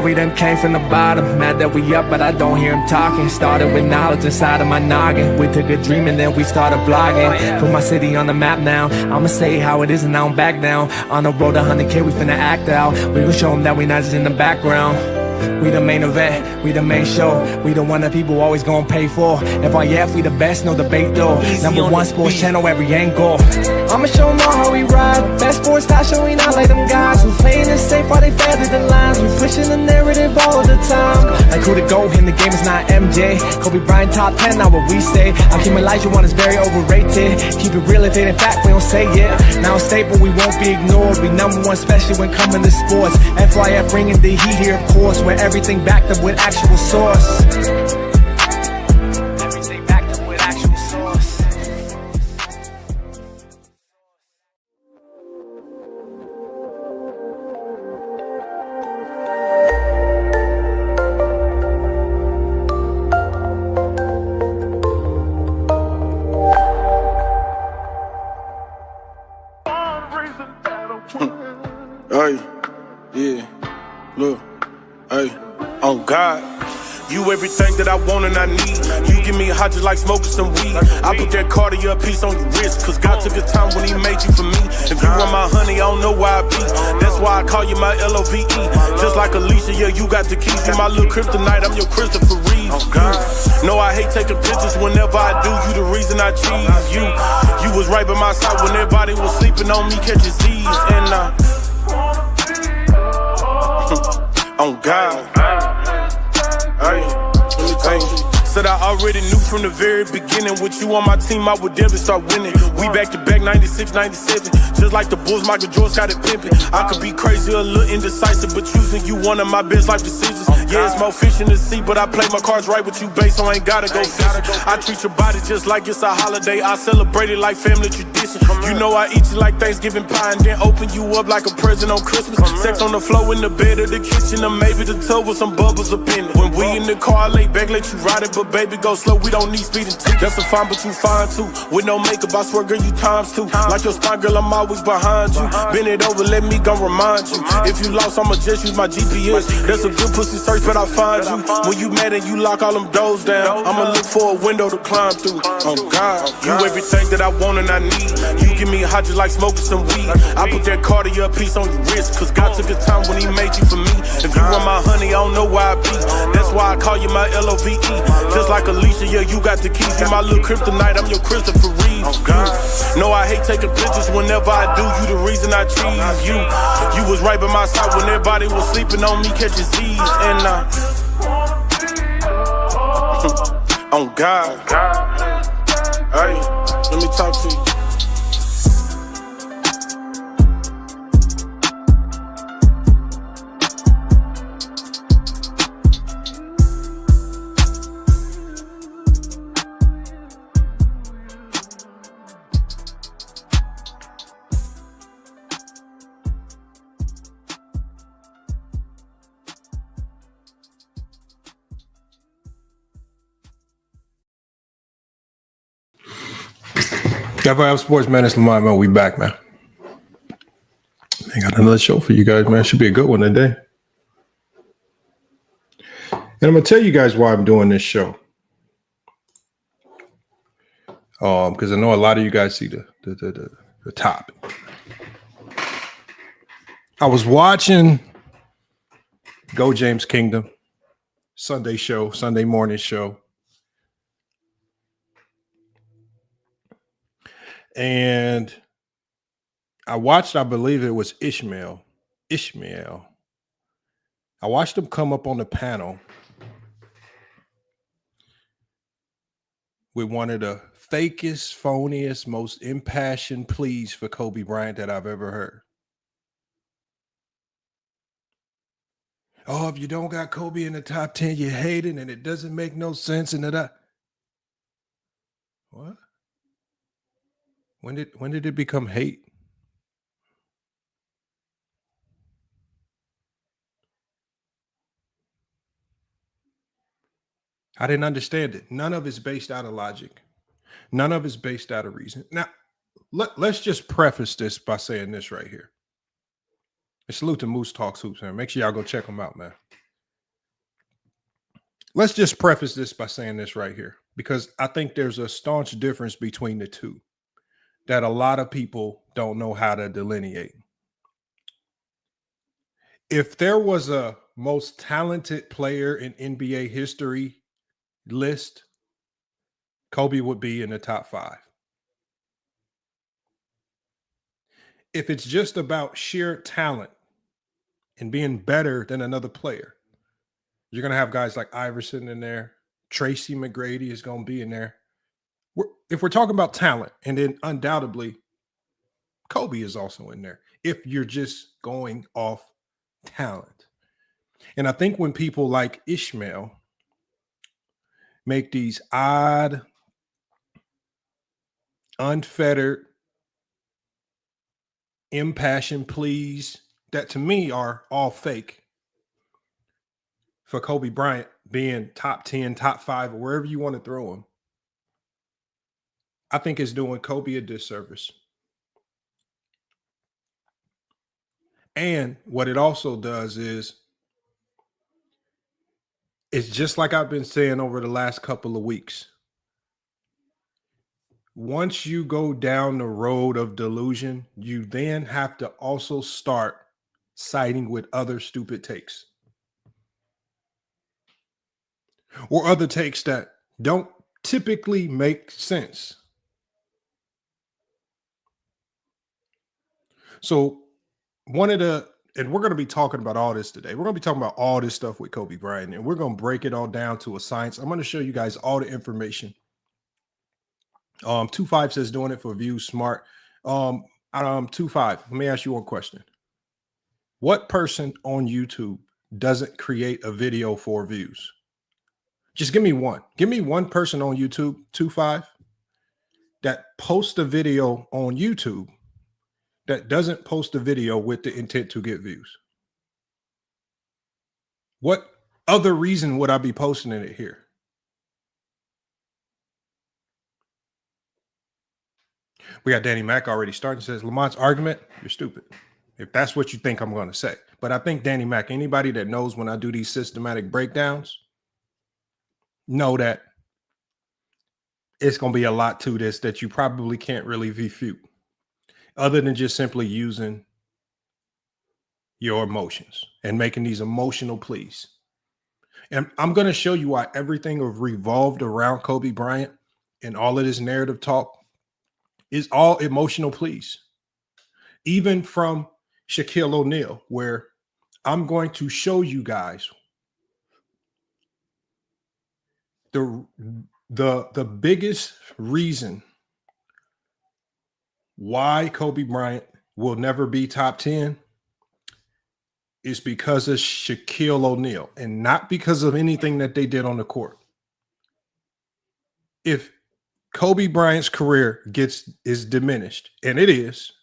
we done came from the bottom. Mad that we up, but I don't hear him talking. Started with knowledge inside of my noggin. We took a dream and then we started blogging. Put my city on the map now. I'ma say how it is and I don't back down. On the road to 100K, we finna act out. We gon' show them that we not just in the background. We the main event, we the main show. We the one that people always gonna pay for. FYF, we the best, no debate though. Number one sports channel, every angle. I'ma show them all how we ride. Best sports style showing out like them guys who playing it safe while they feather the lines. We pushing the narrative all of the time. Like who to go in the game is not MJ. Kobe Bryant top 10, not what we say. Hakeem Olajuwon is very overrated. Keep it real if it ain't fact, we don't say it. Now it's stable, we won't be ignored. We number one, especially when coming to sports. FYF bringing the heat here, of course. Where everything backed up with actual source. Everything backed up with actual source. Hey, yeah, look. Hey, oh God, you everything that I want and I need. You give me hot just like smoking some weed. I put that Cartier piece on your wrist, cause God took his time when he made you for me. If you want my honey, I don't know why I be. That's why I call you my LOVE. Just like Alicia, yeah, you got the keys. You my little kryptonite, I'm your Christopher Reeve. No, I hate taking pictures whenever I do. You the reason I cheese. You was right by my side when everybody was sleeping on me, catching Z's. And on God. Hey, let me tell you. Said I already knew from the very beginning. With you on my team, I would never start winning. We back to back, 96, 97. Just like the Bulls, Michael Jordan got it pimping. I could be crazy, a little indecisive, but choosing you one of my best life decisions. Yeah, it's more fish in the sea, but I play my cards right with you, babe, so I ain't gotta go fishing. I treat your body just like it's a holiday. I celebrate it like family tradition. You know I eat you like Thanksgiving pie and then open you up like a present on Christmas. Sex on the floor in the bed or the kitchen, or maybe the tub with some bubbles up in it. When we in the car, I lay back, let you ride it, but baby, go slow, we don't need speeding tickets. That's a fine, but you fine too. With no makeup, I swear, girl, you times two. Like your spine, girl, I'm always behind you. Bend it over, let me go remind you. If you lost, I'ma just use my GPS. That's a good pussy search, but I find you. When you mad and you lock all them doors down, I'ma look for a window to climb through. Oh God, you everything that I want and I need. You give me hot just like smoking some weed. I put that Cartier piece on your wrist, cause God took his time when he made you for me. If you want my honey, I don't know why I be. That's why I call you my LOVE. Just like Alicia, yeah, you got the keys. You my little kryptonite, I'm your Christopher Reeve. No, I hate taking pictures whenever I do. You the reason I cheese. You was right by my side when everybody was sleeping on me, catching Z's. And on God. Hey, let me talk to you. FIF Sports, man. It's Lamont, man. We back, man. I got another show for you guys, man. Should be a good one today. And I'm going to tell you guys why I'm doing this show. Because I know a lot of you guys see the topic. I was watching Go James Kingdom Sunday morning show. And I watched, I believe it was Ishmael. I watched him come up on the panel with one of the fakest, phoniest, most impassioned pleas for Kobe Bryant that I've ever heard. Oh, if you don't got Kobe in the top 10, you hate it and it doesn't make no sense. And that. What? When did it become hate? I didn't understand it. None of it's based out of logic. None of it's based out of reason. Now, let's just preface this by saying this right here. And salute to Moose Talks Hoops, man. Make sure y'all go check them out, man. let's just preface this by saying this right here, because I think there's a staunch difference between the two that a lot of people don't know how to delineate. If there was a most talented player in NBA history list, Kobe would be in the top 5. If it's just about sheer talent and being better than another player, you're going to have guys like Iverson in there. Tracy McGrady is going to be in there. If we're talking about talent, and then undoubtedly, Kobe is also in there if you're just going off talent. And I think when people like Ishmael make these odd, unfettered, impassioned pleas that to me are all fake for Kobe Bryant being top 10, top 5, or wherever you want to throw him, I think it's doing Kobe a disservice. And what it also does is, it's just like I've been saying over the last couple of weeks. Once you go down the road of delusion, you then have to also start siding with other stupid takes or other takes that don't typically make sense. So and we're going to be talking about all this today. We're going to be talking about all this stuff with Kobe Bryant, and we're going to break it all down to a science. I'm going to show you guys all the information. 25 says doing it for views, smart. 25, let me ask you one question. What person on YouTube doesn't create a video for views? Just give me one. Give me one person on YouTube, 25, that posts a video on YouTube that doesn't post a video with the intent to get views. What other reason would I be posting it here? We got Danny Mac already starting. Says Lamont's argument, you're stupid. If that's what you think I'm going to say. But I think Danny Mac, anybody that knows when I do these systematic breakdowns, know that it's going to be a lot to this that you probably can't really refute other than just simply using your emotions and making these emotional pleas. And I'm going to show you why everything revolved around Kobe Bryant and all of this narrative talk is all emotional pleas. Even from Shaquille O'Neal, where I'm going to show you guys the biggest reason why Kobe Bryant will never be top 10 is because of Shaquille O'Neal and not because of anything that they did on the court. If Kobe Bryant's career is diminished, and it is,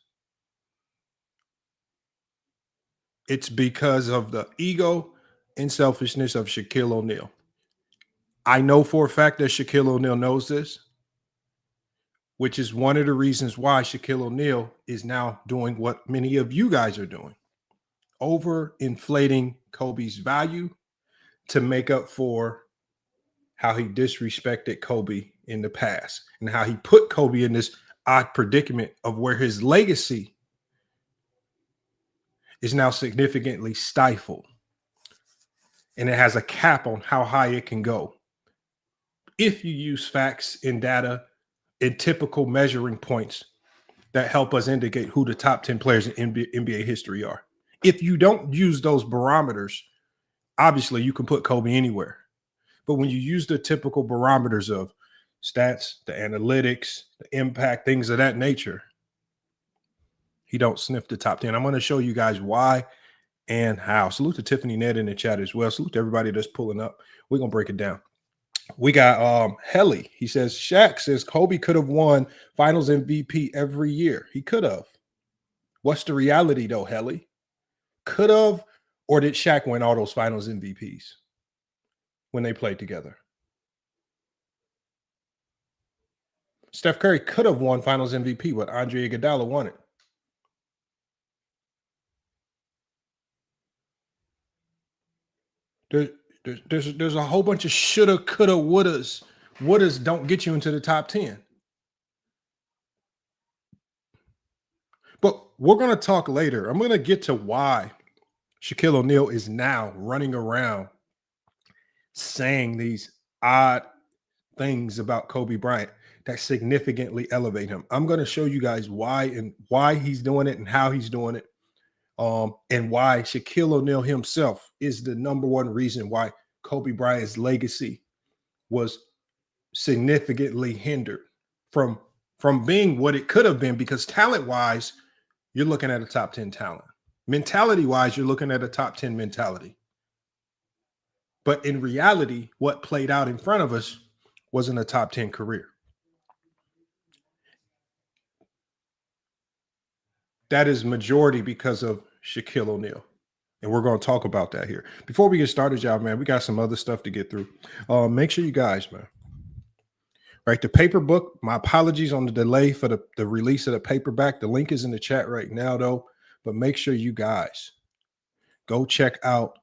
it's because of the ego and selfishness of Shaquille O'Neal. I know for a fact that Shaquille O'Neal knows this, which is one of the reasons why Shaquille O'Neal is now doing what many of you guys are doing, overinflating Kobe's value to make up for how he disrespected Kobe in the past and how he put Kobe in this odd predicament of where his legacy is now significantly stifled. And it has a cap on how high it can go if you use facts and data and typical measuring points that help us indicate who the top 10 players in NBA history are. If you don't use those barometers, obviously you can put Kobe anywhere. But when you use the typical barometers of stats, the analytics, the impact, things of that nature, he don't sniff the top 10. I'm going to show you guys why and how. Salute to Tiffany Ned in the chat as well. Salute to everybody that's pulling up. We're going to break it down. We got Helly. He says, Shaq says Kobe could have won finals MVP every year. He could have. What's the reality though, Helly? Could have, or did Shaq win all those finals MVPs when they played together? Steph Curry could have won finals MVP, but Andre Iguodala won it. There's a whole bunch of shoulda, coulda, wouldas. Wouldas don't get you into the top 10. But we're going to talk later. I'm going to get to why Shaquille O'Neal is now running around saying these odd things about Kobe Bryant that significantly elevate him. I'm going to show you guys why he's doing it and how he's doing it. And why Shaquille O'Neal himself is the number one reason why Kobe Bryant's legacy was significantly hindered from being what it could have been, because talent-wise, you're looking at a top 10 talent. Mentality-wise, you're looking at a top 10 mentality. But in reality, what played out in front of us wasn't a top 10 career. That is majority because of Shaquille O'Neal. And we're going to talk about that here. Before we get started, y'all, man, we got some other stuff to get through. Make sure you guys, man. Right, the paper book, my apologies on the delay for the release of the paperback. The link is in the chat right now, though. But make sure you guys go check out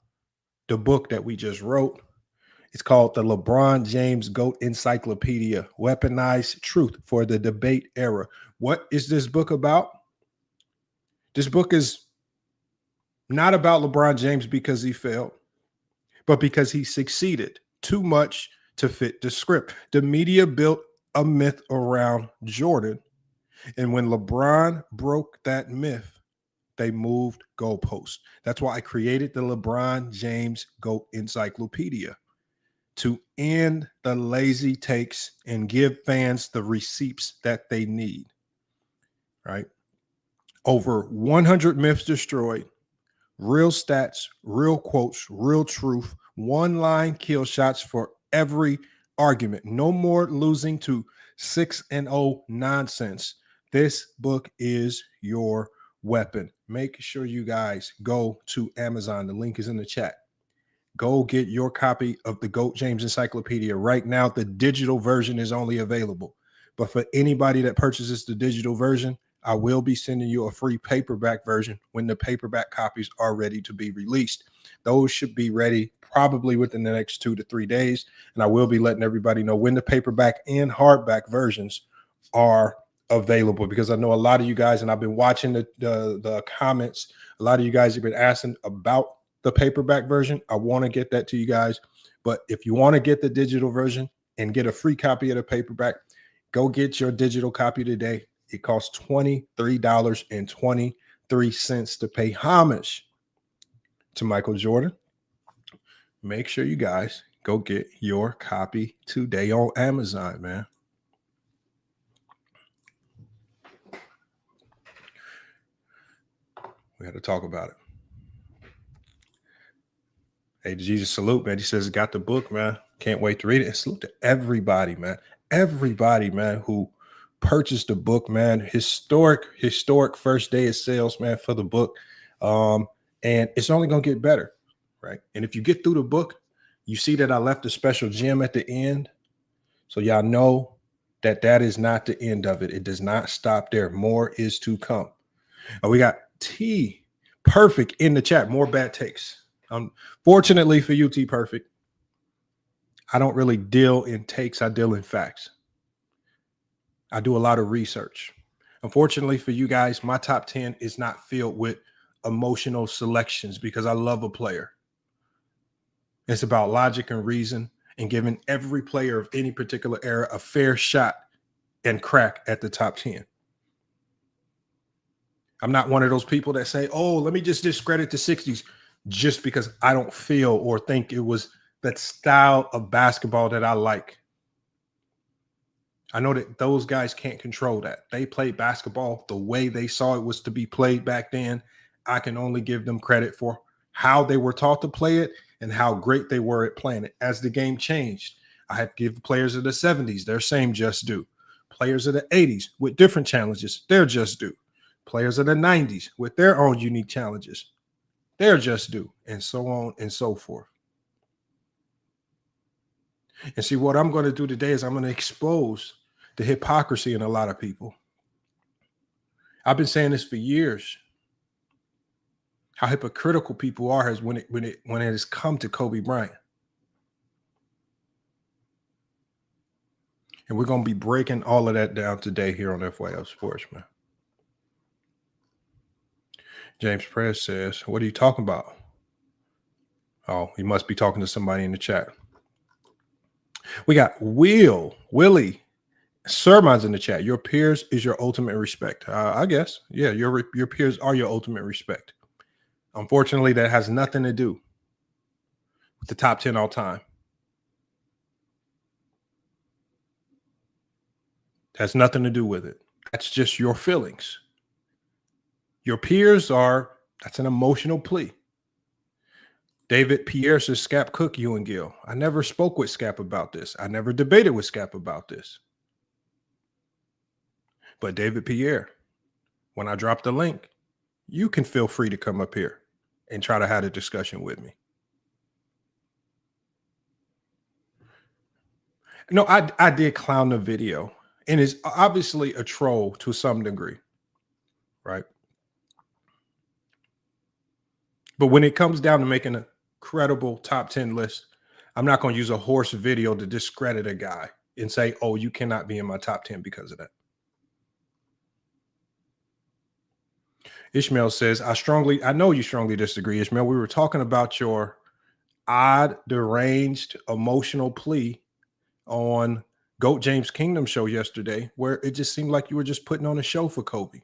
the book that we just wrote. It's called the LeBron James GOAT Encyclopedia, Weaponized Truth for the Debate Era. What is this book about? This book is not about LeBron James because he failed, but because he succeeded too much to fit the script. The media built a myth around Jordan, and when LeBron broke that myth, they moved goalposts. That's why I created the LeBron James GOAT Encyclopedia, to end the lazy takes and give fans the receipts that they need, right? Over 100 myths destroyed, real stats, real quotes, real truth, one-line kill shots for every argument. No more losing to 6-0 nonsense. This book is your weapon. Make sure you guys go to Amazon. The link is in the chat. Go get your copy of the GOAT James Encyclopedia. Right now, the digital version is only available. But for anybody that purchases the digital version, I will be sending you a free paperback version when the paperback copies are ready to be released. Those should be ready probably within the next 2 to 3 days. And I will be letting everybody know when the paperback and hardback versions are available, because I know a lot of you guys, and I've been watching the comments, a lot of you guys have been asking about the paperback version. I want to get that to you guys. But if you want to get the digital version and get a free copy of the paperback, go get your digital copy today. It costs $23.23 to pay homage to Michael Jordan. Make sure you guys go get your copy today on Amazon, man. We had to talk about it. Hey, Jesus, salute, man. He says, got the book, man. Can't wait to read it. And salute to everybody, man. Everybody, man, who purchased the book, man. Historic first day of sales, man, for the book. And it's only going to get better, right? And if you get through the book, you see that I left a special gem at the end. So y'all know that that is not the end of it. It does not stop there. More is to come. We got T Perfect in the chat. More bad takes. Fortunately for you, T Perfect, I don't really deal in takes. I deal in facts. I do a lot of research. Unfortunately for you guys, my top 10 is not filled with emotional selections because I love a player. It's about logic and reason and giving every player of any particular era a fair shot and crack at the top 10. I'm not one of those people that say, oh, let me just discredit the 60s just because I don't feel or think it was that style of basketball that I like. I know that those guys can't control that. They played basketball the way they saw it was to be played back then. I can only give them credit for how they were taught to play it and how great they were at playing it. As the game changed, I have to give the players of the 70s their same just due. Players of the 80s with different challenges, their just due. Players of the 90s with their own unique challenges, they're just due, and so on and so forth. And see, what I'm going to do today is I'm going to expose the hypocrisy in a lot of people. I've been saying this for years, how hypocritical people are when it has come to Kobe Bryant. And we're going to be breaking all of that down today here on FYF Sports, man. James Press says, what are you talking about? Oh, he must be talking to somebody in the chat. We got Willie Sermons in the chat. Your peers is your ultimate respect. I guess. Yeah, your peers are your ultimate respect. Unfortunately, that has nothing to do with the top 10 all time. Has nothing to do with it. That's just your feelings. Your peers that's an emotional plea. David Pierre says, Scap cook you and Gil. I never spoke with Scap about this. I never debated with Scap about this. But David Pierre, when I drop the link, you can feel free to come up here and try to have a discussion with me. No, I did clown the video, and it's obviously a troll to some degree, right? But when it comes down to making a credible top 10 list, I'm not going to use a horse video to discredit a guy and say, oh, you cannot be in my top 10 because of that. Ishmael says, I know you strongly disagree, Ishmael. We were talking about your odd, deranged, emotional plea on GOAT James Kingdom show yesterday, where it just seemed like you were just putting on a show for Kobe.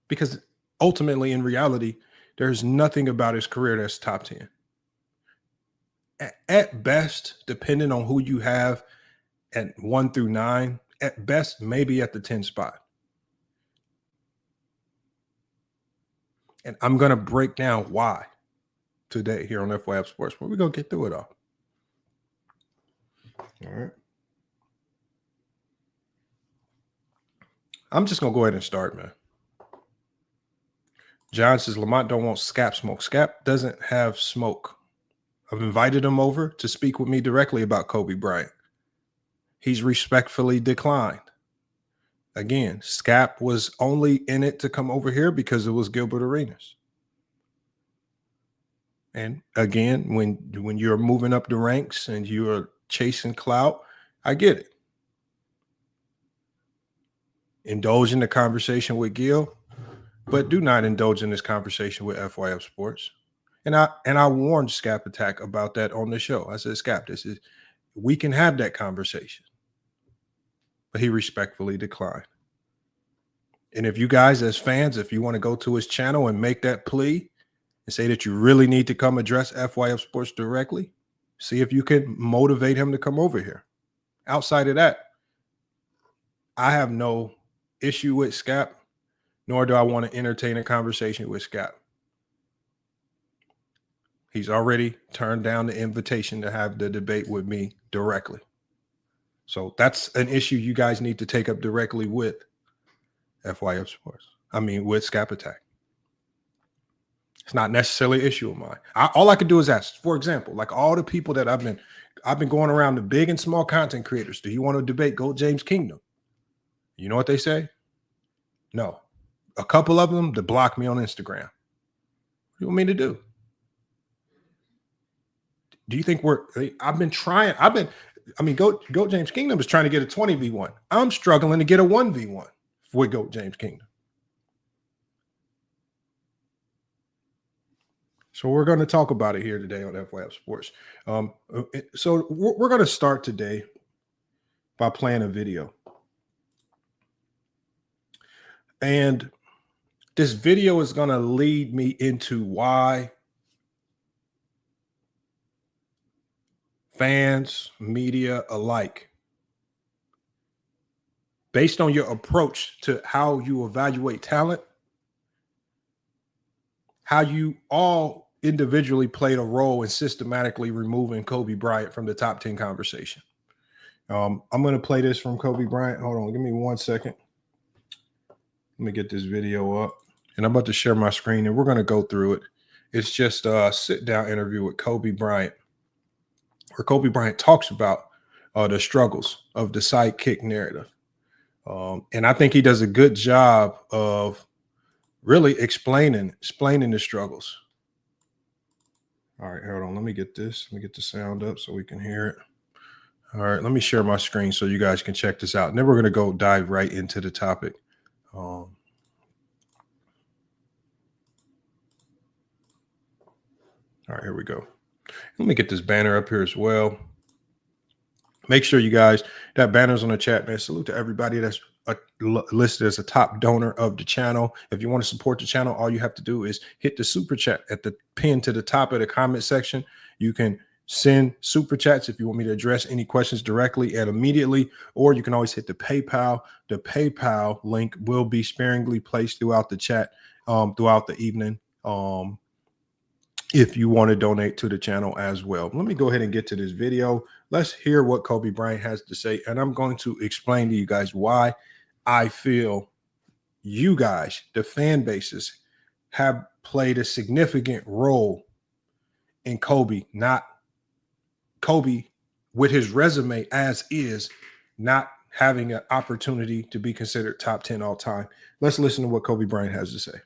Because ultimately, in reality, there's nothing about his career that's top 10. At best, depending on who you have at 1 through 9, at best, maybe at the 10 spot. And I'm going to break down why today here on FYF Sports, but we're going to get through it all. All right. I'm just going to go ahead and start, man. John says, Lamont don't want Scap smoke. Scap doesn't have smoke. I've invited him over to speak with me directly about Kobe Bryant. He's respectfully declined. Again, Scap was only in it to come over here because it was Gilbert Arenas. And again, when you're moving up the ranks and you're chasing clout, I get it. Indulge in the conversation with Gil, but do not indulge in this conversation with FYF Sports. And I warned Scap Attack about that on the show. I said, Scap, we can have that conversation. But he respectfully declined. And if you guys as fans, if you want to go to his channel and make that plea and say that you really need to come address FYF Sports directly, see if you can motivate him to come over here. Outside of that, I have no issue with Scap, nor do I want to entertain a conversation with Scap. He's already turned down the invitation to have the debate with me directly. So that's an issue you guys need to take up directly with FYF Sports. I mean, with Scap Attack. It's not necessarily an issue of mine. All I could do is ask. For example, like all the people that I've been going around, the big and small content creators. Do you want to debate GOAT James Kingdom? You know what they say? No. A couple of them to block me on Instagram. What do you want me to do? Do you think GOAT James Kingdom is trying to get a 20v1. I'm struggling to get a 1v1 with GOAT James Kingdom. So we're going to talk about it here today on FYF Sports. So we're going to start today by playing a video. And this video is going to lead me into why fans, media alike, based on your approach to how you evaluate talent, how you all individually played a role in systematically removing Kobe Bryant from the top 10 conversation. I'm going to play this from Kobe Bryant. Hold on. Give me 1 second. Let me get this video up. And I'm about to share my screen, and we're going to go through it. It's just a sit-down interview with Kobe Bryant, where Kobe Bryant talks about the struggles of the sidekick narrative. And I think he does a good job of really explaining the struggles. All right, hold on. Let me get this. Let me get the sound up so we can hear it. All right, let me share my screen so you guys can check this out. And then we're going to go dive right into the topic. All right, here we go. Let me get this banner up here as well. Make sure you guys, that banner's on the chat, man. Salute to everybody that's listed as a top donor of the channel. If you want to support the channel, all you have to do is hit the super chat at the pin to the top of the comment section. You can send super chats if you want me to address any questions directly and immediately, or you can always hit the PayPal. The PayPal link will be sparingly placed throughout the chat throughout the evening. If you want to donate to the channel as well. Let me go ahead and get to this video. Let's hear what Kobe Bryant has to say. And I'm going to explain to you guys why I feel you guys, the fan bases, have played a significant role in Kobe with his resume as is, not having an opportunity to be considered top 10 all time. Let's listen to what Kobe Bryant has to say.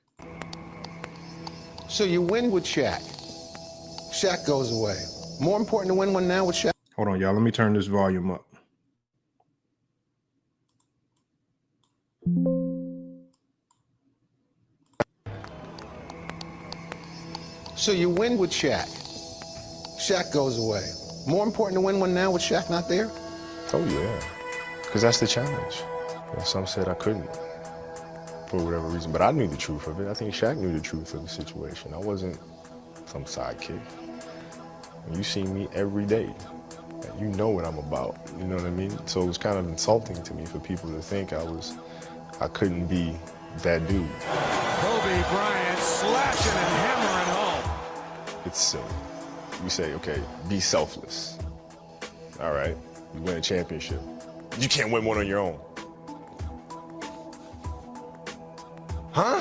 So you win with Shaq. Shaq goes away. More important to win one now with Shaq. Hold on, y'all. Let me turn this volume up. So you win with Shaq. Shaq goes away. More important to win one now with Shaq not there? Oh, yeah. Because that's the challenge. You know, some said I couldn't for whatever reason, but I knew the truth of it. I think Shaq knew the truth of the situation. I wasn't some sidekick. You see me every day. You know what I'm about, you know what I mean? So it was kind of insulting to me for people to think I couldn't be that dude. Kobe Bryant slashing and hammering home. It's silly. You say, okay, be selfless. All right, you win a championship. You can't win one on your own. Huh?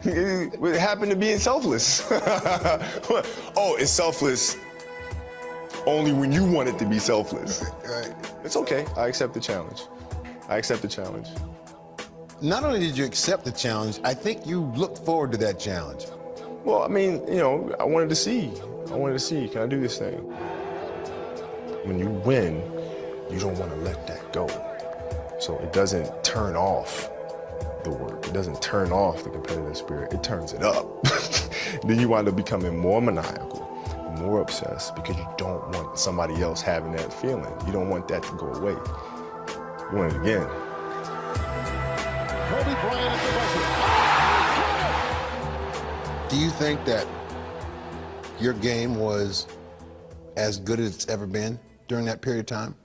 It happened to being selfless. Oh, it's selfless only when you want it to be selfless. Right. It's okay. I accept the challenge. I accept the challenge. Not only did you accept the challenge, I think you looked forward to that challenge. Well, I mean, you know, I wanted to see. Can I do this thing? When you win, you don't want to let that go. So it doesn't turn off the work. It doesn't turn off the competitive spirit. It turns it up. Then you wind up becoming more maniacal, more obsessed, because you don't want somebody else having that feeling. You don't want that to go away. You want it again. Kobe Bryant at the buzzer. Do you think that your game was as good as it's ever been during that period of time?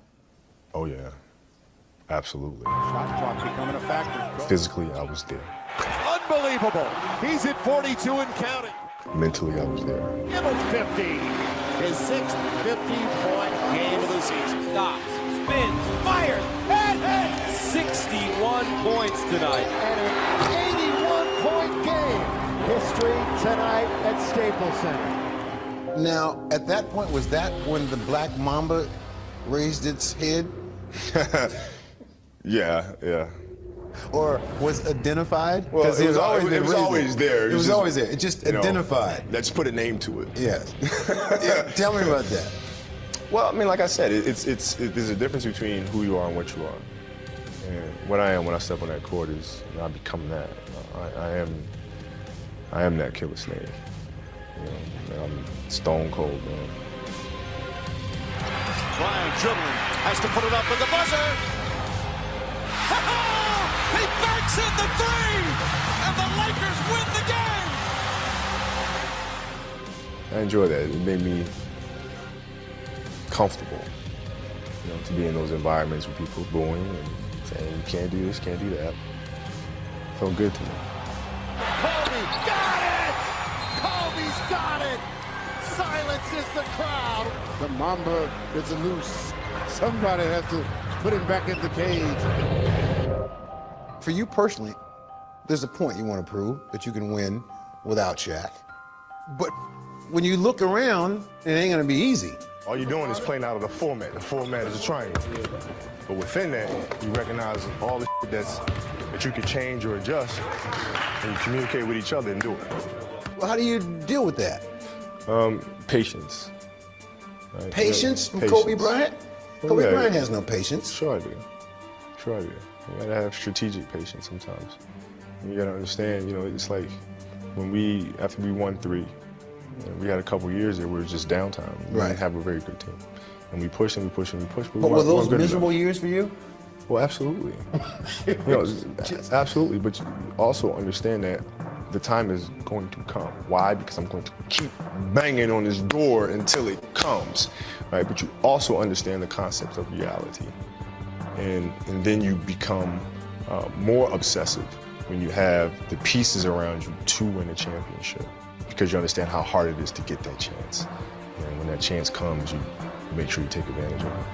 Oh, yeah. Absolutely. Shot clock becoming a factor. Physically, I was there. Unbelievable. He's at 42 and counting. Mentally, I was there. Give him 50. His sixth 50-point game of the season. Stops, spins, fires, and 61 points tonight. And an 81-point game. History tonight at Staples Center. Now, at that point, was that when the Black Mamba raised its head? Yeah. Or was identified? Well, it was always there. It was always there. It just identified. Let's put a name to it. Yes. Yeah, tell me about that. Well, I mean, like I said, there's a difference between who you are and what you are. And what I am when I step on that court is, I become that. I am that killer snake. You know, I'm stone cold, man. Bryant dribbling, has to put it up with the buzzer. He banks in the three, and the Lakers win the game. I enjoy that. It made me comfortable, you know, to be in those environments with people booing and saying, you can't do this, can't do that. Felt good to me. Kobe got it! Kobe's got it! Silences the crowd. The Mamba is loose. Somebody has to put him back in the cage. For you personally, there's a point you want to prove that you can win without Shaq. But when you look around, it ain't going to be easy. All you're doing is playing out of the format. The format is a triangle. But within that, you recognize all the shit that you can change or adjust, and you communicate with each other and do it. Well, how do you deal with that? Patience. Right? Patience from Patience. Kobe Bryant? Kobe Bryant has no patience. Sure I do. Sure I do. You gotta have strategic patience sometimes. You gotta understand, you know, it's like when after we won 3, you know, we had a couple years there where it was just downtime. We didn't have a very good team. And we pushed and we pushed and we pushed. But were those miserable years for you? Well, absolutely. You know, absolutely. But you also understand that the time is going to come. Why? Because I'm going to keep banging on this door until it comes, right? But you also understand the concept of reality. And then you become more obsessive when you have the pieces around you to win a championship, because you understand how hard it is to get that chance. And when that chance comes, you make sure you take advantage of it.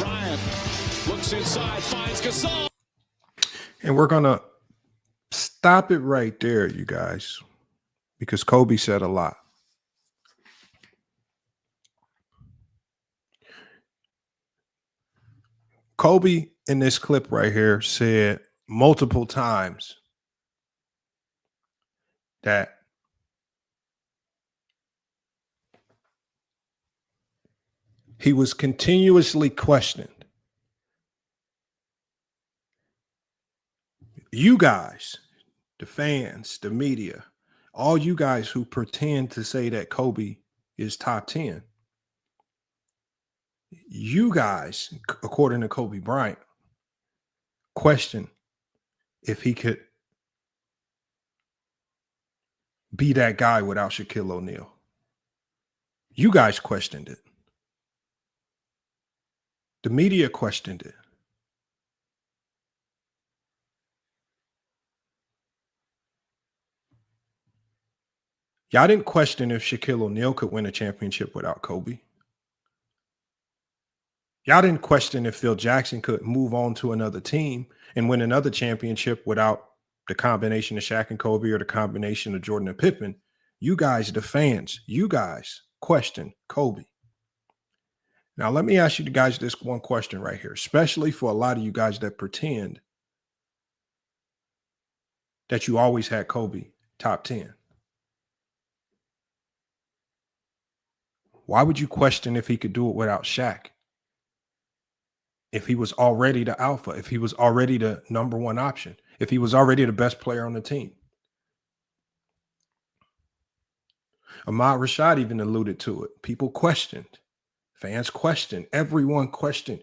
Bryant looks inside, finds Gasol. And we're going to stop it right there, you guys, because Kobe said a lot. Kobe in this clip right here said multiple times that he was continuously questioned. You guys, the fans, the media, all you guys who pretend to say that Kobe is top 10, you guys, according to Kobe Bryant, question if he could be that guy without Shaquille O'Neal. You guys questioned it. The media questioned it. Y'all didn't question if Shaquille O'Neal could win a championship without Kobe. Y'all didn't question if Phil Jackson could move on to another team and win another championship without the combination of Shaq and Kobe or the combination of Jordan and Pippen. You guys, the fans, you guys question Kobe. Now, let me ask you guys this one question right here, especially for a lot of you guys that pretend that you always had Kobe top 10. Why would you question if he could do it without Shaq? If he was already the alpha, if he was already the number one option, if he was already the best player on the team? Ahmad Rashad even alluded to it. People questioned. Fans questioned. Everyone questioned.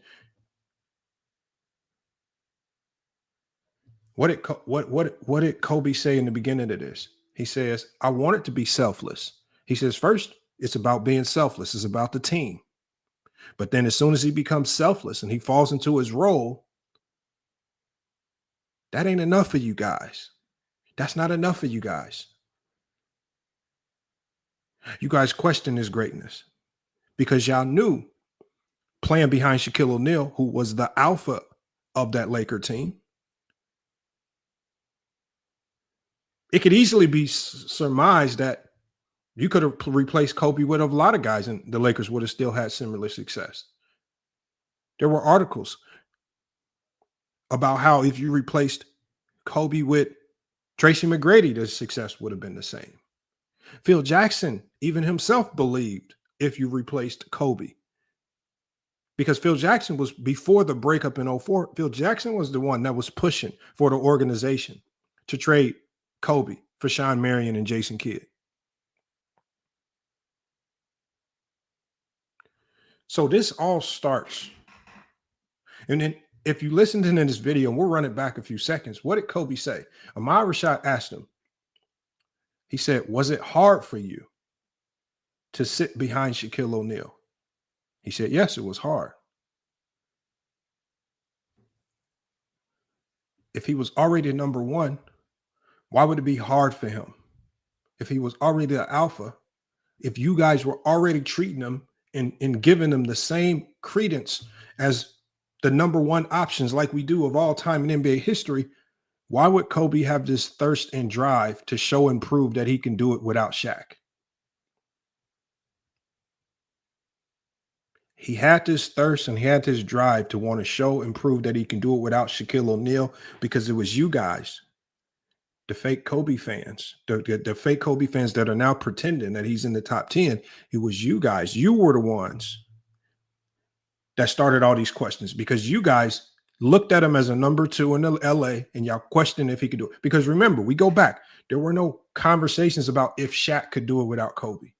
What did Kobe say in the beginning of this? He says, I want it to be selfless. He says, first, it's about being selfless. It's about the team. But then as soon as he becomes selfless and he falls into his role, that ain't enough for you guys. That's not enough for you guys. You guys question his greatness because y'all knew playing behind Shaquille O'Neal, who was the alpha of that Laker team, it could easily be surmised that you could have replaced Kobe with a lot of guys and the Lakers would have still had similar success. There were articles about how if you replaced Kobe with Tracy McGrady, the success would have been the same. Phil Jackson, even himself, believed if you replaced Kobe. Because Phil Jackson was, before the breakup in 2004, Phil Jackson was the one that was pushing for the organization to trade Kobe for Sean Marion and Jason Kidd. So this all starts. And then if you listened in this video, and we'll run it back a few seconds, what did Kobe say? Ahmad Rashad asked him, he said, was it hard for you to sit behind Shaquille O'Neal? He said, yes, it was hard. If he was already number one, why would it be hard for him? If he was already the alpha, if you guys were already treating him and giving him the same credence as the number one options like we do of all time in NBA history, why would Kobe have this thirst and drive to show and prove that he can do it without Shaq? He had this thirst and he had this drive to want to show and prove that he can do it without Shaquille O'Neal because it was you guys, the fake Kobe fans, the fake Kobe fans that are now pretending that he's in the top 10. It was you guys. You were the ones that started all these questions, because you guys looked at him as a number 2 in the LA and y'all questioned if he could do it. Because remember, we go back, there were no conversations about if Shaq could do it without Kobe.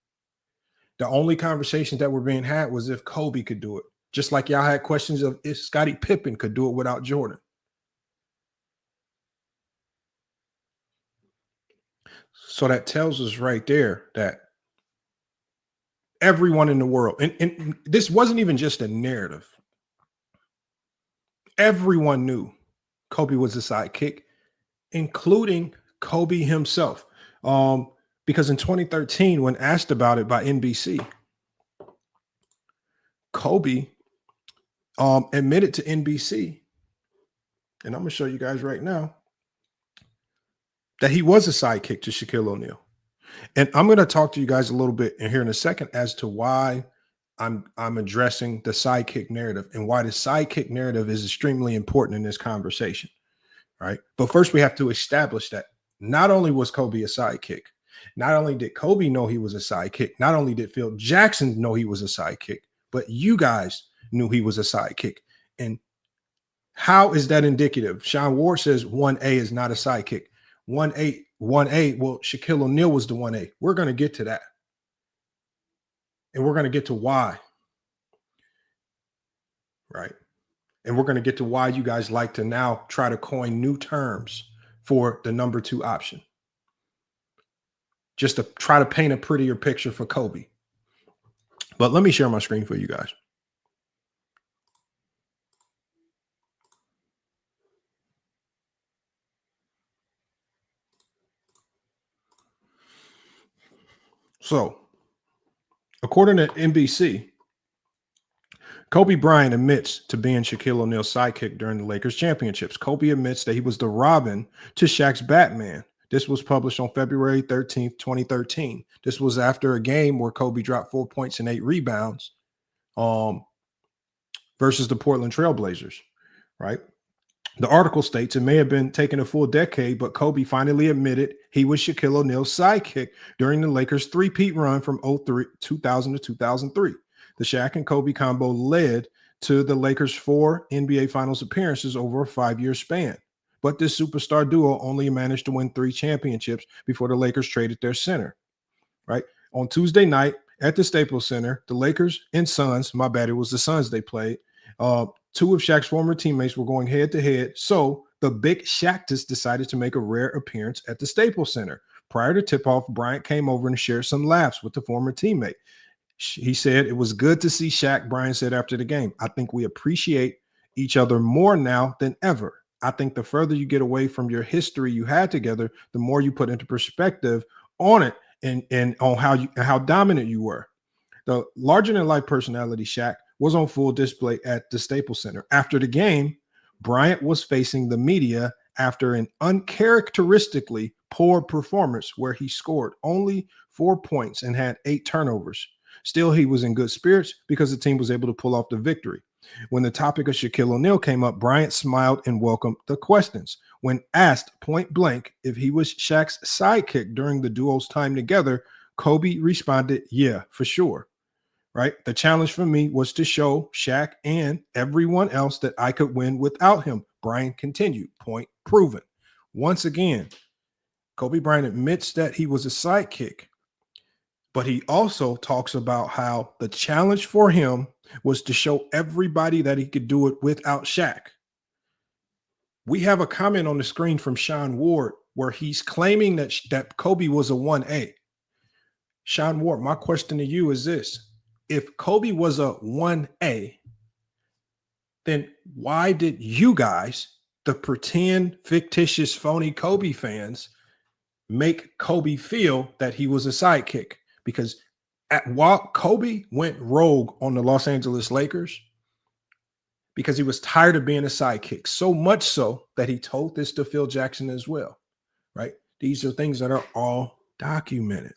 The only conversations that were being had was if Kobe could do it. Just like y'all had questions of if Scottie Pippen could do it without Jordan. So that tells us right there that everyone in the world, and this wasn't even just a narrative. Everyone knew Kobe was a sidekick, including Kobe himself. Because in 2013, when asked about it by NBC, Kobe admitted to NBC, and I'm going to show you guys right now, that he was a sidekick to Shaquille O'Neal. And I'm going to talk to you guys a little bit in here in a second as to why I'm addressing the sidekick narrative and why the sidekick narrative is extremely important in this conversation, right? But first, we have to establish that not only was Kobe a sidekick, not only did Kobe know he was a sidekick, not only did Phil Jackson know he was a sidekick, but you guys knew he was a sidekick. And how is that indicative? Sean Ward says 1A is not a sidekick. 1A, well, Shaquille O'Neal was the 1A. We're going to get to that. And we're going to get to why. Right? And we're going to get to why you guys like to now try to coin new terms for the number 2 option. Just to try to paint a prettier picture for Kobe. But let me share my screen for you guys. So, according to NBC, Kobe Bryant admits to being Shaquille O'Neal's sidekick during the Lakers championships. Kobe admits that he was the Robin to Shaq's Batman. This was published on February 13th, 2013. This was after a game where Kobe dropped 4 points and 8 rebounds versus the Portland Trail Blazers, right? The article states it may have been taking a full decade, but Kobe finally admitted he was Shaquille O'Neal's sidekick during the Lakers' three-peat run from 2000 to 2003. The Shaq and Kobe combo led to the Lakers' 4 NBA Finals appearances over a 5-year span. But this superstar duo only managed to win 3 championships before the Lakers traded their center, right? On Tuesday night at the Staples Center, the Lakers and Suns, my bad, it was the Suns they played, 2 of Shaq's former teammates were going head-to-head, so the Big Shaqtus decided to make a rare appearance at the Staples Center. Prior to tip-off, Bryant came over and shared some laughs with the former teammate. He said, "It was good to see Shaq," Bryant said after the game. "I think we appreciate each other more now than ever. I think the further you get away from your history you had together, the more you put into perspective on it and on how dominant you were." The larger-than-life personality Shaq was on full display at the Staples Center. After the game, Bryant was facing the media after an uncharacteristically poor performance where he scored only 4 points and had 8 turnovers. Still, he was in good spirits because the team was able to pull off the victory. When the topic of Shaquille O'Neal came up, Bryant smiled and welcomed the questions. When asked point blank if he was Shaq's sidekick during the duo's time together, Kobe responded, "Yeah, for sure." Right? "The challenge for me was to show Shaq and everyone else that I could win without him," Bryant continued. Point proven. Once again, Kobe Bryant admits that he was a sidekick, but he also talks about how the challenge for him was to show everybody that he could do it without Shaq. We have a comment on the screen from Sean Ward where he's claiming that Kobe was a 1A. Sean Ward, my question to you is this. If Kobe was a 1A, then why did you guys, the pretend, fictitious, phony Kobe fans, make Kobe feel that he was a sidekick? Because while Kobe went rogue on the Los Angeles Lakers because he was tired of being a sidekick, so much so that he told this to Phil Jackson as well, right? These are things that are all documented.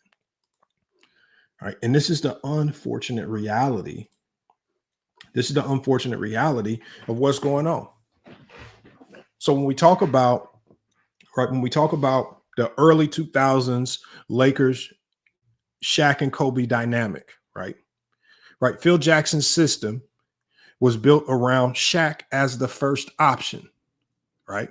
All right, and this is the unfortunate reality. This is the unfortunate reality of what's going on. So when we talk about, right, when we talk about the early 2000s Lakers, Shaq and Kobe dynamic, right? Phil Jackson's system was built around Shaq as the first option, right?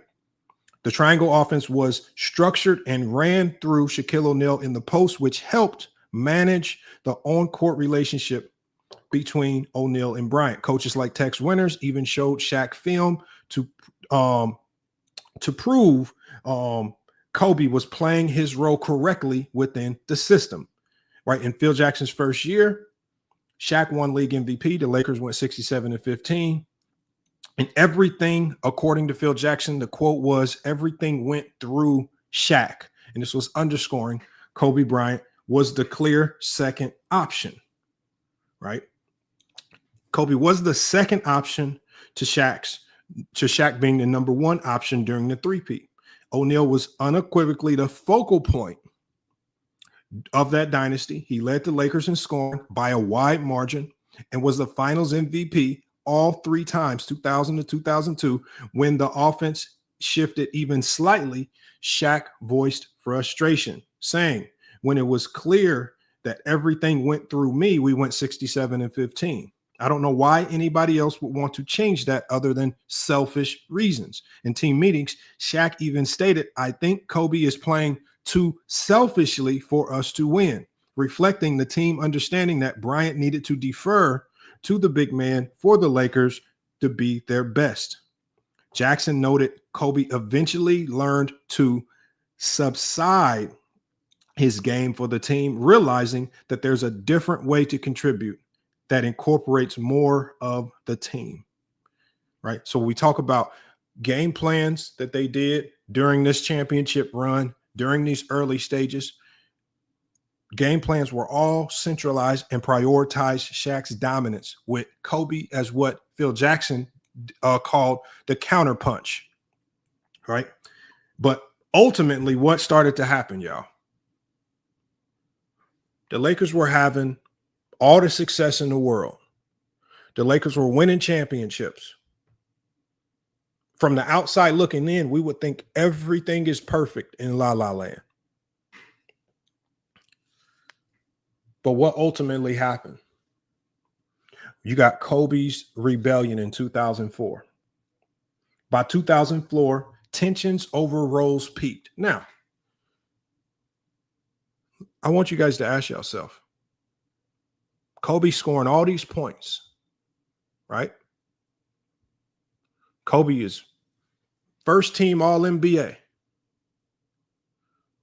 The triangle offense was structured and ran through Shaquille O'Neal in the post, which helped manage the on-court relationship between O'Neal and Bryant. Coaches like Tex Winters even showed Shaq film to prove Kobe was playing his role correctly within the system, right? In Phil Jackson's first year, Shaq won league MVP. The Lakers went 67-15. And everything, according to Phil Jackson, the quote was, everything went through Shaq. And this was underscoring Kobe Bryant was the clear second option, right? Kobe was the second option to Shaq being the number one option during the three-peat. O'Neal was unequivocally the focal point of that dynasty. He led the Lakers in scoring by a wide margin and was the finals MVP all three times, 2000 to 2002. When the offense shifted even slightly, Shaq voiced frustration, saying, when it was clear that everything went through me, we went 67-15. I don't know why anybody else would want to change that other than selfish reasons. In team meetings, Shaq even stated, I think Kobe is playing too selfishly for us to win, reflecting the team understanding that Bryant needed to defer to the big man for the Lakers to be their best. Jackson noted Kobe eventually learned to subside his game for the team, realizing that there's a different way to contribute that incorporates more of the team, right? So we talk about game plans that they did during this championship run, during these early stages. Game plans were all centralized and prioritized Shaq's dominance, with Kobe as what Phil Jackson called the counterpunch, right? But ultimately, what started to happen, y'all? The Lakers were having all the success in the world. The Lakers were winning championships. From the outside looking in, we would think everything is perfect in La La Land. But what ultimately happened? You got Kobe's rebellion in 2004. By 2004, tensions over roles peaked. Now, I want you guys to ask yourself, Kobe scoring all these points, right? Kobe is first team All-NBA.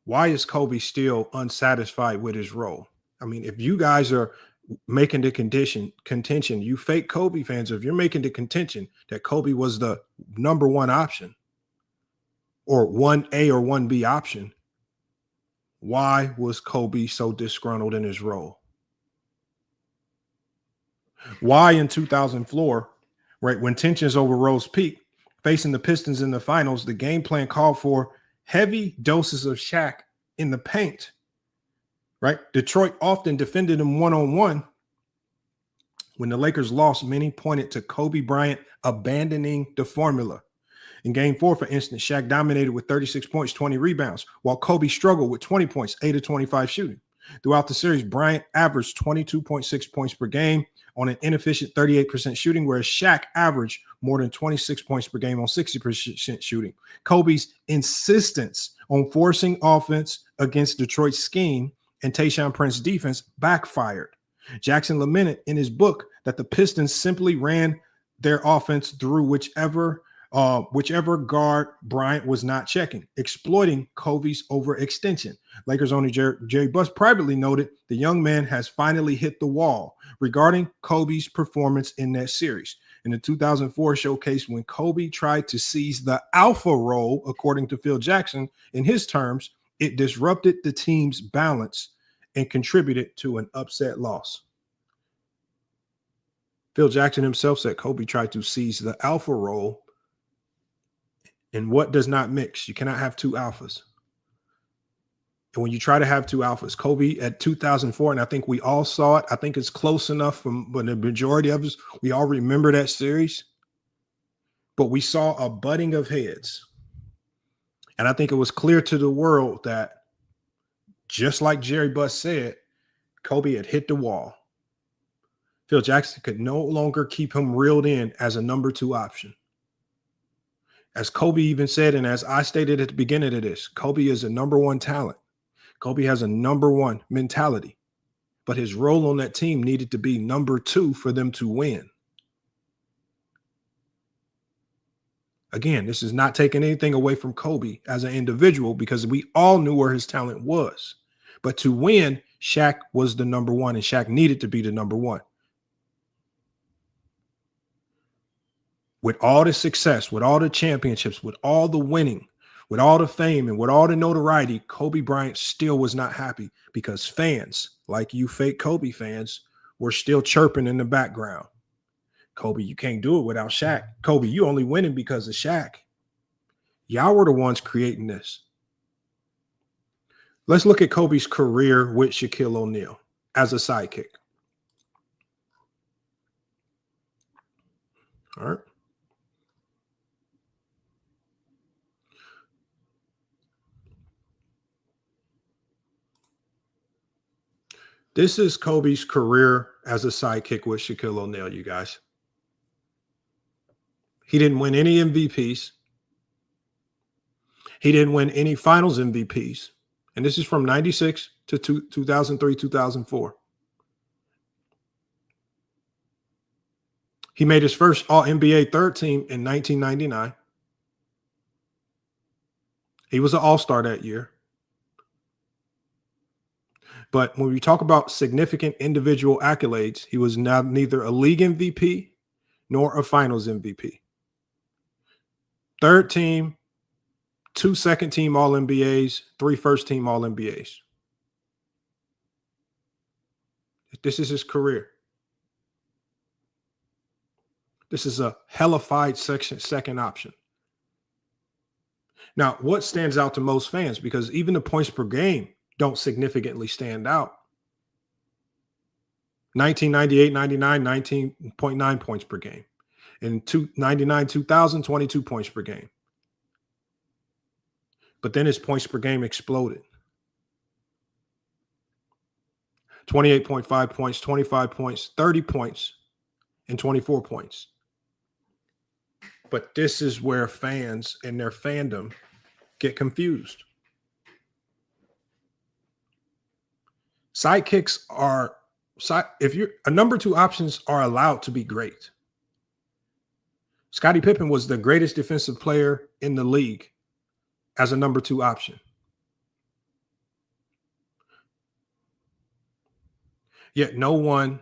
Why is Kobe still unsatisfied with his role? I mean, if you guys are making the contention, you fake Kobe fans, if you're making the contention that Kobe was the number one option or 1A or 1B option, why was Kobe so disgruntled in his role? Why in 2004, right, when tensions over roles peaked, facing the Pistons in the finals, the game plan called for heavy doses of Shaq in the paint, right? Detroit often defended him one-on-one. When the Lakers lost, many pointed to Kobe Bryant abandoning the formula. In Game 4, for instance, Shaq dominated with 36 points, 20 rebounds, while Kobe struggled with 20 points, 8 of 25 shooting. Throughout the series, Bryant averaged 22.6 points per game on an inefficient 38% shooting, whereas Shaq averaged more than 26 points per game on 60% shooting. Kobe's insistence on forcing offense against Detroit's scheme and Tayshaun Prince's defense backfired. Jackson lamented in his book that the Pistons simply ran their offense through whichever guard Bryant was not checking, exploiting Kobe's overextension. Lakers owner Jerry Buss privately noted the young man has finally hit the wall regarding Kobe's performance in that series. In the 2004 showcase, when Kobe tried to seize the alpha role, according to Phil Jackson, in his terms, it disrupted the team's balance and contributed to an upset loss. Phil Jackson himself said Kobe tried to seize the alpha role. And what does not mix? You cannot have two alphas. And when you try to have two alphas, Kobe at 2004, and I think we all saw it. I think it's close enough from the majority of us. We all remember that series. But we saw a butting of heads. And I think it was clear to the world that, just like Jerry Buss said, Kobe had hit the wall. Phil Jackson could no longer keep him reeled in as a number 2 option. As Kobe even said, and as I stated at the beginning of this, Kobe is a number 1 talent. Kobe has a number 1 mentality, but his role on that team needed to be number 2 for them to win. Again, this is not taking anything away from Kobe as an individual because we all knew where his talent was. But to win, Shaq was the number 1, and Shaq needed to be the number 1. With all the success, with all the championships, with all the winning, with all the fame, and with all the notoriety, Kobe Bryant still was not happy because fans, like you fake Kobe fans, were still chirping in the background. Kobe, you can't do it without Shaq. Kobe, you only winning because of Shaq. Y'all were the ones creating this. Let's look at Kobe's career with Shaquille O'Neal as a sidekick. All right. This is Kobe's career as a sidekick with Shaquille O'Neal, you guys. He didn't win any MVPs. He didn't win any finals MVPs. And this is from 96 to 2003, 2004. He made his first All-NBA third team in 1999. He was an All-Star that year. But when we talk about significant individual accolades, he was neither a league MVP nor a finals MVP. Third team, 2 second team All-NBAs, 3 first team All-NBAs. This is his career. This is a hellified second option. Now, what stands out to most fans, because even the points per game don't significantly stand out. 1998, 99, 19.9 points per game. In 99, 2000, 22 points per game. But then his points per game exploded. 28.5 points, 25 points, 30 points, and 24 points. But this is where fans and their fandom get confused. Sidekicks are, if you're a number 2 options are allowed to be great. Scottie Pippen was the greatest defensive player in the league as a number 2 option. Yet no one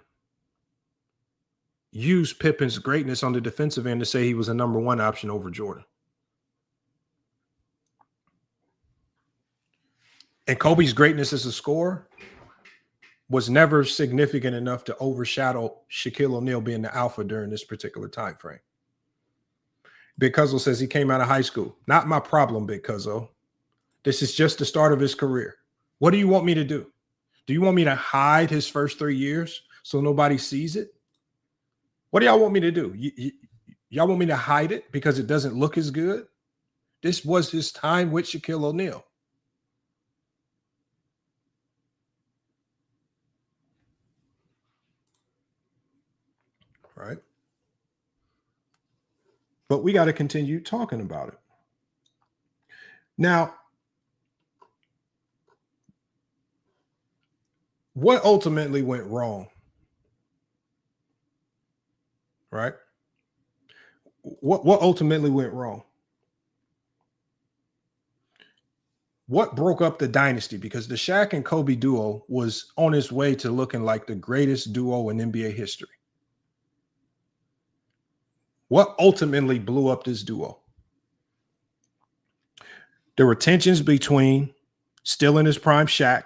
used Pippen's greatness on the defensive end to say he was a number 1 option over Jordan. And Kobe's greatness as a scorer was never significant enough to overshadow Shaquille O'Neal being the alpha during this particular time frame. Big Cuzzo says he came out of high school. Not my problem, Big Cuzzo. This is just the start of his career. What do you want me to do? Do you want me to hide his first 3 years so nobody sees it? What do y'all want me to do? Y'all want me to hide it because it doesn't look as good? This was his time with Shaquille O'Neal. Right? But we got to continue talking about it. Now, what ultimately went wrong? Right? What ultimately went wrong? What broke up the dynasty? Because the Shaq and Kobe duo was on its way to looking like the greatest duo in NBA history. What ultimately blew up this duo? There were tensions between still in his prime Shaq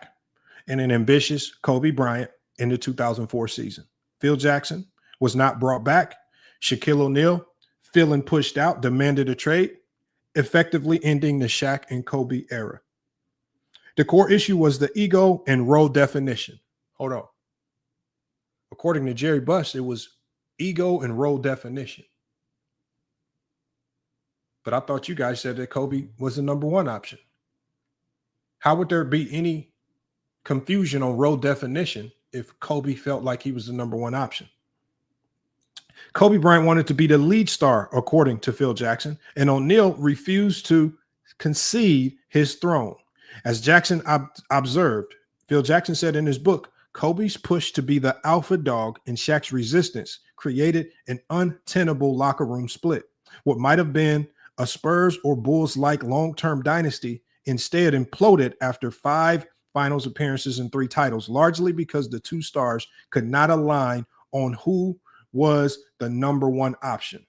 and an ambitious Kobe Bryant in the 2004 season. Phil Jackson was not brought back. Shaquille O'Neal, feeling pushed out, demanded a trade, effectively ending the Shaq and Kobe era. The core issue was the ego and role definition. Hold on. According to Jerry Buss, it was ego and role definition. But I thought you guys said that Kobe was the number 1 option. How would there be any confusion on role definition if Kobe felt like he was the number 1 option? Kobe Bryant wanted to be the lead star, according to Phil Jackson, and O'Neal refused to concede his throne. As Jackson observed, Phil Jackson said in his book, Kobe's push to be the alpha dog and Shaq's resistance created an untenable locker room split. What might have been a Spurs or Bulls-like long-term dynasty instead imploded after 5 finals appearances and 3 titles, largely because the 2 stars could not align on who was the number 1 option.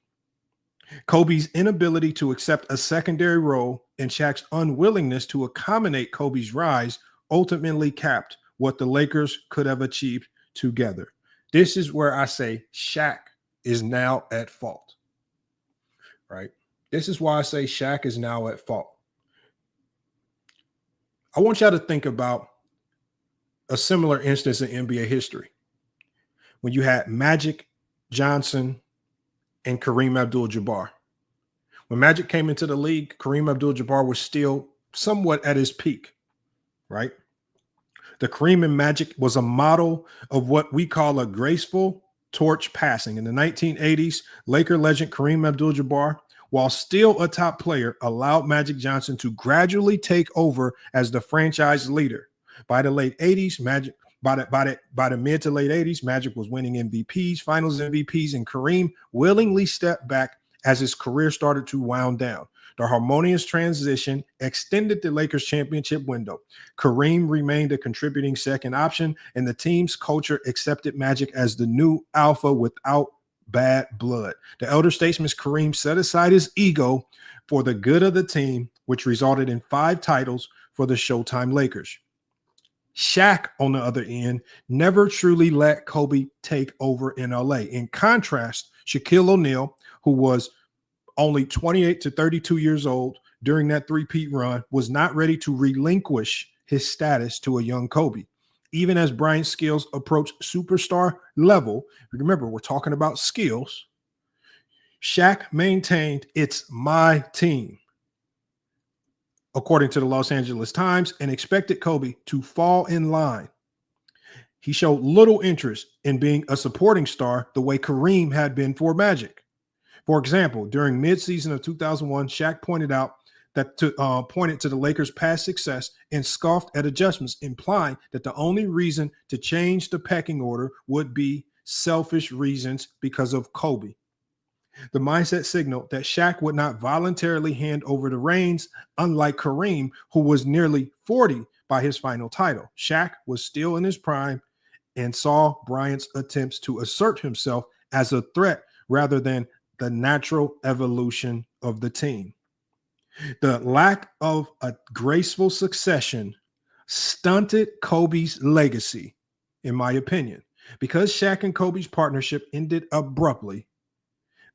Kobe's inability to accept a secondary role and Shaq's unwillingness to accommodate Kobe's rise ultimately capped what the Lakers could have achieved together. This is where I say Shaq is now at fault, right? This is why I say Shaq is now at fault. I want y'all to think about a similar instance in NBA history when you had Magic Johnson and Kareem Abdul-Jabbar. When Magic came into the league, Kareem Abdul-Jabbar was still somewhat at his peak, right? The Kareem and Magic was a model of what we call a graceful torch passing. In the 1980s, Laker legend Kareem Abdul-Jabbar, while still a top player, allowed Magic Johnson to gradually take over as the franchise leader. By the late 80s, by the mid to late 80s, Magic was winning MVPs, finals MVPs, and Kareem willingly stepped back as his career started to wound down. The harmonious transition extended the Lakers' championship window. Kareem remained a contributing second option, and the team's culture accepted Magic as the new alpha without bad blood. The elder statesman's Kareem set aside his ego for the good of the team, which resulted in 5 titles for the Showtime Lakers. Shaq, on the other end, never truly let Kobe take over in LA. In contrast, Shaquille O'Neal, who was only 28 to 32 years old during that three-peat run, was not ready to relinquish his status to a young Kobe. Even as Bryant's skills approached superstar level, remember, we're talking about skills, Shaq maintained "it's my team," according to the Los Angeles Times, and expected Kobe to fall in line. He showed little interest in being a supporting star the way Kareem had been for Magic. For example, during midseason of 2001, Shaq pointed to the Lakers' past success and scoffed at adjustments, implying that the only reason to change the pecking order would be selfish reasons because of Kobe. The mindset signaled that Shaq would not voluntarily hand over the reins, unlike Kareem, who was nearly 40 by his final title. Shaq was still in his prime and saw Bryant's attempts to assert himself as a threat rather than the natural evolution of the team. The lack of a graceful succession stunted Kobe's legacy, in my opinion. Because Shaq and Kobe's partnership ended abruptly,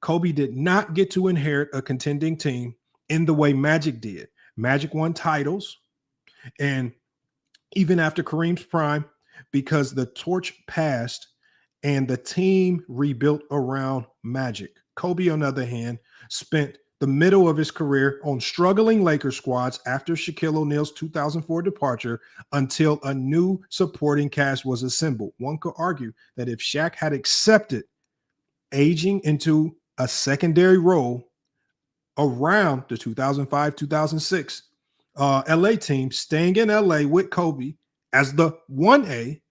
Kobe did not get to inherit a contending team in the way Magic did. Magic won titles, and even after Kareem's prime, because the torch passed and the team rebuilt around Magic. Kobe, on the other hand, spent the middle of his career on struggling Lakers squads after Shaquille O'Neal's 2004 departure until a new supporting cast was assembled. One could argue that if Shaq had accepted aging into a secondary role around the 2005-2006 LA team, staying in LA with Kobe as the 1A,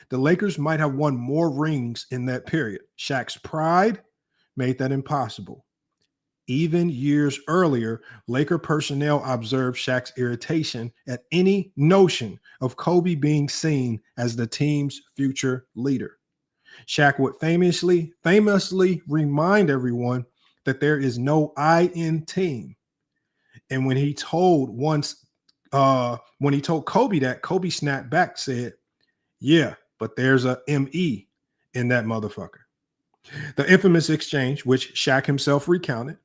the Lakers might have won more rings in that period. Shaq's pride made that impossible. Even years earlier, Laker personnel observed Shaq's irritation at any notion of Kobe being seen as the team's future leader. Shaq would famously remind everyone that there is no I in team. And when he told Kobe that, Kobe snapped back, said, "Yeah, but there's a M-E in that motherfucker." The infamous exchange, which Shaq himself recounted,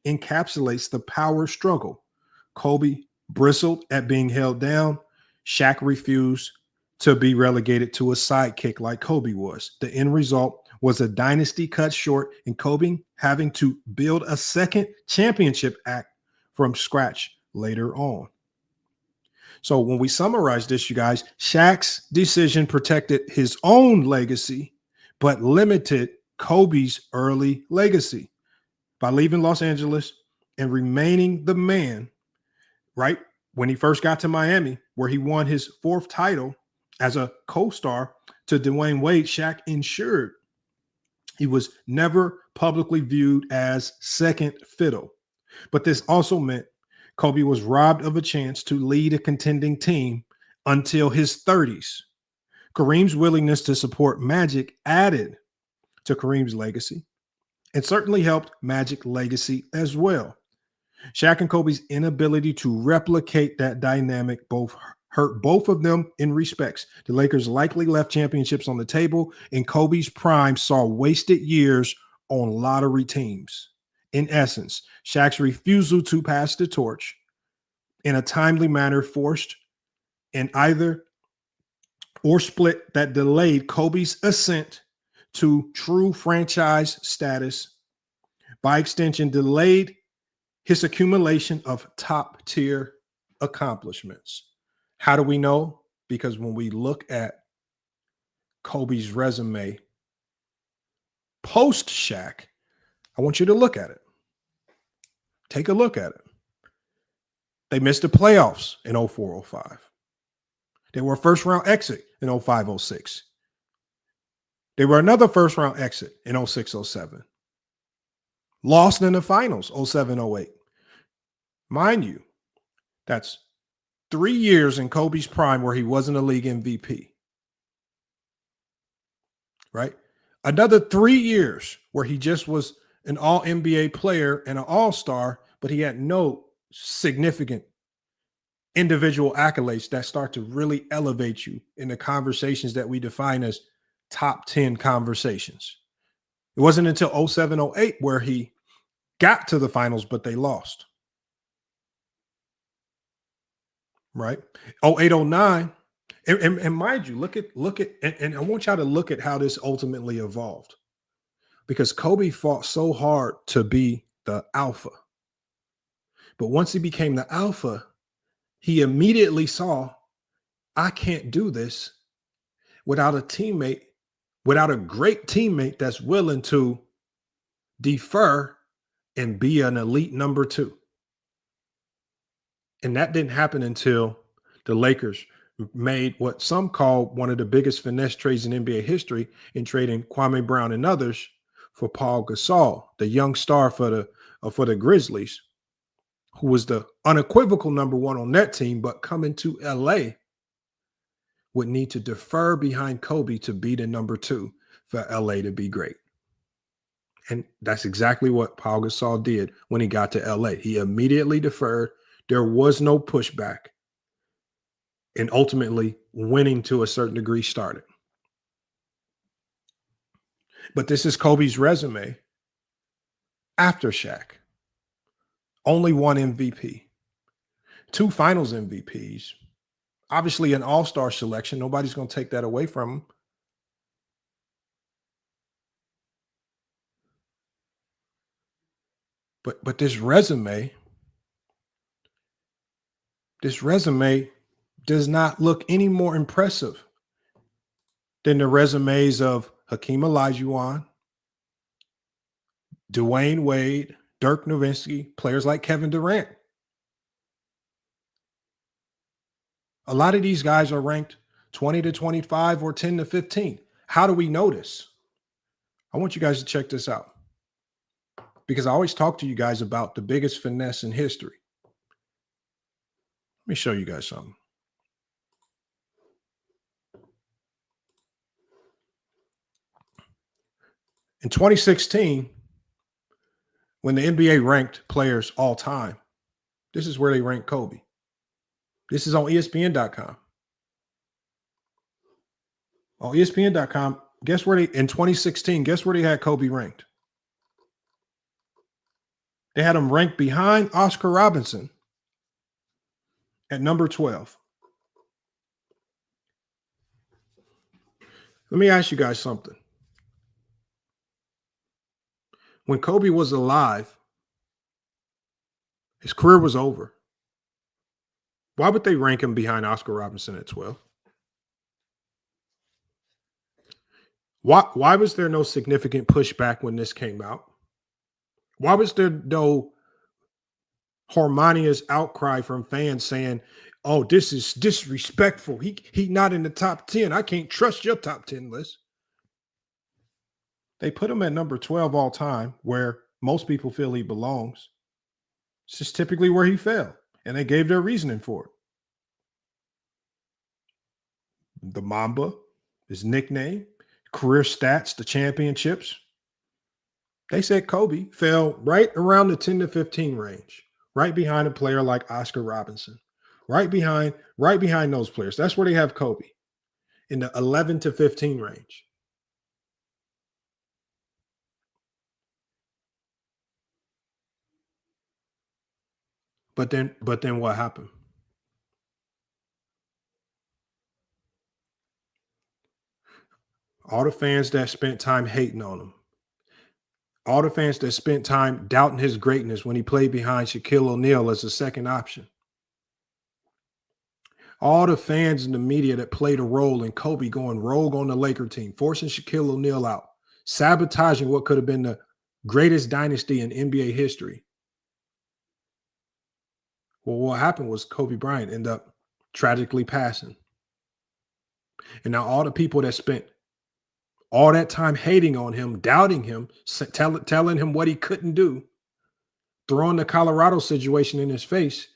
encapsulates the power struggle. Kobe bristled at being held down. Shaq refused to be relegated to a sidekick like Kobe was. The end result was a dynasty cut short and Kobe having to build a second championship act from scratch later on. So when we summarize this, you guys, Shaq's decision protected his own legacy, but limited Kobe's early legacy by leaving Los Angeles and remaining the man, right? When he first got to Miami, where he won his 4th title as a co-star to Dwayne Wade, Shaq ensured he was never publicly viewed as second fiddle. But this also meant Kobe was robbed of a chance to lead a contending team until his 30s. Kareem's willingness to support Magic added to Kareem's legacy and certainly helped Magic's legacy as well. Shaq and Kobe's inability to replicate that dynamic both hurt both of them in respects. The Lakers likely left championships on the table, and Kobe's prime saw wasted years on lottery teams. In essence, Shaq's refusal to pass the torch in a timely manner forced an either or split that delayed Kobe's ascent to true franchise status, by extension, delayed his accumulation of top-tier accomplishments. How do we know? Because when we look at Kobe's resume post-Shaq, I want you to look at it. Take a look at it. They missed the playoffs in 04-05. They were a first-round exit in 05-06. They were another first-round exit in 06-07. Lost in the finals 07-08. Mind you, that's 3 years in Kobe's prime where he wasn't a league MVP. Right? Another 3 years where he just was an all-NBA player and an all-star, but he had no significant individual accolades that start to really elevate you in the conversations that we define as top 10 conversations. It wasn't until 07-08 where he got to the finals, but they lost. Right? 08-09. And mind you, look at, and I want y'all to look at how this ultimately evolved. Because Kobe fought so hard to be the alpha. But once he became the alpha, he immediately saw, I can't do this without a teammate, without a great teammate that's willing to defer and be an elite number 2. And that didn't happen until the Lakers made what some call one of the biggest finesse trades in NBA history in trading Kwame Brown and others for Paul Gasol, the young star for the Grizzlies, who was the unequivocal number 1 on that team, but coming to LA would need to defer behind Kobe to be the number 2 for LA to be great. And that's exactly what Paul Gasol did when he got to LA. He immediately deferred. There was no pushback. And ultimately, winning to a certain degree started. But this is Kobe's resume after Shaq. Only 1 MVP, 2 finals MVPs, obviously an all-star selection. Nobody's going to take that away from him. But this resume does not look any more impressive than the resumes of Hakeem Olajuwon, Dwayne Wade, Dirk Nowitzki, players like Kevin Durant. A lot of these guys are ranked 20 to 25 or 10 to 15. How do we know this? I want you guys to check this out, because I always talk to you guys about the biggest finesse in history. Let me show you guys something. In 2016, when the NBA ranked players all time, this is where they ranked Kobe. This is on ESPN.com. On ESPN.com, guess where in 2016, guess where they had Kobe ranked? They had him ranked behind Oscar Robertson at number 12. Let me ask you guys something. When Kobe was alive, his career was over. Why would they rank him behind Oscar Robertson at 12? Why was there no significant pushback when this came out? Why was there no harmonious outcry from fans saying, "Oh, this is disrespectful. He not in the top 10. I can't trust your top 10 list." They put him at number 12 all time, where most people feel he belongs. It's just typically where he fell, and they gave their reasoning for it. The Mamba, his nickname, career stats, the championships. They said Kobe fell right around the 10 to 15 range, right behind a player like Oscar Robinson, right behind those players. That's where they have Kobe, in the 11 to 15 range. But then what happened? All the fans that spent time hating on him, all the fans that spent time doubting his greatness when he played behind Shaquille O'Neal as a second option, all the fans in the media that played a role in Kobe going rogue on the Laker team, forcing Shaquille O'Neal out, sabotaging what could have been the greatest dynasty in NBA history. Well, what happened was Kobe Bryant ended up tragically passing. And now all the people that spent all that time hating on him, doubting him, telling him what he couldn't do, throwing the Colorado situation in his face,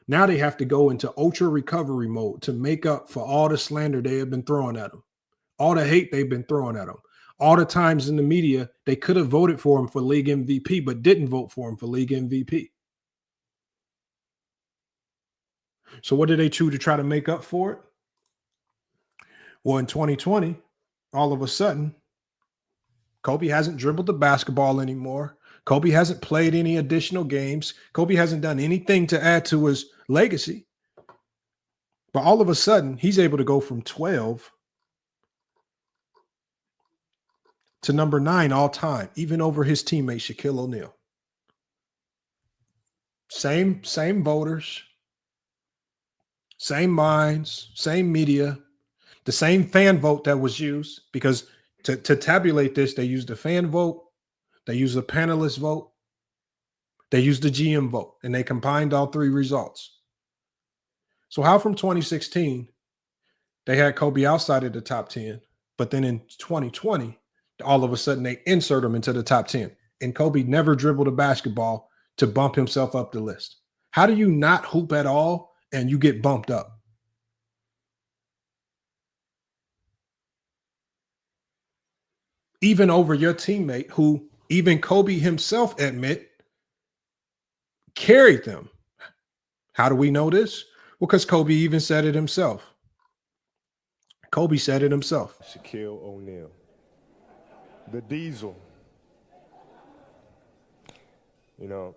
now they have to go into ultra recovery mode to make up for all the slander they have been throwing at him, all the hate they've been throwing at him, all the times in the media they could have voted for him for league MVP but didn't vote for him for league MVP. So what did they choose to try to make up for it? Well, in 2020, all of a sudden, Kobe hasn't dribbled the basketball anymore. Kobe hasn't played any additional games. Kobe hasn't done anything to add to his legacy. But all of a sudden, he's able to go from 12 to number 9 all time, even over his teammate Shaquille O'Neal. Same voters, same minds, same media, the same fan vote that was used, because to tabulate this, they used the fan vote, they used the panelist vote, they used the GM vote, and they combined all three results. So how from 2016, they had Kobe outside of the top 10, but then in 2020, all of a sudden they insert him into the top 10, and Kobe never dribbled a basketball to bump himself up the list. How do you not hoop at all and you get bumped up? Even over your teammate, who even Kobe himself admit carried them. How do we know this? Well, because Kobe even said it himself. Kobe said it himself. Shaquille O'Neal, the Diesel. You know,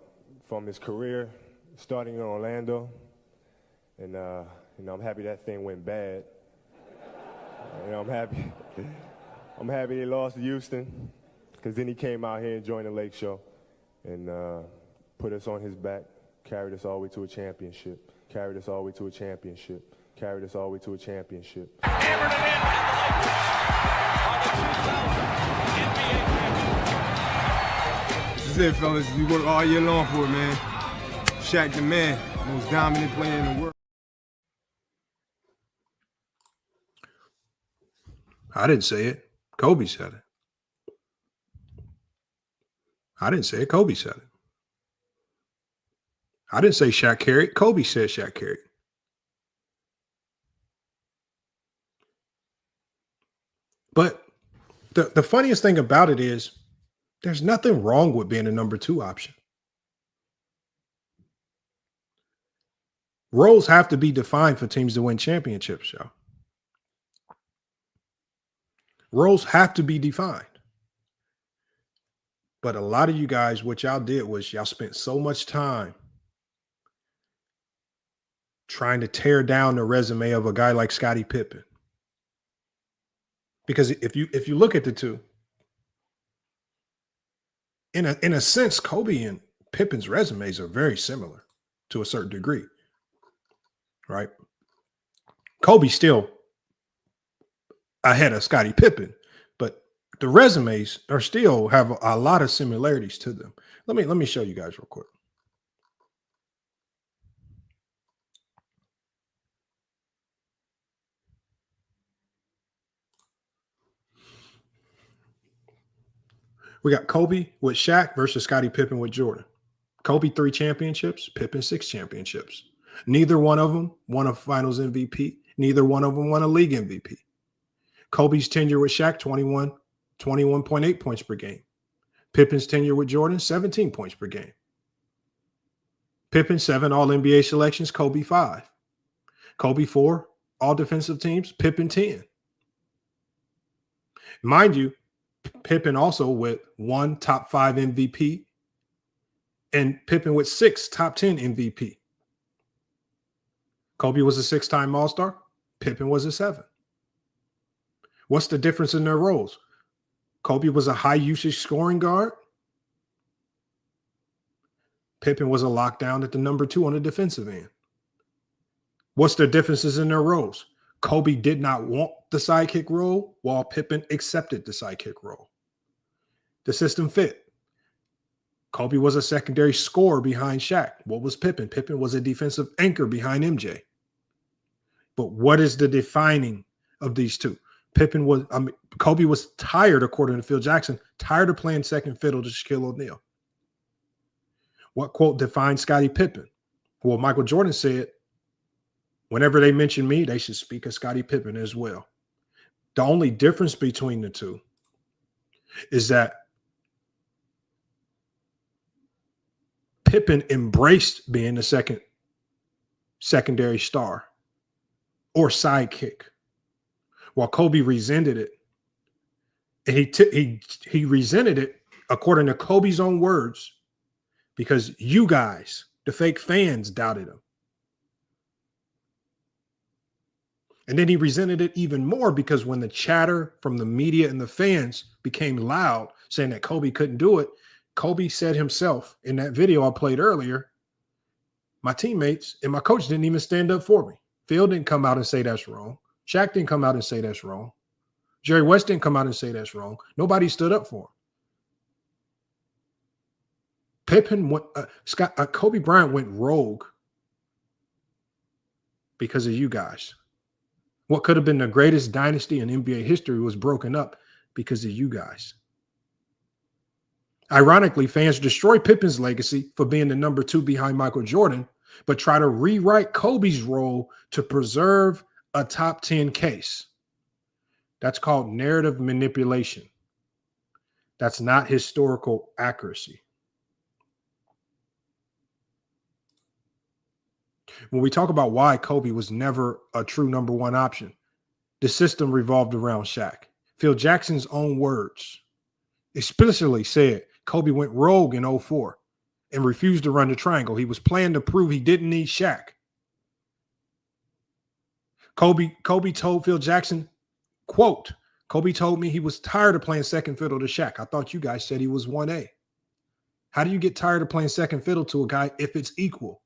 from his career starting in Orlando, and I'm happy that thing went bad. I'm happy. I'm happy he lost to Houston, because then he came out here and joined the Lake Show and put us on his back, carried us all the way to a championship, carried us all the way to a championship, carried us all the way to a championship. Hammered it in, and the Lakers are the 2000 NBA champions. This is it, fellas. We work all year long for it, man. Shaq the man, most dominant player in the world. I didn't say it. Kobe said it. I didn't say it. Kobe said it. I didn't say Shaq carried. Kobe said Shaq carried. But the funniest thing about it is there's nothing wrong with being a number 2 option. Roles have to be defined for teams to win championships, y'all. Roles have to be defined. But a lot of you guys, what y'all did was y'all spent so much time trying to tear down the resume of a guy like Scottie Pippen. Because if you look at the two, in a sense, Kobe and Pippen's resumes are very similar to a certain degree, right? Kobe still ahead of Scottie Pippen, but the resumes are still have a lot of similarities to them. Let me show you guys real quick. We got Kobe with Shaq versus Scottie Pippen with Jordan. Kobe 3 championships, Pippen 6 championships. Neither one of them won a Finals MVP. Neither one of them won a league MVP. Kobe's tenure with Shaq, 21.8 points per game. Pippen's tenure with Jordan, 17 points per game. Pippen, 7 All-NBA selections, Kobe 5. Kobe 4 All-Defensive teams, Pippen 10. Mind you, Pippen also with 1 top 5 MVP and Pippen with 6 top 10 MVP. Kobe was a 6-time All-Star. Pippen was a 7. What's the difference in their roles? Kobe was a high-usage scoring guard. Pippen was a lockdown at the number 2 on the defensive end. What's the differences in their roles? Kobe did not want the sidekick role, while Pippen accepted the sidekick role. The system fit. Kobe was a secondary scorer behind Shaq. What was Pippen? Pippen was a defensive anchor behind MJ. But what is the defining of these two? Kobe was tired, according to Phil Jackson, tired of playing second fiddle to Shaquille O'Neal. What quote defines Scottie Pippen? Well, Michael Jordan said, whenever they mention me, they should speak of Scottie Pippen as well. The only difference between the two is that Pippen embraced being the secondary star or sidekick, while Kobe resented it. And he resented it, according to Kobe's own words, because you guys, the fake fans, doubted him. And then he resented it even more because when the chatter from the media and the fans became loud, saying that Kobe couldn't do it, Kobe said himself in that video I played earlier, my teammates and my coach didn't even stand up for me. Phil didn't come out and say that's wrong. Shaq didn't come out and say that's wrong. Jerry West didn't come out and say that's wrong. Nobody stood up for him. Kobe Bryant went rogue because of you guys. What could have been the greatest dynasty in NBA history was broken up because of you guys. Ironically, fans destroy Pippen's legacy for being the number 2 behind Michael Jordan, but try to rewrite Kobe's role to preserve a top 10 case. That's called narrative manipulation. That's not historical accuracy. When we talk about why Kobe was never a true number 1 option, the system revolved around Shaq. Phil Jackson's own words explicitly said Kobe went rogue in 2004 and refused to run the triangle. He was playing to prove he didn't need Shaq. Kobe told Phil Jackson, quote, Kobe told me he was tired of playing second fiddle to Shaq. I thought you guys said he was 1A. How do you get tired of playing second fiddle to a guy if it's equal?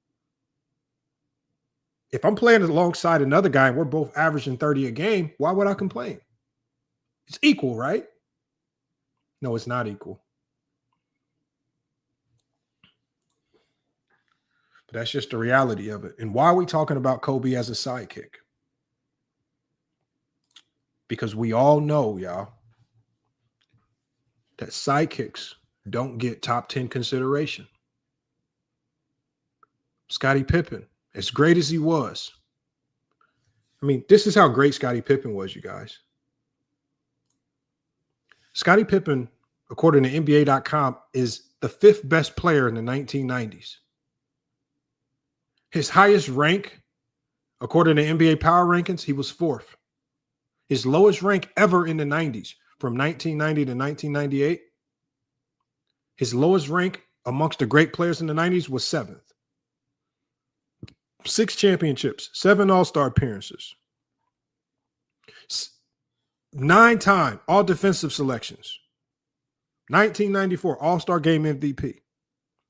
If I'm playing alongside another guy and we're both averaging 30 a game, why would I complain? It's equal, right? No, it's not equal. But that's just the reality of it. And why are we talking about Kobe as a sidekick? Because we all know, y'all, that sidekicks don't get top 10 consideration. Scottie Pippen, as great as he was, I mean, this is how great Scottie Pippen was, you guys. Scottie Pippen, according to NBA.com, is the 5th best player in the 1990s. His highest rank, according to NBA Power Rankings, he was 4th. His lowest rank ever in the 90s, from 1990 to 1998, his lowest rank amongst the great players in the 90s was 7th. 6 championships, 7 All-Star appearances, 9-time all-defensive selections, 1994 All-Star Game MVP,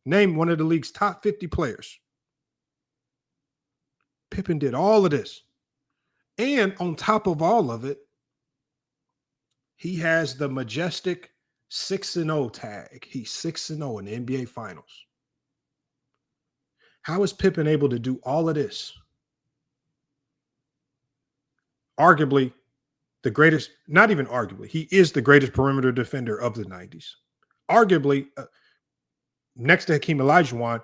named one of the league's top 50 players. Pippen did all of this. And on top of all of it, He has the majestic 6-0 tag. He's 6-0 in the NBA Finals. How is Pippen able to do all of this? Arguably the greatest, not even arguably, he is the greatest perimeter defender of the 90s. Arguably, next to Hakeem Olajuwon,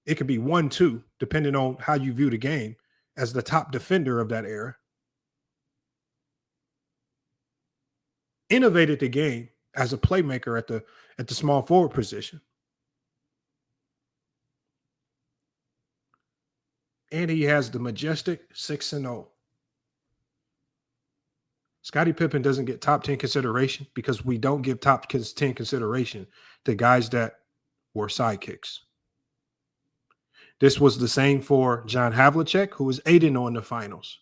it could be 1-2, depending on how you view the game, as the top defender of that era. Innovated the game as a playmaker at the small forward position. And he has the majestic 6-0. Scottie Pippen doesn't get top 10 consideration because we don't give top 10 consideration to guys that were sidekicks. This was the same for John Havlicek, who was 8-0 in the finals.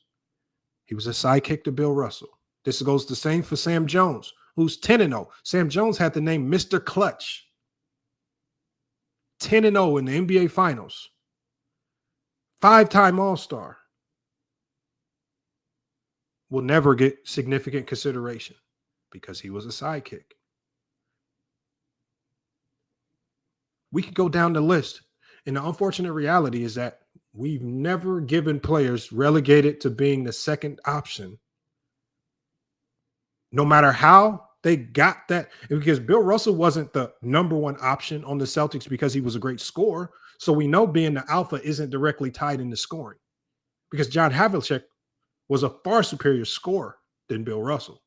He was a sidekick to Bill Russell. This goes the same for Sam Jones, who's 10-0. Sam Jones had the name Mr. Clutch. 10-0 in the NBA Finals. 5-time All-Star. Will never get significant consideration because he was a sidekick. We could go down the list. And the unfortunate reality is that we've never given players relegated to being the second option. No matter how they got that, because Bill Russell wasn't the number one option on the Celtics because he was a great scorer. So we know being the alpha isn't directly tied into scoring because John Havlicek was a far superior scorer than Bill Russell.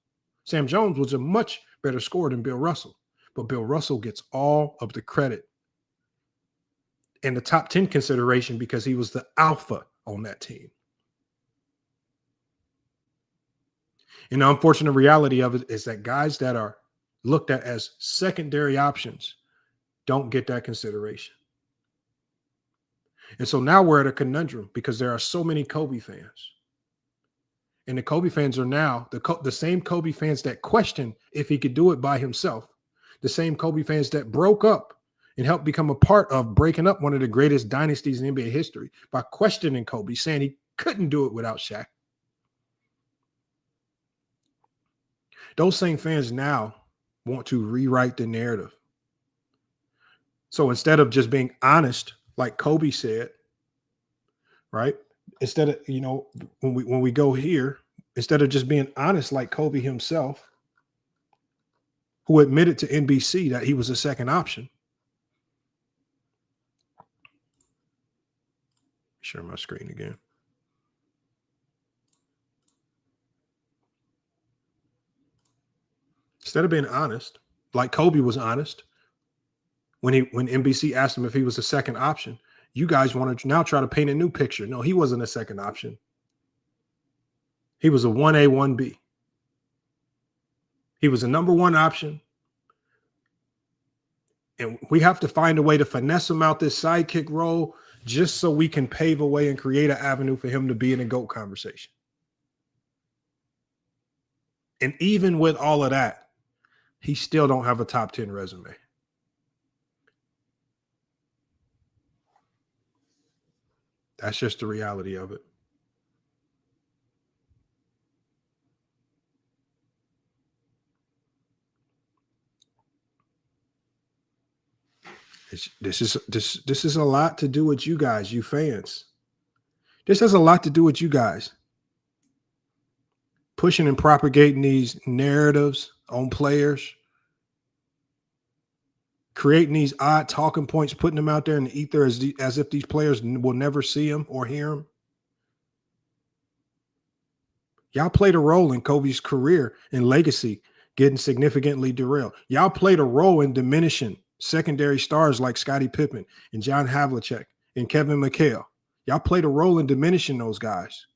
Sam Jones was a much better scorer than Bill Russell, but Bill Russell gets all of the credit and the top 10 consideration because he was the alpha on that team. And the unfortunate reality of it is that guys that are looked at as secondary options don't get that consideration. And so now we're at a conundrum because there are so many Kobe fans. And the Kobe fans are now the same Kobe fans that question if he could do it by himself, the same Kobe fans that broke up and helped become a part of breaking up one of the greatest dynasties in NBA history by questioning Kobe, saying he couldn't do it without Shaq. Those same fans now want to rewrite the narrative. So instead of just being honest, like Kobe said, right? Instead of, when we go here, instead of just being honest like Kobe himself, who admitted to NBC that he was a second option. Share my screen again. Instead of being honest, like Kobe was honest, when NBC asked him if he was a second option, you guys want to now try to paint a new picture. No, he wasn't a second option. He was a 1A, 1B. He was a number one option. And we have to find a way to finesse him out this sidekick role just so we can pave a way and create an avenue for him to be in a GOAT conversation. And even with all of that, he still don't have a top 10 resume. That's just the reality of it. This is a lot to do with you guys, you fans. This has a lot to do with you guys. Pushing and propagating these narratives on players. Creating these odd talking points, putting them out there in the ether as if these players will never see them or hear them. Y'all played a role in Kobe's career and legacy getting significantly derailed. Y'all played a role in diminishing secondary stars like Scottie Pippen and John Havlicek and Kevin McHale. Y'all played a role in diminishing those guys.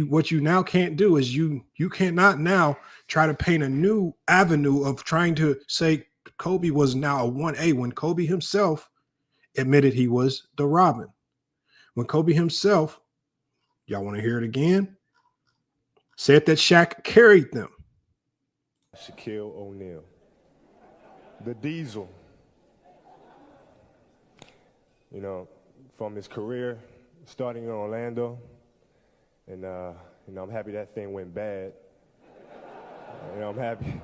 What you now can't do is you cannot now try to paint a new avenue of trying to say Kobe was now a 1A when Kobe himself admitted he was the Robin. When Kobe himself, y'all want to hear it again, said that Shaq carried them. Shaquille O'Neal, the Diesel. From his career, starting in Orlando, and I'm happy that thing went bad. You know, I'm happy.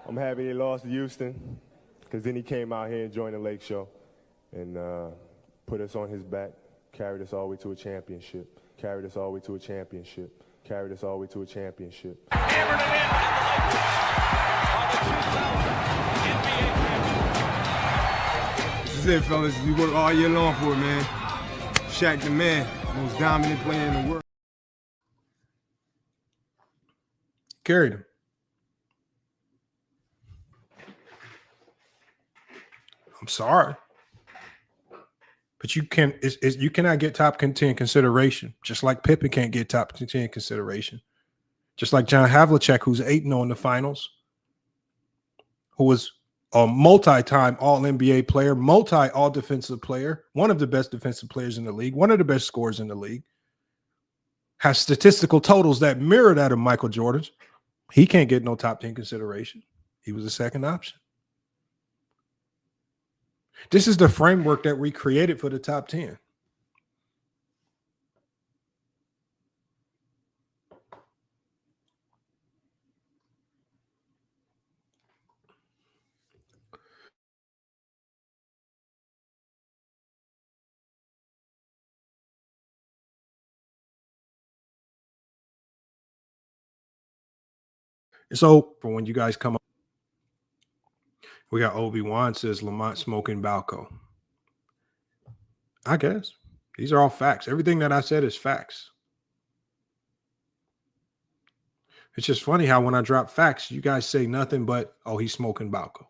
I'm happy they lost to Houston, because then he came out here and joined the Lake Show and put us on his back, carried us all the way to a championship, carried us all the way to a championship, carried us all the way to a championship. Hammered it in, and the Lakers are the 2000 NBA champions. This is it, fellas. We work all year long for it, man. Shaq the man, most dominant player in the world. Carried him. I'm sorry, but you cannot get top 10 consideration, just like Pippen can't get top 10 consideration, just like John Havlicek, who's 8-0 in the finals, who was a multi-time All-NBA player, multi-All-Defensive player, one of the best defensive players in the league, one of the best scorers in the league, has statistical totals that mirror that of Michael Jordan's. He can't get no top 10 consideration. He was a second option. This is the framework that we created for the top 10. So for when you guys come up, we got Obi-Wan says Lamont smoking Balco. I guess these are all facts. Everything that I said is facts. It's just funny how when I drop facts, you guys say nothing but, oh, he's smoking Balco.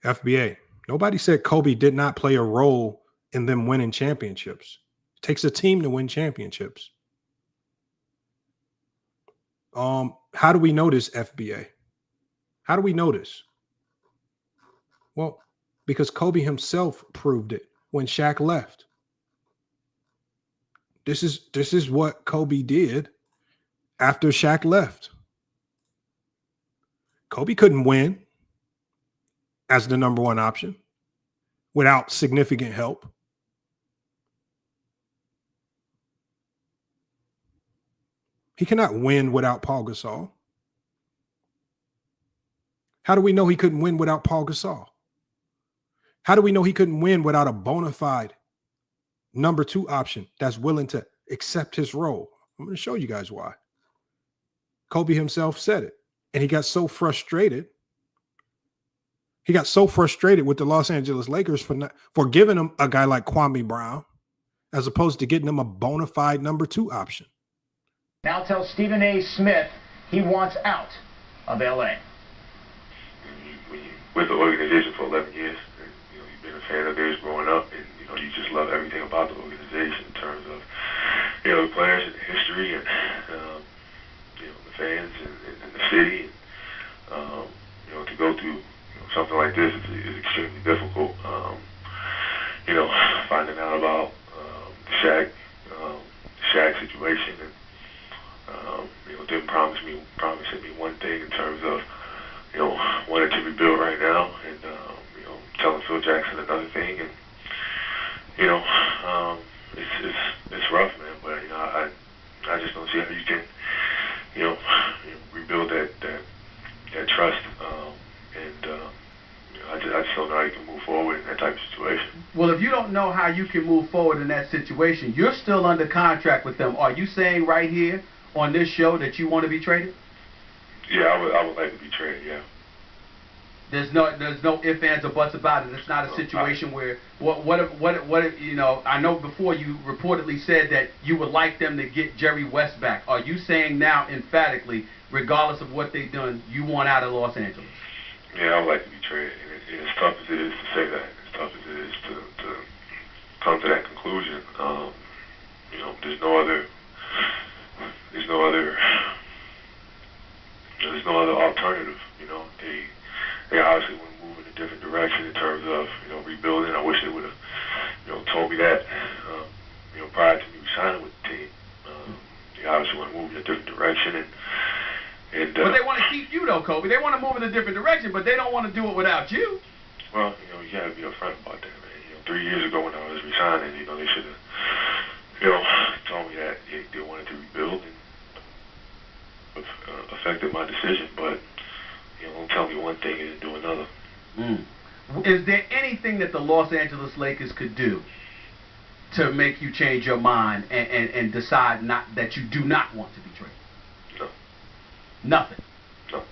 FBA. Nobody said Kobe did not play a role in them winning championships. It takes a team to win championships. How do we know this, FBA? How do we know this? Well, because Kobe himself proved it when Shaq left. This is what Kobe did after Shaq left. Kobe couldn't win as the number one option without significant help. He cannot win without Paul Gasol. How do we know he couldn't win without Paul Gasol? How do we know he couldn't win without a bona fide number two option that's willing to accept his role? I'm going to show you guys why. Kobe himself said it, and he got so frustrated. He got so frustrated with the Los Angeles Lakers for giving him a guy like Kwame Brown as opposed to getting him a bona fide number two option. Now tells Stephen A. Smith he wants out of L.A. When you with the organization for 11 years, and, you've been a fan of theirs growing up, and you just love everything about the organization in terms of the players and the history and the fans and the city. And, to go through something like this is extremely difficult. Finding out about the Shaq situation, and didn't promising me one thing in terms of wanting to rebuild right now, and telling Phil Jackson another thing, and it's rough, man. But I just don't see how you can rebuild that trust, and I just don't know how you can move forward in that type of situation. Well, if you don't know how you can move forward in that situation, you're still under contract with them. Are you saying right here on this show that you want to be traded? Yeah, I would like to be traded. Yeah. There's no ifs, ands, or buts about it. It's not a situation where what if I know before you reportedly said that you would like them to get Jerry West back. Are you saying now emphatically, regardless of what they've done, you want out of Los Angeles? Yeah, I would like to be traded. And as tough as it is to say that, as tough as it is to come to that conclusion, there's no other alternative. They obviously want to move in a different direction in terms of rebuilding. I wish they would have told me that prior to me signing with the team. They obviously want to move in a different direction, and but they want to keep you though, Kobe. They want to move in a different direction, but they don't want to do it without you. Well, you gotta be upfront about that, man. 3 years ago when I was resigning, they should have, told me that they wanted to rebuild and affected my decision. But don't tell me one thing and do another. Is there anything that the Los Angeles Lakers could do to make you change your mind and decide that you do not want to be traded? No. Nothing. No.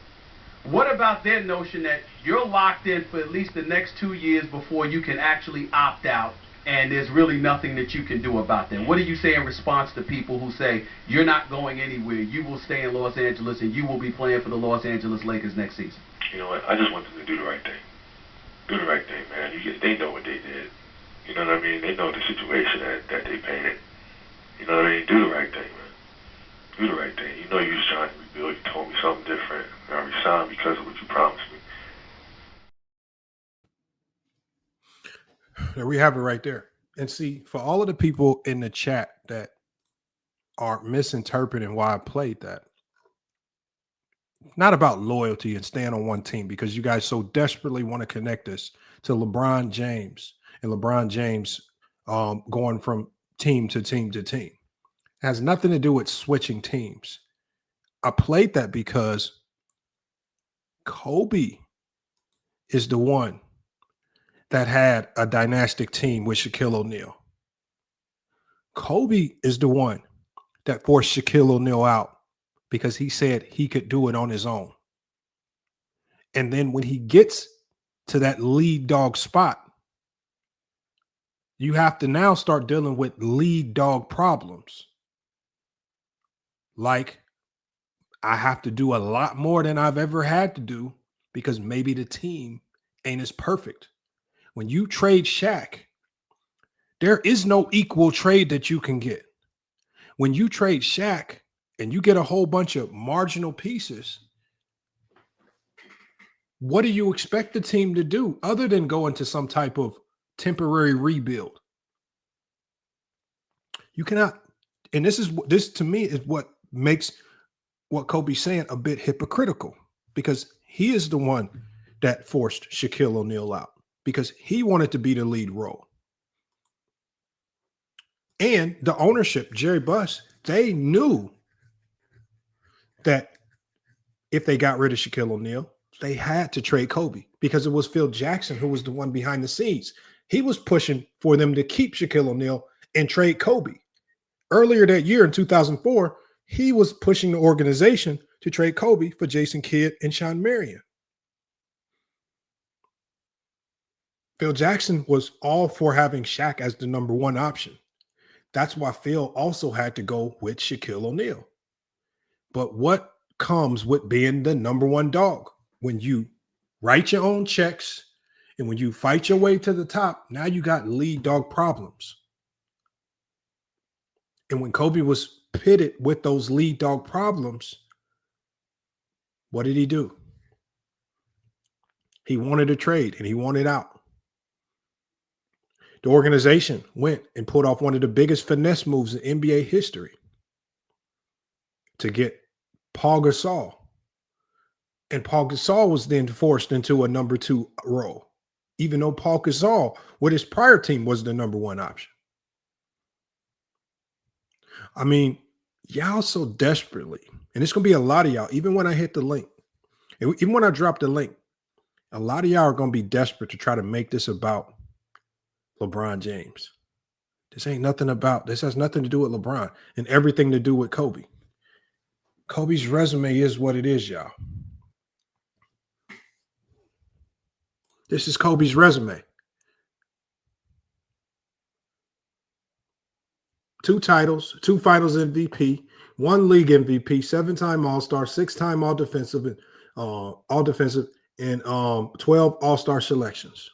What about their notion that you're locked in for at least the next 2 years before you can actually opt out, and there's really nothing that you can do about that? What do you say in response to people who say you're not going anywhere, you will stay in Los Angeles, and you will be playing for the Los Angeles Lakers next season? You know what? I just want them to do the right thing. Do the right thing, man. They know what they did. You know what I mean? They know the situation that they painted. You know what I mean? Do the right thing, man. Do the right thing. You was trying to rebuild. You told me something different. And I resigned because of what you promised me. There we have it right there. And see, for all of the people in the chat that are misinterpreting why I played that, not about loyalty and staying on one team, because you guys so desperately want to connect this to LeBron James and LeBron James going from team to team to team. It has nothing to do with switching teams. I played that because Kobe is the one that had a dynastic team with Shaquille O'Neal. Kobe is the one that forced Shaquille O'Neal out because he said he could do it on his own. And then when he gets to that lead dog spot, you have to now start dealing with lead dog problems. Like, I have to do a lot more than I've ever had to do because maybe the team ain't as perfect. When you trade Shaq, there is no equal trade that you can get. When you trade Shaq and you get a whole bunch of marginal pieces, what do you expect the team to do other than go into some type of temporary rebuild? You cannot, and this to me is what makes what Kobe's saying a bit hypocritical, because he is the one that forced Shaquille O'Neal out because he wanted to be the lead role. And the ownership, Jerry Buss, they knew that if they got rid of Shaquille O'Neal, they had to trade Kobe because it was Phil Jackson who was the one behind the scenes. He was pushing for them to keep Shaquille O'Neal and trade Kobe. Earlier that year in 2004, he was pushing the organization to trade Kobe for Jason Kidd and Sean Marion. Phil Jackson was all for having Shaq as the number one option. That's why Phil also had to go with Shaquille O'Neal. But what comes with being the number one dog? When you write your own checks and when you fight your way to the top, now you got lead dog problems. And when Kobe was pitted with those lead dog problems, what did he do? He wanted a trade and he wanted out. The organization went and pulled off one of the biggest finesse moves in NBA history to get Paul Gasol. And Paul Gasol was then forced into a number two role, even though Paul Gasol, with his prior team, was the number one option. I mean, y'all so desperately, and it's going to be a lot of y'all, even when I hit the link, even when I drop the link, a lot of y'all are going to be desperate to try to make this about LeBron James. This has nothing to do with LeBron and everything to do with Kobe. Kobe's resume is what it is, y'all. This is Kobe's resume. 2 titles, 2 finals MVP, 1 league MVP, 7-time All-Star, 6-time All-Defensive, and 12 All-Star selections.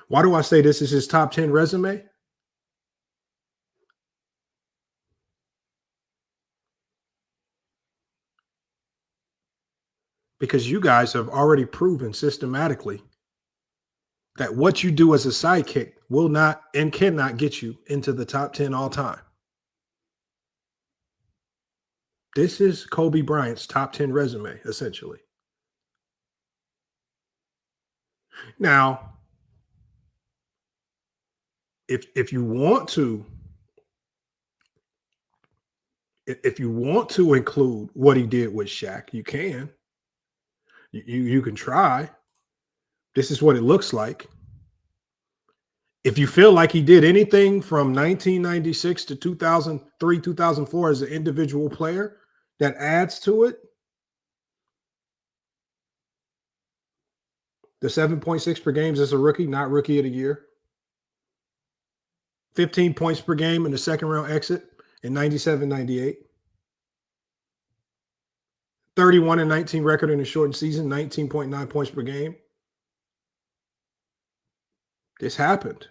Why do I say this is his top 10 resume? Because you guys have already proven systematically that what you do as a sidekick will not and cannot get you into the top 10 all time. This is Kobe Bryant's top 10 resume, essentially. Now, if you want to include what he did with Shaq, you can. You can try. This is what it looks like. If you feel like he did anything from 1996 to 2003, 2004 as an individual player that adds to it, the 7.6 per game as a rookie, not rookie of the year. 15 points per game in the second round exit in 97, 98. 31-19 record in a shortened season, 19.9 points per game. This happened.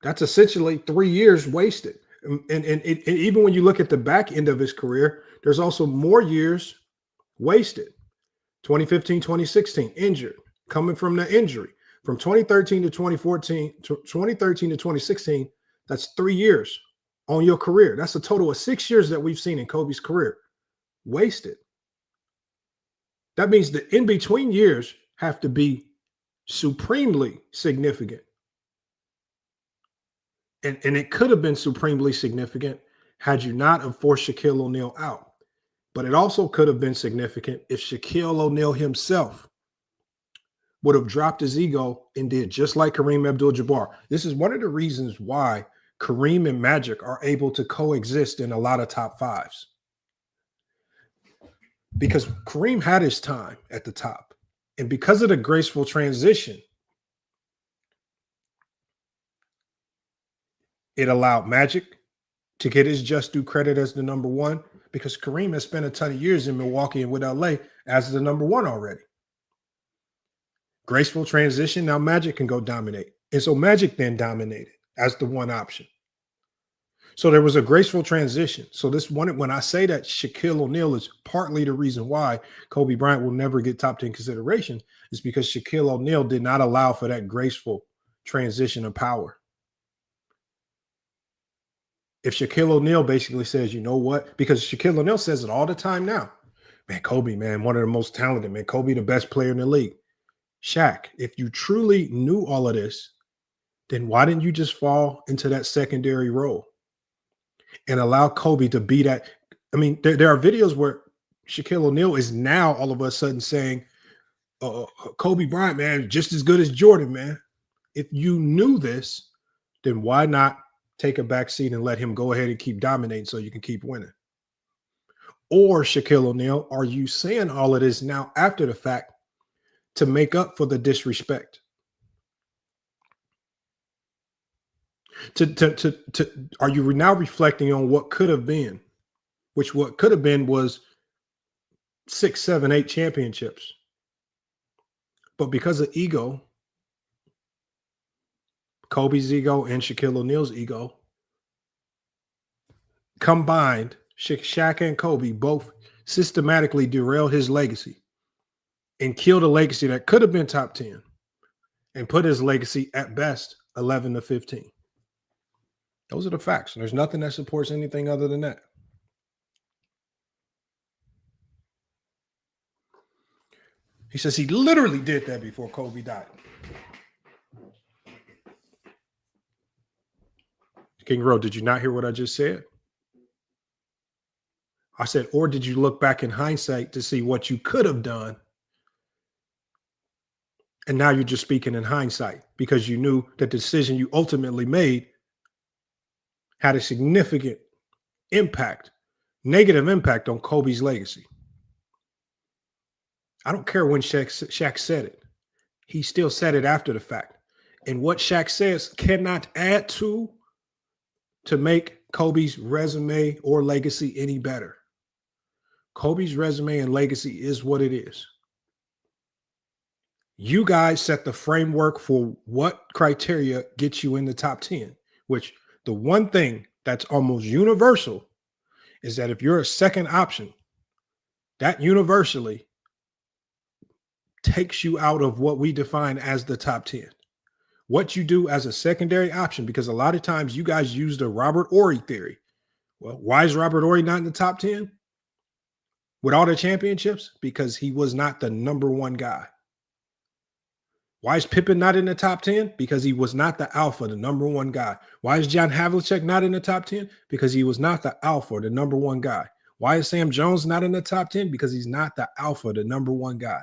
That's essentially 3 years wasted. And even when you look at the back end of his career, there's also more years wasted. 2015, 2016, injured, coming from the injury. From 2013 to 2014, 2013 to 2016, that's 3 years on your career. That's a total of 6 years that we've seen in Kobe's career. Wasted. That means the in-between years have to be supremely significant. And it could have been supremely significant had you not have forced Shaquille O'Neal out. But it also could have been significant if Shaquille O'Neal himself would have dropped his ego and did just like Kareem Abdul-Jabbar. This is one of the reasons why Kareem and Magic are able to coexist in a lot of top fives. Because Kareem had his time at the top. And because of the graceful transition, it allowed Magic to get his just due credit as the number one, because Kareem has spent a ton of years in Milwaukee and with LA as the number one already. Graceful transition, now Magic can go dominate. And so Magic then dominated as the one option. So there was a graceful transition. So this one, when I say that Shaquille O'Neal is partly the reason why Kobe Bryant will never get top 10 consideration, is because Shaquille O'Neal did not allow for that graceful transition of power. If Shaquille O'Neal basically says, you know what, because Shaquille O'Neal says it all the time now, man, Kobe, man, one of the most talented, man, Kobe, the best player in the league. Shaq, if you truly knew all of this, then why didn't you just fall into that secondary role and allow Kobe to be that? I mean, there are videos where Shaquille O'Neal is now all of a sudden saying, Kobe Bryant, man, just as good as Jordan, man. If you knew this, then why not take a back seat and let him go ahead and keep dominating so you can keep winning? Or Shaquille O'Neal, are you saying all of this now after the fact to make up for the disrespect? Are you now reflecting on what could have been, which what could have been was 6, 7, 8 championships. But because of ego, Kobe's ego and Shaquille O'Neal's ego combined, Shaq and Kobe both systematically derailed his legacy and killed a legacy that could have been top 10 and put his legacy at best 11 to 15. Those are the facts. There's nothing that supports anything other than that. He says he literally did that before Kobe died. King Road, did you not hear what I just said? I said, or did you look back in hindsight to see what you could have done? And now you're just speaking in hindsight because you knew that the decision you ultimately made had a significant impact, negative impact on Kobe's legacy. I don't care when Shaq said it. He still said it after the fact. And what Shaq says cannot add to make Kobe's resume or legacy any better. Kobe's resume and legacy is what it is. You guys set the framework for what criteria gets you in the top 10, which the one thing that's almost universal is that if you're a second option, that universally takes you out of what we define as the top 10. What you do as a secondary option, because a lot of times you guys use the Robert Horry theory. Well, why is Robert Horry not in the top 10 with all the championships? Because he was not the number one guy. Why is Pippen not in the top 10? Because he was not the alpha, the number one guy. Why is John Havlicek not in the top 10? Because he was not the alpha, the number one guy. Why is Sam Jones not in the top 10? Because he's not the alpha, the number one guy.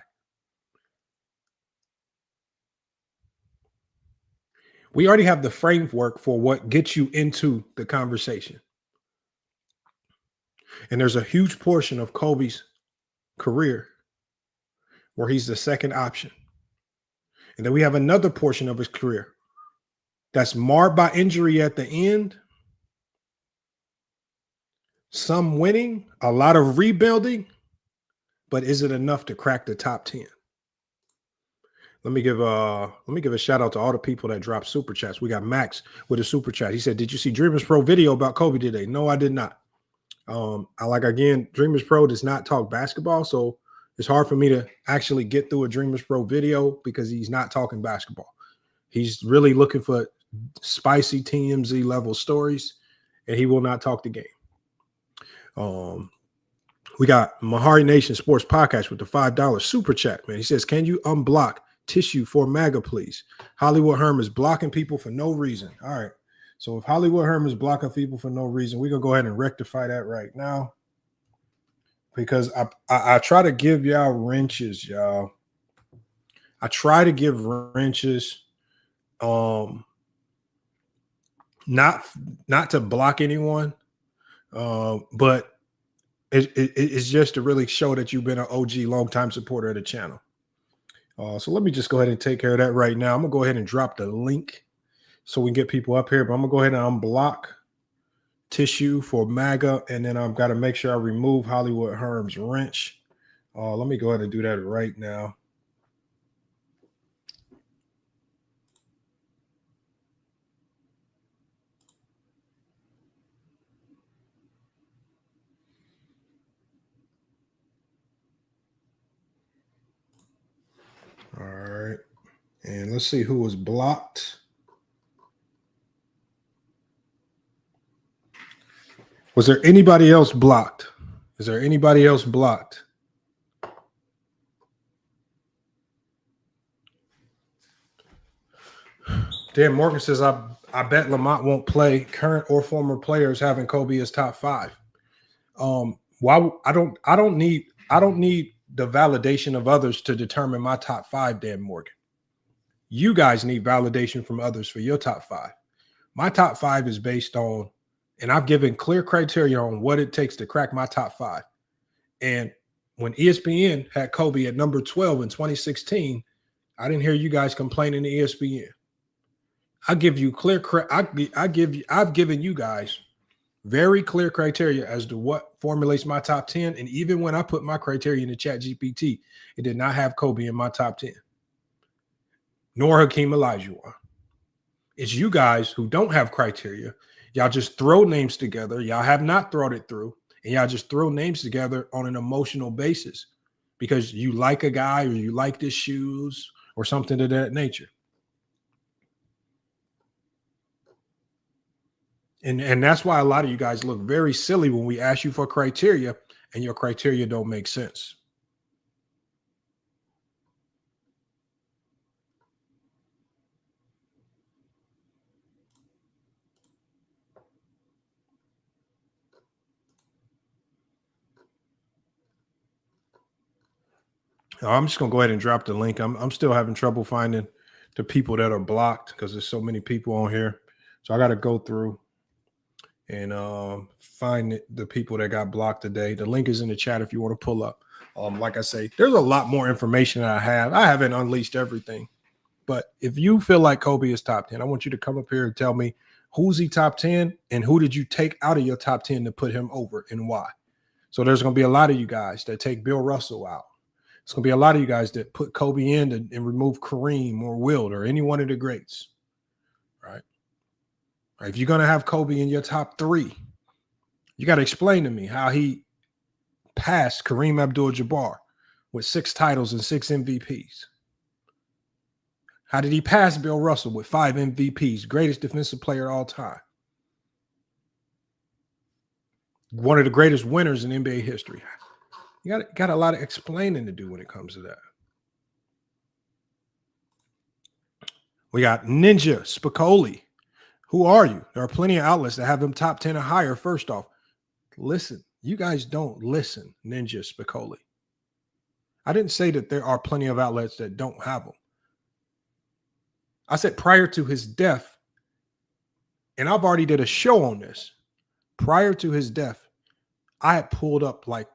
We already have the framework for what gets you into the conversation. And there's a huge portion of Kobe's career where he's the second option. And then we have another portion of his career that's marred by injury at the end, some winning, a lot of rebuilding, but is it enough to crack the top 10? Let me give a shout out to all the people that dropped super chats. We got Max with a super chat. He said, "Did you see Dreamers Pro video about Kobe today?" No, I did not. Dreamers Pro does not talk basketball, so it's hard for me to actually get through a Dreamers Pro video because he's not talking basketball. He's really looking for spicy TMZ level stories, and he will not talk the game. We got Mahari Nation Sports Podcast with the $5 super chat, man. He says, "Can you unblock Tissue for MAGA, please? Hollywood Herm is blocking people for no reason." All right. So if Hollywood Herm is blocking people for no reason, we're going to go ahead and rectify that right now. Because I try to give y'all wrenches, y'all. I try to give wrenches, not to block anyone, but it's just to really show that you've been an OG, long-time supporter of the channel. So let me just go ahead and take care of that right now. I'm going to go ahead and drop the link so we can get people up here. But I'm going to go ahead and unblock Tissue for MAGA, and then I've got to make sure I remove Hollywood Herm's wrench. Let me go ahead and do that right now. All right. And let's see who was blocked. Was there anybody else blocked? Is there anybody else blocked? Dan Morgan says, I bet Lamont won't play. Current or former players having Kobe as top 5. Why I don't need the validation of others to determine my top 5, Dan Morgan. You guys need validation from others for your top 5. My top 5 is based on, and I've given clear criteria on what it takes to crack my top 5. And when ESPN had Kobe at number 12 in 2016, I didn't hear you guys complaining to ESPN. I give you clear. I've given you guys very clear criteria as to what formulates my top 10. And even when I put my criteria into Chat GPT, it did not have Kobe in my top 10, nor Hakeem Olajuwon. It's you guys who don't have criteria. Y'all just throw names together. Y'all have not thrown it through, and y'all just throw names together on an emotional basis because you like a guy or you like his shoes or something of that nature. And that's why a lot of you guys look very silly when we ask you for criteria and your criteria don't make sense. I'm just going to go ahead and drop the link. I'm still having trouble finding the people that are blocked because there's so many people on here. So I got to go through and find the people that got blocked today. The link is in the chat if you want to pull up. Like I say, there's a lot more information that I have. I haven't unleashed everything. But if you feel like Kobe is top 10, I want you to come up here and tell me who's he top 10 and who did you take out of your top 10 to put him over and why. So there's going to be a lot of you guys that take Bill Russell out. It's going to be a lot of you guys that put Kobe in and remove Kareem or Wilt or any one of the greats, right? If you're going to have Kobe in your top 3, you got to explain to me how he passed Kareem Abdul-Jabbar with 6 titles and 6 MVPs. How did he pass Bill Russell with 5 MVPs, greatest defensive player of all time? One of the greatest winners in NBA history. You got a lot of explaining to do when it comes to that. We got Ninja Spicoli. Who are you? There are plenty of outlets that have him top 10 or higher. First off, listen, you guys don't listen, Ninja Spicoli. I didn't say that there are plenty of outlets that don't have him. I said prior to his death, and I've already did a show on this. Prior to his death, I had pulled up like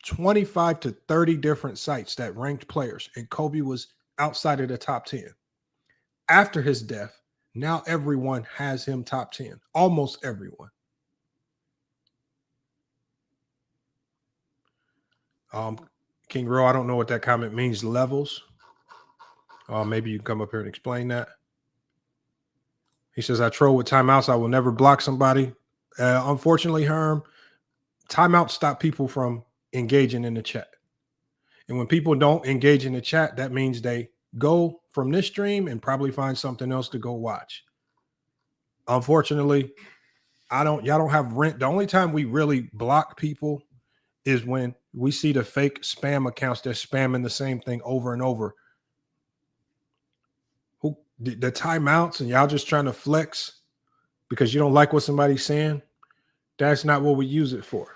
25 to 30 different sites that ranked players, and Kobe was outside of the top 10. After his death, now everyone has him top 10. Almost everyone. King Real, I don't know what that comment means. Levels. Maybe you can come up here and explain that. He says, I troll with timeouts. I will never block somebody. Unfortunately, Herm, timeouts stop people from engaging in the chat. And when people don't engage in the chat, that means they go from this stream and probably find something else to go watch. Unfortunately, y'all don't have rent. The only time we really block people is when we see the fake spam accounts that's spamming the same thing over and over. The timeouts and y'all just trying to flex because you don't like what somebody's saying, that's not what we use it for.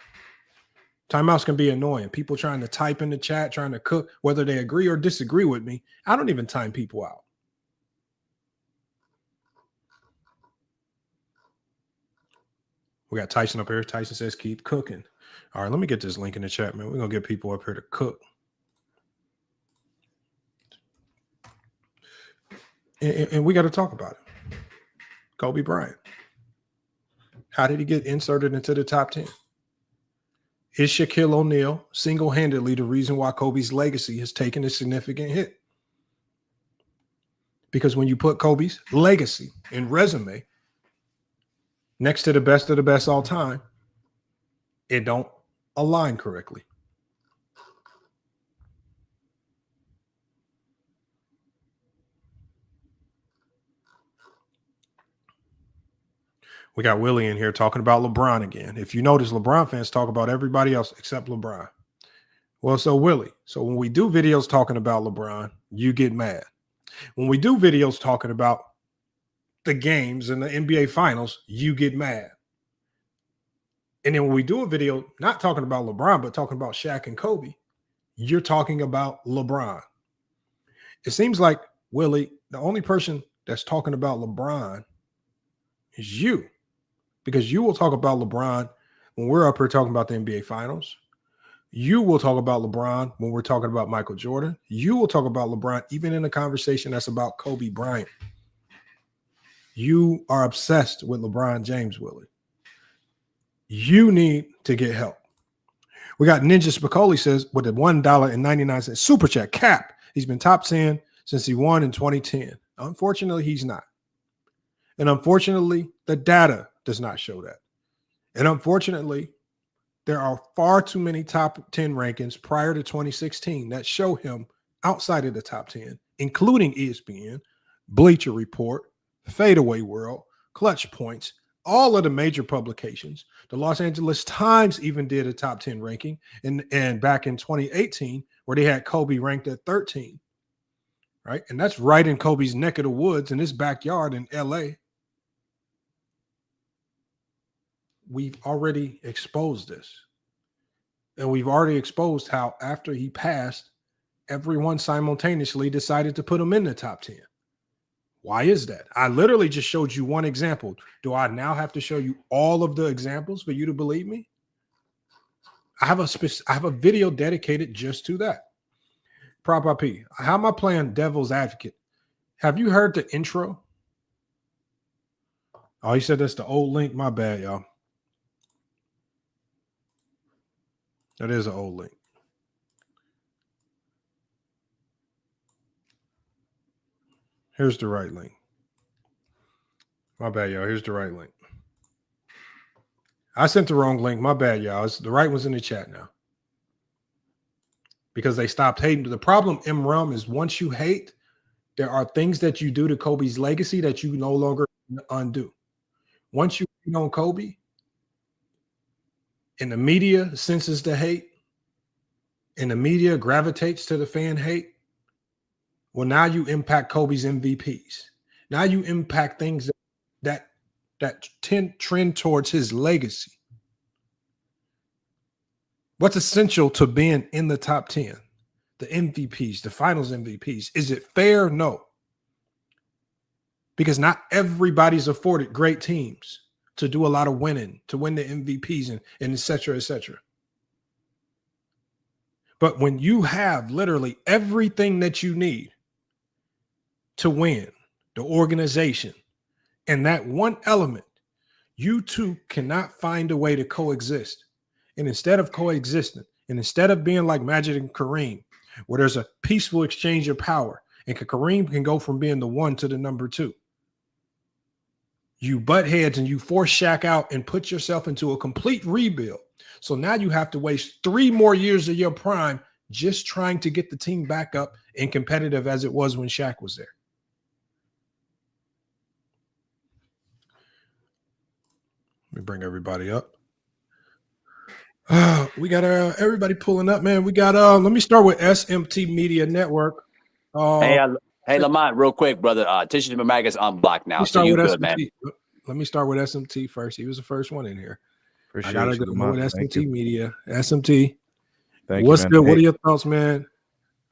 Timeouts can be annoying. People trying to type in the chat, trying to cook, whether they agree or disagree with me. I don't even time people out. We got Tyson up here. Tyson says, keep cooking. All right, let me get this link in the chat, man. We're going to get people up here to cook. And we got to talk about it. Kobe Bryant. How did he get inserted into the top 10? Is Shaquille O'Neal single-handedly the reason why Kobe's legacy has taken a significant hit? Because when you put Kobe's legacy and resume next to the best of the best all time, it don't align correctly. We got Willie in here talking about LeBron again. If you notice, LeBron fans talk about everybody else except LeBron. Well, so Willie, so when we do videos talking about LeBron, you get mad. When we do videos talking about the games and the NBA finals, you get mad. And then when we do a video not talking about LeBron, but talking about Shaq and Kobe, you're talking about LeBron. It seems like, Willie, the only person that's talking about LeBron is you. Because you will talk about LeBron when we're up here talking about the NBA Finals. You will talk about LeBron when we're talking about Michael Jordan. You will talk about LeBron even in a conversation that's about Kobe Bryant. You are obsessed with LeBron James, Willie. You need to get help. We got Ninja Spicoli says with the $1.99 super chat cap. He's been top 10 since he won in 2010. Unfortunately, he's not. And unfortunately, the data does not show that. And unfortunately, there are far too many top 10 rankings prior to 2016 that show him outside of the top 10, including ESPN, Bleacher Report, Fadeaway World, Clutch Points, all of the major publications. The Los Angeles Times even did a top 10 ranking and back in 2018 where they had Kobe ranked at 13, right? And that's right in Kobe's neck of the woods in his backyard in LA. We've already exposed this. And we've already exposed how after he passed, everyone simultaneously decided to put him in the top 10. Why is that? I literally just showed you one example. Do I now have to show you all of the examples for you to believe me? I have a video dedicated just to that. Prop IP. How am I playing devil's advocate? Have you heard the intro? Oh, he said that's the old link. My bad, y'all. That is an old link. Here's the right link. My bad, y'all. Here's the right link. I sent the wrong link. My bad, y'all. The right one's in the chat now. Because they stopped hating. The problem, MRUM, is once you hate, there are things that you do to Kobe's legacy that you no longer undo. Once you hate on Kobe, and the media senses the hate, and the media gravitates to the fan hate, well, now you impact Kobe's MVPs. Now you impact things that trend towards his legacy. What's essential to being in the top 10? The MVPs, the finals MVPs. Is it fair? No. Because not everybody's afforded great teams to do a lot of winning, to win the MVPs and et cetera, et cetera. But when you have literally everything that you need to win, the organization, and that one element, you two cannot find a way to coexist. And instead of coexisting, and instead of being like Magic and Kareem, where there's a peaceful exchange of power, and Kareem can go from being the 1 to the number 2, you butt heads and you force Shaq out and put yourself into a complete rebuild. So now you have to waste 3 more years of your prime just trying to get the team back up and competitive as it was when Shaq was there. Let me bring everybody up. We got everybody pulling up, man. We got let me start with SMT Media Network. Hey, Lamont, real quick, brother. Tissue Mag is unblocked now, so you good, man. Let me start with SMT first. He was the first one in here. Appreciate I gotta go with Thank SMT you. Media. SMT. Thank What's you, man. good? What Hey. are your thoughts, man?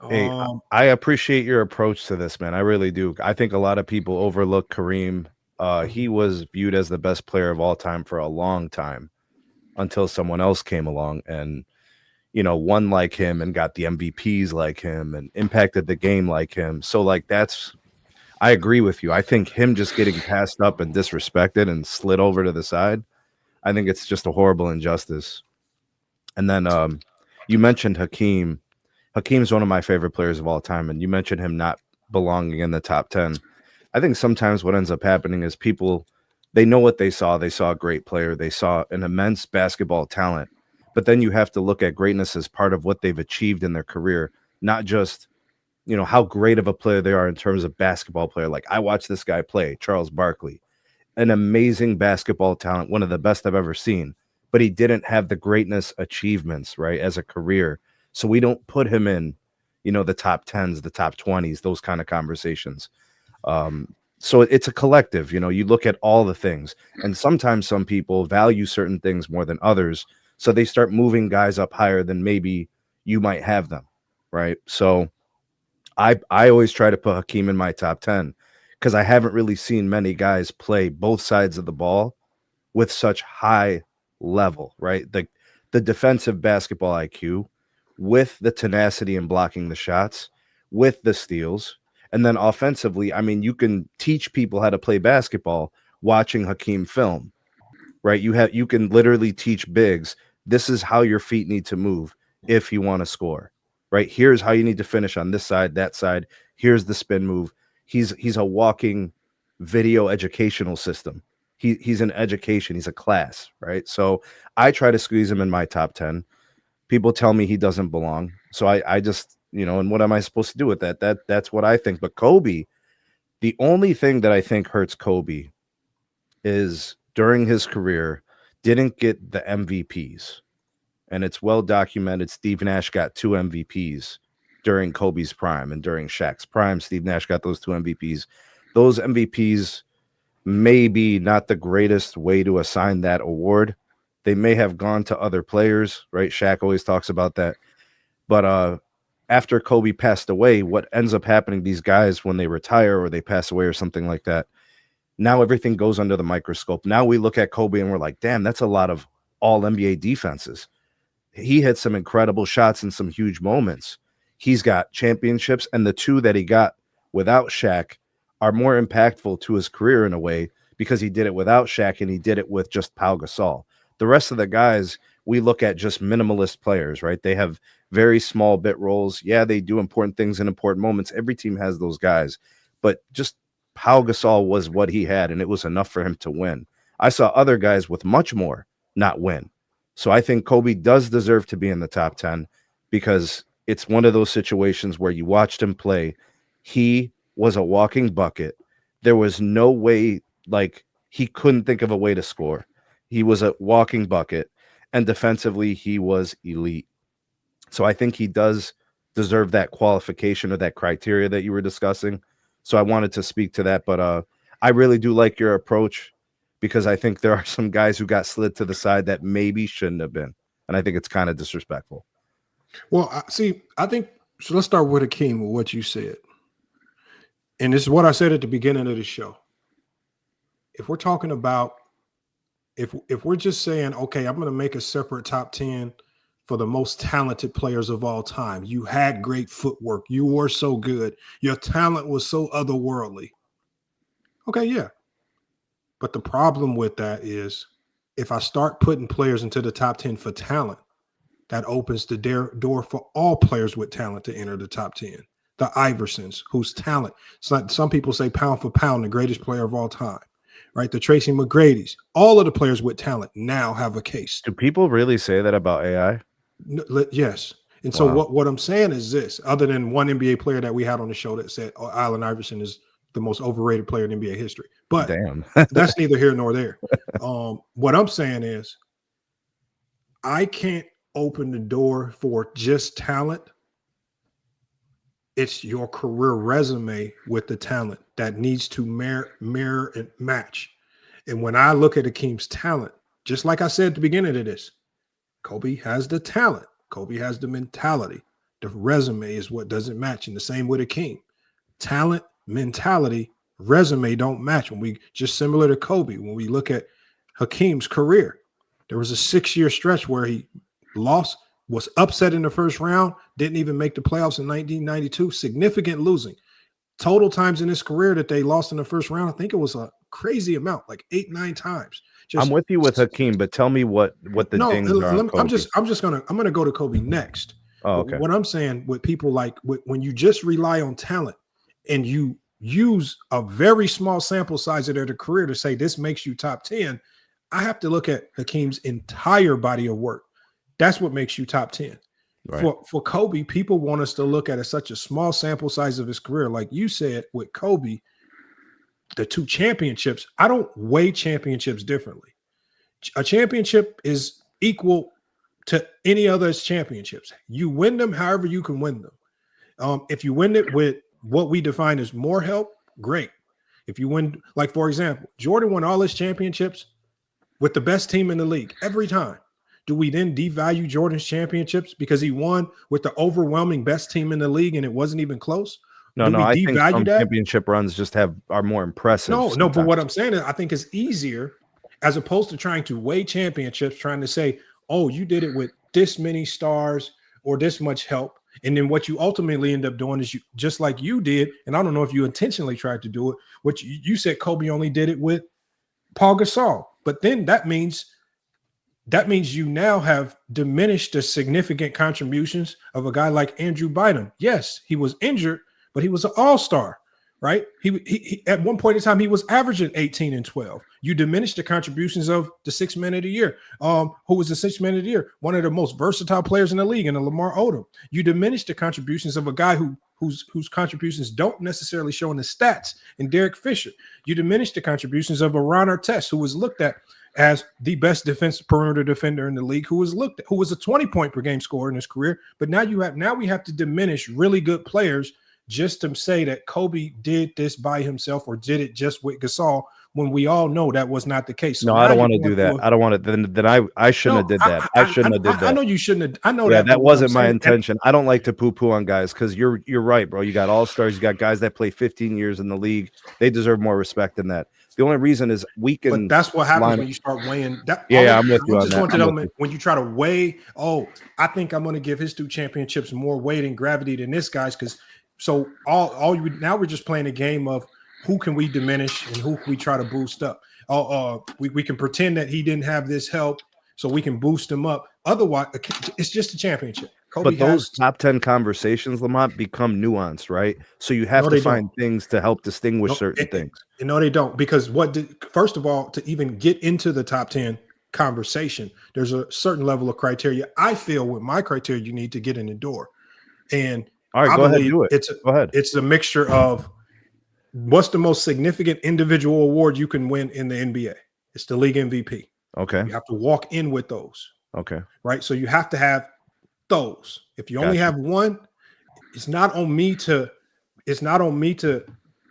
Hey, I appreciate your approach to this, man. I really do. I think a lot of people overlook Kareem. He was viewed as the best player of all time for a long time until someone else came along and, you know, won like him and got the MVPs like him and impacted the game like him. So, like, I agree with you. I think him just getting passed up and disrespected and slid over to the side, I think it's just a horrible injustice. And then you mentioned Hakeem. Hakeem's one of my favorite players of all time, and you mentioned him not belonging in the top 10. I think sometimes what ends up happening is people, they know what they saw. They saw a great player. They saw an immense basketball talent. But then you have to look at greatness as part of what they've achieved in their career, not just, you know, how great of a player they are in terms of basketball player. Like, I watched this guy play, Charles Barkley, an amazing basketball talent, one of the best I've ever seen, but he didn't have the greatness achievements, right, as a career. So we don't put him in, you know, the top 10s, the top 20s, those kind of conversations. So it's a collective, you know, you look at all the things, and sometimes some people value certain things more than others. So they start moving guys up higher than maybe you might have them. Right. So I always try to put Hakeem in my top 10 because I haven't really seen many guys play both sides of the ball with such high level, right? The defensive basketball IQ with the tenacity and blocking the shots, with the steals. And then offensively, I mean, you can teach people how to play basketball watching Hakeem film, right? You can literally teach bigs, this is how your feet need to move if you want to score, right? Here's how you need to finish on this side, that side. Here's the spin move. He's a walking video educational system. He's an education. He's a class, right? So I try to squeeze him in my top 10. People tell me he doesn't belong. So I just, you know, and what am I supposed to do with that? That's what I think. But Kobe, the only thing that I think hurts Kobe is during his career, didn't get the MVPs. And it's well documented. Steve Nash got 2 MVPs during Kobe's prime, and during Shaq's prime, Steve Nash got those 2 MVPs. Those MVPs may be not the greatest way to assign that award. They may have gone to other players, right? Shaq always talks about that. But after Kobe passed away, what ends up happening, these guys, when they retire or they pass away or something like that, now everything goes under the microscope. Now we look at Kobe and we're like, damn, that's a lot of all NBA defenses. He hit some incredible shots in some huge moments. He's got championships, and the 2 that he got without Shaq are more impactful to his career in a way because he did it without Shaq and he did it with just Pau Gasol. The rest of the guys, we look at just minimalist players, right? They have very small bit roles. Yeah, they do important things in important moments. Every team has those guys, but just Pau Gasol was what he had, and it was enough for him to win. I saw other guys with much more not win. So I think Kobe does deserve to be in the top 10 because it's one of those situations where you watched him play. He was a walking bucket. There was no way, like, he couldn't think of a way to score. He was a walking bucket, and defensively he was elite. So I think he does deserve that qualification or that criteria that you were discussing. So I wanted to speak to that, but I really do like your approach because I think there are some guys who got slid to the side that maybe shouldn't have been, and I think it's kind of disrespectful. Well, I think so. Let's start with Hakeem with what you said, and this is what I said at the beginning of the show. If we're talking about, if we're just saying, okay, I'm going to make a separate top 10 for the most talented players of all time. You had great footwork. You were so good. Your talent was so otherworldly. Okay, yeah. But the problem with that is if I start putting players into the top 10 for talent, that opens the door for all players with talent to enter the top 10. The Iversons, whose talent, it's like some people say pound for pound, the greatest player of all time, right? The Tracy McGrady's, all of the players with talent now have a case. Do people really say that about AI? Yes. And so what I'm saying is this, other than one NBA player that we had on the show that said Allen Iverson is the most overrated player in NBA history. But damn, that's neither here nor there. What I'm saying is I can't open the door for just talent. It's your career resume with the talent that needs to mirror and match. And when I look at Hakeem's talent, just like I said at the beginning of this, Kobe has the talent. Kobe has the mentality. The resume is what doesn't match. And the same with Hakeem. Talent, mentality, resume don't match. When we just similar to Kobe, when we look at Hakeem's career, there was a 6-year stretch where he lost, was upset in the first round, didn't even make the playoffs in 1992, significant losing. Total times in his career that they lost in the first round, I think it was a crazy amount, like 8-9 times. I'm with you with Hakeem, but tell me what the things are. I'm gonna go to Kobe next. Oh, okay. What I'm saying with people like when you just rely on talent and you use a very small sample size of their career to say this makes you top 10, I have to look at Hakeem's entire body of work. That's what makes you top 10. Right. For Kobe, people want us to look at such a small sample size of his career. Like you said with Kobe, the 2 championships, I don't weigh championships differently. A championship is equal to any other championships. You win them however you can win them. If you win it with what we define as more help, great. If you win, like for example, Jordan won all his championships with the best team in the league every time. Do we then devalue Jordan's championships because he won with the overwhelming best team in the league and it wasn't even close? No, I think some championship runs just are more impressive. No, but what I'm saying is I think it's easier as opposed to trying to weigh championships, trying to say, oh, you did it with this many stars or this much help. And then what you ultimately end up doing is you, just like you did, and I don't know if you intentionally tried to do it, what you said Kobe only did it with Paul Gasol. But then that means you now have diminished the significant contributions of a guy like Andrew Bynum. Yes, he was injured, but he was an all-star, right? He at one point in time, he was averaging 18 and 12. You diminished the contributions of the 6th man of the year. Who was the 6th man of the year? One of the most versatile players in the league, and Lamar Odom. You diminished the contributions of a guy whose contributions don't necessarily show in the stats, and Derek Fisher. You diminished the contributions of a Ron Artest, who was looked at as the best defensive perimeter defender in the league, who was a 20-point per game scorer in his career. But now we have to diminish really good players just to say that Kobe did this by himself or did it just with Gasol, when we all know that was not the case. So no, I don't want to do that. I don't want to. Then I shouldn't have did that. I shouldn't have did that. I know you shouldn't have. I know that wasn't my intention. I don't like to poo-poo on guys because you're right, bro. You got all-stars. You got guys that play 15 years in the league. They deserve more respect than that. The only reason is we can. But that's what happens when you start weighing. I'm with you on that. When you try to weigh, I think I'm going to give his 2 championships more weight and gravity than this guy's, because so now we're just playing a game of who can we diminish and who can we try to boost up. We can pretend that he didn't have this help, so we can boost him up. Otherwise, it's just a championship. Kobe but those top 10 conversations, Lamont, become nuanced, right? So you have to find things to help distinguish certain things. No, they don't, because first of all, to even get into the top 10 conversation, there's a certain level of criteria. I feel with my criteria, you need to get in the door. And all right, go ahead, do it. Go ahead. It's a mixture of what's the most significant individual award you can win in the NBA. It's the league MVP. Okay. You have to walk in with those. Okay. Right. So you have to have those. If you only have one, it's not on me to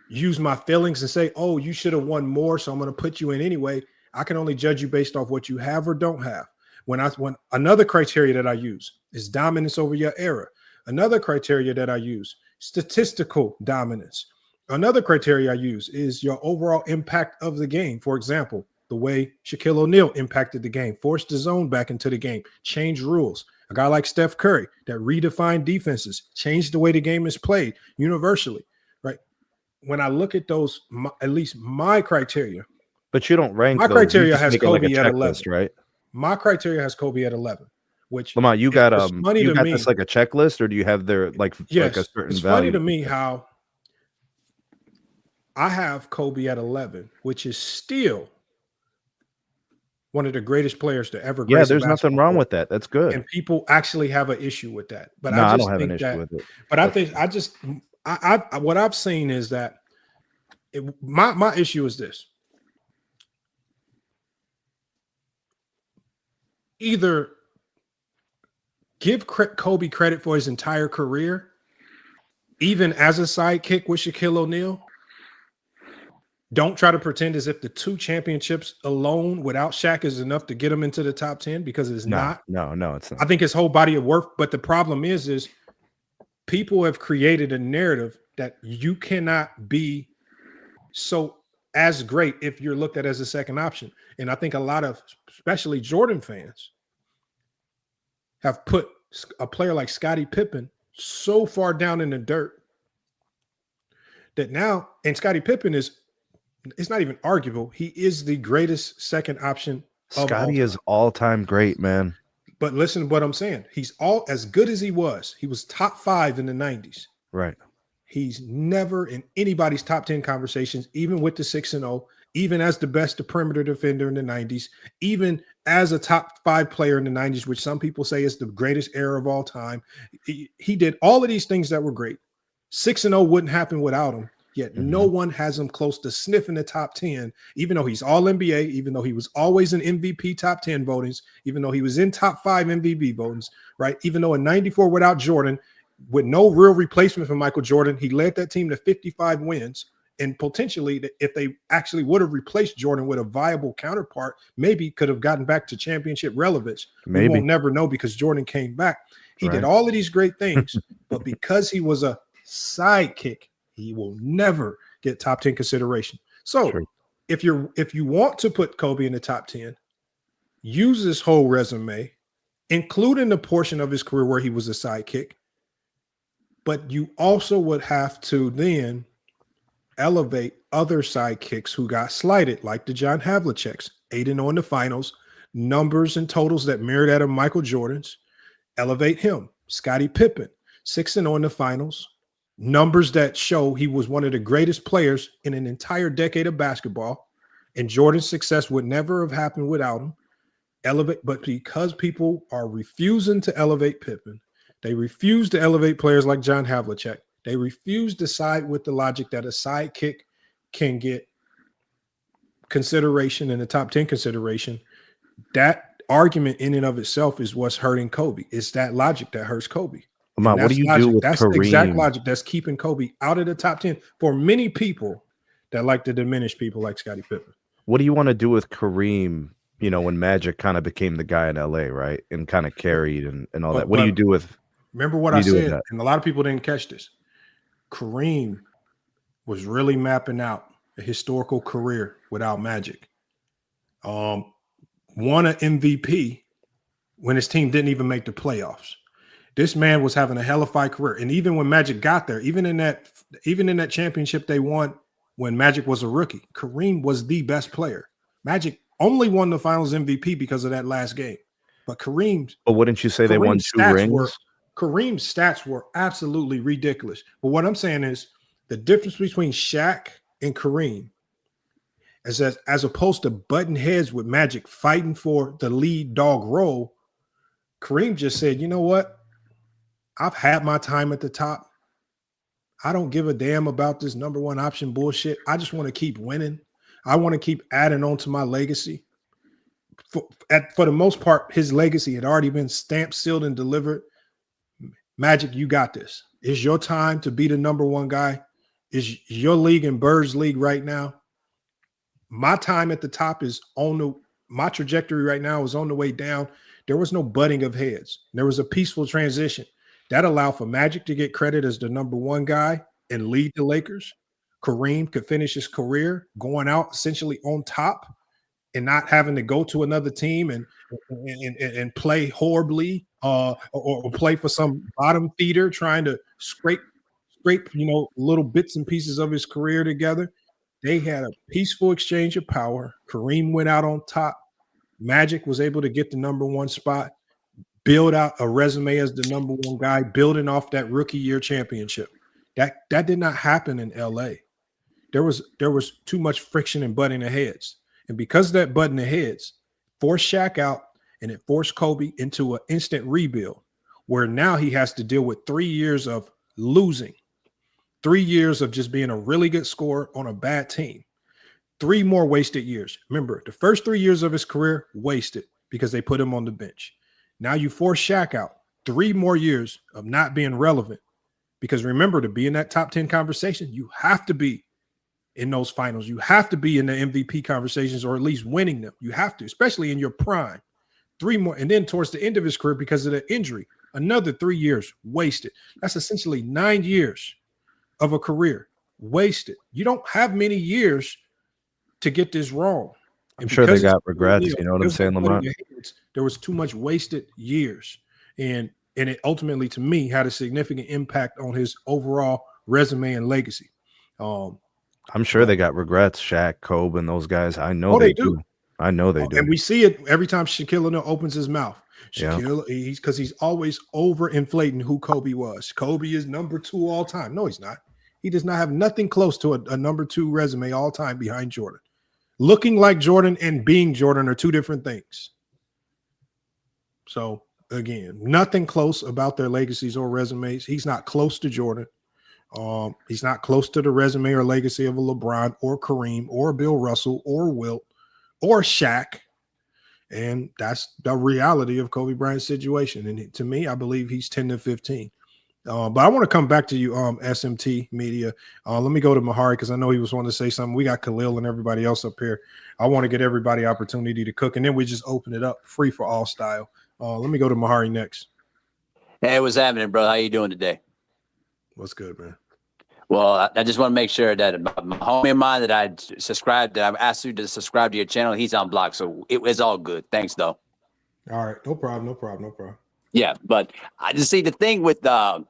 use my feelings and say, oh, you should have won more, so I'm going to put you in anyway. I can only judge you based off what you have or don't have. When another criteria that I use is dominance over your era. Another criteria that I use, statistical dominance. Another criteria I use is your overall impact of the game. For example, the way Shaquille O'Neal impacted the game, forced the zone back into the game, changed rules. A guy like Steph Curry that redefined defenses, changed the way the game is played universally, right? When I look at those, at least my criteria. But you don't rank my those. criteria has Kobe like at 11, right? My criteria has Kobe at 11, which Lamont, you got me, this like a checklist, or do you have their like yes, like a certain it's value? funny to me how I have Kobe at 11, which is still one of the greatest players to ever. Yeah, there's nothing wrong with that. That's good. And people actually have an issue with that. But no, I don't have an issue with it. But I think what I've seen is that my issue is this. Either give Kobe credit for his entire career, even as a sidekick with Shaquille O'Neal. Don't try to pretend as if the 2 championships alone without Shaq is enough to get him into the top 10, because it's not. No, it's not. I think his whole body of work. But the problem is people have created a narrative that you cannot be so as great if you're looked at as a second option. And I think a lot of, especially Jordan fans, have put a player like Scottie Pippen so far down in the dirt that now, and Scottie Pippen it's not even arguable. He is the greatest second option. Scottie is all-time great, man. But listen to what I'm saying. He's all as good as he was. He was top 5 in the 90s. Right. He's never in anybody's top 10 conversations, even with the 6-0, even as the best perimeter defender in the 90s, even as a top 5 player in the 90s, which some people say is the greatest era of all time. He did all of these things that were great. 6-0 wouldn't happen without him. Yet no one has him close to sniffing the top 10, even though he's all NBA, even though he was always in MVP top 10 votings, even though he was in top 5 MVP votings, right? Even though in 94 without Jordan, with no real replacement for Michael Jordan, he led that team to 55 wins. And potentially, if they actually would have replaced Jordan with a viable counterpart, maybe could have gotten back to championship relevance. Maybe. We won't never know because Jordan came back. He did all of these great things, but because he was a sidekick, he will never get top 10 consideration. So if you want to put Kobe in the top 10, use this whole resume, including the portion of his career where he was a sidekick. But you also would have to then elevate other sidekicks who got slighted, like the John Havliceks, 8-0 in the finals, numbers and totals that mirrored that of Michael Jordan's. Elevate him. Scottie Pippen, 6-0 in the finals, numbers that show he was one of the greatest players in an entire decade of basketball, and Jordan's success would never have happened without him. Elevate, but because people are refusing to elevate Pippen, they refuse to elevate players like John Havlicek. They refuse to side with the logic that a sidekick can get consideration in the top 10 consideration. That argument in and of itself is what's hurting Kobe. It's that logic that hurts Kobe. What do you do with That's Kareem? the exact logic that's keeping Kobe out of the top 10 for many people that like to diminish people like Scottie Pippen. What do you want to do with Kareem, when Magic kind of became the guy in LA, right? And kind of carried and all that. What do you do with Remember what I said, and a lot of people didn't catch this. Kareem was really mapping out a historical career without Magic. Won an MVP when his team didn't even make the playoffs. This man was having a hellified career. And even when Magic got there, even in that championship they won when Magic was a rookie, Kareem was the best player. Magic only won the finals MVP because of that last game. But wouldn't you say they won 2 rings? Kareem's stats were absolutely ridiculous. But what I'm saying is the difference between Shaq and Kareem is that as opposed to butting heads with Magic fighting for the lead dog role, Kareem just said, you know what? I've had my time at the top. I don't give a damn about this number 1 option bullshit. I just want to keep winning. I want to keep adding on to my legacy. For the most part, his legacy had already been stamped, sealed, and delivered. Magic, you got this. It's your time to be the number 1 guy. is your league and Bird's league right now. My time at the top is my trajectory right now is on the way down. There was no butting of heads. There was a peaceful transition that allowed for Magic to get credit as the number one guy and lead the Lakers. Kareem could finish his career going out essentially on top and not having to go to another team and play horribly or play for some bottom feeder trying to scrape little bits and pieces of his career together. They had a peaceful exchange of power. Kareem went out on top. Magic was able to get the number one spot, build out a resume as the number one guy, building off that rookie year championship. That did not happen in LA. There was too much friction and butting of heads. And because of that butting of heads, forced Shaq out and it forced Kobe into an instant rebuild where now he has to deal with 3 years of losing, 3 years of just being a really good scorer on a bad team, 3 more wasted years. Remember, the first 3 years of his career wasted because they put him on the bench. Now you force Shaq out, 3 more years of not being relevant because remember, to be in that top 10 conversation, you have to be in those finals. You have to be in the MVP conversations or at least winning them. You have to, especially in your prime. 3 more. And then towards the end of his career, because of the injury, another 3 years wasted. That's essentially 9 years of a career wasted. You don't have many years to get this wrong. I'm sure they got regrets. You know what I'm saying, Lamont? There was too much wasted years. And it ultimately, to me, had a significant impact on his overall resume and legacy. I'm sure they got regrets, Shaq, Kobe, and those guys. I know they do. I know they do. And we see it every time Shaquille O'Neal opens his mouth. Shaquille, because he's always overinflating who Kobe was. Kobe is number 2 all time. No, he's not. He does not have nothing close to a number 2 resume all time behind Jordan. Looking like Jordan and being Jordan are 2 different things. So, again, nothing close about their legacies or resumes. He's not close to Jordan. He's not close to the resume or legacy of a LeBron or Kareem or Bill Russell or Wilt or Shaq. And that's the reality of Kobe Bryant's situation. And to me, I believe he's 10 to 15. But I want to come back to you, SMT Media. Let me go to Mahari because I know he was wanting to say something. We got Khalil and everybody else up here. I want to get everybody opportunity to cook, and then we just open it up free for all style. Let me go to Mahari next. Hey, what's happening, bro? How you doing today? What's good, man? Well, I just want to make sure that my homie of mine that I subscribed, that I've asked you to subscribe to your channel, he's on block, so it's all good. Thanks, though. All right, no problem. Yeah, but I just see the thing with the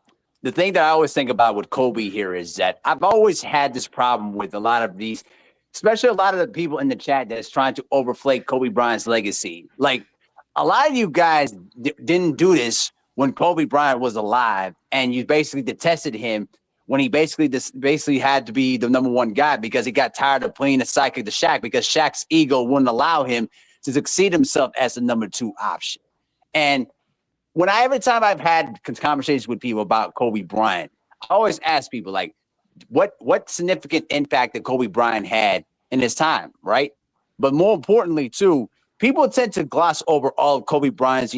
thing that I always think about with Kobe here is that I've always had this problem with a lot of these, especially a lot of the people in the chat that's trying to overflake Kobe Bryant's legacy. Like, a lot of you guys didn't do this when Kobe Bryant was alive, and you basically detested him when he basically had to be the number one guy because he got tired of playing the sidekick to Shaq because Shaq's ego wouldn't allow him to succeed himself as the number 2 option. And every time I've had conversations with people about Kobe Bryant, I always ask people, like, what significant impact that Kobe Bryant had in his time, right? But more importantly, too, people tend to gloss over all of Kobe Bryant's,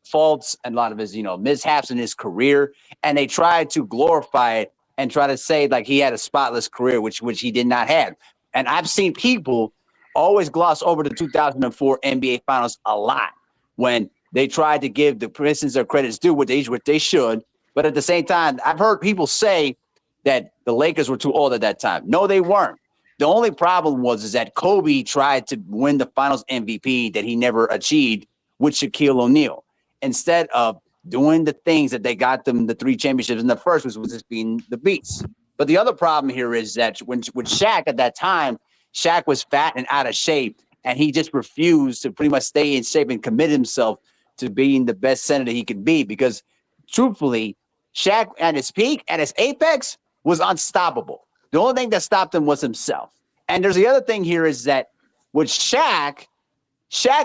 faults and a lot of his, mishaps in his career, and they try to glorify it and try to say like he had a spotless career, which he did not have. And I've seen people always gloss over the 2004 NBA Finals a lot when they tried to give the Pistons their credits due, which they should. But at the same time, I've heard people say that the Lakers were too old at that time. No, they weren't. The only problem is that Kobe tried to win the Finals MVP that he never achieved with Shaquille O'Neal, instead of doing the things that they got them the 3 championships in the first, which was just being the beast. But the other problem here is that with Shaq at that time, Shaq was fat and out of shape, and he just refused to pretty much stay in shape and commit himself to being the best center that he could be. Because truthfully, Shaq at his peak, at his apex, was unstoppable. The only thing that stopped him was himself. And there's the other thing here is that with Shaq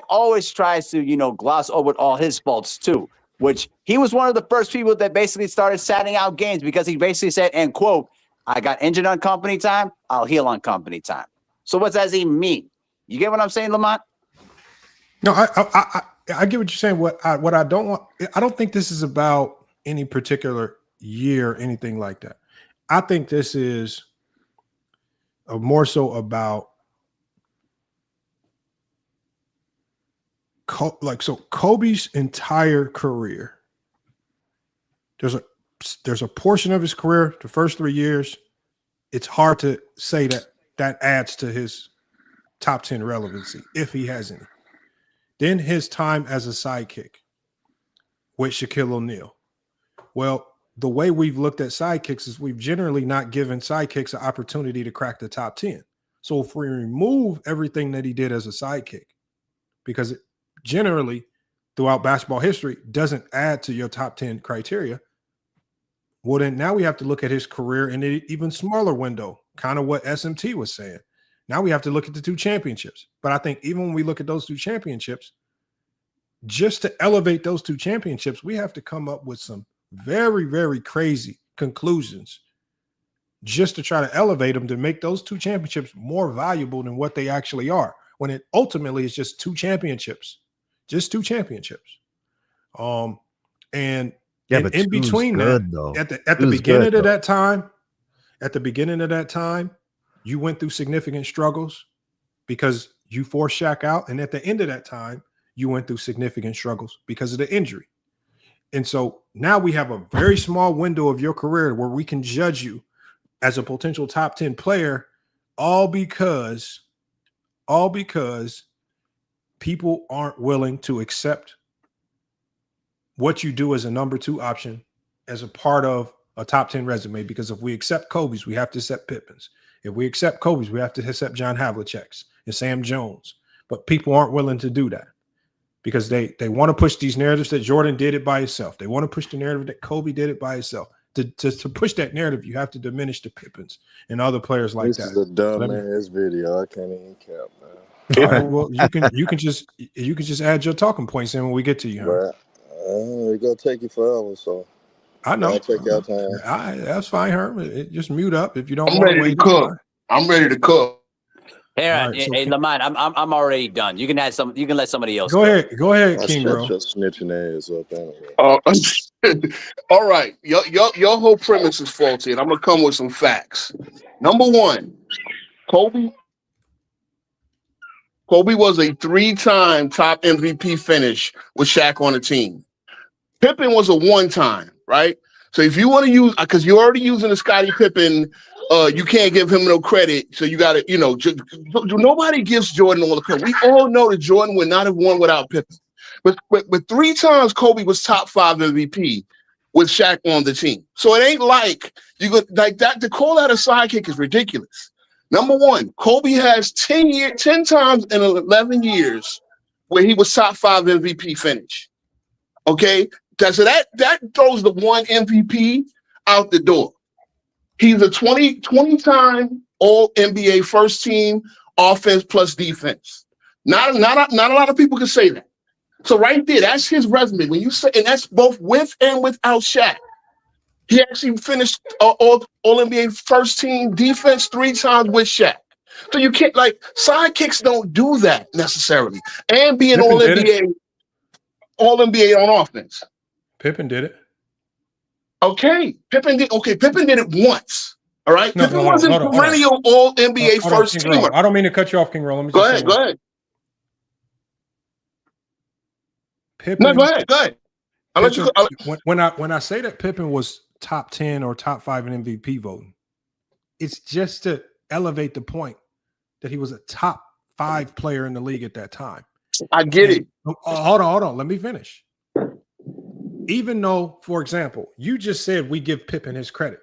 always tries to, gloss over all his faults too, which he was one of the first people that basically started sitting out games because he basically said, and quote, I got injured on company time, I'll heal on company time. So what does that even mean? You get what I'm saying, Lamont? No, I get what you're saying. What I don't want, I don't think this is about any particular year or anything like that. I think this is more so about Kobe's entire career. There's a portion of his career, the first 3 years, it's hard to say that adds to his top 10 relevancy if he has any. Then his time as a sidekick with Shaquille O'Neal. Well, the way we've looked at sidekicks is we've generally not given sidekicks an opportunity to crack the top 10. So if we remove everything that he did as a sidekick, because it generally throughout basketball history doesn't add to your top 10 criteria, well, then now we have to look at his career in an even smaller window, kind of what SMT was saying. Now we have to look at the 2 championships. But I think even when we look at those 2 championships, just to elevate those 2 championships, we have to come up with some very, very crazy conclusions just to try to elevate them to make those 2 championships more valuable than what they actually are, when it ultimately is just 2 championships, just 2 championships. And yeah, but in between good, that, though. at the beginning of that time, you went through significant struggles because you forced Shaq out. And at the end of that time, you went through significant struggles because of the injury. And so now we have a very small window of your career where we can judge you as a potential top 10 player, all because people aren't willing to accept what you do as a number 2 option as a part of a top 10 resume. Because if we accept Kobe's, we have to accept Pippen's. If we accept Kobe's, we have to accept John Havlicek's and Sam Jones. But people aren't willing to do that because they want to push these narratives that Jordan did it by himself. They want to push the narrative that Kobe did it by himself. To push that narrative, you have to diminish the Pippins and other players like that. This is a dumbass video. I can't even count, man. All right, well, you can just add your talking points in when we get to you. Right. It's gonna take you forever, so I know. I'll take your time. That's fine, Herm. Just mute up if you don't I'm want ready to wait. to cook. I'm ready to cook. Hey, Right, so hey, Lamont, I'm already done. You can add some. You can let somebody else go ahead, King Shut Bro. your snitching ass up anyway. All right, your whole premise is faulty, and I'm gonna come with some facts. Number one, Kobe was a 3-time top MVP finish with Shaq on the team. Pippen was a 1-time, right? So if you want to use, because you're already using the Scottie Pippen, you can't give him no credit. So you got to, nobody gives Jordan all the credit. We all know that Jordan would not have won without Pippen. But 3 times Kobe was top 5 MVP with Shaq on the team. So it ain't like you could like that. To call that a sidekick is ridiculous. Number one, Kobe has 10 times in 11 years where he was top 5 MVP finish. Okay, so that throws the one MVP out the door. He's a 20-time All NBA first team offense plus defense. Not a lot of people can say that. So right there, that's his resume. When you say, and that's both with and without Shaq. He actually finished All NBA first team defense 3 times with Shaq. So you can't sidekicks don't do that necessarily. And be an All NBA on offense. Pippen did it. Okay, Pippen did it once. All right, No, Pippen wasn't perennial All NBA first teamer. I don't mean to cut you off, King Roll. Let me go ahead. Pippen. No, go ahead. When I say that Pippen was top 10 or top 5 in MVP voting, it's just to elevate the point that he was a top 5 player in the league at that time. I get it. Hold on. Let me finish. Even though, for example, you just said we give Pippen his credit.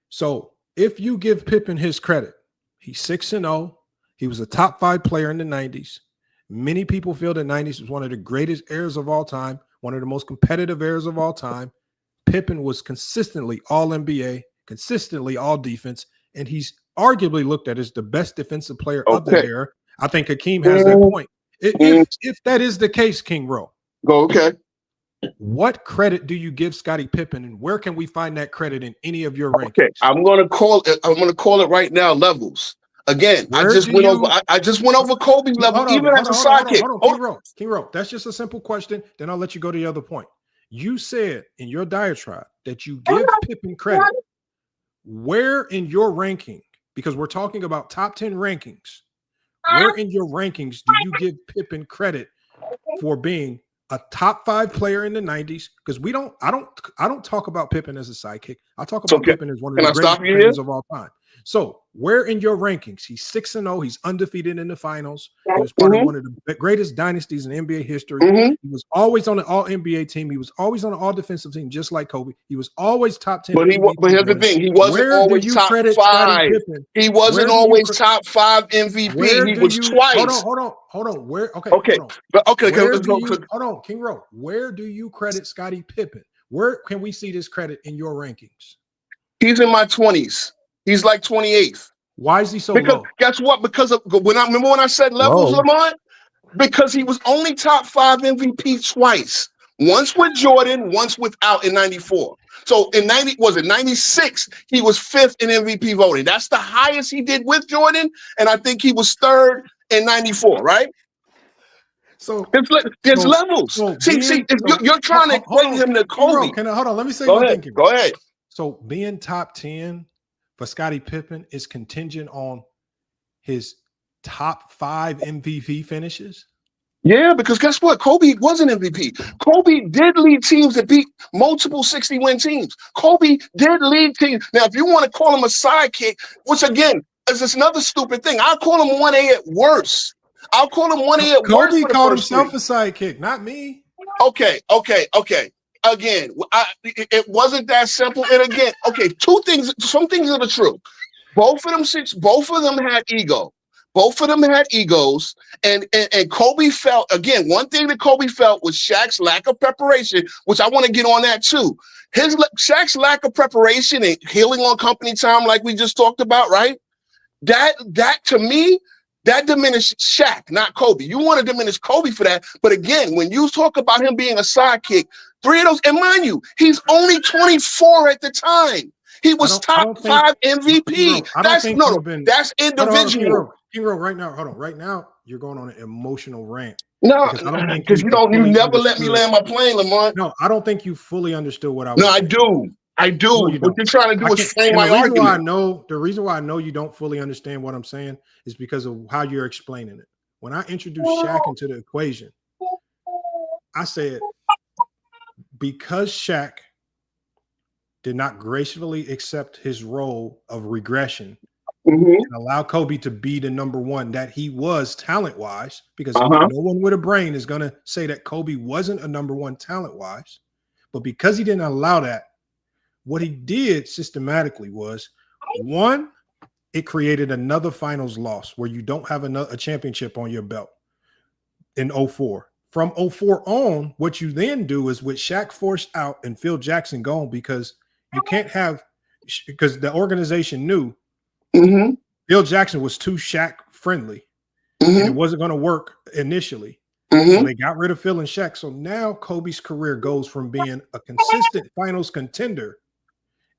So if you give Pippen his credit, he's 6-0. He was a top 5 player in the 90s. Many people feel the 90s was one of the greatest eras of all time, one of the most competitive eras of all time. Pippen was consistently all NBA, consistently all defense, and he's arguably looked at as the best defensive player of the era. I think Hakeem has that point. If that is the case, King Rowe. Go okay. What credit do you give Scottie Pippen, and where can we find that credit in any of your rankings? Okay, I'm gonna call it right now. Levels. Again, I just went over Kobe's level, even as a sidekick. King Rowe, that's just a simple question. Then I'll let you go to the other point. You said in your diatribe that you give Pippen credit where in your ranking, because we're talking about top 10 rankings, where in your rankings do you give Pippen credit for being a top 5 player in the 90s? Because I don't talk about Pippen as a sidekick. I talk about Pippen as one of the greatest players of all time. So where in your rankings? He's 6-0. He's undefeated in the finals. He was part of one of the greatest dynasties in NBA history. He was always on an all-NBA team. He was always on an all-defensive team, just like Kobe. He was always top 10. But here's the thing. He wasn't always top 5. He wasn't always top 5 MVP. He was twice. Hold on. Where? Okay. Hold on, King Ro. Where do you credit Scottie Pippen? Where can we see this credit in your rankings? He's in my 20s. He's like 28th. Why is he so low? Guess what? Because of when I said levels, Lamont? Because he was only top 5 MVP twice. Once with Jordan, once without in 94. So in 96, he was 5th in MVP voting. That's the highest he did with Jordan, and I think he was 3rd in 94, right? So there's levels. See, if you're trying to equate him to Kobe. Hold on, let me say one thing. Go ahead. So being top 10 for Scottie Pippen is contingent on his top 5 MVP finishes? Yeah, because guess what? Kobe was an MVP. Kobe did lead teams that beat multiple 60-win teams. Kobe did lead teams. Now, if you want to call him a sidekick, which again is just another stupid thing, I'll call him 1A at worst. I'll call him 1A at worst. Kobe called himself a sidekick, not me. Okay. Again, it wasn't that simple. And again, some things are true. Both of them had ego. Both of them had egos. And Kobe felt, again, one thing that Kobe felt was Shaq's lack of preparation, which I want to get on that too. Shaq's lack of preparation and healing on company time, like we just talked about, right? That to me, that diminished Shaq, not Kobe. You want to diminish Kobe for that. But again, when you talk about him being a sidekick, 3 of those, and mind you, he's only 24 at the time. He was top 5 MVP. That's individual. King Ro, right now, hold on. Right now, you're going on an emotional rant. No, because you never let me land my plane, Lamont. No, I don't think you fully understood what I was saying. I do. What you're trying to do is frame my argument. The reason why I know you don't fully understand what I'm saying is because of how you're explaining it. When I introduced Shaq into the equation, I said, because Shaq did not gracefully accept his role of regression and allow Kobe to be the number 1 that he was talent-wise, because no one with a brain is going to say that Kobe wasn't a number 1 talent-wise. But because he didn't allow that, what he did systematically was, 1, it created another finals loss where you don't have a championship on your belt in 04. From 04 on, what you then do is with Shaq forced out and Phil Jackson gone, because you can't have, because the organization knew Phil Jackson was too Shaq friendly and it wasn't going to work initially. So they got rid of Phil and Shaq. So now Kobe's career goes from being a consistent finals contender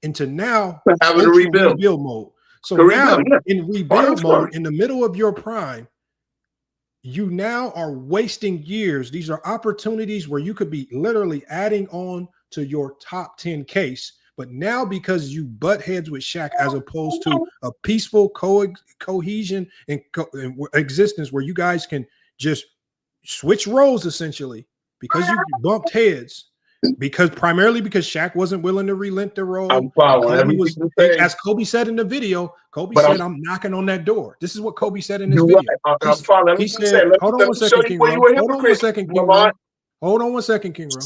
into now having a rebuild mode. So now in rebuild mode, in the middle of your prime, you now are wasting years. These are opportunities where you could be literally adding on to your top 10 case. But now, because you butt heads with Shaq as opposed to a peaceful cohesion and existence where you guys can just switch roles essentially, because you bumped heads, primarily because Shaq wasn't willing to relent the role. As Kobe said in the video, Kobe said, "I'm knocking on that door." This is what Kobe said in this video. He said, "Hold on one second, King Ro. Hold on one second, King Ro. Hold on one second, King Ro."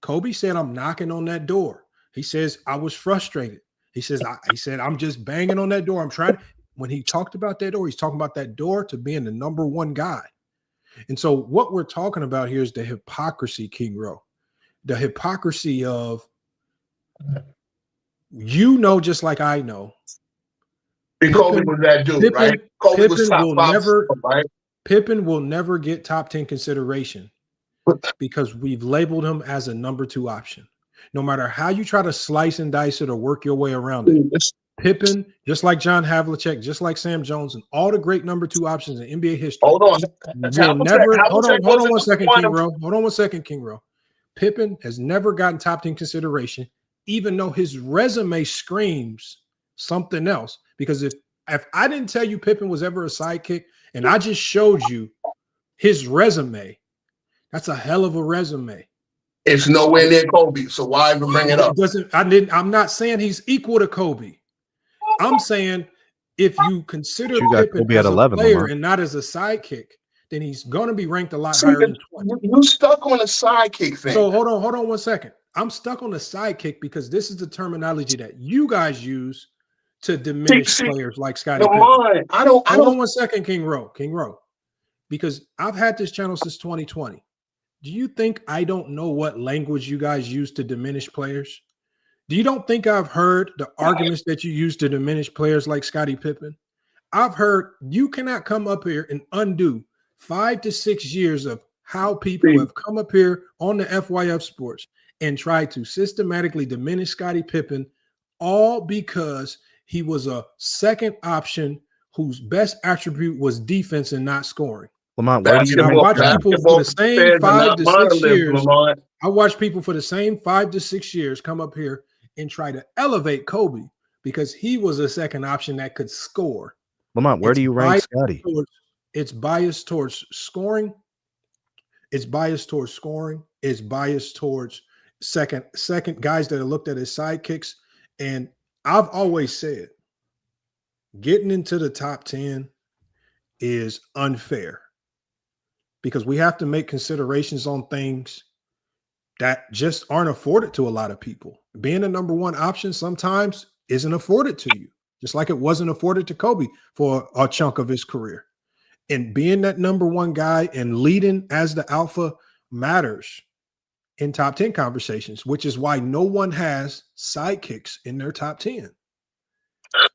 Kobe said, "I'm knocking on that door." He says, "I was frustrated." He says, "I'm just banging on that door. I'm trying." When he talked about that door, he's talking about that door to being the number 1 guy. And so what we're talking about here is the hypocrisy, King Ro. The hypocrisy of, just like I know, Kobe was that dude, right? Kobe was top 5, right? Pippen will never get top 10 consideration because we've labeled him as a number 2 option. No matter how you try to slice and dice it or work your way around it, Pippen, just like John Havlicek, just like Sam Jones, and all the great number 2 options in NBA history. Hold on. Hold on one second, King Ro. Hold on one second, King Ro. Pippen has never gotten top 10 consideration even though his resume screams something else. Because if I didn't tell you Pippen was ever a sidekick and I just showed you his resume, that's a hell of a resume. It's nowhere near Kobe, so why even bring it up? I'm not saying he's equal to Kobe. I'm saying if you consider Pippen as a player and not as a sidekick, then he's going to be ranked a lot higher than 20. You stuck on a sidekick thing. So hold on 1 second. I'm stuck on the sidekick because this is the terminology that you guys use to diminish players like Scottie Pippen. Hold on 1 second, King Rowe. Because I've had this channel since 2020. Do you think I don't know what language you guys use to diminish players? Do you don't think I've heard the arguments that you use to diminish players like Scottie Pippen? I've heard you cannot come up here and undo 5 to 6 years of how people have come up here on the FYF Sports and tried to systematically diminish Scottie Pippen, all because he was a second option whose best attribute was defense and not scoring. Lamont, where do you I watch people for the same 5 to 6 years. I watch people for the same 5 to 6 years come up here and try to elevate Kobe because he was a second option that could score. Lamont, where do you rank Scottie? It's biased towards scoring. It's biased towards scoring. It's biased towards second guys that are looked at as sidekicks. And I've always said getting into the top 10 is unfair because we have to make considerations on things that just aren't afforded to a lot of people. Being a number one option sometimes isn't afforded to you, just like it wasn't afforded to Kobe for a chunk of his career. And being that number one guy and leading as the alpha matters in top 10 conversations, which is why no one has sidekicks in their top 10.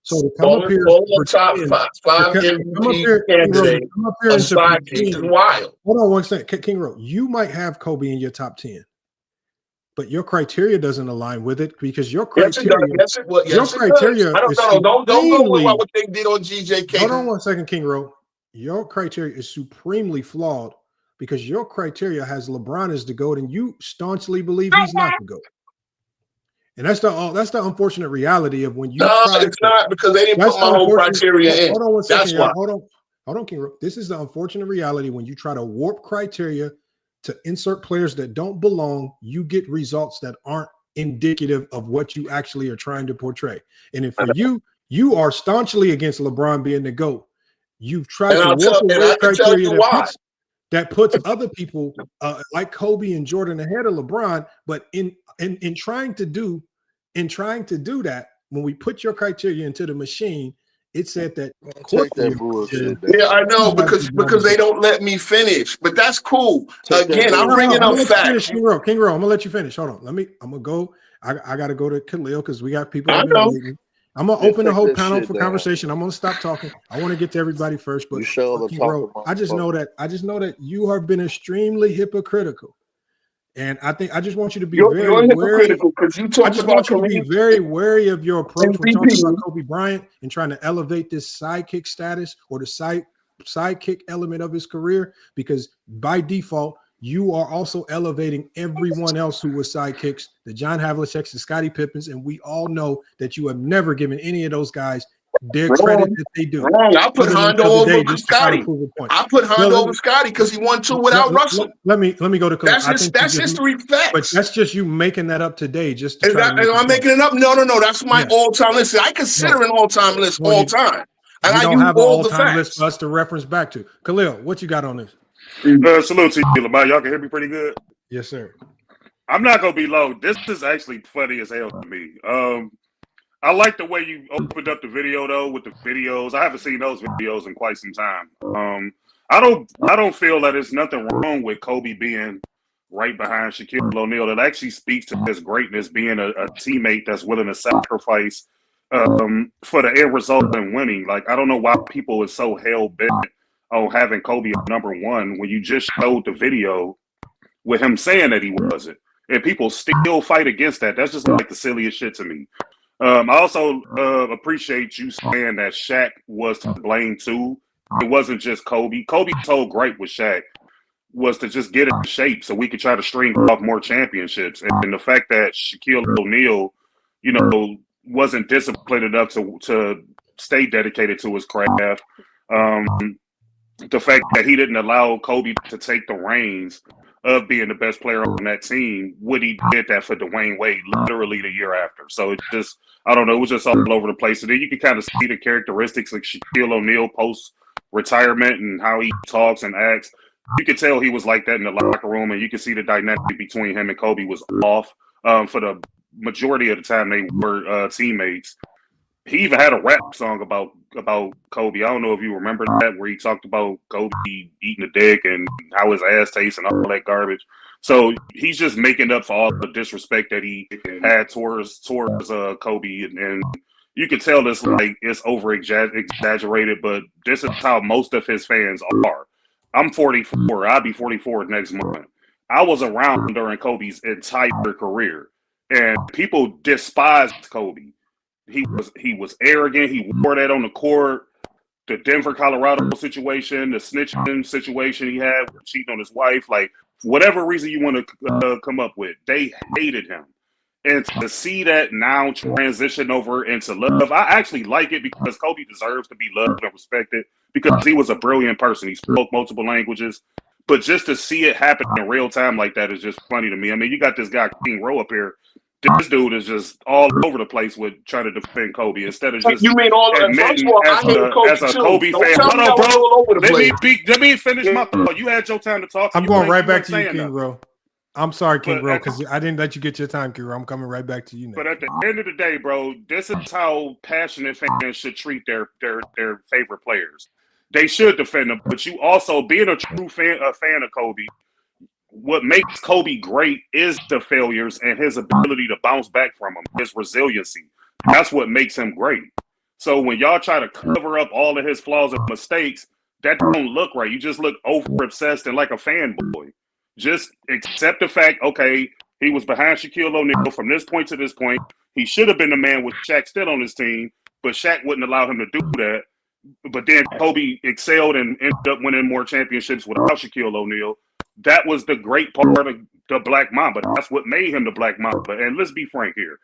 So to come up here, top five MVP candidates, a sidekick is wild. Hold on 1 second, King Rowe. You might have Kobe in your top 10, but your criteria doesn't align with it because your criteria. I don't know. Don't go with what they did on GJK. Hold on 1 second, King Rowe. Your criteria is supremely flawed because your criteria has LeBron as the GOAT, and you staunchly believe he's not the GOAT. And that's the unfortunate reality of when you. No, it's not because they didn't put my whole criteria in. Hold on 1 second. That's why. Hold on, King Rowe. This is the unfortunate reality when you try to warp criteria to insert players that don't belong. You get results that aren't indicative of what you actually are trying to portray. And if for you are staunchly against LeBron being the GOAT, you've tried to warp away criteria that puts other people like Kobe and Jordan ahead of LeBron. But in trying to do that, when we put your criteria into the machine, it said that. Take that bullshit. Yeah, I know because they don't let me finish, but that's cool. Again, I'm bringing up facts. King Rowe, I'm gonna let you finish. Hold on, I'm gonna go. I gotta go to Khalil because we got people. I'm gonna open the whole panel for conversation. I'm gonna stop talking. I want to get to everybody first, but King Rowe, I just know that you have been extremely hypocritical. And I just want you to be very wary. Very wary of your approach when talking about Kobe Bryant and trying to elevate this sidekick status or the sidekick element of his career, because by default, you are also elevating everyone else who was sidekicks, the John Havliceks, the Scottie Pippens, and we all know that you have never given any of those guys their credit that they do. I put Hondo over Scottie. I put Hondo over Scottie because he won 2 without Russell. Let me go to Khalil. That's history facts. But that's just you making that up today. Just to I'm making it up. No. That's my all-time list. I consider an all-time list all time. And I use all the facts list for us to reference back to. Khalil, what you got on this? Salute to you, Lamar. Y'all can hear me pretty good? Yes, sir. I'm not going to be long. This is actually funny as hell to me. I like the way you opened up the video, though, with the videos. I haven't seen those videos in quite some time. I don't feel that there's nothing wrong with Kobe being right behind Shaquille O'Neal. That actually speaks to his greatness, being a teammate that's willing to sacrifice for the end result and winning. Like, I don't know why people are so hell-bent on having Kobe at number one when you just showed the video with him saying that he wasn't. And people still fight against that. That's just like the silliest shit to me. I also appreciate you saying that Shaq was to blame too. It wasn't just Kobe. Kobe's whole gripe with Shaq was to just get in shape so we could try to string off more championships. And the fact that Shaquille O'Neal wasn't disciplined enough to stay dedicated to his craft. The fact that he didn't allow Kobe to take the reins of being the best player on that team, Woody did that for Dwayne Wade literally the year after. So it just, I don't know, it was just all over the place. And then you can kind of see the characteristics of Shaquille O'Neal post-retirement and how he talks and acts. You could tell he was like that in the locker room, and you could see the dynamic between him and Kobe was off. For the majority of the time, they were teammates. He even had a rap song about Kobe. I don't know if you remember that, where he talked about Kobe eating a dick and how his ass tastes and all that garbage. So he's just making up for all the disrespect that he had towards Kobe, and you can tell this like it's over exaggerated, but this is how most of his fans are. I'm 44. I'll be 44 next month. I was around during Kobe's entire career, and people despised Kobe. He was arrogant. He wore that on the court. The Denver, Colorado situation, the snitching situation he had, cheating on his wife, like whatever reason you want to come up with, they hated him. And to see that now transition over into love, I actually like it because Kobe deserves to be loved and respected because he was a brilliant person. He spoke multiple languages. But just to see it happen in real time like that is just funny to me. I mean, you got this guy, King Rowe, up here. This dude is just all over the place with trying to defend Kobe instead of just admitting as a Kobe fan. Hold on, bro. Let me finish my thought. You had your time to talk. I'm going right back to you, King Rowe. I'm sorry, King Rowe, because I didn't let you get your time, King Rowe. I'm coming right back to you now. But at the end of the day, bro, this is how passionate fans should treat their favorite players. They should defend them, but you also, being a true fan of Kobe, what makes Kobe great is the failures and his ability to bounce back from them, his resiliency. That's what makes him great. So when y'all try to cover up all of his flaws and mistakes, that don't look right. You just look over-obsessed and like a fanboy. Just accept the fact, okay, he was behind Shaquille O'Neal from this point to this point. He should have been the man with Shaq still on his team, but Shaq wouldn't allow him to do that. But then Kobe excelled and ended up winning more championships without Shaquille O'Neal. That was the great part of the Black Mamba. That's what made him the Black Mamba. And let's be frank here.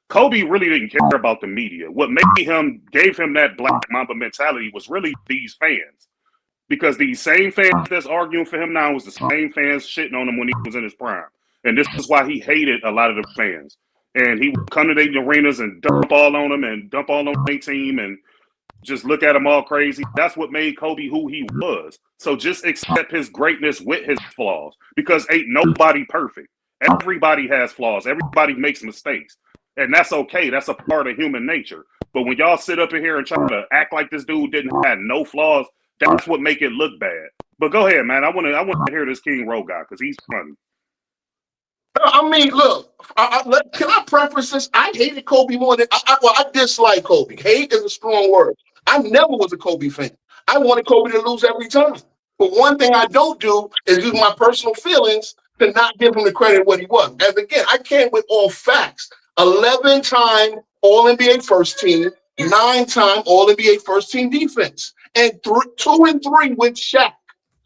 Kobe really didn't care about the media. What gave him that Black Mamba mentality was really these fans. Because these same fans that's arguing for him now was the same fans shitting on him when he was in his prime. And this is why he hated a lot of the fans. And he would come to the arenas and dump all on them and dump all on their team and just look at him all crazy. That's what made Kobe who he was. So just accept his greatness with his flaws, because ain't nobody perfect. Everybody has flaws. Everybody makes mistakes. And that's okay. That's a part of human nature. But when y'all sit up in here and try to act like this dude didn't have no flaws, that's what make it look bad. But go ahead, man. I want to hear this King Rowe guy because he's funny. I mean, look, can I preface this? I hated Kobe more than I dislike Kobe. Hate is a strong word. I never was a Kobe fan. I wanted Kobe to lose every time. But one thing I don't do is use my personal feelings to not give him the credit what he was. As again, I came with all facts. 11-time All-NBA first team, 9-time All-NBA first team defense, and 2 and 3 with Shaq.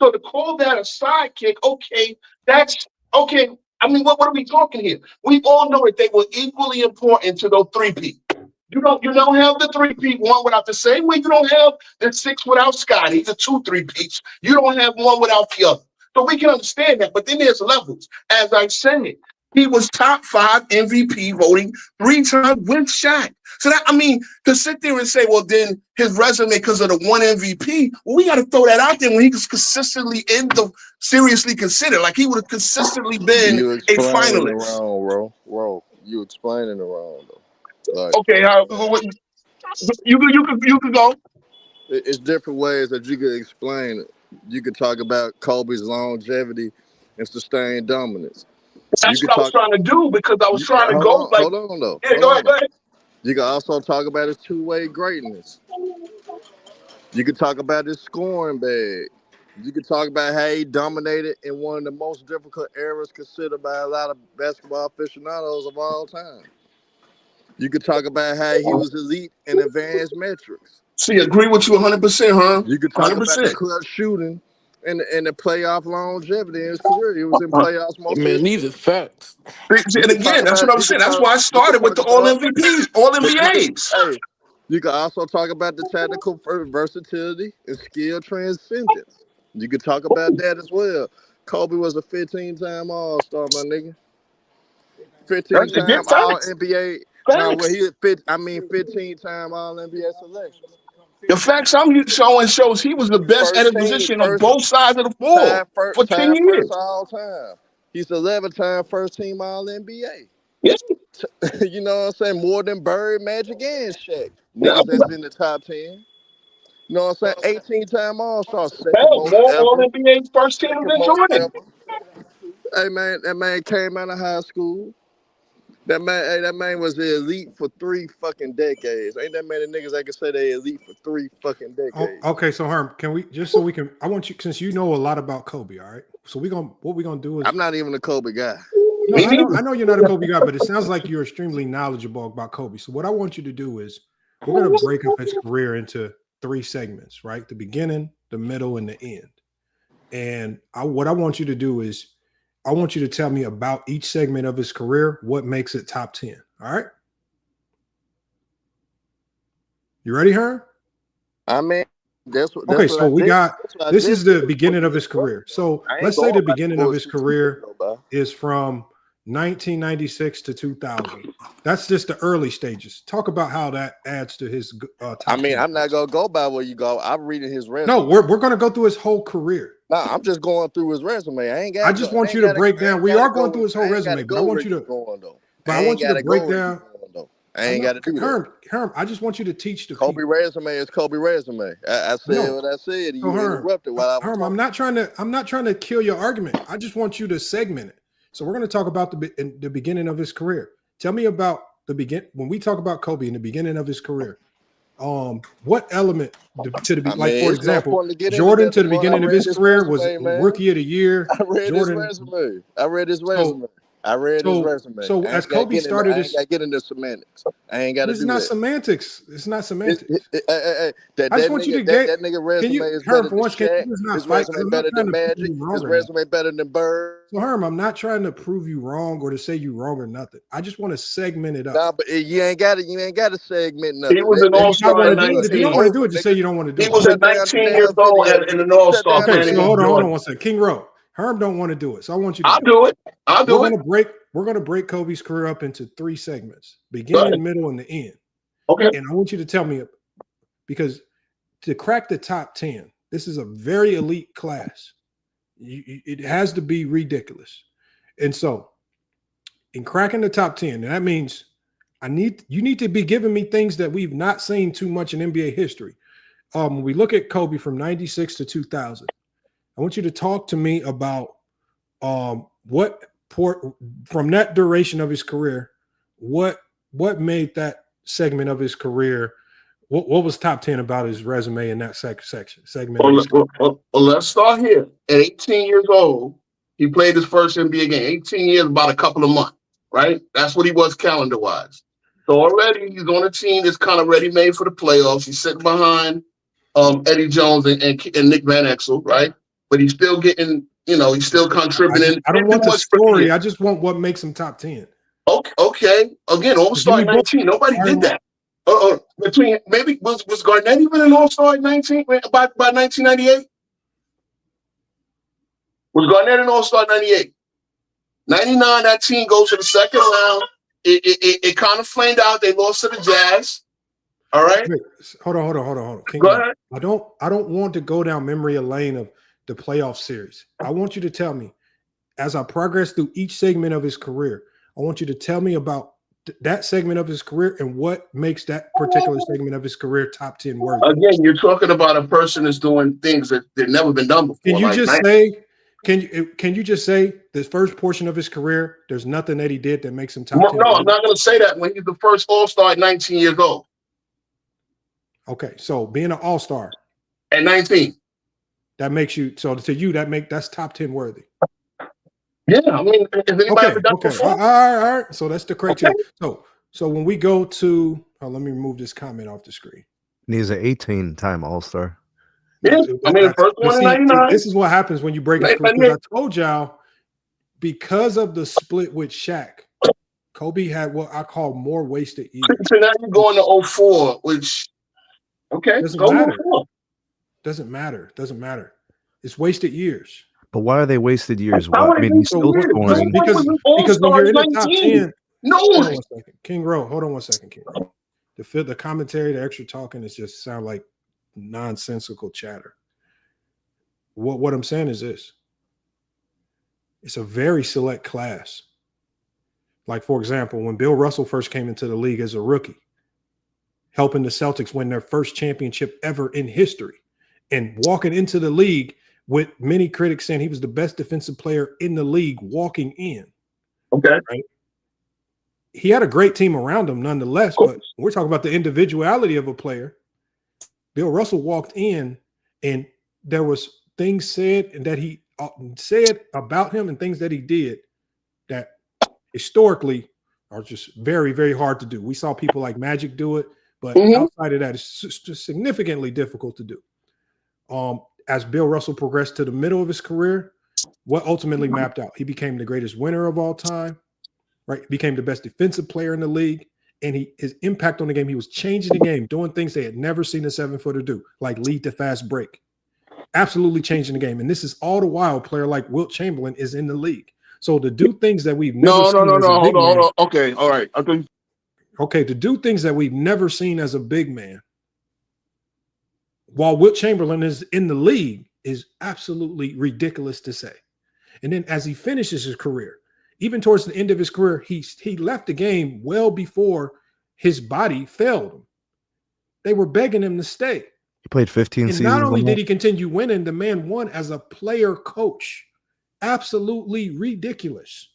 So to call that a sidekick, okay, that's okay. I mean, what are we talking here? We all know that they were equally important to those 3-peat. You don't have the 3-peat one without the same way you don't have the 6 without Scotty, the 2 3-peats. You don't have one without the other. So we can understand that, but then there's levels. As I said, he was top 5 MVP voting 3 times with Shaq. So that, I mean, to sit there and say, well, then his resume because of the 1 MVP, well, we got to throw that out there when he was consistently seriously considered. Like he would have consistently been a finalist. Wrong, you explaining it wrong though. Like, okay, you could go. It's different ways that you could explain it. You could talk about Kobe's longevity and sustained dominance. That's what I was trying to do because I was trying to go. Hold on, though. Yeah, go ahead. You can also talk about his two-way greatness. You could talk about his scoring bag. You could talk about how he dominated in one of the most difficult eras considered by a lot of basketball aficionados of all time. You could talk about how he was elite in advanced metrics. See, agree with you 100%, huh? You could talk about the clutch shooting and the playoff longevity in his career. He was in playoffs most of his these are facts. And again, that's what I'm saying. That's why I started with the All MVPs, All NBAs. Hey, you can also talk about the technical versatility and skill transcendence. You could talk about that as well. Kobe was a 15-time All-Star, my nigga. 15-time All-NBA. No, well, he 15-time All-NBA selection. The facts I'm showing shows he was the best at his position on both sides of the ball for 10 years. First all time. He's 11-time first-team All-NBA. Yes. You know what I'm saying? More than Bird, Magic, and Shaq. Niggas that's in the top 10. You know what I'm saying? 18-time All-Star. More All-NBA first team than Jordan. Hey, man, that man came out of high school. That man was the elite for 3 fucking decades. Ain't that many niggas that can say they elite for 3 fucking decades? Oh, okay, so Herm, can we just so we can? I want you, since you know a lot about Kobe, all right. So what we gonna do is I'm not even a Kobe guy. No, I know you're not a Kobe guy, but it sounds like you're extremely knowledgeable about Kobe. So what I want you to do is we're gonna break up his career into 3 segments, right? The beginning, the middle, and the end. And what I want you to do is I want you to tell me about each segment of his career, what makes it top 10. All right. You ready, Herm? I mean, that's okay. So we got this is the beginning of his career. So let's say the beginning of his career is from 1996 to 2000. That's just the early stages. Talk about how that adds to his top I mean, 10. I'm not gonna go by where you go. I'm reading his resume. No, we're gonna go through his whole career. No, I'm just going through his resume. I just want you to break down. We are going through his whole resume, but I want you to. But I want you to break down. I ain't got to do that. Herm, I just want you to teach the Kobe resume is Kobe resume. I said what I said. You interrupted while I was Herm, I'm not trying to kill your argument. I just want you to segment it. So we're going to talk about the beginning of his career. Tell me about when we talk about Kobe in the beginning of his career. What element to the like, for example, Jordan to the beginning of his career was rookie of the year. I read his resume. So as Kobe started his, I ain't got to get into semantics. I ain't got to do that. It's not semantics. It's not semantics. I just want you to get that nigga resume is better than Shaq. His resume better than Magic. His resume better than Bird. So Herm, I'm not trying to prove you wrong or to say you wrong or nothing. I just want to segment it up. Nah, but you ain't got to segment nothing. He was an all-star at 19. If you don't want to do it, just say you don't want to do it. He was at 19 years old and an all-star. Okay, so hold on one second. King Rowe. Herm don't want to do it, so I want you to. I'll do it. We're gonna break Kobe's career up into 3 segments: beginning, middle, and the end. Okay. And I want you to tell me, because to crack the top 10, this is a very elite class. It has to be ridiculous. And so, in cracking the top 10, and that means you need to be giving me things that we've not seen too much in NBA history. When we look at Kobe from 96 to 2000. I want you to talk to me about from that duration of his career, what made that segment of his career, what was top 10 about his resume in that segment? Well, let's start here. At 18 years old, he played his first NBA game. 18 years, about a couple of months, right? That's what he was calendar-wise. So already he's on a team that's kind of ready-made for the playoffs. He's sitting behind Eddie Jones and Nick Van Exel, right? But he's still getting, he's still contributing. I don't want the story. I just want what makes him top 10. Okay. Again, All-Star at 19. Nobody did that. Between maybe was Garnett even an All-Star at 19 by 1998? Was Garnett an All-Star 98? 99, that team goes to the second round. It kind of flamed out. They lost to the Jazz. All right. Wait, hold on. Go ahead. I don't want to go down memory lane of the playoff series. I want you to tell me, as I progress through each segment of his career, I want you to tell me about that segment of his career and what makes that particular segment of his career top 10 worthy. Again, you're talking about a person that's doing things that never been done before. Can you just say this first portion of his career, there's nothing that he did that makes him top 10? No, I'm not going to say that when he's the first All-Star at 19 years old. Okay, so being an All-Star at 19. That makes you, so to you, that's top 10 worthy. Yeah, I mean, has anybody ever done before? All right. So that's the criteria. Okay. So when we go to, let me remove this comment off the screen. And he's an 18-time All-Star. Yeah, I mean, the first one in 99. This is what happens when you break a split. Because I told y'all, because of the split with Shaq, Kobe had what I call more wasted years. So now you're going to 04, which, okay, doesn't go matter. 04. Doesn't matter. It's wasted years. But why are they wasted years? What? I mean, he's still scoring. Because when you're in the top 10, no hold on one second. King Rowe, hold on one second, King Rowe. The commentary, the extra talking is just sound like nonsensical chatter. What I'm saying is this. It's a very select class. Like, for example, when Bill Russell first came into the league as a rookie, helping the Celtics win their first championship ever in history, and walking into the league with many critics saying he was the best defensive player in the league walking in. Okay. Right? He had a great team around him nonetheless, but we're talking about the individuality of a player. Bill Russell walked in and there was things said and that he said about him and things that he did that historically are just very, very hard to do. We saw people like Magic do it, but outside of that, it's just significantly difficult to do. As Bill Russell progressed to the middle of his career, what ultimately mapped out? He became the greatest winner of all time, right? He became the best defensive player in the league, and his impact on the game, he was changing the game, doing things they had never seen a 7-footer do, like lead to fast break. Absolutely changing the game. And this is all the while a player like Wilt Chamberlain is in the league. So to do things that we've never seen as a big man. Hold on. Okay, all right. Okay, to do things that we've never seen as a big man, while Wilt Chamberlain is in the league, is absolutely ridiculous to say. And then as he finishes his career, even towards the end of his career, he left the game well before his body failed him. They were begging him to stay. He played 15 and seasons. Not only did he continue winning, the man won as a player coach. Absolutely ridiculous.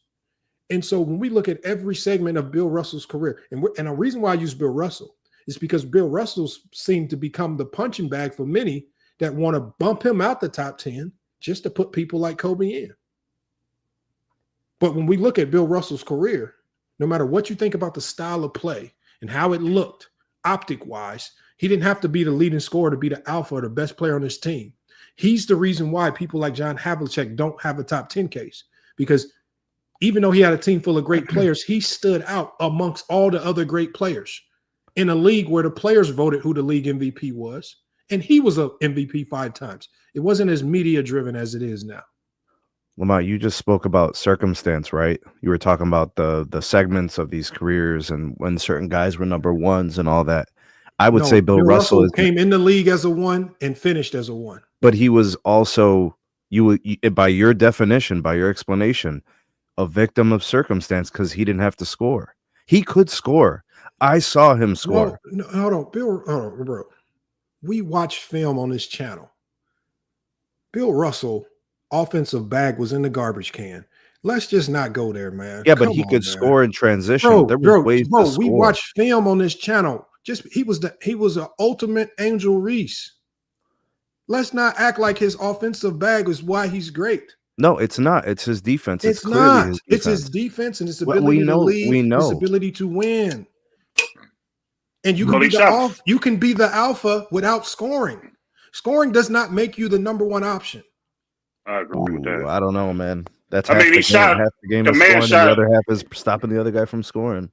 And so when we look at every segment of Bill Russell's career, and a reason why I use Bill Russell is because Bill Russell seemed to become the punching bag for many that want to bump him out the top 10 just to put people like Kobe in. But when we look at Bill Russell's career, no matter what you think about the style of play and how it looked optic-wise, he didn't have to be the leading scorer to be the alpha or the best player on his team. He's the reason why people like John Havlicek don't have a top 10 case, because even though he had a team full of great players, he stood out amongst all the other great players in a league where the players voted who the league MVP was. And he was a MVP 5 times. It wasn't as media driven as it is now. Lamont, you just spoke about circumstance, right? You were talking about the segments of these careers and when certain guys were number ones and all that. I would say Bill Russell came in the league as a 1 and finished as a 1. But he was also, by your definition, by your explanation, a victim of circumstance because he didn't have to score. He could score. I saw him score. No, hold on, bro. We watch film on this channel. Bill Russell, offensive bag was in the garbage can. Let's just not go there, man. Yeah, but he could score in transition. There was ways to score. We watch film on this channel. He was an ultimate Angel Reese. Let's not act like his offensive bag is why he's great. No, it's not. It's his defense. It's not. It's his defense and his ability to lead, his ability to win. And you can be the alpha without scoring. Scoring does not make you the number 1 option. I agree with that. I don't know, man. That's he shot. Half the game is scoring, and the other half is stopping the other guy from scoring.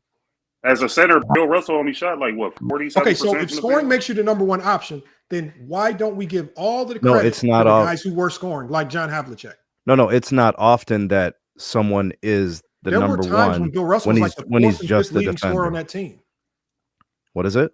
As a center, Bill Russell only shot like what, 47%? Okay, so if scoring makes you the number 1 option, then why don't we give all the credit to the guys who were scoring, like John Havlicek? No, it's not often that someone is the number 1 when Bill Russell was like when he's just the leading defender scorer on that team. What is it?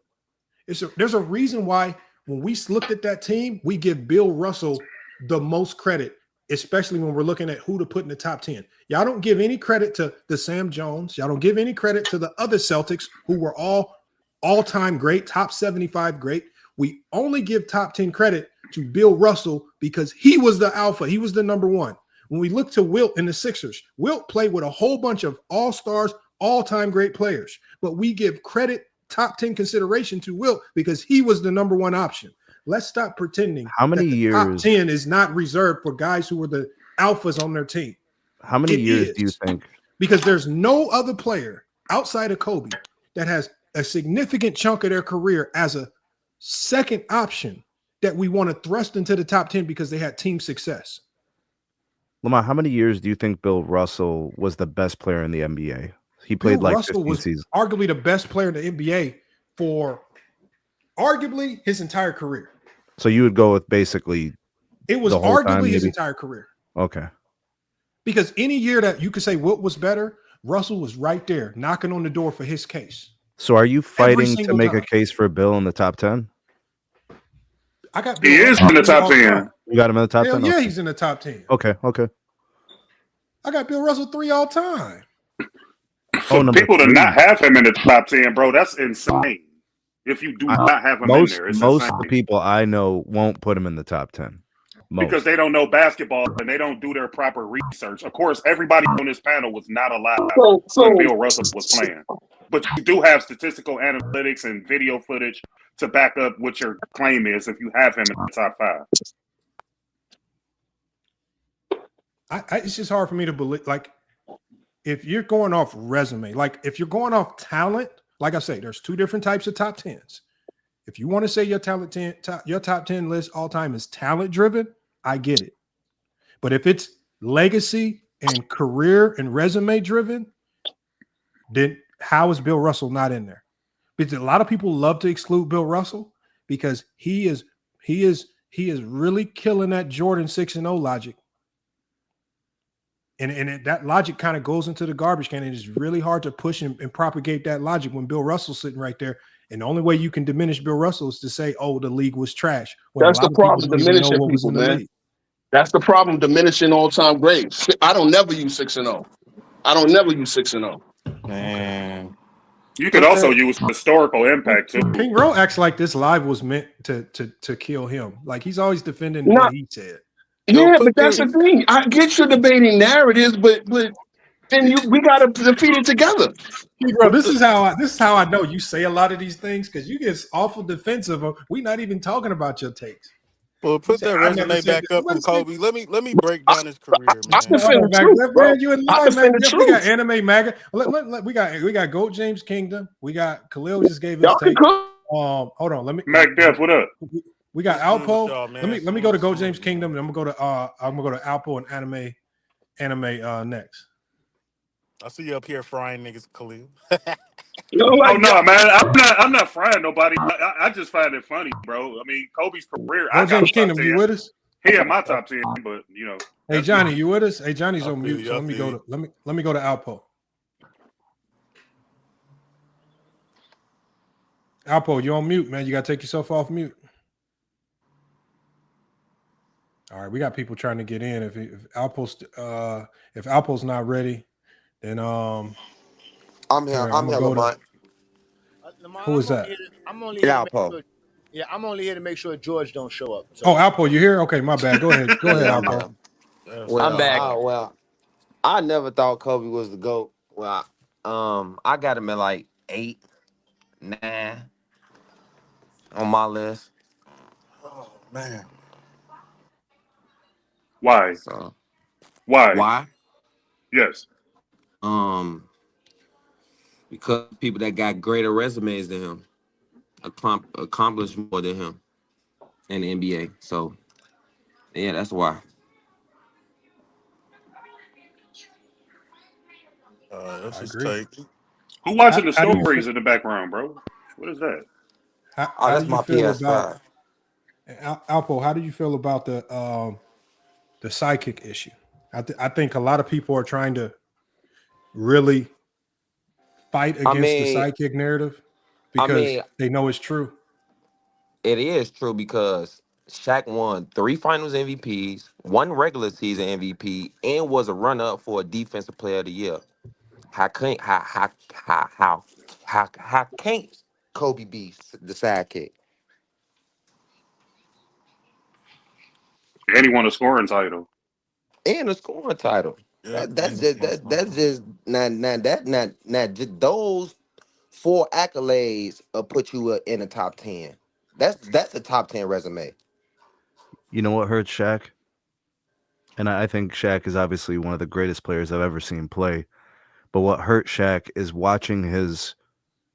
There's a reason why when we looked at that team, we give Bill Russell the most credit, especially when we're looking at who to put in the top 10. Y'all don't give any credit to the Sam Jones. Y'all don't give any credit to the other Celtics who were all-time great, top 75 great. We only give top 10 credit to Bill Russell because he was the alpha. He was the number 1. When we look to Wilt in the Sixers, Wilt played with a whole bunch of all-stars, all-time great players. But we give credit, top 10 consideration to Wilt because he was the number 1 option. Let's stop pretending how many years top 10 is not reserved for guys who were the alphas on their team. How many years do you think? Because there's no other player outside of Kobe that has a significant chunk of their career as a second option that we want to thrust into the top 10 because they had team success. Lamar, how many years do you think Bill Russell was the best player in the NBA? He played Bill like Russell 15 was seasons. arguably the best player in the NBA for arguably his entire career. So you would go with basically it was the whole arguably time, his maybe? entire career. Okay. Because any year that you could say what was better, Russell was right there knocking on the door for his case. So are you fighting to single make a time. case for Bill in the top 10? I got He Bill is Russell in the top all the 10. time. You got him in the top Hell 10? yeah, Okay. he's in the top 10. Okay. I got Bill Russell 3 all time. For number people to 3. not have him in the top 10, bro, that's insane. If you do not have him in there, it's most insane. of the people I know won't put him in the top 10. Because they don't know basketball and they don't do their proper research. Of course, everybody on this panel was not alive when Bill Russell was playing. But you do have statistical analytics and video footage to back up what your claim is if you have him in the top 5. It's just hard for me to believe. Like, if you're going off resume, like if you're going off talent, like I say, there's 2 different types of top 10s. If you want to say your top 10 list all time is talent driven, I get it. But if it's legacy and career and resume driven, then how is Bill Russell not in there? Because a lot of people love to exclude Bill Russell because he is really killing that Jordan 6-0 logic. And that logic kind of goes into the garbage can. It is really hard to push and propagate that logic when Bill Russell's sitting right there. And the only way you can diminish Bill Russell is to say, oh, the league was trash. That's the problem, diminishing people, man. That's the problem, diminishing all-time greats. I don't never use 6-0. I don't never use 6-0. Man. You could also use historical impact, too. King Rowe acts like this live was meant to kill him. Like, he's always defending what he said. Yeah, but that's the thing. I get your debating narratives, but then we gotta defeat it together. Hey, bro, this is how I know you say a lot of these things because you get awful defensive of we not even talking about your takes. Well, put that resume back up from Kobe. Let me break down his career, man. I defend the truth, bro. You in I line, defend man. the We got truth. Anime Maga. We got Goat James Kingdom. We got Khalil just gave his take. Hold on, let me. Mac Def, what up? We got Alpo. Let me go to Goat James Kingdom, and I'm gonna go to Alpo and Anime next. I see you up here frying niggas, Khalil. Oh no, man! I'm not frying nobody. I just find it funny, bro. I mean, Kobe's career. I Goat got James a top Kingdom, 10. you with us? He in my top 10, but you know. Hey Johnny, you with us? Hey Johnny's on mute. So let me go to Alpo. Alpo, you on mute, man. You gotta take yourself off mute. All right, we got people trying to get in. If Alpo's not ready, then I'm here. I'm here, Lamont. Who is that? I'm only here to make sure George don't show up. So. Oh, Alpo, you here? Okay, my bad. Go ahead. Go ahead, Alpo. Well, I'm back. I never thought Kobe was the GOAT. Well, I got him at like 8, 9 on my list. Oh man. Why? So, Why? Why? Yes. Because people that got greater resumes than him accomplished more than him in the NBA. So, yeah, that's why. That's his take. Who watching the stories in the background, bro? What is that? How that's do you my feel PS5. about Alpo? How do you feel about the Sidekick issue? I think a lot of people are trying to really fight against the Sidekick narrative because they know it's true. It is true because Shaq won 3 Finals MVPs, 1 regular season MVP, and was a runner-up for a Defensive Player of the Year. How can't Kobe be the sidekick? And he won a scoring title. And a scoring title. Yeah, That's just those 4 accolades will put you in the top 10. That's a top 10 resume. You know what hurts Shaq? And I think Shaq is obviously one of the greatest players I've ever seen play. But what hurt Shaq is watching his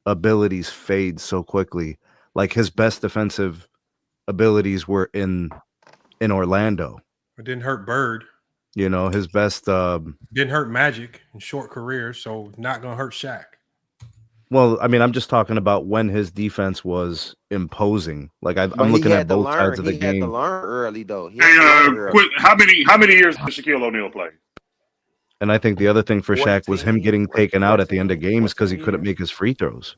abilities fade so quickly. Like his best defensive abilities were in Orlando. It didn't hurt Bird. You know, his best didn't hurt Magic in short career, so not gonna hurt Shaq. Well, I mean, I'm just talking about when his defense was imposing. Like I'm looking at both sides of the game. He had to learn early, though. Quick, how many years did Shaquille O'Neal play? And I think the other thing for Shaq was him getting taken out at the end of games because he couldn't make his free throws.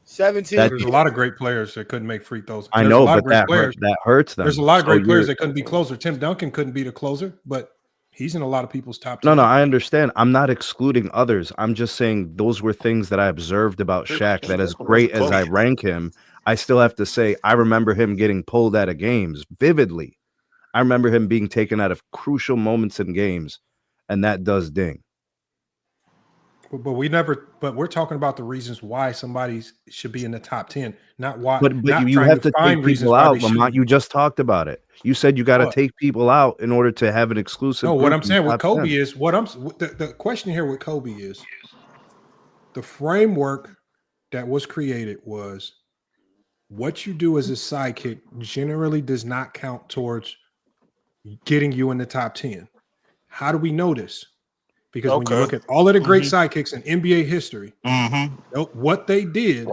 17. There's a lot of great players that couldn't make free throws. I know, but that hurts them. There's a lot of great players that couldn't be closer. Tim Duncan couldn't be the closer, but he's in a lot of people's top 10. No, I understand. I'm not excluding others. I'm just saying those were things that I observed about Shaq that as great as I rank him, I still have to say I remember him getting pulled out of games vividly. I remember him being taken out of crucial moments in games, and that does ding. But we're talking about the reasons why somebody should be in the top 10, not why. But you have to take people out, Lamont. You just talked about it. You said you got to take people out in order to have an exclusive. No, what I'm saying with Kobe 10. is the question here with Kobe is the framework that was created was what you do as a sidekick generally does not count towards getting you in the top 10. How do we know this? Because when you look at all of the great sidekicks in NBA history, what they did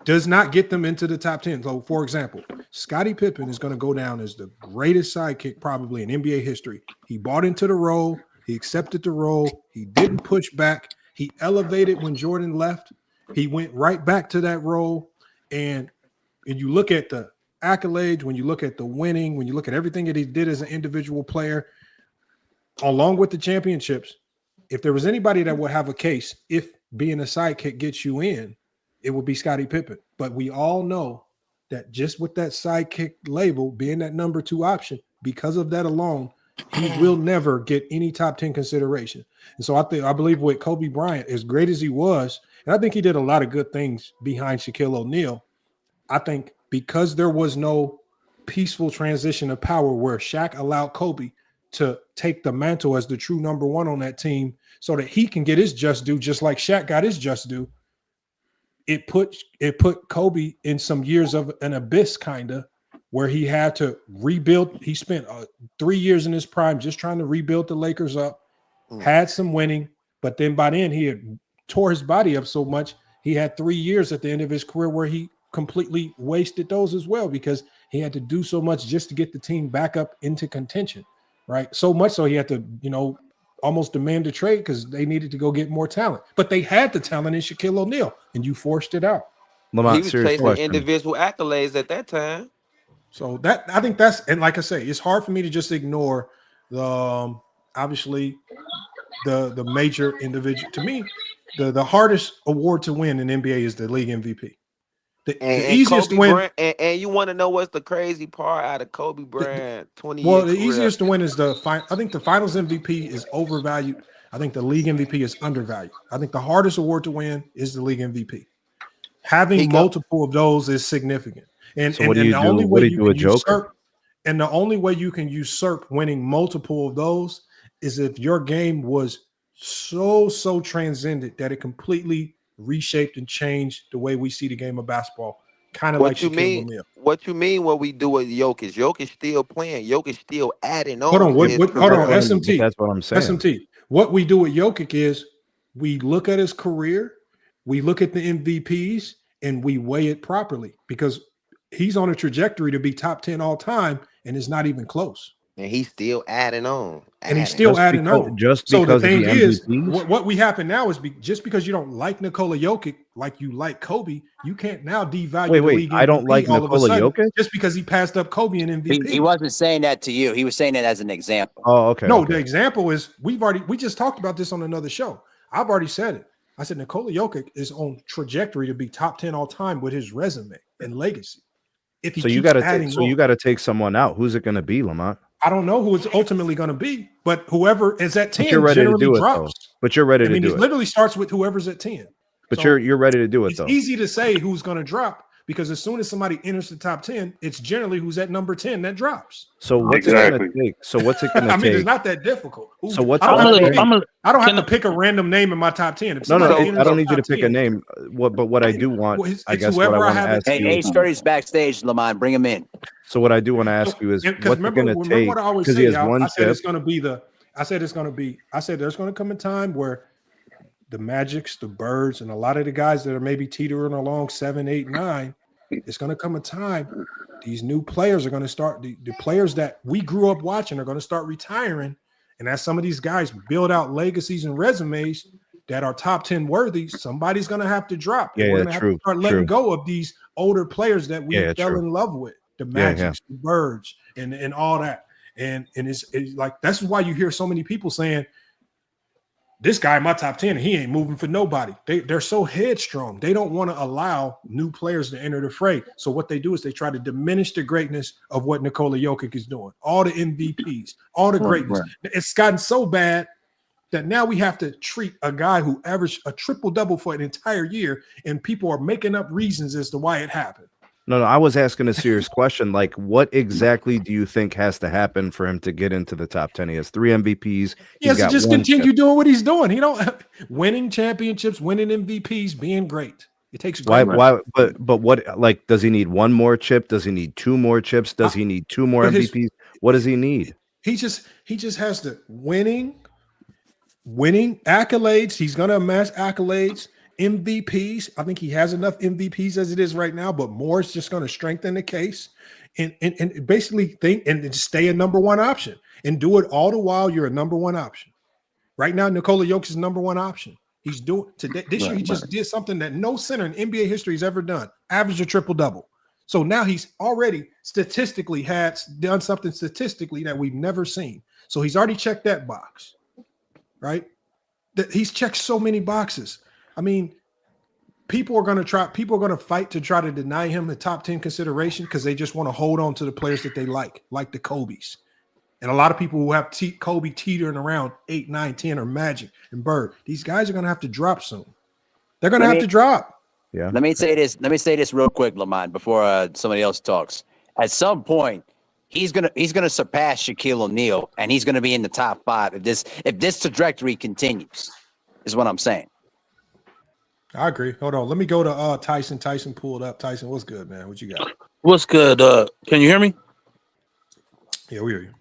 does not get them into the top 10. So, for example, Scottie Pippen is going to go down as the greatest sidekick probably in NBA history. He bought into the role. He accepted the role. He didn't push back. He elevated when Jordan left. He went right back to that role. And you look at the accolades, when you look at the winning, when you look at everything that he did as an individual player, along with the championships, if there was anybody that would have a case, if being a sidekick gets you in, it would be Scottie Pippen. But we all know that just with that sidekick label being that number 2 option, because of that alone, he will never get any top 10 consideration. And so I believe with Kobe Bryant, as great as he was, and I think he did a lot of good things behind Shaquille O'Neal, I think because there was no peaceful transition of power where Shaq allowed Kobe to take the mantle as the true number 1 on that team so that he can get his just due, just like Shaq got his just due. It put Kobe in some years of an abyss, kind of, where he had to rebuild. He spent 3 years in his prime just trying to rebuild the Lakers up, had some winning, but then by then he had tore his body up so much, he had 3 years at the end of his career where he completely wasted those as well because he had to do so much just to get the team back up into contention. Right. So much so he had to, almost demand a trade because they needed to go get more talent. But they had the talent in Shaquille O'Neal, and you forced it out. Lamont, he was chasing individual accolades at that time. So I think and like I say, it's hard for me to just ignore the obviously the major individual. To me, the hardest award to win in NBA is the league MVP. The easiest Kobe win, and you want to know what's the crazy part out of Kobe Bryant 20 years? Well, the easiest to win is I think the Finals MVP is overvalued. I think the league MVP is undervalued. I think the hardest award to win is the league MVP. Having multiple of those is significant. And, so what do you do? What do you do with Joker? And the only way you can usurp winning multiple of those is if your game was so transcendent that it completely reshaped and changed the way we see the game of basketball, kind of like Shaquille O'Neal. What you mean? What we do with Jokic? Jokic still playing. Jokic still adding on. Hold on, SMT. That's what I'm saying. SMT. What we do with Jokic is we look at his career, we look at the MVPs, and we weigh it properly because he's on a trajectory to be top 10 all time, and it's not even close. And he's still adding on. And he's still adding on. Just so because the thing is, MVPs? what we happen now is just because you don't like Nikola Jokic like you like Kobe, you can't now devalue the league. I don't like Nikola Jokic just because he passed up Kobe in MVP. He wasn't saying that to you. He was saying it as an example. Oh, okay. No, the example is we just talked about this on another show. I've already said it. I said Nikola Jokic is on trajectory to be top 10 all time with his resume and legacy. If you got to take someone out. Who's it going to be, Lamont? I don't know who it's ultimately going to be, but whoever is at 10 you're ready generally to do drops. It, but you're ready to do it. It literally starts with whoever's at 10. But you're ready to do it, it's though. It's easy to say who's going to drop, because as soon as somebody enters the top 10, it's generally who's at number 10 that drops. So what's it going to take? So what's it going to I mean, take? it's not that difficult. So what's I don't have I'm to pick a random name in my top 10. If No, somebody I don't need you to top pick 10, a name. But what I do want, I guess what I want to ask you. Hey, Sturdy's backstage, Lamont. Bring him in. So what I do want to ask you is, what's it going to take? what I always Because say, he has y'all, one I said chip. it's going to be I said there's going to come a time where the Magics, the Birds, and a lot of the guys that are maybe teetering along 7, 8, 9, it's going to come a time these new players are going to start, the players that we grew up watching are going to start retiring. And as some of these guys build out legacies and resumes that are top 10 worthy, somebody's going to have to drop. Yeah, We're going to have to start letting go of these older players that we fell in love with, the Magics, the Birds, and all that. And it's like, that's why you hear so many people saying, this guy in my top 10, he ain't moving for nobody. They're so headstrong. They don't want to allow new players to enter the fray. So what they do is they try to diminish the greatness of what Nikola Jokic is doing. All the MVPs, all the greatness. Right. It's gotten so bad that now we have to treat a guy who averaged a triple-double for an entire year, and people are making up reasons as to why it happened. No, I was asking a serious question. Like, what exactly do you think has to happen for him to get into the top 10? He has 3 MVPs. Yes, just continue doing what he's doing. He don't winning championships, winning MVPs, being great. It takes great. Why? But what? Like, does he need one more chip? Does he need 2 more chips? Does he need 2 more MVPs? What does he need? He just has to winning accolades. He's going to amass accolades. MVPs. I think he has enough MVPs as it is right now, but more is just going to strengthen the case and basically think and stay a number 1 option and do it all the while you're a number 1 option. Right now, Nikola Jokic is number 1 option. He's doing today. This year, he just did something that no center in NBA history has ever done. Average a triple-double. So now he's already statistically done something statistically that we've never seen. So he's already checked that box, right? He's checked so many boxes. I mean, people are going to fight to try to deny him the top 10 consideration because they just want to hold on to the players that they like the Kobe's. And a lot of people who have Kobe teetering around 8, 9, 10 or Magic and Bird, these guys are going to have to drop soon. They're going to have to drop. Yeah. Let me say this real quick, Lamont, before somebody else talks. At some point, he's gonna surpass Shaquille O'Neal, and he's gonna be in the top 5 if this trajectory continues. Is what I'm saying. I agree. Hold on. Let me go to Tyson. Tyson pulled up. Tyson, what's good, man? What you got? What's good? Can you hear me? Yeah, we hear you.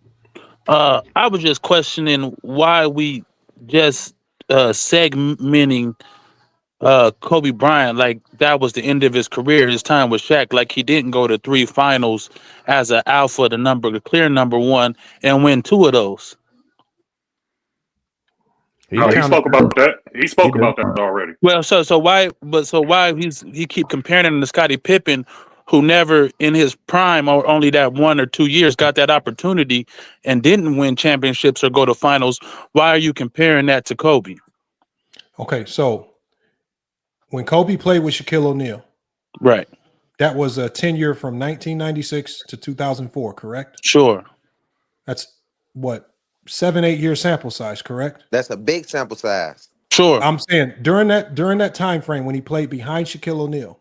I was just questioning why we just segmenting Kobe Bryant like that was the end of his career, his time with Shaq. Like he didn't go to 3 finals as an alpha, the clear number 1, and win 2 of those. He spoke about that. He spoke about that already. Well, so why he keep comparing him to Scottie Pippen, who never in his prime or only that 1 or 2 years got that opportunity and didn't win championships or go to finals? Why are you comparing that to Kobe? Okay, so when Kobe played with Shaquille O'Neal, right, that was a tenure from 1996 to 2004, correct? Sure. That's what, 7-8 year sample size, correct? That's a big sample size. Sure. I'm saying during that time frame when he played behind Shaquille O'Neal,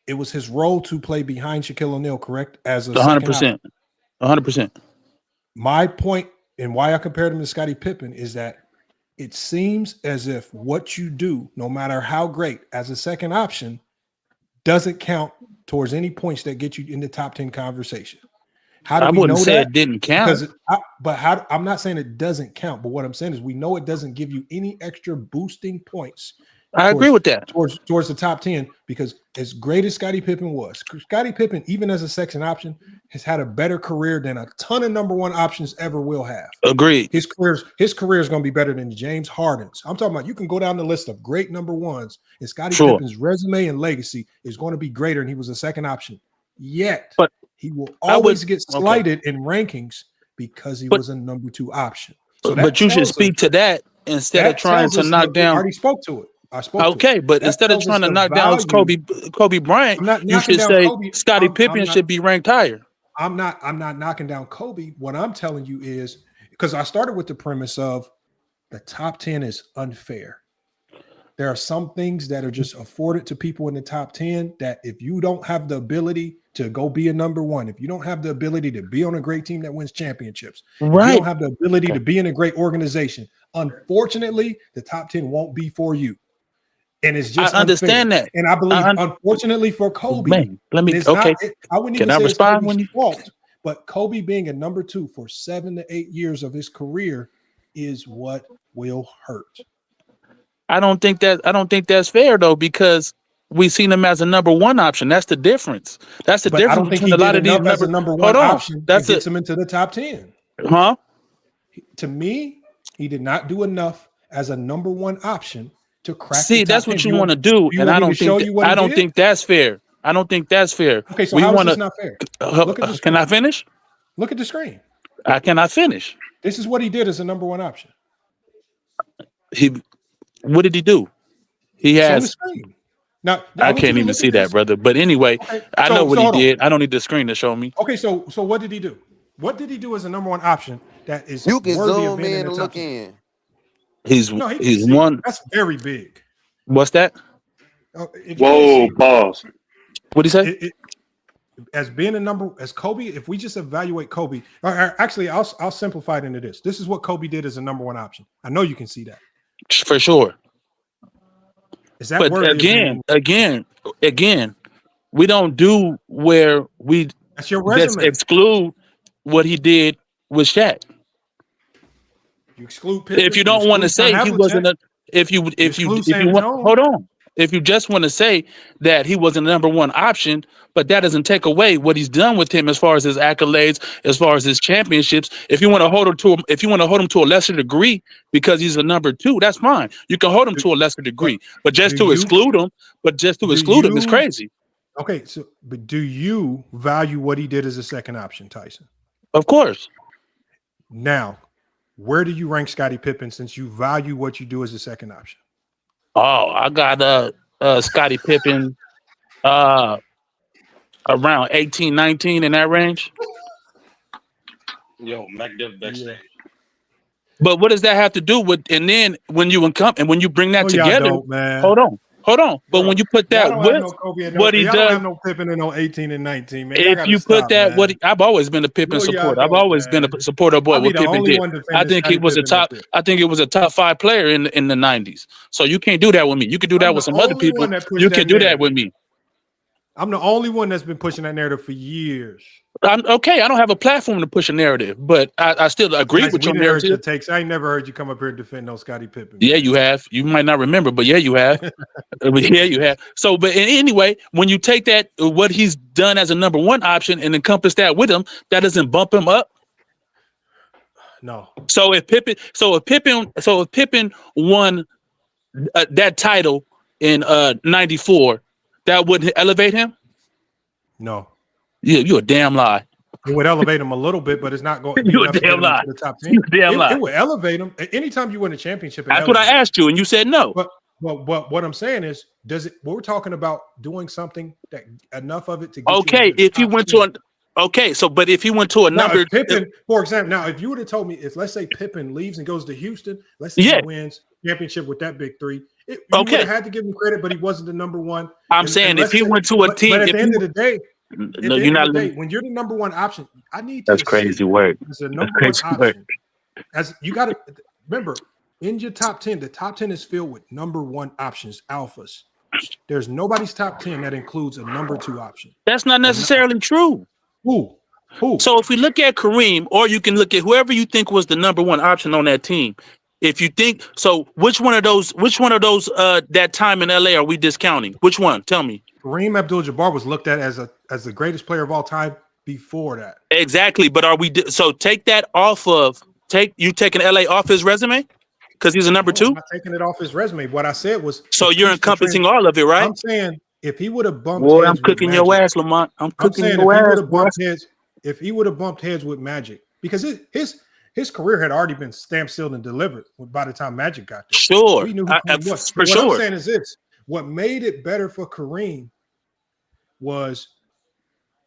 it was his role to play behind Shaquille O'Neal, correct? As a 100%. 100%. My point and why I compared him to Scottie Pippen is that it seems as if what you do, no matter how great, as a second option, doesn't count towards any points that get you in the top 10 conversation. How do I we wouldn't know say that? it didn't count. I'm not saying it doesn't count, but what I'm saying is we know it doesn't give you any extra boosting points. I agree with that. Towards the top 10, because as great as Scottie Pippen was, Scottie Pippen, even as a second option, has had a better career than a ton of number 1 options ever will have. Agreed. His career is going to be better than James Harden's. I'm talking about, you can go down the list of great number 1s, and Scottie Pippen's resume and legacy is going to be greater, and he was a second option. Yet, but he will always get slighted in rankings because he was a number 2 option. So but you should speak to that instead of trying to knock down. I already spoke to it. Okay, but instead of trying to knock down Kobe Bryant, you should say Scottie Pippen should be ranked higher. I'm not knocking down Kobe. What I'm telling you is, because I started with the premise of the top 10 is unfair. There are some things that are just afforded to people in the top 10 that if you don't have the ability to go be a number one, if you don't have the ability to be on a great team that wins championships, if you don't have the ability to be in a great organization, unfortunately, the top 10 won't be for you. And it's just I understand unfair. that. And I believe, unfortunately for Kobe, Man, let me. it's Okay. I wouldn't Can even I say it's respond Kobe's when you? fault, but Kobe being a number 2 for 7 to 8 years of his career is what will hurt. I don't think that's fair though, because we seen him as a number 1 option. That's the difference. That's the But I difference don't think between he a lot did of these enough as a number. number 1 Hold on. option that That's gets him into the top 10. Huh? To me, he did not do enough as a number 1 option to crack See, the top that's 10. what you want to do, You and want I me to don't show think you what he I don't did? think that's fair. I don't think that's fair. Okay, so We how is want this to. not fair? Look at the screen. Can I finish? Look at the screen. I cannot finish. This is what he did as a number 1 option. What did he do? He It's on the has. screen. Now, I I want you can't to even look see at that, this. brother. But anyway, Okay, I know what he hold on. did. I don't need the screen to show me. Okay, so what did he do? What did he do as a number 1 option that is You can worthy of zoom being in in the and top look 10? in. He's No, he can he's see. one. That's very big. What's that? If you can't Whoa, see, pause. What did he say? As being a number, as Kobe, if we just evaluate Kobe, or actually, I'll simplify it into this. This is what Kobe did as a number 1 option. I know you can see that. For sure. Is that But worthy of being again, we don't do where we that's your just resume? exclude what he did with Shaq. You exclude Pippen. If you don't want to say he wasn't a, if you want, hold on. If you just want to say that he wasn't a number 1 option, but that doesn't take away what he's done with him as far as his accolades, as far as his championships. If you want to hold him to a lesser degree because he's a number 2, that's fine. You can hold him to a lesser degree, but just to exclude him is crazy. Okay, but do you value what he did as a second option, Tyson? Of course. Now, where do you rank Scottie Pippen since you value what you do as a second option? Oh, I got Scottie Pippen around 18, 19 in that range. Yo, McDuff backstage. But what does that have to do with? And then when you bring that together, hold on. But when you put that with what he does, have no Pippen in no 18 and 19, man. if you put that, I've always been a Pippen supporter. I've always been a supporter of what Pippen did. I think he was a top. I think it was a top 5 player in the 90s. So you can't do that with me. You can do that with some other people. You can do that with me. I'm the only one that's been pushing that narrative for years. I'm okay. I don't have a platform to push a narrative, but I still agree with your narrative. I ain't never heard you come up here and defend no Scottie Pippen. Yeah, you have. You might not remember, but yeah, you have. Yeah, you have. So, but anyway, when you take that, what he's done as a number 1 option and encompass that with him, that doesn't bump him up. No. So if Pippen won that title in '94, that wouldn't elevate him. No. Yeah, you're a damn lie. It would elevate him a little bit, but it's not going to You a damn lie. the top 10. You a damn lie. It would elevate him. Anytime you win a championship, That's what I asked you, and you said no. But what I'm saying is, we're talking about doing something that enough of it to get okay, if he went to but if he went to a number Pippen, for example, now if you would have told me, let's say Pippen leaves and goes to Houston, let's say he wins championship with that big 3. You would have had to give him credit, but he wasn't the number 1. I'm saying if he went to a team, but at the end of the day, no, you're not. When you're the number 1 option, I need to. That's crazy work. It's a number 1 option. As you got to remember, in your top 10, the top 10 is filled with number 1 options, alphas. There's nobody's top 10 that includes a number 2 option. That's not necessarily true. Who? So if we look at Kareem, or you can look at whoever you think was the number 1 option on that team. If you think so, which one of those that time in LA are we discounting? Which one? Tell me. Kareem Abdul-Jabbar was looked at as the greatest player of all time before that. Exactly, but are we so take that off of you taking LA off his resume because he's a number 2? I'm not taking it off his resume. What I said was so you're encompassing all of it, right? I'm saying if he would have bumped Boy, heads I'm cooking your ass, Lamont. I'm cooking your ass. If he would have bumped heads with Magic, because his career had already been stamped, sealed, and delivered by the time Magic got there. Sure. We knew who Kareem was. For what sure. I'm saying is this. What made it better for Kareem was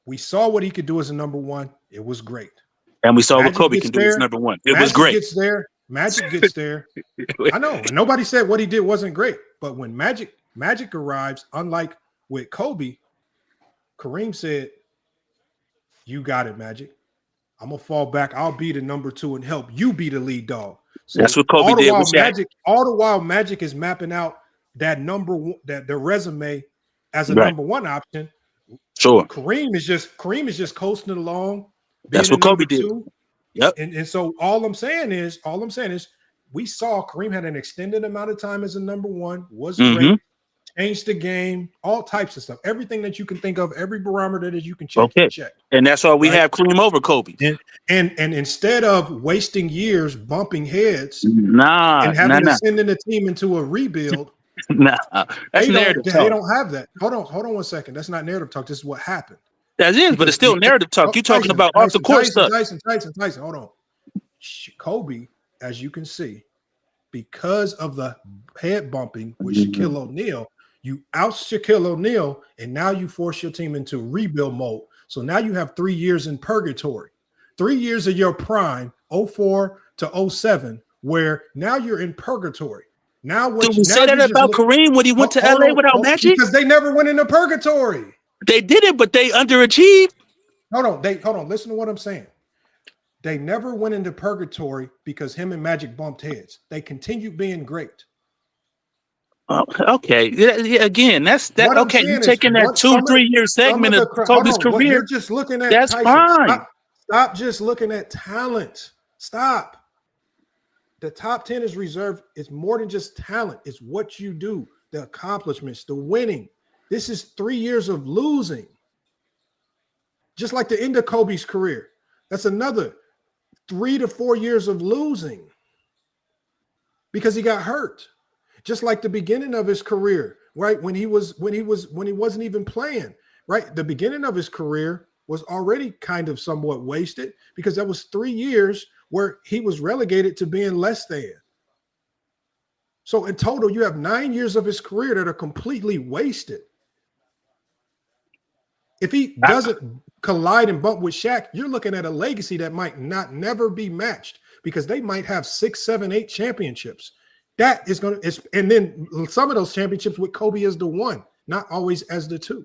we saw what he could do as a number 1. It was great. And we saw what Kobe can do as number 1. It was great. Magic gets there. I know. And nobody said what he did wasn't great. But when Magic arrives, unlike with Kobe, Kareem said, "You got it, Magic. I'm gonna fall back. I'll be the number 2 and help you be the lead dog." So that's what Kobe did with Shaq. All the while Magic is mapping out that number one, that the resume as a Right. number 1 option. Sure. Kareem is just coasting along. That's what Kobe did. 2. Yep. And so all I'm saying is we saw Kareem had an extended amount of time as a number 1, was great, changed the game, all types of stuff, everything that you can think of, every barometer that you can check. Okay. And that's why we Right? have Kareem over Kobe. And instead of wasting years bumping heads and having to send in the team into a rebuild, that's narrative talk. They don't have that. Hold on 1 second. That's not narrative talk. This is what happened. That is, but it's still narrative talk. You're talking about off the court stuff. Tyson. Hold on. Kobe, as you can see, because of the head bumping with Shaquille O'Neal, you out Shaquille O'Neal, and now you force your team into rebuild mode. So now you have 3 years in purgatory, 3 years of your prime, 04 to 07, where now you're in purgatory. Now, did we say that about Kareem when he went to LA without Magic? Because they never went into purgatory. They didn't, but they underachieved. Hold on. Listen to what I'm saying. They never went into purgatory because him and Magic bumped heads. They continued being great. Okay. Yeah, again, that's that. Okay, you're taking that 2-3 year segment of Kobe's career. You're just looking at that's Tyson. fine. Stop just looking at talent. Stop. The top 10 is reserved. It's more than just talent. It's what you do, the accomplishments, the winning. This is 3 years of losing. Just like the end of Kobe's career. That's another 3 to 4 years of losing because he got hurt. Just like the beginning of his career, right? When he wasn't even playing, right? The beginning of his career was already kind of somewhat wasted because that was 3 years where he was relegated to being less than. So in total, you have 9 years of his career that are completely wasted. If he doesn't collide and bump with Shaq, you're looking at a legacy that might never be matched because they might have 6, 7, 8 championships. That is going to, and then some of those championships with Kobe as the 1, not always as the 2.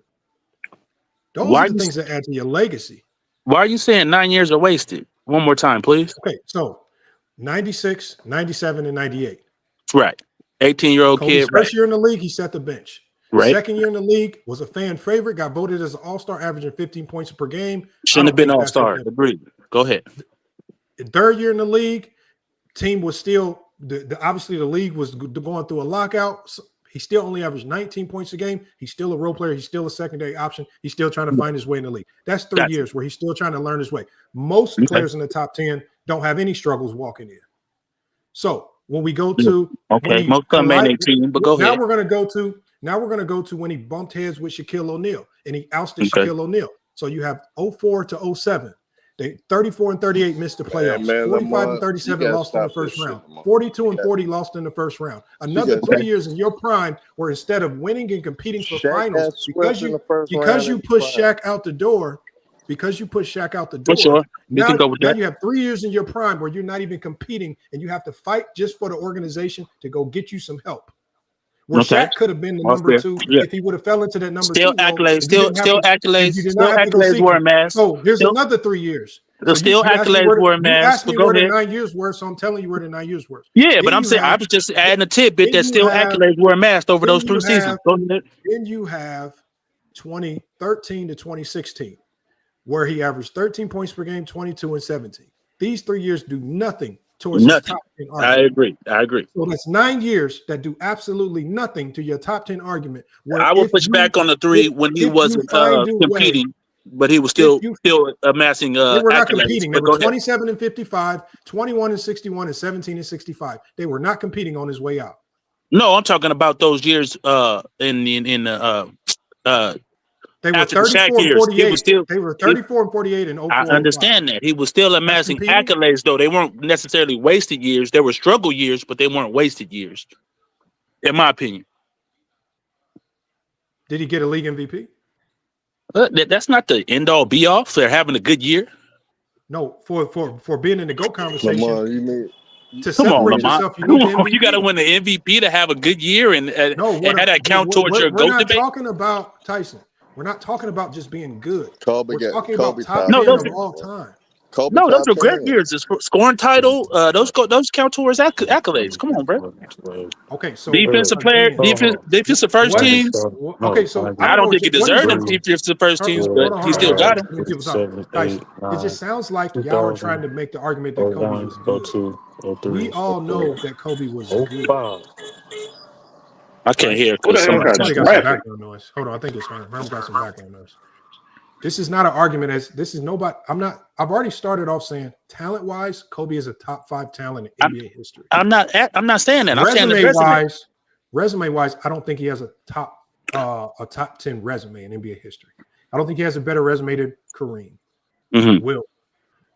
Those are the things that add to your legacy. Why are you saying 9 years are wasted? One more time, please. Okay, so 96, 97, and 98. Right. 18-year-old kid. First year in the league, he set the bench. Right. Second year in the league, was a fan favorite, got voted as an all-star, averaging 15 points per game. Shouldn't have been all-star. Agreed. Go ahead. Third year in the league, team was still obviously the league was going through a lockout. So he still only averaged 19 points a game. He's still a role player. He's still a secondary option. He's still trying to find his way in the league. That's 3 years where he's still trying to learn his way. Most players in the top 10 don't have any struggles walking in. So when we go to most come in 18, but go ahead. Now we're going to go to when he bumped heads with Shaquille O'Neal and he ousted Shaquille O'Neal. So you have 04 to 07. They 34 and 38 missed the playoffs. 45 and 37 lost in the first round. 42 and 40 lost in the first round. Another 3 years in your prime where instead of winning and competing for finals, because you push Shaq out the door, now you have 3 years in your prime where you're not even competing and you have to fight just for the organization to go get you some help. Where Shaq could have been the number 2 if he would have fell into that number 2. Accolades were amassed. So here's another 3 years. Accolades were amassed. Go ahead. 9 years worth, so I'm telling you where the 9 years worth. Yeah, but I'm saying I was just adding a tidbit that still accolades were amassed over those 3 seasons. Then you have 2013 to 2016, where he averaged 13 points per game, 22 and 17. These 3 years do nothing towards his top 10 argument. I agree. So that's 9 years that do absolutely nothing to your top 10 argument. I will push back on the 3 when he wasn't competing, but he was still amassing. They were not competing. They were 27 and 55, 21 and 61, and 17 and 65. They were not competing on his way out. No, I'm talking about those years they were 34 and 48. They were 34 and 48 and 04. I understand that. He was still amassing accolades, though. They weren't necessarily wasted years. They were struggle years, but they weren't wasted years, in my opinion. Did he get a league MVP? That's not the end-all, be-all for having a good year. No, for being in the GOAT conversation. Lamar, you To Come on, separate Lamont. yourself, you Come need the on. You got to MVP. win the MVP to have a good year and No, and have that count towards your we're GOAT not debate. talking about Tyson. We're not talking about just being good. Kobe We're got talking about Kobe top top 10 those of 10. all time. Kobe No, those top are great 10. years. The scoring title, those count towards accolades. Come on, bro. Okay, so Defensive player, again, defensive first what is teams. okay? So I I don't know don't think he what is deserved your them defensive first teams, hold but on, he hold on, still hold on. got them. Too many people talking. Tyson, it just sounds like y'all are trying to make the argument that Kobe was good. We all know that Kobe was good. I can't Right? hear Who the because hell got Somebody got some drafted? background noise. Hold on, I think it's Herm. Herm got some background noise. This is not an argument as this is nobody. I've already started off saying talent-wise, Kobe is a top 5 talent in NBA history. I'm not saying that. I'm saying the Resume wise, I don't think he has a top 10 resume in NBA history. I don't think he has a better resume than Kareem, Will,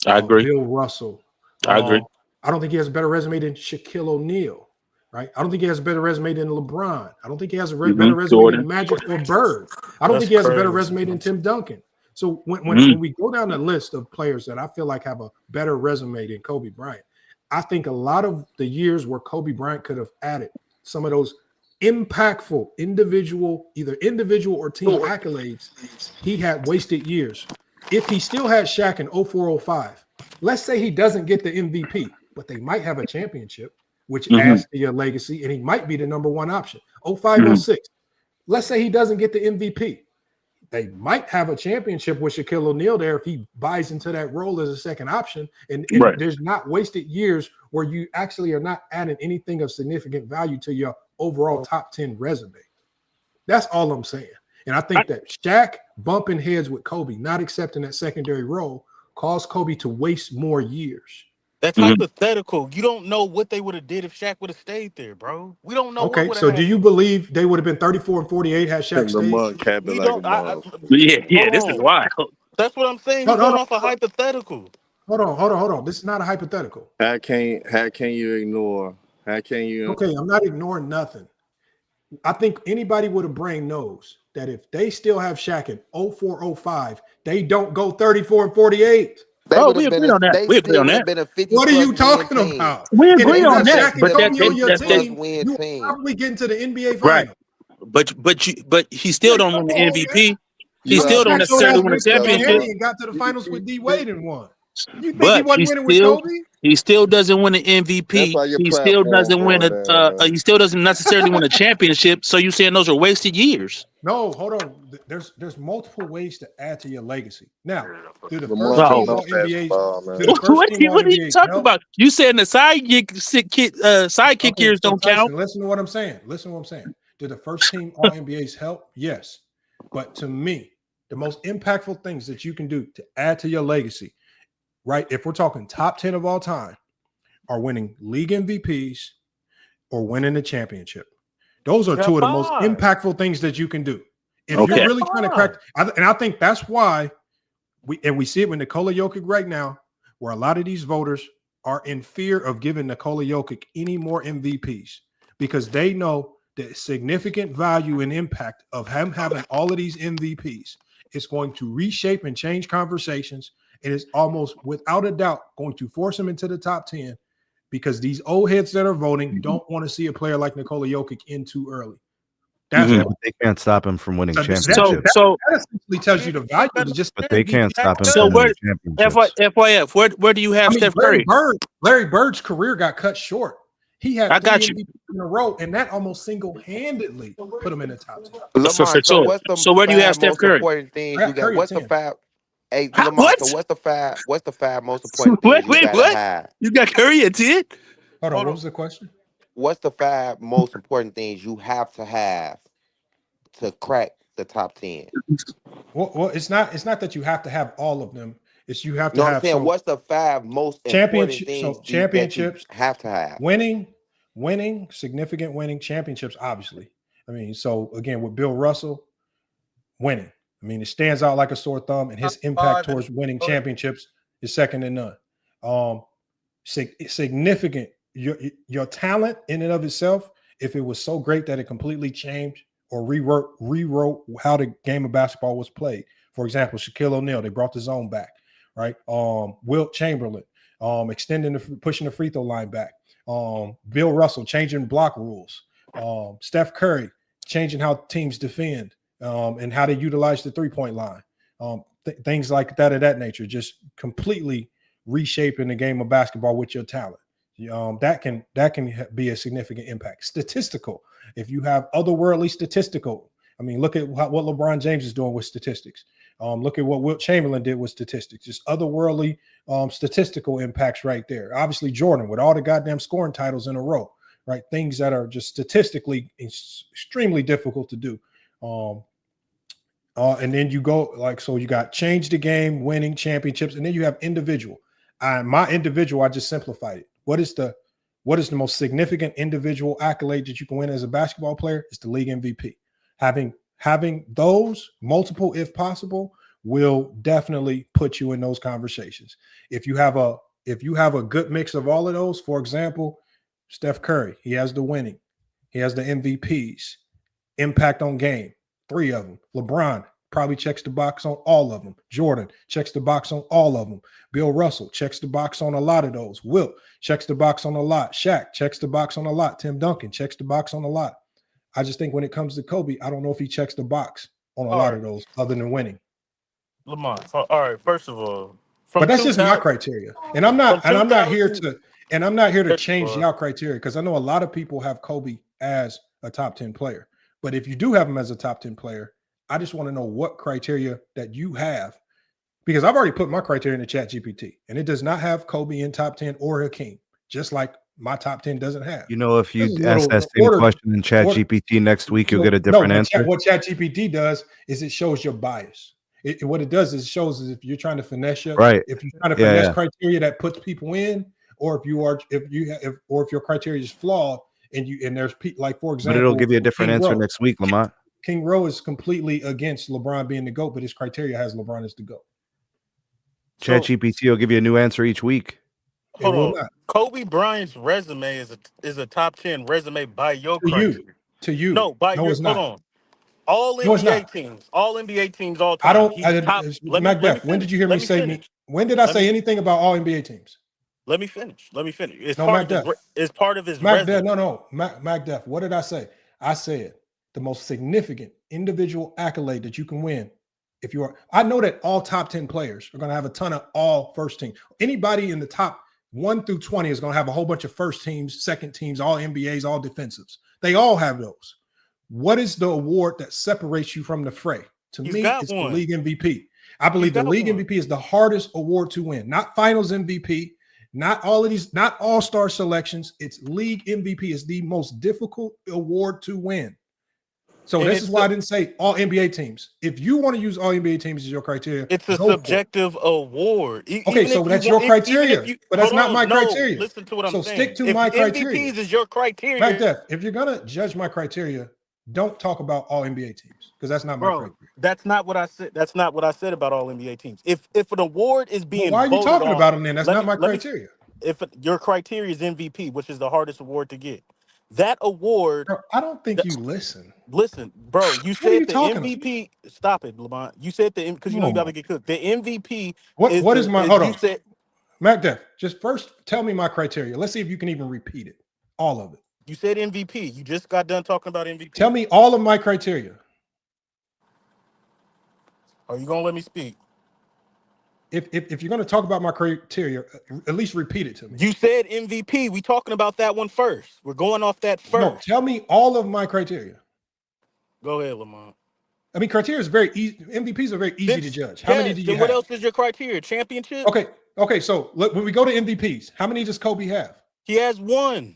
I agree. Bill Russell. I agree. I don't think he has a better resume than Shaquille O'Neal. Right? I don't think he has a better resume than LeBron. I don't think he has a better resume Jordan. than Magic or Bird. I don't think he has a better resume than Tim Duncan. So when we go down the list of players that I feel like have a better resume than Kobe Bryant, I think a lot of the years where Kobe Bryant could have added some of those impactful either individual or team accolades, he had wasted years. If he still had Shaq in 0405, let's say he doesn't get the MVP, but they might have a championship, which adds to your legacy, and he might be the number one option. 0506, let's say he doesn't get the MVP. They might have a championship with Shaquille O'Neal there if he buys into that role as a second option. And there's not wasted years where you actually are not adding anything of significant value to your overall top 10 resume. That's all I'm saying. And I think that Shaq bumping heads with Kobe, not accepting that secondary role, caused Kobe to waste more years. That's hypothetical. You don't know what they would have did if Shaq would have stayed there, bro. We don't know. Okay, so do you believe they would have been 34 and 48 had Shaq stayed? We don't. This is wild. That's what I'm saying. He's going off a hypothetical. Hold on. This is not a hypothetical. How can you ignore? How can you? Okay, I'm not ignoring nothing. I think anybody with a brain knows that if they still have Shaq in 0405, they don't go 34 and 48. We agree on that. We agree on that. What are you talking about? We agree on that. But But you're probably getting to the NBA final. Right. But he still don't win the MVP. He still don't necessarily win a championship. And got to the finals with D Wade and won. You think But he wasn't winning with Kobe? he still doesn't win an MVP. He still doesn't win he still doesn't necessarily win a championship. So you saying those are wasted years? No, hold on. There's multiple ways to add to your legacy. Now, through the first team all NBAs. What are you talking about? You saying the sidekick years don't count? Listen to what I'm saying. Did the first team all NBAs help? Yes. But to me, the most impactful things that you can do to add to your legacy, right? If we're talking top 10 of all time, are winning league MVPs or winning the championship. Those are two of the most impactful things that you can do. If you're really trying to crack, and I think that's why we see it with Nikola Jokic right now, where a lot of these voters are in fear of giving Nikola Jokic any more MVPs because they know the significant value and impact of him having all of these MVPs is going to reshape and change conversations. And it's almost without a doubt going to force him into the top 10 because these old heads that are voting don't want to see a player like Nikola Jokic in too early. That's but they can't stop him from winning championships. So that essentially tells you the value of just. But they can't stop him So from winning championships. FYF, where do you have Steph Curry? Larry Bird's career got cut short. He had I got 3 MVPs in a row, and that almost single-handedly put him in the top 10. So where do you have Steph Curry? What's the five? Hey, Lamar, so what's the five most important things you gotta have? You got Curry at 10? Hold on, what was the question? What's the 5 most important things you have to crack the top 10? Well, it's not that you have to have all of them. It's you have to No, have. I'm saying, what's the 5 most important things championships that you have to have? Winning, significant winning, championships, obviously. I mean, so again, with Bill Russell, winning. I mean, it stands out like a sore thumb, and his impact towards winning championships is second to none. Significant. Your talent in and of itself, if it was so great that it completely changed or rewrote how the game of basketball was played. For example, Shaquille O'Neal, they brought the zone back, right? Wilt Chamberlain, pushing the free throw line back. Bill Russell changing block rules. Steph Curry changing how teams defend and how they utilize the three-point line. Things like that of that nature, just completely reshaping the game of basketball with your talent. That can be a significant impact. Statistical. If you have otherworldly statistical, I mean, look at what LeBron James is doing with statistics. Look at what Wilt Chamberlain did with statistics. Just otherworldly statistical impacts right there. Obviously, Jordan with all the goddamn scoring titles in a row, right? Things that are just statistically extremely difficult to do. And then you go so you got change the game, winning championships, and then you have individual. My individual, I just simplified it. What is the most significant individual accolade that you can win as a basketball player? It's the league MVP. Having those multiple, if possible, will definitely put you in those conversations. If you have a good mix of all of those, for example, Steph Curry, he has the winning, he has the MVPs, impact on game, 3 of them. LeBron probably checks the box on all of them. Jordan checks the box on all of them. Bill Russell checks the box on a lot of those. Wilt checks the box on a lot. Shaq checks the box on a lot. Tim Duncan checks the box on a lot. I just think when it comes to Kobe, I don't know if he checks the box on a lot of those other than winning. Lamont, all right, first of all, but that's just my criteria. And I'm not here to change y'all criteria, because I know a lot of people have Kobe as a top 10 player. But if you do have him as a top 10 player, I just want to know what criteria that you have, because I've already put my criteria in the Chat GPT, and it does not have Kobe in top 10 or Hakeem, just like my top 10 doesn't have. If you ask that same question in Chat GPT next week, you'll get a different answer. What Chat GPT does is it shows your bias. What it does is it shows if you're trying to finesse if you're trying to finesse criteria that puts people in, or if your criteria is flawed and there's like, for example, but it'll give you a different answer next week, Lamont. King Rowe is completely against LeBron being the GOAT, but his criteria has LeBron as the GOAT. Chat GPT will give you a new answer each week. Hold on. Kobe Bryant's resume is a top 10 resume by your criteria. To you. No, by your hold on. All NBA teams, all NBA teams, all time. Macbeth, when did you hear me say me? When did I say anything about all NBA teams? Let me finish. It's part of his resume. No. Macbeth, what did I say? I said the most significant individual accolade that you can win. I know that all top 10 players are going to have a ton of all first team. Anybody in the top 1 through 20 is going to have a whole bunch of first teams, second teams, all NBAs, all defensives. They all have those. What is the award that separates you from the fray? To me, it's the league MVP. I believe the league MVP is the hardest award to win. Not finals MVP, not all of these, not all-star selections. It's league MVP is the most difficult award to win. So this is why I didn't say all NBA teams. If you want to use all NBA teams as your criteria, it's a subjective award. Okay, so that's your criteria, but that's not my criteria. Listen to what I'm saying. So stick to my criteria. MVPs is your criteria. Macbeth, if you're gonna judge my criteria, don't talk about all NBA teams, because that's not my criteria. That's not what I said. That's not what I said about all NBA teams. If an award is being, why are you talking about them then? That's not my criteria. If your criteria is MVP, which is the hardest award to get, that award. Bro, I don't think you listen. Listen, bro. You said the MVP. Stop it, LeBron. You said because you know you got to get cooked. The MVP. What is my? Hold on. Macbeth, just first tell me my criteria. Let's see if you can even repeat it. All of it. You said MVP. You just got done talking about MVP. Tell me all of my criteria. Are you gonna let me speak? If you're gonna talk about my criteria, at least repeat it to me. You said MVP. We talking about that one first. We're going off that first. No, tell me all of my criteria. Go ahead, Lamont. I mean, criteria is very easy. MVPs are very easy to judge. How many do you have? What else is your criteria? Championship? Okay. So when we go to MVPs, how many does Kobe have? He has 1.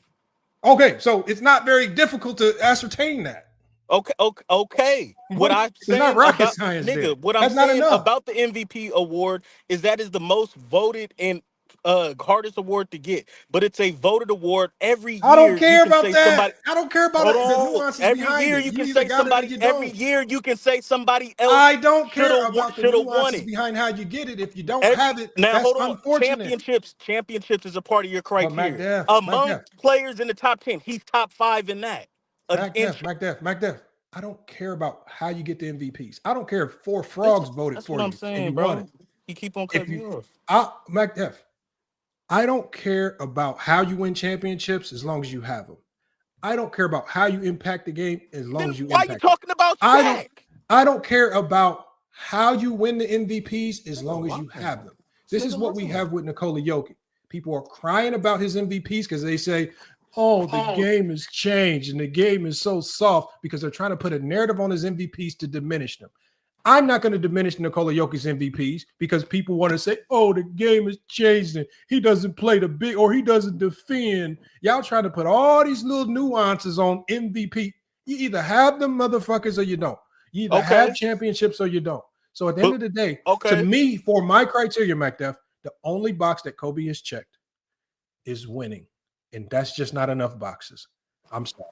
Okay, so it's not very difficult to ascertain that. Okay. What I'm saying, not rocket science, nigga. What I'm saying about the MVP award is that is the most voted and hardest award to get, but it's a voted award every year. I don't care about that. I don't care about the nuances every behind year it. You can say somebody. Every year you can say somebody else. I don't care about the nuances behind how you get it. If you don't have it, now that's hold on. Unfortunate. Championships is a part of your criteria. Among players in the top 10, he's top 5 in that. Macbeth. I don't care about how you get the MVPs. I don't care if 4 frogs voted for you. That's what I'm saying, bro. You keep on cutting me off. Macbeth, I don't care about how you win championships as long as you have them. I don't care about how you impact the game as long as you Why are you impact it. talking about Shaq? I don't care about how you win the MVPs as long as you have them. This is what we have with Nikola Jokic. People are crying about his MVPs because they say, oh, the game has changed and the game is so soft because they're trying to put a narrative on his MVPs to diminish them. I'm not going to diminish Nikola Jokic's MVPs because people want to say, oh, the game has changed and he doesn't play the big or he doesn't defend. Y'all trying to put all these little nuances on MVP. You either have them motherfuckers or you don't. You either have championships or you don't. So at the end of the day, to me, for my criteria, MacDuff, the only box that Kobe has checked is winning. And that's just not enough boxes. I'm sorry.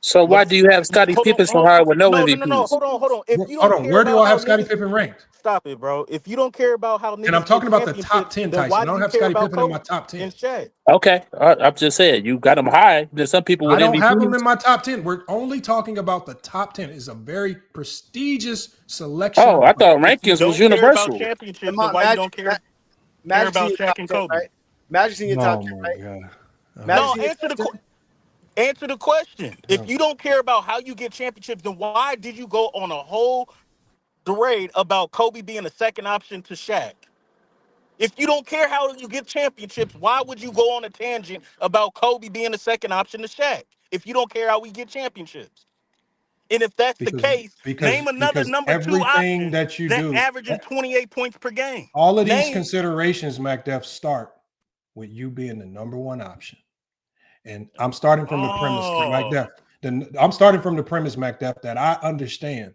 So why do you have Scottie Pippen so high with no MVPs? No. Hold on. If you Hold don't on. care Where do about I have how Scottie niggas- Pippen ranked? Stop it, bro. If you don't care about how niggas And I'm talking get about the top 10, then Tyson. why I do don't you have care Scottie about Pippen in Kobe my top 10. and Shaq? Okay, I'm just saying you got them high. There's some people with I don't have them MVPs. in my top 10. We're only talking about the top 10. It's a very prestigious selection. Oh, I thought If you rankings was don't care about universal. championships, then why you don't care Magic's in about your Shaq top and 10, Kobe? right? Magic's in your top 10, right? Magic's in your top 10? Answer the question. If you don't care about how you get championships, then why did you go on a whole tirade about Kobe being a second option to Shaq? If you don't care how you get championships, why would you go on a tangent about Kobe being a second option to Shaq? If you don't care how we get championships. And if that's the case, name another number 2 everything option that you that do, averages 28 points per game. all of these considerations, MacDuff, start with you being the number one option. And I'm starting from the premise, MacDuff. I'm starting from the premise, MacDuff, that I understand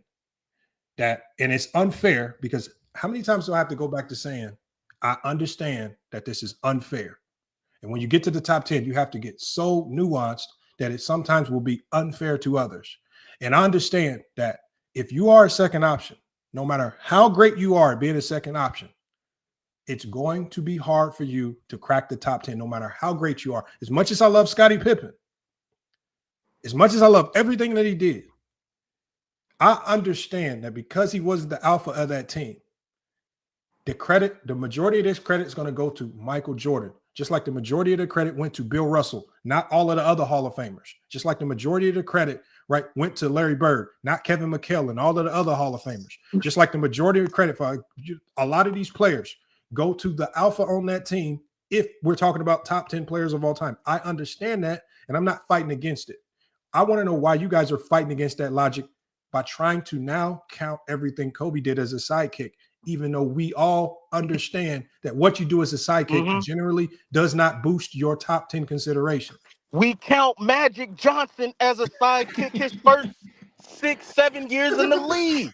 that, and it's unfair because how many times do I have to go back to saying, I understand that this is unfair. And when you get to the top 10, you have to get so nuanced that it sometimes will be unfair to others. And I understand that if you are a second option, no matter how great you are at being a second option, it's going to be hard for you to crack the top 10, no matter how great you are. As much as I love Scottie Pippen, as much as I love everything that he did, I understand that because he wasn't the alpha of that team, the majority of this credit is going to go to Michael Jordan, just like the majority of the credit went to Bill Russell, not all of the other Hall of Famers. Just like the majority of the credit, right, went to Larry Bird, not Kevin McHale and all of the other Hall of Famers. Just like the majority of the credit for a lot of these players go to the alpha on that team if we're talking about top 10 players of all time. I understand that, and I'm not fighting against it. I want to know why you guys are fighting against that logic by trying to now count everything Kobe did as a sidekick, even though we all understand that what you do as a sidekick generally does not boost your top 10 consideration. We count Magic Johnson as a sidekick his first 6-7 years in the league.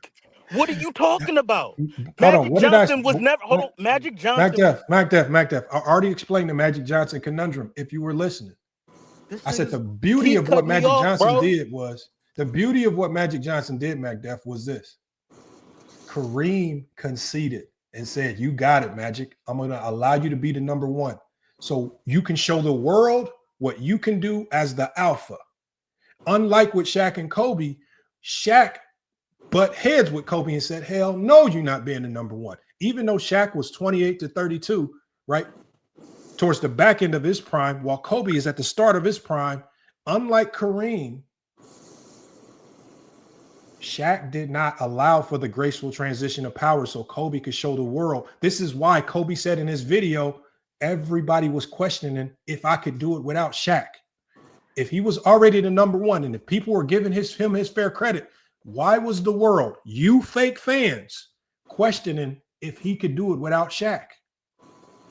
What are you talking about? Magic Johnson was never. Hold on, Magic Johnson. MacDuff. I already explained the Magic Johnson conundrum. If you were listening, I said the beauty of what Magic Johnson did was MacDuff, was this. Kareem conceded and said, "You got it, Magic. I'm going to allow you to be the number one, so you can show the world what you can do as the alpha." Unlike with Shaq and Kobe, Shaq butt heads with Kobe and said, hell no, you're not being the number one. Even though Shaq was 28 to 32, right, towards the back end of his prime, while Kobe is at the start of his prime, unlike Kareem, Shaq did not allow for the graceful transition of power so Kobe could show the world. This is why Kobe said in his video, everybody was questioning if I could do it without Shaq. If he was already the number one and if people were giving him his fair credit, why was the world, you fake fans, questioning if he could do it without Shaq?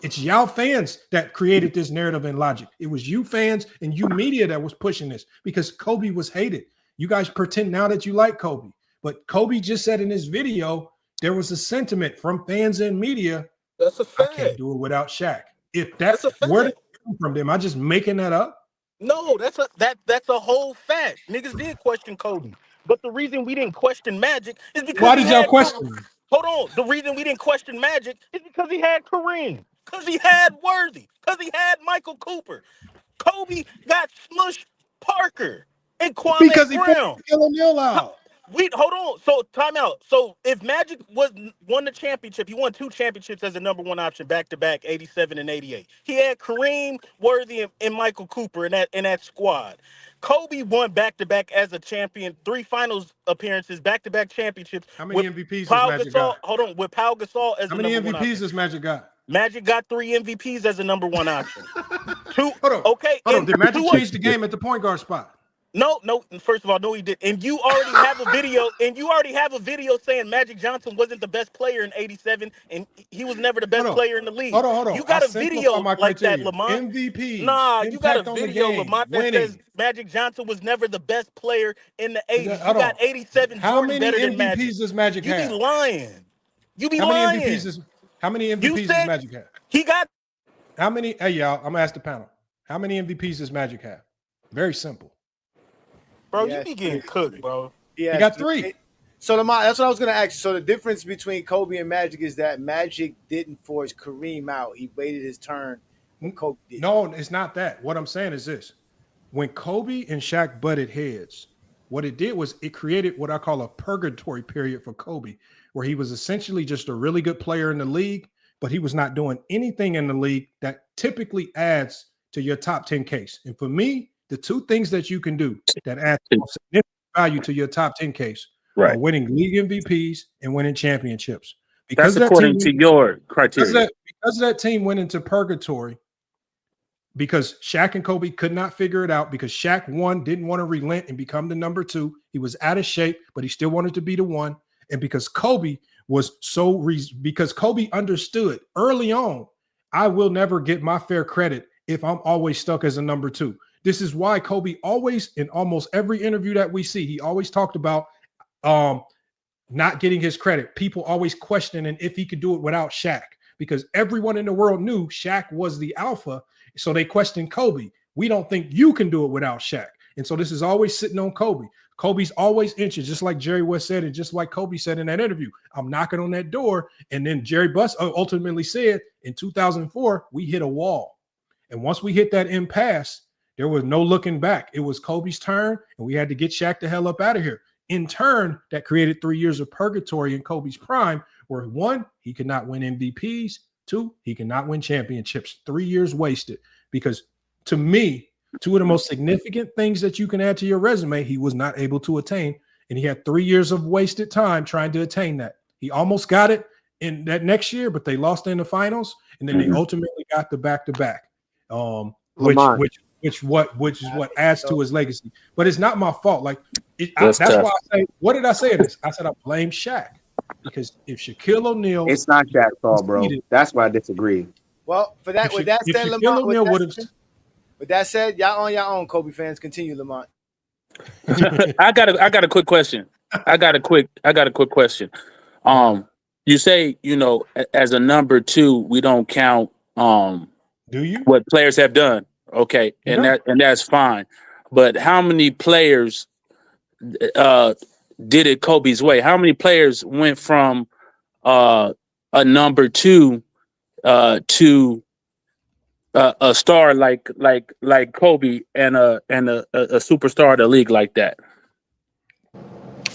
It's y'all fans that created this narrative and logic. It was you fans and you media that was pushing this because Kobe was hated. You guys pretend now that you like Kobe, but Kobe just said in his video, there was a sentiment from fans and media. That's a fact. I can't do it without Shaq. If that's where did it come from, am I just making that up? No, that's a whole fact. Niggas did question Kobe, but the reason we didn't question Magic is because why did y'all question him? Hold on. The reason we didn't question Magic is because he had Kareem, because he had Worthy, because he had Michael Cooper. Kobe got smushed Parker and Kwame because he Brown. put Shaquille O'Neal out. Hold on. So time out. So if Magic won the championship, he won 2 championships as a number 1 option back to back, 87 and 88. He had Kareem, Worthy, and Michael Cooper in that squad. Kobe won back to back as a champion, 3 finals appearances, back to back championships. How many MVPs Pau does Magic Gasol, got? hold on, with Pau Gasol as How the many number 1 MVPs option. does Magic got? Magic got 3 MVPs as a number 1 option. 2. Hold on. Okay. Hold on. Did Magic 2 change the game at the point guard spot? No. First of all, no, he did. And you already have a video. Saying Magic Johnson wasn't the best player in '87, and he was never the best player in the league. Hold on. You got a video my like that, criteria. Lamont. MVP. Nah, you got a impact on the video, game, Lamont, that winning. says Magic Johnson was never the best player in the '80s. Hold You got on. 87 How Jordan many better than MVPs Magic. does Magic You have? be lying. You be How lying. many MVPs does Magic have? He got. How many? Hey, y'all. I'm gonna ask the panel. How many MVPs does Magic have? Very simple. Bro, you be getting cooked, bro. He got 3. So Lamont, that's what I was going to ask you. So the difference between Kobe and Magic is that Magic didn't force Kareem out. He waited his turn when Kobe did. No, it's not that. What I'm saying is this. When Kobe and Shaq butted heads, what it did was it created what I call a purgatory period for Kobe, where he was essentially just a really good player in the league, but he was not doing anything in the league that typically adds to your top 10 case. And for me, the 2 things that you can do that add significant value to your top 10 case are winning league MVPs and winning championships. Because that's according to your criteria. Because that team went into purgatory, because Shaq and Kobe could not figure it out, because Shaq, 1, didn't want to relent and become the number 2. He was out of shape, but he still wanted to be the 1. And because Kobe was because Kobe understood early on, I will never get my fair credit if I'm always stuck as a number 2. This is why Kobe always, in almost every interview that we see, he always talked about not getting his credit. People always questioning if he could do it without Shaq, because everyone in the world knew Shaq was the alpha. So they questioned Kobe. We don't think you can do it without Shaq. And so this is always sitting on Kobe. Kobe's always inches, just like Jerry West said, and just like Kobe said in that interview. I'm knocking on that door. And then Jerry Buss ultimately said in 2004, we hit a wall. And once we hit that impasse, there was no looking back. It was Kobe's turn, and we had to get Shaq the hell up out of here. In turn, that created 3 years of purgatory in Kobe's prime, where 1, he could not win MVPs. 2, he cannot win championships. 3 years wasted. Because to me, 2 of the most significant things that you can add to your resume, he was not able to attain. And he had 3 years of wasted time trying to attain that. He almost got it in that next year, but they lost in the finals. And then they ultimately got the back-to-back, which is what adds to his legacy. But it's not my fault. Like that's why I say, what did I say in this? I said I blame Shaq, because if Shaquille O'Neal, it's not Shaq's fault, bro. That's why I disagree. Well, with that said, Lamont, with that said, y'all on your own, Kobe fans. Continue, Lamont. I got a quick question. I got a quick question. You say, as a number 2, we don't count do you what players have done? Okay, and that's fine. But how many players did it Kobe's way? How many players went from a number 2 to a star like Kobe and a superstar of the league like that?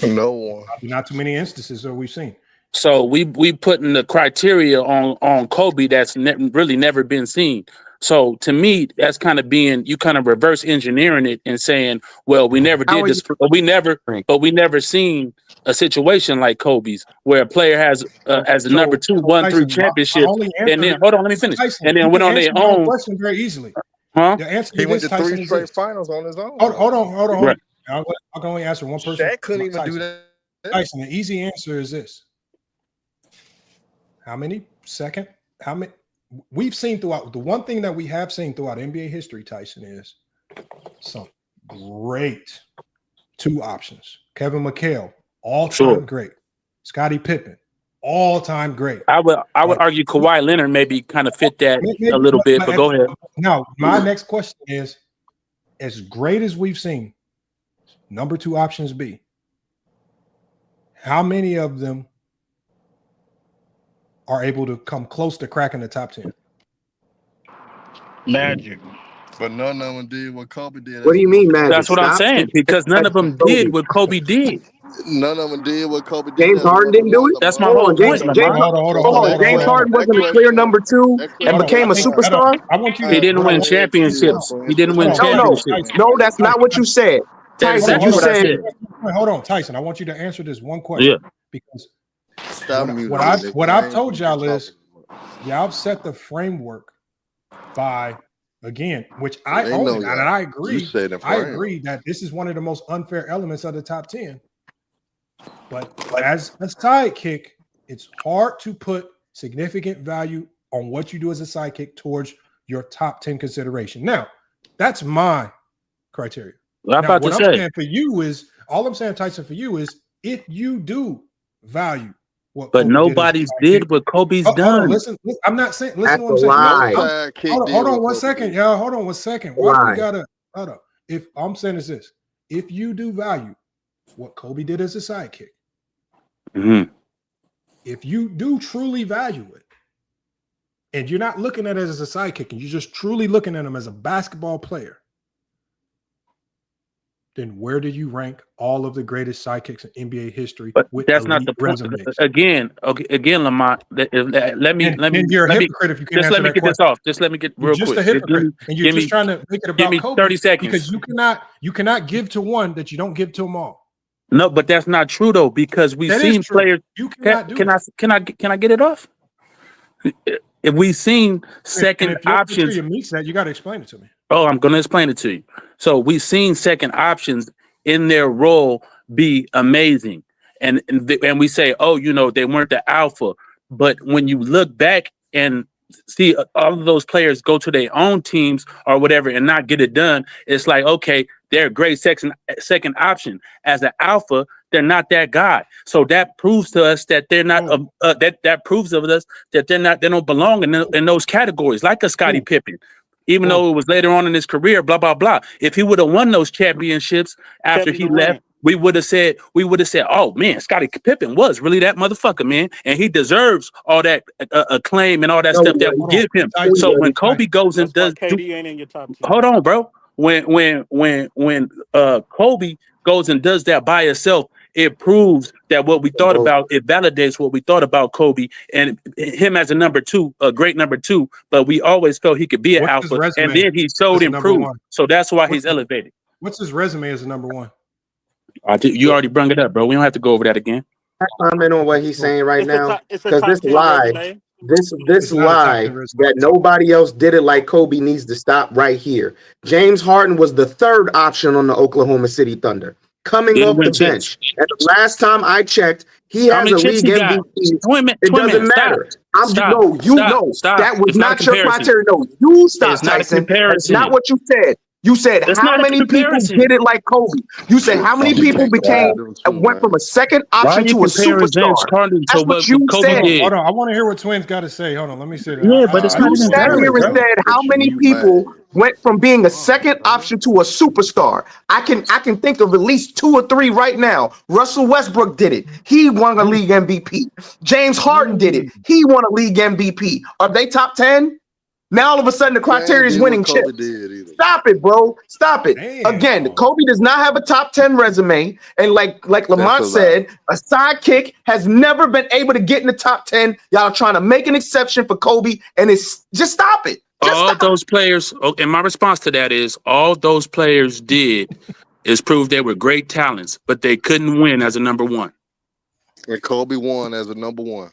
No one. Not too many instances that we've seen. So we putting the criteria on Kobe that's really never been seen. So to me, that's kind of you kind of reverse engineering it and saying, well, we never did this, but we never seen a situation like Kobe's where a player has as a number 2 won 3 championships, and then hold on, let me finish, and then went on their own. Question very easily. Huh? The answer he went to Tyson, 3 straight finals on his own. Hold on. Right. I can only answer one person. Shaq couldn't even do that. Tyson, the easy answer is this. How many? We've seen throughout, the one thing that we have seen throughout NBA history, Tyson, is some great 2 options. Kevin McHale, all-time great. Scottie Pippen, all-time great. I would argue Kawhi Leonard maybe kind of fit that a little bit, but go ahead. Now, my next question is, as great as we've seen number 2 options be, how many of them are able to come close to cracking the top 10? Magic. But none of them did what Kobe did. What do you mean, Magic? That's what I'm saying, because none of them did what Kobe did. None of them did what Kobe did. James Harden didn't do it. That's my Hold whole on, James. point, James, Lamar. hold on. James Harden wasn't a clear number two and became a superstar. I want you He to. didn't What I win want you to do championships. now- He didn't win Hold on, championships. No, that's not what you said. That's Tyson, exactly you what I said. said. Hold on, Tyson. I want you to answer this one question. Yeah. Because Stop muting what me, I've nigga. what I I've ain't told gonna y'all is y'all set the framework by again, which I They own know it, and y'all. I You agree. set the I frame. agree that this is one of the most unfair elements of the top 10. But as a sidekick, it's hard to put significant value on what you do as a sidekick towards your top 10 consideration. Now, that's my criteria. What I'm Now, about what to I'm say. saying for you is, all I'm saying, Tyson, for you is, if you do value what But Kobe did as a nobody's sidekick, did what Kobe's hold on, done. listen. I'm not saying. Listen That's to what a I'm saying. No lie. sidekick Hold did on what one Kobe second, did. y'all. Hold on one second. Why do we Lie. gotta? Hold on. If I'm saying is this, if you do value what Kobe did as a sidekick, Mm-hmm. if you do truly value it, and you're not looking at it as a sidekick, and you're just truly looking at him as a basketball player, then where do you rank all of the greatest sidekicks in NBA history But with that's not elite the point. resumes? Again, Lamont. Let me And you're a let me hypocrite if you can't just answer let me that get this question. off. Just let me get You're real just quick. a hypocrite, and you're Give just me trying to make it give about me Kobe 30 seconds. because you cannot give to one that you don't give to them all. No, but that's not true though, because we've That is seen true. players. You cannot do Can that. can I get it off? If we've seen And second if your options. criteria meets that, you got to explain it to me. Oh, I'm going to explain it to you. So we've seen second options in their role be amazing, and we say, oh, they weren't the alpha. But when you look back and see all of those players go to their own teams or whatever and not get it done, it's like, okay, they're a great second option. As an alpha, they're not that guy. So that proves to us that they're not. That proves of us that they don't belong in those categories, like a Scottie Pippen. Even though it was later on in his career, blah blah blah. If he would have won those championships after Kevin he left, Durant. we would have said, oh man, Scottie Pippen was really that motherfucker, man, and he deserves all that acclaim and all that No stuff that we way. give him. No So when way. Kobe goes and That's why does, KD ain't in your top 10. hold on, bro. When Kobe goes and does that by himself, it proves that what we thought about, it validates what we thought about Kobe and him as a number two, a great number two. But we always felt he could be an What's his alpha, and resume then he showed as a number improved. one? So that's why What's he's elevated. What's his resume as a number one? You already brung it up, bro. We don't have to go over that again. Comment on what he's saying right now, It's a because top this 10 lie, resume. this It's not a top 10 lie resume. that nobody else did it like Kobe needs to stop right here. James Harden was the third option on the Oklahoma City Thunder, coming Didn't off the win chips. bench. And the last time I checked, he How has many a chips league he got? MVP. Twin man, It doesn't stop. matter. I'm just Stop. no, you Stop. know Stop. that was It's not a not your comparison. criteria. No, you stop, It's not a Tyson. That's not comparison. what you said. You said It's how not a many people comparison. did it like Kobe? You said how many Kobe people take a lot became of them too, went man. from a second Why are option you to a comparing James superstar. Harden to That's what what you Kobe said. did? Hold on. I want to hear what Twins got to say. Hold on. Let me say that. Yeah, but it's not You even sat valid, here and bro. said how many people went from being a second option to a superstar. I can think of at least 2 or 3 right now. Russell Westbrook did it. He won a league MVP. James Harden did it. He won a league MVP. Are they top 10? Now all of a sudden the They ain't criteria is did winning what Kobe chips. did either. Stop it, bro. Stop it. Damn. Again, Kobe does not have a top 10 resume. And like That's Lamont a said, lie. a sidekick has never been able to get in the top 10. Y'all trying to make an exception for Kobe, and it's just stop it. Just All stop. those players, and my response to that is all those players did is prove they were great talents, but they couldn't win as a number one. And Kobe won as a number one.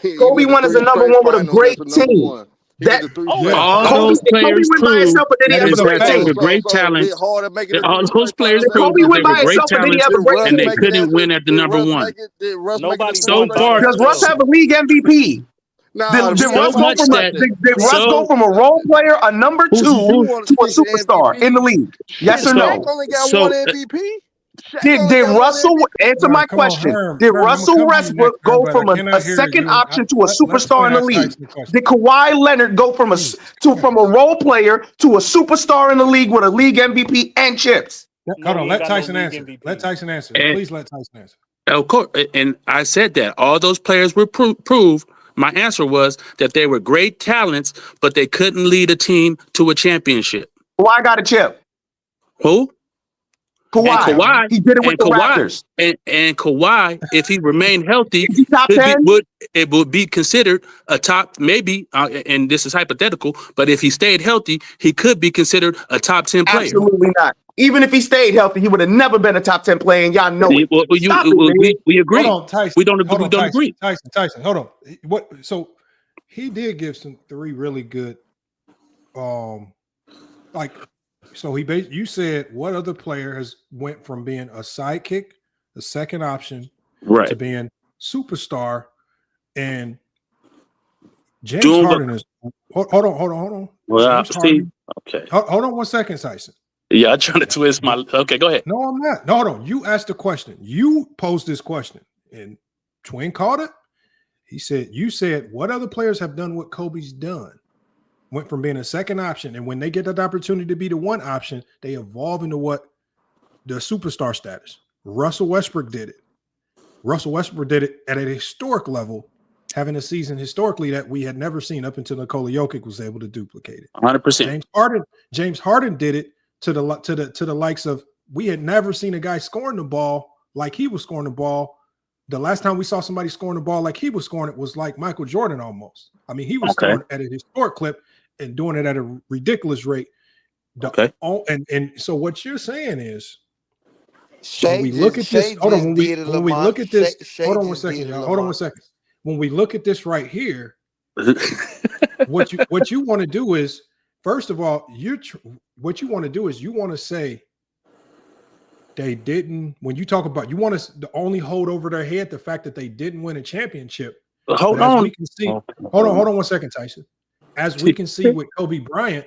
He Kobe went to won as a 3 number straight one with a finals great as a number team. one. He That went to 3 Oh, straight All finals. those Kobe players went by prove himself, but did he That have is a a great fact. team? great So did talents. Harden make it to All 3 those straight players finals If as a prove Kobe that number they went were by one? great himself, but did he talents have a Did great Russ and they team? make it couldn't win at the number one. Did Russ make it nobody to 3 So won straight by far, Does finals? Russ himself. have a league MVP? Nah, Did so Russ go much from that so a role player, a number who's 2, you want to to a speak to superstar in the MVP? league? Yes Shit, or Shaq no? only got one so MVP. Shaq only Did got one Russell MVP. answer All my right, come on, question? Herm. Did Herm, I'm gonna Russell come to you next Westbrook time, go but I from a cannot hear second you. option to a Let superstar Twin in the ask league? Tyson the question. Did Kawhi Leonard go from Jesus from a Christ. role player to a superstar in the league with a league MVP and chips? No, Hold on. he ain't Let got no Tyson league answer. MVP. Let Tyson answer. and Please let Tyson answer. of course, and I said that all those players were prove. My answer was that they were great talents, but they couldn't lead a team to a championship. Kawhi got a chip. Who? Kawhi. He did it with the Raptors. And Kawhi, if he remained healthy, Is he top 10? it would be considered a top, maybe, and this is hypothetical, but if he stayed healthy, he could be considered a top 10 player. Absolutely not. Even if he stayed healthy, he would have never been a top 10 player, and y'all know it. We agree. Hold on, Tyson. We don't agree. Tyson, hold on. So he did give some 3 really good, you said what other player has went from being a sidekick, the second option, right, to being superstar, and James Harden is. Hold on. Well, Harden, okay. Hold on 1 second, Tyson. Yeah, I'm trying to twist my. Okay, go ahead. No, I'm not. No, hold on. You asked the question. You posed this question, and Twin called it. He said, "You said what other players have done what Kobe's done." Went from being a second option, and when they get that opportunity to be the one option, they evolve into what the superstar status. Russell Westbrook did it. Russell Westbrook did it at a historic level, having a season historically that we had never seen up until Nikola Jokic was able to duplicate it. 100%. James Harden did it to the likes of, we had never seen a guy scoring the ball like he was scoring the ball. The last time we saw somebody scoring the ball like he was scoring it was like Michael Jordan almost. I mean, he was scoring at a historic clip and doing it at a ridiculous rate. And so what you're saying is, when we look at this, hold on, when we look at this, hold on 1 second, y'all. Hold on 1 second. When we look at this right here, what you want to do is, first of all, what you want to do is you want to say they didn't. When you talk about, you want to only hold over their head the fact that they didn't win a championship. Hold on. We can see, hold on 1 second, Tyson. As we can see with Kobe Bryant,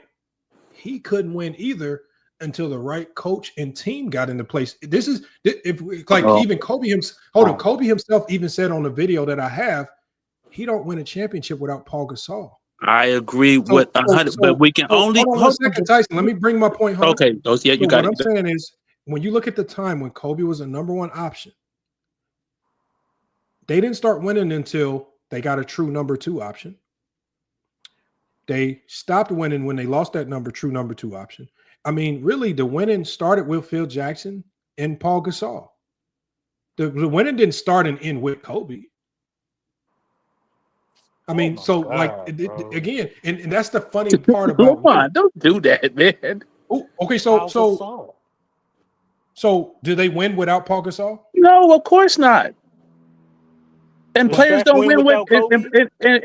he couldn't win either until the right coach and team got into place. This is even Kobe himself. Kobe himself even said on the video that I have, he don't win a championship without Paul Gasol. I agree with 100, but we can only. Hold on 1 second, Tyson. Let me bring my point home. Okay, you got it. What I'm saying is, when you look at the time when Kobe was a number 1 option, they didn't start winning until they got a true number 2 option. They stopped winning when they lost that true number 2 option. I mean, really, the winning started with Phil Jackson and Paul Gasol. The winning didn't start and end with Kobe. I mean, again, and that's the funny part about. LeBron, don't do that, man. Oh, okay, so do they win without Paul Gasol? No, of course not. And players don't win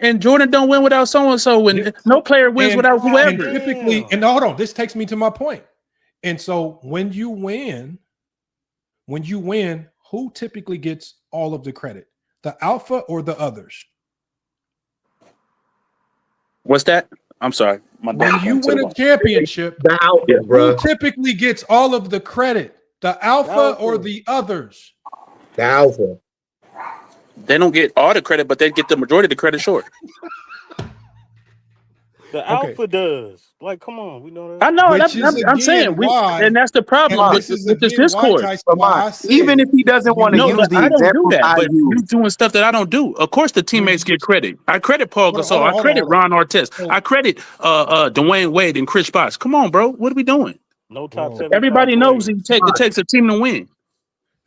and Jordan don't win without so and so. When no player wins without whoever. And typically, and hold on, this takes me to my point. And so when you win, who typically gets all of the credit? The alpha or the others? What's that? I'm sorry. When you win a championship, the alpha, who typically gets all of the credit? The alpha or the others? The alpha. They don't get all the credit, but they get the majority of the credit short. The alpha does. Like, come on, we know that. I know. I'm saying and that's the problem with this discourse. Even if he doesn't want to use the I don't example, do that. But you doing stuff that I don't do. Of course, the teammates get credit. I credit Paul Gasol. I credit Ron Artest. I credit Dwayne Wade and Chris Bosh. Come on, bro. What are we doing? No top 7. Everybody knows it takes a team to win.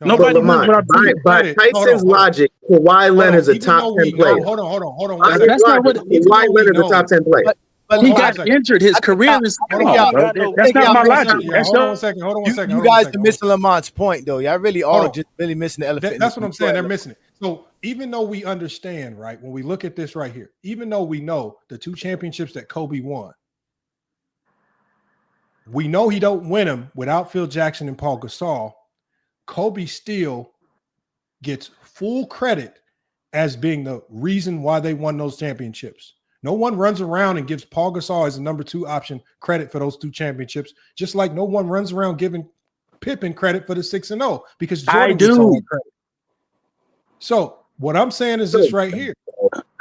Nobody wins without by Tyson's logic, Kawhi Leonard's a top 10 player. Hold on. That's not what Kawhi Leonard's a top 10 player. But he got injured. His career is That's not my logic. Hold on 1 second. You guys are missing Lamont's point, though. Y'all really are just really missing the elephant. That's what I'm saying. They're missing it. So even though we understand, right, when we look at this right here, even though we know the 2 championships that Kobe won, we know he don't win them without Phil Jackson and Paul Gasol. Kobe still gets full credit as being the reason why they won those championships. No one runs around and gives Paul Gasol as a number 2 option credit for those 2 championships, just like no one runs around giving Pippen credit for the 6-0 because Jordan gets all the credit. So what I'm saying is this right here.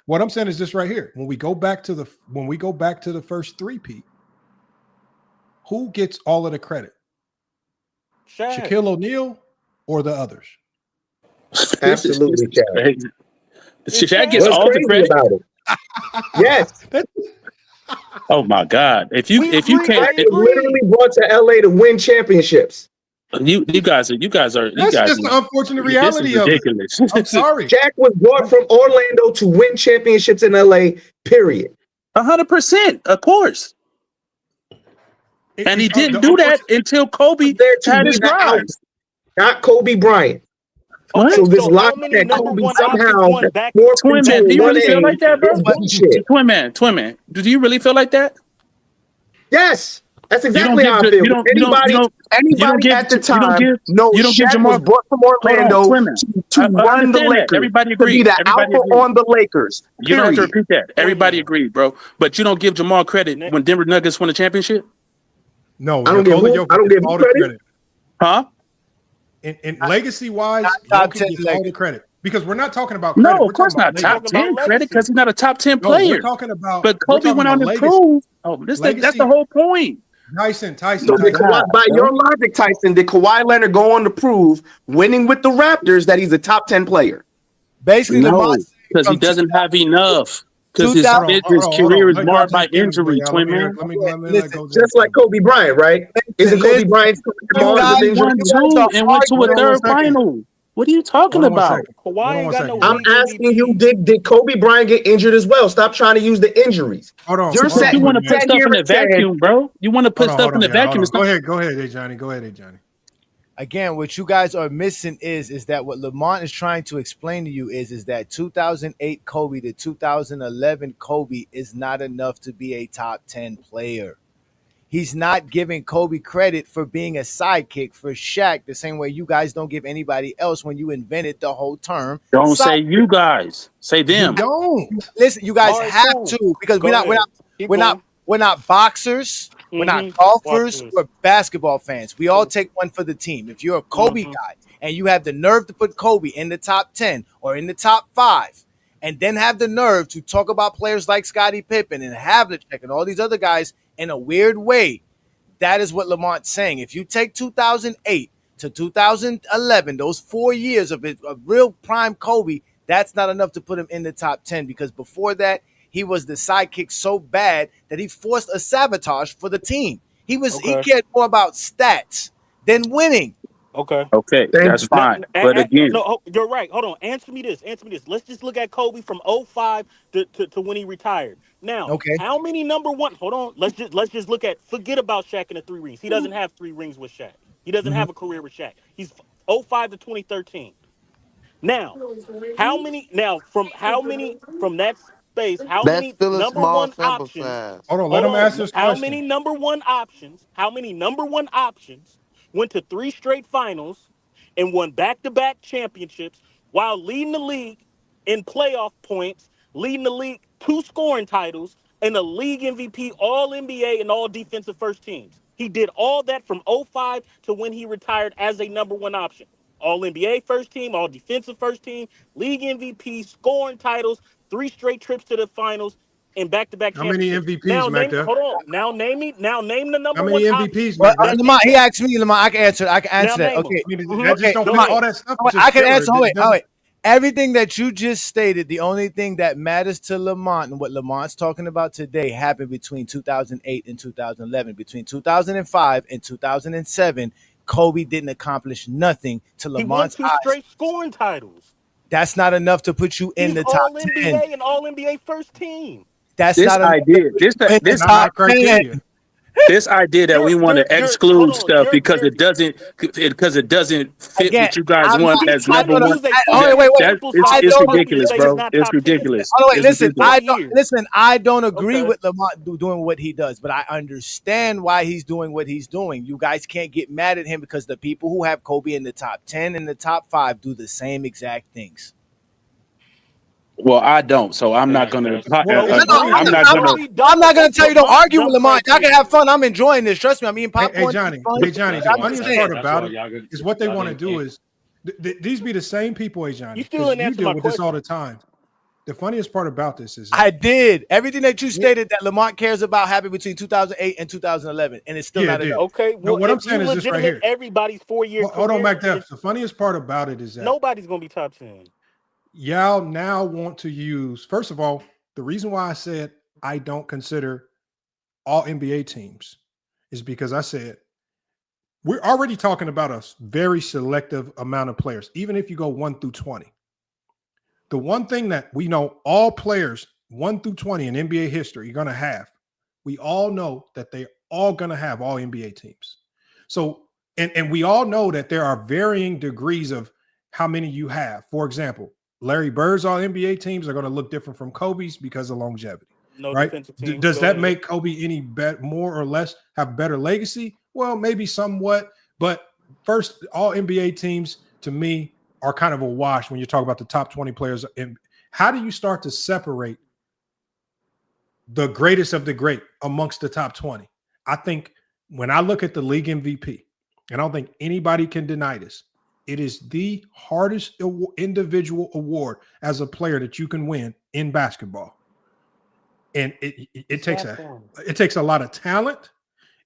When we go back to the first 3-peat, who gets all of the credit? Shaquille O'Neal or the others? Absolutely, Shaq gets all the credit about it. Yes. Oh my God! If you can't, literally brought to LA to win championships. You guys are That's just the unfortunate this is reality of it. ridiculous. I'm sorry. Shaq was brought from Orlando to win championships in LA, period. 100%, of course. And he didn't do that until Kobe There to had be his the rise. out, not Kobe Bryant. What? So this so lie how many that number Kobe one somehow options won back? morphed Twin into man, do a you really feel 1A like that, bro? is bullshit. Twin man, do you really feel like that? Yes, that's You don't exactly give how I feel. you don't Anybody give at the time knows you don't give Shaq was Jamal. brought from Hold on, Orlando twin man. to I run the understand that. Lakers, Everybody to be agreed. the Everybody alpha agreed. on the Lakers. You don't have to Period. repeat that. Everybody agreed, bro. But you don't give Jamal credit when Denver Nuggets won a championship? No, I don't give Nikola who? Jokic I don't gets give who all the credit. credit. Huh? And legacy wise, top Jokic 10 gets all the credit because we're not talking about No, credit. We're of course talking about not. Top legacy. 10 credit because he's not a top 10 No, we're player. talking about But Kobe went on to legacy. prove. Oh, that's Legacy. the whole point. Tyson. So did Kawhi, by your logic, Tyson, did Kawhi Leonard go on to prove, winning with the Raptors, that he's a top 10 player? Basically, No, Lamont because he from doesn't have enough. Because his 2000 career is Let marred God by jump in, injury, y'all. twin man. Let me let go. Just like Kobe Bryant, right? Isn't Kobe Bryant marred with He injury? won two and went to a Hold on 1 third second. final. What are you talking Hold on 1 about? second. Kawhi Hold on ain't 1 got second. no I'm asking you, did Kobe Bryant get injured as well? Stop trying to use the injuries. Hold on. You're Because you want to put stuff in here a vacuum, bro. You want to put stuff in a vacuum. It's Go not- ahead. Go ahead, hey Johnny. Go ahead, hey Johnny. Again, what you guys are missing is that what Lamont is trying to explain to you is that 2008 Kobe to 2011 Kobe is not enough to be a top 10 player. He's not giving Kobe credit for being a sidekick for Shaq the same way you guys don't give anybody else when you invented the whole term. Don't say you guys. Say them. Don't. Listen, you guys All right, have cool. to because Go ahead. Keep going. we're not boxers, we're not Mhm. golfers, Watch this. we're basketball fans. We all take one for the team. If you're a Kobe guy and you have the nerve to put Kobe in the top 10 or in the top 5, and then have the nerve to talk about players like Scottie Pippen and Havlicek and all these other guys in a weird way, that is what Lamont's saying. If you take 2008 to 2011, those 4 years of real prime Kobe, that's not enough to put him in the top 10 because before that, he was the sidekick so bad that he forced a sabotage for the team. He cared more about stats than winning. Okay. Okay, that's fine. But again, you're right. Hold on. Answer me this. Let's just look at Kobe from 05 to when he retired. Now, how many number one? Hold on. Let's just look at. Forget about Shaq and the 3 rings. He doesn't have 3 rings with Shaq. He doesn't have a career with Shaq. He's 05 to 2013. Now, how many? Now, from that space? How That's many still a number small one sample options? size. Hold on. Let him answer his How question. many number one options? How many number one options went to 3 straight finals and won back-to-back championships while leading the league in playoff points, leading the league 2 scoring titles, and a league MVP, all NBA, and all defensive first teams? He did all that from 05 to when he retired as a number one option. All NBA first team, all defensive first team, league MVP, scoring titles, 3 straight trips to the finals, and back-to-back How many championships. MVPs, Mac? Hold on. Now name the number How many one MVPs, option. Mac? Lamont, he asked me, Lamont, I can answer that. Name Okay. That just don't fit all that stuff. I can answer. Wait. Everything that you just stated, the only thing that matters to Lamont and what Lamont's talking about today happened between 2008 and 2011. Between 2005 and 2007, Kobe didn't accomplish nothing to Lamont's He won 2 straight scoring titles. That's not enough to put you in the top all 10. NBA and all NBA first team. That's this not idea, this top 10. This idea that we want to exclude stuff because it doesn't fit what you guys want as number one. It's ridiculous, bro. It's ridiculous. Oh wait, It's listen. ridiculous. I don't agree with Lamont doing what he does, but I understand why he's doing what he's doing. You guys can't get mad at him because the people who have Kobe in the top 10 and the top 5 do the same exact things. Well, I don't, so I'm not going to. I'm not going to tell you don't argue with Lamont. Y'all can have fun. I'm enjoying this. Trust me. I'm eating popcorn. Hey Johnny. The funniest part about it is what they want to do is these be the same people, hey Johnny. You still didn't you answer deal my with question. this all the time. The funniest part about this is I did everything that you stated that Lamont cares about happened between 2008 and 2011, and it's still not enough. Okay, well, what I'm saying is this right here. Everybody's 4-year career. Hold on, Mac Def. The funniest part about it is that nobody's going to be top 10. Y'all now want to use, first of all, the reason why I said I don't consider all NBA teams is because I said we're already talking about a very selective amount of players, even if you go 1 through 20. The one thing that we know all players 1 through 20 in NBA history are going to have, we all know that they're all going to have all NBA teams. So, and we all know that there are varying degrees of how many you have. For example, Larry Bird's all NBA teams are going to look different from Kobe's because of longevity. No right? defensive team. Does that make Kobe any more or less have better legacy? Well, maybe somewhat, but first, all NBA teams to me are kind of a wash when you talk about the top 20 players. And how do you start to separate the greatest of the great amongst the top 20? I think when I look at the league MVP, and I don't think anybody can deny this, it is the hardest individual award as a player that you can win in basketball. And it takes a lot of talent.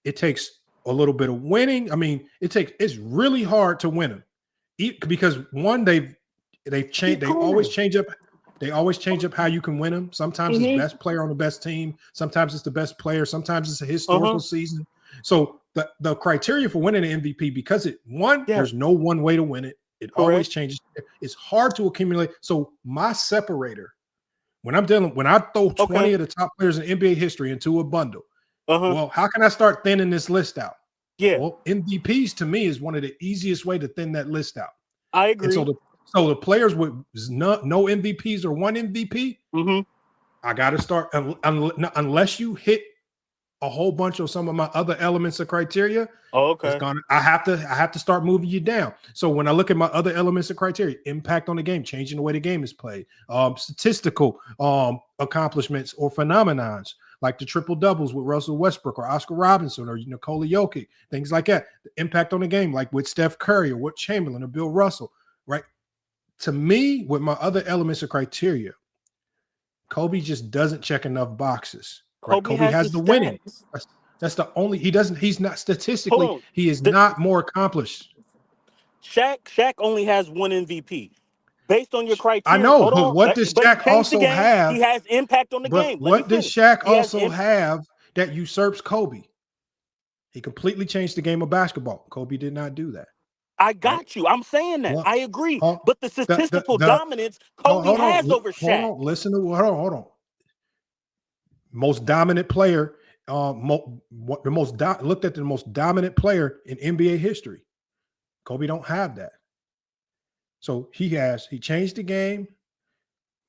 It takes a little bit of winning. I mean, it's really hard to win them because one, they've changed. They always change up. They always change up how you can win them. Sometimes it's best player on the best team. Sometimes it's the best player. Sometimes it's a historical season. So the criteria for winning an MVP, because there's no one way to win it. It always changes. It's hard to accumulate. So my separator, when I throw 20 of the top players in NBA history into a bundle, well, how can I start thinning this list out? Yeah. Well, MVPs to me is one of the easiest way to thin that list out. I agree. And so the players with no MVPs or one MVP, I got to start unless you hit a whole bunch of some of my other elements of criteria. I have to start moving you down. So when I look at my other elements of criteria, impact on the game, changing the way the game is played, statistical accomplishments or phenomenons like the triple doubles with Russell Westbrook or Oscar Robertson or Nikola Jokic, things like that. The impact on the game, like with Steph Curry or with Chamberlain or Bill Russell, right? To me, with my other elements of criteria, Kobe just doesn't check enough boxes. Right? Kobe has the winning. That's the only. He's not statistically. He is not more accomplished. Shaq only has one MVP. Based on your criteria, I know, but what does Shaq also have? He has impact on the game. What does Shaq also have that usurps Kobe? He completely changed the game of basketball. Kobe did not do that. I got you. I'm saying that. I agree. But the statistical dominance Kobe has over Shaq. Hold on. Listen to hold on. Most dominant player, looked at the most dominant player in NBA history. Kobe don't have that. So he changed the game,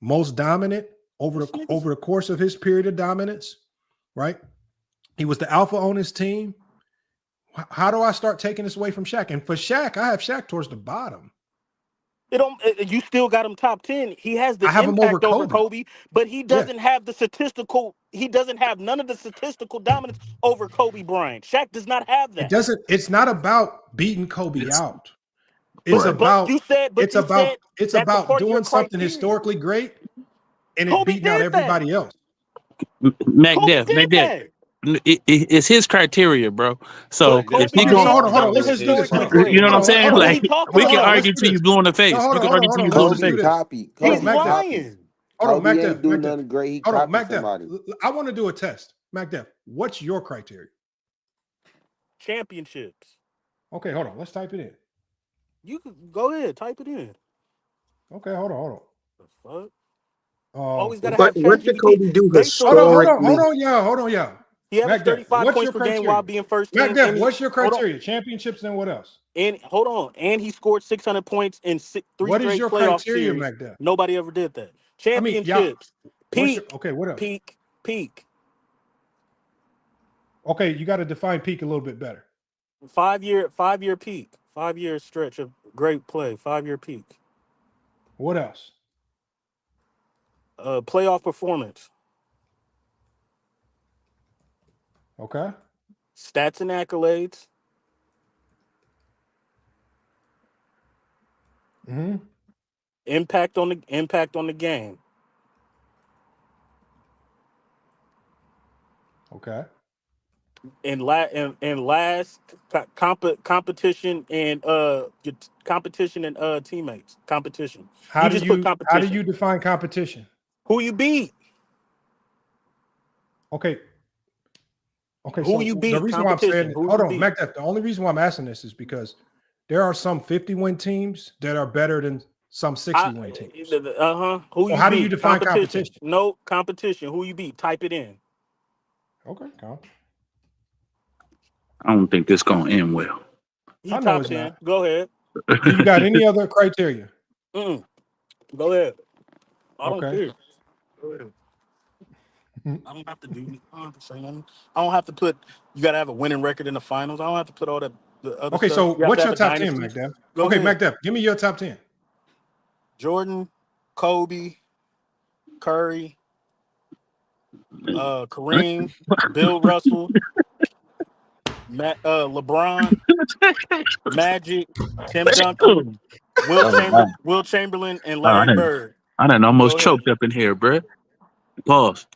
most dominant over the course of his period of dominance, right? He was the alpha on his team. How do I start taking this away from Shaq? And for Shaq, I have Shaq towards the bottom. You still got him top 10. He has the impact over Kobe, but he doesn't have the statistical. He doesn't have none of the statistical dominance over Kobe Bryant. Shaq does not have that. It's not about beating Kobe out. It's about doing something historically great and it beating out everybody else. Mac Def. It's his criteria, bro. So if he goes, hold on, let's just do this. You know what I'm saying? Like we can argue till you blue in the face. We can argue till you blue in the face. He's lying. Hold on, Mac Def. Do nothing great. Hold on, Mac Def. I want to do a test. Mac Def, what's your criteria? Championships. Okay, hold on. Let's type it in. You can go ahead, type it in. Okay, hold on. The fuck? Always gotta but have what did Kobe do historically? Hold on, y'all. He averaged 35 points per game while being first team. Mac Def, what's your criteria? Championships and what else? And hold on, and he scored 600 points in three what straight is your playoff criteria, series. Mac Def? Nobody ever did that. Championships. Okay, what else? Peak. Okay, you got to define peak a little bit better. 5 year peak. 5 year stretch of great play. 5 year peak. What else? Playoff performance. Okay. Stats and accolades. Impact on the game. Okay. And last competition and teammates. Competition. How do you define competition? Who you beat? Okay. Okay, Who so you the beat? reason why I'm saying Competition. Who hold you on, beat? MacDef, the only reason why I'm asking this is because there are some 50-win teams that are better than some 60-win teams. Who So you how do you beat? define Competition. competition? No competition. Who you beat? Type it in. Okay, Kyle. I don't think this gonna end well. He I know top it's 10. not. Go ahead. Do you got any other criteria? Go ahead. I don't Okay. care. Go ahead. I don't have to do. I don't have to say nothing. I don't have to put. You got to have a winning record in the finals. I don't have to put all that the other Okay, stuff. so You have to what's have your a top 10, dynasty. MacDef? Go Okay, ahead. MacDef, give me your top 10. Jordan, Kobe, Curry, Kareem, Bill Russell, LeBron, Magic, Tim Duncan, Will Chamberlain, and I Larry didn't. Bird. I done almost Go ahead. choked up in here, bruh. Pause.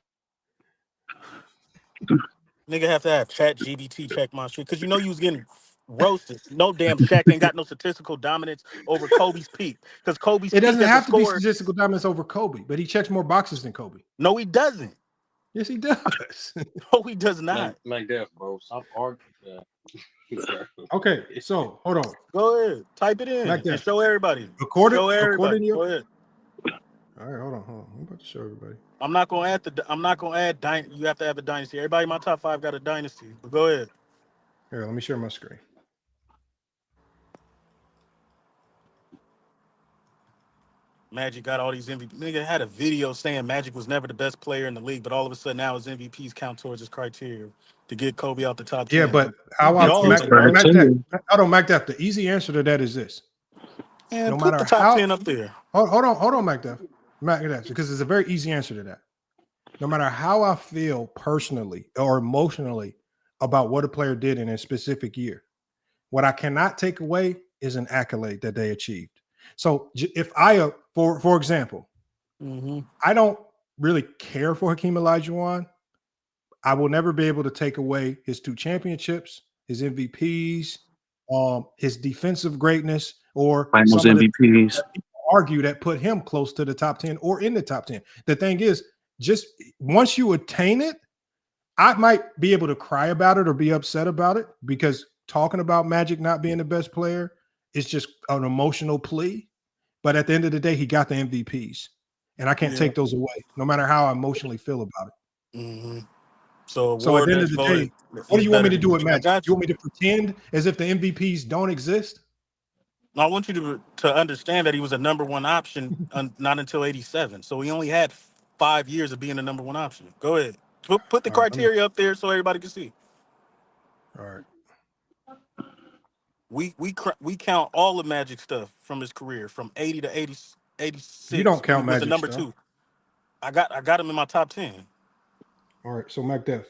Nigga have to have Chat GPT check my shit because you know you was getting roasted. No damn Shaq ain't got no statistical dominance over Kobe's peak because Kobe's It peak doesn't as a have to be scorer. statistical dominance over Kobe, but he checks more boxes than Kobe. No, he doesn't. Yes, he does. No, he does not. Like that, bro. Stop arguing. Okay, so hold on. Go ahead, type it in and show everybody. Show everybody. According to Go ahead. all right, hold on. I'm about to show everybody. I'm not gonna add. You have to have a dynasty. Everybody in my top 5 got a dynasty. But go ahead. Here, let me share my screen. Magic got all these MVP. Nigga had a video saying Magic was never the best player in the league, but all of a sudden now his MVPs count towards his criteria to get Kobe out the top 10. Yeah, but how I Y'all Hold on, MacDef. The easy answer to that is this. and No put matter the top how 10 up there. hold on, MacDef, because it's a very easy answer to that. No matter how I feel personally or emotionally about what a player did in a specific year, what I cannot take away is an accolade that they achieved. So if I, for example, I don't really care for Hakeem Olajuwon, I will never be able to take away his 2 championships, his MVPs, his defensive greatness, or Finals some of the MVPs. that people argue that put him close to the top 10 or in the top 10. The thing is, just once you attain it, I might be able to cry about it or be upset about it because talking about Magic not being the best player is just an emotional plea. But at the end of the day, he got the MVPs, and I can't take those away, no matter how I emotionally feel about it. So So at award the end that's of the voted. day, what do you want me better to do than with you. I Magic? got You you. want me to pretend as if the MVPs don't exist? I want you to understand that he was a number 1 option not until 87. So he only had 5 years of being a number 1 option. Go ahead. Put the All right, criteria up there so everybody can see. all right. We count all the Magic stuff from his career from 80 to 86 You don't when he count was the Magic number stuff. 2. I got him in my top 10. All right, so MacDef,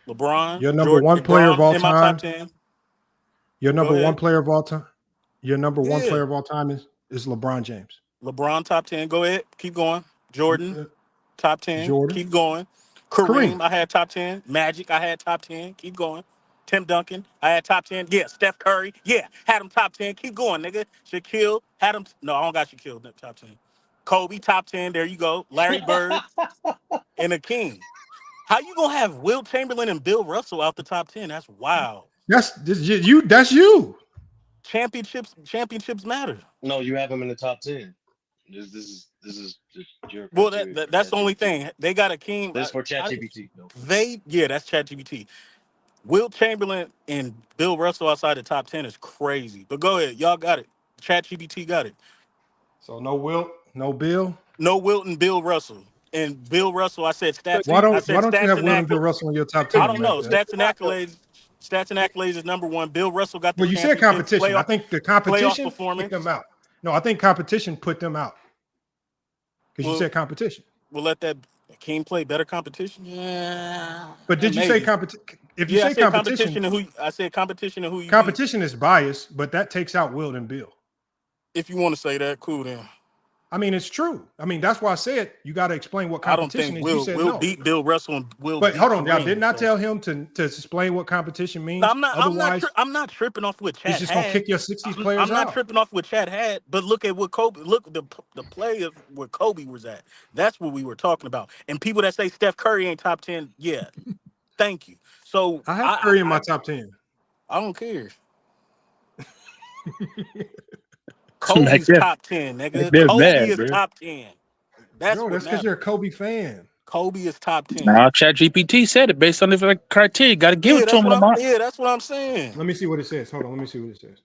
LeBron, your number Jordan, one player of all in my top time. 10. Your number Go one ahead. player of all time. Your number one Yeah. player of all time is LeBron James. LeBron top 10. Go ahead. Keep going. Jordan top 10. Jordan. Keep going. Kareem, I had top 10. Magic, I had top 10. Keep going. Tim Duncan, I had top 10. Yeah, Steph Curry, yeah, had him top 10. Keep going, nigga. Shaquille, had him. No, I don't got Shaquille in the top 10. Kobe, top 10. There you go. Larry Bird and Hakeem. How you gonna have Will Chamberlain and Bill Russell out the top 10? That's wild. That's you. That's you. Championships matter. No, you have him in the top 10. This is just your Well, criteria. that's the only thing. They got Hakeem. This for Chat GPT. That's Chat GPT. Will Chamberlain and Bill Russell outside the top 10 is crazy. But go ahead. Y'all got it. Chat GPT got it. So no Wilt, no Bill. No Wilt and Bill Russell. And Bill Russell, I said stats. Why don't you have and Will and Bill accolades. Russell in your top 10? I don't know. Stats and accolades. Stats and accolades is number 1. Bill Russell got the Well, you said competition. I think the competition put performance. them out. No, I think competition put them out. Because you said competition. We'll let that Hakeem play better competition. Yeah. But did you say competition? If you say competition, I said competition and who you competition is biased, but that takes out Will and Bill. If you want to say that, cool then. I mean, it's true. I mean, that's why I said you got to explain what competition is. You said Will no. beat Bill Russell and Will. But beat hold on, Kareem, y'all didn't I tell him to explain what competition means? I'm not tripping off what Chat he's just gonna had. kick your 60s players I'm not out. tripping off what Chat had, but look at what Kobe. Look the play of where Kobe was at. That's what we were talking about. And people that say Steph Curry ain't top 10, yeah, Thank you. So I have Curry in my top 10. I don't care. Like Kobe's that. top 10, nigga. They're Kobe mad, is bro. top 10. That's No, what that's because matters. you're a Kobe fan. Kobe is top 10. Now, Chat GPT said it based on the criteria. Got to give it to him, Lamont. That's what I'm saying. Let me see what it says. Hold on, let me see what it says.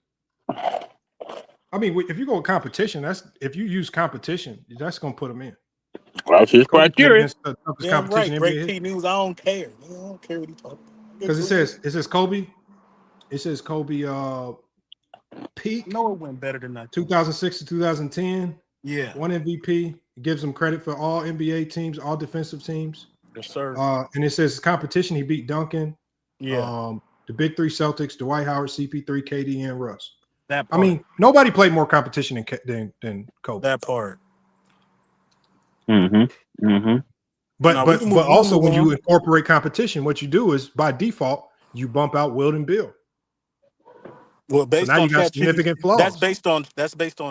I mean, if you go with competition, if you use competition, that's gonna put them in. That's his criteria. Yeah, I'm right. Great T news. I don't care. I don't care what he talking about. Because it says Kobe. It says Kobe peak. No, it went better than that. 2006 to 2010. Yeah. 1 MVP. It gives him credit for all NBA teams, all defensive teams. Yes, sir. And it says competition. He beat Duncan. Yeah. The big three Celtics: Dwight Howard, CP3, KD, and Russ. That part. I mean, nobody played more competition than Kobe. That part. Mm-hmm. Mm-hmm. But also when you incorporate competition, what you do is by default you bump out Wilt and Bill. Well, based so now on you got significant flaws. That's based on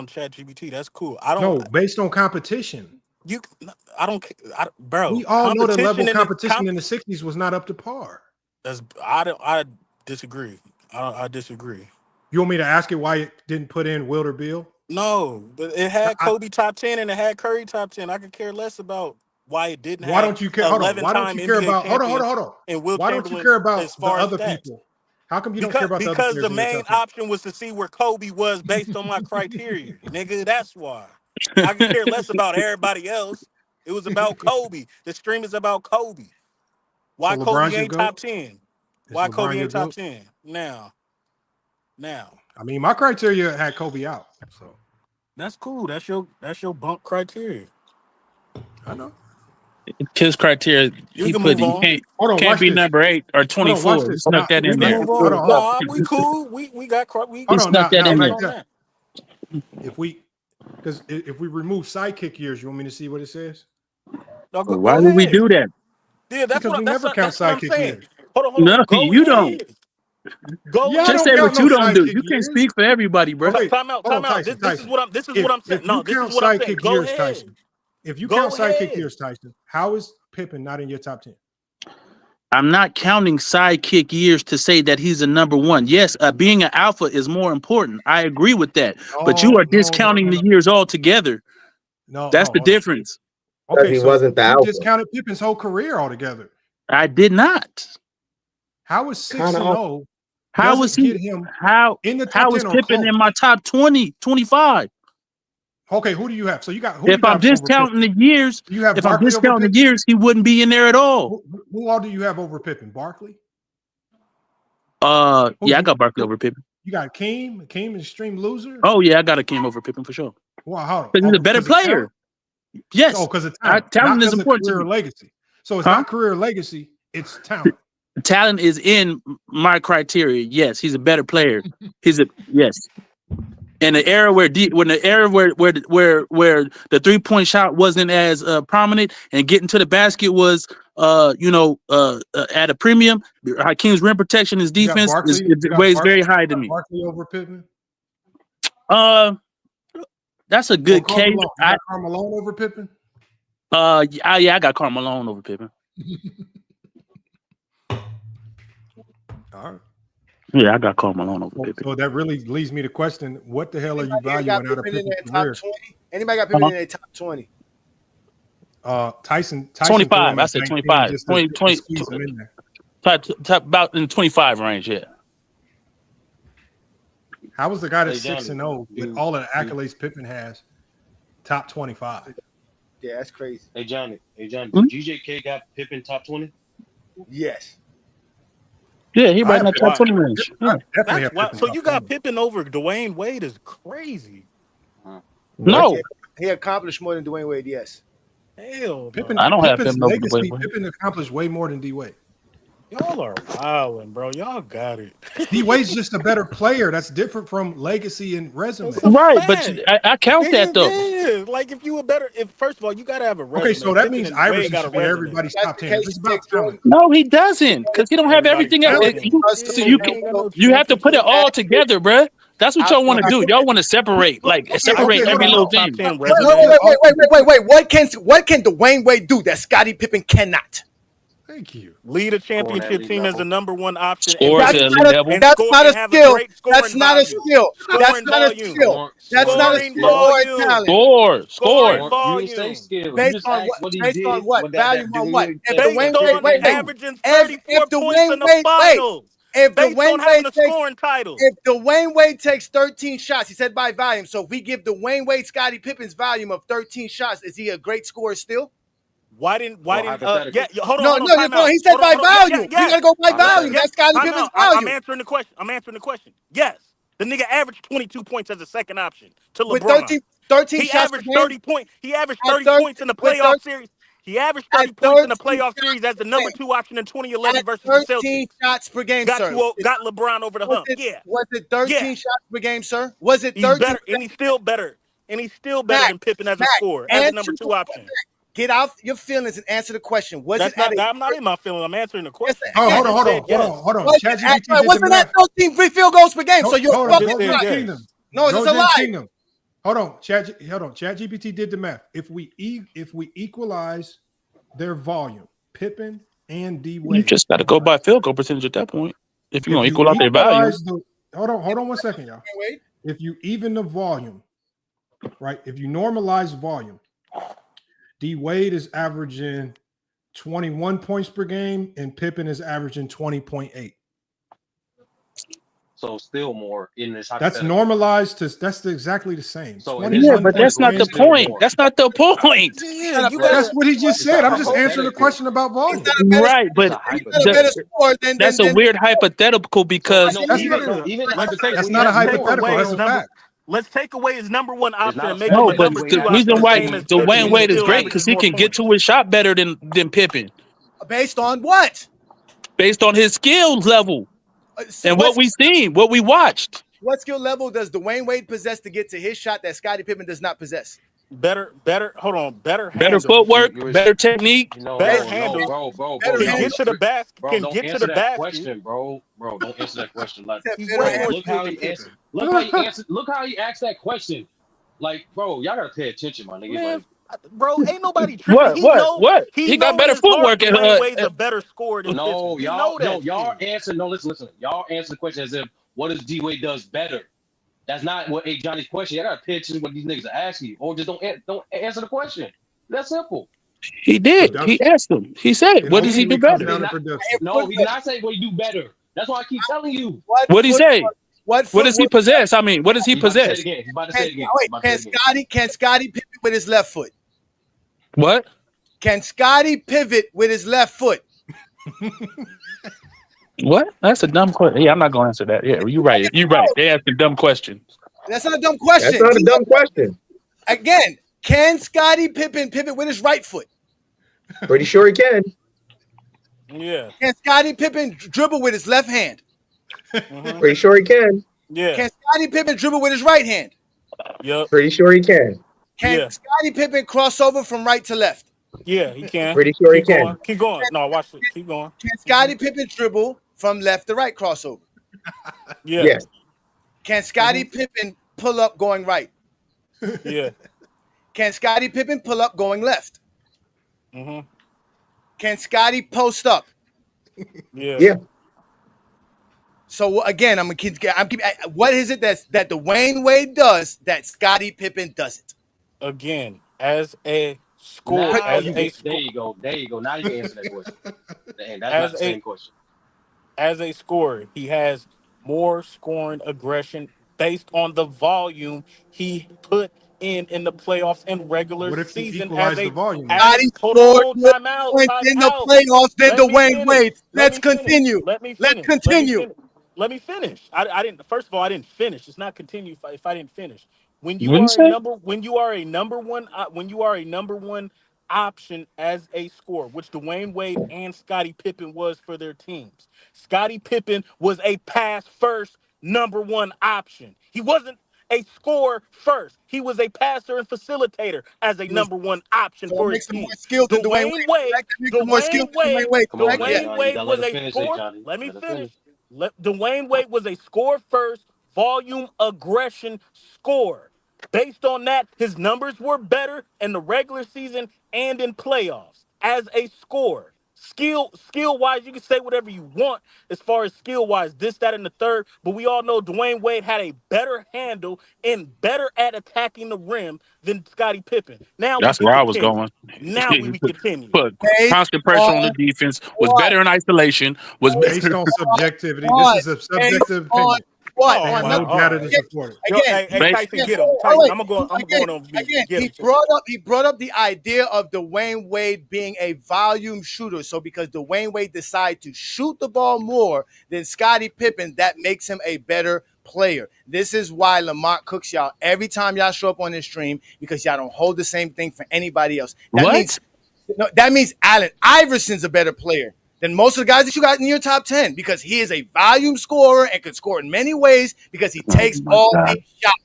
Chat GPT. That's cool. I don't know. Based on competition. Bro. We all know the level of competition in the 60s was not up to par. I disagree. I disagree. You want me to ask it why it didn't put in Wilt or Bill? No, but it had Kobe top 10 and it had Curry top 10. I could care less about why it didn't. Why don't you care? Hold on. Why don't you care about? Hold on. And Will why don't you care about as far the other as people? How come you don't care about the other because players the main option was to see where Kobe was based on my criteria, nigga. That's why. I could care less about everybody else. It was about Kobe. The stream is about Kobe. Why So Kobe ain't top 10? Why Kobe ain't top 10? Now. I mean, my criteria had Kobe out. So that's cool. That's your bump criteria. I know. His criteria, he can't be number 8 or 24. He snuck that in there. Nah, we cool. We got He snuck that in there. If we remove Sidekick years, you want me to see what it says? Why would we do that? Yeah, that's because what, we that's never what, count that's what I'm Sidekick saying. years. Hold on. No, Go you ahead. don't. Go Yeah, just say what you don't do. You can't years. speak for everybody, bro. Okay, Time out. Tyson, This is what I'm saying. No, this is what I'm saying. Sidekick Go years, ahead. Tyson. If you count Sidekick years, Tyson, how is Pippen not in your top 10? I'm not counting Sidekick years to say that he's a number 1. Yes, being an alpha is more important. I agree with that. But you are discounting the years altogether. No, that's the difference. Okay, he so wasn't the you alpha. discounted Pippen's whole career altogether. I did not. How is 6-0? How was he? Get him how in the top how was 10 or Pippen close? in my top 20, 25? Okay, who do you have? So you got who If you I'm got over discounting the Pippen? years, You have if I'm Barkley over discounting the Pippen? years, he wouldn't be in there at all. Who all do you have over Pippen? Barkley? Yeah, I got Barkley over Pippen. You got Hakeem? Hakeem is extreme loser? Oh yeah, I got Hakeem over Pippen for sure. Wow, hold on. Because he's a better player. Yes. Oh, because of talent. Talent not is important to career me. legacy. So it's not career legacy, it's talent. Talent is in my criteria. Yes, he's a better player. Yes. In the era where the 3-point shot wasn't as prominent and getting to the basket was at a premium, Hakeem's rim protection, his defense weighs very high to me. Barkley over Pippen? That's a good case. Karl Malone over Pippen? I got Karl Malone over Pippen. All right. Yeah, I got Karl Malone over Pippen. So that really leads me to question: what the hell are you valuing out of Pippen's career? Anybody got Pippen in their top 20? Tyson 25. I said 25. Just 20, to 20, squeeze him in there. top about in the 25 range. Yeah. How was the guy that's 6-0 with all of the accolades Pippen has top 25? Yeah, that's crazy. Hey Johnny, GJK got Pippen top 20? Yes. Yeah, he right in the top 20 range. Yeah. So you got Pippen over Dwayne Wade is crazy. No. He accomplished more than Dwayne Wade, yes. Hell, Pippen, I don't have Pippen's him over legacy. Dwayne Wade. Pippen accomplished way more than D Wade. Y'all are wilding, bro. Y'all got it. D Wade's just a better player. That's different from legacy and resume. Right, but I count that though. Yeah, like if you were better, first of all, you gotta have a resume. Okay, so that means Pippen and Wade Iverson got a should be resume. everybody's top 10. It's about talent. No, he doesn't, because he don't have everything else. You have to put it all together, bruh. That's what y'all want to do. Y'all want to separate every little thing. Wait. What can Dwayne Wade do that Scottie Pippen cannot? Thank you. Lead a championship team as the number one option. Score And at be- the elite level. and That's score not a and have a skill. great That's scoring not a volume. skill. That's Scoring not a volume. skill. That's not a Scoring skill or a volume. talent. Score. Scoring Score. You didn't say volume. skill. You Based just on asked what? what he Based on did. what? What Volume on what? Dewey If that Based Dwayne Patrick Wade, on wait, didn't wait. do. averaging If 34 points Dwayne in the Wade, wait. finals. If Based on Dwayne having Wade a takes, scoring title. if Dwayne Wade takes 13 shots, he said by volume. So if we give Dwayne Wade Scottie Pippen's volume of 13 shots, is he a great scorer still? Why didn't hypothetically. hold No, on, time out. he said Hold on, by hold on. volume. We gotta go by volume. Yes, That's Scottie time Pippen's out. I'm volume. answering the question. I'm answering the question. Yes. The nigga averaged 22 points as a second option to With LeBron. 13 He shots per averaged game. 30 points. He averaged At 30 13 points in the with playoff series. He averaged 30 at points in the 13 playoff shots series as the per number game. 2 option in 2011 At versus the 13 Celtics. shots per game, Got sir. got LeBron over the hump. Yeah. Was it 13 Yeah. shots per game, sir? Was it He's 13? better, and he's still better. And he's still better Mac, than Pippen as a Mac, scorer, as a number 2 option. Get out your feelings and answer the question. Was That's it at not. I'm not in my feeling. I'm answering the question. Oh, I hold on, just hold said on, yes. hold on. Was Chat it at, GPT did wasn't the that math. 13 free field goals per game? So you're Hold a on, just Go said Gems yes. Kingdom. No, Go it's a Gems lie. Kingdom. Hold on, Chat GPT did the math. If we equalize their volume, Pippen and D You Wade. just got to go by field goal percentage at that point. If you're If gonna you equal out their value. equalize the hold on 1 second, y'all. If you even the volume, right? If you normalize volume, D Wade is averaging 21 points per game, and Pippen is averaging 20.8. So still more in this That's hypothetical. normalized to exactly the same. So 21 but that's points per not game. the point. That's not the point. Yeah, you That's gotta. what he just said. I'm just answering a hypothetical. question about volume. Right, but a better score than that's a weird hypothetical because No, That's even not- even Let's take. That's not a let's take hypothetical. away That's his a fact. Let's take away his number 1 option not a and make fact. him no, a but number the 2 reason option. why Same as Dwayne Pippen, Wade is still great averages because he more can get points. to his shot better than Pippen, Based on what? based on his skill level So and what we seen, what we watched. what skill level does Dwayne Wade possess to get to his shot that Scottie Pippen does not possess? Better. Hold on. Better Better handles. footwork, better technique. Better handles. bro. Better Can handles. get to the basket. Bro, Can don't get to answer the that basket. question, bro. Bro, don't answer that question. Like, He's Better way bro, more look skilled how than he answered. Pippen. Look how he answered. Look how he asked that question. Like, bro, y'all gotta pay attention, my nigga. Man, Like, bro, ain't nobody tripping. What? He got know in better his heart footwork. Dwayne Wade's a better scorer than no, Pippen. He know that y'all shit. answer. No, listen. Y'all answer the question as if what does D Wade does better. That's not what Johnny's question. Y'all gotta pay attention to what these niggas are asking you, or just don't answer the question. That's simple. He did. He asked him. He said, "What does he do better?" No, he did not say what he do better. That's why I keep telling you. What did he say? What does he possess? I mean, what does he He's about to say it possess? again. He's about to say it again. Can Scottie pivot with his left foot? What? Can Scottie pivot with his left foot? What? That's a dumb question. Yeah, I'm not gonna answer that. Yeah, you're right. You're right. They asking dumb questions. That's not a dumb question. That's not a dumb question. Again, can Scottie Pippen pivot with his right foot? Pretty sure he can. Yeah. Can Scottie Pippen dribble with his left hand? Pretty sure he can. Yeah. Can Scottie Pippen dribble with his right hand? Yep. Pretty sure he can. Can Scottie Pippen cross over from right to left? Yeah, he can. Pretty sure he Keep can. going. Keep going. No, watch it. Keep going. Can Scottie Pippen dribble from left to right crossover? Yeah. Yes. Can Scottie Pippen pull up going right? Yeah. Can Scottie Pippen pull up going left? Mm-hmm. Can Scottie post up? Yeah. Yeah. So again, what is it that Dwayne Wade does that Scottie Pippen doesn't? Again, as a scorer, Now there you go. Now you can answer that question. And that's not the same question. As a scorer, he has more scoring aggression based on the volume he put in the playoffs and regular What if you season. equalize the volume? Scottie Hold scored on, more time out. points in the playoffs than Dwayne Wade. Let's continue. Let me Let's finish. continue. Let me finish. I didn't. First of all, I didn't finish. It's not continue if I didn't finish. When What you did are he say? when you are a number one option as a scorer, which Dwayne Wade and Scottie Pippen was for their teams. Scottie Pippen was a pass first number one option. He wasn't a scorer first. He was a passer and facilitator as a number one option for his team. Dwayne Wade was a score. Let me finish. Dwayne Wade was a score first, volume aggression scorer. Based on that, his numbers were better in the regular season and in playoffs as a scorer. Skill wise, you can say whatever you want as far as skill wise, this, that, and the third. But we all know Dwayne Wade had a better handle and better at attacking the rim than Scottie Pippen. Now we That's can where I was continue. going. Now we continue. Put Based constant pressure on the on defense. Was what? better in isolation. Was Based better. on subjectivity. This What? is a Based subjective on opinion. what? Oh, And man. no All data right. to support it. Yo, Again, hey, Tyson, get him. oh, Tyson, wait. I'm going on mute. Get him. He brought up the idea of Dwayne Wade being a volume shooter. So because Dwayne Wade decided to shoot the ball more than Scottie Pippen, that makes him a better player. This is why Lamont cooks y'all every time y'all show up on this stream, because y'all don't hold the same thing for anybody else. That means Allen Iverson's a better player than most of the guys that you got in your top 10, because he is a volume scorer and can score in many ways because he takes all these shots.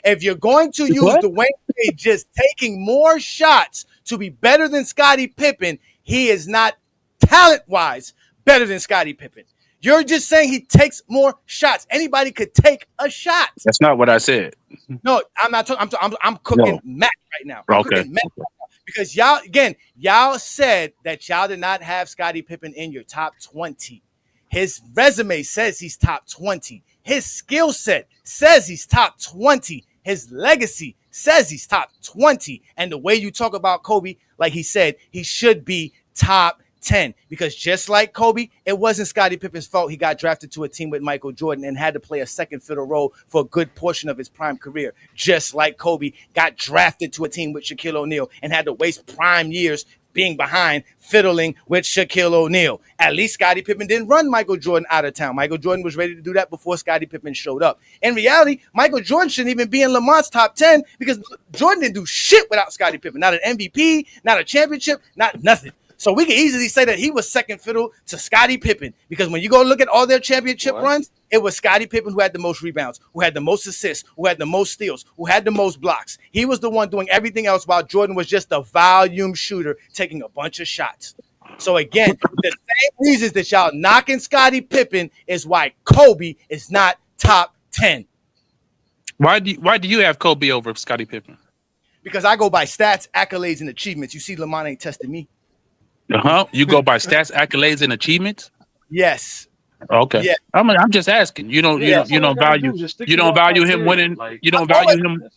If you're going to use Dwayne Wade just taking more shots to be better than Scottie Pippen, he is not talent-wise better than Scottie Pippen. You're just saying he takes more shots. Anybody could take a shot. That's not what I said. No, I'm not talking. I'm cooking Matt right now. I'm Okay. cooking Matt right now. Because y'all said that y'all did not have Scottie Pippen in your top 20. His resume says he's top 20. His skill set says he's top 20. His legacy says he's top 20. And the way you talk about Kobe, like he said, he should be top 10, because just like Kobe, it wasn't Scottie Pippen's fault he got drafted to a team with Michael Jordan and had to play a second fiddle role for a good portion of his prime career. Just like Kobe got drafted to a team with Shaquille O'Neal and had to waste prime years being behind fiddling with Shaquille O'Neal. At least Scottie Pippen didn't run Michael Jordan out of town. Michael Jordan was ready to do that before Scottie Pippen showed up. In reality, Michael Jordan shouldn't even be in Lamont's top 10, because Jordan didn't do shit without Scottie Pippen. Not an MVP, not a championship, not nothing. So we can easily say that he was second fiddle to Scottie Pippen, because when you go look at all their championship runs, it was Scottie Pippen who had the most rebounds, who had the most assists, who had the most steals, who had the most blocks. He was the one doing everything else, while Jordan was just a volume shooter taking a bunch of shots. So again, the same reasons that y'all knocking Scottie Pippen is why Kobe is not top 10. Why do you have Kobe over Scottie Pippen? Because I go by stats, accolades, and achievements. You see, Lamont ain't testing me. You go by stats, accolades, and achievements. Yes. Okay. Yeah. I'm just asking. You don't value him winning. You don't value him.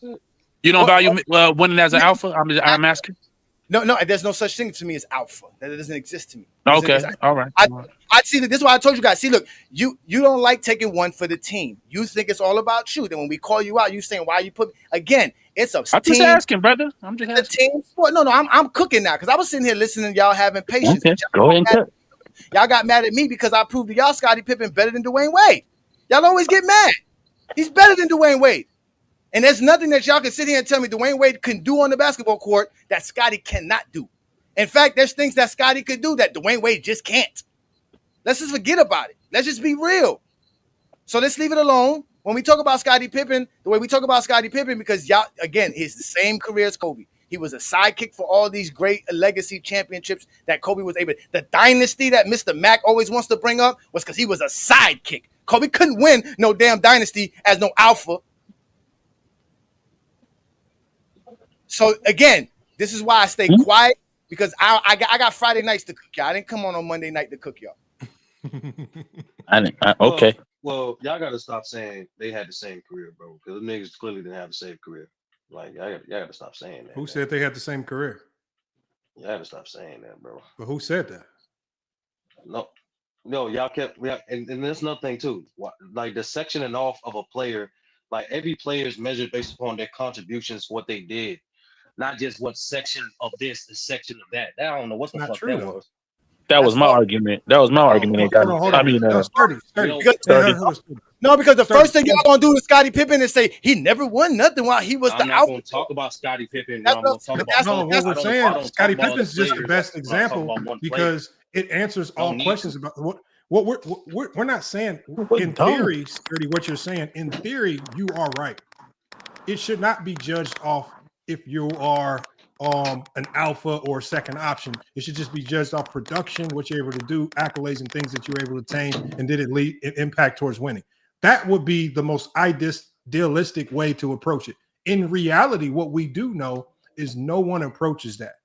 You don't value winning as an alpha. I'm asking. No, there's no such thing to me as alpha. That doesn't exist to me. Okay. All right. I see that. This is why I told you guys. See, look, you don't like taking one for the team. You think it's all about you. Then when we call you out, you saying why you put again. It's a I'm team. just asking, brother. I'm just asking. Team sport. No, I'm cooking now, because I was sitting here listening to y'all having patience. Okay. Go ahead and cook. Y'all got mad at me because I proved to y'all Scottie Pippen better than Dwayne Wade. Y'all always get mad. He's better than Dwayne Wade. And there's nothing that y'all can sit here and tell me Dwayne Wade can do on the basketball court that Scottie cannot do. In fact, there's things that Scottie could do that Dwayne Wade just can't. Let's just forget about it. Let's just be real. So let's leave it alone. When we talk about Scottie Pippen, the way we talk about Scottie Pippen, because y'all, again, he's the same career as Kobe. He was a sidekick for all these great legacy championships that Kobe was able to. The dynasty that Mr. Mack always wants to bring up was because he was a sidekick. Kobe couldn't win no damn dynasty as no alpha. So again, this is why I stay quiet, because I got Friday nights to cook y'all. I didn't come on Monday night to cook y'all. Okay. Well, y'all got to stop saying they had the same career, bro, because the niggas clearly didn't have the same career. Like, y'all got to stop saying that. Who said they had the same career? Y'all got to stop saying that, bro. But who said that? No, y'all kept, and there's another thing too. Like the sectioning off of a player, like every player is measured based upon their contributions, what they did, not just what section of this, the section of that. I don't know what the fuck that was. That was my argument. Hold on. I mean, No, because the first thing y'all gonna do to Scottie Pippen is say he never won nothing while he was I'm the not alpha. gonna talk about Scottie Pippen. That's I'm gonna talk about no, what we're saying, Scottie Pippen's just the players. best I'm talking example about one because it answers all questions about what we're not saying in theory, Sturdy, what you're saying. In theory, you are right. It should not be judged off if you are an alpha or second option. It should just be judged off production, what you're able to do, accolades and things that you're able to attain, and did it lead an impact towards winning. That would be the most idealistic way to approach it. In reality, what we do know is no one approaches that.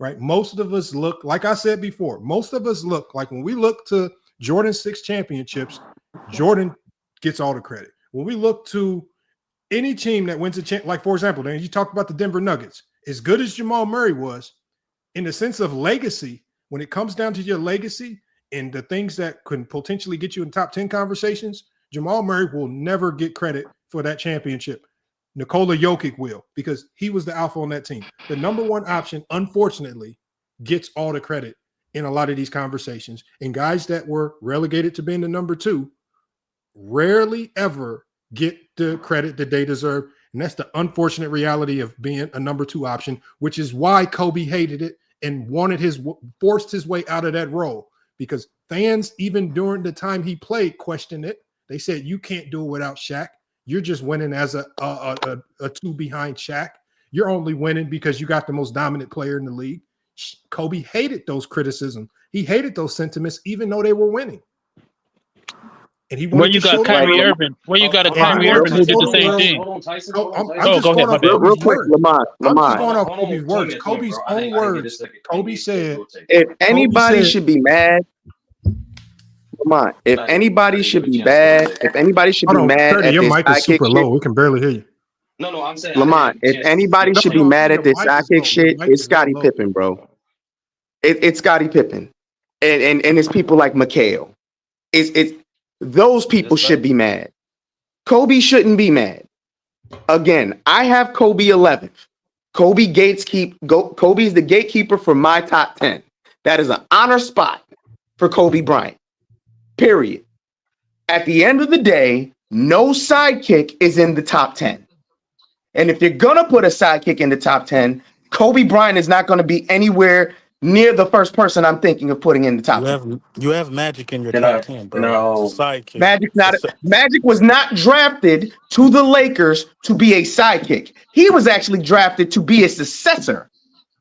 right? Most of us look, like I said before, most of us look like when we look to Jordan's 6 championships, Jordan gets all the credit. When we look to any team that wins a champ, like for example, then you talked about the Denver Nuggets, as good as Jamal Murray was, in the sense of legacy, when it comes down to your legacy and the things that can potentially get you in top 10 conversations, Jamal Murray will never get credit for that championship. Nikola Jokic will, because he was the alpha on that team. The number one option, unfortunately, gets all the credit in a lot of these conversations. And guys that were relegated to being the number 2 rarely ever get the credit that they deserve. And that's the unfortunate reality of being a number 2 option, which is why Kobe hated it and forced his way out of that role, because fans, even during the time he played, questioned it. They said, you can't do it without Shaq. You're just winning as a 2 behind Shaq. You're only winning because you got the most dominant player in the league. Kobe hated those criticisms. He hated those sentiments, even though they were winning. And he Where you got Kyrie Irving? Where you got a Kyrie Irving who did the same thing? Hold on, Tyson. I'm just going off real Kobe's quick, words. Lamont. I'm just going off Kobe's words. Kobe's own words. Kobe said, if anybody should be mad, Lamont, if anybody should be mad at your this mic is sidekick super shit, low. We can barely hear you. No, I'm saying Lamont, if anybody should be mad at this sidekick shit, it's Scottie Pippen, bro. It's Scottie Pippen. And it's people like Mikhail. It's those people should be mad. Kobe shouldn't be mad. Again, I have Kobe 11th. Kobe is the gatekeeper for my top 10. That is an honor spot for Kobe Bryant. Period. At the end of the day, no sidekick is in the top 10. And if you're going to put a sidekick in the top 10, Kobe Bryant is not going to be anywhere near the first person I'm thinking of putting in the top 10. You have Magic in your top 10, bro. No. It's a sidekick. Magic was not drafted to the Lakers to be a sidekick. He was actually drafted to be a successor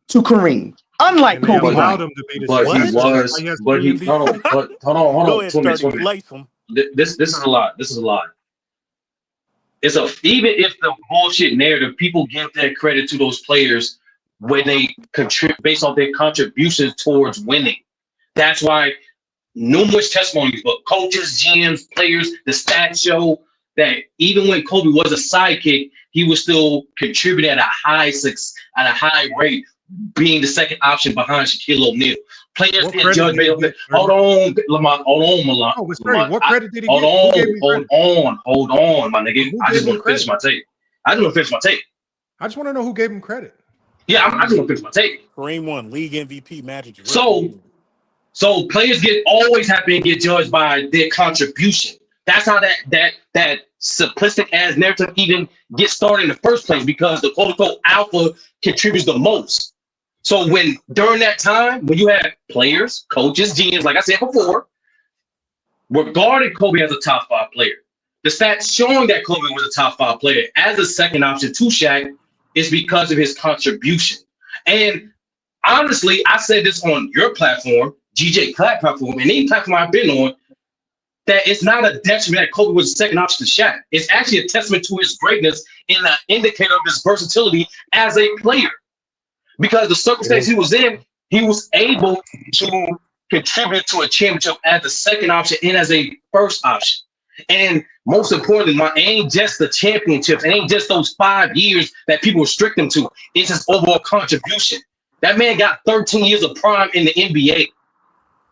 to Kareem. Unlike Kobe Bryant. But hold on. Go ahead, Sturdy. Lace him. This is a lot. Even if the bullshit narrative, people give that credit to those players when they contribute based on their contributions towards winning. That's why numerous testimonies, but coaches, GMs, players, the stats show that even when Kobe was a sidekick, he was still contributing at a high rate, being the second option behind Shaquille O'Neal. Players get judged based on. Hold on, Lamont. What credit did he Hold on, my nigga. I just want to finish my tape. I just want to know who gave him credit. Yeah, I just want to finish my tape. Kareem won league MVP, Magic. So players always have to get judged by their contribution. That's how that simplistic ass narrative even gets started in the first place, because the quote unquote alpha contributes the most. So when during that time, when you have players, coaches, GMs, like I said before, regarding Kobe as a top 5 player, the stats showing that Kobe was a top 5 player as a second option to Shaq is because of his contribution. And honestly, I said this on your platform, GJ Clapp platform, and any platform I've been on, that it's not a detriment that Kobe was a second option to Shaq. It's actually a testament to his greatness and an indicator of his versatility as a player. Because the circumstance he was in, he was able to contribute to a championship as the second option and as a first option. And most importantly, it ain't just the championships. It ain't just those 5 years that people restrict him to. It's his overall contribution. That man got 13 years of prime in the NBA.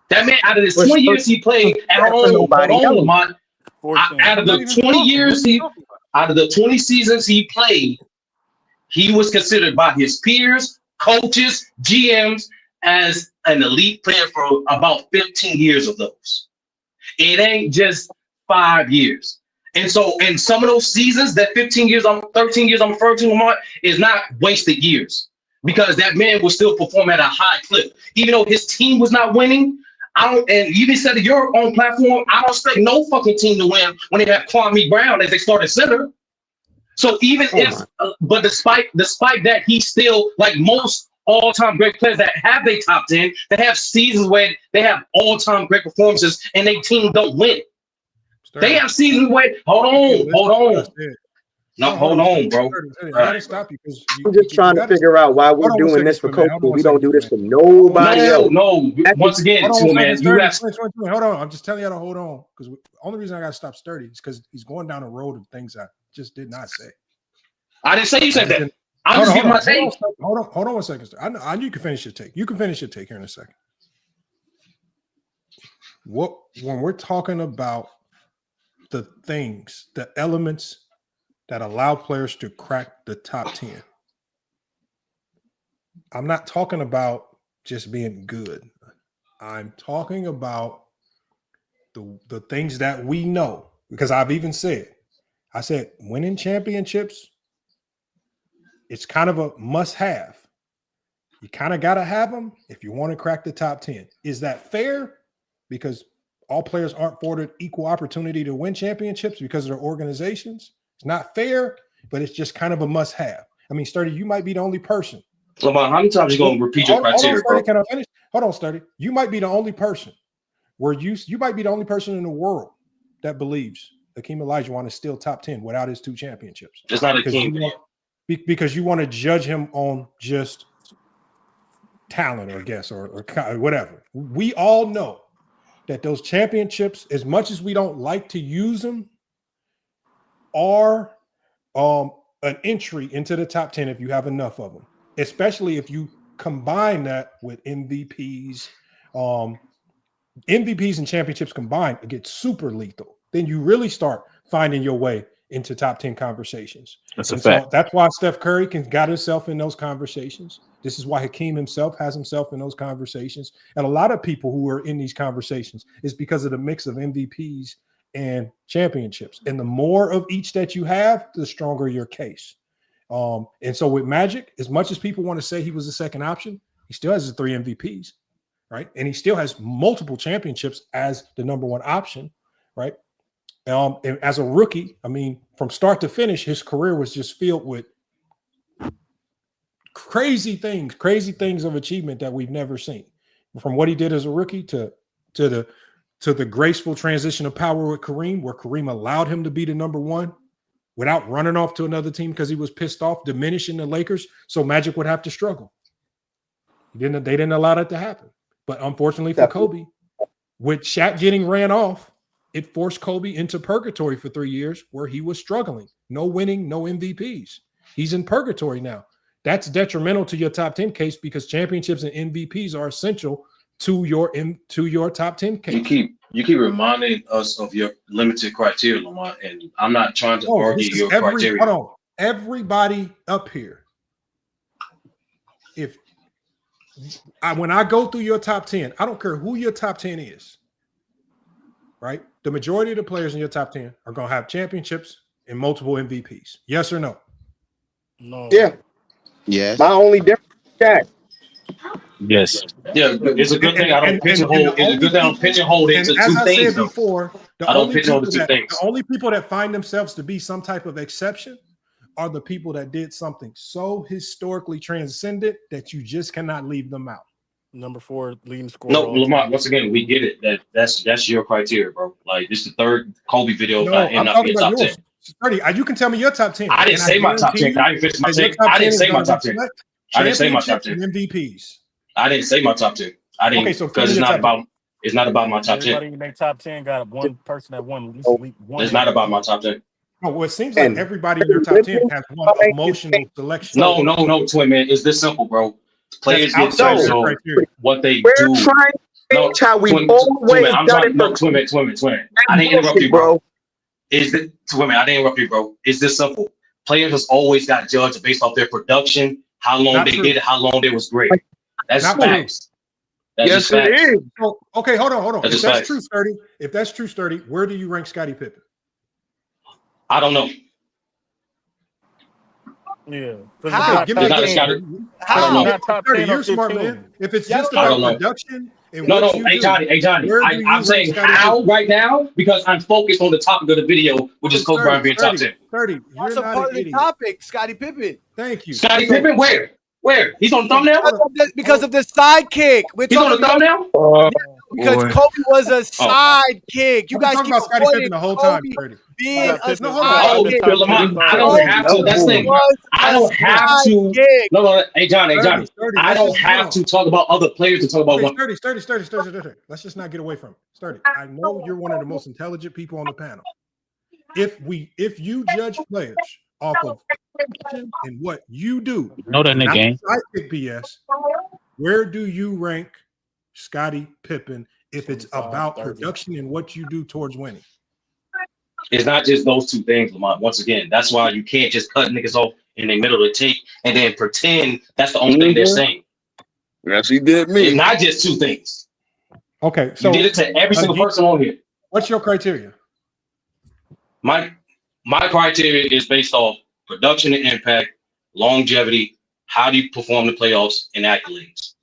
That man, out of his 20 years he played at home, Lamont, out of the 20 seasons he played, he was considered by his peers, coaches, GMs as an elite player for about 15 years of those. It ain't just 5 years. And so in some of those seasons, that 13 years I'm referring to, Lamont, is not wasted years, because that man was still performing at a high clip. Even though his team was not winning, and you even said to your own platform, I don't expect no fucking team to win when they have Kwame Brown as they starting center. So even but despite that, he's still, like most all-time great players that have their top 10, that have seasons where they have all-time great performances and their team don't win. They have seasons where, hold on. No, hold on, bro. I gotta stop you because I'm just trying to figure out why we're doing this for Kobe. We don't do this for nobody else. No. Once again, hold on, man, you have. Hold on. I'm just telling you to hold on because the only reason I got to stop Sturdy is because he's going down a road of things I just did not say. I didn't say you said that. I'm just giving my take. Hold on 1 second. I know you can finish your take. You can finish your take here in a second. When we're talking about the things, the elements that allow players to crack the top 10, I'm not talking about just being good. I'm talking about the things that we know, because I've even said, winning championships, it's kind of a must-have. You kind of got to have them if you want to crack the top 10. Is that fair? Because all players aren't afforded equal opportunity to win championships because of their organizations. It's not fair, but it's just kind of a must-have. I mean, Sturdy, you might be the only person. Lamar, how many times you going to repeat your criteria, bro? Can I finish? Hold on, Sturdy. You might be the only person you might be the only person in the world that believes Hakeem Olajuwon is still top 10 without his 2 championships. It's not Hakeem. Because you want to judge him on just talent, or guess, or whatever. We all know that those championships, as much as we don't like to use them, are an entry into the top 10 if you have enough of them, especially if you combine that with MVPs. MVPs and championships combined get super lethal. Then you really start finding your way into top 10 conversations. That's a fact. So that's why Steph Curry got himself in those conversations. This is why Hakeem himself has himself in those conversations. And a lot of people who are in these conversations is because of the mix of MVPs and championships. And the more of each that you have, the stronger your case. And so with Magic, as much as people want to say he was the second option, he still has the 3 MVPs, right? And he still has multiple championships as the number 1 option, right? And as a rookie, I mean, from start to finish, his career was just filled with crazy things of achievement that we've never seen. From what he did as a rookie to the graceful transition of power with Kareem, where Kareem allowed him to be the number 1 without running off to another team because he was pissed off, diminishing the Lakers, so Magic would have to struggle. They didn't allow that to happen. But unfortunately for Kobe, with Shaq getting ran off, it forced Kobe into purgatory for 3 years where he was struggling. No winning, no MVPs. He's in purgatory now. That's detrimental to your top 10 case because championships and MVPs are essential to your top 10 case. You keep reminding us of your limited criteria, Lamar, and I'm not trying to argue your criteria. Hold on. Everybody up here, when I go through your top 10, I don't care who your top 10 is, right? The majority of the players in your top 10 are going to have championships and multiple MVPs. Yes or no? No. Yeah. Yes. My only difference is Shaq. Yes. Yeah, it's a good thing I don't pigeonhole. It's a good thing I don't pigeonhole into 2 things. As I said before, I don't pigeonhole the 2 things. The only people that find themselves to be some type of exception are the people that did something so historically transcendent that you just cannot leave them out. Number 4 leading scorer. No, Lamar, once again, we get it. That's your criteria, bro. Like, this is the 3rd Kobe video. No, I'm talking about yours. 30, you can tell me your top 10. I didn't say my top 10. I didn't say my top 10. I didn't say my top 10. MVPs. I didn't say my top 10. I didn't, because it's not about my top 10. Everybody in their top 10 got one person that won at least one. It's not about my top 10. No, well, it seems like everybody in their top 10 has one emotional selection. No, Twin Man. It's this simple, bro. Players get judged on what they do. We're trying to change how we always done it. No, Twin Man. I didn't interrupt you, bro. Twin Man, I didn't interrupt you, bro. It's this simple. Players has always got judged based off their production, how long they did it, how long they was great. That's facts. Yes, it is. So, okay, hold on. If that's true, Sturdy, where do you rank Scottie Pippen? I don't know. Yeah. How? Give me not a Scottie. I don't know. 30, you're smart, man. If it's just about production. No. Hey, Johnny. I'm saying how right now because I'm focused on the topic of the video, which is Kobe Bryant being top 10. 30. That's a part of the topic, Scottie Pippen. Thank you. Scottie Pippen, where? He's on the thumbnail? Because of the sidekick. He's on the thumbnail? Because Boy. Kobe was a sidekick. You guys talking keep about Scottie avoiding Pippen the whole time, Kobe Freddie. being a Oh, sidekick. Lamont, I don't Kobe have to. That's the thing. was I a don't have to. sidekick. No, hey Johnny, Sturdy, I let's don't just have to talk about other players to talk about one. Sturdy. Let's just not get away from it. Sturdy, I know you're one of the most intelligent people on the panel. If you judge players off of action and what you do, Know that not nigga. sidekick BS, where do you rank Scottie Pippen if it's about production and what you do towards winning? It's not just those two things, Lamont. Once again, that's why you can't just cut niggas off in the middle of the tape and then pretend that's the only thing they're saying. Yes, he did me. It's not just two things. Okay, so you did it to every single person on here. What's your criteria? My criteria is based off production and impact, longevity, how do you perform the playoffs, and accolades.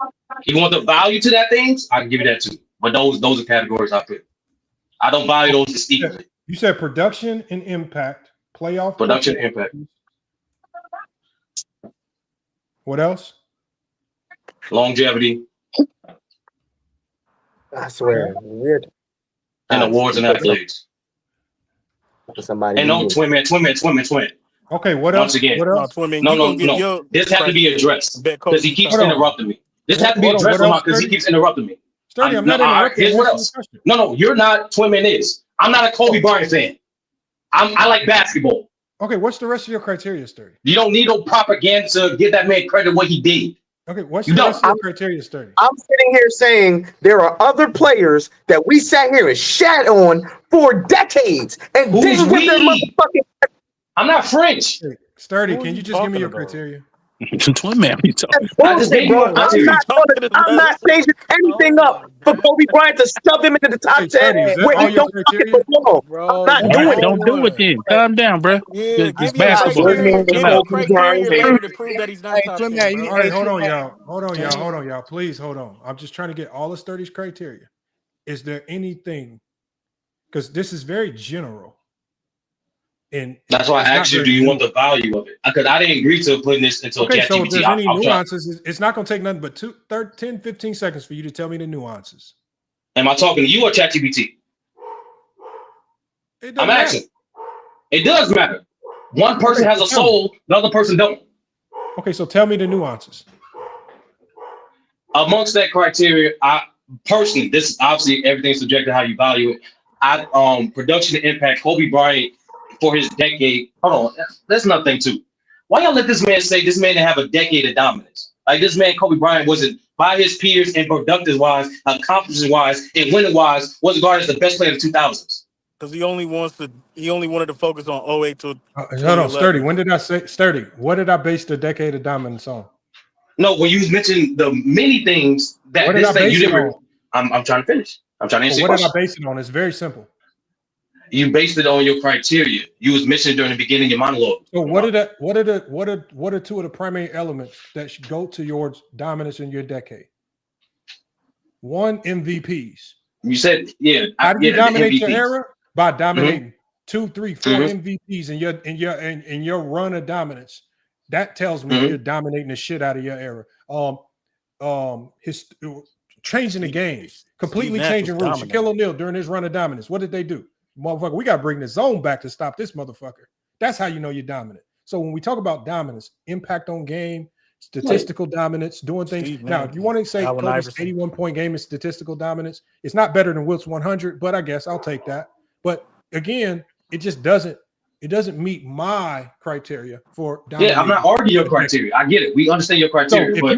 If you want the value to that things, I can give you that too. But those are categories I put. I don't value those as equally. You said production and impact, playoff production and impact. What else? Longevity. I swear, weird. And awards and accolades. Somebody. And no, twin man. Okay, what Once else? again, what else? No. This has to be addressed because he keeps interrupting me. This has to be addressed because he keeps interrupting me. Sturdy, I'm not interrupting. Here's what else. No, you're not. Twin man is. I'm not a Kobe Bryant fan. I like basketball. Okay, what's the rest of your criteria, Sturdy? You don't need no propaganda to give that man credit what he did. Okay, what's the rest of your criteria, Sturdy? I'm sitting here saying there are other players that we sat here and shat on for decades and didn't get their motherfucking. I'm not French. Sturdy, can you just give me your criteria? Twin man, you talking? I'm not changing anything up for Kobe Bryant to shove him into the top 10 where he don't fucking belong. I'm not doing it. Don't do it then. Calm down, bro. Yeah, It's basketball. criteria later to prove that he's not top 10, bro. All right, hold on, y'all. Please hold on. I'm just trying to get all of Sturdy's criteria. Is there anything? Because this is very general. And that's why I asked you, do you want the value of it? Because I didn't agree to putting this into okay, Chat so GPT. if there's any nuances, it's not going to take nothing but 10, 15 seconds for you to tell me the nuances. Am I talking to you or Chat GPT? I'm asking. It does matter. One person has a soul, the other person don't. Okay, so tell me the nuances. Amongst that criteria, I personally, this is obviously everything's subjective to how you value it. Production and impact, Kobe Bryant for his decade. Hold on, that's another thing too. Why y'all let this man say this man didn't have a decade of dominance? Like this man, Kobe Bryant, wasn't by his peers and productive wise, accomplishment wise, and winning wise, was regarded as the best player of the 2000s. Because he only wanted to focus on 08 to hold on, Sturdy. When did I say Sturdy? What did I base the decade of dominance on? No, when you mentioned the many things that this thing you didn't. I'm trying to finish. I'm trying to answer your question. What did I base it on? It's very simple. You based it on your criteria. You was mentioning during the beginning of your monologue. So what are two of the primary elements that should go to your dominance in your decade? One, MVPs. You said, yeah. How do you dominate your era? By dominating 2, 3, 4 Mhm. MVPs in your run of dominance. That tells me you're dominating the shit out of your era. Changing the game, completely changing rules. Shaquille O'Neal during his run of dominance, what did they do? Motherfucker, we got to bring the zone back to stop this motherfucker. That's how you know you're dominant. So when we talk about dominance, impact on game, statistical dominance, doing things. Now, if you want to say Kobe's 81-point game is statistical dominance, it's not better than Wilt's 100, but I guess I'll take that. But again, it just doesn't meet my criteria for dominance. Yeah, I'm not arguing your criteria. I get it. We understand your criteria. So if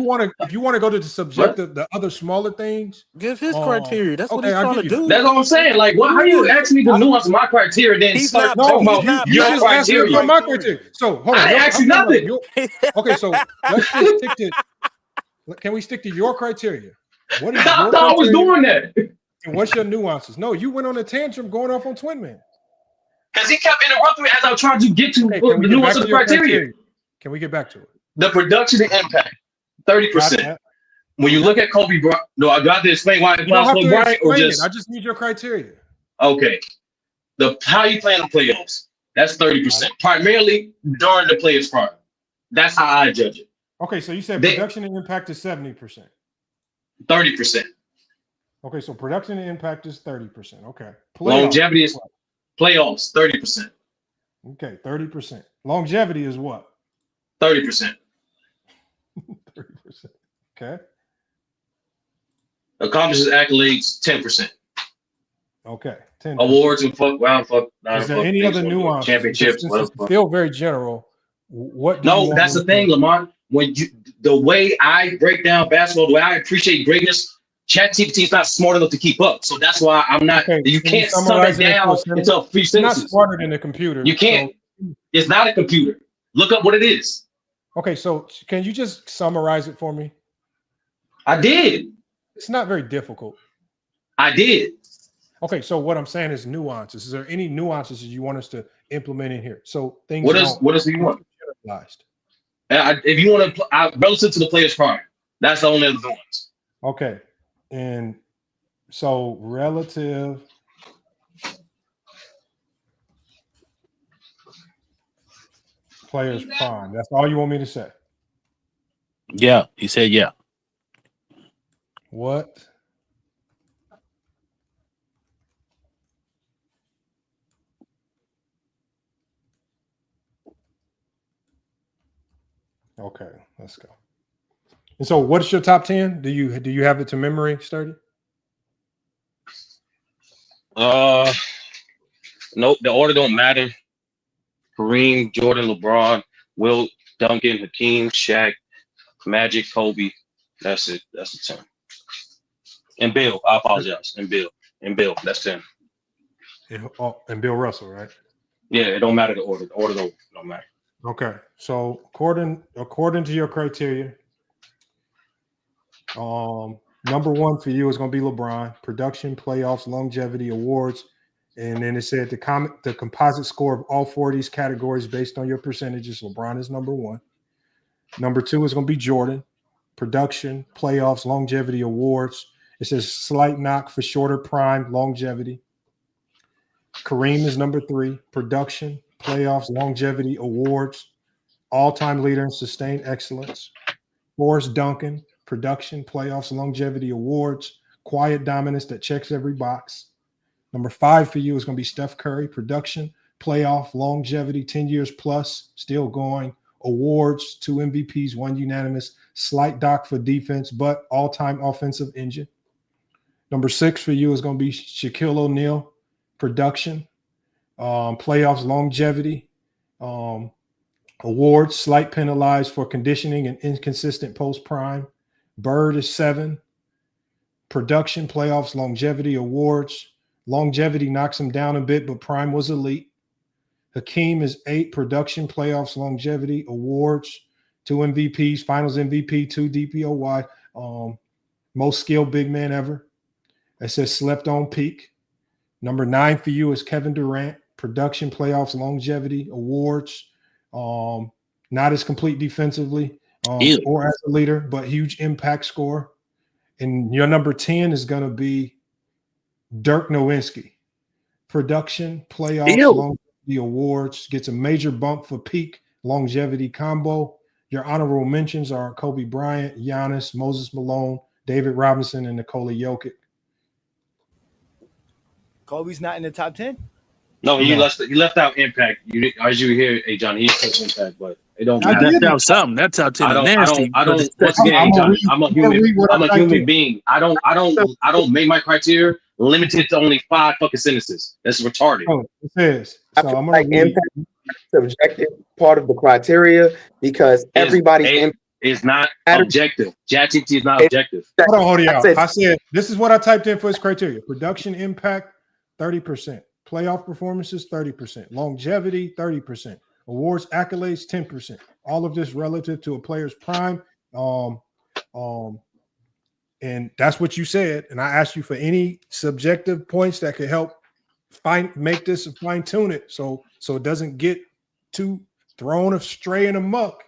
you want to go to the subjective, the other smaller things, give his criteria. That's what he's trying to do. That's what I'm saying. Like, how you ask me the nuance of my criteria, then start talking about your criteria? About my criteria. So hold on. I didn't ask you nothing. Okay, so let's just stick to. Can we stick to your criteria? What is I thought I was doing that. And what's your nuances? No, you went on a tantrum going off on Twin Man. Because he kept interrupting me as I was trying to get to the nuance of the criteria. Can we get back to it? The production and impact, 30%. When you look at Kobe Bryant, no, I got to explain why it's not Kobe Bryant or just. I just need your criteria. Okay, how you play in the playoffs, that's 30%. Primarily during the players' part. That's how I judge it. Okay, so you said production and impact is 70%. 30%. Okay, so production and impact is 30%. Okay. Longevity is playoffs, 30%. Okay, 30%. Longevity is what? 30%. 30%. Okay. Accomplishments, accolades, 10%. Okay. 10%. Awards and fuck. Is there any other nuances? Championships, Since it's still very general. What do you No, want that's the thing, Lamont. The way I break down basketball, the way I appreciate greatness, Chat GPT is not smart enough to keep up. So that's why I'm not. Okay, you can can't sum summarize it down into a few It's not sentences. smarter than a computer. You can't. So, It's not a computer. Look up what it is. okay, so can you just summarize it for me? I did. It's not very difficult. I did. Okay, so what I'm saying is nuances. Is there any nuances you want us to implement in here? So things. What does he want? Generalized. If you want to, relative to the player's prime, that's the only other ones. Okay, and so relative. Player's prime. That's all you want me to say? Yeah, he said yeah. What? Okay, let's go. And so what's your top 10? Do you have it to memory, Sturdy? Nope, the order don't matter. Kareem, Jordan, LeBron, Wilt, Duncan, Hakeem, Shaq, Magic, Kobe. That's it. That's the 10. And Bill, I apologize. And Bill, that's 10. And Bill Russell, right? Yeah, it don't matter the order. The order don't matter. Okay, so according to your criteria, number one for you is going to be LeBron. Production, playoffs, longevity, awards, and then it said the composite score of all four of these categories based on your percentages. LeBron is number one. Number two is going to be Jordan. Production, playoffs, longevity, awards. It says slight knock for shorter prime, longevity. Kareem is number three. Production, playoffs, longevity, awards, all-time leader in sustained excellence. Four is Duncan, production, playoffs, longevity, awards, quiet dominance that checks every box. Number five for you is going to be Steph Curry, production, playoff, longevity, 10 years plus, still going, awards, 2 MVPs, 1 unanimous, slight dock for defense, but all-time offensive engine. Number six for you is going to be Shaquille O'Neal, production, playoffs, longevity, awards, slight penalized for conditioning and inconsistent post-prime. Bird is 7. Production, playoffs, longevity, awards. Longevity knocks him down a bit, but prime was elite. Hakeem is 8. Production, playoffs, longevity, awards. 2 MVPs, finals MVP, 2 DPOY. Most skilled big man ever. It says slept on peak. Number 9 for you is Kevin Durant. Production, playoffs, longevity, awards. Not as complete defensively or as a leader, but huge impact score. And your number 10 is going to be Dirk Nowitzki. Production, playoffs, longevity, awards. Gets a major bump for peak longevity combo. Your honorable mentions are Kobe Bryant, Giannis, Moses Malone, David Robinson, and Nikola Jokic. Kobe's not in the top 10? No, he left out impact. As you hear, hey John, he touched impact, but it don't He matter. left out something. That's out 10. I don't. Once again, hey John, I'm a human being. I don't make my criteria limited to only 5 fucking sentences. That's retarded. Oh, it says. So I'm gonna impact subjective part of the criteria because everybody's is not objective. Chat GPT is not objective. Hold on. I said this is what I typed in for his criteria: production, impact, 30%. Playoff performances, 30%. Longevity, 30%. Awards, accolades, 10%. All of this relative to a player's prime. And that's what you said. And I asked you for any subjective points that could help make this and fine tune it so it doesn't get too thrown astray in a muck.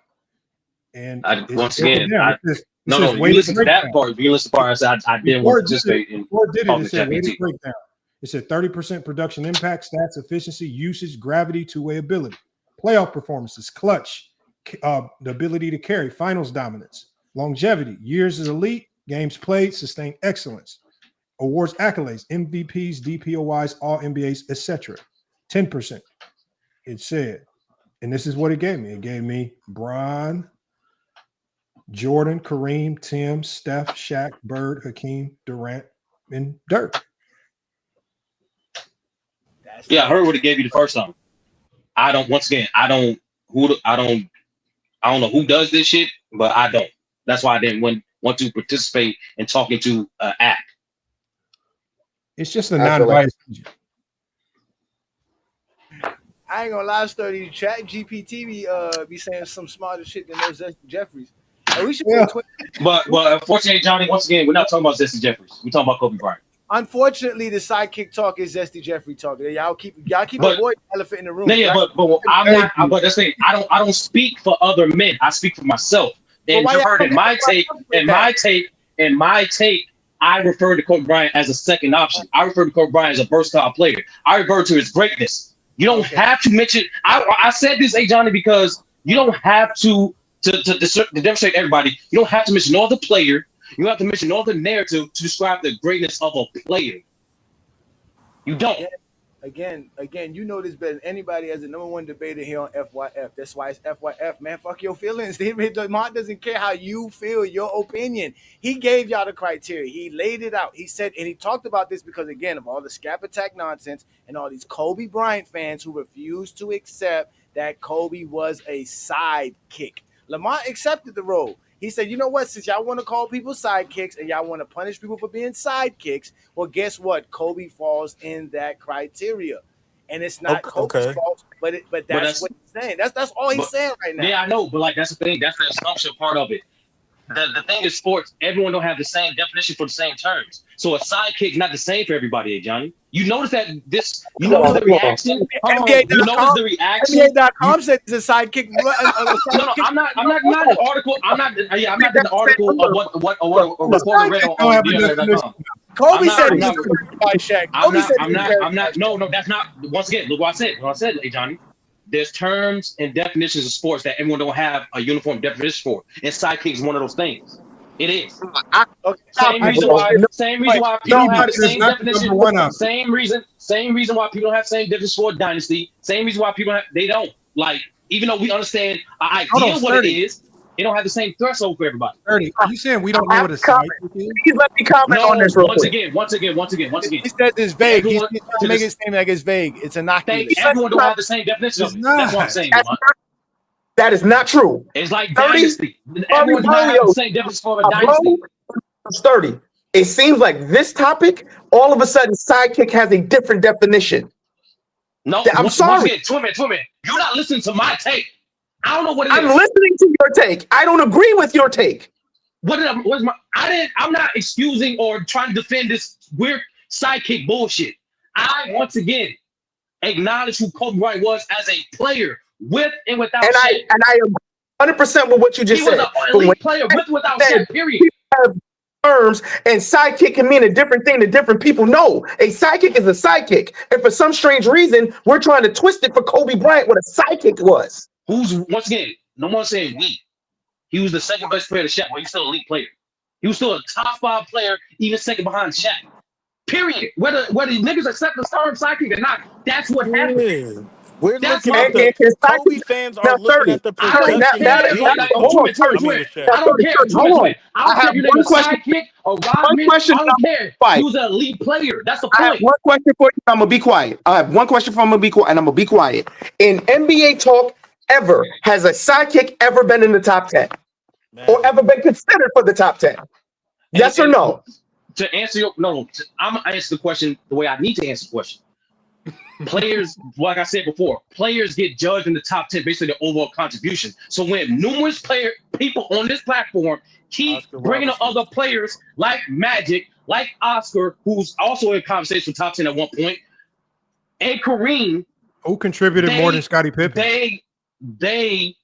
And once again, you listen to that part. You listen to the part I said I didn't want to participate in. It said weighted breakdown. It said 30% production impact, stats, efficiency, usage, gravity, two-way ability. Playoff performances, clutch, the ability to carry, finals dominance, longevity, years as elite, games played, sustained excellence. Awards, accolades, MVPs, DPOYs, all NBAs, etc. 10%. It said, and this is what it gave me. It gave me Bron, Jordan, Kareem, Tim, Steph, Shaq, Bird, Hakeem, Durant, and Dirk. Yeah, I heard what it gave you the first time. I don't know who does this shit, but I don't. That's why I didn't want to participate in talking to an app. It's just a non-biased. I ain't gonna lie, Sturdy. Chat GPT be saying some smarter shit than those Zesty Jeffries. And we should But unfortunately, Johnny, once again, we're not talking about Zesty Jeffries. We're talking about Kobe Bryant. Unfortunately, the sidekick talk is Zesty Jeffrey talk. Y'all keep avoiding the elephant in the room. Yeah, right? but I'm not. But that's the thing. I don't speak for other men. I speak for myself. And you heard in my take, I refer to Kobe Bryant as a second option. I refer to Kobe Bryant as a versatile player. I refer to his greatness. You don't have to mention. I said this, Johnny, because you don't have to demonstrate everybody. You don't have to mention no other player. You don't have to mention no other narrative to describe the greatness of a player. You don't. Again, you know this better than anybody as the #1 debater here on FYF. That's why it's FYF, man. Fuck your feelings. Mark doesn't care how you feel, your opinion. He gave y'all the criteria. He laid it out. He said, and he talked about this because, again, of all the scap attack nonsense and all these Kobe Bryant fans who refused to accept that Kobe was a sidekick. Lamar accepted the role. He said, you know what? Since y'all want to call people sidekicks and y'all want to punish people for being sidekicks, well, guess what? Kobe falls in that criteria. And it's not Kobe's fault, but that's what he's saying. That's all he's saying right now. Yeah, I know, but like that's the thing. That's the assumption part of it. The thing is, sports, everyone don't have the same definition for the same terms. So a sidekick is not the same for everybody, Johnny. You notice that this, you notice the reaction? You notice the reaction? NBA.com said it's a sidekick. No, I'm not in the article. I'm not in the article of what a reporter read on NBA.com. Kobe said he's by Shaq. I'm not. No, that's not. Once again, look what I said, Johnny. There's terms and definitions of sports that everyone don't have a uniform definition for. And sidekick is one of those things. It is. Same reason why people don't have the same definition. Same reason why people don't have the same definition for dynasty. Same reason why people they don't. Like, even though we understand an idea what it is, it don't have the same threshold for everybody. Are you saying we don't know what a sidekick is? Please let me comment on this real quick. Once again. He said it's vague. He's trying to make it seem like it's vague. It's innocuous. Everyone don't have the same definition of it. That's what I'm saying. That is not true. It's like dynasty. Everyone don't have the same definition for a dynasty. Sturdy. It seems like this topic, all of a sudden, sidekick has a different definition. No, I'm sorry. Twin man. You're not listening to my take. I don't know what it is. I'm listening to your take. I don't agree with your take. I'm not excusing or trying to defend this weird sidekick bullshit. I once again acknowledge who Kobe Bryant was as a player, with and without Shaq. I agree 100% with what you just said. He was an elite player with and without Shaq, period. Terms and sidekick can mean a different thing to different people. No, a sidekick is a sidekick. And for some strange reason, we're trying to twist it for Kobe Bryant what a sidekick was. Once again, no one's saying we. He was the second best player to Shaq, but he's still an elite player. He was still a top 5 player, even second behind Shaq. Period. Whether niggas accept the term sidekick or not, that's what happened. We're looking at the Kobe fans are looking at the production. I don't care. Hold on. I have one question. Or Rodman, I don't care. He was an elite player. That's the point. I have one question for you. I'm gonna be quiet. I have one question for I'm gonna be quiet, and I'm gonna be quiet. In NBA talk, ever has a sidekick ever been in the top 10, or ever been considered for the top 10? Yes or no? To answer your I'm gonna answer the question the way I need to answer the question. Players, like I said before, players get judged in the top 10 based on their overall contribution. So when numerous people on this platform keep bringing up other players like Magic, like Oscar, who's also in conversation with top 10 at one point, and Kareem, who contributed more than Scottie Pippen? They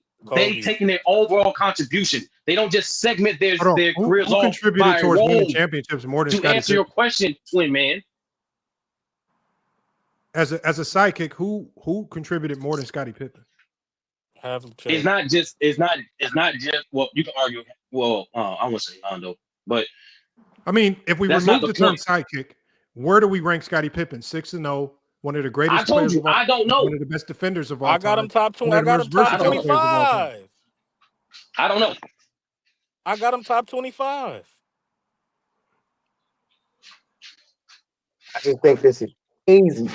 taking their overall contribution. They don't just segment their careers who contributed towards winning championships more than Scottie Pippen? To answer your question, twin man. As a sidekick, who contributed more than Scottie Pippen? It's not just well, you can argue. Well, I won't say Hondo, but I mean, if we That's remove not the the term point. sidekick, where do we rank Scottie Pippen? 6-0, one of the greatest I told players you, of all I don't time, one know. of the best defenders of all I got him time, top 20. one I of the got most him top I don't versatile know. players of all time. 25. I don't know. I got him top 25. I just think this is easy.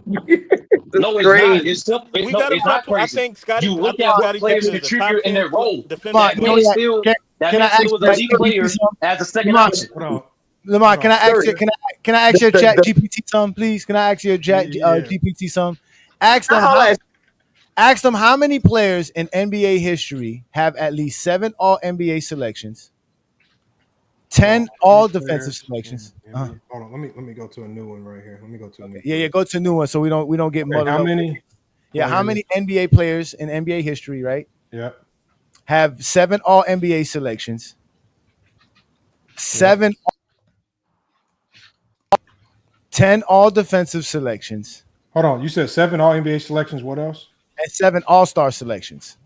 No, it's Crazy. not. It's simple. We No, got him it's not top. I crazy. think Scotty. You I look think at what Scottie players Pippen is a top contribute in 10 their role. Lamar, That man still can I ask was a you elite player as a second Lamar, option. Lamar, can I ask Sorry. you? Can I ask you a The- Chat the- GPT some, please? Can I ask you a Chat GPT some? Ask them I'll how. ask- Ask them how many players in NBA history have at least 7 All NBA selections, 10 All Defensive selections. Hold on, let me go to a new one right here. Let me go to a new. Yeah, go to a new one so we don't get muddled how up. many? Yeah, how many NBA players in NBA history, right? Yeah. Have 7 All NBA selections, 10 All Defensive selections, Hold on, you said 7 All NBA selections. What else? and 7 All Star selections.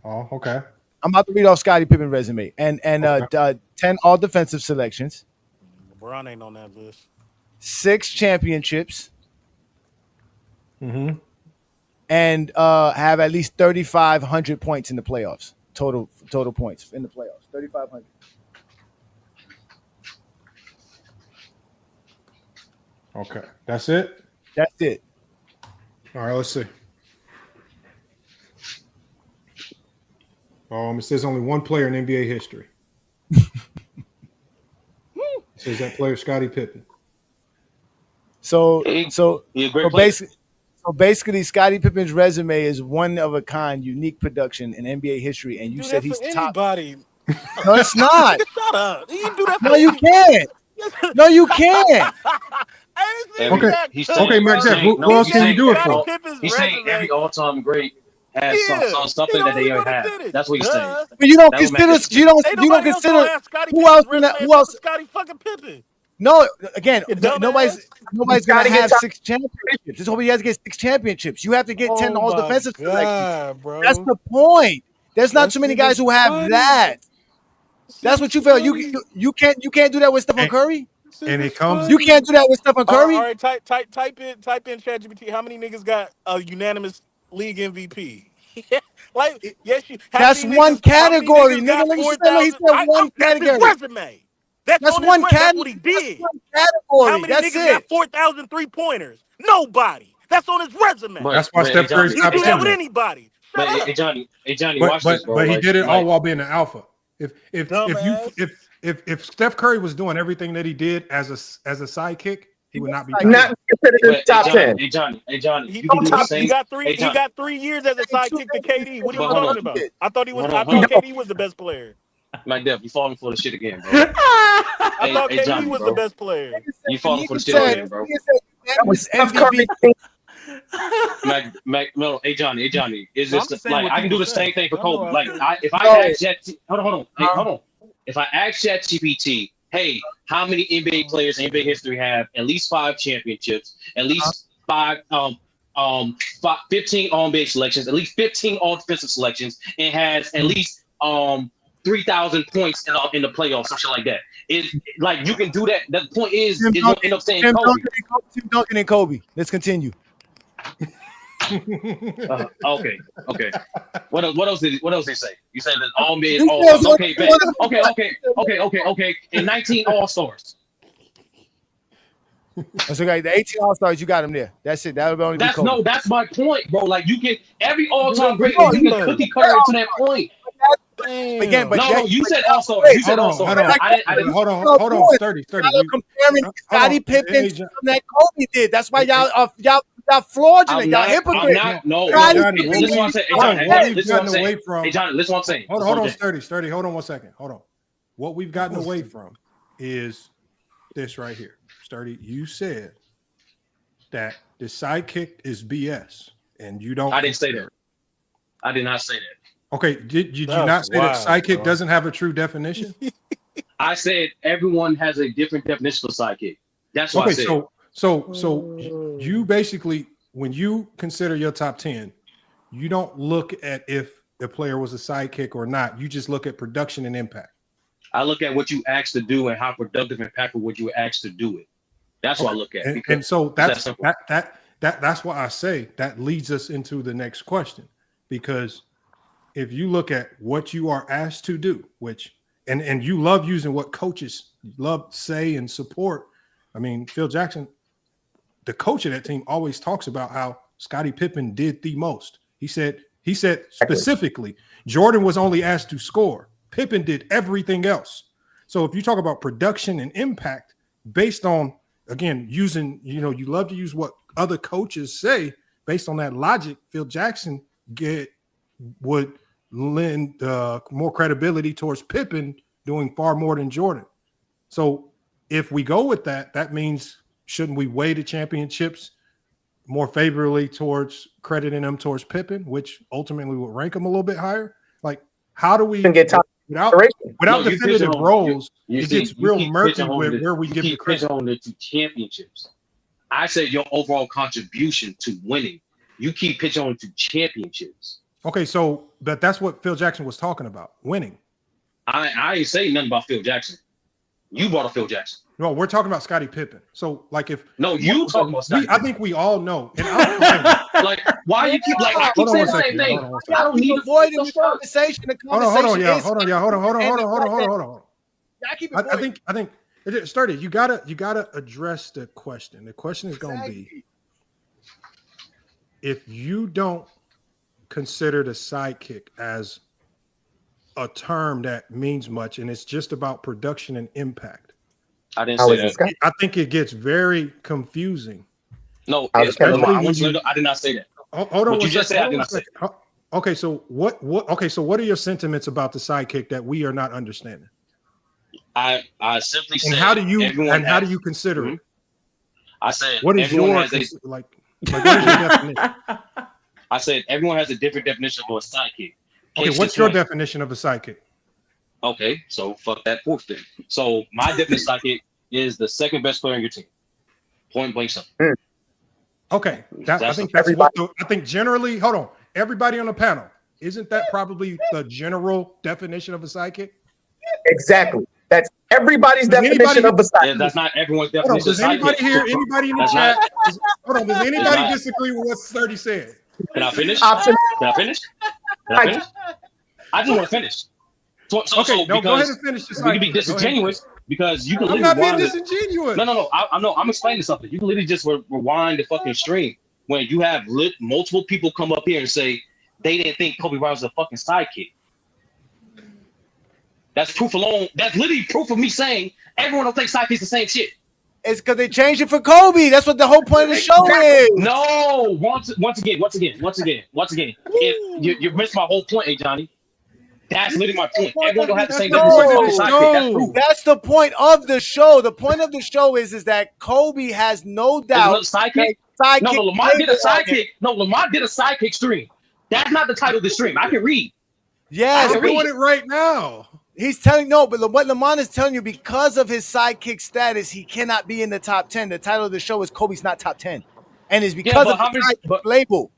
Oh, okay. I'm about to read off Scottie Pippen resume and 10 All Defensive selections, LeBron ain't on that list. 6 championships, Mm-hmm. and have at least 3,500 points in the playoffs. Total points in the playoffs. 3,500. Okay, that's it. That's it. All right, let's see. It says only one player in NBA history. It says that player Scottie Pippen. So player. basically, Scottie Pippen's resume is one of a kind, unique production in NBA history, and you Do said that he's for top. anybody. No, it's not. Shut up. You can do that for No, you can't. No, you can't. Okay, Mac Jeff, who else can you do it for? He's saying every all-time great has something that they have. That's what he's saying. But you don't That's what consider Mac Jeff you don't Ain't you don't nobody else consider gonna have Scottie who Pippen's else in resume that, who except else? for Scottie fucking Pippen. No, again, nobody's gonna Scottie have get top- 6 championships. This whole he has to get 6 championships. You have to get 10 Oh all my defensive God, selections. bro. That's the point. There's not too many guys who have funny. that. That's what you feel. You can't do that with Stephen Curry. And it comes. You can't do that with Stephen Curry. All right, type in Chat GPT. How many niggas got a unanimous league MVP? Like, yes, you. That's one category, nigga. Like you said, no, he said one That's his category. resume. That's That's on his one resume. That's category. what he did. One category. How many That's niggas it. got 4,000 3-pointers? Nobody. That's on his resume. That's why Steph Curry's You top can do that 10. with anybody. But hey, Johnny, But watch this, bro. he did it all like, while being an alpha. If Steph Curry was doing everything that he did as a sidekick, he would not be not considered in the top 10. Hey Johnny, He, you can do the same. he got three. Hey, He got 3 years as a sidekick to KD. What are you But hold talking on. about? I thought he was. Hold on, I hold thought on. KD was the best player. Like Dev, you falling for the shit again, bro. I thought hey, KD Johnny, was bro. the best player. You falling for the shit again, bro. That was Steph Curry. No, hey Johnny, is No, I'm this just saying like what I can do people the same say. thing for I know Kobe? I Like feel. if I ask Chat, hold on, hey, hold on. If I ask Chat GPT, hey, how many NBA players in NBA history have at least 5 championships, at least 15 All NBA selections, at least 15 All Defensive selections, and has at least 3,000 points in the playoffs, some shit like that. It's like you can do that. The point is, it's gonna end up saying Tim Kobe. Duncan and Kobe. Let's continue. Okay. What else did they say? You said that all mid, You all said- okay, bet. Okay. And 19 All Stars. That's okay. The 18 All Stars, you got them there. That's it. That would only be Kobe. That's my point, bro. Like you get every all-time great, No, you can cookie cutter it to that point. Again, but No, you said All Stars. You said All Stars. Hold on, sturdy. Y'all are comparing Scottie Pippen to that Kobe did. That's why y'all fraudulent. Y'all hypocrite. No, Johnny, listen what I'm saying. Hey, Johnny, listen what I'm saying. Hold on, sturdy. Hold on 1 second. Hold on. What we've gotten away from is this right here. Sturdy, you said that the sidekick is BS, and you don't. I didn't say that. I did not say that. Okay, did you not say that sidekick doesn't have a true definition? I said everyone has a different definition of sidekick. That's what I said. So you basically, when you consider your top 10, you don't look at if the player was a sidekick or not. You just look at production and impact. I look at what you asked to do and how productive and impactful what you were asked to do it. That's what I look at. And so that's simple. that's why I say that leads us into the next question, because if you look at what you are asked to do, which and you love using what coaches love say and support. I mean, Phil Jackson, the coach of that team, always talks about how Scottie Pippen did the most. He said specifically, Jordan was only asked to score. Pippen did everything else. So if you talk about production and impact based on, again, using, you love to use what other coaches say based on that logic, Phil Jackson would lend more credibility towards Pippen doing far more than Jordan. So if we go with that, that means shouldn't we weigh the championships more favorably towards crediting them towards Pippen, which ultimately would rank them a little bit higher? Like, how do we get without definitive roles? It gets real murky where we give the credit on the two championships. I said your overall contribution to winning. You keep pitching on to championships. Okay, so that's what Phil Jackson was talking about, winning. I ain't saying nothing about Phil Jackson. You brought up Phil Jackson. No, we're talking about Scottie Pippen. So, like, if you talking about Scottie, I think we all know. And like, why you keep I keep saying the same thing? I don't need avoiding the conversation. Hold on. I think Sturdy, you gotta address the question. The question is going to be, if you don't consider the sidekick as a term that means much and it's just about production and impact. I didn't say that. I think it gets very confusing. No, I did not say that. Hold on. What you just said, I did not say. Okay, so what are your sentiments about the sidekick that we are not understanding? I simply said, and how do you consider it? I said, what is your what is your definition? I said everyone has a different definition of a sidekick. Okay, what's your definition of a sidekick? Okay, so fuck that fourth thing. So my definition of sidekick is the second best player on your team. Point blank simple. Okay, I think that's what I think generally. Hold on, everybody on the panel, isn't that probably the general definition of a sidekick? Exactly. That's everybody's definition of a sidekick. Yeah, that's not everyone's definition. Does anybody here? Anybody in the chat? Hold on. Does anybody disagree with what Sturdy said? Can I finish? Can I finish? I just want to finish. So go ahead and finish this. We can be disingenuous because you can. I'm not being disingenuous. No. I'm explaining something. You can literally just rewind the fucking stream when you have multiple people come up here and say they didn't think Kobe Bryant was a fucking sidekick. That's proof alone. That's literally proof of me saying everyone don't think sidekick's the same shit. It's because they changed it for Kobe. That's what the whole point of the show is. No, once again. You missed my whole point, Johnny. That's literally my point. Everyone don't have the same definition of sidekick. That's proof. That's the point of the show. The point of the show is that Kobe has no doubt. Sidekick? No, Lamar did a sidekick. No, Lamar did a sidekick stream. That's not the title of the stream. I can read. Yes, I'm doing it right now. He's telling but what Lamont is telling you, because of his sidekick status, he cannot be in the top 10. The title of the show is Kobe's not top 10, and it's because of the sidekick label.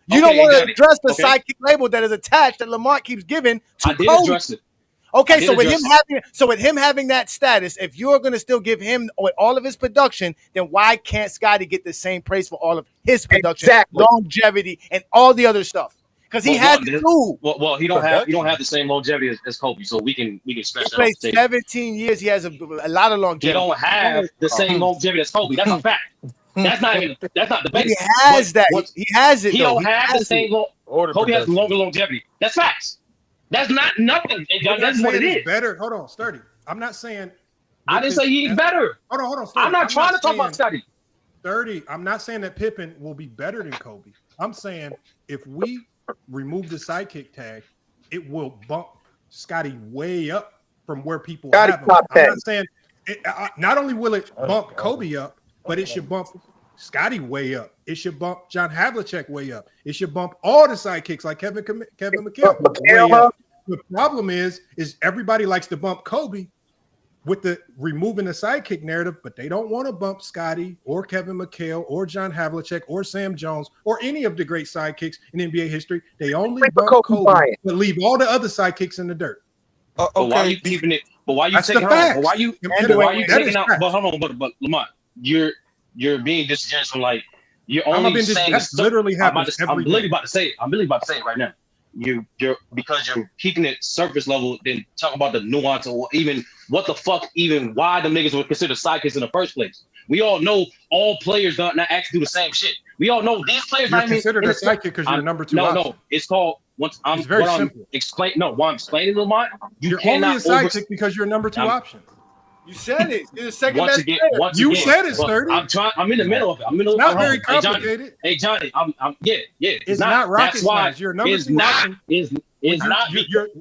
You don't want to address the sidekick label that is attached that Lamont keeps giving to Kobe. I did address it. Okay, so with him having that status, if you're going to still give him all of his production, then why can't Scottie get the same praise for all of his production, longevity, and all the other stuff? Because he had two. Well, he don't have the same longevity as Kobe, so we can stretch that. He played 17 years. He has a lot of longevity. He don't have the same longevity as Kobe. That's a fact. That's not the base. He has that. He has it. He don't have the same. Kobe has longer longevity. That's facts. That's not nothing. That's what it is. Better. Hold on, Sturdy. I'm not saying. I didn't say he's better. Hold on, Sturdy. I'm not trying to talk about Scottie. Sturdy. I'm not saying that Pippen will be better than Kobe. I'm saying if we remove the sidekick tag, it will bump Scottie way up from where people have him. I'm not saying not only will it bump Kobe up, but it should bump Scottie way up. It should bump John Havlicek way up. It should bump all the sidekicks like Kevin McHale way up. The problem is everybody likes to bump Kobe with the removing the sidekick narrative, but they don't want to bump Scottie or Kevin McHale or John Havlicek or Sam Jones or any of the great sidekicks in NBA history. They only bump Kobe, but leave all the other sidekicks in the dirt. But why you keeping it? But why you That's taking the hold on? facts. But why you That is taking out? facts. But hold on, but Lamont, you're being disingenuous from like you're I'm not only being saying that's literally happens I'm every literally day. about to say it. I'm literally about to say it right now. You're because you're keeping it surface level, then talk about the nuance or even what the fuck, even why the niggas were considered sidekicks in the first place. We all know all players don't not actually do the same shit. We all know these players. You're not even considered in a the sidekick because you're a number 2 option. No, it's called once I'm It's very what I'm simple. explaining. No, what I'm explaining, Lamont, You're only a sidekick because you're a number 2 option. You said it. You're the second Once best again, player. You said it, well, Sturdy. I'm in the middle of it. I'm in the It's middle. not very complicated. Hey Johnny, I'm yeah. It's not rocket That's why science. You're a number it's 2 not option. is not.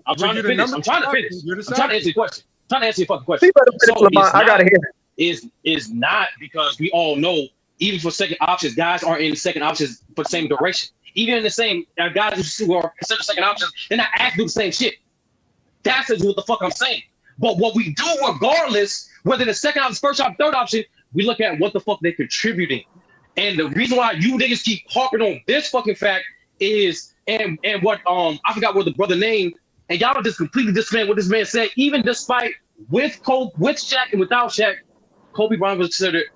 I'm trying to finish. I'm trying to finish. I'm trying to answer your question. I'm trying to answer your fucking question. See, better finish, So Lamont. I gotta hear it. is not because we all know even for second options, guys aren't in the second options for the same duration. Even in the same guys who are considered second options, they're not asked to do the same shit. That's what the fuck I'm saying. But what we do, regardless, whether the second option, first option, third option, we look at what the fuck they're contributing. And the reason why you niggas keep harping on this fucking fact is, and what I forgot what the brother named, and y'all just completely dismissed what this man said. Even despite with Shaq and without Shaq, Kobe Bryant was considered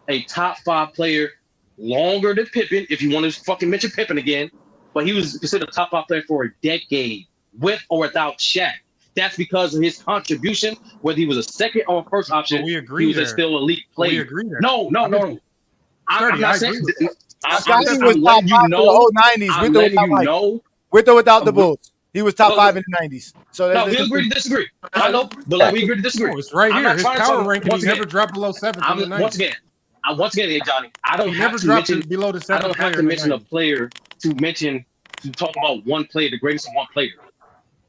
a top 5 player longer than Pippen, if you want to fucking mention Pippen again. But he was considered a top 5 player for a decade, with or without Shaq. That's because of his contribution, whether he was a second or first option. We agree he was still elite player. We agree there. No. I'm not saying. Scotty was top 5 for the whole 90s. I'm letting you know. With or without the Bulls. He was top 5 in the 90s. So no, we agree to disagree. I know, but like, we agree to disagree. No, it's right I'm here. not His trying to power talk- ranking, he once again, never dropped below 7th in the 90s. Once again, Johnny, I don't He have never to dropped mention below the 7th I don't have player to in the mention a 90s. player to talk about one player, the greatest of one player.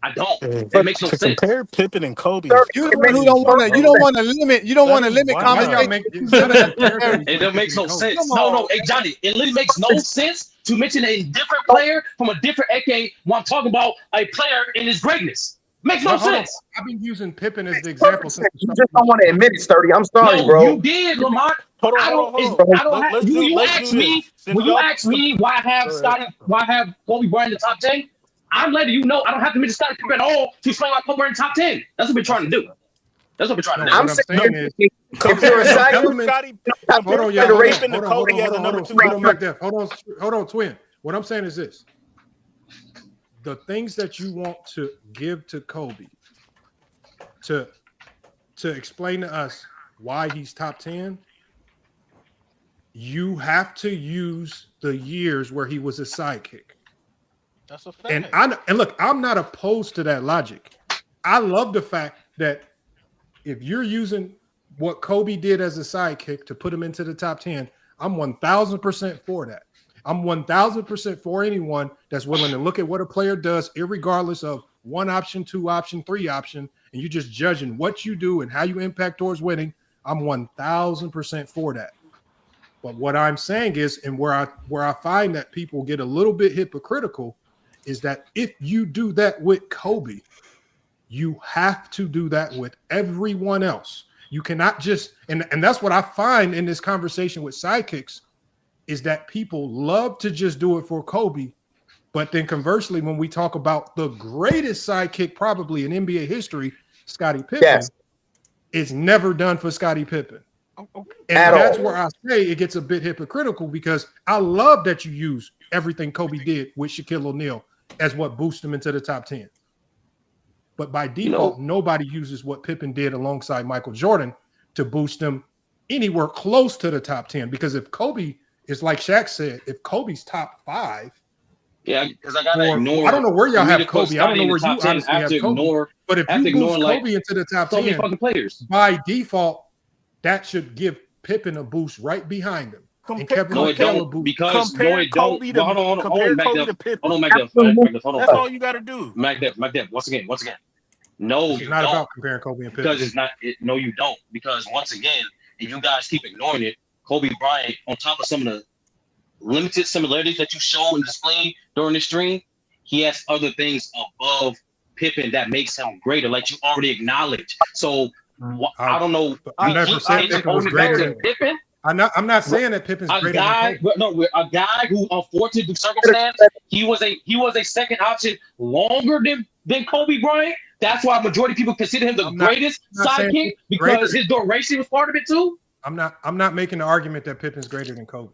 I don't. It makes no To sense. compare Pippen and Kobe. You the one who don't want to. You don't want to limit. You don't want to limit conversation. It don't make no sense. No, hey Johnny, it literally makes no sense to mention a different player from a different decade when I'm talking about a player in his greatness. Makes no Now, hold on. sense. I've been using Pippen as the example since You just don't want to admit it, Sturdy. I'm sorry, No, bro. you did, Lamont. Hold on. I don't have. Let's You do asked me this. Since when you y'all- asked me why I have Kobe Bryant in the top 10. I'm letting you know I don't have to mention Scottie Pippen at all to explain why Kobe Bryant in the top 10. That's what we're trying to do. That's what we're trying to do. I'm saying is, if you're a side, hold on, y'all. Hold on, Mac Def. Hold on, twin. What I'm saying is this: the things that you want to give to Kobe to explain to us why he's top 10, you have to use the years where he was a sidekick. That's a fact. And look, I'm not opposed to that logic. I love the fact that if you're using what Kobe did as a sidekick to put him into the top 10, I'm 1,000% for that. I'm 1,000% for anyone that's willing to look at what a player does, irregardless of 1 option, 2 option, 3 option, and you're just judging what you do and how you impact towards winning. I'm 1,000% for that. But what I'm saying is, and where I find that people get a little bit hypocritical, is that if you do that with Kobe, you have to do that with everyone else. You cannot just, and that's what I find in this conversation with sidekicks, is that people love to just do it for Kobe. But then conversely, when we talk about the greatest sidekick probably in NBA history, Scottie Pippen, it's never done for Scottie Pippen. And that's where I say it gets a bit hypocritical, because I love that you use everything Kobe did with Shaquille O'Neal as what boosted him into the top 10. But by default, nobody uses what Pippen did alongside Michael Jordan to boost him anywhere close to the top 10. Because if Kobe is, like Shaq said, if Kobe's top 5, because I gotta ignore. I don't know where y'all have Kobe. I don't know where you honestly have Kobe. But if you boost Kobe into the top 10, fucking players, by default, that should give Pippen a boost right behind him. No, it don't, because no, it don't. Kobe to- Hold on, compare Mac Kobe Def. to Pippen. Hold on, Mac Def. Hold on. That's all you got to do. Mac Def. Once again. No, it's you not don't. about comparing Kobe and Pippen. Because it's not. No, you don't. Because once again, if you guys keep ignoring it, Kobe Bryant, on top of some of the limited similarities that you show and display during the stream, he has other things above Pippen that makes him greater, like you already acknowledged. So I don't know. I never said Pippen was greater than Pippen. I'm not saying that Pippen's greater than Kobe. No, a guy who, unfortunately, due circumstance, he was a second option longer than Kobe Bryant. That's why majority of people consider him the greatest sidekick because his duration was part of it too. I'm not making the argument that Pippen's greater than Kobe.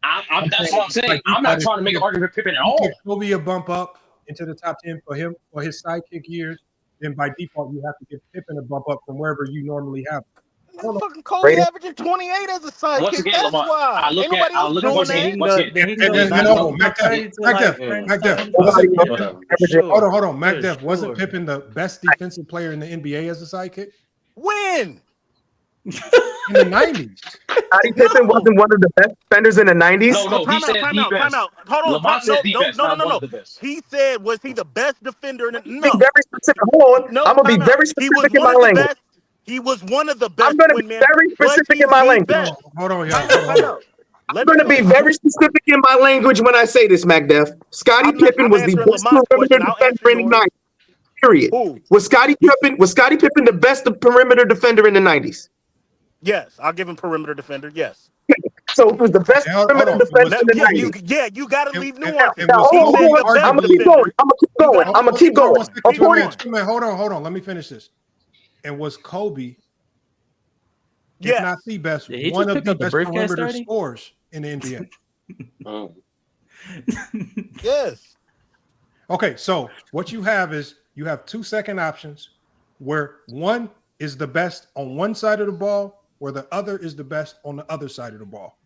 That's what I'm saying. I'm not trying to make an argument for Pippen at all. Kobe a bump up into the top 10 for him for his sidekick years. Then by default, you have to give Pippen a bump up from wherever you normally have. Fucking Kobe averaging 28 as a sidekick. Once again, That's Lamar, why. I look Ain't nobody else doing that. Hold on. Mac Def, wasn't Pippen the best defensive player in the NBA as a sidekick? When? In the 90s. Scottie Pippen wasn't one of the best defenders in the 90s? No, he said Time out. Hold on. No. He said, was he the best defender in the No. Very specific. Hold on. I'm going to be very specific in my language. He was one of the best. I'm going to be very specific in my language. Hold on, y'all. I'm going to be very specific in my language when I say this, MacDef. Scottie Pippen was the best perimeter defender in the 90s. Period. Was Scottie Pippen the best perimeter defender in the 90s? Yes, I'll give him perimeter defender. Yes. So it was the best perimeter defender in the 90s. You got to leave nuance. I'm going to keep going. Hold on. Let me finish this. And was Kobe, if not the best, one of the best perimeter scorers in the NBA? Yes. Okay, so what you have is you have 2 second options where one is the best on one side of the ball, where the other is the best on the other side of the ball.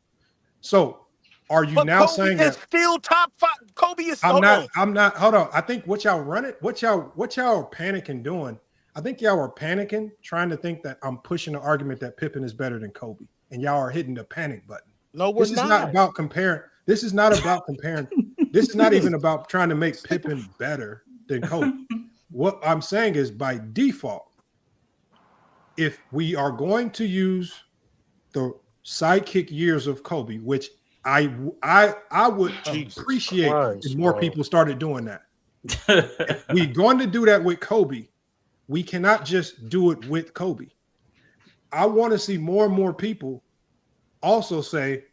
So are you now Kobe saying is that still top 5? Kobe is I'm not. Hold on. I think what y'all are panicking doing. I think y'all are panicking, trying to think that I'm pushing the argument that Pippen is better than Kobe, and y'all are hitting the panic button. No, we're not. This is not about comparing. This is not about comparing. This is not even about trying to make Pippen better than Kobe. What I'm saying is, by default, if we are going to use the sidekick years of Kobe, which I would appreciate if more people started doing that. If we're going to do that with Kobe, we cannot just do it with Kobe. I want to see more and more people also say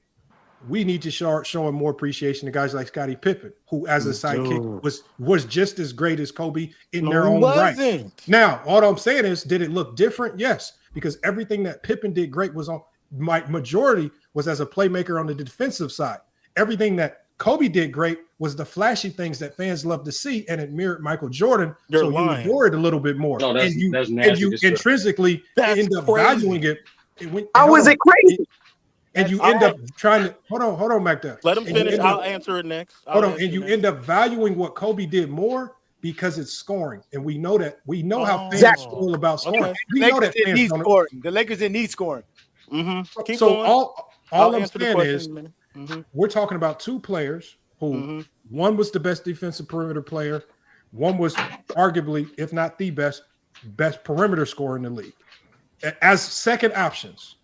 we need to start showing more appreciation to guys like Scottie Pippen, who as a sidekick was just as great as Kobe in their own right. Now, all I'm saying is, did it look different? Yes, because everything that Pippen did great was on my majority was as a playmaker on the defensive side. Everything that Kobe did great was the flashy things that fans love to see, and it mirrored Michael Jordan. You adore it a little bit more. No, and you intrinsically end up valuing it. How is it crazy? And you end up trying to hold on, Magda. Let him finish. I'll answer it next. And you end up valuing what Kobe did more because it's scoring, and we know that. We know how fans feel about scoring. Okay. We know that fans don't. Scoring. The Lakers didn't need scoring. Keep so going. all I'm saying is, Mm-hmm. we're talking about two players who one was the best defensive perimeter player, one was arguably, if not the best perimeter scorer in the league as second options.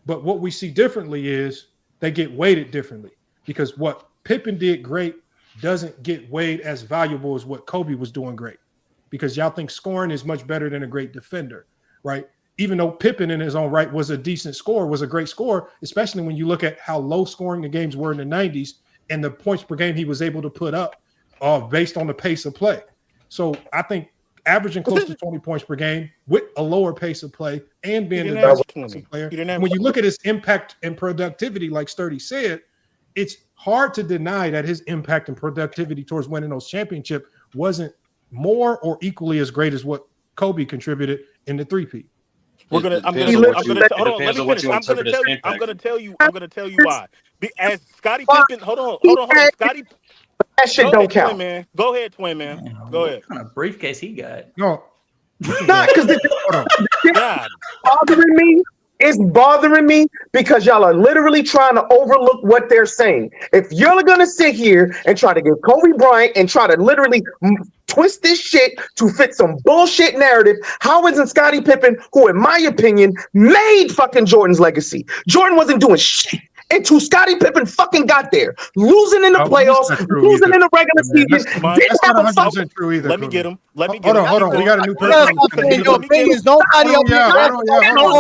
But what we see differently is they get weighted differently, because what Pippen did great doesn't get weighed as valuable as what Kobe was doing great, because y'all think scoring is much better than a great defender, right? Even though Pippen in his own right was a decent scorer, was a great scorer, especially when you look at how low scoring the games were in the 90s and the points per game he was able to put up based on the pace of play. So I think averaging close to 20 points per game with a lower pace of play and being the best defensive player, when you look at his impact and productivity, like Sturdy said, it's hard to deny that his impact and productivity towards winning those championships wasn't more or equally as great as what Kobe contributed in the three-peat. I'm gonna tell you why. As Scottie Pippen, hold on. Scottie, that shit don't count, man. Go ahead, twin man. Go ahead. What kind of briefcase he got? No, not because it's bothering me because y'all are literally trying to overlook what they're saying. If you're gonna sit here and try to give Kobe Bryant and try to literally twist this shit to fit some bullshit narrative, how isn't Scottie Pippen, who in my opinion made fucking Jordan's legacy? Jordan wasn't doing shit until Scottie Pippen fucking got there, losing in the playoffs, losing in the regular season. That's not 100% true either. Let me get him. Hold on. We got a new person. Your opinions. Nobody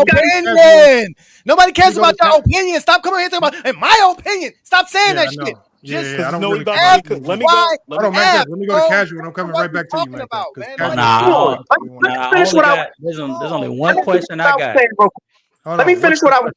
opinion. Nobody cares about your opinion. Stop coming here talking about in my opinion. Stop saying that shit. Yeah, Just I don't know really he about care. to get. Let me go. Hold on, Mac. Let me go to casual, and I'm coming right back to you, Mac. Nah, I finish what I was. there's only Let one me finish question what I I was got. saying, bro. Hold Let me on. finish what I was.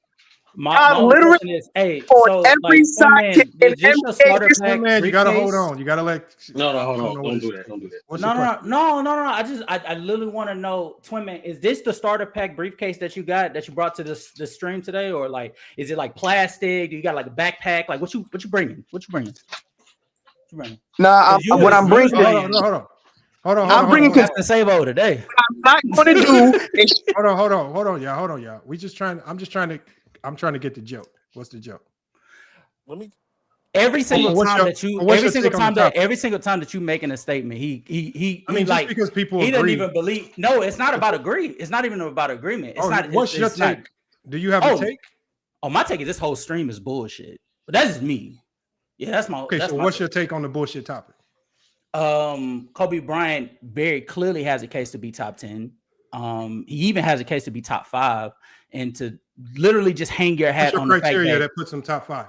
My I only literally question is, hey, on so every like Twin Man, sidekick in is this your NBA starter history. pack Man, you gotta hold briefcase? on. You gotta let. No, I hold don't on. know Don't what do it's- that. Don't do that. What's your No. question? I literally want to know, Twin Man, is this the starter pack briefcase that you brought to the stream today, or like, is it like plastic? Do you got like a backpack? Like, what you bringing? What you bringing? Nah, what I'm bringing. Hold on. I'm bringing. That's the save over today. What I'm not going to do is. Hold on, y'all. I'm trying to get the joke. What's the joke? Let me. Every single What's time your- that you, what's every your single take on the time that, topic? every single time that you making a statement, he I mean, just like, because people he doesn't agree. even believe. No, it's not about agree. It's not even about agreement. It's not. What's your it's not- take? Do you have a take? Oh, my take is this whole stream is bullshit. But that's just me. Yeah, that's my. Okay, that's so my what's take. your take on the bullshit topic? Kobe Bryant very clearly has a case to be top 10. He even has a case to be top 5, and to literally just hang your What's hat your on the fact criteria that that puts him top 5?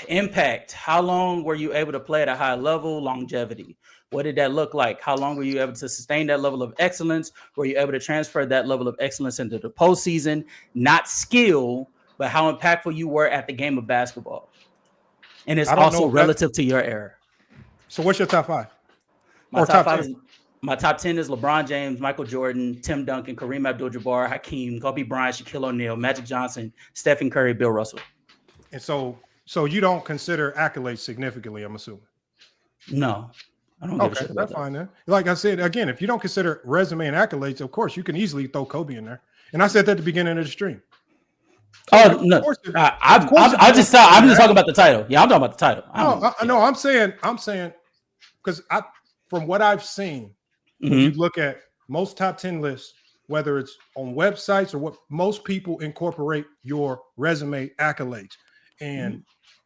impact. How long were you able to play at a high level? Longevity. What did that look like? How long were you able to sustain that level of excellence? Were you able to transfer that level of excellence into the postseason? Not skill, but how impactful you were at the game of basketball. And it's I don't know also if that- relative to your era. So what's your top 5? My Or top top 5 10? is my top 10 is LeBron James, Michael Jordan, Tim Duncan, Kareem Abdul-Jabbar, Hakeem, Kobe Bryant, Shaquille O'Neal, Magic Johnson, Stephen Curry, Bill Russell. And so you don't consider accolades significantly, I'm assuming. No, I don't give a Okay, shit about that's that. fine then. Like I said, again, if you don't consider resume and accolades, of course, you can easily throw Kobe in there. And I said that at the beginning of the stream. Oh no, I'm just talking about the title. Yeah, I'm talking about the title. No, I'm saying because from what I've seen, when you look at most top 10 lists, whether it's on websites or what, most people incorporate your resume accolades. And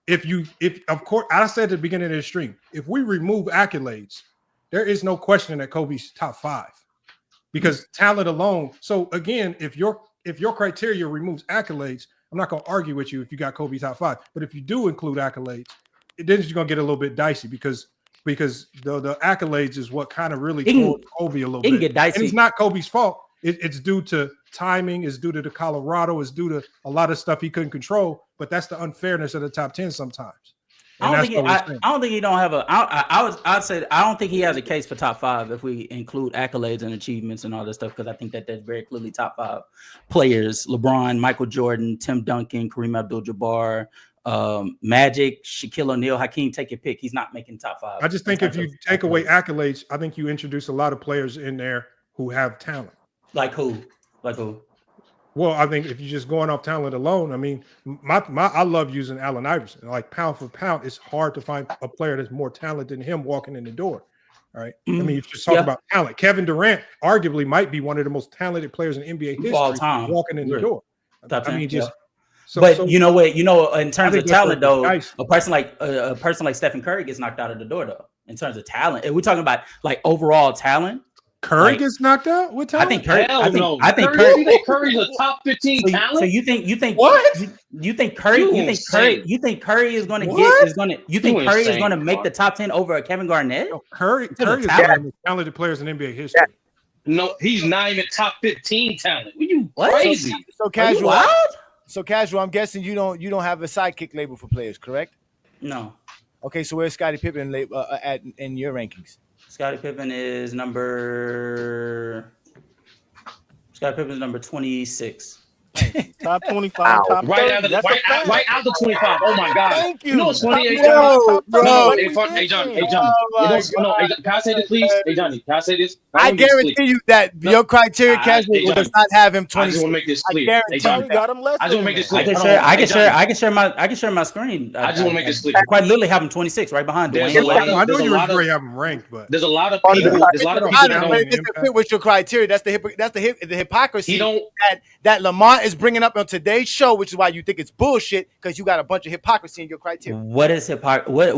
if of course, I said at the beginning of the stream, if we remove accolades, there is no question that Kobe's top 5 because talent alone. So again, if your criteria removes accolades, I'm not going to argue with you if you got Kobe top 5. But if you do include accolades, then you're going to get a little bit dicey because the accolades is what kind of really throws Kobe a little bit. It can get dicey. And it's not Kobe's fault. It's due to timing. It's due to the Colorado. It's due to a lot of stuff he couldn't control. But that's the unfairness of the top 10 sometimes. And I don't think he don't have a. I'd say I don't think he has a case for top 5 if we include accolades and achievements and all this stuff, because I think that that's very clearly top 5 players: LeBron, Michael Jordan, Tim Duncan, Kareem Abdul-Jabbar, Magic, Shaquille O'Neal, Hakeem. Take your pick. He's not making top 5. I just think if you take away accolades, I think you introduce a lot of players in there who have talent. Like who? Well, I think if you're just going off talent alone, I mean, I love using Allen Iverson. Like pound for pound, it's hard to find a player that's more talented than him walking in the door. All right. I mean, if you just talk about talent, Kevin Durant arguably might be one of the most talented players in NBA history all time walking in the door. Top 10, I mean, just you know what? In terms of talent, though, nice. a person like Stephen Curry gets knocked out of the door, though. In terms of talent, and we're talking about like overall talent. Curry gets knocked out? What talent? I think Curry. Hell I think no. Curry. You think Curry's a top 15 talent? So you think what? You think Curry? You think Curry is going to Curry is going to make the top 10 over a Kevin Garnett? No, Curry is one of the most talented players in NBA history. No, he's not even top 15 talent. Are you crazy? So casual. So casual. I'm guessing you don't have a sidekick label for players, correct? No. Okay, so where's Scottie Pippen at in your rankings? Scottie Pippen is number 26. Top 25, top 30. Right out the 25. Oh my God! Thank you. You know, 28. Hey Johnny. Can I say this, please? Hey Johnny, can I say this? I guarantee you that your criteria casual does not have him 26. I just want to make this clear. Hey Johnny, got him less. I just want to make this clear. I can share my screen. I just want to make this clear. I quite literally have him 26 right behind Dwayne. I know you already have him ranked, but there's a lot of people. There's a lot of people that don't. It doesn't fit with your criteria. That's the hypocrisy. He don't. That Lamont is bringing up on today's show, which is why you think it's bullshit, because you got a bunch of hypocrisy in your criteria. What is hypocritical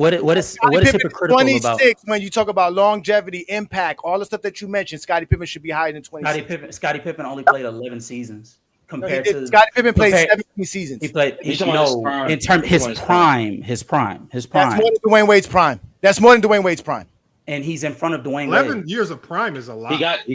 26 about? When you talk about longevity, impact, all the stuff that you mentioned, Scottie Pippen should be higher than 26. Scottie Pippen only played 11 seasons. compared to Scottie Pippen played 17 seasons. He played, He's you talking about his know, prime. in terms He's his talking about his prime. That's more than Dwayne Wade's prime. That's more than Dwayne Wade's prime. And he's in front of Dwayne 11 Wade. years of prime is a lot. He got I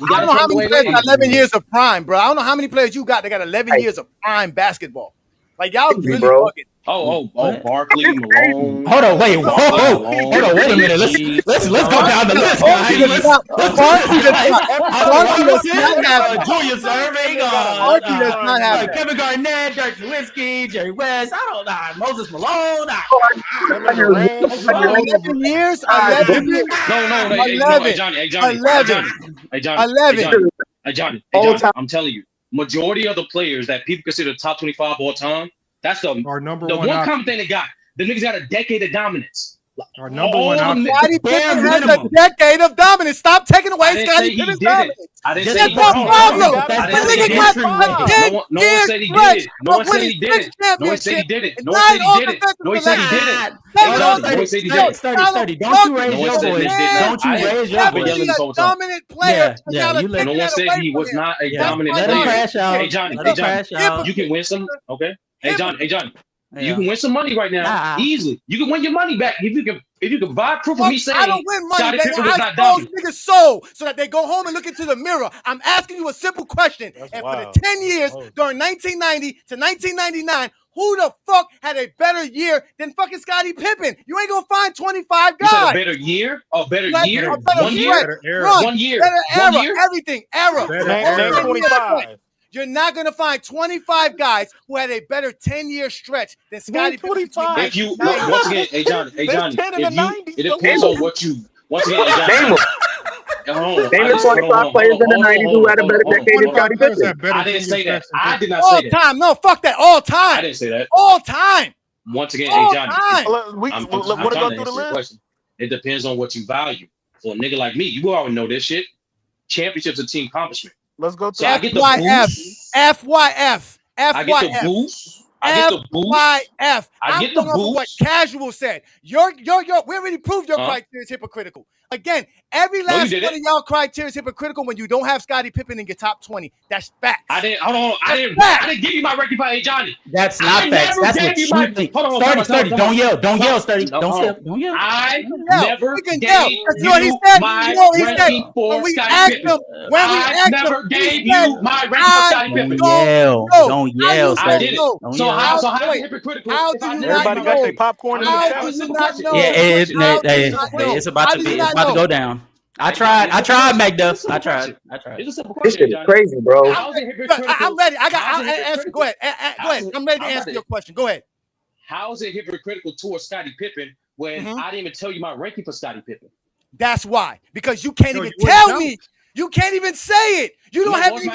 don't know how many players got 11 years of prime, bro. I don't know how many players you got that got 11 years of prime basketball. Like y'all really bugging. Oh, Barkley, Malone. Hold on, wait, hold on, wait a minute. Let's go down the list, guys. Barkley does not have Julius Erving, Barkley does not have Kevin Garnett, Dirk Nowitzki, Jerry West. I don't know, Moses Malone. 11 years, 11 years. Hey, Johnny, I'm telling you, majority of the players that people consider top 25 all time, that's the one common thing they got. The niggas got a decade of dominance. Our number one option. Scottie Pippen has a decade of dominance. Stop taking away Scottie Pippen's dominance. I didn't say That's he my did it. problem. I The didn't say nigga he got did a it. 10 No one said he did it. No one said he did it. No one said he did it. No one said he did it. No one said he did it. No one said he did it. Sturdy, don't you raise your voice. Don't you raise your voice. Dominant player. Yeah, you no one said he was not a dominant let player. him crash out. Hey, Johnny, Let him crash out. you can win some. Okay. Hey, Johnny. Yeah. You can win some money right now, easily. You can win your money back if you can provide proof of me saying I don't win money, Scottie baby. Pippen was I not expose dominant. niggas' soul so that they go home and look into the mirror. I'm asking you a simple question. For the 10 years during 1990 to 1999, who the fuck had a better year than fucking Scottie Pippen? You ain't gonna find 25 guys. You said a better year? A better year? A better 1 stretch, year? run, 1 year? better 1 era, year? everything, era. Better Over 25. You're not going to find 25 guys who had a better 10-year stretch than Scottie Pippen. If you once again, hey Johnny, There's 10 in the 90s. it depends on what you. Once again, hey Johnny. Name the 25 players in the 90s who had a better decade than Scottie Pippen. I didn't say that. I did not say that. All time. No, fuck that. All time. I didn't say that. All time. Once again, All hey Johnny. time. I'm trying to answer your question. It depends on what you value. For a nigga like me, you already know this shit. Championships are team accomplishment. Let's go to I get the boost. FYF. I get the boost. I get the boost. FYF. I get the boost. What Casual said. We already proved your criteria is hypocritical. Again, every last one of y'all criteria is hypocritical when you don't have Scottie Pippen in your top 20. That's facts. I didn't give you my record by Johnny. That's not facts. That's what you think. Sturdy, don't yell. Don't yell, Sturdy. Don't yell. I never gave you my ranking for Scottie Pippen. I never gave you my ranking for Scottie Pippen. Don't yell, Sturdy. So how is it hypocritical? Everybody got their popcorn in the chat. Yeah, it's about to go down. I tried, McDuff. I tried. It's a simple This question. shit is crazy, bro. I'm ready. I'll answer. Go ahead. Go ahead. I'm ready to answer your question. Go ahead. How is it hypocritical towards Scottie Pippen when I didn't even tell you my ranking for Scottie Pippen? That's why. Because you can't even tell me. You can't even say it. You don't have any. No.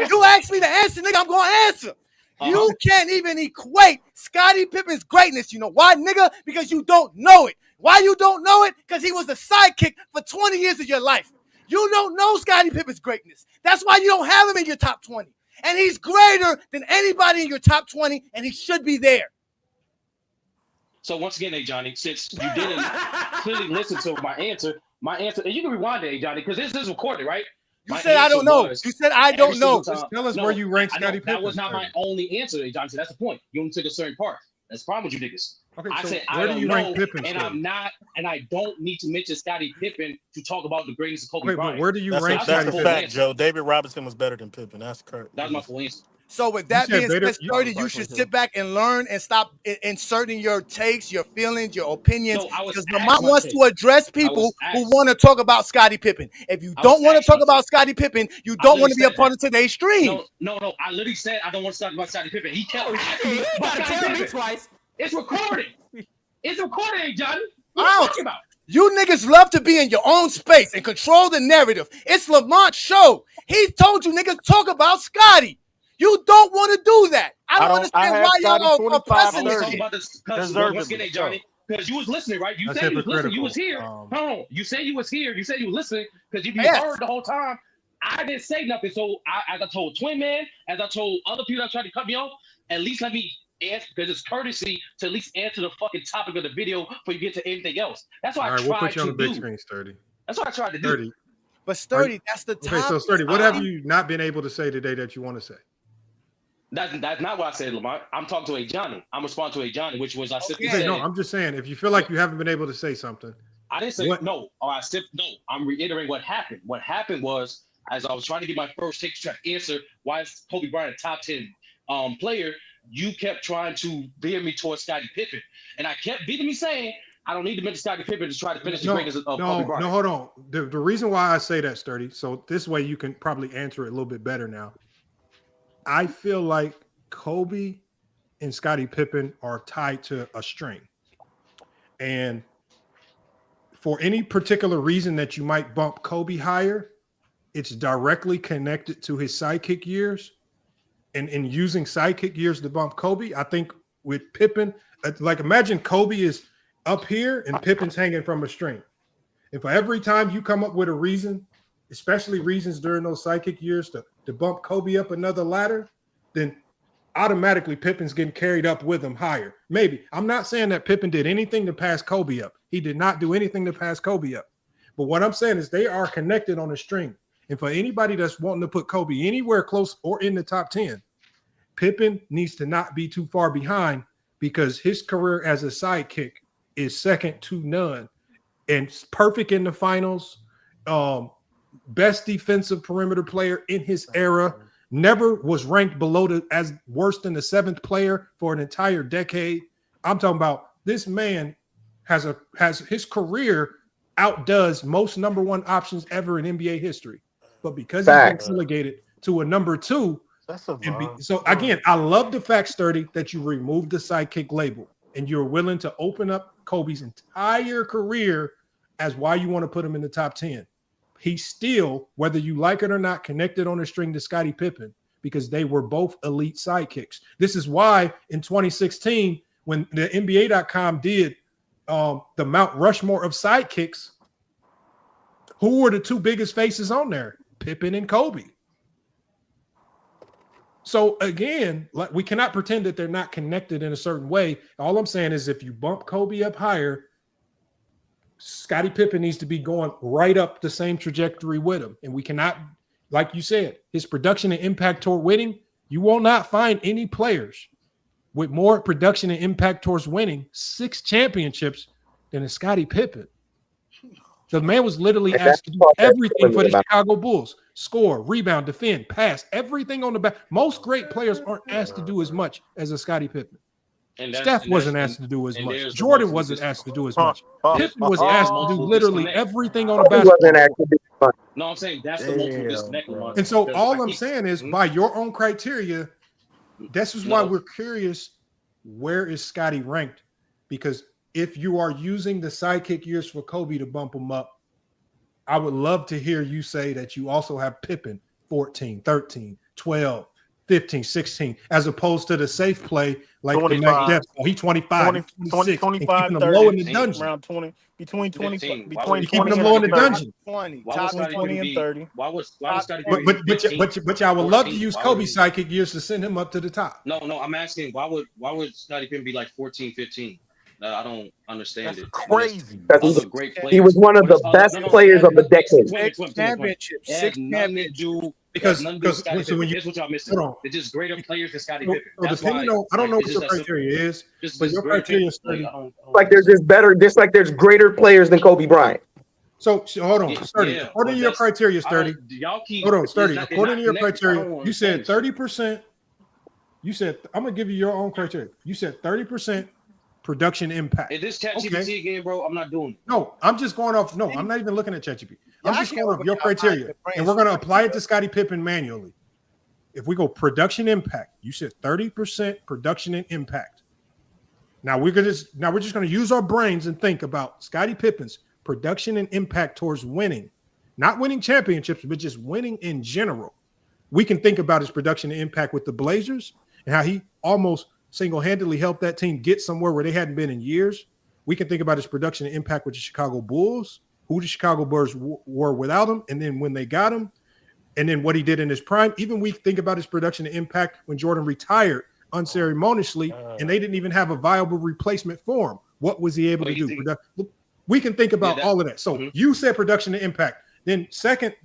You asked me to answer, nigga. I'm going to answer. You can't even equate Scottie Pippen's greatness. You know why, nigga? Because you don't know it. Why you don't know it? Because he was the sidekick for 20 years of your life. You don't know Scottie Pippen's greatness. That's why you don't have him in your top 20. And he's greater than anybody in your top 20, and he should be there. So once again, hey Johnny, since you didn't clearly listen to my answer, and you can rewind it, hey Johnny, because this is recorded, right? You said I don't know. You said I don't know. Just tell us where you rank Scottie Pippen. That was not my only answer, hey Johnny. So that's the point. You only took a certain part. That's the problem with you niggas. Okay, I so said where I do don't you know, rank Pippen? and I don't need to mention Scottie Pippen to talk about the greatness of Kobe Bryant. But where do you rank That's Scottie a Pippen? fact, Joe. David Robinson was better than Pippen. That's correct. That's my full answer. So with that being said, Sturdy, you should sit back and learn and stop inserting your takes, your feelings, your opinions. Because Lamont wants to address people who want to talk about Scottie Pippen. If you don't want to talk about Scottie Pippen, you don't want to be a part of today's stream. No. I literally said I don't want to talk about Scottie Pippen. He kept You gotta tell me twice. It's recorded. It's recorded, Johnny. What are you talking about? You niggas love to be in your own space and control the narrative. It's Lamont's show. He told you niggas talk about Scottie. You don't want to do that. I don't understand why y'all are pressing this shit. Because you was listening, right? You said you was listening. You was here. No, you said you was here. You said you was listeing because you heard the whole time. I didn't say nothing. So as I told Twin Man, as I told other people that tried to cut me off, at least let me answer, because it's courtesy to at least answer the fucking topic of the video before you get to anything else. That's what I tried to do. We'll put you on the big screen, Sturdy. That's what I tried to do. But Sturdy, that's the top. Okay, so Sturdy, what have you not been able to say today that you want to say? That's not what I said, Lamar. I'm talking to a Johnny. I'm responding to a Johnny, which was I simply Okay, said. no, I'm just saying if you feel like you haven't been able to say something. I didn't say no. Or I said no. I'm reiterating what happened. What happened was, as I was trying to get my first take to try to answer why is Kobe Bryant a top 10 player, you kept trying to veer me towards Scottie Pippen, and I kept beating me saying I don't need to mention Scottie Pippen to try to finish the greatness of Kobe Bryant. No, hold on. The reason why I say that, Sturdy, so this way you can probably answer it a little bit better now. I feel like Kobe and Scottie Pippen are tied to a string. And for any particular reason that you might bump Kobe higher, it's directly connected to his sidekick years. And in using sidekick years to bump Kobe, I think with Pippen, like imagine Kobe is up here and Pippen's hanging from a string. And for every time you come up with a reason, especially reasons during those sidekick years to bump Kobe up another ladder, then automatically Pippen's getting carried up with him higher. Maybe. I'm not saying that Pippen did anything to pass Kobe up. He did not do anything to pass Kobe up. But what I'm saying is they are connected on a string. And for anybody that's wanting to put Kobe anywhere close or in the top 10, Pippen needs to not be too far behind because his career as a sidekick is second to none. And perfect in the finals, best defensive perimeter player in his era, never was ranked below as worse than the 7th player for an entire decade. I'm talking about this man has his career outdoes most number 1 options ever in NBA history. But because he's been relegated to a number 2, so again, I love the fact, Sturdy, that you removed the sidekick label and you're willing to open up Kobe's entire career as why you want to put him in the top 10. He's still, whether you like it or not, connected on a string to Scottie Pippen because they were both elite sidekicks. This is why in 2016, when the NBA.com did the Mount Rushmore of sidekicks, who were the 2 biggest faces on there? Pippen and Kobe. So again, like we cannot pretend that they're not connected in a certain way. All I'm saying is if you bump Kobe up higher, Scottie Pippen needs to be going right up the same trajectory with him. And we cannot, like you said, his production and impact toward winning, you will not find any players with more production and impact towards winning 6 championships than a Scottie Pippen. The man was literally asked to do everything for the Chicago Bulls. Score, rebound, defend, pass, everything on the back. Most great players aren't asked to do as much as a Scottie Pippen. Steph wasn't asked to do as much. Jordan wasn't asked to do as much. Pippen was asked to do literally everything on the basketball. No, I'm saying that's the multiple disconnect. And so all I'm saying is by your own criteria, this is why we're curious, where is Scottie ranked? Because if you are using the sidekick years for Kobe to bump him up, I would love to hear you say that you also have Pippen 14, 13, 12, 15, 16, as opposed to the safe play like 25. He's 25, 20, 25, keeping 30, him low in the dungeon. around 20, between 20, 15. between Keeping 20 him and low in the 30. dungeon. 20, Why top was Scottie 20 and Pippen 30. Why was Scottie Pippen But I would love to use Kobe's sidekick years to send him up to the top. No, I'm asking why would Scottie Pippen be like 14, 15? I don't understand it. Crazy. He was one of the best players of the decade. 6 championships. 6 championships. Because when here's what y'all missing. They're just greater players than Scottie Pippen. So depending on, I don't know what your criteria is, but your criteria is like there's just better, just like there's greater players than Kobe Bryant. So hold on, Sturdy. According to your criteria, Sturdy. Hold on, Sturdy. According to your criteria, you said 30%. You said, I'm gonna give you your own criteria. You said 30% production impact. Is this Chat GPT again, bro? I'm not doing it. No, I'm just going off. No, I'm not even looking at Chat GPT. I'm just going off your criteria, and we're going to apply it to Scottie Pippen manually. If we go production impact, you said 30% production and impact. Now we're just going to use our brains and think about Scottie Pippen's production and impact towards winning, not winning championships, but just winning in general. We can think about his production and impact with the Blazers and how he almost single-handedly helped that team get somewhere where they hadn't been in years. We can think about his production and impact with the Chicago Bulls, who the Chicago Bulls were without him, and then when they got him, and then what he did in his prime. Even we think about his production and impact when Jordan retired unceremoniously, and they didn't even have a viable replacement for him. What was he able to do? We can think about all of that. So you said production and impact. Then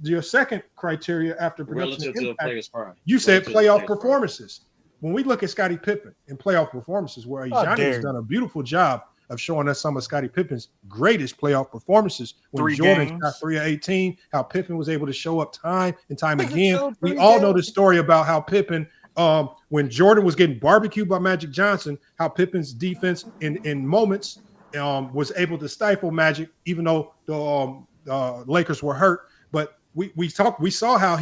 your second criteria after production Relative and to the impact, player's prime. you said Relative to the playoff player's prime. performances. When we look at Scottie Pippen in playoff performances, where How Johnny dare has you. done a beautiful job of showing us some of Scottie Pippen's greatest playoff performances. When 3 Jordan games. shot 3 of 18, how Pippen was able to show up time and time Nigga again. showed We 3 all know the games. story about how Pippen, when Jordan was getting barbecued by Magic Johnson, how Pippen's defense in moments was able to stifle Magic, even though the Lakers were hurt. But we saw how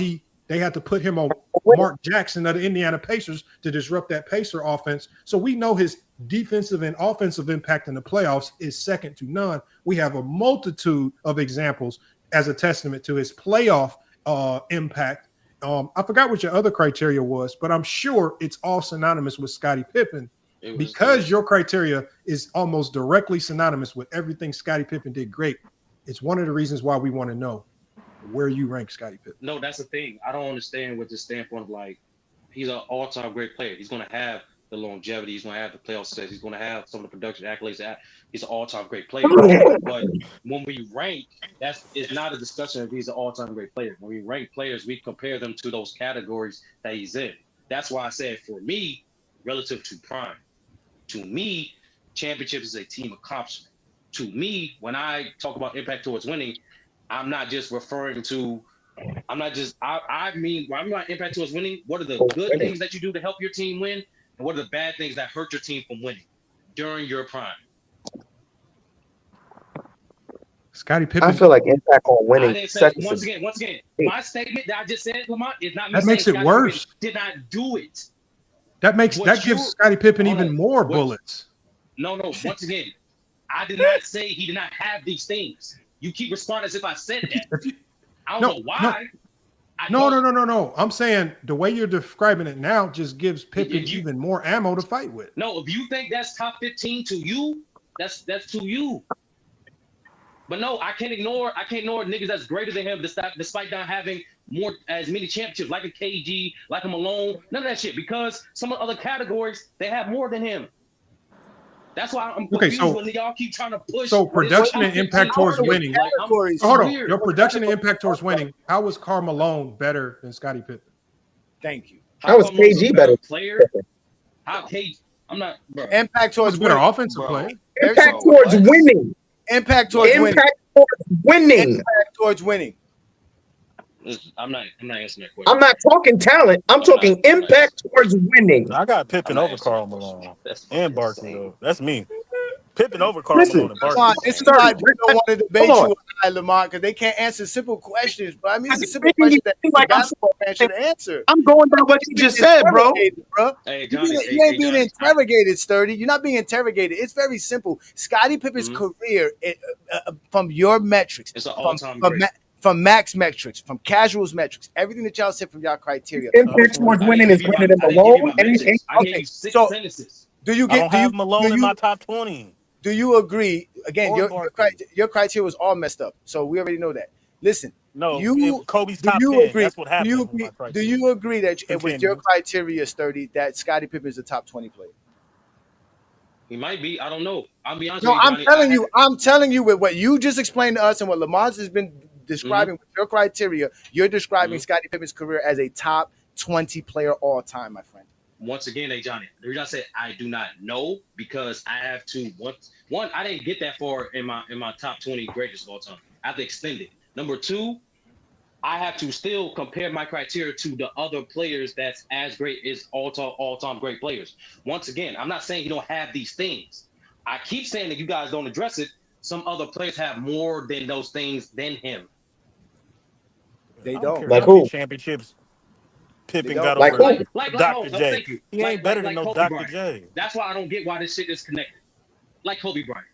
they had to put him on Mark Jackson of the Indiana Pacers to disrupt that Pacer offense. So we know his defensive and offensive impact in the playoffs is second to none. We have a multitude of examples as a testament to his playoff impact. I forgot what your other criteria was, but I'm sure it's all synonymous with Scottie Pippen because your criteria is almost directly synonymous with everything Scottie Pippen did great. It's one of the reasons why we want to know where you rank Scottie Pippen. No, that's the thing. I don't understand with the standpoint of like, he's an all-time great player. He's going to have the longevity. He's going to have the playoff success. He's going to have some of the production accolades. He's an all-time great player. But when we rank, it's not a discussion if he's an all-time great player. When we rank players, we compare them to those categories that he's in. That's why I said, for me, relative to prime, to me, championship is a team accomplishment. To me, when I talk about impact towards winning, I'm not just referring to, I mean, when I'm not impact towards winning, what are the good things that you do to help your team win? And what are the bad things that hurt your team from winning during your prime? Scottie Pippen. I feel like impact on winning. I didn't say, once again, my statement that I just said, Lamont, is not me That makes saying it Scottie worse. Pippen did not do it. That gives Scottie Pippen even more bullets. No, once again, I did not say he did not have these things. You keep responding as if I said that. I don't know why. No. I'm saying the way you're describing it now just gives Pippen even more ammo to fight with. No, if you think that's top 15 to you, that's to you. But no, I can't ignore niggas that's greater than him despite not having as many championships, like a KG, like a Malone, none of that shit. Because some of the other categories, they have more than him. That's why I'm confused when y'all keep trying to push. So production and impact towards winning. Hold on. Your production and impact towards winning. How was Karl Malone better than Scottie Pippen? Thank you. How was KG better? Player? How KG? I'm not. Bro. Impact towards better winning. offensive player. Impact towards winning. Impact towards winning. Impact towards winning. Impact towards winning. I'm not answering that question. I'm not talking talent. I'm talking impact towards winning. I got Pippen over Karl Malone and Barkley though. That's me. Pippen over Karl Malone and Barkley. This is why people don't want to debate you with Lamont, because they can't answer simple questions. But I mean, it's a simple question that any basketball fan should answer. I'm going by what you just said, bro. Hey, You ain't being interrogated, Sturdy. You're not being interrogated. It's very simple. Scottie Pippen's career, from your metrics, it's an all-time from max metrics, from casuals metrics, everything that y'all said from y'all criteria. Impact towards winning is greater than Malone. I gave you 6 sentences. Do you I don't have Malone in my top 20. Do you agree? Again, your criteria was all messed up, so we already know that. Listen, Kobe's top 10. Agree, that's what happened. Do you agree that with your criteria, Sturdy, that Scottie Pippen is a top 20 player? He might be. I don't know. I'll be honest No, with you. I'm telling you with what you just explained to us and what Lamont has been describing with your criteria, you're describing Scottie Pippen's career as a top 20 player all time, my friend. Once again, Johnny, the reason I said I do not know because I have to one, I didn't get that far in my top 20 greatest of all time. I have to extend it. Number 2, I have to still compare my criteria to the other players that's as great as all-time great players. Once again, I'm not saying you don't have these things. I keep saying that you guys don't address it. Some other players have more than those things than him. They don't. Like who? Championships. Pippen got like over Dr. J. He ain't better than no Dr. J. That's why I don't get why this shit is connected. Like Kobe Bryant.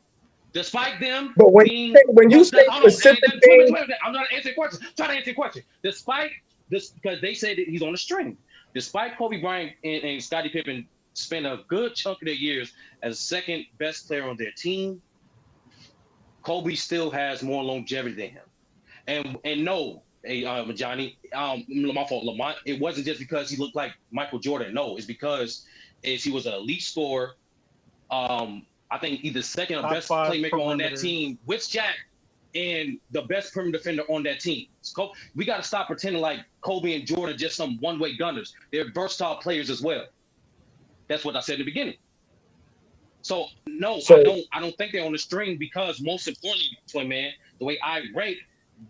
Despite them but when you say specific things, I'm not answering questions. Try to answer your question. Despite this, because they say that he's on the string. Despite Kobe Bryant and Scottie Pippen spent a good chunk of their years as second best player on their team, Kobe still has more longevity than him. And no, Johnny, my fault, Lamont. It wasn't just because he looked like Michael Jordan. No, it's because he was an elite scorer. I think either second or best playmaker on that team with Shaq. and the best perimeter defender on that team. So we got to stop pretending like Kobe and Jordan are just some one-way gunners. They're versatile players as well. That's what I said in the beginning. So no, I don't think they're on the string because most importantly, Twin Man, the way I rate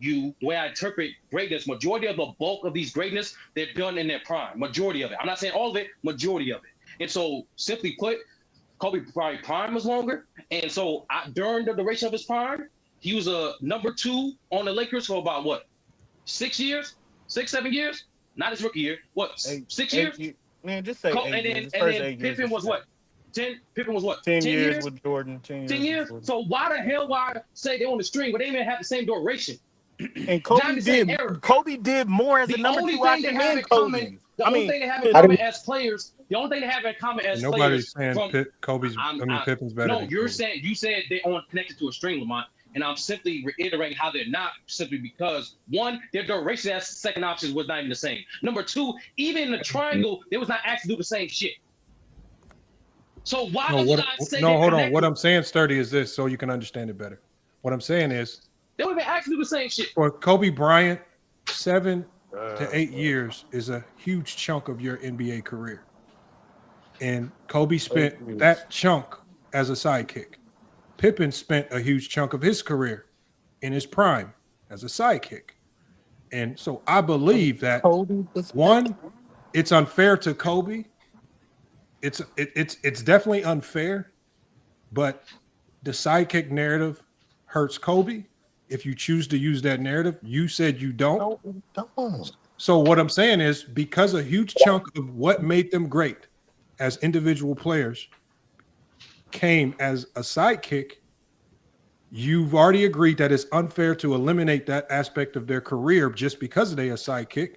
you, the way I interpret greatness, majority of the bulk of these greatness, they're done in their prime. Majority of it. I'm not saying all of it, majority of it. And so simply put, Kobe probably prime was longer. And so during the duration of his prime, he was a number 2 on the Lakers for about what? 6 years? 6, 7 years? Not his rookie year. What? 6 years? Man, just say 8 years. And then Pippen was what? 10? Pippen was what? 10 years with Jordan. 10 years? So why the hell why say they're on the string, but they even have the same duration? And Kobe did more as a number 2 option than Kobe. The only thing they have in common as players, nobody's saying Pippen's better. No, than you Kobe. said they aren't connected to a string, Lamont. And I'm simply reiterating how they're not, simply because one, their duration as second options was not even the same. Number 2, even in the triangle, they was not asked to do the same shit. So why don't you guys say hold on. What I'm saying, Sturdy, is this so you can understand it better. What I'm saying is they would have been asked to do the same shit. For Kobe Bryant, 7 to 8 years is a huge chunk of your NBA career. And Kobe spent that chunk as a sidekick. Pippen spent a huge chunk of his career in his prime as a sidekick. And so I believe that one, it's unfair to Kobe. It's definitely unfair, but the sidekick narrative hurts Kobe. If you choose to use that narrative, you said you don't. So what I'm saying is, because a huge chunk of what made them great as individual players came as a sidekick, you've already agreed that it's unfair to eliminate that aspect of their career just because they are a sidekick.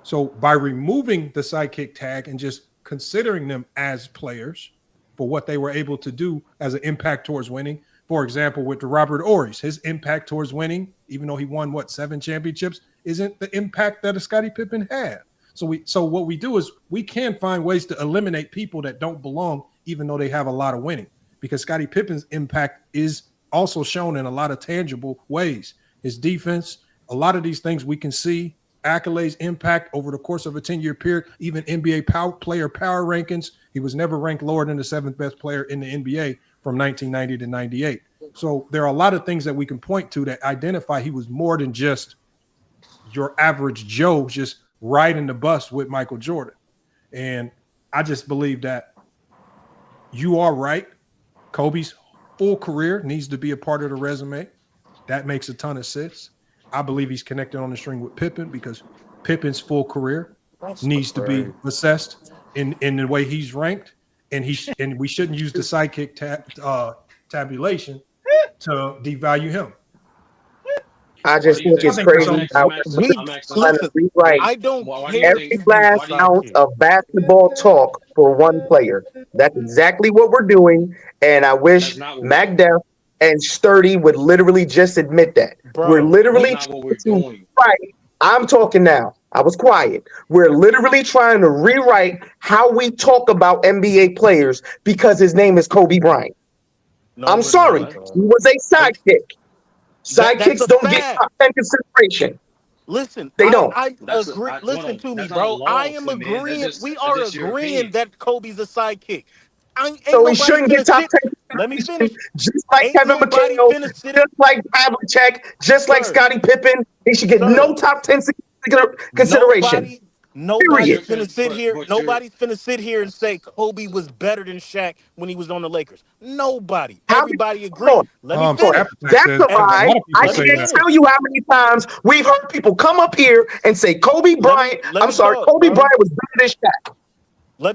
So by removing the sidekick tag and just considering them as players for what they were able to do as an impact towards winning. For example, with the Robert Ory's, his impact towards winning, even though he won 7 championships, isn't the impact that a Scottie Pippen had. So what we do is we can find ways to eliminate people that don't belong, even though they have a lot of winning, because Scottie Pippen's impact is also shown in a lot of tangible ways. His defense, a lot of these things we can see, accolades, impact over the course of a 10-year period, even NBA player power rankings. He was never ranked lower than the 7th best player in the NBA from 1990 to 98. So there are a lot of things that we can point to that identify he was more than just your average Joe just riding the bus with Michael Jordan. And I just believe that you are right. Kobe's full career needs to be a part of the resume. That makes a ton of sense. I believe he's connected on the string with Pippen because Pippen's full career needs to be assessed in the way he's ranked, and we shouldn't use the sidekick tabulation to devalue him. I just think it's crazy how we're trying to rewrite every last ounce of basketball talk for one player. That's exactly what we're doing, and I wish MacDef and Sturdy would literally just admit that. We're literally right. I'm talking now. I was quiet. We're literally trying to rewrite how we talk about NBA players because his name is Kobe Bryant. I'm sorry. He was a sidekick. Sidekicks don't get top 10 consideration. Listen, they don't. I agree. Listen to me, bro. I am agreeing. We are agreeing that Kobe's a sidekick. So he shouldn't get top 10. Let me finish. Just like Kevin McHale, just like Havlicek, just like Scottie Pippen, he should get no top 10 consideration. Nobody's finna sit here. Nobody's finna sit here and say Kobe was better than Shaq when he was on the Lakers. Nobody. Everybody agrees. Let me finish. That's a lie. I can't tell you how many times we've heard people come up here and say Kobe Bryant. Kobe Bryant was better than Shaq.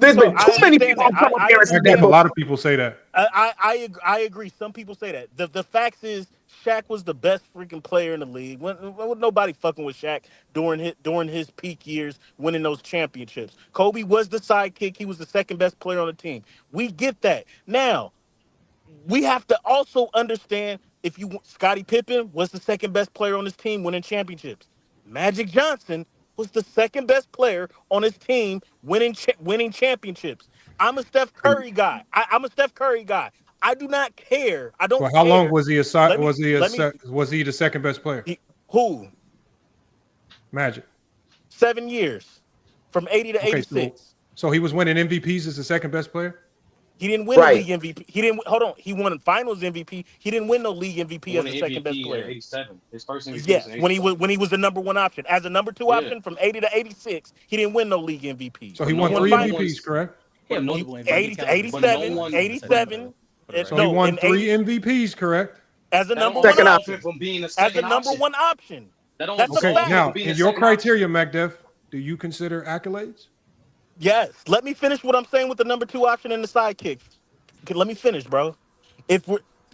There's been too many people come up here and say that. A lot of people say that. I agree. Some people say that. The facts is Shaq was the best freaking player in the league. When nobody fucking with Shaq during his peak years, winning those championships. Kobe was the sidekick. He was the second best player on the team. We get that. Now, we have to also understand Scottie Pippen was the second best player on his team, winning championships. Magic Johnson was the second best player on his team, winning championships. I'm a Steph Curry guy. I'm a Steph Curry guy. I do not care. I don't. Well, how care. long was he was he the second best player? Who? Magic. 7 years, from 80 to 86. So he was winning MVPs as the second best player. He didn't win the league MVP. He didn't. Hold on. He won Finals MVP. He didn't win no league MVP as the second best player. 87. His first MVP. Yes, when he was the number 1 option as a number 2 option from 80 to 86. He didn't win no league MVP. So he won 3 MVPs, correct? Yeah, multiple 87. So he won 3 MVPs, correct? As a number Second 1 option option. from being a As second a number option. 1 option. That's Okay, a fact. now in your criteria, MacDev, do you consider accolades? Yes. Let me finish what I'm saying with the number 2 option and the sidekick. Okay, let me finish, bro.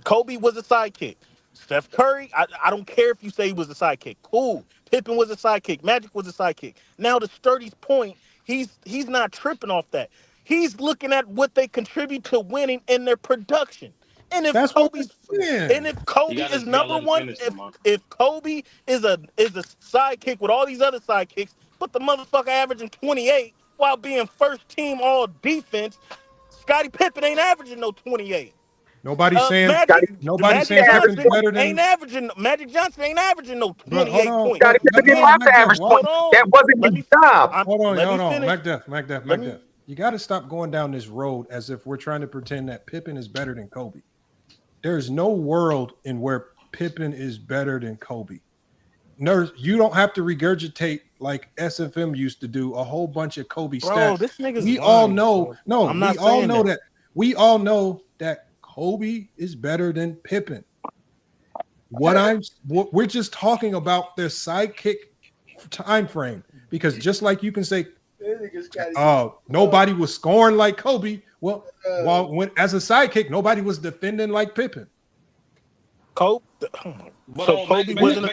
Kobe was a sidekick. Steph Curry, I don't care if you say he was a sidekick. Cool. Pippen was a sidekick. Magic was a sidekick. Now to Sturdy's point, he's not tripping off that. He's looking at what they contribute to winning in their production. And if Kobe is number 1, if Kobe is a sidekick with all these other sidekicks, but the motherfucker averaging 28 while being first team all defense, Scottie Pippen ain't averaging no 28. Nobody's saying Magic Pippen's better than Magic Johnson ain't averaging no 28 points. Scottie Pippen didn't have to average 20. That wasn't his job. Hold on, MacDev. You got to stop going down this road as if we're trying to pretend that Pippen is better than Kobe. There is no world in where Pippen is better than Kobe. Nurse, you don't have to regurgitate like SFM used to do a whole bunch of Kobe stats. This nigga's we lying, all know. No, I'm not we all saying know that. We all know that Kobe is better than Pippen. We're just talking about their sidekick time frame, because just like you can say, nobody was scoring like Kobe. Well, as a sidekick, nobody was defending like Pippen. Kobe. So Kobe wasn't.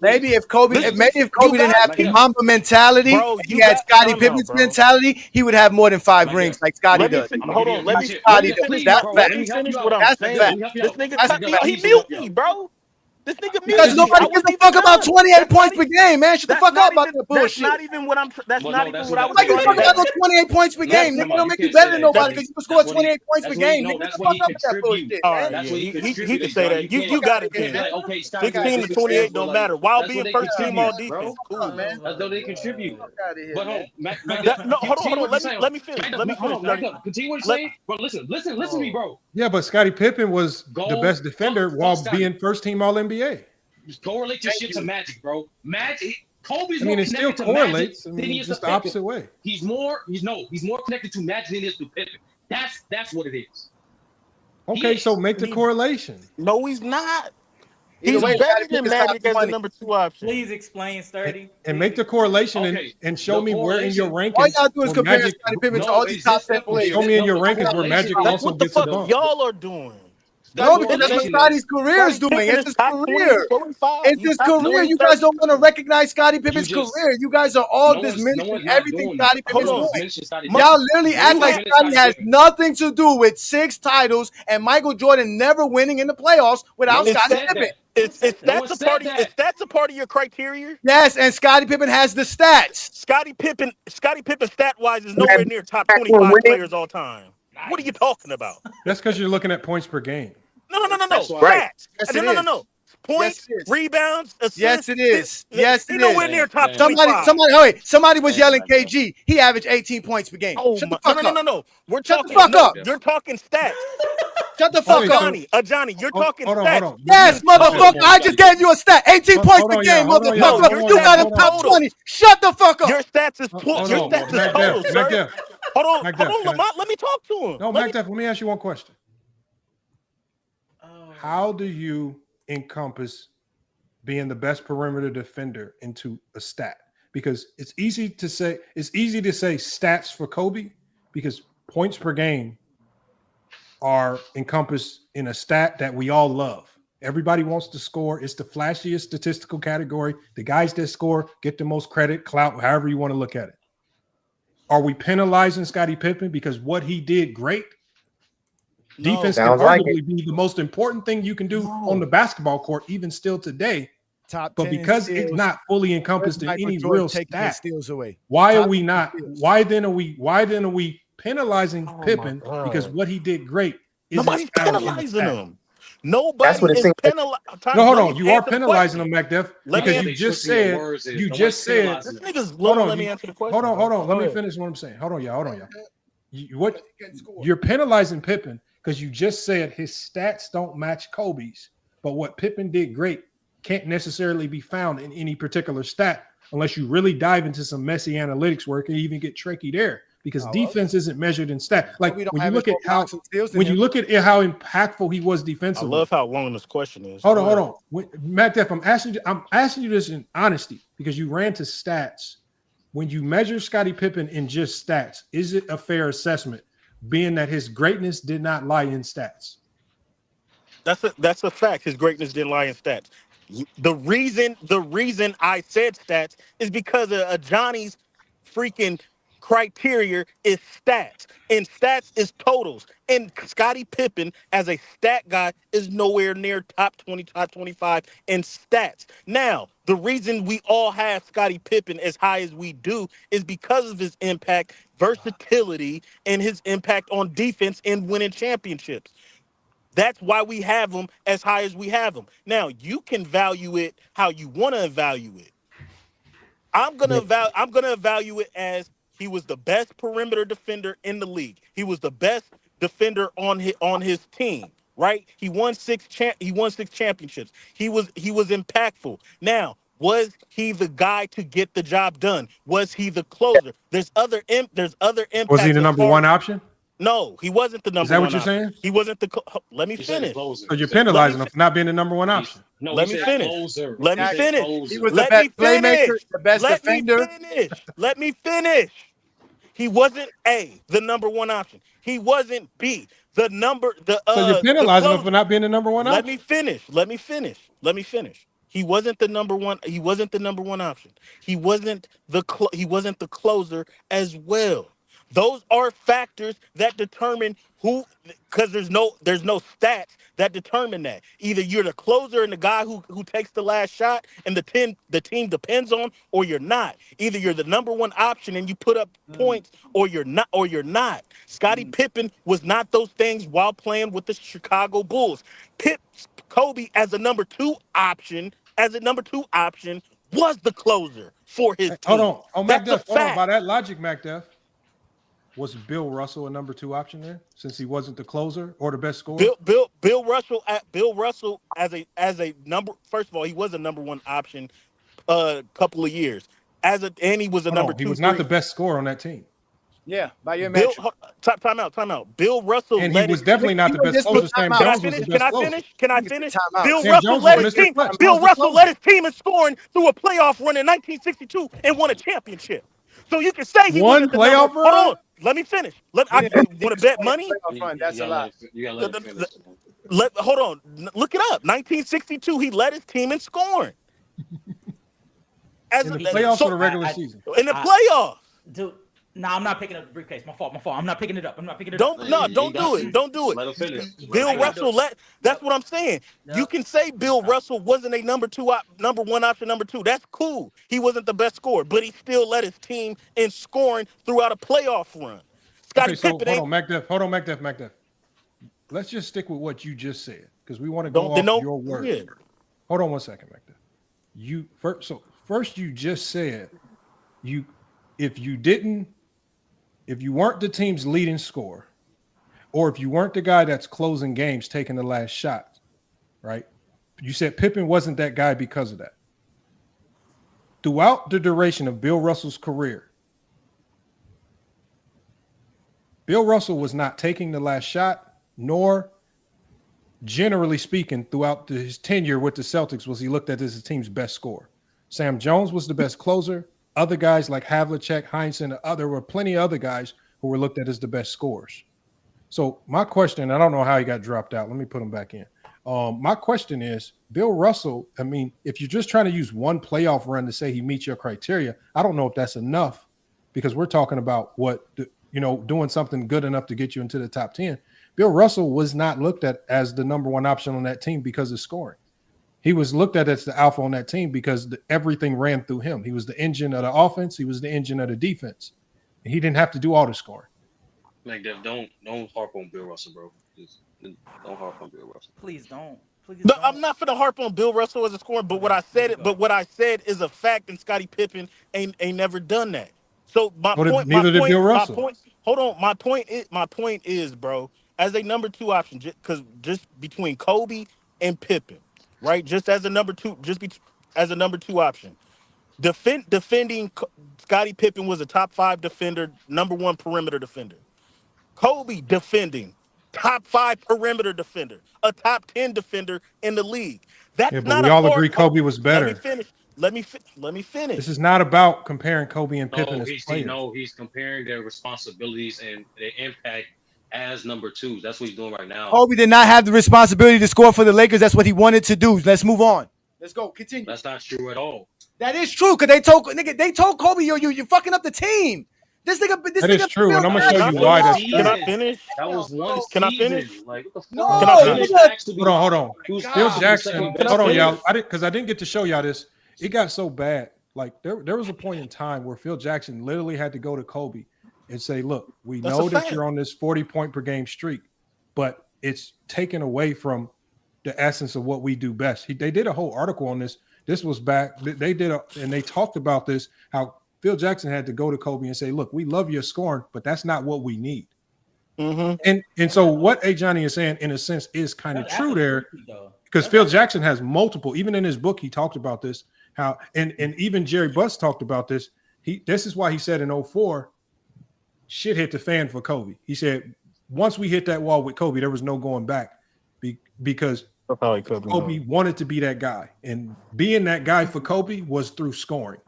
Maybe if Kobe didn't have the Mamba mentality, he had Scottie Pippen's mentality, he would have more than 5 rings like Scottie does. Hold on, let me finish what I'm saying. This nigga, he mute me, bro. This nigga mute me. Because nobody gives a fuck about 28 points per game, man. Shut the fuck up about that bullshit. That's not even what I'm. That's not even what I was. Like you fuck about those 28 points per game. Nigga don't make you better than nobody because you can score 28 points per game. Nigga, shut the fuck up with that bullshit. Alright, he can say that. You got it, then. 16 to 28 don't matter. While being first team all defense, cool, man. That's though they contribute. But hold on. Let me finish. Continue what you're saying, bro. Listen to me, bro. Yeah, but Scottie Pippen was the best defender while being first team All NBA. Correlate your shit to Magic, bro. Magic, Kobe's I mean, more it still connected to correlates. Magic than he is just to the Pippen. opposite way. He's more connected to Magic than he is to Pippen. That's what it is. Okay, so make the correlation. No, he's not. Either He's way, better than Scottie Pippen's Magic as the money. number 2 option. Please explain, Sturdy. And make the correlation and show me where in your rankings. All y'all do is compare Magic, Scottie Pippen to all these top 10 players. show me in your rankings where Magic That's also what the gets a fuck bump. y'all are doing. No, because that's what Scotty's career is doing. It's his career. It's his career. You guys don't want to recognize Scottie Pippen's career. You guys are all diminishing everything Scottie Pippen's doing. Y'all literally act like Scottie has nothing to do with 6 titles and Michael Jordan never winning in the playoffs without Scottie Pippen. That's a part of your criteria. Yes, and Scottie Pippen has the stats. Scottie Pippen stat wise is nowhere near top 25 players all time. What are you talking about? That's because you're looking at points per game. No. Right. Stats. No. Points, rebounds, assists. Yes, it is. Yes, He's it is. nowhere near top 25. Somebody was yelling KG. He averaged 18 points per game. Oh, Shut the fuck up. No. Shut the fuck up. You're talking stats. Shut the fuck up. Johnny, you're talking stats. Hold on. Yes, motherfucker. I just gave you a stat. 18 points per game, motherfucker. You got him top 20. Shut the fuck up. Your stats is total, sir. Hold on, Lamont. Let me talk to him. No, MacDev, let me ask you one question. How do you encompass being the best perimeter defender into a stat? Because it's easy to say stats for Kobe because points per game are encompassed in a stat that we all love. Everybody wants to score. It's the flashiest statistical category. The guys that score get the most credit, clout, however you want to look at it. Are we penalizing Scottie Pippen because what he did great? No. Defense can arguably be the most important thing you can do on the basketball court, even still today. But because it's not fully encompassed in any real stat, steals away. why are we not? Why then are we penalizing Pippen because what he did great isn't Nobody's found in the penalizing stat. him. Nobody is penalizing. No, hold on. You are penalizing him, McDuff, because you just said this nigga's hold let me on. answer the question. Hold on. Go Let me ahead. finish what I'm saying. Hold on, y'all. You're penalizing Pippen because you just said his stats don't match Kobe's, but what Pippen did great can't necessarily be found in any particular stat unless you really dive into some messy analytics work and even get tricky there. Because defense isn't measured in stat. Like when you look at how impactful he was I defensively. love how long this question is. Hold on. Matt Def, I'm asking you this in honesty because you ran to stats. When you measure Scottie Pippen in just stats, is it a fair assessment, being that his greatness did not lie in stats? That's a fact. His greatness didn't lie in stats. The reason I said stats is because of Johnny's freaking criteria is stats, and stats is totals. And Scottie Pippen, as a stat guy, is nowhere near top 20, top 25 in stats. Now, the reason we all have Scottie Pippen as high as we do is because of his impact, versatility, and his impact on defense and winning championships. That's why we have him as high as we have him. Now, you can value it how you want to value it. I'm gonna value it as he was the best perimeter defender in the league. He was the best defender on his team. Right? He won six championships. He was impactful. Now, was he the guy to get the job done? Was he the closer? There's other impacts. Was he the number one option? No, he wasn't the number one. Is that what you're saying? He wasn't the. Let me finish. So you're penalizing him for not being the number one option. Let me finish. Let me finish. He was the best playmaker, the best defender. Let me finish. He wasn't A, the number one option. He wasn't B, So you're penalizing him for not being the number one option. Let me finish. He wasn't the number one. He wasn't the number one option. He wasn't the closer as well. Those are factors that determine who, because there's no stats that determine that. Either you're the closer and the guy who takes the last shot and the team depends on, or you're not. Either you're the number one option and you put up points, or you're not. Scottie Pippen was not those things while playing with the Chicago Bulls. Kobe as a number two option was the closer for his team. Hold on. Oh, That's MacDuff, a fact. by that logic, MacDuff, was Bill Russell a number two option there since he wasn't the closer or the best scorer? Bill Russell as a number. First of all, he was a number one option a couple of years. And he was a number two. He was not the best scorer on that team. Yeah, by your Bill, metric. Time out. Bill Russell and he was definitely not the best closer. Sam Jones was the best closer. Can I finish? Bill Russell led his team. Bill Russell led his team in scoring through a playoff run in 1962 and won a championship. So you can say he won playoff run. Hold on, let me finish. I want to bet money. That's a lot. Hold on, look it up. 1962, he led his team in scoring. In the playoffs or the regular season? In the playoffs. Dude. No, I'm not picking up the briefcase. My fault. I'm not picking it up. Don't do it. Don't do it. Bill Russell that's what I'm saying. No. You can say Bill Russell wasn't a number one option, number two. That's cool. He wasn't the best scorer, but he still led his team in scoring throughout a playoff run. Scottie Pippen. Hold on, MacDuff. Let's just stick with what you just said because we want to go off your word. Yeah. Hold on one second, MacDuff. First you just said if you weren't the team's leading scorer, or if you weren't the guy that's closing games, taking the last shot, right? You said Pippen wasn't that guy because of that. Throughout the duration of Bill Russell's career, Bill Russell was not taking the last shot, nor, generally speaking, throughout his tenure with the Celtics, was he looked at as his team's best scorer. Sam Jones was the best closer. Other guys like Havlicek, Heinsohn, there were plenty of other guys who were looked at as the best scorers. So my question, I don't know how he got dropped out. Let me put him back in. My question is, Bill Russell, I mean, if you're just trying to use one playoff run to say he meets your criteria, I don't know if that's enough because we're talking about doing something good enough to get you into the top 10. Bill Russell was not looked at as the number one option on that team because of scoring. He was looked at as the alpha on that team because everything ran through him. He was the engine of the offense. He was the engine of the defense. And he didn't have to do all the scoring. Don't harp on Bill Russell, bro. Just don't harp on Bill Russell. Please don't. Please No, don't. I'm not finna harp on Bill Russell as a scorer, but what I said is a fact, and Scottie Pippen ain't never done that. So Neither did Bill my Russell. point. Hold on, my point is, bro, as a number two option, just between Kobe and Pippen, right? Just as a number two, as a number two option. Defending Scottie Pippen was a top 5 defender, number 1 perimeter defender. Kobe defending, top 5 perimeter defender, a top 10 defender in the league. Yeah, That's but not we a all hard. agree Kobe was better. Let me finish. This is not about comparing Kobe and Pippen as players. He's comparing their responsibilities and their impact as number 2s. That's what he's doing right now. Kobe did not have the responsibility to score for the Lakers. That's what he wanted to do. Let's move on. Let's go. Continue. That's not true at all. That is true because they told Kobe you're fucking up the team. This is true, and I'm gonna show you why that's true. Can I finish? That was one Can I season. finish? Like, what the fuck? No, Can I finish? Hold on. Phil Jackson. Hold on, y'all. I didn't get to show y'all this. It got so bad. Like there was a point in time where Phil Jackson literally had to go to Kobe and say, "Look, we know that you're on this 40-point per game streak, but it's taken away from the essence of what we do best." They did a whole article on this. This was back. And they talked about this, how Phil Jackson had to go to Kobe and say, "Look, we love your scoring, but that's not what we need." Mm-hmm. And so what A. Johnny is saying, in a sense, is kind of true there, because Phil Jackson has multiple. Even in his book, he talked about this. How and even Jerry Buss talked about this. This is why he said in 2004, shit hit the fan for Kobe. He said once we hit that wall with Kobe, there was no going back because Kobe wanted to be that guy, and being that guy for Kobe was through scoring,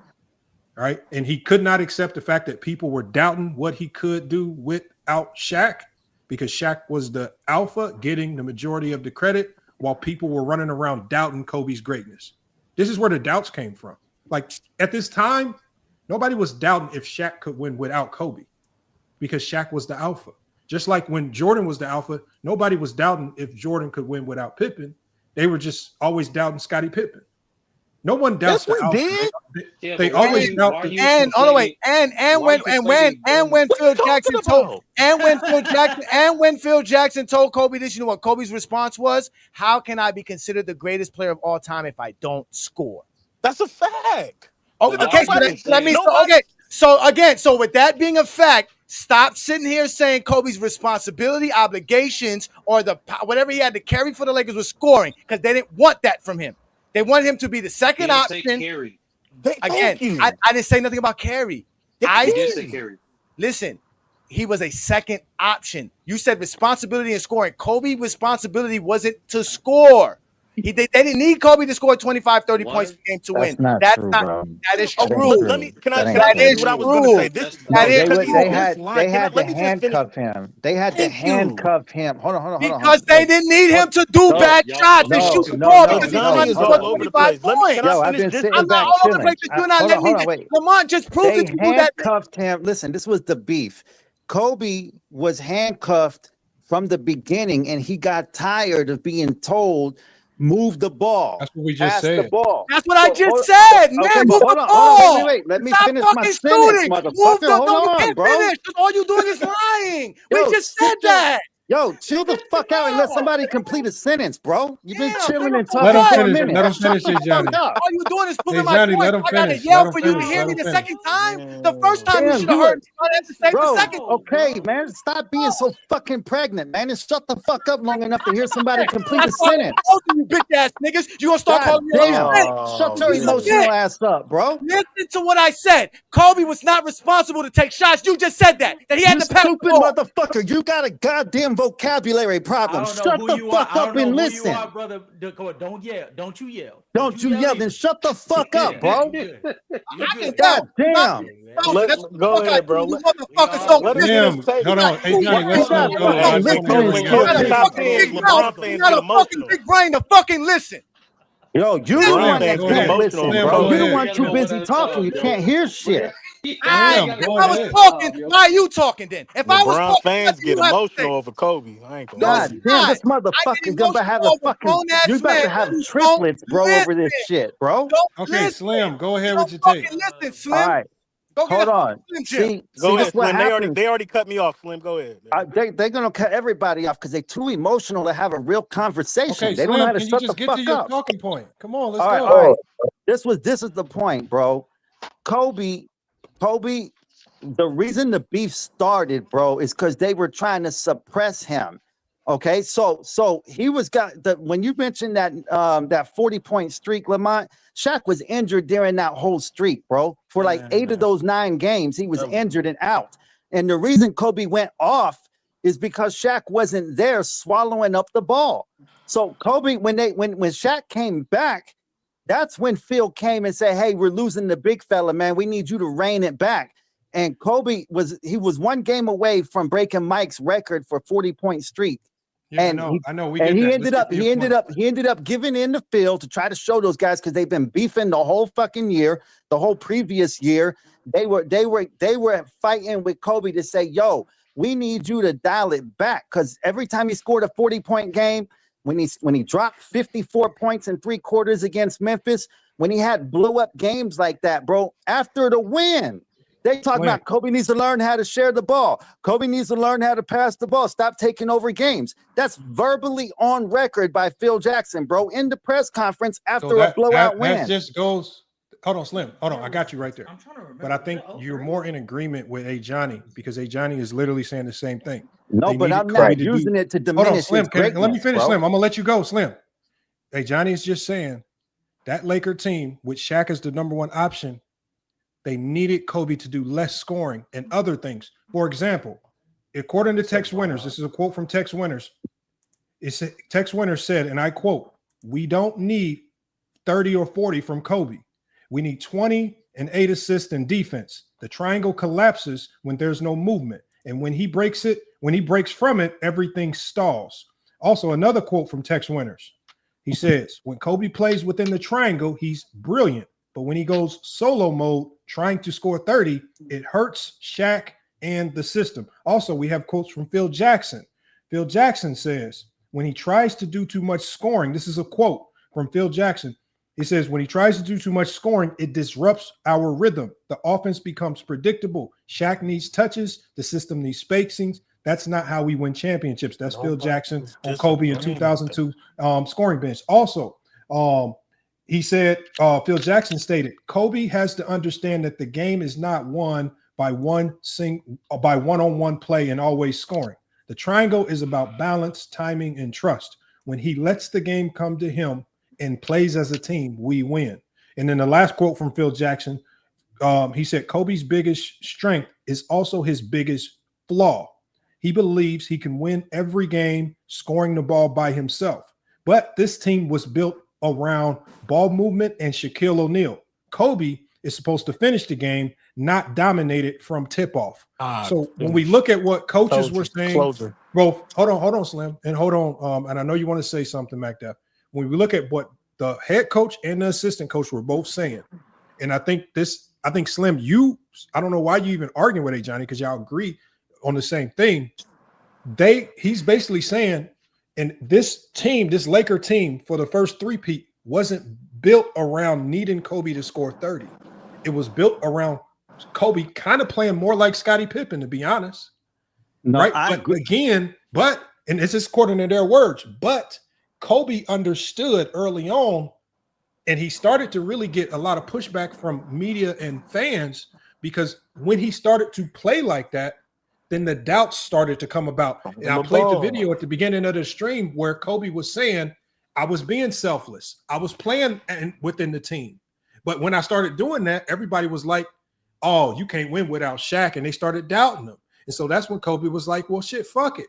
right? And he could not accept the fact that people were doubting what he could do without Shaq, because Shaq was the alpha, getting the majority of the credit, while people were running around doubting Kobe's greatness. This is where the doubts came from. Like at this time, nobody was doubting if Shaq could win without Kobe, because Shaq was the alpha. Just like when Jordan was the alpha, nobody was doubting if Jordan could win without Pippen. They were just always doubting Scottie Pippen. No one doubts the alpha. They always doubt. And all the way, and when Phil Jackson told Kobe this, you know what Kobe's response was? How can I be considered the greatest player of all time if I don't score? That's a fact. Okay, so with that being a fact, stop sitting here saying Kobe's responsibility, obligations, or whatever he had to carry for the Lakers was scoring, because they didn't want that from him. They want him to be the second option. I didn't say nothing about carry. I did say carry. Listen, he was a second option. You said responsibility and scoring. Kobe's responsibility wasn't to score. They didn't need Kobe to score 25, 30 points per game to win. That is true. That is what I was true. Going to say. They had to handcuff him. They had to handcuff him. Hold on. Because they didn't need him to do bad shots and shoot the ball, because he wanted to score 25 points. I'm not all over the place. You're not letting me. Lamont just proved it to do that. Handcuffed him. Listen, this was the beef. Kobe was handcuffed from the beginning, and he got tired of being told, move the ball. That's what we just said. The ball. That's what I just said, man. Okay, Move hold the on, ball. Wait. Let me Stop finish my fucking sentence, shooting. motherfucker. Hold on, can't bro. finish. All you doing is lying. We just said that. Yo, chill the fuck out and let somebody complete a sentence, bro. You've been chilling and talking Let him for a finish. minute. Let him finish it, Johnny. All you doing is proving Hey, my Johnny, point. let him I gotta finish. yell Let for him you to finish. hear Let me him the finish. second time. The first time you should have heard me. I have to say the second. Okay, man. Stop being so fucking pregnant, man, and shut the fuck up long enough to hear somebody complete a That's why sentence. I told you, bitch ass niggas. You gonna start calling me a Shut your emotional ass up, bro. Listen to what I said. Kobe was not responsible to take shots. You just said that he had to pass. Stupid motherfucker. You got a goddamn vocabulary problem. Shut the fuck up and listen. Brother. Don't yell. Don't you yell. Don't you yell, then shut the fuck up, bro. God damn. Go ahead, bro. You motherfuckers don't listen. Hold on. Hey, Johnny, let's go. You got a fucking big brain to fucking listen. Yo, you the one that can't listen, bro. You the one too busy talking. You can't hear shit. If I was talking, why are you talking then? If I was LeBron talking, fans get emotional over Kobe. I ain't gonna lie. God damn, this motherfucker gonna have a fucking. You about to have triplets, bro, over this shit, bro. Okay, Slim, go ahead with your take. Listen, Slim. All right. Go get Hold a on. Slim Jim. See, Go this ahead, is what Slim. happens. They already cut me off, Slim. Go ahead. They're going to cut everybody off because they're too emotional to have a real conversation. Okay, They don't know Slim, how to can you shut the just get to fuck your up. talking point? Come on, let's All right, go. all right. This is the point, bro. Kobe, the reason the beef started, bro, is because they were trying to suppress him. Okay, so he was when you mentioned that 40-point streak, Lamont, Shaq was injured during that whole streak, bro. For like 8 of those 9 games, he was injured and out. And the reason Kobe went off is because Shaq wasn't there swallowing up the ball. So Kobe, when Shaq came back, that's when Phil came and said, "Hey, we're losing the big fella, man. We need you to rein it back." And Kobe was 1 game away from breaking Mike's record for 40-point streak. Yeah, And I know. We and get he that. ended Let's up get to your point. he ended up giving in the field to try to show those guys because they've been beefing the whole fucking year, the whole previous year. They were fighting with Kobe to say, "Yo, we need you to dial it back," because every time he scored a 40-point game, when he dropped 54 points in 3 quarters against Memphis, when he had blew up games like that, bro, after the win. They talk about Kobe needs to learn how to share the ball. Kobe needs to learn how to pass the ball. Stop taking over games. That's verbally on record by Phil Jackson, bro, in the press conference after a blowout win. That just goes. Hold on, Slim. Hold on. I got you right there. But I think you're more in agreement with A. Johnny because A. Johnny is literally saying the same thing. No, but I'm not using it to diminish his Slim. greatness, Let me finish, bro. Slim. I'm going to let you go, Slim. A. Johnny is just saying that Laker team with Shaq as the #1 option, they needed Kobe to do less scoring and other things. For example, according to Tex Winters, this is a quote from Tex Winters. Tex Winters said, and I quote, "We don't need 30 or 40 from Kobe. We need 20 and 8 assists in defense. The triangle collapses when there's no movement. And when he breaks from it, everything stalls." Also, another quote from Tex Winters. He says, "When Kobe plays within the triangle, he's brilliant. But when he goes solo mode, trying to score 30, it hurts Shaq and the system." Also, we have quotes from Phil Jackson. Phil Jackson says, "When he tries to do too much scoring," this is a quote from Phil Jackson. He says, "When he tries to do too much scoring, it disrupts our rhythm. The offense becomes predictable. Shaq needs touches. The system needs spacings. That's not how we win championships." That's Phil Jackson on Kobe in 2002 scoring bench. Also, he said, Phil Jackson stated, "Kobe has to understand that the game is not won by one-on-one play and always scoring. The triangle is about balance, timing, and trust. When he lets the game come to him and plays as a team, we win." And then the last quote from Phil Jackson, he said, "Kobe's biggest strength is also his biggest flaw. He believes he can win every game scoring the ball by himself. But this team was built around ball movement and Shaquille O'Neal. Kobe is supposed to finish the game, not dominate it from tip-off." So when we look at what coaches were saying, bro, hold on, Slim, and hold on, and I know you want to say something, MacDuff. When we look at what the head coach and the assistant coach were both saying, and I think Slim, I don't know why you even arguing with A. Johnny, because y'all agree on the same thing. He's basically saying, and this team, this Laker team for the first three-peat wasn't built around needing Kobe to score 30. It was built around Kobe kind of playing more like Scottie Pippen, to be honest. No, right? I But agree. again, and this is according to their words, but Kobe understood early on, and he started to really get a lot of pushback from media and fans, because when he started to play like that, then the doubts started to come about. And I played the video at the beginning of the stream where Kobe was saying, "I was being selfless. I was playing within the team. But when I started doing that, everybody was like, oh, you can't win without Shaq." And they started doubting him. And so that's when Kobe was like, well, shit, fuck it.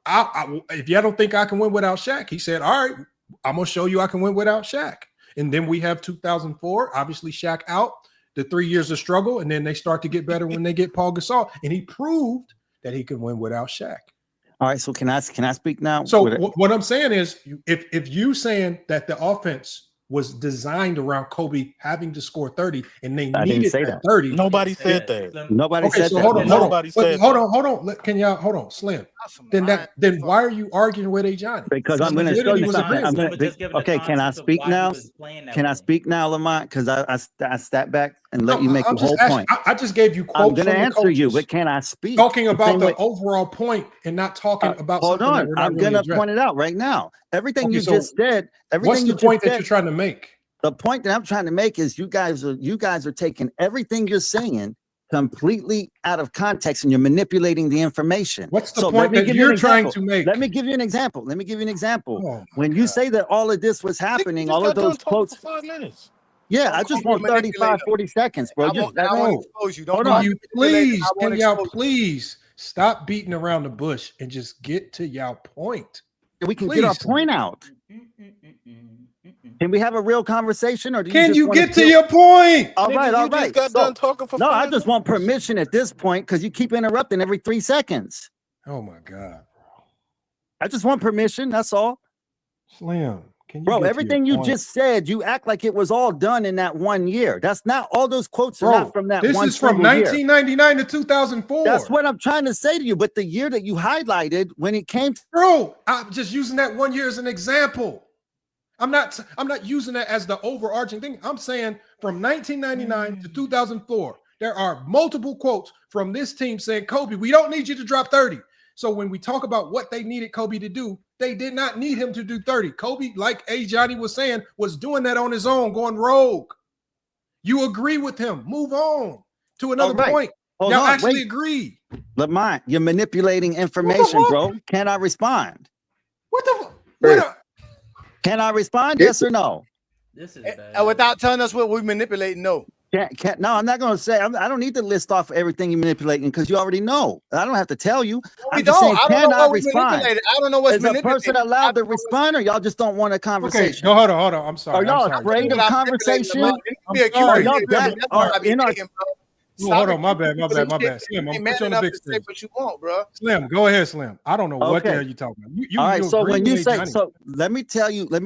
If y'all don't think I can win without Shaq, he said, all right, I'm going to show you I can win without Shaq. And then we have 2004, obviously Shaq out, the 3 years of struggle, and then they start to get better when they get Paul Gasol. And he proved that he can win without Shaq. All right, so can I speak now? So what I'm saying is, if you saying that the offense was designed around Kobe having to score 30 and they needed that 30. Nobody said that. Nobody Okay, said so that. hold on. Hold on. Can y'all hold on, Slim? Then why are you arguing with A. Johnny? Because I'm going to show you something. Okay, can I speak now? Can I speak now, Lamont? Because I step back. and let you make I'm the whole just asking, point. I just gave you quotes I'm going to from the answer you, coaches but can I speak? talking The about same the way. overall point and not talking about Hold something that on. we're not I'm really going to addressing. point it out right now. Everything Okay, you so just said, what's everything the you point just that said, you're trying to make? the point that I'm trying to make is you guys are taking everything you're saying completely out of context and you're manipulating the information. What's the So point let me that give you an you're trying example. to make? Let me give you an example. Let me give you an example. Oh, When you say that all of this was happening, just all of got done those talking for quotes. 5 minutes. Yeah, Don't I call just me a want 35, manipulator. 40 seconds, bro. I won't expose you. Don't Hold call on. me Can you manipulator. I please, won't can y'all expose you. please stop beating around the bush and just get to y'all point? We can Please, get our Slim. point out. Can we have a real conversation, or do you Can just you want get to kill? your point? All right, all you just right. got done talking for no, 5 I just minutes. want permission at this point because you keep interrupting every 3 seconds. Oh my God, I just want permission. That's all. Slim, can you Bro, get everything to you your point? just said, you act like it was all done in that 1 year. That's not, all those quotes are Bro, not from that this one is from single year. 1999 to 2004. That's what I'm trying to say to you. But the year that you highlighted when it came to, bro, I'm just using that 1 year as an example. I'm not using that as the overarching thing. I'm saying from 1999 to 2004, there are multiple quotes from this team saying, Kobe, we don't need you to drop 30. So when we talk about what they needed Kobe to do, they did not need him to do 30. Kobe, like A. Johnny was saying, was doing that on his own, going rogue. You agree with him. Move on to another point. Hold Y'all on, actually wait. agree. Lamont, you're manipulating information, bro. Can I respond? What the? Can I respond? Yes or no? This is Without telling us what we manipulate, no. No, I'm not going to say. I don't need to list off everything you're manipulating because you already know. I don't have to tell you. We I'm just don't. saying, I don't can know I what we respond? manipulated. I don't know what's Is a person manipulated. allowed to respond, or y'all just don't want a conversation? Okay, hold on. I'm sorry. Are y'all I'm sorry. afraid of Not conversation? manipulating, Lamont. I'm Be a sorry. curator. Y'all that That's are what I be in our. thinking, bro. Oh, hold on, my bad. Slim, I'm Be gonna man put you on the enough big to say stage. what you want, bro. Slim, go ahead, Slim. I don't know what the Okay. hell you talking about. You All right, so agree when you with say, Johnny. so let me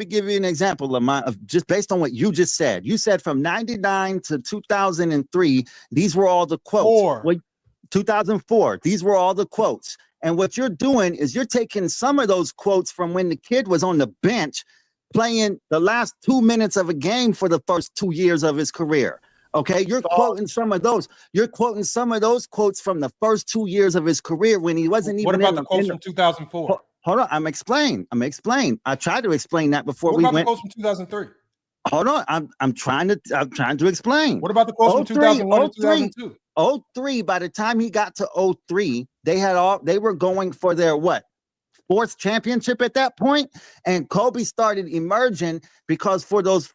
give you an example, Lamont, of just based on what you just said. You said from 99 to 2003, these were all the quotes. 2004, these were all the quotes. And what you're doing is you're taking some of those quotes from when the kid was on the bench playing the last 2 minutes of a game for the first 2 years of his career. Okay, you're quoting some of those. You're quoting some of those quotes from the first 2 years of his career when he wasn't even. What about the quotes from 2004? Hold on, I'm explaining. I tried to explain that before What we about went. the quotes from 2003? Hold on, I'm trying to explain. What about the quotes from 2001 and 2002? 03, by the time he got to 03, they were going for their what? 4th championship at that point, and Kobe started emerging because for those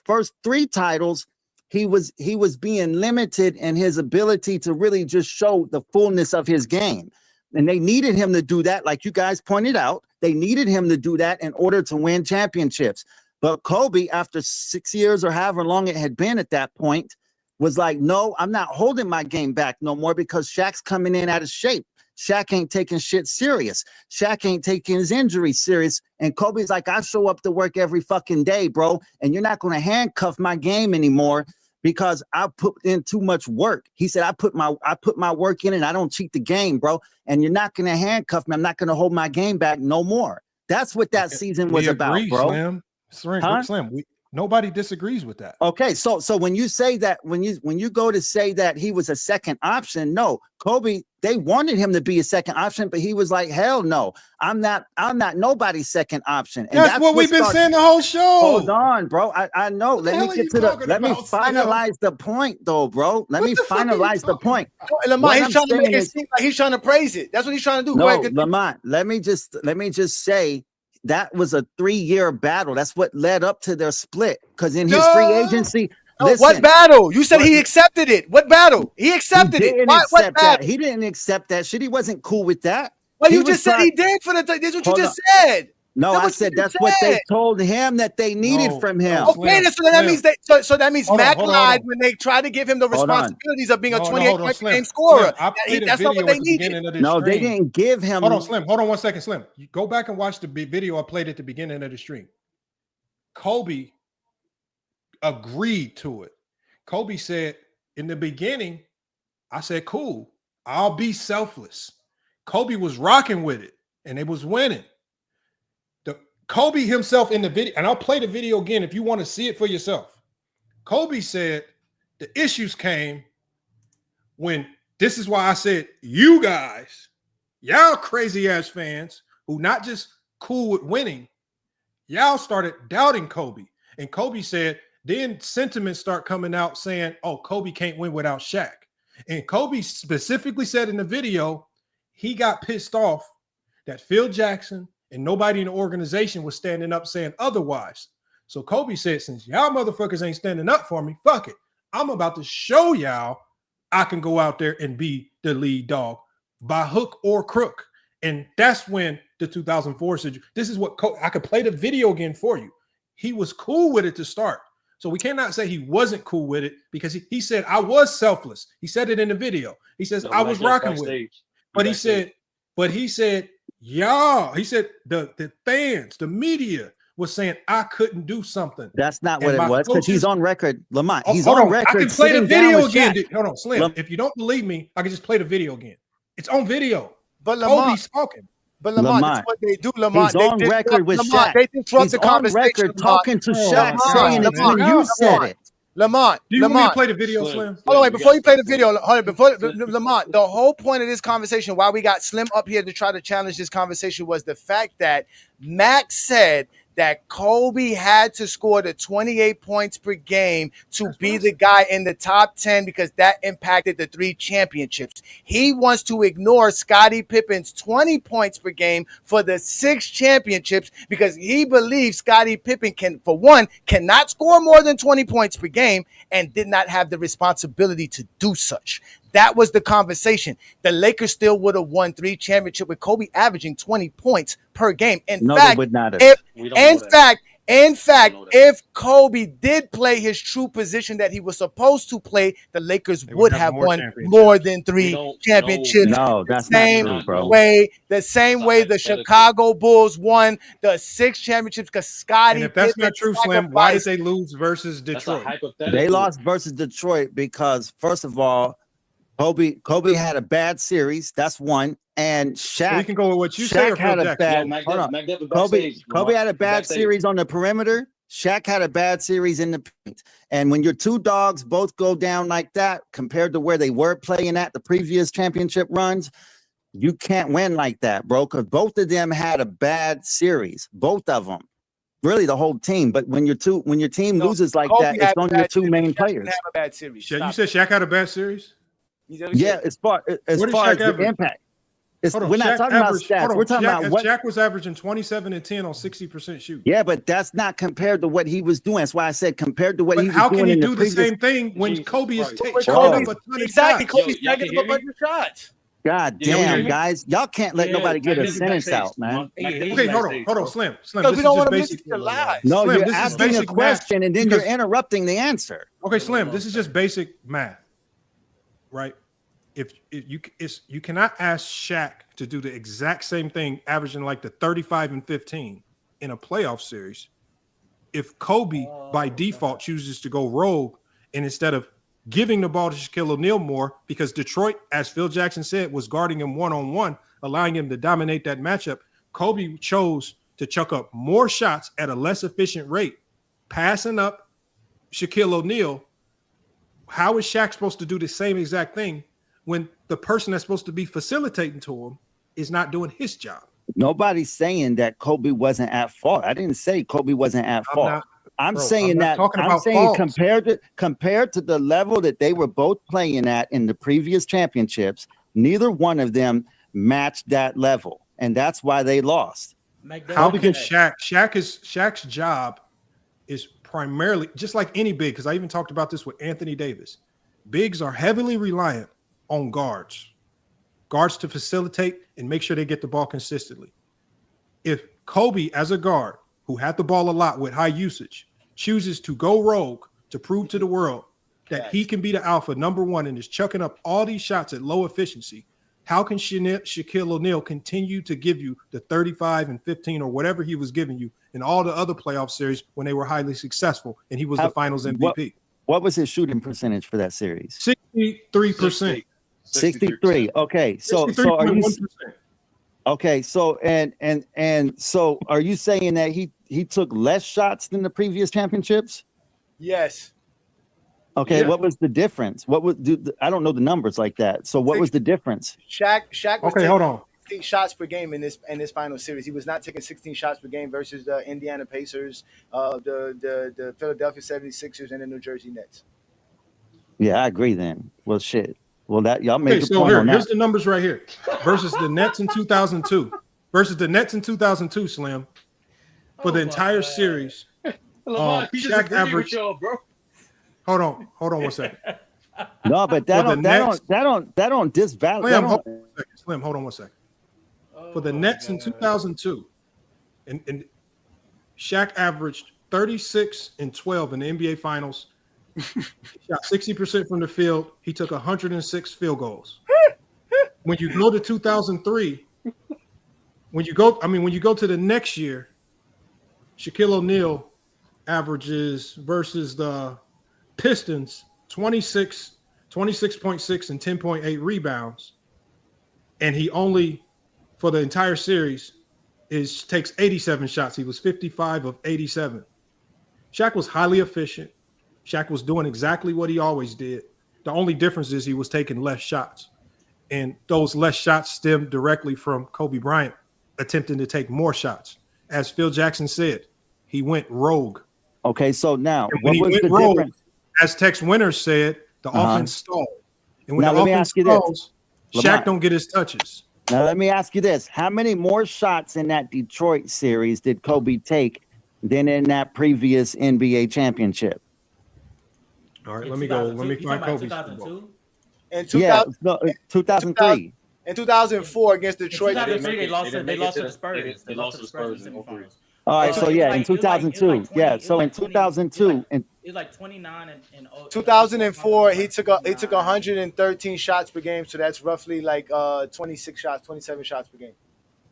first 3 titles, he was being limited in his ability to really just show the fullness of his game. And they needed him to do that, like you guys pointed out. They needed him to do that in order to win championships. But Kobe, after 6 years or however long it had been at that point, was like, no, I'm not holding my game back no more because Shaq's coming in out of shape. Shaq ain't taking shit serious. Shaq ain't taking his injury serious. And Kobe's like, I show up to work every fucking day, bro. And you're not going to handcuff my game anymore because I put in too much work. He said, I put my work in and I don't cheat the game, bro. And you're not going to handcuff me. I'm not going to hold my game back no more. That's what that season was about, bro. Slim, nobody disagrees with that. Okay, so when you say that, when you go to say that he was a second option, no, Kobe, they wanted him to be a second option, but he was like, hell no, I'm not nobody's second option. And that's what we've been saying the whole show. Hold on, bro. I know. Let me get to let me finalize the point, though, bro. Let me finalize the point. Lamont, he's trying to make it seem like he's trying to praise it. That's what he's trying to do. No, Go ahead, Lamont, let me just say that was a 3-year battle. That's what led up to their split. Because in his free agency, what battle? You said he accepted it. What battle? He accepted it. What battle? He didn't accept that shit. He wasn't cool with that. Well, you just said he did for the. This is what you just said. No, I said that's what they told him that they needed from him. Okay, so that means so that means Mac lied when they tried to give him the responsibilities of being a 28-point game scorer. That's not what they needed. No, they didn't give him. Hold on, Slim. Hold on 1 second, Slim. You go back and watch the video I played at the beginning of the stream. Kobe agreed to it. Kobe said, in the beginning, I said, cool, I'll be selfless. Kobe was rocking with it, and it was winning. Kobe himself in the video, and I'll play the video again if you want to see it for yourself. Kobe said The issues came when this is why I said you guys, y'all crazy ass fans who not just cool with winning, y'all started doubting Kobe. And Kobe said, then sentiments start coming out saying, oh, Kobe can't win without Shaq. And Kobe specifically said in the video, he got pissed off that Phil Jackson and nobody in the organization was standing up saying otherwise. So Kobe said, since y'all motherfuckers ain't standing up for me, fuck it. I'm about to show y'all I can go out there and be the lead dog by hook or crook. And that's when the 2004 said, this is what I could play the video again for you. He was cool with it to start. So we cannot say he wasn't cool with it because he said, I was selfless. He said it in the video. He says, I was rocking with it. But he said, y'all, he said the fans, the media was saying I couldn't do something. That's not what it was because he's on record. Lamont, he's hold on record. I can play the video again. Shaq. Hold on, Slim. If you don't believe me, I can just play the video again. It's on video. But Lamont, Kobe's talking. But Lamont, that's what they do. Lamont, he's on record with Shaq. They disrupt he's the conversation. On record talking to Shaq, saying it when you said it. Lamont, do you want me to play the video, Slim? Hold on, wait, before you play the video, hold on, before Lamont, the whole point of this conversation, why we got Slim up here to try to challenge this conversation, was the fact that Max said that Kobe had to score the 28 points per game to be the guy in the top 10 because that impacted the 3 championships. He wants to ignore Scottie Pippen's 20 points per game for the 6 championships because he believes Scottie Pippen cannot score more than 20 points per game and did not have the responsibility to do such. That was the conversation. The Lakers still would have won 3 championships with Kobe averaging 20 points per game. In fact, if Kobe did play his true position that he was supposed to play, the Lakers would have won more than 3 championships. No, that's not true, bro. The same way the Chicago Bulls won the 6 championships because Scottie. And if that's not true, Slim, why did they lose versus Detroit? They lost versus Detroit because, first of all, Kobe had a bad series. That's one. And Shaq, so we can go with what you say. Shaq had a bad. Kobe had a bad series on the perimeter. Shaq had a bad series in the paint. And when your 2 dogs both go down like that, compared to where they were playing at the previous championship runs, you can't win like that, bro. Because both of them had a bad series. Both of them. Really, the whole team. But when your team loses like that, it's on your 2 main players. Have a bad series. You said Shaq had a bad series? Yeah, as far as the impact. We're not talking about stats. We're talking about what Shaq was averaging 27 and 10 on 60% shooting. Yeah, but that's not compared to what he was doing. That's why I said compared to what he was doing. How can he in do the same thing when Kobe is chucking up a ton of shots? Kobe's taking up a bunch of shots. God damn, guys, y'all can't let nobody get a sentence out, man. Okay, hold on, Slim. Because we don't want to miss your lives. No, you're asking a question and then you're interrupting the answer. Okay, Slim, this is just basic math, right? If you cannot ask Shaq to do the exact same thing, averaging like the 35 and 15 in a playoff series, if Kobe by default chooses to go rogue and instead of giving the ball to Shaquille O'Neal more, because Detroit, as Phil Jackson said, was guarding him one-on-one, allowing him to dominate that matchup, Kobe chose to chuck up more shots at a less efficient rate, passing up Shaquille O'Neal. How is Shaq supposed to do the same exact thing when the person that's supposed to be facilitating to him is not doing his job? Nobody's saying that Kobe wasn't at fault. I didn't say Kobe wasn't at fault. I'm saying compared to the level that they were both playing at in the previous championships, neither one of them matched that level, and that's why they lost. How can Shaq's job is primarily just like any big, because I even talked about this with Anthony Davis. Bigs are heavily reliant on guards to facilitate and make sure they get the ball consistently. If Kobe, as a guard who had the ball a lot with high usage, chooses to go rogue to prove to the world that he can be the alpha number 1 and is chucking up all these shots at low efficiency, how can Shaquille O'Neal continue to give you the 35 and 15 or whatever he was giving you in all the other playoff series when they were highly successful and he was the finals MVP? What was his shooting percentage for that series? 63%. 63. Okay, so are you? Okay, so and so are you saying that he took less shots than the previous championships? Yes. Okay, Yeah. what was the difference? What was I don't know the numbers like that. So what was the difference? Shaq was Okay, taking hold on. 16 shots per game in this final series. He was not taking 16 shots per game versus the Indiana Pacers, the Philadelphia 76ers, and the New Jersey Nets. Yeah, I agree then. Well, shit. Well, that y'all made Okay, the so point on here's that. the numbers right here. Versus the Nets in 2002. Versus the Nets in 2002, Slim. For the entire series, LeBron, he just Shaq agreed with averaged. y'all, bro. Hold on 1 second. No, but that don't disvalue. Slim, hold on 1 second. For the Nets in 2002, and Shaq averaged 36 and 12 in the NBA Finals. He shot 60% from the field. He took 106 field goals. When you go to 2003, when you go to the next year, Shaquille O'Neal averages versus the Pistons 26.6 and 10.8 rebounds. And he only, for the entire series, takes 87 shots. He was 55 of 87. Shaq was highly efficient. Shaq was doing exactly what he always did. The only difference is he was taking less shots. And those less shots stemmed directly from Kobe Bryant attempting to take more shots. As Phil Jackson said, he went rogue. Okay, so now what was the rogue, difference? As Tex Winters said, the offense stalled. And when now, the offense stalls, Shaq don't get his touches. Now, let me ask you this. How many more shots in that Detroit series did Kobe take than in that previous NBA championship? All right, let me go. Let me find Kobe's. In 2003. In 2004 against Detroit, they lost to the Spurs. They lost to the Spurs in the semifinals. All right, so yeah, in 2002. Yeah, so in 2002. It was like 29 and 2004, he took 113 shots per game, so that's roughly like 26 shots, 27 shots per game.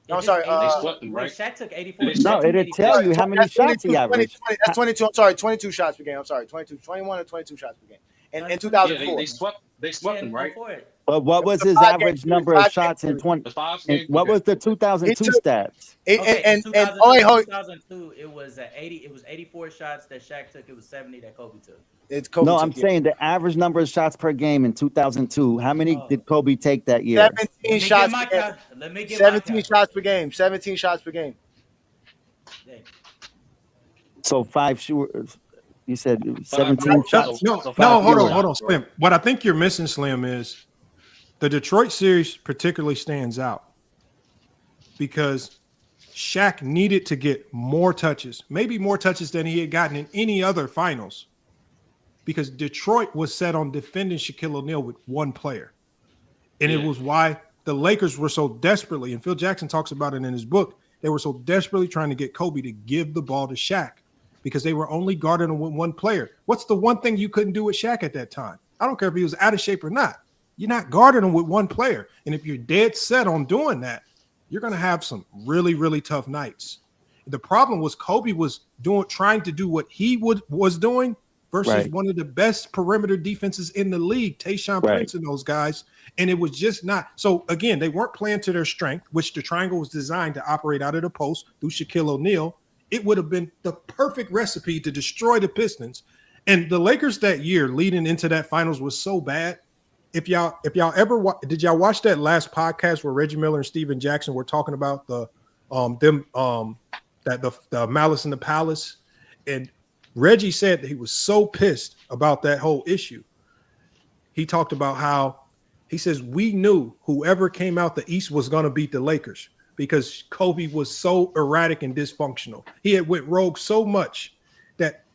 No, I'm sorry. They swept them, right? Shaq took 84. No, it'll tell you how many shots he averaged. That's 22. I'm sorry, 22 shots per game. I'm sorry, 21 or 22 shots per game. And in 2004, Yeah, they swept them, right? But what was his average number of shots in 20? What was the 2002 stats? And 2002, it was 80. It was 84 shots that Shaq took. It was 70 that Kobe took. No, I'm saying the average number of shots per game in 2002. How many did Kobe take that year? 17 shots per game. 17 shots per game. 17 shots per game. So you said 17 shots. No, hold on, Slim. What I think you're missing, Slim, is the Detroit series particularly stands out because Shaq needed to get more touches, maybe more touches than he had gotten in any other finals, because Detroit was set on defending Shaquille O'Neal with one player. And it was why the Lakers were so desperately, and Phil Jackson talks about it in his book, they were so desperately trying to get Kobe to give the ball to Shaq because they were only guarding him with one player. What's the one thing you couldn't do with Shaq at that time? I don't care if he was out of shape or not. You're not guarding him with one player. And if you're dead set on doing that, you're going to have some really, really tough nights. The problem was Kobe was trying to do what he was doing versus one of the best perimeter defenses in the league, Tayshaun Prince and those guys. And it was just not. So, again, they weren't playing to their strength, which the triangle was designed to operate out of the post through Shaquille O'Neal. It would have been the perfect recipe to destroy the Pistons. And the Lakers that year leading into that finals was so bad. If y'all ever did y'all watch that last podcast where Reggie Miller and Steven Jackson were talking about the Malice in the Palace, and Reggie said that he was so pissed about that whole issue. He talked about how he says we knew whoever came out the East was going to beat the Lakers because Kobe was so erratic and dysfunctional. He had went rogue so much that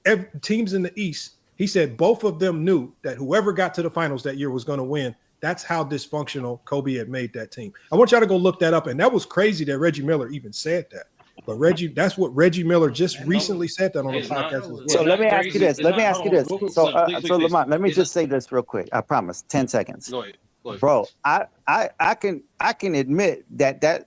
teams in the East, he said both of them knew that whoever got to the finals that year was going to win. That's how dysfunctional Kobe had made that team. I want y'all to go look that up. And that was crazy that Reggie Miller even said that. But that's what Reggie Miller just recently said that on the podcast as well. So let me ask you this. So Lamont, let me just say this real quick. I promise. 10 seconds. Go ahead. Bro, I can admit that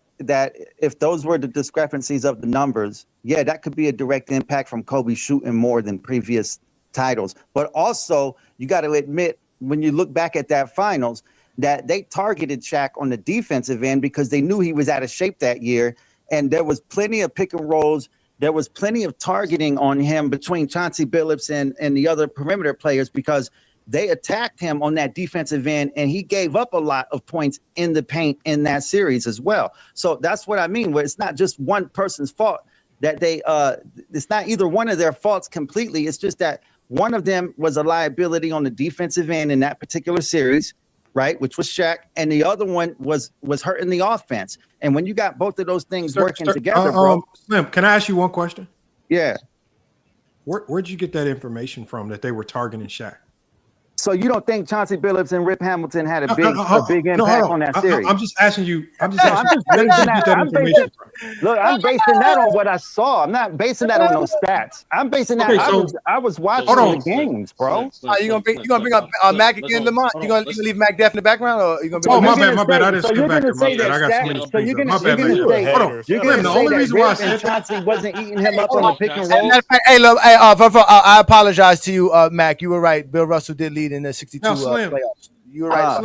if those were the discrepancies of the numbers, yeah, that could be a direct impact from Kobe shooting more than previous titles. But also, you got to admit, when you look back at that finals, that they targeted Shaq on the defensive end because they knew he was out of shape that year. And there was plenty of pick and rolls. There was plenty of targeting on him between Chauncey Billups and the other perimeter players because they attacked him on that defensive end, and he gave up a lot of points in the paint in that series as well. So that's what I mean, where it's not just one person's fault that they it's not either one of their faults completely. It's just that one of them was a liability on the defensive end in that particular series, right, which was Shaq, and the other one was hurting the offense. And when you got both of those things working together, bro. Slim, can I ask you one question? Yeah. Where'd you get that information from that they were targeting Shaq? So you don't think Chauncey Billups and Rip Hamilton had a big impact on that series? I'm just asking you. I'm just I'm asking. basing Where did you get that information from? Look, I'm basing that on what I saw. I'm not basing that on those stats. I'm basing that. Okay, I was watching the games, bro. You gonna bring up Mac again, Lamont? You gonna leave Mac Deaf in the background, or you gonna? Oh, my bad. I didn't skip back there. My bad. I got so many So you're things up. gonna My bad, man. Hold on. Slim, the only reason why I said Chauncey wasn't eating him up on the pick and roll. Hey, look, I apologize to you, Mac. You were right. Bill Russell did lead in the 62 playoffs. You were right.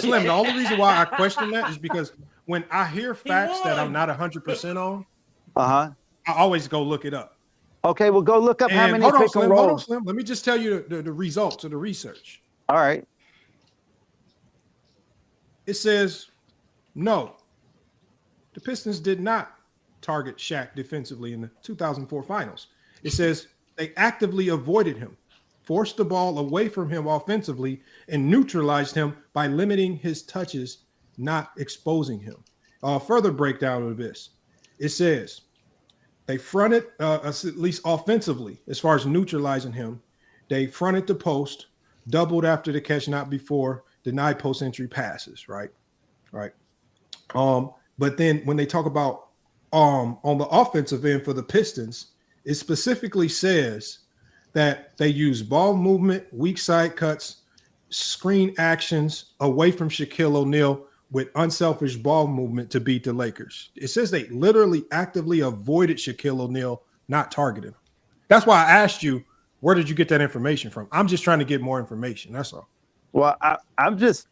Slim. The only reason why I question that is because when I hear facts that I'm not 100% on, I always go look it up. Okay, well, go look up how many pick and rolls. Hold on, Slim. Let me just tell you the results of the research. All right. It says, no, the Pistons did not target Shaq defensively in the 2004 finals. It says they actively avoided him, forced the ball away from him offensively, and neutralized him by limiting his touches, not exposing him. Further breakdown of this, it says they fronted, at least offensively, as far as neutralizing him, they fronted the post, doubled after the catch, not before, denied post-entry passes, right? But then when they talk about on the offensive end for the Pistons, it specifically says that they use ball movement, weak side cuts, screen actions away from Shaquille O'Neal with unselfish ball movement to beat the Lakers. It says they literally actively avoided Shaquille O'Neal, not targeting him. That's why I asked you, where did you get that information from? I'm just trying to get more information. That's all. Well,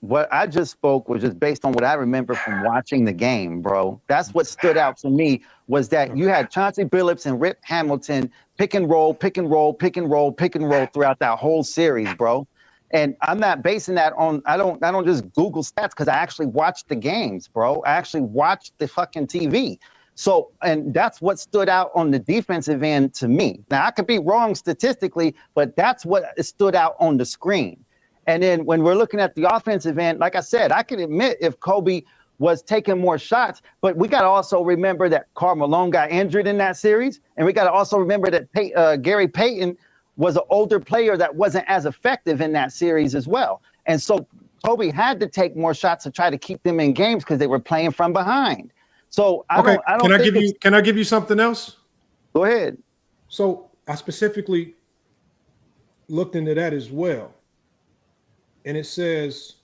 what I just spoke was just based on what I remember from watching the game, bro. That's what stood out to me was that you had Chauncey Billups and Rip Hamilton pick and roll throughout that whole series, bro. And I'm not basing that on, I don't just Google stats because I actually watched the games, bro. I actually watched the fucking TV. So, and that's what stood out on the defensive end to me. Now, I could be wrong statistically, but that's what stood out on the screen. And then when we're looking at the offensive end, like I said, I can admit if Kobe was taking more shots, but we got to also remember that Karl Malone got injured in that series. And we got to also remember that Gary Payton was an older player that wasn't as effective in that series as well. And so Kobe had to take more shots to try to keep them in games because they were playing from behind. So Can I give you something else? Go ahead. So I specifically looked into that as well. And it says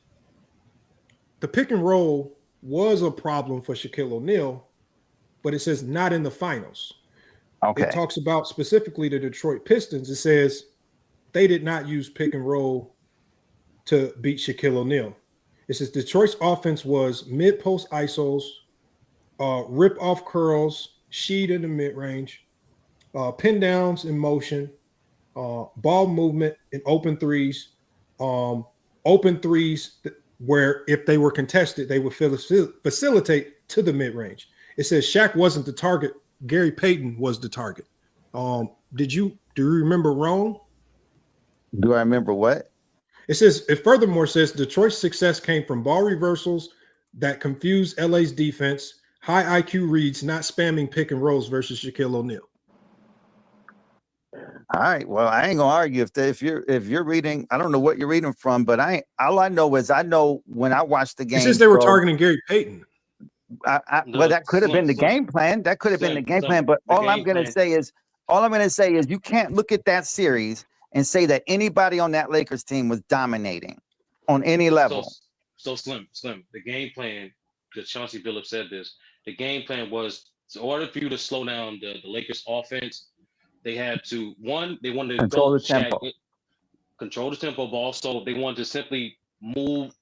the pick and roll was a problem for Shaquille O'Neal, but it says not in the finals. Okay. It talks about specifically the Detroit Pistons. It says they did not use pick and roll to beat Shaquille O'Neal. It says Detroit's offense was mid-post isos, rip-off curls, sheet in the mid-range, pin downs in motion, ball movement in open threes, where if they were contested, they would facilitate to the mid-range. It says Shaq wasn't the target. Gary Payton was the target. Do you remember wrong? Do I remember what? It says, it furthermore says Detroit's success came from ball reversals that confused LA's defense, high IQ reads, not spamming pick and rolls versus Shaquille O'Neal. All right. Well, I ain't gonna argue if you're reading. I don't know what you're reading from, but all I know is I know when I watched the game. It says they were targeting Gary Payton. Well, that could have been the game plan. That could have been the game plan. But all I'm gonna say is you can't look at that series and say that anybody on that Lakers team was dominating on any level. So Slim, the game plan, because Chauncey Billups said this, the game plan was in order for you to slow down the Lakers offense, they had to, they wanted to control the tempo. Control the tempo, but also they wanted to simply move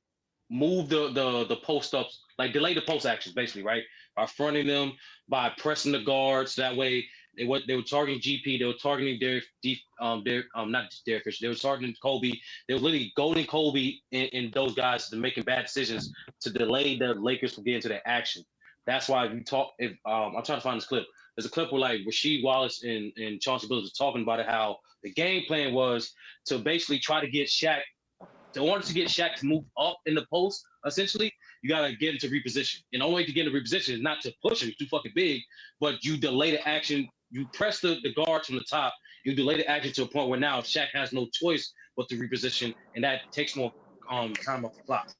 the post ups, like delay the post actions, basically, right? By fronting them, by pressing the guards. That way, They were targeting GP. They were targeting not Derek Fisher. They were targeting Kobe. They were literally goading Kobe and those guys to making bad decisions to delay the Lakers from getting to that action. That's why you talk. If I'm trying to find this clip. There's a clip where like Rasheed Wallace and Chauncey Billups was talking about it, how the game plan was to basically try to get Shaq. In order to get Shaq to move up in the post, essentially, you gotta get him to reposition. And the only way to get him to reposition is not to push him; he's too fucking big. But you delay the action. You press the guards from the top. You delay the action to a point where now Shaq has no choice but to reposition, and that takes more time off the clock.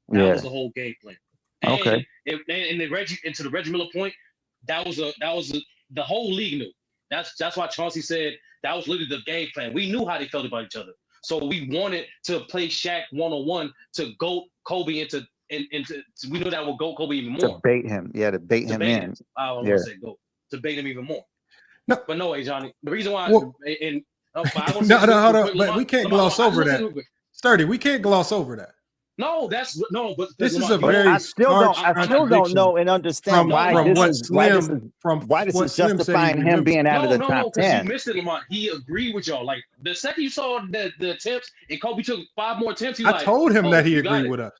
That was the whole game plan. Okay. And to the Reggie Miller point, that was the whole league knew. That's why Chauncey said that was literally the game plan. We knew how they felt about each other. So we wanted to play Shaq one-on-one to go Kobe into we knew that would go Kobe even more. To bait him. Yeah, to bait him in. I don't want to say go. To bait him even more. No. But no way, Johnny. The reason why Hold on. But we can't gloss over that. Sturdy, we can't gloss over that. No, but this is a very. I still don't know and understand why this is justifying him being out of the top 10. You missed it, Lamont. He agreed with y'all. Like the second you saw the attempts and Kobe took 5 more attempts, I told him that he agreed with us.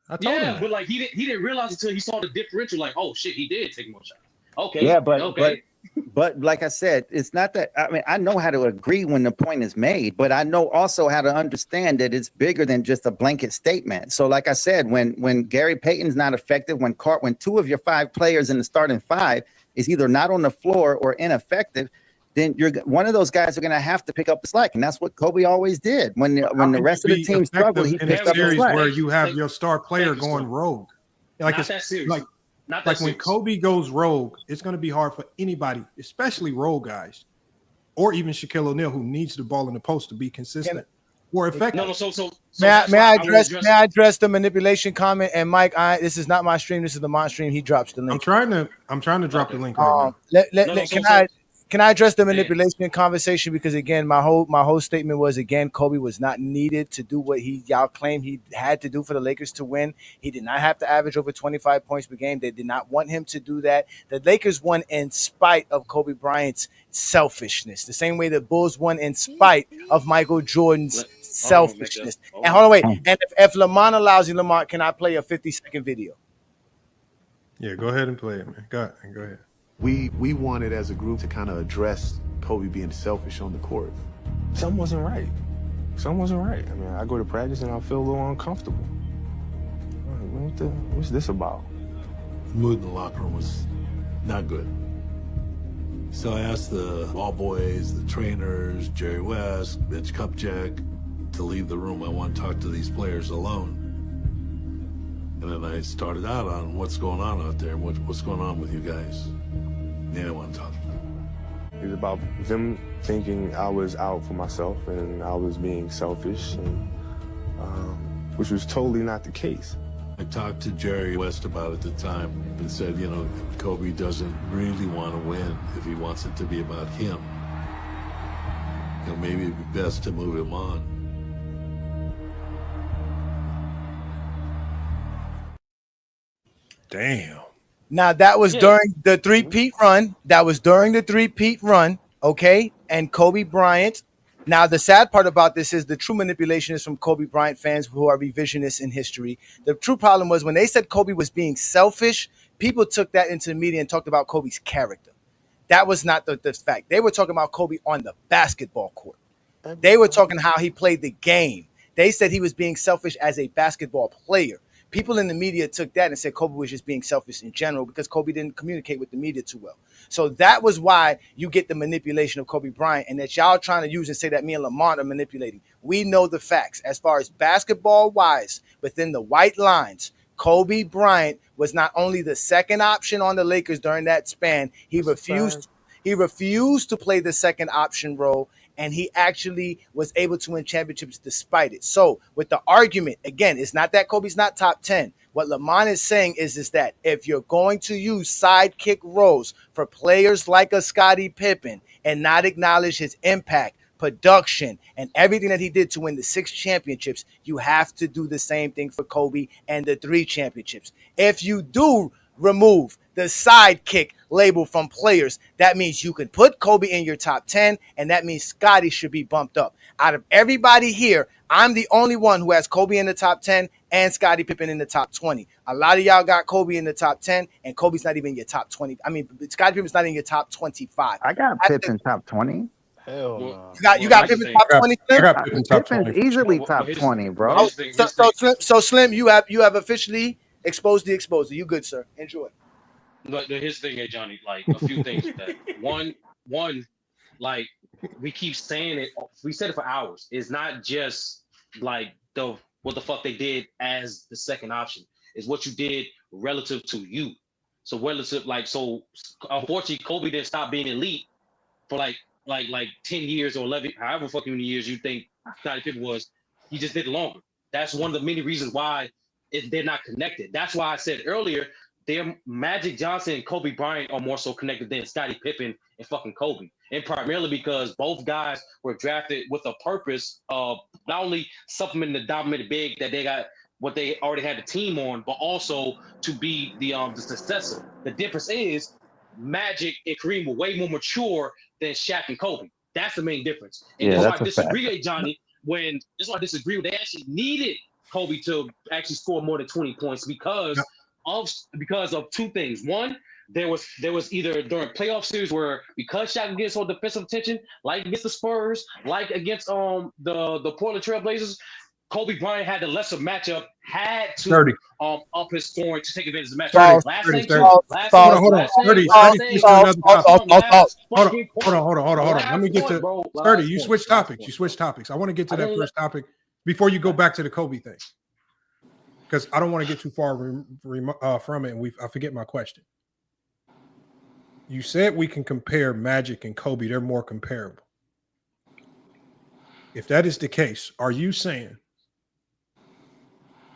I told him. But like he didn't realize until he saw the differential. Like, oh shit, he did take more shots. Okay. Yeah, but like I said, it's not that. I mean, I know how to agree when the point is made, but I know also how to understand that it's bigger than just a blanket statement. So, like I said, when Gary Payton's not effective, when 2 of your 5 players in the starting 5 is either not on the floor or ineffective, then one of those guys are going to have to pick up the slack, and that's what Kobe always did. When the rest of the team struggled, he picked up the slack. Where you have your star player going rogue, like not that serious. Like when Kobe goes rogue, it's going to be hard for anybody, especially rogue guys, or even Shaquille O'Neal, who needs the ball in the post to be consistent or effective. May I address the manipulation comment? And Mike, this is not my stream. This is the Mon stream. He drops the link. I'm trying to drop the link. Right now. Can I address the manipulation conversation? Because again, my whole statement was, again, Kobe was not needed to do what y'all claim he had to do for the Lakers to win. He did not have to average over 25 points per game. They did not want him to do that. The Lakers won in spite of Kobe Bryant's selfishness, the same way the Bulls won in spite of Michael Jordan's selfishness. And hold on, wait. And if Lamont allows you, Lamont, can I play a 50-second video? Yeah, go ahead and play it, man. Go ahead. We wanted as a group to kind of address Kobe being selfish on the court. Something wasn't right. I mean, I go to practice and I feel a little uncomfortable. What's this about? The mood in the locker room was not good. So I asked the ball boys, the trainers, Jerry West, Mitch Kupchak, to leave the room. I want to talk to these players alone. And then I started out on what's going on out there, what's going on with you guys. They didn't want to talk. It was about them thinking I was out for myself and I was being selfish, and which was totally not the case. I talked to Jerry West about it at the time and said, Kobe doesn't really want to win if he wants it to be about him. Maybe it'd be best to move him on. Damn. Now, that was during the three-peat run. Okay? And Kobe Bryant. Now, the sad part about this is the true manipulation is from Kobe Bryant fans who are revisionists in history. The true problem was when they said Kobe was being selfish, people took that into the media and talked about Kobe's character. That was not the fact. They were talking about Kobe on the basketball court. They were talking how he played the game. They said he was being selfish as a basketball player. People in the media took that and said Kobe was just being selfish in general because Kobe didn't communicate with the media too well. So that was why you get the manipulation of Kobe Bryant, and that y'all trying to use and say that me and Lamont are manipulating. We know the facts. As far as basketball-wise, within the white lines, Kobe Bryant was not only the second option on the Lakers during that span, he refused to play the second option role, and he actually was able to win championships despite it. So with the argument, again, it's not that Kobe's not top 10. What Lamont is saying is that if you're going to use sidekick roles for players like a Scottie Pippen and not acknowledge his impact, production, and everything that he did to win the 6 championships, you have to do the same thing for Kobe and the 3 championships. If you do remove the sidekick label from players. That means you can put Kobe in your top 10, and that means Scottie should be bumped up. Out of everybody here, I'm the only one who has Kobe in the top 10 and Scottie Pippen in the top 20. A lot of y'all got Kobe in the top 10, and Kobe's not even in your top 20. I mean, Scottie Pippen's not in your top 25. I got Pippen top 20. Hell no. You got Pippen top 20. I got Pippen top Pippen's 20. easily top 20, bro. Oh, so Slim, you have officially exposed the exposer. You good, sir? Enjoy. But here's the thing, hey Johnny. Like a few things with that. One, like we keep saying it. We said it for hours. It's not just like what the fuck they did as the second option. It's what you did relative to you. So unfortunately, Kobe didn't stop being elite for like 10 years or 11, however fucking many years you think Scottie Pippen was. He just did it longer. That's one of the many reasons why they're not connected. That's why I said earlier, Magic Johnson and Kobe Bryant are more so connected than Scottie Pippen and fucking Kobe. And primarily because both guys were drafted with a purpose of not only supplementing the dominant big that they got, what they already had the team on, but also to be the successor. The difference is Magic and Kareem were way more mature than Shaq and Kobe. That's the main difference. And Yeah, that's why that's I a disagree, fact. Johnny, that's why I disagree. They actually needed Kobe to actually score more than 20 points because of two things. One, there was either during playoff series where because Shaq gets all defensive attention, like against the Spurs, like against the Portland Trail Blazers, Kobe Bryant had the lesser matchup, had to up his scoring to take advantage of the matchup. Hold on. Let me get to 30. You switch topics. I want to get to that first topic before you go back to the Kobe thing, because I don't want to get too far from it, and I forget my question. You said we can compare Magic and Kobe; they're more comparable. If that is the case, are you saying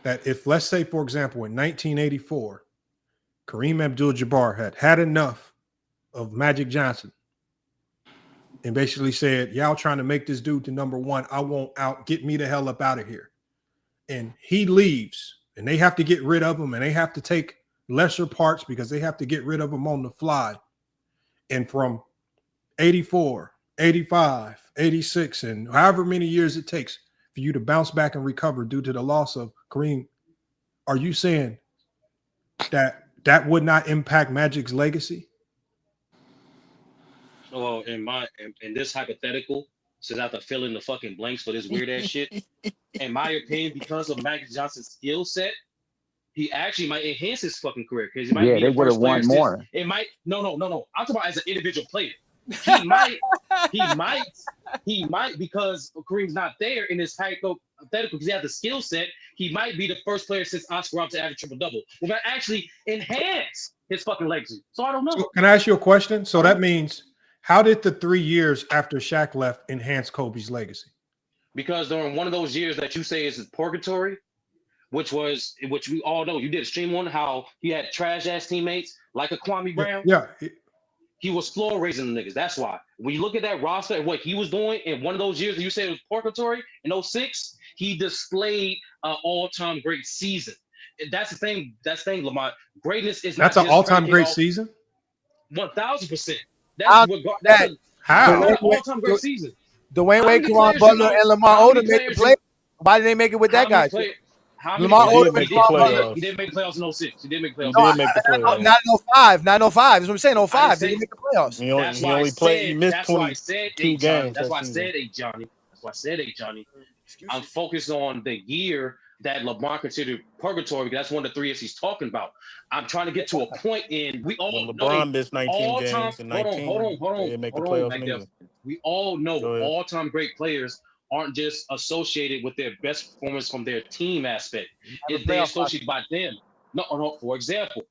that if, let's say, for example, in 1984, Kareem Abdul-Jabbar had enough of Magic Johnson and basically said, y'all trying to make this dude to number one, I won't out, get me the hell up out of here. And he leaves and they have to get rid of him and they have to take lesser parts because they have to get rid of him on the fly. And from 84, 85, 86, and however many years it takes for you to bounce back and recover due to the loss of Kareem, are you saying that would not impact Magic's legacy? Well, in this hypothetical, since I have to fill in the fucking blanks for this weird ass shit, in my opinion, because of Magic Johnson's skill set, he actually might enhance his fucking career because he might be they the would have first player. won more. It might no. I'm talking about as an individual player. He might because Kareem's not there in this hypothetical because he has the skill set. He might be the first player since Oscar Robertson to average triple double. Will that actually enhance his fucking legacy? So I don't know. So can I ask you a question? So that means, how did the 3 years after Shaq left enhance Kobe's legacy? Because during one of those years that you say is purgatory, which we all know, you did a stream on how he had trash ass teammates like a Kwame Brown. Yeah. He was floor raising the niggas. That's why. When you look at that roster and what he was doing in one of those years that you said it was purgatory in 06, he displayed an all-time great season. And that's the thing. That's the thing, Lamont. Greatness is That's not an all-time great season? 1,000%. That's an all-time great season. Dwayne Wade, Karan Butler, and Lamar Odom made the play. Why did they make it with that guy? Lamar Odom he didn't make playoffs in 06. He did make playoffs. Not in 05. Not in 05. That's what I'm saying. 05. They didn't make the playoffs. He missed 22 games. That's why I said, Johnny. I'm focused on the year that LeBron considered purgatory because that's one of the 3 years he's talking about. I'm trying to get to a point in we all know LeBron missed 19 games in 19. Hold on. They didn't make the playoffs. We all know all-time great players aren't just associated with their best performance from their team aspect. If they're associated by them. No. For example,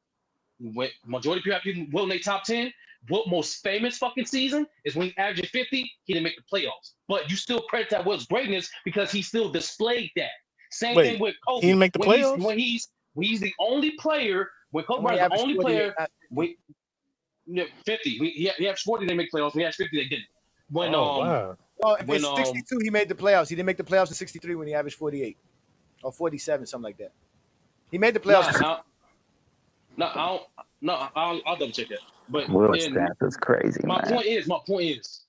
when majority of people will in their top 10, Wilt's most famous fucking season is when he averaged 50, he didn't make the playoffs. But you still credit that Wilt's greatness because he still displayed that. Same thing with Kobe. He didn't make the playoffs? When he's the only player, when Kobe Bryant's the only player, 50. He averaged 40, they didn't make playoffs. When he averaged 50, they didn't. When in 62, he made the playoffs. He didn't make the playoffs in 63 when he averaged 48 or 47, something like that. He made the playoffs. No, I don't. No, I'll double check that. But Will and stats is crazy, my man. point is,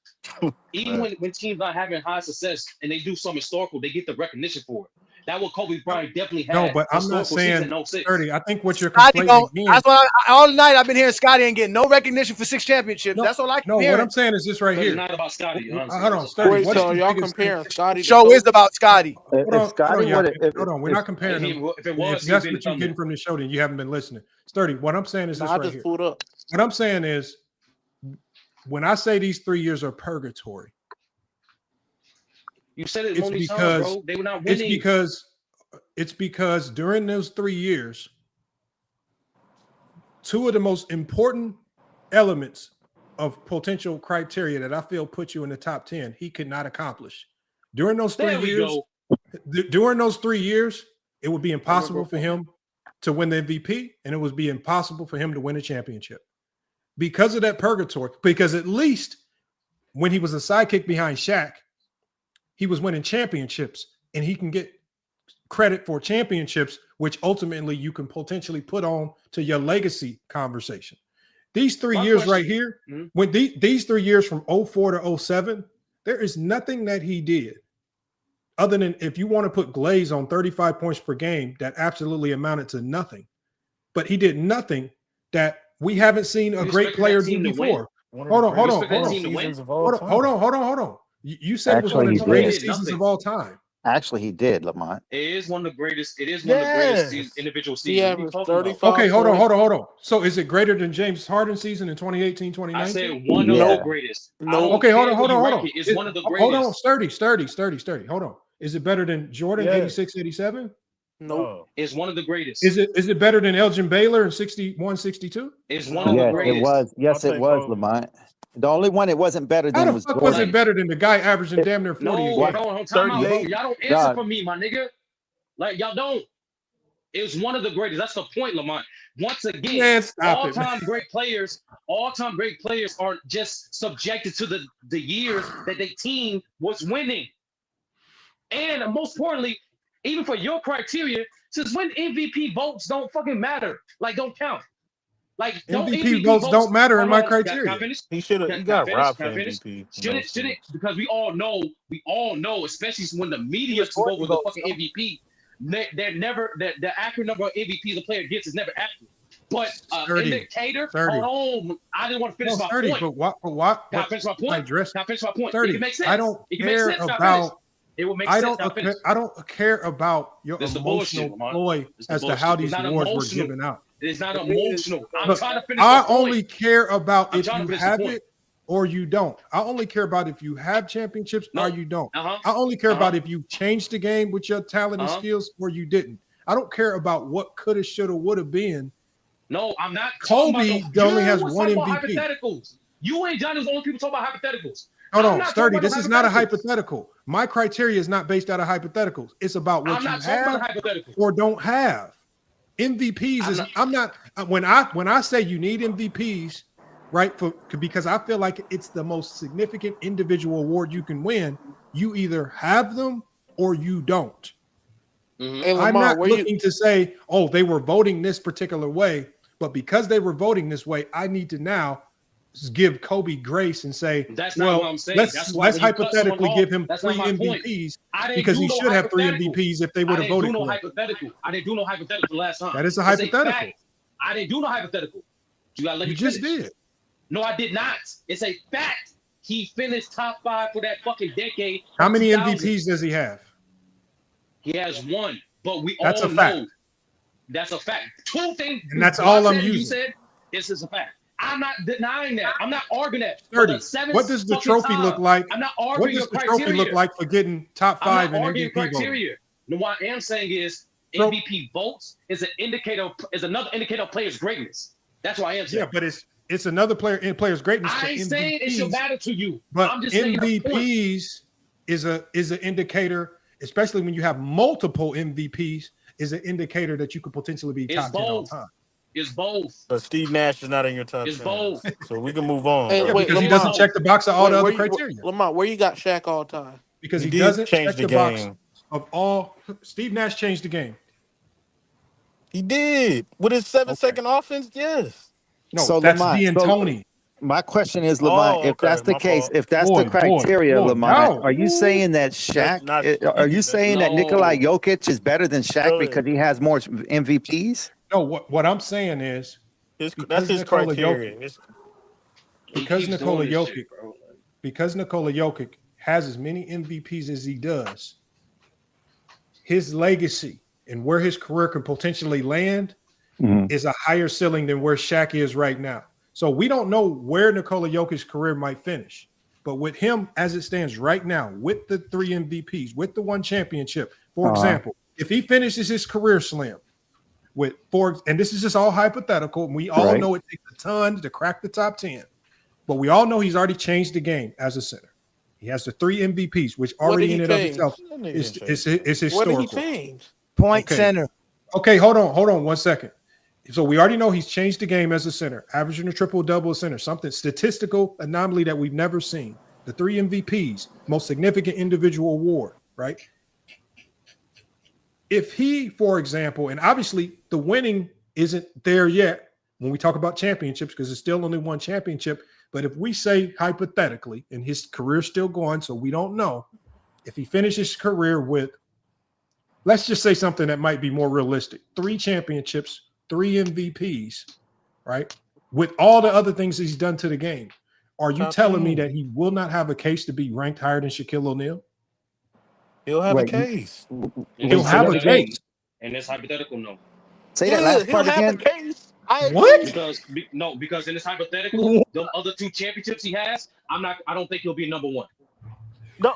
even when teams not having high success and they do some historical, they get the recognition for it. That what Kobe Bryant definitely had. No, but I'm not historical saying season in 06. 30. I think what you're Scotty conflating again. that's what all night I've been hearing Scotty ain't getting no recognition for 6 championships. No, That's all I keep no, hearing. what I'm saying is this right here. It's not about Scotty. Hold on, Sturdy. Wait, What's so the y'all biggest comparing thing? Scotty? Show is about Scotty. Hold on, Scotty hold on. We're not comparing them. If it was, If that's what you're getting from the show, then you haven't been listening. Sturdy, what I'm saying is this I right just here. pulled up. What I'm saying is, when I say these 3 years are purgatory, you said it it's only time, because bro. They were not winning. it's because during those 3 years, two of the most important elements of potential criteria that I feel put you in the top 10, he could not accomplish. During those 3 years, it would be impossible for him to win the MVP, and it would be impossible for him to win a championship. Because of that purgatory, because at least when he was a sidekick behind Shaq, he was winning championships, and he can get credit for championships, which ultimately you can potentially put on to your legacy conversation. These 3 years right here, when these 3 years from 04 to 07, there is nothing that he did other than, if you want to put glaze on 35 points per game, that absolutely amounted to nothing. But he did nothing that we haven't seen a great player do before. Hold on. You said it was one of the greatest seasons of all time. Actually, he did, Lamont. It is one of the greatest. It is one of the greatest individual seasons. Okay, hold on. So is it greater than James Harden's season in 2018, 2019? I said one of the greatest. No. Okay, hold on. It's one of the greatest. Hold on, sturdy. Hold on. Is it better than Jordan 86, 87? No, it's one of the greatest. Is it better than Elgin Baylor in 61, 62? It's one of the greatest. It was. Yes, it was, Lamont. The only one it wasn't better than was Jordan. Was it better than the guy averaging damn near 40? No, y'all don't answer for me, my nigga. Like, y'all don't. It was one of the greatest. That's the point, Lamont. Once again, all-time great players aren't just subjected to the years that their team was winning. And most importantly, even for your criteria, since when MVP votes don't fucking matter, like don't count. Like MVP votes don't matter in my criteria. He got robbed for MVP. Should it? Because we all know, especially when the media took over the fucking MVP, they're never the accurate number of MVPs a player gets is never accurate. But indicator, hold on, I didn't want to finish my point. But what? Can I finish my point? Can I finish my point? 30. It can make sense. I don't care about. It will make sense. I don't care about your emotional ploy as to how these awards were given out. It's not emotional. I'm trying to finish. I only care about if you have it or you don't. I only care about if you have championships or you don't. I only care about if you changed the game with your talent and skills or you didn't. I don't care about what coulda, shoulda, woulda been. No, I'm not. Kobe only has one MVP. Hypotheticals. You ain't Johnny was the only people talking about hypotheticals. Hold on, Sturdy. This is not a hypothetical. My criteria is not based out of hypotheticals. It's about what you have or don't have. MVPs is I'm not when I say you need MVPs, right? Because I feel like it's the most significant individual award you can win. You either have them or you don't. Hey, I'm not looking to say, oh, they were voting this particular way, but because they were voting this way, I need to now give Kobe grace and say, that's not what I'm saying. Let's hypothetically give him 3 MVPs because he should have 3 MVPs if they would have voted for it. I didn't do no hypothetical last time. That is a hypothetical. I didn't do no hypothetical. You just did. No, I did not. It's a fact. He finished top 5 for that fucking decade. How many MVPs does he have? He has 1, but that's a fact. That's a fact. 2 things. And that's all I'm using. You said this is a fact. I'm not denying that. I'm not arguing that. 30. What does the trophy look like? I'm not arguing what does the trophy look like for getting top 5 in MVP criteria? No, what I am saying is MVP votes is an indicator, is another indicator of players' greatness. That's what I am saying. Yeah, but it's another player's greatness. I ain't saying it should matter to you. But I'm just MVPs is an indicator, especially when you have multiple MVPs, is an indicator that you could potentially be top 10 all time. It's both. But Steve Nash is not in your top 10. It's both. So we can move on. Hey, because Lamont, he doesn't check the box of all the other criteria. Lamont, where you got Shaq all time? Because he doesn't check the box of all. Steve Nash changed the game. He did with his 7-second offense. Yes. No, So that's Lamont, D'Antoni. my question is, Lamont, Oh, if okay. that's the My case, fault. if that's the criteria, Lamont, no. are you saying that That's Shaq? not. Are you That's saying that Nikola No. Jokic is better than Shaq go ahead. because he has more MVPs? No, what I'm saying is That's because his Nikola Jokic, criteria. He because keeps doing Nikola this shit, Jokic, bro. because Nikola Jokic has as many MVPs as he does, his legacy and where his career can potentially land is a higher ceiling than where Shaq is right now. So we don't know where Nikola Jokic's career might finish. But with him as it stands right now, with the 3 MVPs, with the 1 championship, for example, if he finishes his career slim with and this is just all hypothetical, and we all know it takes a ton to crack the top 10, but we all know he's already changed the game as a center. He has the 3 MVPs, which What did already he in and of change? itself That nigga is didn't change. historical. What did he change? Point center. Okay, hold on 1 second. So we already know he's changed the game as a center, averaging a triple-double center, something statistical anomaly that we've never seen. The 3 MVPs, most significant individual award, right? If he, for example, and obviously the winning isn't there yet when we talk about championships because it's still only 1 championship, but if we say hypothetically, and his career's still going, so we don't know, if he finishes his career with, let's just say something that might be more realistic, 3 championships, 3 MVPs, right? With all the other things he's done to the game, are you telling me that he will not have a case to be ranked higher than Shaquille O'Neal? He'll have a case. He'll have a case. And it's hypothetical, no. Say that last part He'll have again. a case. What? Because in this hypothetical, the other 2 championships he has, I don't think he'll be number 1. No,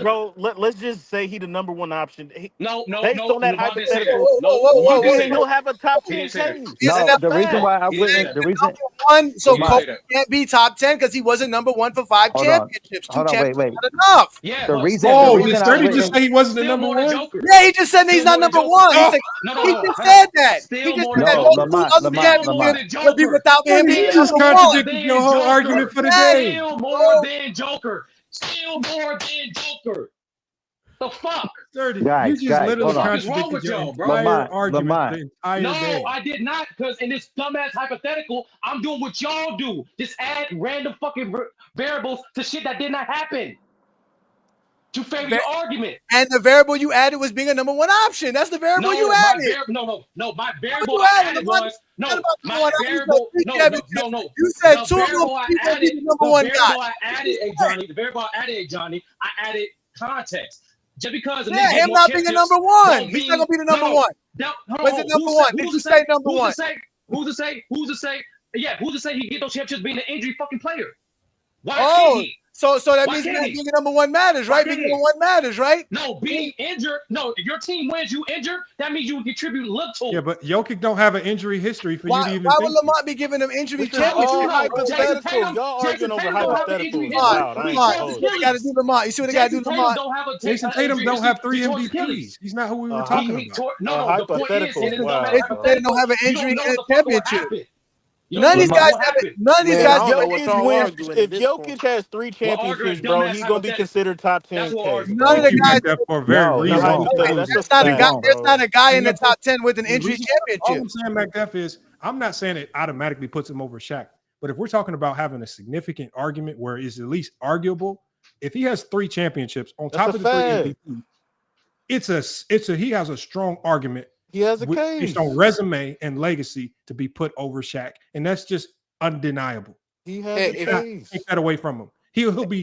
bro. Let's just say he the number 1 option. Based on that LeBron didn't say that. hypothetical, he'll have a top 10 case. No, the reason why I wouldn't, the reason. One, so Lamont- Kobe can't be top 10 because he wasn't number 1 for 5 Hold on. championships. 2 Hold on, wait, championships wait. not enough. Yeah, The but reason did I Sturdy just wouldn't. say he wasn't the still number more than 1? Joker. Yeah, he just said he's not number 1. He said, he just said that. Still He just more said than that No, those Joker. 2 Lamont, other championships will be without him You being just number 1. contradicted your whole argument for the day. Still more than Joker. Still more than Joker. The fuck? Sturdy, Guys, you just literally What is wrong contradicted with your y'all, bro? entire argument Lamont. the entire No, day. I did not, because in this dumbass hypothetical, I'm doing what y'all do. Just add random fucking variables to shit that did not happen. To favor your argument. And the variable you added was being a number 1 option. That's the variable you added. My variable I added was You said 2 of them people be the number 1 guy. The variable I added, Johnny, I added context. Just because Yeah, him not being a number 1. He's not gonna be the number 1. Was it number 1? Did you say number 1? Who's to say? Yeah, who's to say he get those championships being an injury fucking player? Why Oh, can't he? so that Why means can't he? being number 1 matters, right? Being number 1 matters, right? No, being injured. No, if your team wins, you injured. That means you contribute little. Yeah, but Jokic don't have an injury history for you Why to even would think. Lamont be giving him injury This is all championships? hypothetical. Y'all arguing over hypotheticals. Wow, I ain't Lamont, told you see what they got to do, Lamont. You see what they got to do, Lamont. Jason Tatum don't have 3 MVPs. He's not who we were talking about. No, the point is, Jason Tatum don't have an injury in a championship. You None of these guys Lamont. have it. None of these guys have If Jokic has 3 championships, bro, he's gonna be considered top 10 case. None of the guys. That for a very reasonable There's not a guy in the top 10 with an injury All championship. I'm saying, Macduff, is I'm not saying it automatically puts him over Shaq, but if we're talking about having a significant argument where it's at least arguable, if he has 3 championships on top of the 3 MVP, he has a strong argument. He has a case based on resume and legacy to be put over Shaq, and that's just undeniable. He has a case. Take that away from him. He'll be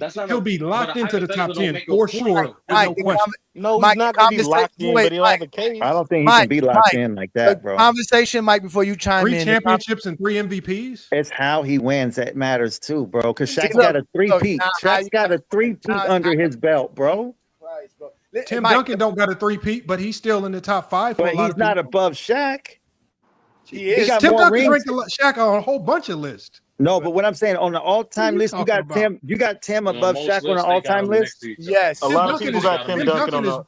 locked into the top 10 for sure. Mike, No question. No, he's not gonna be locked in, but he'll have a case. I don't think he can be locked in like that, bro. Conversation, Mike, before you chime 3 in. championships and 3 MVPs. It's how he wins that matters too, bro. Because Shaq's got a 3-peat. Shaq's got a 3-peat under his belt, bro. Tim Duncan don't got a 3-peat, but he's still in the top 5 for But a lot he's of not people. above Shaq. He is. got Tim more Duncan rings. ranked Shaq on a whole bunch of lists. No, but what I'm saying on the all-time list, you got Tim. You got Tim above Shaq on the all-time list. Yes, a lot of people got Tim Duncan on the.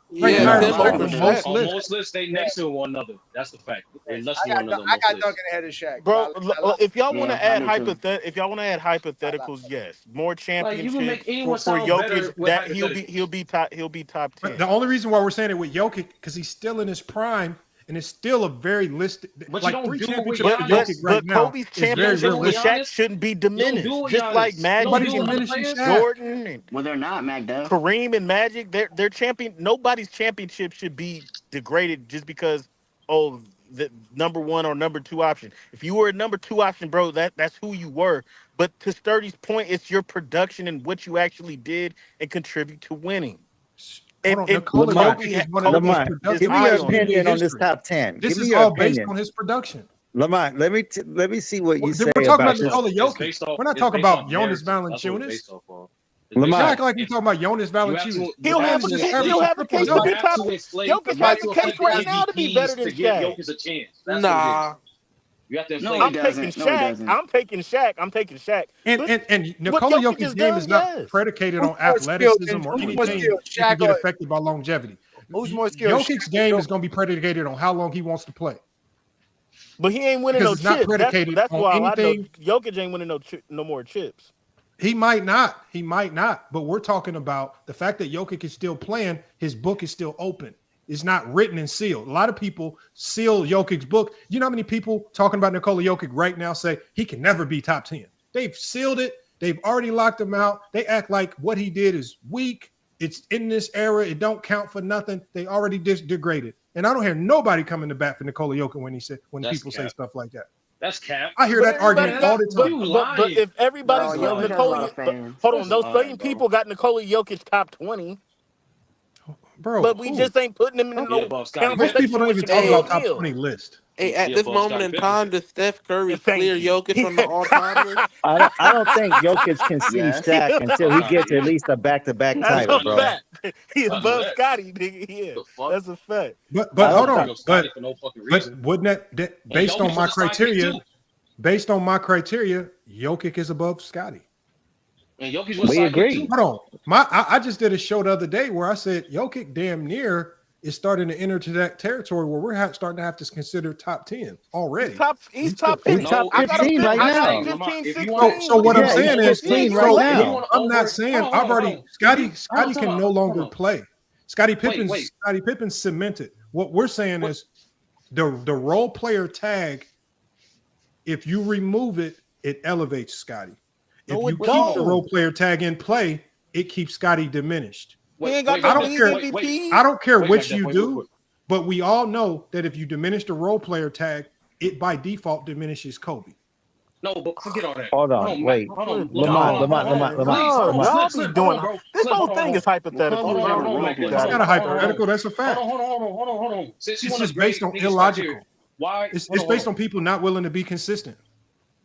On most lists, they next to one another. That's the fact. They less to one another. I got Duncan ahead of Shaq, bro. If y'all want to add hypotheticals, yes, more championships for Jokic. That he'll be top 10. But the only reason why we're saying it with Jokic because he's still in his prime, and it's still a very listed. But like you don't 3 do it with championships for Giannis. Jokic right now. Kobe's Is very championship with realistic. Shaq shouldn't be You don't diminished. do it with Just like Giannis. Magic Nobody's and diminishing Shaq. Jordan and Well, they're not, Magda. Kareem and Magic, they're champion. Nobody's championship should be degraded just because the number 1 or number 2 option. If you were a number 2 option, bro, that's who you were. But to Sturdy's point, it's your production and what you actually did and contribute to winning. Hold And on, Nikola Kobe Jokic is one Kobe of the most Lamont, productive give me players your in NBA opinion on this history. top 10. This Give me is your all based opinion. on his production. Lamont, let me see what you say We're talking about about this. Nikola Jokic. We're not talking about Jonas Valanciunas. Y'all act like we're talking about Jonas Valanciunas. He'll have a case to be top. Jokic has a case right now to be better than give Shaq. Jokic a chance. Nah. You have to No, inflate he I'm it. taking doesn't. No, he Shaq. doesn't. I'm taking Shaq. And What Nikola Jokic Jokic's has game done, is not yes. predicated Who's on more skilled athleticism than- or who's more anything skilled, that can Shaq get or- affected by longevity. Who's more skilled? Jokic's Shaq or game Jokic? is going to be predicated on how long he wants to play. But he ain't winning Because no it's not chips. predicated That's on why I know anything. Jokic ain't winning no more chips. He might not. He might not. But we're talking about the fact that Jokic is still playing. His book is still open. It's not written and sealed. A lot of people seal Jokic's book. You know how many people talking about Nikola Jokic right now say he can never be top 10? They've sealed it. They've already locked him out. They act like what he did is weak. It's in this era. It don't count for nothing. They already degraded. And I don't hear nobody coming to bat for Nikola Jokic when That's people cap. say stuff like that. That's cap. I hear that argument all the time. But if everybody's No, got Jokic has a Nikola, lot of fans. hold on, That's those lying, same bro. people got Nikola Jokic top 20, Bro, but we who? just ain't putting him in He no above Scottie Most Pippen. people don't even conversation talk with about top O'Neal. 20 list. Hey, at He this above moment Scottie in Pippen. time, does Steph Curry Thank clear you. Jokic from the all-timers? I don't think Jokic can see Yes. Shaq until he gets at least a back-to-back That's title, a bro. fact. He I know above that. Scotty, nigga. Yeah, The fuck? that's a fact. But I hold don't on. Above Scottie for no fucking But reason. wouldn't that And based on Jokic my was a sidekick criteria? too. Based on my criteria, Jokic is above Scotty. And Jokic was a We sidekick agree. too. Hold on. I just did a show the other day where I said Jokic damn near is starting to enter to that territory where we're starting to have to consider top 10 already. He's top He's 15. top I got him 15 right I got now. him 15, If you 16. want So what I'm Yeah, saying he's is, 15 yeah, right you now. I'm not saying I've already Scotty can no longer Hold on. play. Scottie Wait. Pippen's cemented. What we're saying is the role player tag, if you remove it, it elevates Scotty. If No, you it keep don't. the role player tag in play, it keeps Scotty diminished. He ain't got I no don't league care. MVP. I don't care Wait, what Jack, you wait, do, wait. but we all know that if you diminish the role player tag, it by default diminishes Kobe. No, but forget all that. Hold on, wait. Hold on. Lamont. Y'all be doing this Clip, whole hold on, thing hold is hypothetical. Hold on, bro. hold on, Mac. It's not a hypothetical. That's a fact. Hold on. Since you It's want just to based grade on niggas' illogical. criteria, why? It's hold based on. on people not willing to be consistent.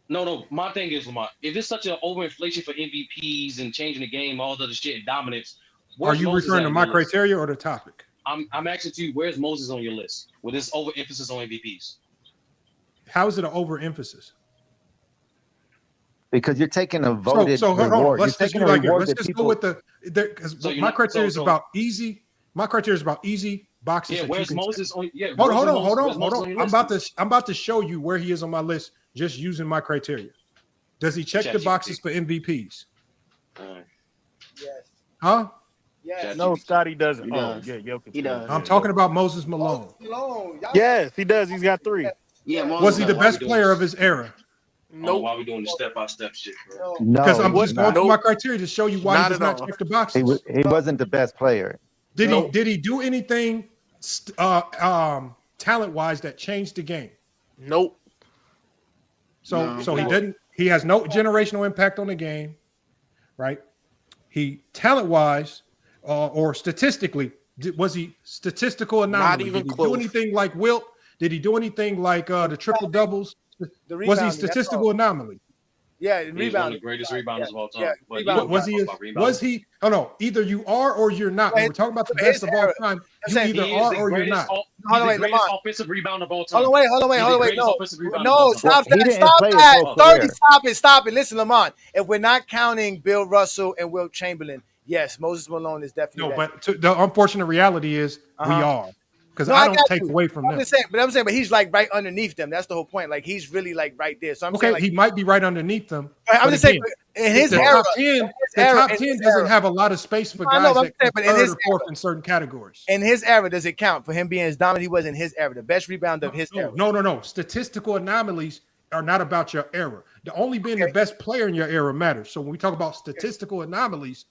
No. My thing is, Lamont, if it's such an overinflation for MVPs and changing the game, all the other shit and dominance, Are where's you Moses referring at to on my your list? criteria or the topic? I'm asking you, where's Moses on your list with this overemphasis on MVPs? How is it an overemphasis? Because you're taking a voted So hold reward. on. Let's You're just taking do a like it. reward Let's that just people. go with because So you're my not- criteria is so- about easy. My criteria is about easy boxes. Yeah, that you where's can Moses on? Yeah, Hold where's on. Moses on your list? I'm about to show you where he is on my list just using my criteria. Does he check Chat the GPT. boxes for MVPs? Yes. Huh? Yes. No, Scotty doesn't. He Oh, does. yeah, Jokic. He does. I'm talking about Moses Malone. Malone. Y'all- Yes, he does. He's got 3. Yeah, Moses Was he the does. best player of his era? Nope. Why we doing the step-by-step shit, bro? Because No, I'm just going through Nope. my criteria to show you why Not he does at not all. check the boxes. he wasn't the best player. Did he do anything talent wise that changed the game? Nope. So No. he didn't. He has no generational impact on the game, right? He talent wise or statistically, was he statistical anomaly? even Did he close. do anything like Wilt? Did he do anything like the triple doubles? The Was he rebounding, that's statistical all. anomaly? Yeah, He's one of rebounding. the greatest rebounders of all time. Yeah, But you rebounding. don't Was talk he? about rebounding. Was he? Oh no! Either you are or you're not. When we're talking about the best of all time, you saying either He is are the or you're greatest. not. He's Hold on, the wait, greatest Lamont. offensive rebounder of all time. Hold on, wait. He's the greatest No, offensive rebounder of no, all time. stop He that. didn't Stop play his that. whole 30, career. stop it. Listen, Lamont. If we're not counting Bill Russell and Wilt Chamberlain, yes, Moses Malone is definitely No, that. but the unfortunate reality is we Uh-huh. are. because No, I I don't got take you. away from I'm them. just saying, but he's like right underneath them. That's the whole point. Like he's really like right there. So I'm Okay, saying like he might be right underneath them. I'm But just saying again, in his the era, top 10, the top 10 doesn't have a lot of space for I know, guys but I'm that saying, come but in third his or fourth in certain categories. in his era, does it count for him being as dominant he was in his era, the best rebounder of his era? No. Statistical anomalies are not about your era. The only being the best player in your era matters. So when we talk about statistical anomalies,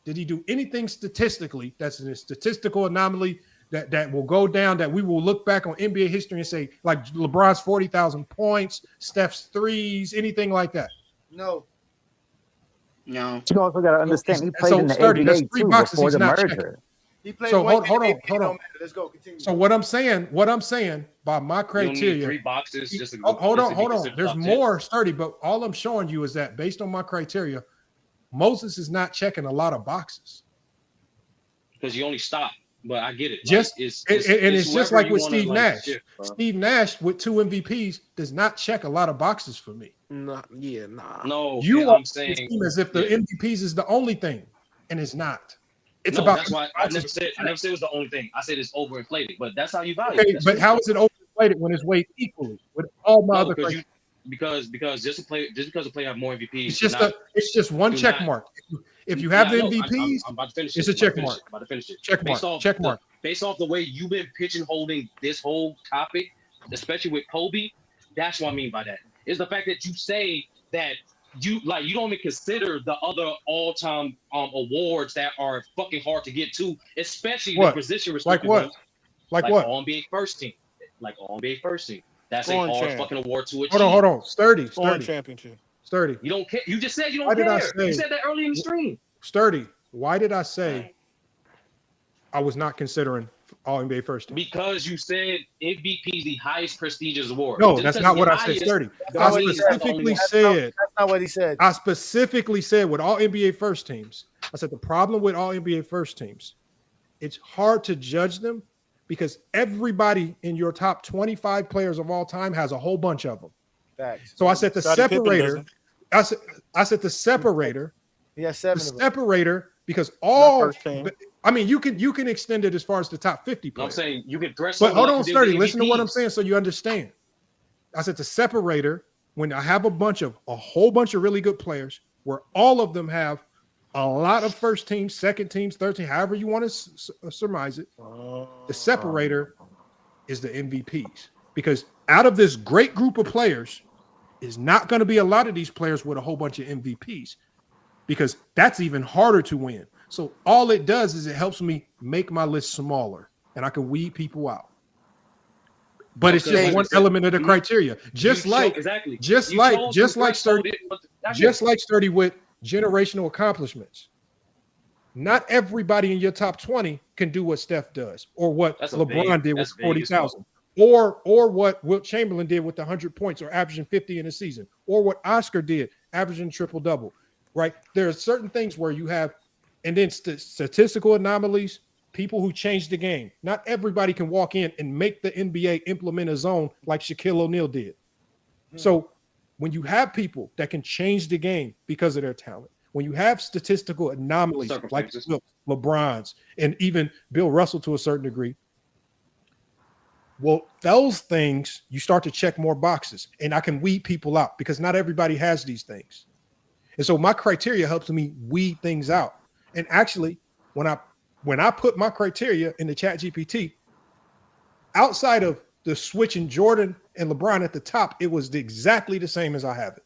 did he do anything statistically that's a statistical anomaly that will go down, that we will look back on NBA history and say, like LeBron's 40,000 points, Steph's threes, anything like that? No. You also got to understand he played So in the Sturdy, that's ABA three too boxes before he's the not merger. checking. He played So one hold game, on. it don't matter. Let's go. Continue. So what I'm saying by my You don't need criteria, 3 boxes just to hold just to be on. considered There's top 10. more Sturdy, but all I'm showing you is that based on my criteria, Moses is not checking a lot of boxes. Because you only stop. But I get it. Just like, it's just whoever like you with wanna, Steve like, Nash. shift, bro. Steve Nash with 2 MVPs does not check a lot of boxes for me. Nah. No, You are I'm saying as if the MVPs is the only thing, and it's not. It's no, about that's why I never said it was the only thing. I said it's overinflated, but that's how you value okay, it. That's but true. how is it overinflated when it's weighed equally with all my other criteria? because just because a player have more MVPs, It's just one check mark. If you have the MVPs, I'm about to finish it's it. a check mark. I'm about to finish it. Check mark. Based off the way you've been pigeonholing this whole topic, especially with Kobe, that's what I mean by that. Is the fact that you say that you don't even consider the other all-time awards that are fucking hard to get to, especially the position restricted ones. Like what? All NBA first team. Like all NBA first team. That's Scoring a hard champ. fucking award to achieve. Hold on. Sturdy. Championship. Sturdy. You don't care. You just said you don't Why did I care. say- You said that early in the stream. Sturdy. Why did I say I was not considering all NBA first team? Because you said MVP is the highest prestigious award. No, Just that's because not what I it's said, highest, Sturdy. doesn't I mean it's the only specifically one. said. That's not what he said. I specifically said with all NBA first teams, I said the problem with all NBA first teams, it's hard to judge them because everybody in your top 25 players of all time has a whole bunch of them. Facts. So I said the Scottie Pippen separator. I said the separator. He has 7 The of them. separator because all. first team. I mean, you can extend it as far as the top 50 No, I'm players. saying you can threshold. But hold like on, you did Sturdy. with Listen to what I'm MVPs. saying so you understand. I said the separator, when I have a whole bunch of really good players, where all of them have a lot of first teams, second teams, third team, however you want to surmise it. The separator is the MVPs. Because out of this great group of players, is not going to be a lot of these players with a whole bunch of MVPs. Because that's even harder to win. So all it does is it helps me make my list smaller and I can weed people out. But it's just one element of the criteria. Just like Sturdy with generational accomplishments. Not everybody in your top 20 can do what Steph does or what LeBron did with 40,000 or what Wilt Chamberlain did with 100 points or averaging 50 in a season or what Oscar did averaging triple-double. Right? There are certain things where you have, and then statistical anomalies, people who change the game. Not everybody can walk in and make the NBA implement a zone like Shaquille O'Neal did. So when you have people that can change the game because of their talent, when you have statistical anomalies like LeBron's and even Bill Russell to a certain degree, well, those things, you start to check more boxes and I can weed people out because not everybody has these things. And so my criteria helps me weed things out. And actually, when I put my criteria in the Chat GPT, outside of the switching Jordan and LeBron at the top, it was exactly the same as I have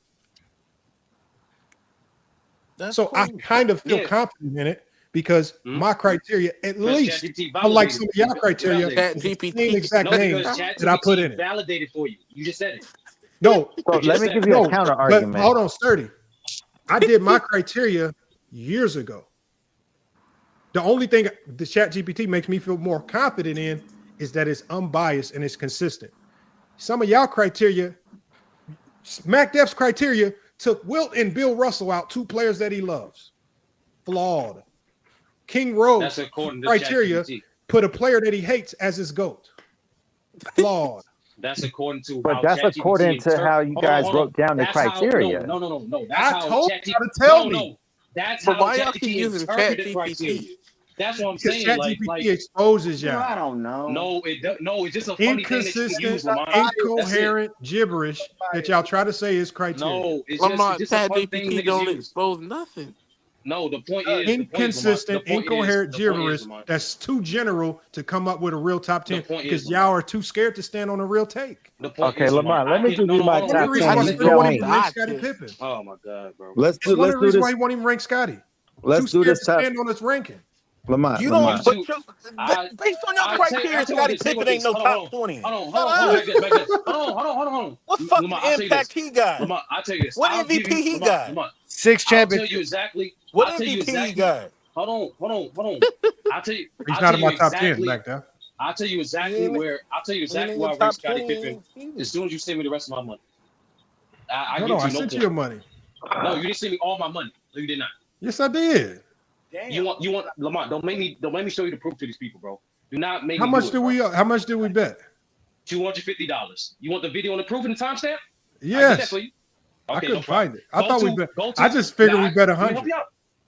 it. So cool. I kind of feel confident in it because my criteria, at least, unlike some of y'all criteria, Chat is the GPT. same exact name that I put in it. Validated for you. You just said it. No, So let me give you a counter argument. But hold on, Sturdy. I did my criteria years ago. The only thing the Chat GPT makes me feel more confident in is that it's unbiased and it's consistent. Some of y'all criteria, Mac Def's criteria took Wilt and Bill Russell out, 2 players that he loves. Flawed. King Rose criteria put a player that he hates as his GOAT. Flawed. That's according to But that's according to how you guys wrote down the criteria. No. That's I how told ChatGPT you to tell me. That's But how why y'all keep ChatGPT using interpreted ChatGPT? criteria. That's what I'm Because saying. Chat GPT exposes Bro, I y'all. don't know. No, no, it's just a funny thing that you can Inconsistent, use, Lamont. That's it. incoherent gibberish that y'all try to say is criteria. No, it's Lamont, just a Chat fun thing GPT niggas don't use. expose nothing. No, the point is, Lamont. Inconsistent, incoherent The point is, gibberish Lamont. that's too general to come up with a real top 10 point because is, y'all are too scared to stand on a real take. The point Okay, is, Lamont, let me give you my hold One of top the reasons 10. why You Slim won't tell even me. rank Scottie Pippen. Oh my God, bro. Let's It's one of the do reasons why this. he won't even rank Scotty. Let's Too do scared this to top. stand on his ranking. Lamont, You Lamont. don't, but based on your I criteria, tell you what Scottie this. Tell you what Pippen ain't this. no Hold top on, 20. hold Shut on. up. Back this. Hold on. What fucking Lamont, I'll tell you this. impact he got? Lamont, I'll tell you this. What I'll give MVP you he got? Lamont. 6 I'll tell you championships. exactly. What I'll tell you MVP he exactly. got? Hold on. I'll tell you. He's I'll not tell in you my top 10 exactly. back there. I'll tell you He exactly ain't, where. I'll tell you he ain't exactly in where your I rank top Scottie 20 Pippen. either. As soon as you send me the rest of my money, I Hold give on, I you no sent you point. your money. No, you didn't send me all my money. No, you did not. Yes, I did. Damn. You want Lamont? Don't make me show you the proof to these people, bro. Do not make How me much do it, did bro. we? How much did we bet? $250. You want the video and the proof and the timestamp? I get that Yes, for you. I Okay, couldn't no problem. find it. I thought we bet. Go to. I just figured we bet Let me help 100. you out.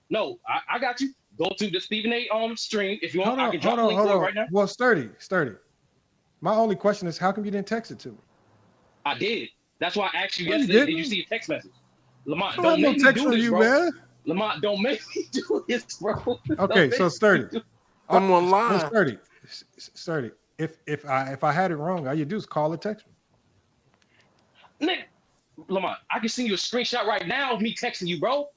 No, I got you. Go to the Stephen A. Stream if you want. I can drop Hold the link for it on. right now. Well, sturdy. My only question is, how come you didn't text it to me? I did. That's why I asked you No, you yesterday. Did didn't. you see a text message? Lamont, I don't don't have no make me text do from this, you, bro. man. Lamont, don't make me do this, bro. Okay, so sturdy. I'm online. Sturdy. If I had it wrong, all you do is call or text me. Nick, Lamont, I can send you a screenshot right now of me texting you, bro.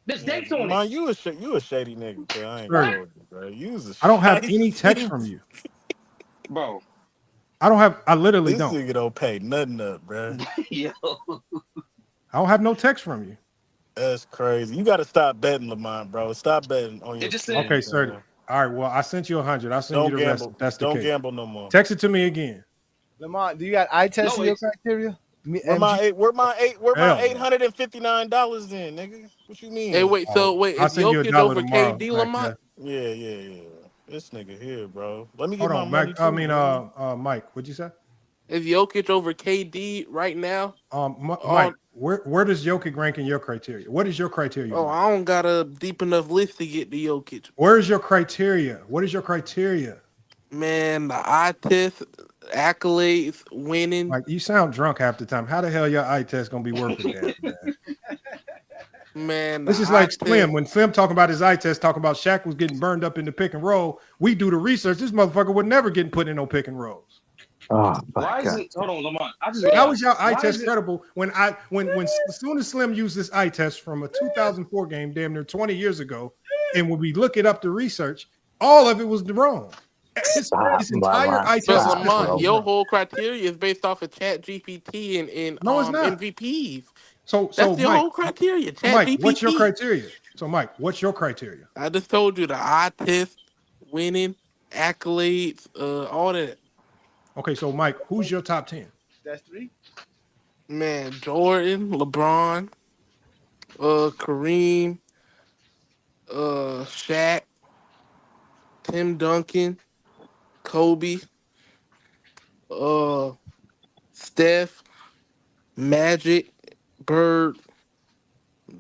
There's dates on it. Man, you a shady nigga, bro. I ain't Sturdy. gonna hold you, bro. You was a I don't have shady any text from you, bro. I literally This don't. nigga don't pay nothing up, bro. Yo. I don't have no text from you. That's crazy. You got to stop betting, Lamont, bro. Stop betting on your streams, Okay, sturdy. man. All right. Well, I sent you 100. I'll send Don't you the rest. gamble. If that's the Don't case. gamble no more. Text it to me again. Lamont, do you got eye test in your criteria? Where my Hell no. $859 then, nigga? What you mean? Hey, wait. So wait, I'll is send you Jokic $1 over tomorrow, KD, Mac. Lamont? Yeah. This nigga here, bro. Let me get Hold my on, money Mac. too. Man. Mike. What'd you say? Is Jokic over KD right now? Mike. Where does Jokic rank in your criteria? What is your criteria? Oh, Mike? I don't got a deep enough list to get to Jokic. Where's your criteria? What is your criteria? Man, the eye test, accolades, winning. Like, you sound drunk half the time. How the hell your eye test gonna be worth a damn, man? Man, This is like Slim. When Slim talking about his eye test, talking about Shaq was getting burned up in the pick and roll. We do the research. This motherfucker would never get put in no pick and rolls. Oh, Why is it? Hold on, Lamont. I just How is your eye why test is it- credible when as soon as Slim used this eye test from a 2004 game, damn near 20 years ago, and when we look it up to research, all of it was wrong. His entire eye But test is Lamont, your whole criteria is based off of Chat GPT and No, it's not. MVPs. So That's your Mike, whole criteria. Chat Mike, GPT. what's your criteria? So Mike, what's your criteria? I just told you the eye test, winning, accolades, all that. Okay, so Mike, who's your top 10? That's 3. Man, Jordan, LeBron, Kareem, Shaq, Tim Duncan, Kobe, Steph, Magic, Bird.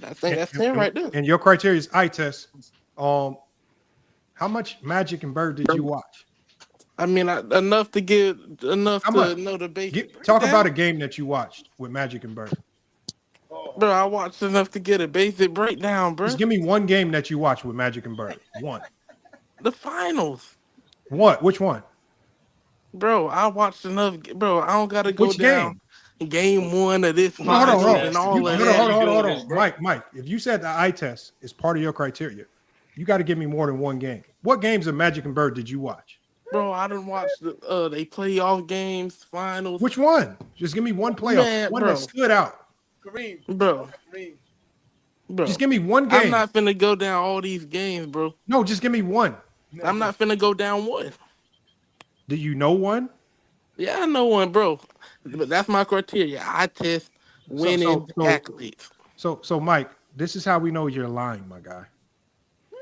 I think that's 10 right there. And your criteria is eye test. How much Magic and Bird did you watch? I mean, enough to know the basic. Talk about a game that you watched with Magic and Bird. Bro, I watched enough to get a basic breakdown, bro. Just give me one game that you watched with Magic and Bird. One. The finals. What? Which one? Bro, I watched enough. Bro, I don't gotta go Which down. Game 1 of this Hold finals on. and all of Hold that. on. Mike, if you said the eye test is part of your criteria, you got to give me more than one game. What games of Magic and Bird did you watch? Bro, I didn't watch they playoff games, finals. Which one? Just give me one playoff, one that stood out. Kareem. Bro. Just give me one game. I'm not finna go down all these games, bro. No, just give me one. I'm not finna go down one. Do you know one? Yeah, I know one, bro. But that's my criteria. I test winning accolades. So Mike, this is how we know you're lying, my guy.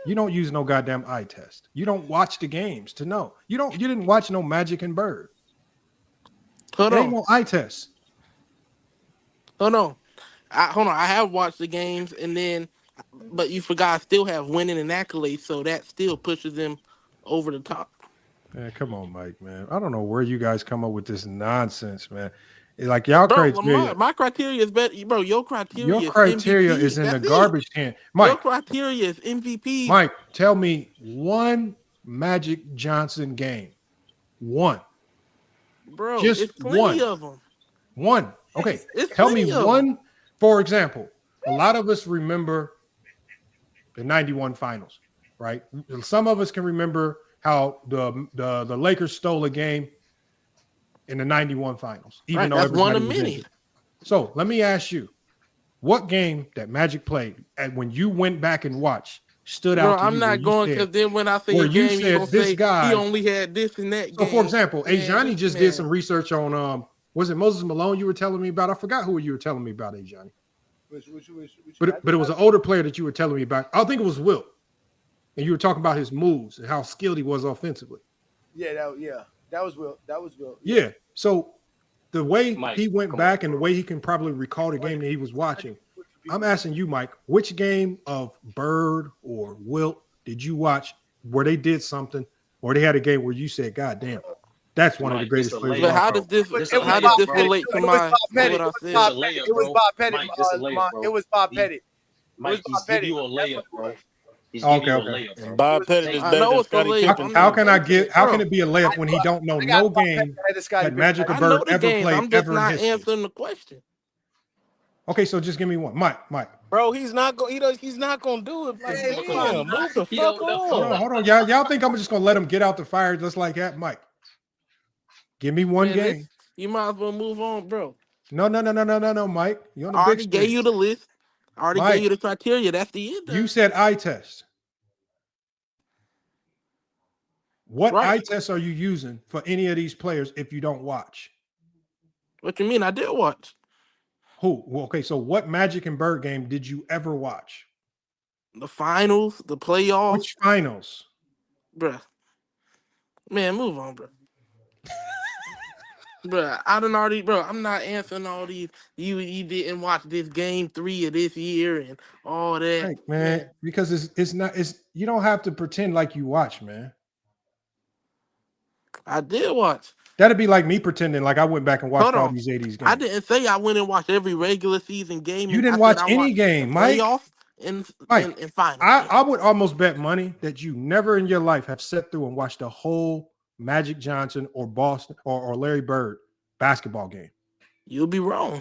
You don't use no goddamn eye test. You don't watch the games to know. You didn't watch no Magic and Bird. Hold on. Ain't no eye test. Hold on. I have watched the games, and then But you forgot I still have winning and accolades, so that still pushes him over the top. Man, come on, Mike, man. I don't know where you guys come up with this nonsense, man. It's like y'all Bro, criteria. my criteria is better. Bro, your criteria Your criteria is MVP. is in the That's garbage it. can. Your Mike, criteria is MVP. Mike, tell me one Magic Johnson game. One. Bro, Just it's plenty one. of them. One. Okay. It's Tell me plenty of one. them. For example, a lot of us remember the 91 finals, right? Some of us can remember how the Lakers stole a game in the 91 finals, even Right, though that's one everybody of was many. injured. So let me ask you, what game that Magic played and when you went back and watched stood Bro, out to I'm you where not you going said, because then when I say where a you game, you're said gonna this say guy? he only had this and that So game. for example, Man, Ajani just man. did some research on was it Moses Malone you were telling me about? I forgot who you were telling me about, Ajani. But it was an older player that you were telling me about. I think it was Wilt. And you were talking about his moves and how skilled he was offensively. Yeah, that was Will. That was Will. Yeah. So the way Mike, he went come back on, and the way he can probably recall the game that he was watching, I'm asking you, Mike, which game of Bird or Wilt did you watch where they did something or they had a game where you said, God damn, that's one of the Mike, this greatest a players of But all layup, how time. does this This a how does layup, this bro. relate to my to what I This said? a layup, It was bro. Bob Pettit. Mike, this a layup, bro. It was Bob He, Pettit. It was Mike, he's Bob giving Pettit. you a That's layup, what it bro. was. He's Okay, giving you a okay. layup, bro. Bob It Pettit Take is I better know than it's a Scottie layup. Pippen. I'm How not can I answering get it, how can bro. it be a layup when he don't know I got no Bob Pettit game ahead of Scottie that Magic Pippen. or I know Bird the ever games. played I'm just ever in not history? answering the question. Okay, so just give me one. Mike. Bro, he's not going. He's not going to do it. Because Damn, move the he fuck don't know. Hold on. on. Y'all think I'm just gonna let him get out the fire just like that, Mike? Give me one Man, game. you might as well move on, bro. No, Mike. You on the I big already gave you screen. the list. I already gave Mike, you the criteria. That's the end you of it. said eye test. What Right. eye test are you using for any of these players if you don't watch? What you mean? I did watch. Who? Well, okay, so what Magic and Bird game did you ever watch? The finals, the playoffs. Which finals? Bruh. Man, move on, bro. Bruh, I done already, bro. I'm not answering all these. You didn't watch this game 3 of this year and all that. Right, man. Because it's not you don't have to pretend like you watch, man. I did watch. That'd be like me pretending like I went back and watched Hold all on. these 80s games. I didn't say I went and watched every regular season game. You And didn't I watch said I any watched game, the Mike. playoffs and finals. I would almost bet money that you never in your life have sat through and watched a whole Magic Johnson or Boston or Larry Bird basketball game. You'll be wrong.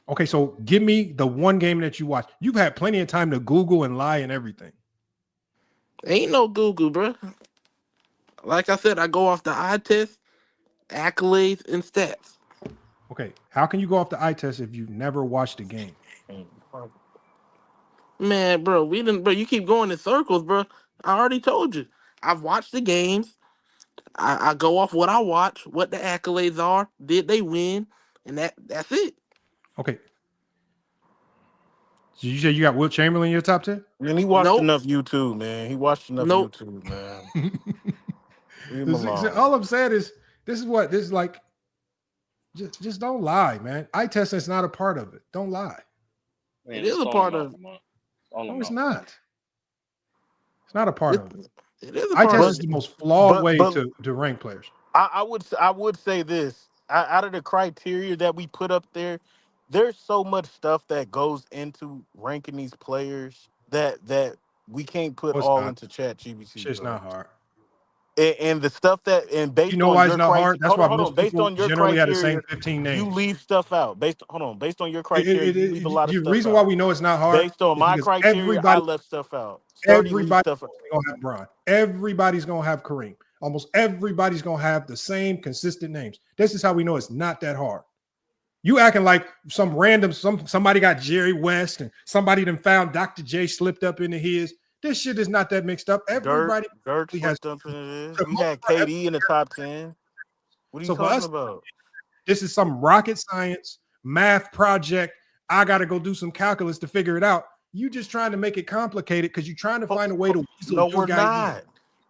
Okay, so give me the one game that you watched. You've had plenty of time to Google and lie and everything. Ain't no Google, bro. Like I said, I go off the eye test, accolades, and stats. Okay, how can you go off the eye test if you've never watched a game? Man, bro, you keep going in circles, bro. I already told you. I've watched the games. I go off what I watch, what the accolades are, did they win, and that's it. Okay. So you say you got Wilt Chamberlain in your top 10? Man, he watched enough YouTube, man. He watched enough YouTube, man. Leave him alone. All I'm saying is this is like just don't lie, man. Eye testing is not a part of it. Don't lie. Man, it is a part of it. No, it's not. It's not a part of it. It is a eye part test of is it. the most flawed way to rank players. I would say this. Out of the criteria that we put up there, there's so much stuff that goes into ranking these players that we can't put all into Chat GPT. Shit's not hard. And the stuff that based You know on why your it's not hard? That's why most based people on your generally have the criteria, same 15 names. you leave stuff out. Based on your criteria, you leave a lot of The stuff reason out. why we know it's not hard Based on is my because criteria, I left stuff out. Leave everybody's stuff out. gonna have Bron. Everybody's gonna have Kareem. Almost everybody's gonna have the same consistent names. This is how we know it's not that hard. You acting like some random somebody got Jerry West and somebody then found Dr. J slipped up into his. This shit is not that mixed up. Everybody Dirk slipped up into this. We had KD in the top 10. What are you talking about? This is some rocket science math project. I got to go do some calculus to figure it out. You just trying to make it complicated because you're trying to find a way to weasel No, your we're guy not. in.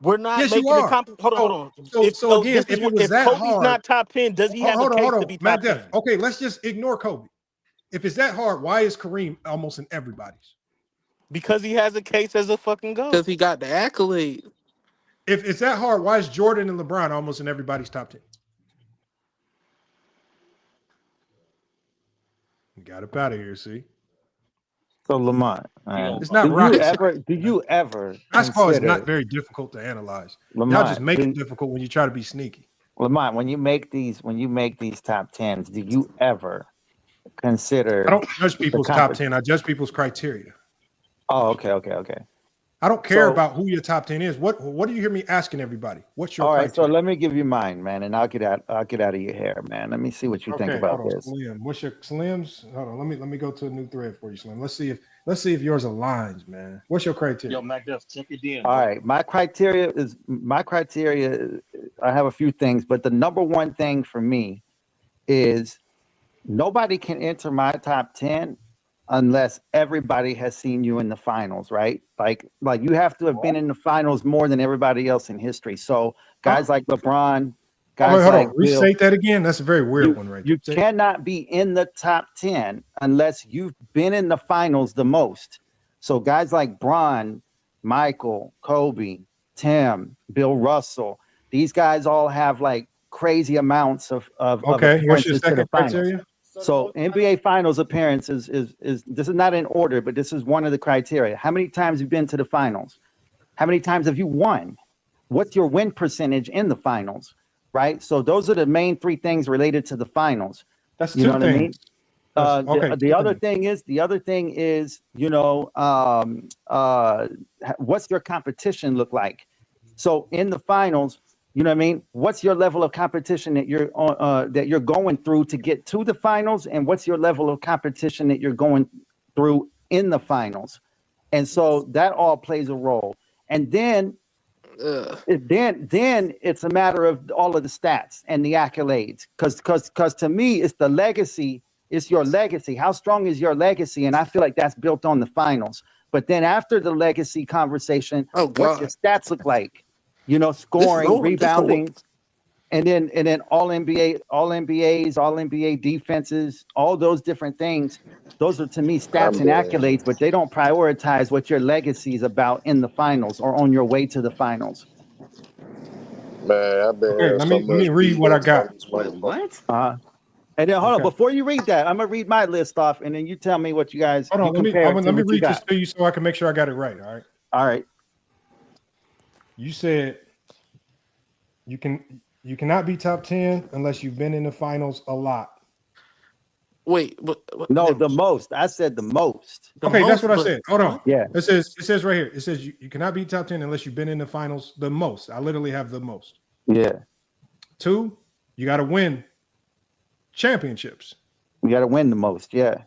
We're not Yes, making you are. it complicated. Hold on. So again, if it was that Kobe's hard, not top 10, does he have a case to be top 10? Okay, let's just ignore Kobe. If it's that hard, why is Kareem almost in everybody's? Because he has a case as a fucking GOAT. Because he got the accolade. If it's that hard, why is Jordan and LeBron almost in everybody's top 10? You got up out of here, see? So Lamont, It's not do rocket you ever science. do you ever Basketball is not consider, very difficult to analyze. Y'all Lamont, just make it difficult when you try to be sneaky. Lamont, when you make these top tens, do you ever consider I don't judge the people's top 10. I judge people's criteria. Oh, okay. I don't care So- about who your top 10 is. What do you hear me asking everybody? What's your All right, criteria? so let me give you mine, man, and I'll get out of your hair, man. Let me see what you think about hold on, this. Slim. What's your Slims? Hold on, let me go to a new thread for you, Slim. Let's see if yours aligns, man. What's your criteria? Yo, MacDuff, check it in. All right, my criteria. I have a few things, but the number one thing for me is nobody can enter my top 10 unless everybody has seen you in the finals, right? Like you have to have been in the finals more than everybody else in history. So guys like LeBron, guys hold like on. Bill, Restate that again. That's a very weird one, right? you cannot be in the top 10 unless you've been in the finals the most. So guys like Bron, Michael, Kobe, Tim, Bill Russell, these guys all have like crazy amounts of Okay. What's your appearances to the second finals. criteria? So NBA Finals appearances is this is not in order, but this is one of the criteria. How many times have you been to the finals? How many times have you won? What's your win percentage in the finals? Right. So those are the main three things related to the finals. That's you two know what I mean? things. Okay. The other thing is, what's your competition look like? So in the finals, you know what I mean? What's your level of competition that you're going through to get to the finals, and what's your level of competition that you're going through in the finals? And so that all plays a role. And then it's a matter of all of the stats and the accolades, because to me it's the legacy. It's your legacy. How strong is your legacy? And I feel like that's built on the finals. But then after the legacy conversation, what's your stats look like? Scoring, rebounding, and then all NBAs, all NBA defenses, all those different things. Those are to me stats and accolades, but they don't prioritize what your legacy is about in the finals or on your way to the finals. Man, I've been Okay, hearing let so me much read what I BS got. on this motherfucker. And then hold on, Okay. before you read that, I'm gonna read my list off, and then you tell me what you guys. Hold on, let me read this got. to you so I can make sure I got it right. All right. All right. You said you cannot be top 10 unless you've been in the finals a lot. Wait, but No, the most. I said the most. Okay, that's what I said. Hold on. Yeah. It says right here. It says you cannot be top 10 unless you've been in the finals the most. I literally have the most. Yeah. 2, you got to win championships. You got to win the most. Yeah.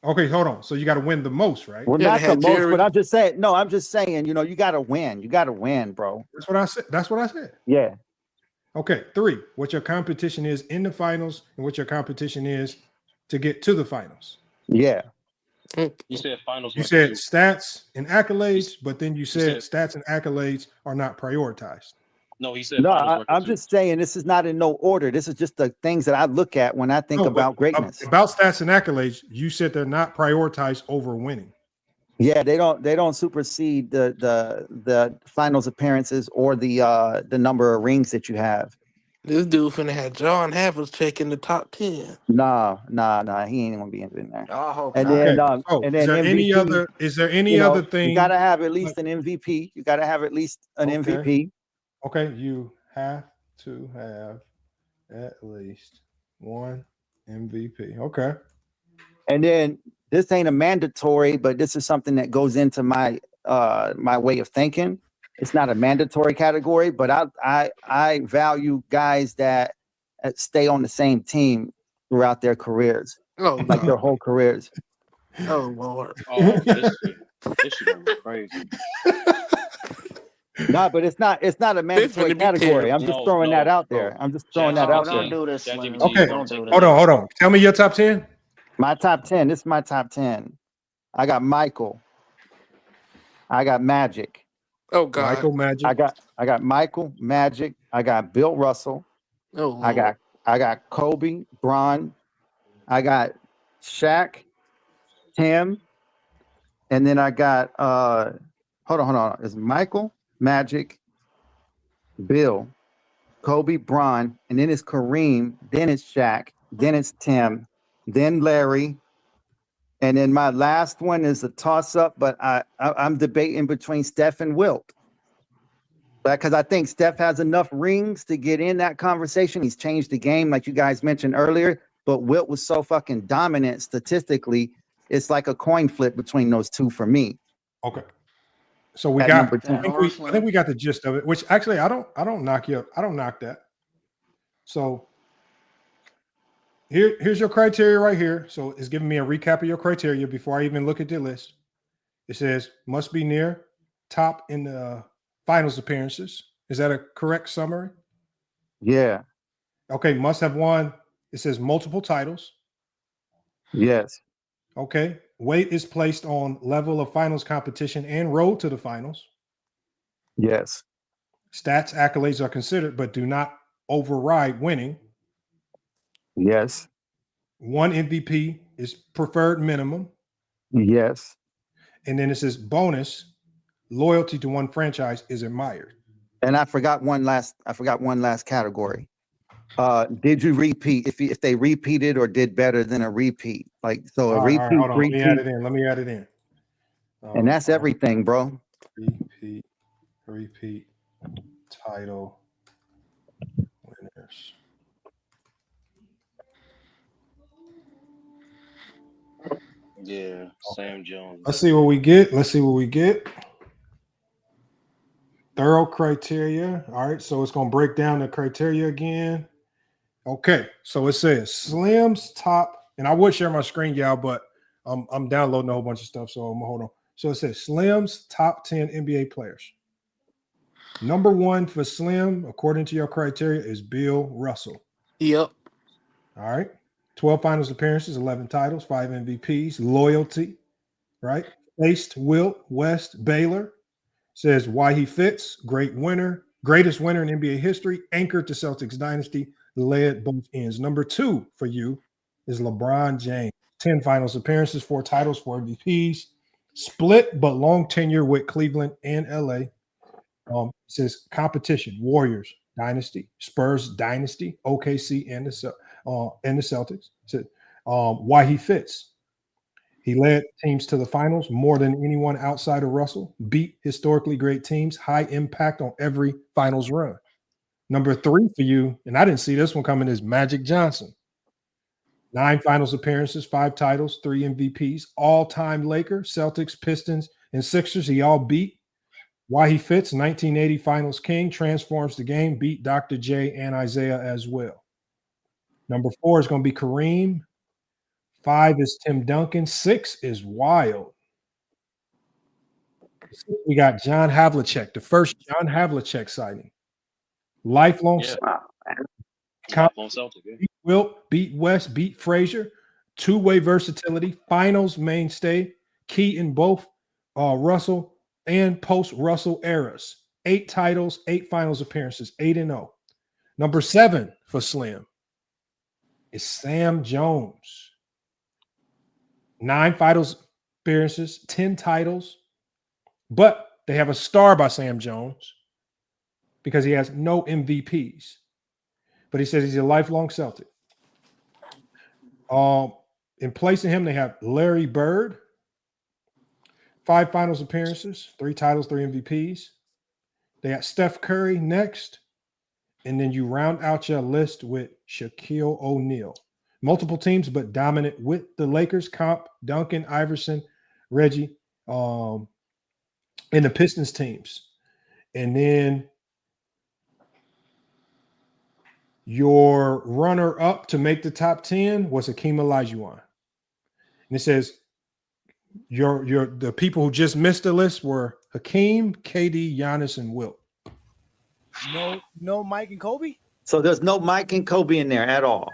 Okay, hold on. So you got to win the most, right? Well, not the most, but I'm just saying. No, I'm just saying. You got to win. You got to win, bro. That's what I said. That's what I said. Yeah. Okay. 3, what your competition is in the finals and what your competition is to get to the finals. Yeah. You said finals. You said stats and accolades, but then you said stats and accolades are not prioritized. No, he said. No, I'm just saying this is not in no order. This is just the things that I look at when I think about greatness. About stats and accolades, you said they're not prioritized over winning. Yeah, they don't supersede the finals appearances or the number of rings that you have. This dude finna have John Havlicek in the top 10. Nah, he ain't gonna be in there. Oh, And Okay. then, So and then is there MVP, any other thing? You gotta have at least an MVP. You gotta have at least an MVP. Okay, you have to have at least one MVP. Okay. And then this ain't a mandatory, but this is something that goes into my my way of thinking. It's not a mandatory category, but I value guys that stay on the same team throughout their careers, like their whole careers. Oh Lord! Oh, this shit gonna be crazy. No, but it's not a mandatory category. I'm just throwing that out there. I'm just throwing that out there. Don't do this. Okay. Don't do this. Hold on. Tell me your top 10. My top 10. This is my top 10. I got Michael. I got Magic. Oh God. Michael, Magic. I got Michael, Magic. I got Bill Russell. Oh Lord. I got Kobe, Bron. I got Shaq, Tim, And then I got hold on. It's Michael, Magic, Bill, Kobe, Bron, and then it's Kareem, then it's Shaq, then it's Tim, then Larry. And then my last one is a toss-up, but I'm debating between Steph and Wilt. Because I think Steph has enough rings to get in that conversation. He's changed the game, like you guys mentioned earlier. But Wilt was so fucking dominant statistically. It's like a coin flip between those two for me. Okay. So we At got. number 10. I think we got the gist of it. Which actually, I don't knock you up. I don't knock that. So here's your criteria right here. So it's giving me a recap of your criteria before I even look at the list. It says must be near top in the finals appearances. Is that a correct summary? Yeah. Okay. Must have won. It says multiple titles. Yes. Okay. Weight is placed on level of finals competition and road to the finals. Yes. Stats, accolades are considered, but do not override winning. Yes. One MVP is preferred minimum. Yes. And then it says bonus, loyalty to one franchise is admired. And I forgot one last category. Did you repeat if they repeated or did better than a repeat? Like so a All right, repeat, hold on. repeat. Let me add it in. And that's everything, bro. Repeat title winners. Yeah, Sam Jones. Let's see what we get. Thorough criteria. All right, so it's going to break down the criteria again. Okay, so it says Slim's top, and I would share my screen, y'all, but I'm downloading a whole bunch of stuff, so I'm gonna hold on. So it says Slim's top 10 NBA players. Number one for Slim, according to your criteria, is Bill Russell. Yep. All right. 12 finals appearances, 11 titles, 5 MVPs, loyalty, right? Faced Wilt, West, Baylor. Says why he fits, greatest winner in NBA history, anchored to Celtics dynasty, led both ends. Number two for you is LeBron James. 10 finals appearances, 4 titles, 4 MVPs, split but long tenure with Cleveland and LA. Says competition, Warriors dynasty, Spurs dynasty, OKC and the Celtics. Said why he fits. He led teams to the finals more than anyone outside of Russell, beat historically great teams, high impact on every finals run. Number three for you, and I didn't see this one coming, is Magic Johnson. 9 finals appearances, 5 titles, 3 MVPs, all-time Laker, Celtics, Pistons, and Sixers. He all beat. Why he fits, 1980 finals king, transforms the game, beat Dr. J and Isaiah as well. Number 4 is going to be Kareem. 5 is Tim Duncan. 6 is wild. We got John Havlicek, the first John Havlicek sighting. Lifelong Celtic. Beat Wilt, beat West, beat Frazier. Two-way versatility, finals mainstay, key in both Russell and post-Russell eras. 8 titles, 8 finals appearances, 8-0. Number 7 for Slim is Sam Jones. 9 finals appearances, 10 titles, but they have a star by Sam Jones because he has no MVPs. But he says he's a lifelong Celtic. In place of him, they have Larry Bird, 5 finals appearances, 3 titles, 3 MVPs. They got Steph Curry next. And then you round out your list with Shaquille O'Neal. Multiple teams, but dominant with the Lakers, Comp, Duncan, Iverson, Reggie, and the Pistons teams. And then your runner-up to make the top 10 was Hakeem Olajuwon. And it says the people who just missed the list were Hakeem, KD, Giannis, and Wilt. No Mike and Kobe? So there's no Mike and Kobe in there at all.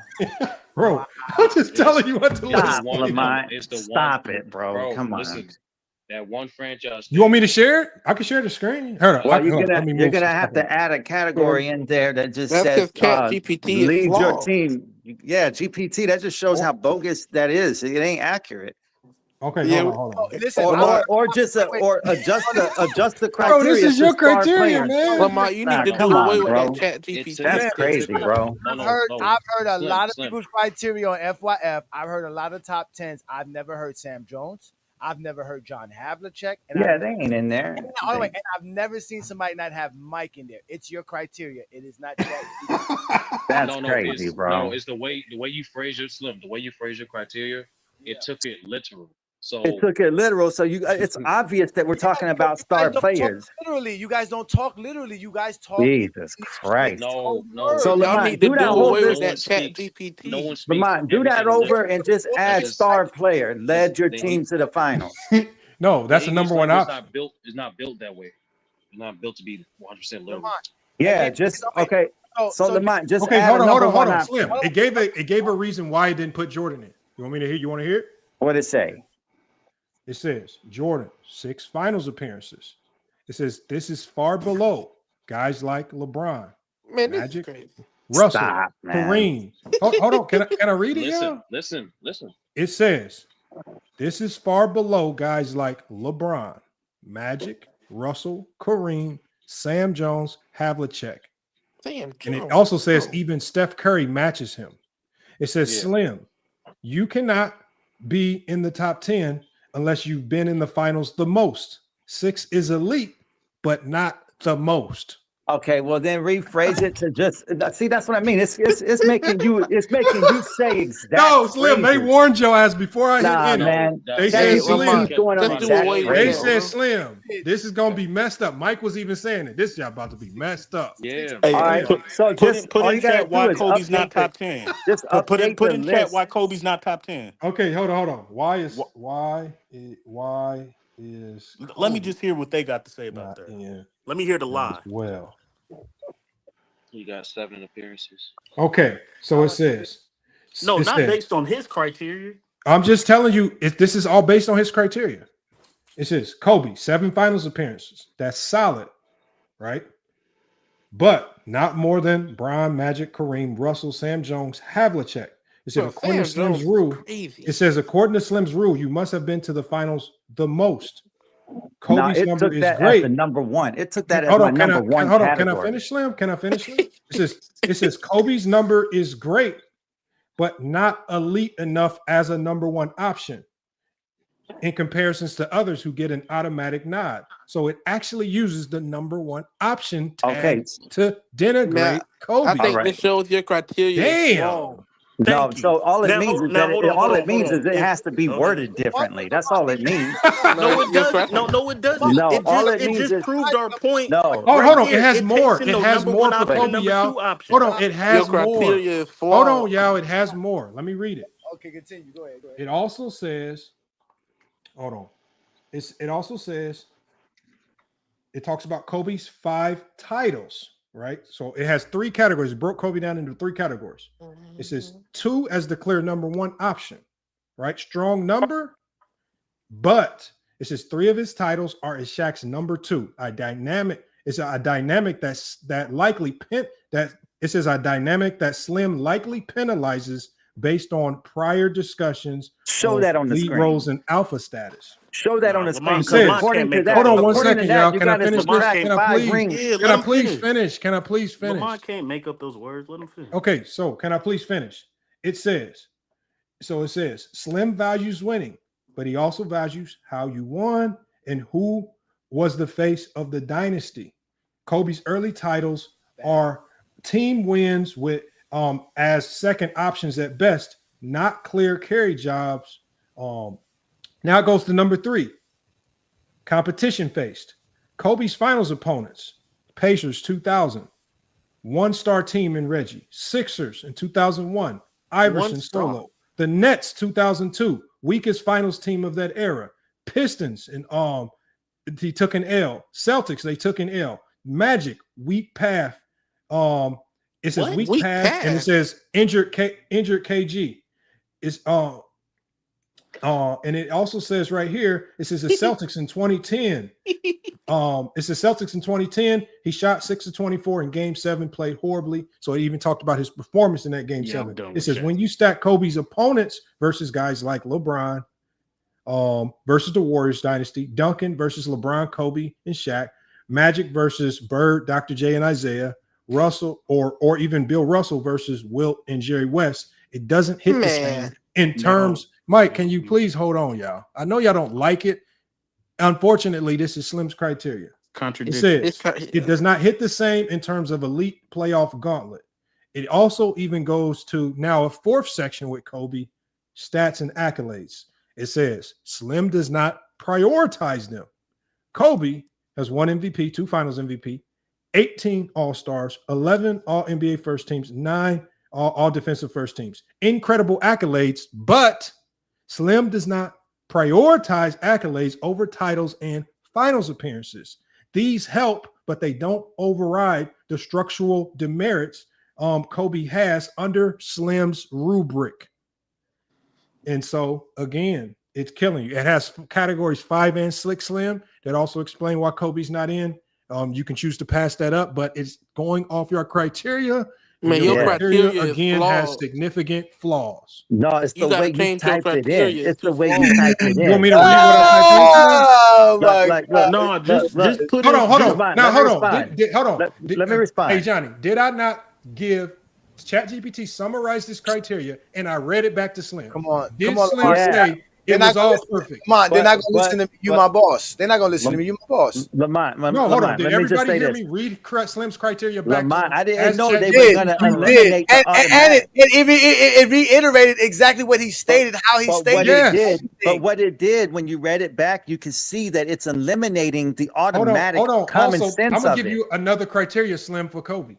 Bro, I'm just telling you what to Stop, list. Lamont. It's the Stop one, it, bro. Come on. Listen, that one franchise. You want me to share it? I can share the screen. Hold on. Well, you're gonna have to add a category in there that just says Chat GPT is lead your flawed. team. Yeah, GPT. That just shows how bogus that is. It ain't accurate. Okay, Yeah, hold on. Listen, or adjust the criteria. Bro, this is your to star criteria, players. man. Lamar, you need to come do away on, with bro. that Chat It's GPT. That's Slim, crazy, bro. I've heard a lot of Slim. people's criteria on FYF. I've heard a lot of top 10s. I've never heard Sam Jones. I've never heard John Havlicek. And Yeah, they ain't in there. and I've never seen somebody not have Mike in there. It's your criteria. It is not Chat That's No, crazy, it's, bro. No, it's the way you phrase your Slim, the way you phrase your criteria. It took it literal. So It took it literal, so it's obvious that we're talking about star players. Literally, you guys don't talk literally. You guys talk. Jesus Christ. No. So Y'all Lamont, need to do that do away over. with that Chat GPT. No one speaks. Lamont, do every that single over day. and just add star player. Led your team to the finals. No, that's The the number English one language option. It's not built that way. It's not built to be 100% literal. Yeah, just okay. So Lamont, just Okay, add hold a on. number one option. Slim. It gave a reason why it didn't put Jordan in. You want me to hear? You want to hear it? What did it say? It says Jordan, 6 finals appearances. It says this is far below guys like LeBron, Man, Magic, this is crazy. Russell, Stop, man. Kareem. Hold on. Can I read it? Listen. It says this is far below guys like LeBron, Magic, Russell, Kareem, Sam Jones, Havlicek. Sam And it Jones. also says even Steph Curry matches him. It says, Slim, you cannot be in the top 10 unless you've been in the finals the most. 6 is elite, but not the most. Okay, well then rephrase it to just see. That's what I mean. It's making you say exact. No, Slim, they warned your ass before I Nah, hit man. They said Slim. They said Slim. This is gonna be messed up. Mike was even saying it. This y'all about to be messed up. Yeah. Hey, all right. So just put all in you gotta chat why do is Kobe's not update top 10. Just Put in update the chat list. why Kobe's not top 10. Okay, hold on. Why is Let me just hear what they got to say about that. Let me hear the lie. Well, He got 7 appearances. okay. So it says No, it not says- based on his criteria. I'm just telling you, this is all based on his criteria. It says Kobe, 7 finals appearances. That's solid, right? But not more than Bron, Magic, Kareem, Russell, Sam Jones, Havlicek. It said, Bro, according to Sam Slim's Jones rule, is crazy. it says, according to Slim's rule, you must have been to the finals the most. Kobe's it number took is that great. as the number one. It took that as Hold my on, can number one Can I category. finish, Slim? Can I finish, Slim? It says Kobe's number is great, but not elite enough as a number one option in comparisons to others who get an automatic nod. So it actually uses the number one option tag to denigrate Man, Kobe. I think this shows your criteria. Damn. No, so all it means is that all it means is it If- has to be worded differently. That's all it means. No, it doesn't. No, it doesn't. No, all it It means just is proved our point. no. Oh, right hold on. there. It has more. takes in It the has number more one for option and Kobe, number y'all. 2 option. Hold on. It has Your more. criteria is Hold flawed. on, y'all. It has more. Let me read it. Okay, continue. Go ahead. It also says, hold on. It also says, it talks about Kobe's 5 titles, right? So it has 3 categories. It broke Kobe down into 3 categories. It says 2 as the clear number one option, right? Strong number, but it says 3 of his titles are as Shaq's number 2. A dynamic. It's a dynamic that it says a dynamic that Slim likely penalizes based on prior discussions. Show that on the lead screen. roles and alpha status. Show that on the screen. It says, According to that, hold on one according to second, that, y'all. you Can I gotta finish this? subtract Can I 5 please? rings. Yeah, Can I please finish? Can I please finish? Lamont can't make up those words. Let him finish. Okay, so can I please finish? It says, Slim values winning, but he also values how you won and who was the face of the dynasty. Kobe's early titles are team wins with as second options at best, not clear carry jobs. Now it goes to number 3. Competition faced. Kobe's finals opponents: Pacers 2000, 1-star team in Reggie, Sixers in 2001, Iverson solo, the Nets 2002, weakest finals team of that era, Pistons and he took an L, Celtics they took an L, Magic weak path, it says weak path and it says injured KG. It's and it also says right here, it says the Celtics in 2010. It says Celtics in 2010. He shot 6 of 24 in Game 7, played horribly. So it even talked about his performance in that Game 7. It says when you stack Kobe's opponents versus guys like LeBron, versus the Warriors dynasty. Duncan versus LeBron, Kobe, and Shaq. Magic versus Bird, Dr. J, and Isaiah. Russell or even Bill Russell versus Wilt and Jerry West. It doesn't hit the same in terms. Mike, can you please hold on, y'all? I know y'all don't like it. Unfortunately, this is Slim's criteria. It says it does not hit the same in terms of elite playoff gauntlet. It also even goes to now a fourth section with Kobe, stats and accolades. It says Slim does not prioritize them. Kobe has 1 MVP, 2 Finals MVP, 18 All-Stars, 11 All-NBA first teams, 9 all defensive first teams. Incredible accolades, but Slim does not prioritize accolades over titles and finals appearances. These help, but they don't override the structural demerits Kobe has under Slim's rubric. And so, again, it's killing you. It has categories 5 and 6 Slim that also explain why Kobe's not in. You can choose to pass that up, but it's going off your criteria. Man, your criteria again has significant flaws. No, it's the way you typed it in. It's the way you typed it in. You want me to read what I typed in? No, just put hold it. on. Now, hold on. Let me respond. Hey, Johnny, did I not give Chat GPT summarize this criteria and I read it back to Slim? Come on. Did Slim say it was all perfect? Come on, they're not going to listen to me. You my boss. They're not going to listen to me. You my boss. Lamont, hold on. Did everybody hear me read Slim's criteria back? Lamont, I didn't know they were going to eliminate and it reiterated exactly what he stated, how he stated. But what it did when you read it back, you can see that it's eliminating the automatic common sense I'm going to of give you another criteria, Slim, for Kobe.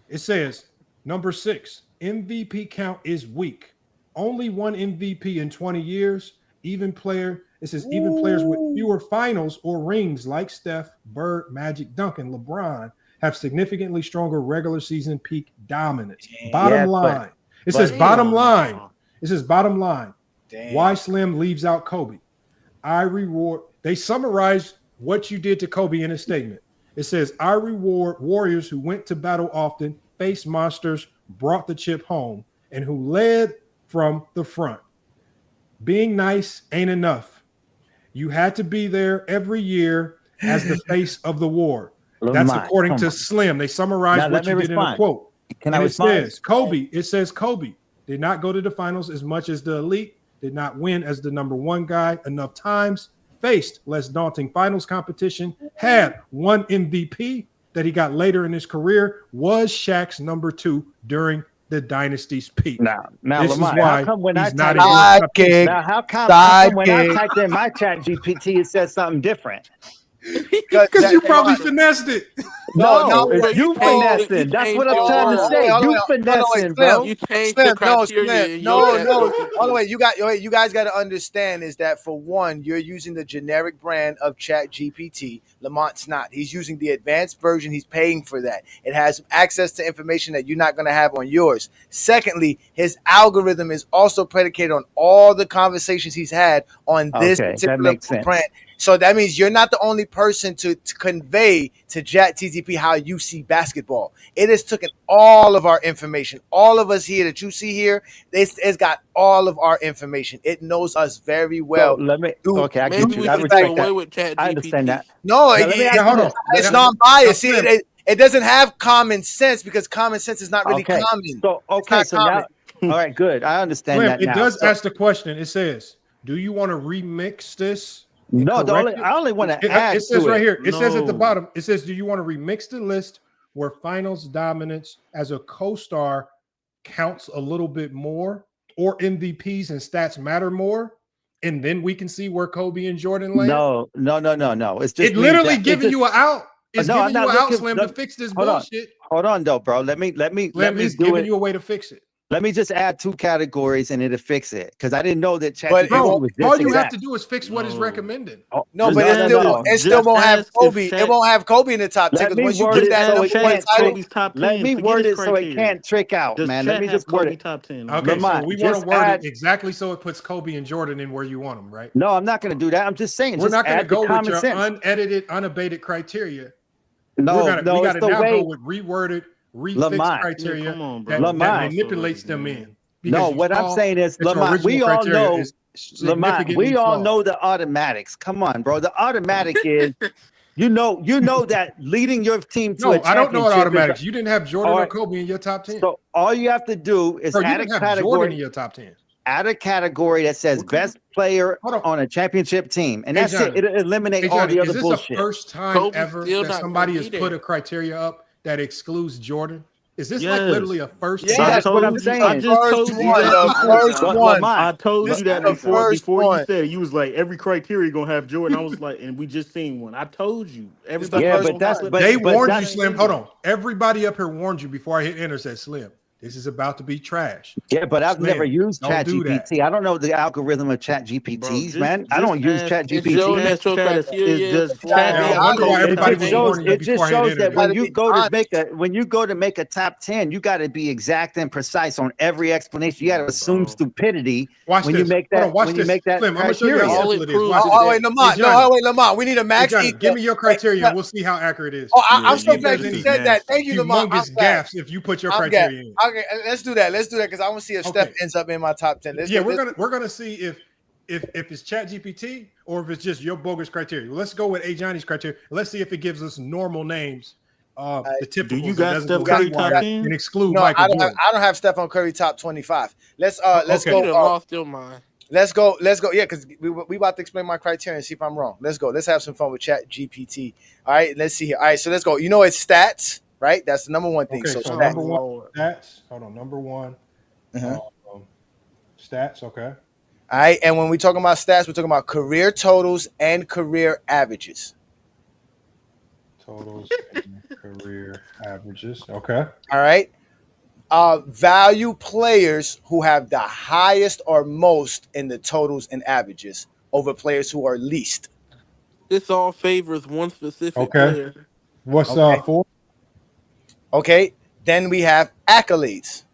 It says, number 6, MVP count is weak. Only 1 MVP in 20 years. Even players with fewer finals or rings like Steph, Bird, Magic, Duncan, LeBron have significantly stronger regular season peak dominance. Bottom line. It says bottom line. Why Slim leaves out Kobe. They summarize what you did to Kobe in a statement. It says, I reward warriors who went to battle often, faced monsters, brought the chip home, and who led from the front. Being nice ain't enough. You had to be there every year as the face of the war. That's according to Slim. They summarize what you did in a quote. It says Kobe did not go to the finals as much as the elite, did not win as the number 1 guy enough times, faced less daunting finals competition, had 1 MVP that he got later in his career, was Shaq's number 2 during the dynasty's peak. Now, this Lamont, is why how come when I he's not typed in how come when I typed in my Chat GPT, it says something different? Because you probably finessed it. No, you finessed it. That's what I'm trying to say. You finessed it, bro. You changed the criteria. No. By the way, you guys got to understand is that for one, you're using the generic brand of Chat GPT. Lamont's not. He's using the advanced version. He's paying for that. It has access to information that you're not going to have on yours. Secondly, his algorithm is also predicated on all the conversations he's had on this particular brand. So that means you're not the only person to convey to Chat GPT how you see basketball. It has taken all of our information. All of us here that you see here, it's got all of our information. It knows us very well. So let me. Okay, I get you. I respect that. I understand that. No, it's non-biased. See, it doesn't have common sense because common sense is not really common. So now, all right, good. I understand that. It now. does ask the question. It says, "Do you want to remix this?" No, I only want to add. It says to right here. It says at the bottom. It says, "Do you want to remix the list where finals dominance as a co-star counts a little bit more, or MVPs and stats matter more?" And then we can see where Kobe and Jordan land. No. It's just literally giving you an out. It's giving you an out, Slim, to fix this bullshit. Hold on, though, bro. Let me it's giving you a way to fix it. Let me just add 2 categories and it'll fix it because I didn't know that Chat GPT was this all you have to do is fix what is recommended. It still won't have Kobe. It won't have Kobe in the top 10 because once you put that in let me word it so it can't trick out, man. Let me just word it. Top 10. Okay, so we want to word it exactly so it puts Kobe and Jordan in where you want them, right? No, I'm not going to do that. I'm just saying. We're not going to go with your sense. unedited, unabated criteria. No, we got to now go with reworded, refixed criteria that manipulates them in. No, what I'm saying is, Lamont, we all know Lamont, we all know the automatics. Come on, bro. The automatic is you know that leading your team to a No, I don't know what championship automatics. You didn't have Jordan all or right. Kobe in your top 10. So all you have to do is Bro, you add a didn't have Jordan in category. your top 10. Add a category that says best player on a championship team, and Hey, that's it. Johnny. It'll eliminate Hey, all Johnny, the is other this bullshit. the first time Kobe's ever still that not somebody gonna has be put there. a criteria up that excludes Jordan? Is this like Yes. literally a first See, time? that's what I'm saying. I just told you that The before. first one. I told This you is that the first before you one. said it. You was like every criteria gonna have Jordan. I was like, and we just seen one. I told you everybody. Yeah, was but gonna that's flip but They that. but warned that you, Slim. Hold on. Everybody up here warned you before I hit enter said, Slim, this is about to be trash. yeah, but I've Slim, never used don't Chat do that. GPT. I don't know the algorithm of Chat GPTs, man. I don't use Chat It showed GPT. that your Chat is criteria just is chat Now, I is wonder why code. It everybody just was shows. warning you It just before I hit shows enter. that when Then. you go to make a top 10, you got to be exact and precise on every explanation. You got to assume stupidity Watch when this. you make Hold that on, watch when you this. make that Slim, I'm going to show you how criteria. all simple it it is. proves Watch is this. Oh, wait, that Lamont. Hey, No, Johnny. wait, Lamont. We need a Hey, max. Johnny, give me your criteria and we'll see how accurate it is. Oh, Yeah, I'm so See if glad there's you any said that. Thank you, Lamont. I'm humongous glad. gaffes if you put your I'm glad. criteria in. Okay, let's do that. Let's do that because I want to see if Steph ends up in my top 10. Let's Yeah, do this. we're gonna see if it's Chat GPT or if it's just your bogus criteria. Let's go with A Johnny's criteria. Let's see if it gives us normal names, the Do you typicals, and got doesn't Steph go Curry haywire top and 10? exclude No, Michael I don't have. Jordan. I don't have Stephon Curry top 25. Let's Okay. you go. done lost your mind. Let's go. Yeah, because we about to explain my criteria and see if I'm wrong. Let's go. Let's have some fun with Chat GPT. All right, let's see here. All right, so let's go. You know it's stats, right? That's the number one thing. Okay, So so stats. number one stats. Hold on, number one Uh-huh. stats. Okay. All right, and when we talking about stats, we're talking about career totals and career averages. Totals and career averages. Okay. All right. Value players who have the highest or most in the totals and averages over players who are least. This all favors one specific Okay. player. What's Okay. 4? Okay. Then we have accolades.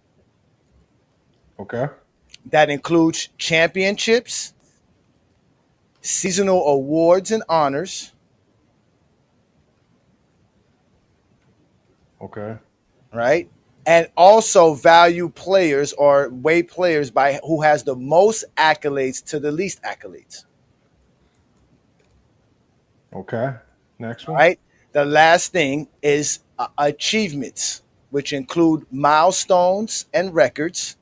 Okay. That includes championships, seasonal awards and honors. Okay. Right. And also value players or weigh players by who has the most accolades to the least accolades. Okay. Next one. Right. The last thing is achievements, which include milestones and records.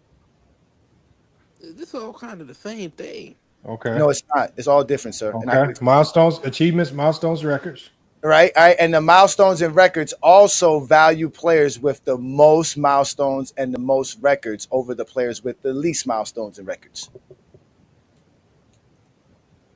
This is all kind of the same thing. Okay. No, it's not. It's all different, sir. And Okay. Milestones, achievements, milestones, records. Right. All right. And the milestones and records also value players with the most milestones and the most records over the players with the least milestones and records.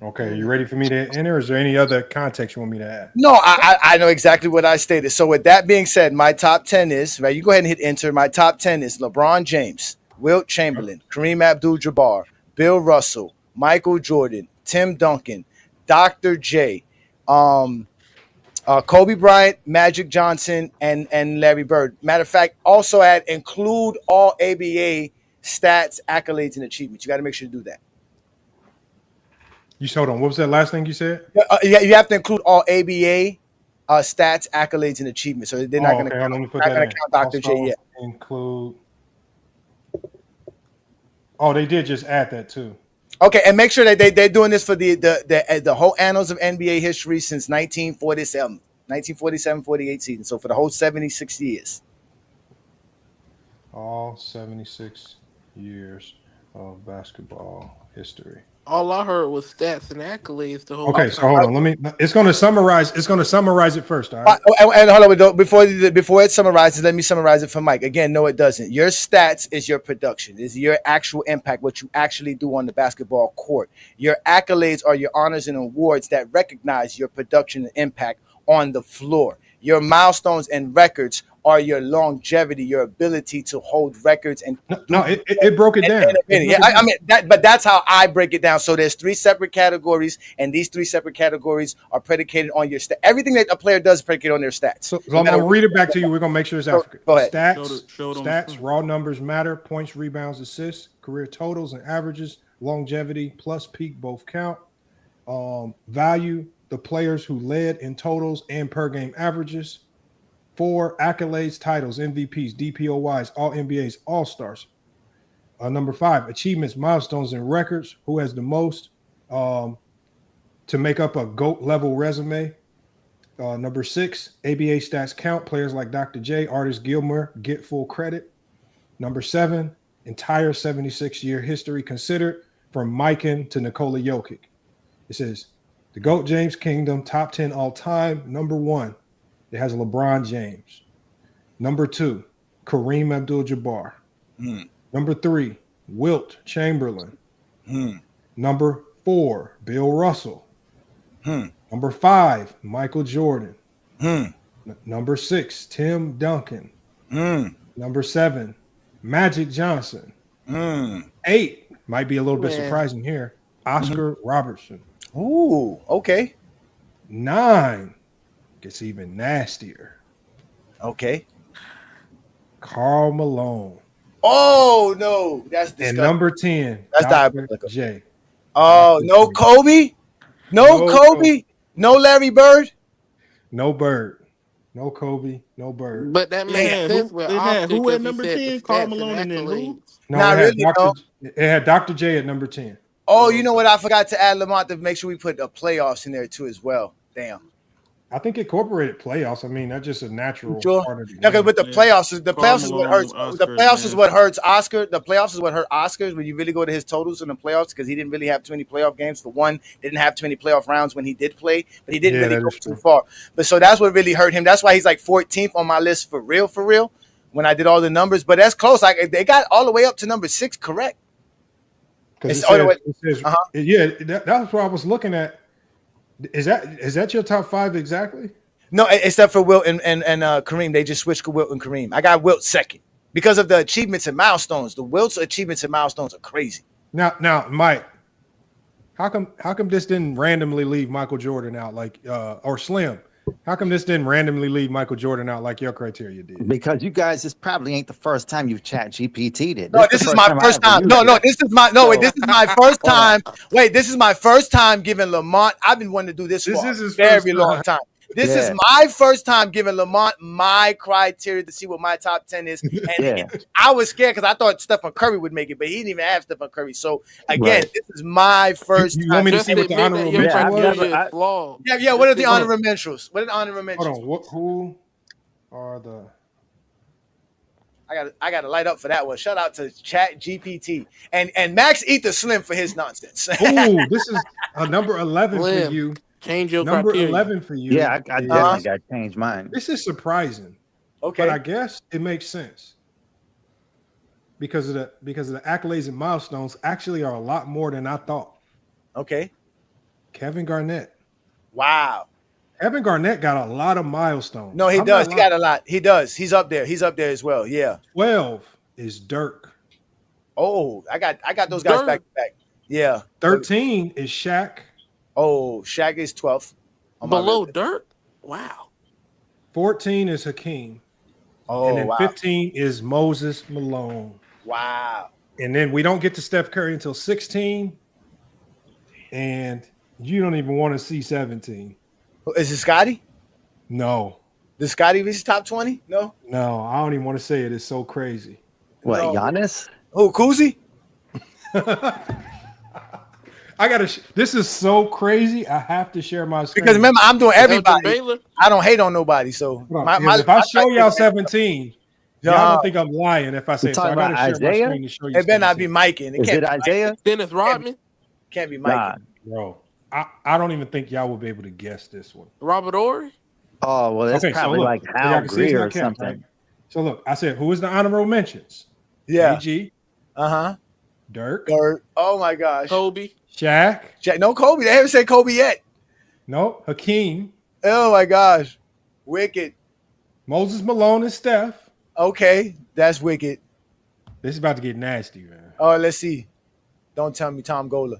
Okay. You ready for me to enter? Or is there any other context you want me to add? No, I know exactly what I stated. So with that being said, my top 10 is, right, you go ahead and hit enter. My top 10 is LeBron James, Wilt Chamberlain, Kareem Abdul-Jabbar, Bill Russell, Michael Jordan, Tim Duncan, Dr. J, Kobe Bryant, Magic Johnson, and Larry Bird. Matter of fact, also include all ABA stats, accolades, and achievements. You got to make sure to do that. You hold on. What was that last thing you said? You have to include all ABA stats, accolades, and achievements. So they're not going to count Dr. J yet. Include. Oh, they did just add that too. Okay, and make sure that they're doing this for the whole annals of NBA history since 1947, 48 season. So for the whole 76 years. All 76 years of basketball history. All I heard was stats and accolades the whole Okay, time. so hold on. It's going to summarize it first. All right. And hold on, before it summarizes, let me summarize it for Mike. Again, no, it doesn't. Your stats is your production, is your actual impact, what you actually do on the basketball court. Your accolades are your honors and awards that recognize your production and impact on the floor. Your milestones and records are your longevity, your ability to hold records and it broke it down. But that's how I break it down. So there's 3 separate categories, and these 3 separate categories are predicated on your stat. Everything that a player does is predicated on their stats. So I'm going to read it back to you. We're going to make sure it's accurate. Go ahead. Stats, raw numbers matter. Points, rebounds, assists, career totals and averages, longevity plus peak both count. Value the players who led in totals and per game averages. 4 accolades, titles, MVPs, DPOYs, all NBAs, all stars. Number 5, achievements, milestones, and records. Who has the most to make up a GOAT level resume? Number 6, ABA stats count. Players like Dr. J, Artis Gilmore get full credit. Number 7, entire 76-year history considered from Mikan to Nikola Jokic. It says the GOAT James Kingdom, top 10 all time. Number 1, it has LeBron James. Number 2, Kareem Abdul-Jabbar. Number 3, Wilt Chamberlain. Number 4, Bill Russell. Number 5, Michael Jordan. Number 6, Tim Duncan. Number 7, Magic Johnson. 8 might be a little bit surprising here. Oscar Robertson. Ooh, okay. 9 gets even nastier. Okay. Karl Malone. Oh no, that's disgusting. And number 10, that's Dr. diabolical. J. Oh, no Kobe? No Kobe? No Larry Bird? No Bird. No Kobe. No Bird. But that makes sense with Oscar who at because he number said 10? the Karl stats and Malone and then who? accolades. No, Not really, no. It had Dr. J at number 10. Oh, you know what? I forgot to add Lamont to make sure we put the playoffs in there too as well. Damn. I think incorporated playoffs. I mean, that's just a natural Sure. part of the No, game. but the playoffs is what hurts. Oscar, The playoffs is what hurts Oscar. The playoffs is what hurt Oscars when you really go to his totals in the playoffs because he didn't really have too many playoff games. For one, didn't have too many playoff rounds when he did play, but he didn't really go too far. But so that's what really hurt him. That's why he's like 14th on my list for real. When I did all the numbers, but that's close. Like they got all the way up to number 6, correct? Because that's what I was looking at. Is that your top 5 exactly? No, except for Wilt and Kareem. They just switched Wilt and Kareem. I got Wilt second because of the achievements and milestones. The Wilt's achievements and milestones are crazy. Now, Mike, how come this didn't randomly leave Michael Jordan out like or Slim? How come this didn't randomly leave Michael Jordan out like your criteria did? Because you guys, this probably ain't the first time you've Chat GPT'd it. No, this is my first time. This is my first time. Wait, this is my first time giving Lamont. I've been wanting to do this for a very long time. This is my first time giving Lamont my criteria to see what my top 10 is. And I was scared because I thought Stephen Curry would make it, but he didn't even have Stephen Curry. So, again, this is my first time. You want me to see what the honorable mention was? Yeah, what are the honorable mentions? What are the honorable mentions? Hold on. Who are the... I got to light up for that one. Shout out to Chat GPT. And Max Eat the Slim for his nonsense. Ooh, this is a number 11 for you. Change your number criteria. 11 for you. Yeah, I definitely got to change mine. This is surprising. Okay. But I guess it makes sense. Because of the accolades and milestones actually are a lot more than I thought. Okay. Kevin Garnett. Wow. Kevin Garnett got a lot of milestones. No, he does. He got a lot. He does. He's up there. He's up there as well. Yeah. 12 is Dirk. Oh, I got those guys back to back. Yeah. 13 is Shaq. Oh, Shaq is 12th. Below Dirk? Wow. 14 is Hakeem. Oh, and then wow. 15 is Moses Malone. Wow. And then we don't get to Steph Curry until 16. And you don't even want to see 17. Is it Scotty? No. Does Scotty reach top 20? No? No, I don't even want to say it. It's so crazy. What, Giannis? Oh, Kuzi? This is so crazy. I have to share my screen. Because remember, I'm doing everybody. I don't hate on nobody. So if I show y'all 17, y'all don't think I'm lying if I say it. So I gotta share my screen to show you. It better not be Mike in. Is it Isaiah? Dennis Rodman? Can't be Mike. Bro, I don't even think y'all will be able to guess this one. Robert Ory? Oh, well, that's probably like Al Greer or something. Right? So look, I said, who is the honorable mentions? Yeah. AG. Dirk. Oh my gosh. Kobe. Shaq. No Kobe. They haven't said Kobe yet. No. Hakeem. Oh my gosh. Wicked. Moses Malone and Steph. Okay. That's wicked. This is about to get nasty, man. Oh, let's see. Don't tell me Tom Gola.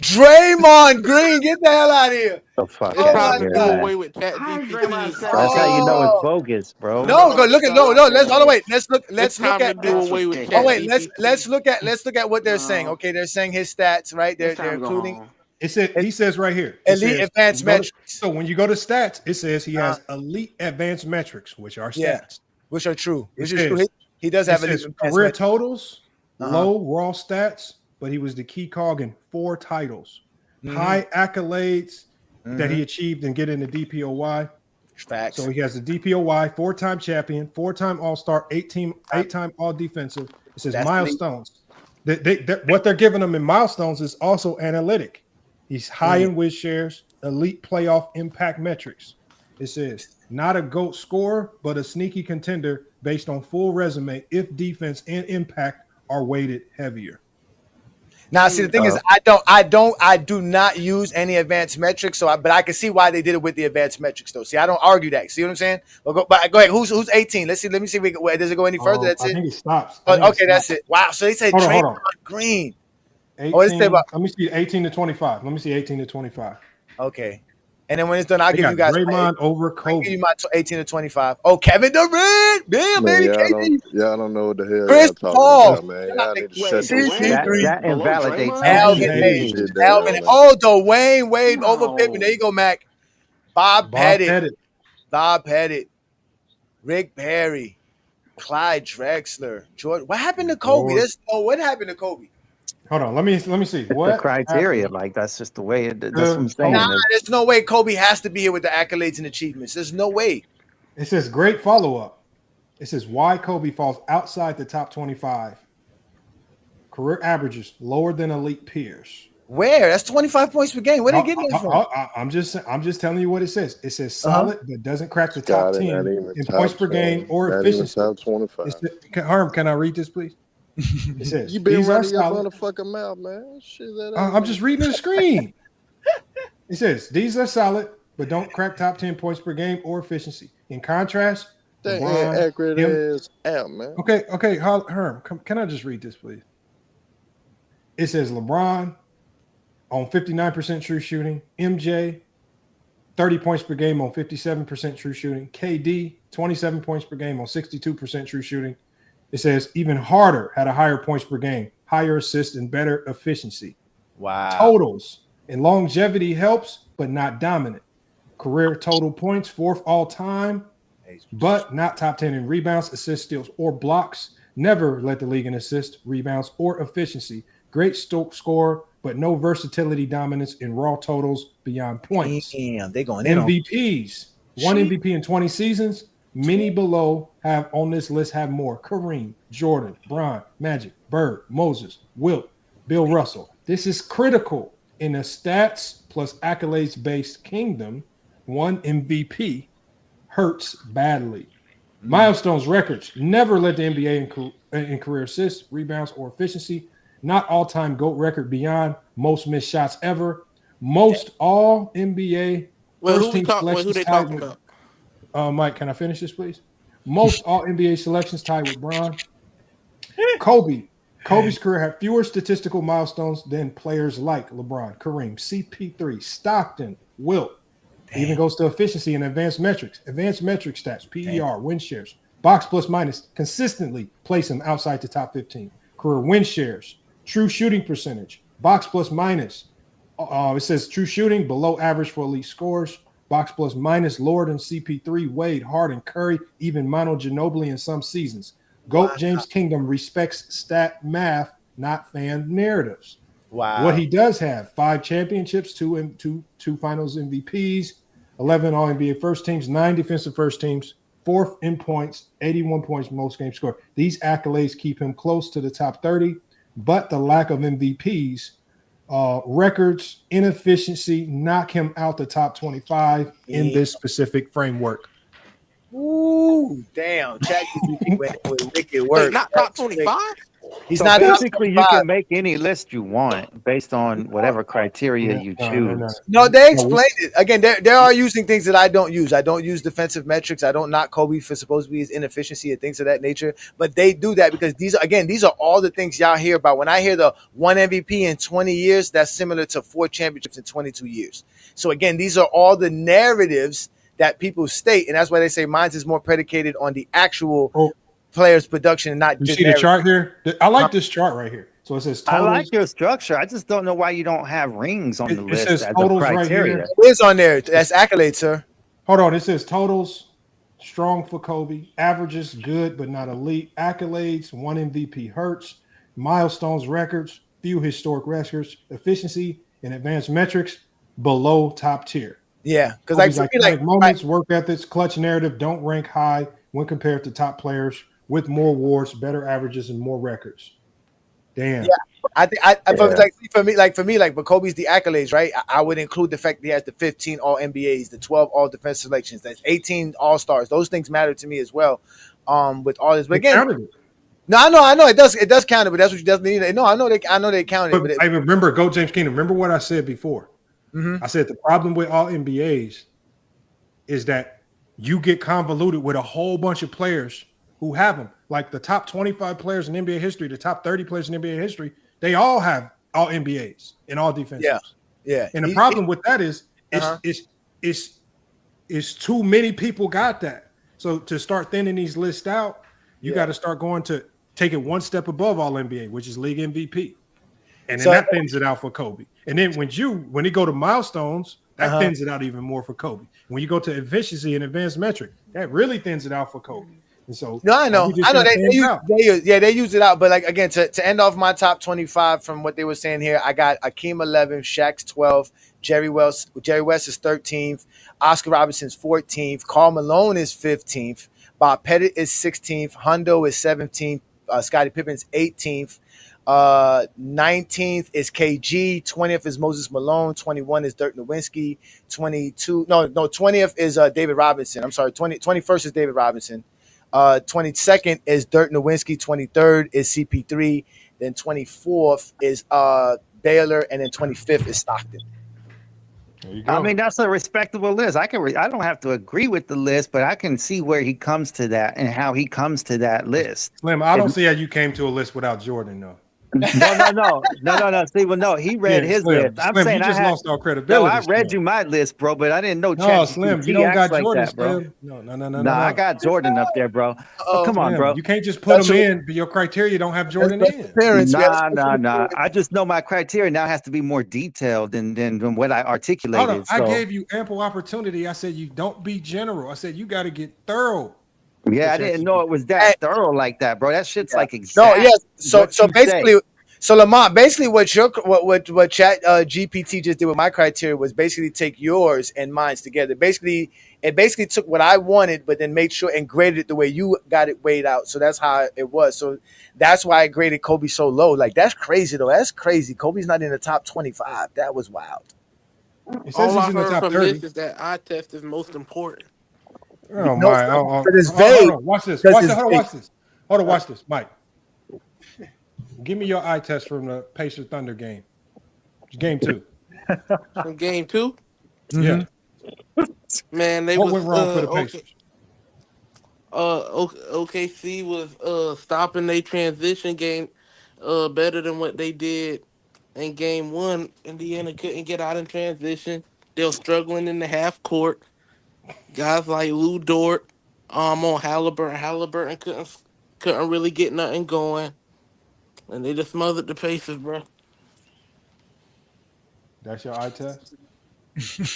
Draymond Green, get the hell out of here. The fuck It's probably do away with Chat GPT. That's how you know it's bogus, bro. No, go look at let's look at do away with Chat GPT. let's look at what they're saying. Okay, they're saying his stats, right? They're including he says right here. Elite advanced metrics. So when you go to stats, it says he has elite advanced metrics, which are stats. Which are true. Which is true. He does have elite career totals, low raw stats, but he was the key cog in 4 titles. High accolades that he achieved in getting the DPOY. Facts. So he has the DPOY, 4-time champion, 4-time All-Star, 8-time All-Defensive. It says milestones. What they're giving him in milestones is also analytic. He's high in win shares, elite playoff impact metrics. It says not a GOAT scorer, but a sneaky contender based on full resume if defense and impact are weighted heavier. Now, see, the thing is, I do not use any advanced metrics. But I can see why they did it with the advanced metrics, though. See, I don't argue that. See what I'm saying? But go ahead. Who's 18? Let me see. Does it go any further? That's I it. think it stops. Okay, that's it. Wow. So they said Draymond Green. 18, let me see 18 to 25. Let me see 18 to 25. Okay. And then when it's done, I'll give you guys Draymond over Kobe. I'll give you my 18 to 25. Oh, Kevin Durant. Damn, baby. Y'all don't know what the hell Chris y'all Paul. talking about, man. Y'all need to shut this shit That down. invalidates Alvin. Oh, Dwayne Wade over Pippen. There you go, Mac. Bob Pettit. Rick Barry. Clyde Drexler. George. What happened to Kobe? What happened to Kobe? Hold on, let me see. What the criteria? Like that's just the way. That's what I'm saying. Nah, there's no way Kobe has to be here with the accolades and achievements. There's no way. It says great follow-up. It says why Kobe falls outside the top 25. Career averages lower than elite peers. Where? That's 25 points per game. Where they getting that from? I'm just telling you what it says. It says solid, but doesn't crack the top 10 in points per game or efficiency. Top 25. Herm, can I read this, please? It says You been these are running your solid. motherfucking mouth, man. Shit, I'm just reading the screen. It says these are solid, but don't crack top 10 points per game or efficiency. In contrast, that LeBron, ain't accurate as out, man. Okay, Herm, can I just read this, please? It says LeBron on 59% true shooting, MJ 30 points per game on 57% true shooting, KD 27 points per game on 62% true shooting. It says even Harder had a higher points per game, higher assists, and better efficiency. Wow. Totals and longevity helps, but not dominant. Career total points, 4th all time, but not top 10 in rebounds, assists, steals, or blocks. Never led the league in assists, rebounds, or efficiency. Great scorer, but no versatility dominance in raw totals beyond points. Damn, they going in MVPs. One MVP in 20 seasons. Many below have on this list have more. Kareem, Jordan, Bryant, Magic, Bird, Moses, Wilt, Bill Russell. This is critical in a stats plus accolades-based kingdom. One MVP hurts badly. Milestones records never led the NBA in career assists, rebounds, or efficiency. Not all-time GOAT record beyond most missed shots ever. Most all NBA first team selections. Who they talking about? Mike, can I finish this, please? Most all NBA selections tied with Bron. Kobe's career had fewer statistical milestones than players like LeBron, Kareem, CP3, Stockton, Wilt. Even goes to efficiency and advanced metrics. Advanced metric stats, PER, win shares, box plus minus, consistently place him outside the top 15. Career win shares, true shooting percentage, box plus minus. It says true shooting below average for elite scores. Box plus minus lower than CP3, Wade, Harden, Curry, even Manu Ginobili in some seasons. GOAT James Kingdom respects stat math, not fan narratives. Wow. What he does have: 5 championships, two finals MVPs, 11 All-NBA first teams, 9 defensive first teams, 4th in points, 81 points most games scored. These accolades keep him close to the top 30, but the lack of MVPs, records, inefficiency knock him out the top 25 in this specific framework. Ooh, damn. Chat GPT went with wicked work. Wait, not top 25? He's so not basically you top can make any list you want based on whatever criteria you choose. No, they explained it. Again, they are using things that I don't use. I don't use defensive metrics. I don't knock Kobe for supposed to be his inefficiency and things of that nature. But they do that because these are all the things y'all hear about. When I hear the 1 MVP in 20 years, that's similar to 4 championships in 22 years. So again, these are all the narratives that people state, and that's why they say mine is more predicated on the actual players' production and not You just see the chart here? I like this chart right here. So it says totals. I like your structure. I just don't know why you don't have rings on the list says as a totals right criteria. here. It is on there. That's accolades, sir. Hold on. It says totals, strong for Kobe. Averages, good, but not elite. Accolades, 1 MVP hurts. milestones, records, few historic records, efficiency, and advanced metrics below top tier. Yeah, because Kobe's like for me, iconic moments, work ethics, clutch narrative don't rank high when compared to top players with more awards, better averages, and more records. Damn. Yeah, I think for me, but Kobe's the accolades, right? I would include the fact that he has the 15 All NBAs, the 12 All Defense selections, that's 18 All Stars. Those things matter to me as well. With all this, but again, no, I know, it does count it, but that's what you doesn't need. No, I know they counted. But I remember, go James Keenum. Remember what I said before. I said the problem with all NBAs is that you get convoluted with a whole bunch of players who have them. Like the top 25 players in NBA history, the top 30 players in NBA history, they all have all NBAs and all defensives. Yeah. And the problem with that is it's too many people got that. So to start thinning these lists out, you got to start going to take it one step above all NBA, which is league MVP. And then that thins it out for Kobe. And then when you go to milestones, that thins it out even more for Kobe. When you go to efficiency and advanced metric, that really thins it out for Kobe. And so I know they use it out. But like again, to end off my top 25 from what they were saying here, I got Hakeem 11, Shaq's 12, Jerry West is 13th, Oscar Robertson's 14th, Karl Malone is 15th, Bob Pettit is 16th, Hundo is 17th, Scottie Pippen's 18th. 19th is KG, 20th is Moses Malone, 21 is Dirk Nowitzki, 20th is David Robinson. I'm sorry, 21st is David Robinson. 22nd is Dirk Nowitzki, 23rd is CP3, then 24th is Baylor, and then 25th is Stockton. I mean, that's a respectable list. I don't have to agree with the list, but I can see where he comes to that and how he comes to that list. Slim, I don't see how you came to a list without Jordan, though. No. See, well, no, he read his Slim, list. I'm Slim, saying you just lost all credibility. No, I read you my list, bro, but I didn't know. No, Slim, you don't got like Jordan, that, bro. Slim. No. Nah, I got Jordan up there, bro. Oh, come on, bro. You can't just put him in, but your criteria don't have Jordan in. Nah. I just know my criteria now has to be more detailed than what I articulated. Hold on. I gave you ample opportunity. I said you don't be general. I said you got to get thorough. Yeah, I didn't know it was that thorough like that, bro. That shit's like exact. No, yes. So basically. So Lamont, basically what Chat GPT just did with my criteria was basically take yours and mine's together. It basically took what I wanted, but then made sure and graded it the way you got it weighed out. So that's how it was. So that's why I graded Kobe so low. Like that's crazy though. That's crazy. Kobe's not in the top 25. That was wild. All I heard from this is that eye test is most important. Oh my! Hold on, watch this. Hold on, watch this, Mike. Give me your eye test from the Pacers Thunder game. Game 2. From game 2? Yeah. Man, what went wrong for the Pacers? OKC was stopping their transition game better than what they did in game 1. Indiana couldn't get out in transition. They were struggling in the half court. Guys like Lou Dort on Halliburton couldn't really get nothing going. And they just smothered the Pacers, bro. That's your eye test?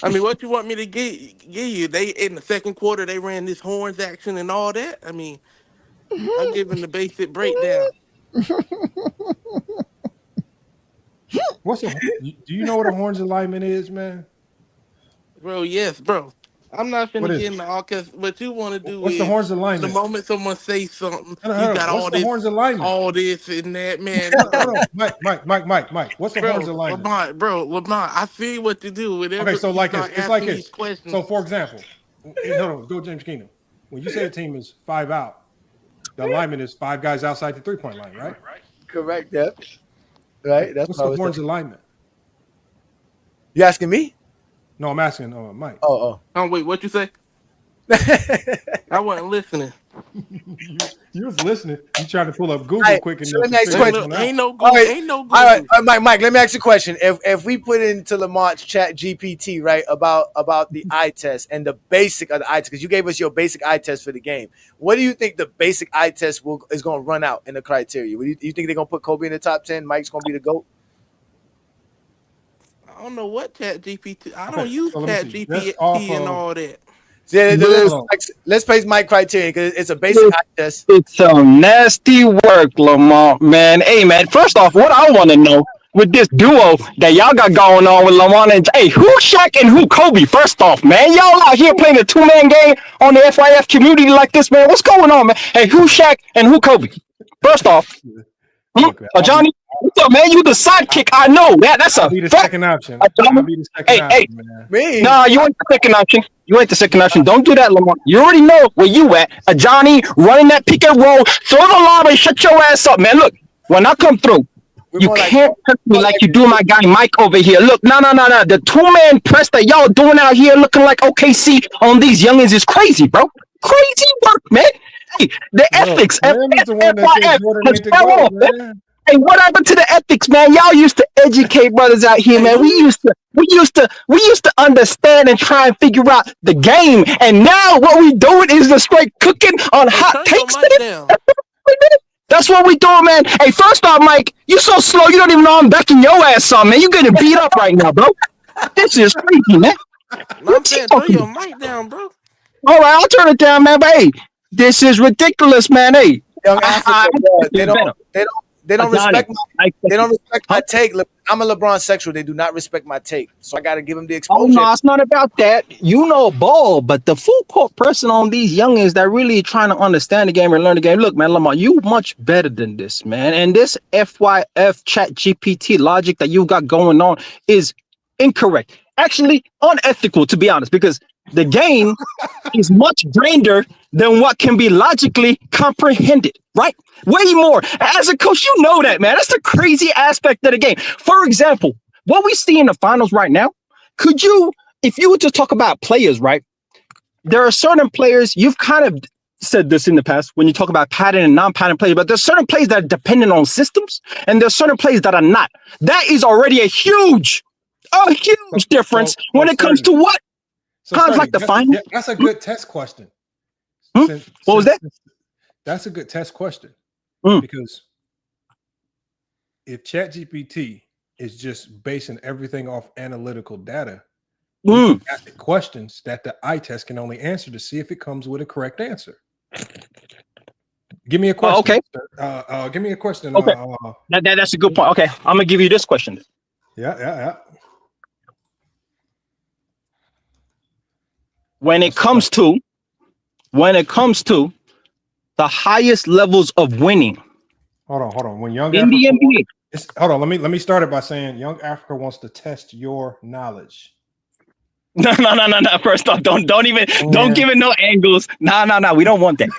I mean, what you want me to give you? They in the second quarter they ran this horns action and all that. I mean, I'm giving the basic breakdown. Do you know what a horns alignment is, man? Bro, yes, bro. I'm not finna get into all because what you want to do What's is the horns alignment? the moment someone says something, you got What's the horns alignment? all this and that, man. Mike. What's the horns alignment? LeBron, I see what you do. Whenever okay, so like it's like this. Questions. So for example, hold on, go James Keenum. When you say a team is 5 out, the alignment is 5 guys outside the 3-point line, right? Correct. Yep. Right. That's what's the horns alignment. You asking me? No, I'm asking Mike. Oh, wait, what you say? I wasn't listening. You was listening. You trying to pull up Google quick enough. So next question. Ain't no Google. All right, Mike. Let me ask you a question. If we put into Lamont's Chat GPT, right, about the eye test and the basic of the eye test, because you gave us your basic eye test for the game. What do you think the basic eye test is going to run out in the criteria? Do you think they're going to put Kobe in the top 10? Mike's going to be the GOAT? I don't know what Chat GPT. I don't use Chat GPT and all that. Yeah, let's place my criteria because it's a basic eye test. It's some nasty work, Lamar, man. Hey, man, first off, what I want to know with this duo that y'all got going on with Lamar and hey, who Shaq and who Kobe? First off, man, y'all out here playing a two-man game on the FYF community like this, man. What's going on, man? Hey, who Shaq and who Kobe? First off, Johnny, what's up, man? You the sidekick. I know that. That's I'll be the second option. I'll be the second option, man. Me? Nah, you ain't the second option. You ain't the second option. Don't do that, Lamar. You already know where you at. Johnny running that pick and roll. Throw the lob and shut your ass up, man. Look, when I come through, you can't touch me like you do my guy Mike over here. Look, no. The two-man press that y'all doing out here looking like OKC on these youngins is crazy, bro. Crazy work, man. Hey, the ethics. Hey, what happened to the ethics, man? Y'all used to educate brothers out here, man. We used to understand and try and figure out the game. And now what we doing is the straight cooking on hot takes. That's what we doing, man. Hey, first off, Mike, you so slow, you don't even know I'm backing your ass on, man. You getting beat up right now, bro. This is crazy, man. I'm saying, throw your mic down, bro. All right, I'll turn it down, man. But hey, this is ridiculous, man. Hey, Young Africa, they don't respect my take. I'm a LeBron sexual. They do not respect my take. So I got to give them the exposure. Oh, no, it's not about that. You know ball, but the full court person on these youngins that really trying to understand the game and learn the game. Look, man, Lamar, you much better than this, man. And this FYF Chat GPT logic that you got going on is incorrect. Actually, unethical, to be honest, because the game is much grander than what can be logically comprehended, right? Way more. As a coach, you know that, man. That's the crazy aspect of the game. For example, what we see in the finals right now, could you, if you were to talk about players, right? There are certain players, you've kind of said this in the past when you talk about pattern and non-pattern players, but there's certain players that are dependent on systems, and there's certain players that are not. That is already a huge difference when it comes to what? Sounds like the final. That's a good test question. What was that? That's a good test question because if Chat GPT is just basing everything off analytical data, you can ask it questions that the eye test can only answer to see if it comes with a correct answer. Give me a question. Okay. Give me a question. Okay. That's a good point. Okay, I'm gonna give you this question. Yeah. When it comes to the highest levels of winning. Hold on. When Young in the NBA. Hold on. Let me start it by saying Young Africa wants to test your knowledge. No. First off, don't give it no angles. No. We don't want that.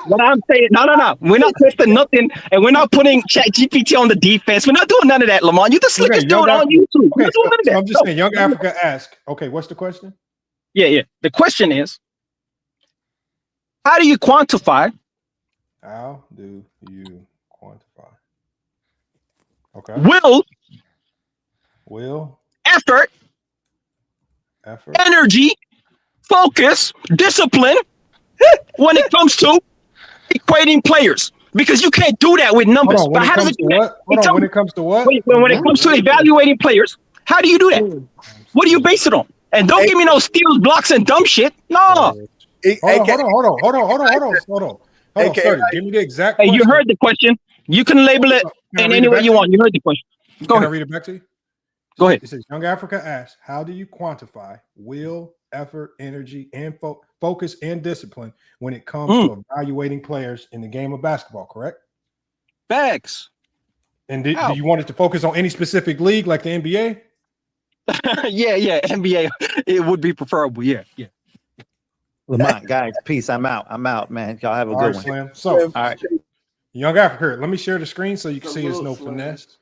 What I'm saying, no. We're not testing nothing, and we're not putting Chat GPT on the defense. We're not doing none of that, Lamar. You the slickest dude on YouTube. We're not doing none of that. I'm just saying, Young Africa asked. Okay, what's the question? Yeah. The question is, how do you quantify? How do you quantify? Okay. Will. Effort. Energy. Focus. Discipline. When it comes to equating players, because you can't do that with numbers. But how does it do that? When it comes to what? When it comes to evaluating players, how do you do that? What do you base it on? And don't give me no steals, blocks, and dumb shit. No. Hold on. Sorry, give me the exact question. Hey, you heard the question. You can label it in any way you want. You heard the question. Go ahead. Can I read it back to you? Go ahead. It says, Young Africa asks, how do you quantify will, effort, energy, and focus and discipline when it comes to evaluating players in the game of basketball, correct? Facts. And do you want it to focus on any specific league like the NBA? Yeah, NBA. It would be preferable. Yeah. Lamont, guys, peace. I'm out, man. Y'all have a good one. Slam. So, all right. Young Africa, let me share the screen so you can see there's no finesse.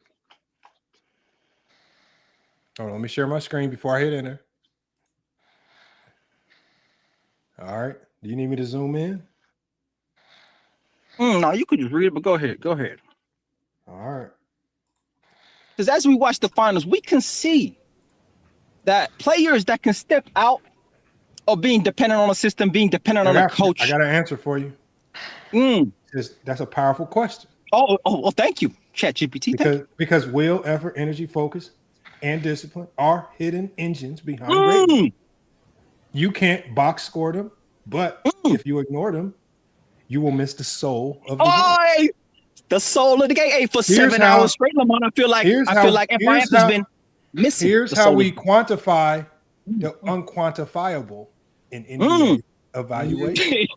Hold on, let me share my screen before I hit enter. All right. Do you need me to zoom in? No, you could just read it, but go ahead. All right. Because as we watch the finals, we can see that players that can step out of being dependent on a system, being dependent on a coach. I got an answer for you. That's a powerful question. Oh, thank you, Chat GPT. Because will, effort, energy, focus, and discipline are hidden engines behind greatness. You can't box score them, but if you ignore them, you will miss the soul of the game. The soul of the game. Hey, for Here's 7 how- hours straight, Lamont, I feel like FIF has been missing. Here's the how soul we of- quantify the unquantifiable in NBA evaluation.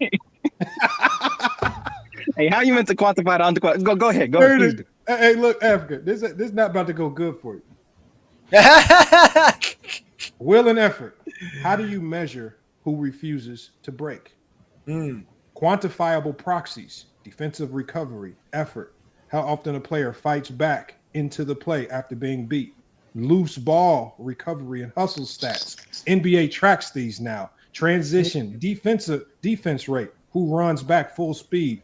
Hey, how you meant to quantify the unquantifiable? Go ahead. Go ahead. Please do. Hey, look, Africa, this is not about to go good for you. Will and effort. How do you measure who refuses to break? Quantifiable proxies, defensive recovery, effort. How often a player fights back into the play after being beat. Loose ball recovery and hustle stats. NBA tracks these now. Transition, defense rate. Who runs back full speed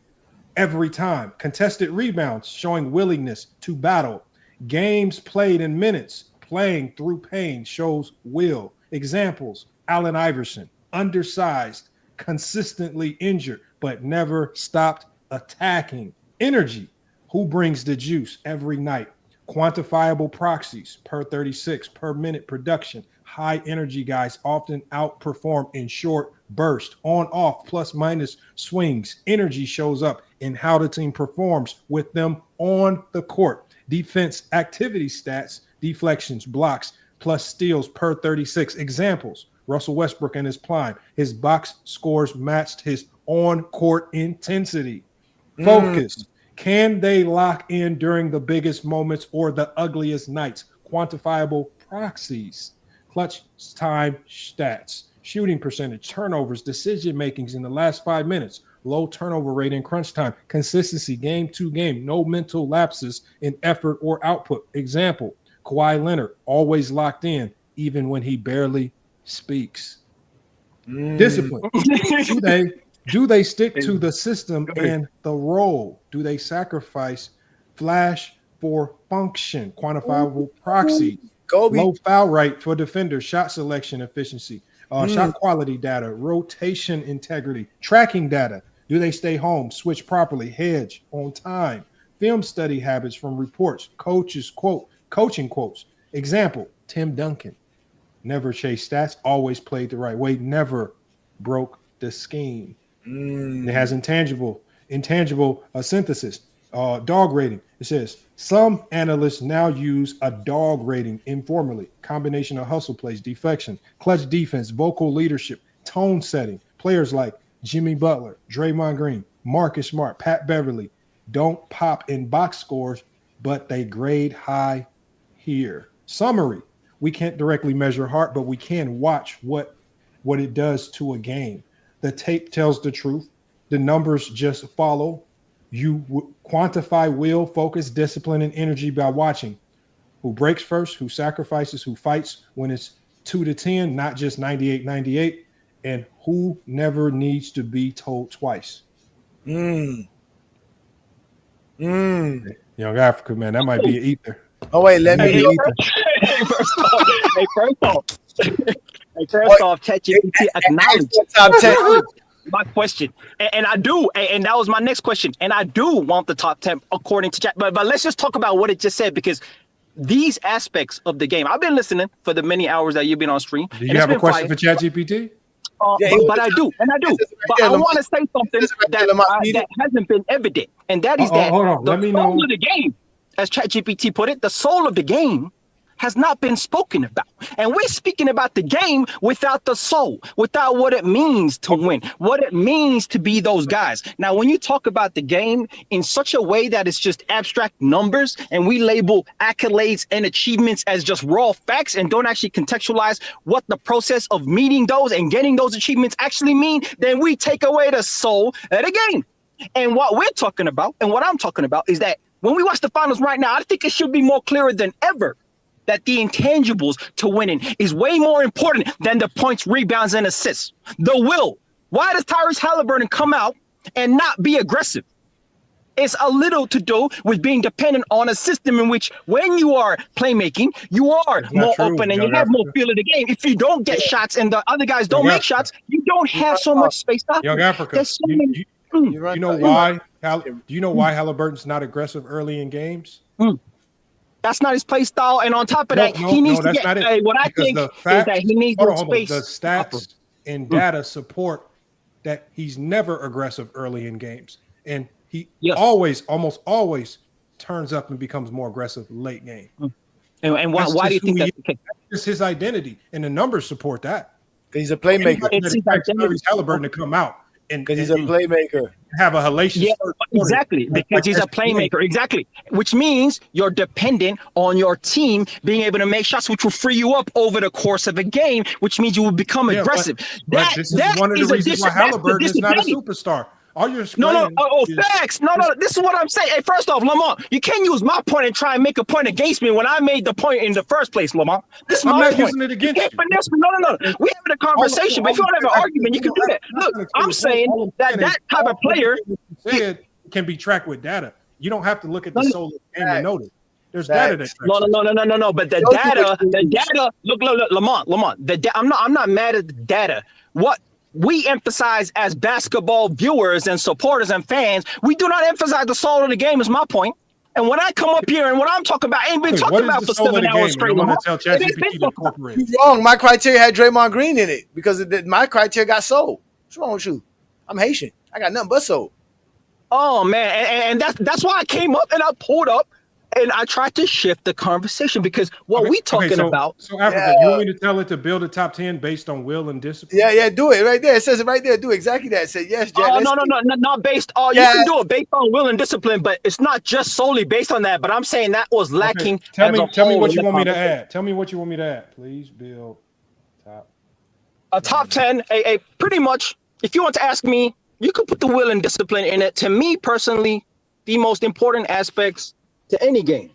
every time. Contested rebounds showing willingness to battle. Games played in minutes. Playing through pain shows will. Examples: Allen Iverson, undersized, consistently injured, but never stopped attacking. Energy, who brings the juice every night. Quantifiable proxies, per 36, per minute production. High energy guys often outperform in short burst, on off, plus minus swings. Energy shows up in how the team performs with them on the court. Defense activity stats, deflections, blocks, plus steals per 36. Examples: Russell Westbrook in his prime. His box scores matched his on-court intensity. Focus. Can they lock in during the biggest moments or the ugliest nights? Quantifiable proxies. Clutch time stats. Shooting percentage, turnovers, decision makings in the last 5 minutes. Low turnover rate in crunch time. Consistency game to game. No mental lapses in effort or output. Example: Kawhi Leonard, always locked in, even when he barely speaks. Discipline. Do they stick to the system and the role? Do they sacrifice flash for function? Quantifiable proxy. Low foul rate for defenders. Shot selection efficiency. Shot quality data. Rotation integrity. Tracking data. Do they stay home, switch properly, hedge on time? Film study habits from reports. Coaches quote. Coaching quotes. Example: Tim Duncan. Never chased stats, always played the right way, never broke the scheme. It has intangible synthesis, dog rating. It says some analysts now use a dog rating informally. Combination of hustle plays, deflection, clutch defense, vocal leadership, tone setting. Players like Jimmy Butler, Draymond Green, Marcus Smart, Pat Beverly don't pop in box scores, but they grade high here. Summary: we can't directly measure heart, but we can watch what it does to a game. The tape tells the truth. The numbers just follow. You quantify will, focus, discipline, and energy by watching who breaks first, who sacrifices, who fights when it's 2 to 10, not just 98-98, and who never needs to be told twice. Mm. Young Africa, man, that might be an ether. Oh wait, let me. First off, Chat GPT acknowledged top 10. My question, and I do, and that was my next question, and I do want the top 10 according to Chat. But let's just talk about what it just said, because these aspects of the game, I've been listening for the many hours that you've been on stream. Do you have a question for Chat GPT? But I do. But I want to say something that hasn't been evident, and that is that hold on. the Let me soul know. of the game, as ChatGPT put it, the soul of the game has not been spoken about. And we're speaking about the game without the soul, without what it means to win, what it means to be those guys. Now, when you talk about the game in such a way that it's just abstract numbers, and we label accolades and achievements as just raw facts and don't actually contextualize what the process of meeting those and getting those achievements actually mean, then we take away the soul of the game. And what we're talking about, and what I'm talking about, is that when we watch the finals right now, I think it should be more clearer than ever that the intangibles to winning is way more important than the points, rebounds, and assists. The will. Why does Tyrese Halliburton come out and not be aggressive? It's a little to do with being dependent on a system in which when you are playmaking, you are more open and you have more feel of the game. If you don't get shots and the other guys don't make shots, you don't have so much space. Young Africa, do you know why Halliburton's not aggressive early in games? That's not his play style, and on top of that, he needs to get. What I think is that he needs more space. The stats and data support that he's never aggressive early in games. And he almost always turns up and becomes more aggressive late game. And why do you think that? It's his identity, and the numbers support that. He's a playmaker. It's his identity. Halliburton to come out because he's a playmaker. Have a hellacious. Exactly, because he's a playmaker. Exactly, which means you're dependent on your team being able to make shots, which will free you up over the course of a game, which means you will become aggressive. But this is one of the reasons why Halliburton is not a superstar. All you're facts. This is what I'm saying. Hey, first off, Lamont, you can't use my point and try and make a point against me when I made the point in the first place, Lamont. This is my point. Using it against you. No. We having a conversation, but if you want to have an argument, you can do that. Look, I'm saying that type of player can be tracked with data. You don't have to look at the solo game and know it. There's data that No. But the data. Look, Lamont. I'm not mad at the data. What we emphasize as basketball viewers and supporters and fans, we do not emphasize the soul of the game. Is my point. And when I come up here and what I'm talking about, I ain't been talking about for 7 hours straight. You're wrong. My criteria had Draymond Green in it because my criteria got sold. What's wrong with you? I'm Haitian. I got nothing but soul. Oh man, and that's why I came up and I pulled up and I tried to shift the conversation because what we talking about. So Africa, you want me to tell it to build a top 10 based on will and discipline? Yeah, do it right there. It says it right there. Do exactly that. It said yes, Jack. No, not based. You can do it based on will and discipline, but it's not just solely based on that. But I'm saying that was lacking. Okay. Tell me what you want me to add. Tell me what you want me to add. Please build a top 10. A pretty much. If you want to ask me, you could put the will and discipline in it. To me personally, the most important aspects to any game.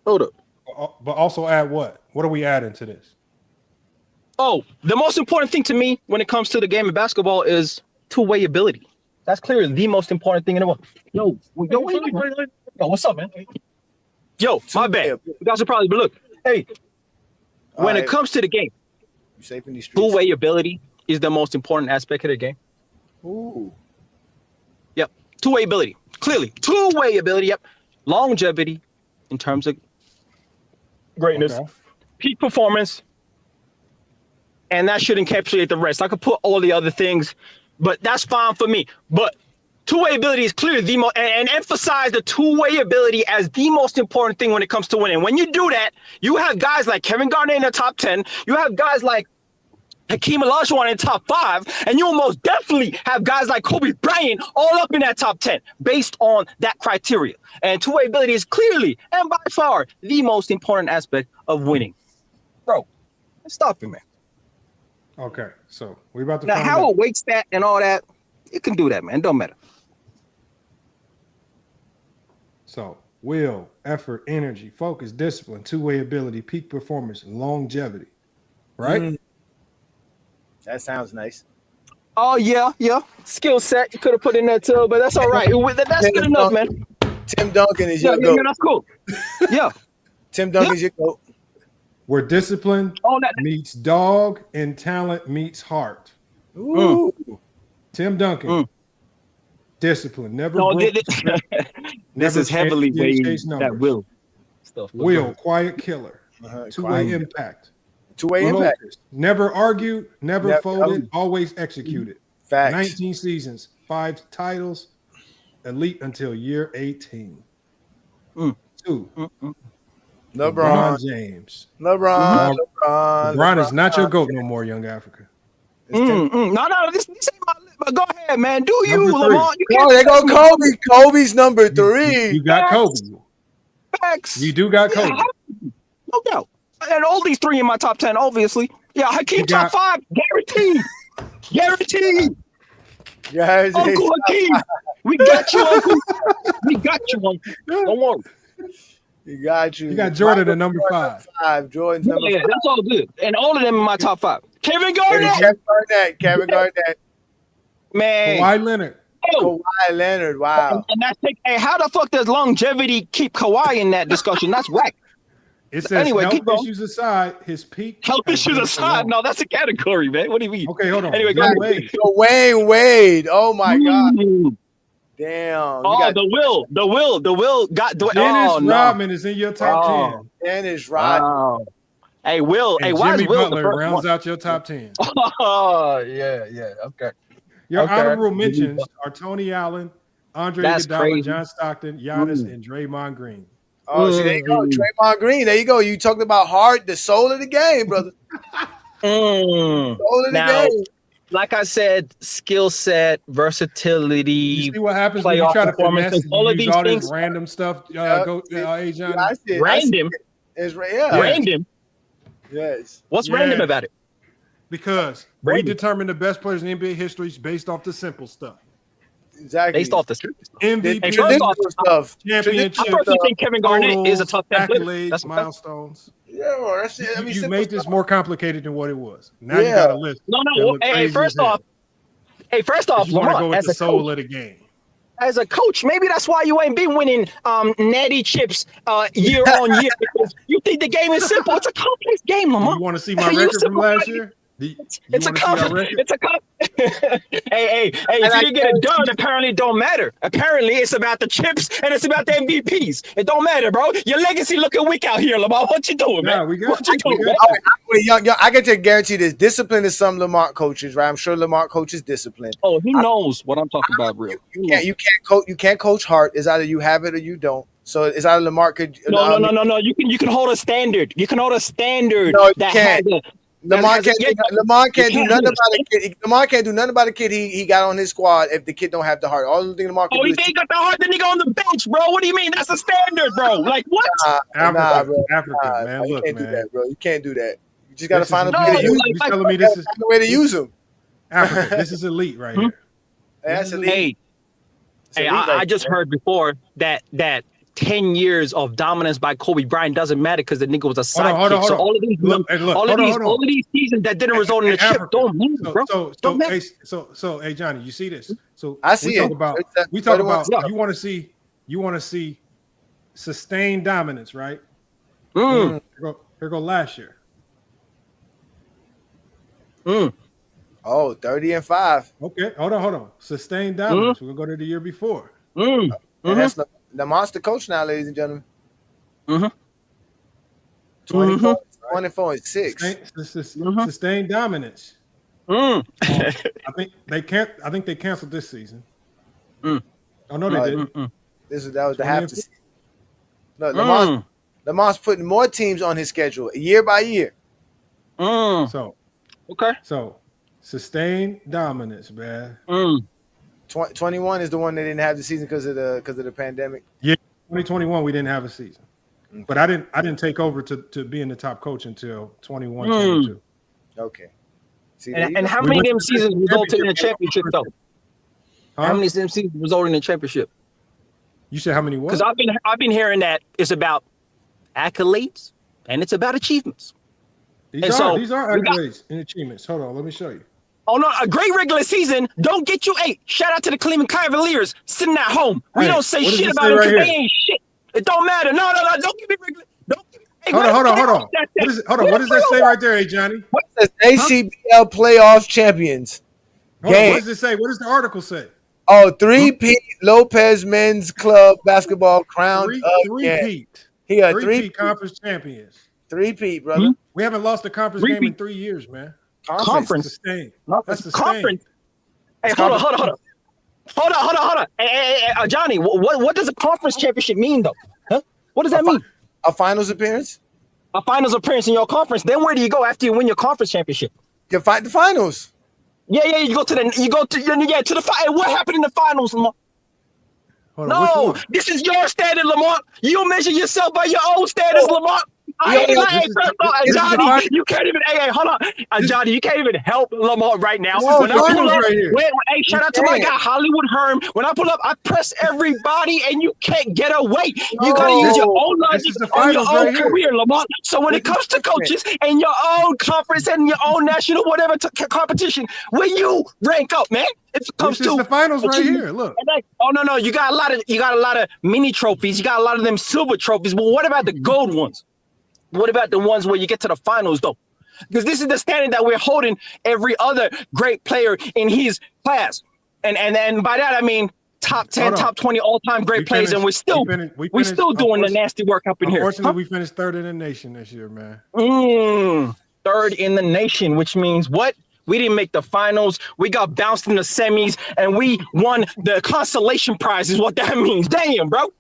Hold up. But also add what? What are we adding to this? Oh, the most important thing to me when it comes to the game of basketball is two-way ability. That's clearly the most important thing in the world. Yo, what's up, man? Yo, my bad. You guys are probably, but look, hey, when it comes to the game, two-way ability is the most important aspect of the game. Ooh. Yep. Two-way ability. Clearly. Two-way ability. Yep. Longevity in terms of greatness. Peak performance. And that should encapsulate the rest. I could put all the other things, but that's fine for me. But two-way ability is clearly the most, and emphasize the two-way ability as the most important thing when it comes to winning. When you do that, you have guys like Kevin Garnett in the top 10. You have guys like Hakeem Olajuwon in top 5, and you will most definitely have guys like Kobe Bryant all up in that top 10 based on that criteria. And two-way ability is clearly and by far the most important aspect of winning. Bro, stop it, man. Okay, so we're about to now how it weights that and all that, you can do that, man. It don't matter. So will, effort, energy, focus, discipline, two-way ability, peak performance, longevity. Right? That sounds nice. Oh yeah. Skill set you could have put in there too, but that's all right. That's good enough, man. Tim Duncan is your goat. Yeah, that's cool. Yeah. Tim Duncan's your goat. Where discipline meets dog and talent meets heart. Ooh. Tim Duncan. Discipline. Never. No, this is heavily weighted that will stuff. Will, quiet killer. Two-way impact. Two-way impact. Never argued, never folded, always executed. Facts. 19 seasons, 5 titles, elite until year 18. 2. LeBron James. LeBron is not your GOAT no more, young Africa. No, this ain't my list, but go ahead, man. Do you, Lamont? There go Kobe. Kobe's number 3. You got Kobe. Facts. You do got Kobe. No doubt. And all these 3 in my top 10, obviously. Yeah, Hakeem top 5, guaranteed. Uncle Hakeem, we got you, Uncle. We got you, Uncle. Don't worry. You got you. You got Jordan at number 5. Jordan's number 5. That's all good. And all of them in my top 5. Kevin Garnett. Kevin Garnett. Man. Kawhi Leonard. Kawhi Leonard. Wow. And that's hey, how the fuck does longevity keep Kawhi in that discussion? That's whack. It says anyway, health issues aside, his peak. Health issues aside, no, that's a category, man. What do you mean? Okay, hold on. Anyway, Wayne Wade. Oh my God. Damn. Oh, the will got Dennis Rodman is in your top 10. Dennis Rodman. Wow. Hey, Will. And Hey, why is Jimmy Will the Butler first rounds one? out your top 10. Oh, yeah. Okay. Your Okay. honorable mentions are Tony Allen, Andre That's Iguodala, crazy. John Stockton, Giannis, and Draymond Green. Oh, see, there you go. Draymond Green. There you go. You talked about heart, the soul of the game, brother. Soul of the Now, game. like I said, skill set, versatility, You see what happens when you playoff try to performances, finesse and all you of use these all this things. random stuff. Hey, Johnny. I see it. Random. It's Yeah. Random. Yes. What's random about it? Because we determine the best players in NBA history based off the simple stuff. Exactly. Based off the MVP, Hey, first off, stuff. championship, I personally think Kevin Garnett is a top 10 player. accolades, That's milestones. Yeah, well, that's it. I mean, You simple made this stuff. more complicated than what it was. Now you got a list. No. that look Hey, crazy first as hell. off, You want to go Lamar, with as the a soul coach, of the game. as a coach, maybe that's why you ain't been winning natty chips year on year, because you think the game is simple. It's a complex game, Do Lamar. you want to see my You record from last simplify year? It's a complex. It's a complex. Hey, if And you I didn't get it done, apparently it don't matter. Apparently it's about the chips and it's about the MVPs. It don't matter, bro. Your legacy looking weak out here, Lamar. What you doing, man? What you doing, man? I can just guarantee this. Discipline is some Lamar coaches, right? I'm sure Lamar coaches discipline. Oh, he knows what I'm talking about, real. You can't coach heart. It's either you have it or you don't. So it's either Lamar could. No. You can hold a standard. You can hold a standard. No, you that can't. has a- Lamar has a- can't. Lamar can't do nothing about a kid. Lamar can't do nothing about a kid he got on his squad if the kid don't have the heart. All the thing Lamar can Oh, do he is ain't got the heart, then he go on the bench, bro. What do you mean? That's a standard, bro. Like what? Nah, bro. African, man. You Look, can't do man. that, bro. You can't do that. You just got to This find is a way to elite. use You them. telling me this is Find a way to use them. Africa? This is elite right here. That's elite. Hey, I just heard before that 10 years of dominance by Kobe Bryant doesn't matter because the nigga was a sidekick. Hold on. So all of these, all of these seasons that didn't result in a chip don't matter, bro. Don't matter. So, hey, Johnny, you see this? So I see we it. talk about you want to see sustained dominance, right? Here go last year. Oh, 30-5. Okay, hold on. Sustained dominance. We're gonna go to the year before. And that's the monster coach now, ladies and gentlemen. 24 and 6. Sustained dominance. I think they canceled this season. Oh no, they didn't. That was the half season. No, Lamar's putting more teams on his schedule year by year. So okay. So sustained dominance, man. 21 is the one they didn't have the season because of the pandemic. Yeah, 2021 we didn't have a season, but I didn't take over to being the top coach until 21, 22. Okay. See, and how many of them seasons resulted in a championship though? How many of them seasons resulted in a championship? You said how many? What? Because I've been hearing that it's about accolades and it's about achievements. These are accolades and achievements. Hold on, let me show you. Oh no, a great regular season don't get you 8. Shout out to the Cleveland Cavaliers sitting at home. We don't say shit about them because they ain't shit. It don't matter. No, don't give me regular. Don't give me. Hey, hold on. What does that say right there, hey Johnny? What says ACBL playoff champions? What does it say? What does the article say? Oh, 3-peat Lopez Men's Club basketball crowned Three-peat. He a 3-peat conference champions. 3-peat, brother. We haven't lost a conference game in 3 years, man. Conference. Sustained. That's sustained. Conference. Hey, hold on. Hey, Johnny, what does a conference championship mean though? Huh? What does that mean? A finals appearance? A finals appearance in your conference. Then where do you go after you win your conference championship? You fight the finals. Yeah. You go to the final. What happened in the finals, Lamar? No, this is your standard, Lamar. You measure yourself by your own standards, Lamar. Johnny, you can't even. Hey, hold on, Johnny, you can't even help Lamar right now. When I pull up, hey, shout out to my guy Hollywood Herm. When I pull up, I press everybody, and you can't get away. You gotta use your own logic on your own career, Lamar. So when it comes to coaches and your own conference and your own national whatever competition, when you rank up, man, it comes to the finals right here. Look. Oh no, you got a lot of mini trophies. You got a lot of them silver trophies. But what about the gold ones? What about the ones where you get to the finals, though? Because this is the standard that we're holding every other great player in his class. And by that, I mean top 10, top 20 all-time great players, and we're still doing the nasty work up in here. Unfortunately, we finished third in the nation this year, man. Third in the nation, which means what? We didn't make the finals. We got bounced in the semis, and we won the consolation prize. Is what that means. Damn, bro.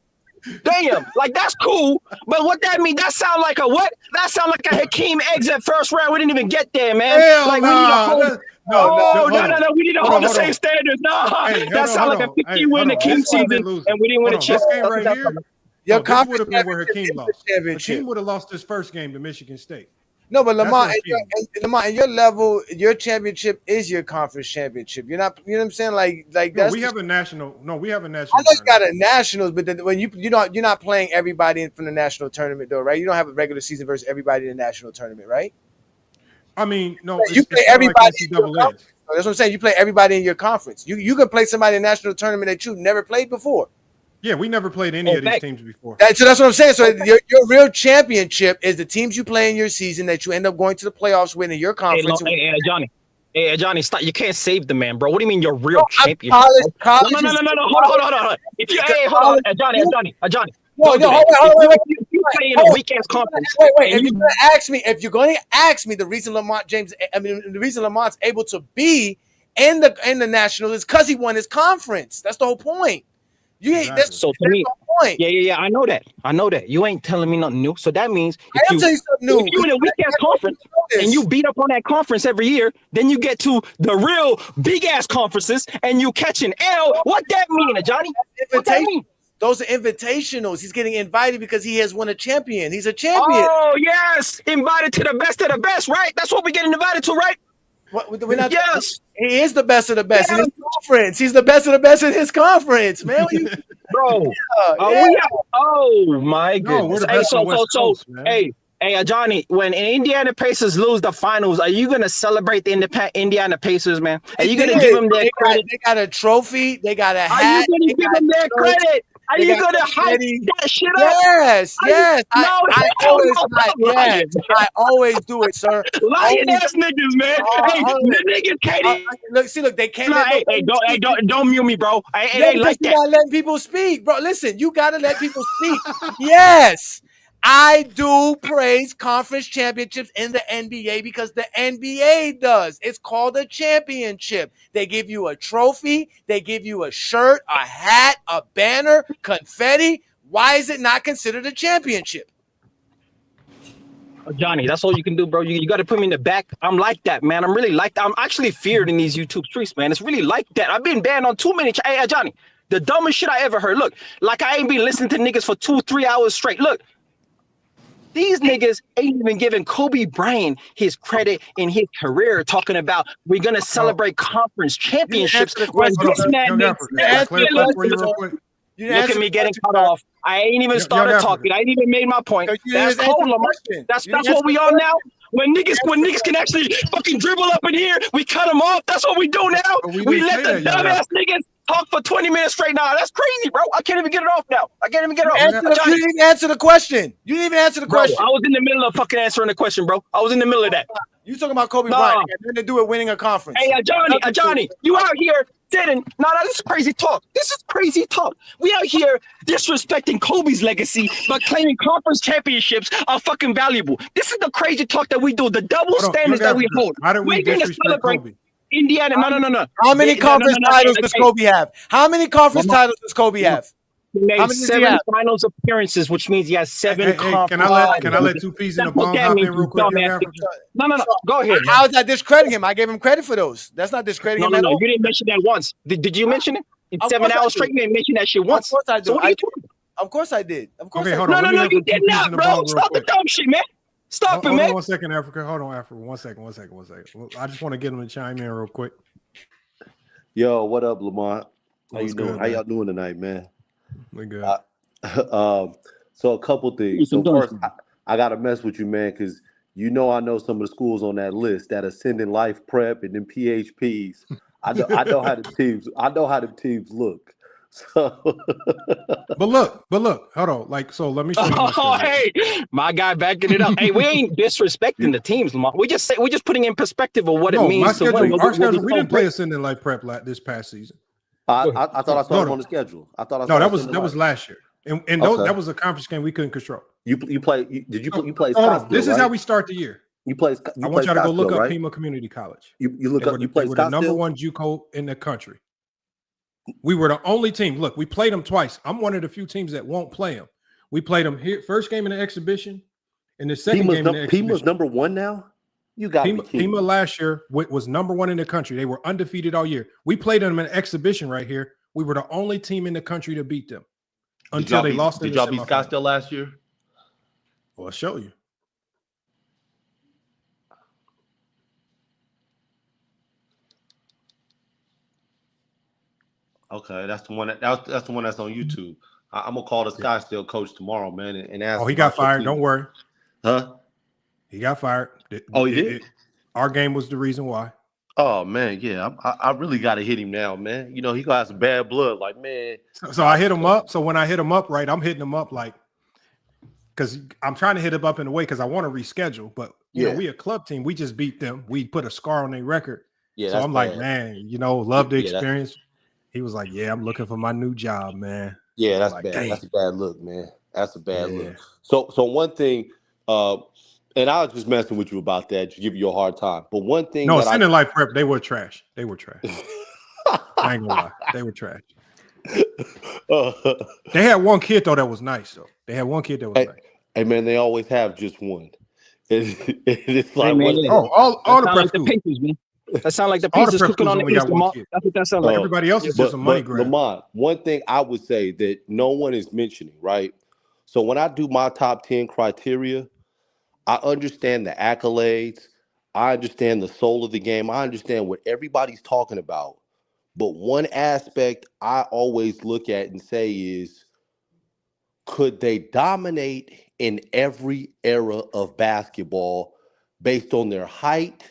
Damn, like that's cool, but what that mean? That sound like a what? That sound like a Hakeem exit first round. We didn't even get there, man. Hell like no, we need to hold. No. We need to hold the on. same standards. No, that sound like a 50-win Hakeem season, and we didn't win a chip. This game right here. Your this would have been where Hakeem lost. Hakeem would have lost his first game to Michigan State. No, but Lamont, at your level, your championship is your conference championship. You're not, you know what I'm saying? Like no, we have a national. No, we have a national. I know you got a nationals, but then when you're not playing everybody from the national tournament though, right? You don't have a regular season versus everybody in the national tournament, right? I mean, no, you play everybody. That's what I'm saying. You play everybody in your conference. You can play somebody in the national tournament that you never played before. Yeah, we never played any of these teams before. So that's what I'm saying. So your real championship is the teams you play in your season that you end up going to the playoffs with in your conference. Hey, Johnny, stop! You can't save the man, bro. What do you mean your real championship? College no. Hold on. If you, hold on, Johnny. Hold on. You play in a weak ass conference. Wait. If you're going to ask me, the reason Lamont's able to be in the national is because he won his conference. That's the whole point. So to me, yeah, I know that. You ain't telling me nothing new. So that means if you in a weak ass conference and you beat up on that conference every year, then you get to the real big ass conferences and you catch an L. What that mean, Johnny? What that mean? Those are invitationals. He's getting invited because he has won a champion. He's a champion. Oh yes, invited to the best of the best, right? That's what we're getting invited to, right? We're not. Yes. He is the best of the best in his conference. He's the best of the best in his conference, man. Bro. Oh my goodness. Hey, Johnny, when Indiana Pacers lose the finals, are you gonna celebrate the Indiana Pacers, man? Are you gonna give them their credit? They got a trophy. They got a hat. Are you gonna give them their credit? Are you gonna hype that shit up? Yes. I always do it, sir. Lying ass niggas, man. The niggas can't. Look, they can't. Don't mute me, bro. It ain't like that. You gotta let people speak, bro. Listen, you gotta let people speak. Yes. I do praise conference championships in the NBA because the NBA does. It's called a championship. They give you a trophy. They give you a shirt, a hat, a banner, confetti. Why is it not considered a championship? Johnny, that's all you can do, bro. You got to put me in the back. I'm like that, man. I'm really like that. I'm actually feared in these YouTube streets, man. It's really like that. I've been banned on too many. Hey, Johnny, the dumbest shit I ever heard. Look, like I ain't been listening to niggas for 2-3 hours straight. Look. These niggas ain't even giving Kobe Bryant his credit in his career, talking about we're gonna celebrate conference championships. When this man makes look at me getting cut off. I ain't even started talking. I ain't even made my point. That's cold, Lamar. That's what we are now. When niggas can actually fucking dribble up in here, we cut them off. That's what we do now. We let the dumbass niggas talk for 20 minutes straight now. That's crazy, bro. I can't even get it off now. I can't even get it off. You didn't even answer the question. You didn't even answer the question. I was in the middle of fucking answering the question, bro. I was in the middle of that. You talking about Kobe Bryant? It had nothing to do with winning a conference. Hey, Johnny, you out here sitting? No, this is crazy talk. We out here disrespecting Kobe's legacy, but claiming conference championships are fucking valuable. This is the crazy talk that we do. The double standards that we hold. How do we disrespect Kobe? Indiana, no. How many conference titles does Kobe have? How many conference titles does Kobe have? He made 7 finals appearances, which means he has 7 conference. Can I let 2 peas in the bone hop in real quick? No. Go ahead. How is that discrediting him? I gave him credit for those. That's not discrediting him. No. You didn't mention that once. Did you mention it? In 7 hours straight, you didn't mention that shit once. Of course I did. So what are you talking about? Of course I did. Okay, hold on. No, you did not, bro. Stop the dumb shit, man. Stop it, man. Hold on 1 second, Africa. Hold on, Africa. 1 second. I just want to get him to chime in real quick. Yo, what up, Lamont? How you doing? How y'all doing tonight, man? We good. So a couple things. So first, I gotta mess with you, man, because I know some of the schools on that list, that Ascending Life Prep and then PHPs. I know how the teams look. So but look, hold on. Let me show you. Hey, my guy backing it up. Hey, we ain't disrespecting the teams, Lamar. We're just putting in perspective of what it means to win. Our schedule, we didn't play Ascending Life Prep this past season. I thought I saw him No, on the schedule. I thought I no, saw that him was in the lineup. last year, and Okay. that was a conference game we couldn't control. You play? Did you play Hold on. Scottsdale? This is right? how we start the year. You play I want y'all to go look Scottsdale, up right? Pima Community College. You look up. You They play were the number Scottsdale? one JUCO in the country. We were the only team. Look, we played them twice. I'm one of the few teams that won't play them. We played them here, first game in the exhibition, and the second game in the exhibition. Pima's number one now. You got Pima last year was number one in the country. They were undefeated all year. We played them in an exhibition right here. We were the only team in the country to beat them until they lost. Did y'all beat Scottsdale last year? Well, I'll show you. Okay, that's the one that's the one that's on YouTube. I'm gonna call the Scottsdale coach tomorrow, man, and ask. Oh, he got fired. Don't worry. Huh? He got fired. Oh, he did. Our game was the reason why. Oh man, yeah, I really got to hit him now, man. You know he got some bad blood, like man. So I hit him up. So when I hit him up, right, I'm hitting him up like, because I'm trying to hit him up in a way because I want to reschedule. But you know, we a club team. We just beat them. We put a scar on their record. Yeah. So I'm like, bad. man, you know, love the experience. He was like, yeah, I'm looking for my new job, man. Yeah, that's like, bad. dang. That's a bad look, man. That's a bad look. So one thing, and I was just messing with you about that to give you a hard time. But one thing, no, Sending Life Prep, they were trash. They were trash. I ain't gonna lie, they were trash. They had one kid though that was nice though. They had one kid that was nice. Hey man, they always have just one. It's like all the prep schools. Papers, man. That sound like the All the pieces prep cooking schools on the only got piece. one kid. That's what that sounds like. Everybody else is just a money grab. Lamont, one thing I would say that no one is mentioning, right? So when I do my top 10 criteria, I understand the accolades. I understand the soul of the game. I understand what everybody's talking about. But one aspect I always look at and say is, could they dominate in every era of basketball based on their height,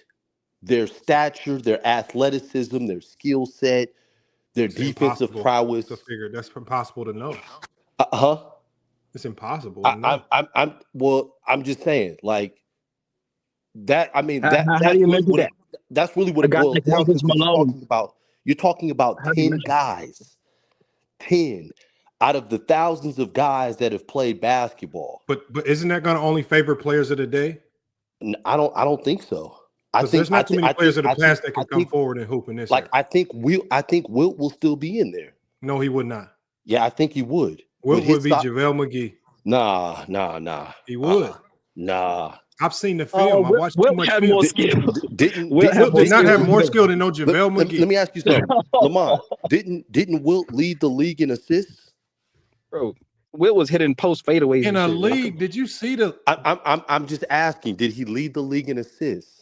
their stature, their athleticism, their skill set, their defensive prowess? To figure that's impossible to know. It's impossible. I'm just saying, like that. I mean, how do you measure that? That's really what it boils down to. You're talking about 10 guys, 10 out of the thousands of guys that have played basketball. But isn't that going to only favor players of the day? I don't think so. There's not too many players of the past that can come forward and hoop in this. Like I think Wilt will still be in there. No, he would not. Yeah, I think he would. Wilt would be JaVale McGee. Nah. He would. Nah. I've seen the film. I watched too much film. More skill. Wilt did not have more skill than no JaVale McGee. Let me ask you something, Lamont. Didn't Wilt lead the league in assists? Bro, Wilt was hitting post fadeaways in a league. Did you see the? I'm just asking. Did he lead the league in assists?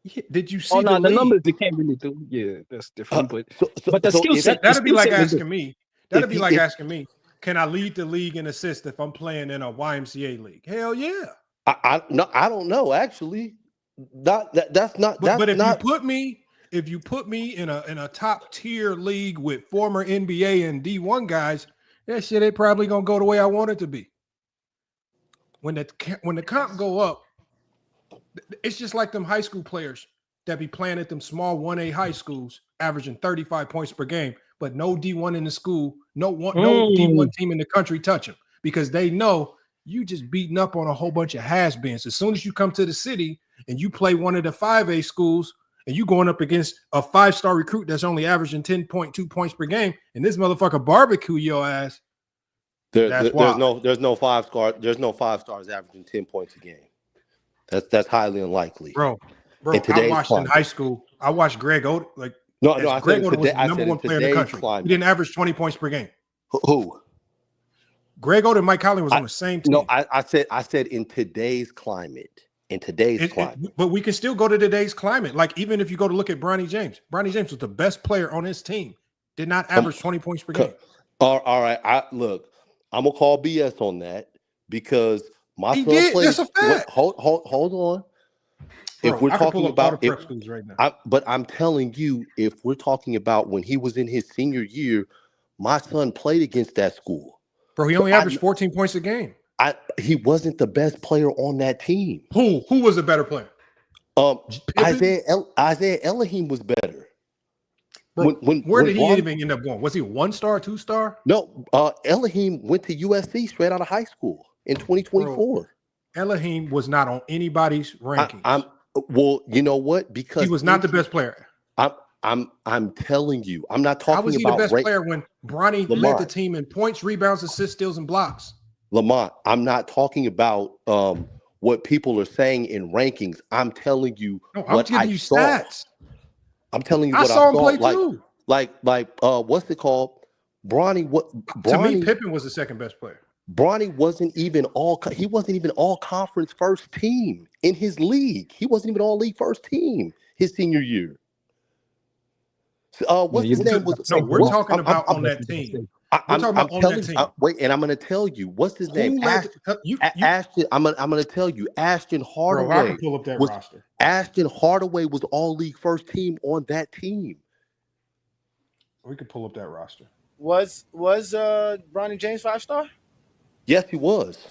Yeah, did you see the numbers? They can't really do. Yeah, that's different. But the skill set. That'd be like asking me. That'd be like asking me. Can I lead the league in assists if I'm playing in a YMCA league? Hell yeah. I don't know actually. That's not. But if you put me in a top tier league with former NBA and D1 guys, that shit ain't probably gonna go the way I want it to be. When the comp go up, it's just like them high school players that be playing at them small 1A high schools, averaging 35 points per game, but no D1 in the school, no D1 team in the country touch them because they know you just beating up on a whole bunch of has-beens. As soon as you come to the city and you play one of the 5A schools and you going up against a 5-star recruit that's only averaging 10.2 points per game, and this motherfucker barbecue your ass. There's no 5 stars averaging 10 points a game. That's highly unlikely. Bro, I watched in high school. I watched Greg Oden. Greg Oden was the number one player in the country. He didn't average 20 points per game. Who? Greg Oden and Mike Conley was on the same team. No, I said in today's climate. But we can still go to today's climate. Like even if you go to look at Bronny James was the best player on his team. Did not average 20 points per game. All right. I'm gonna call BS on that because my son played. That's a fact. Hold on. If we're talking about but I'm telling you, if we're talking about when he was in his senior year, my son played against that school. Bro, he only averaged 14 points a game. He wasn't the best player on that team. Who was the better player? Isaiah Elohim was better. Bro, where did he even end up going? Was he 1-star, 2-star? No, Elohim went to USC straight out of high school in 2024. Elohim was not on anybody's rankings. Well, you know what? Because he was not the best player. I'm telling you, I'm not talking about. How was he the best player when Bronny led the team in points, rebounds, assists, steals, and blocks? Lamont, I'm not talking about what people are saying in rankings. I'm telling you what I saw. Stats. I'm telling you what I saw him play too. Like what's it called? Bronny. To me, Pippen was the second best player. Bronny wasn't even all conference first team in his league. He wasn't even all league first team his senior year. What's his name? We're talking about on that team. I'm telling you. Wait, and I'm going to tell you what's his name. Ashton. I'm going to tell you. Ashton Hardaway. Bro, I can pull up that roster. Ashton Hardaway was all league first team on that team. We could pull up that roster. Was Bronny James 5-star? Yes, he was.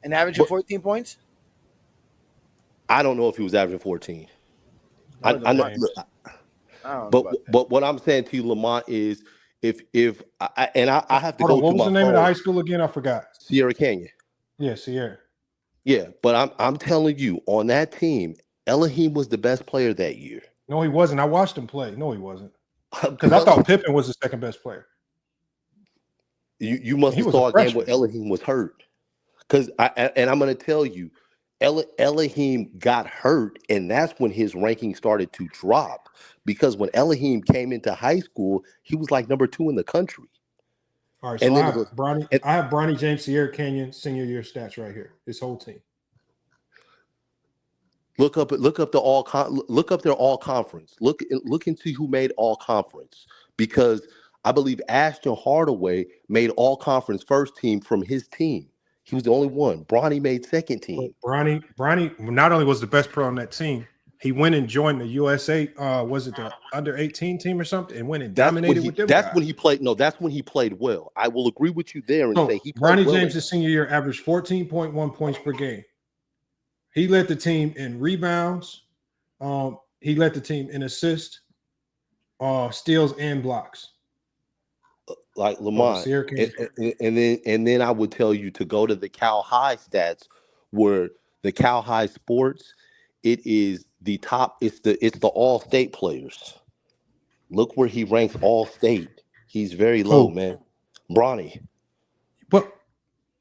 And averaging 14 points? I don't know if he was averaging 14. I know. But what I'm saying to you, Lamont, is if I have to go what through was my the name phone. of the high school again? I forgot. Sierra Canyon. Yeah, Sierra. Yeah, but I'm telling you, on that team, Elohim was the best player that year. No, he wasn't. I watched him play. No, he wasn't. Because I thought Pippen was the second best player. You must have saw a game where Elohim was hurt. Because I'm going to tell you, Elohim got hurt, and that's when his ranking started to drop. Because when Elohim came into high school, he was like number 2 in the country. All right, so I have Bronny James, Sierra Canyon senior year stats right here. His whole team. Look up their all conference. Look into who made all conference, because I believe Ashton Hardaway made all conference first team from his team. He was the only one. Bronny made second team. Bronny not only was the best player on that team, he went and joined the USA. Was it the under 18 team or something? And went and dominated with them. That's when he played. No, that's when he played well. I will agree with you there and say he played Bronny well. James' senior year averaged 14.1 points per game. He led the team in rebounds. He led the team in assists, steals, and blocks. Like Lamont, and then I would tell you to go to the Cal High stats, where the Cal High sports, it is the top. It's the all state players. Look where he ranks all state. He's very low, man. Bronny. But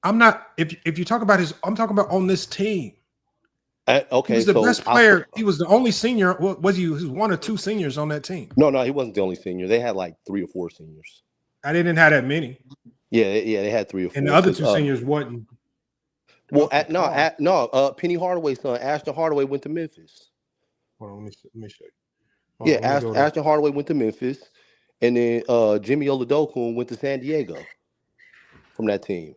I'm not. If you talk about I'm talking about on this team. Okay, he was the best player. He was the only senior. Was he was one or two seniors on that team? No, he wasn't the only senior. They had like 3 or 4 seniors. I didn't have that many. Yeah, they had 3 or 4. And the other 2 seniors wasn't. Well, Penny Hardaway's son, Ashton Hardaway, went to Memphis. Hold on, let me show you. Ashton Hardaway went to Memphis, and then Jimmy Oladipo went to San Diego from that team.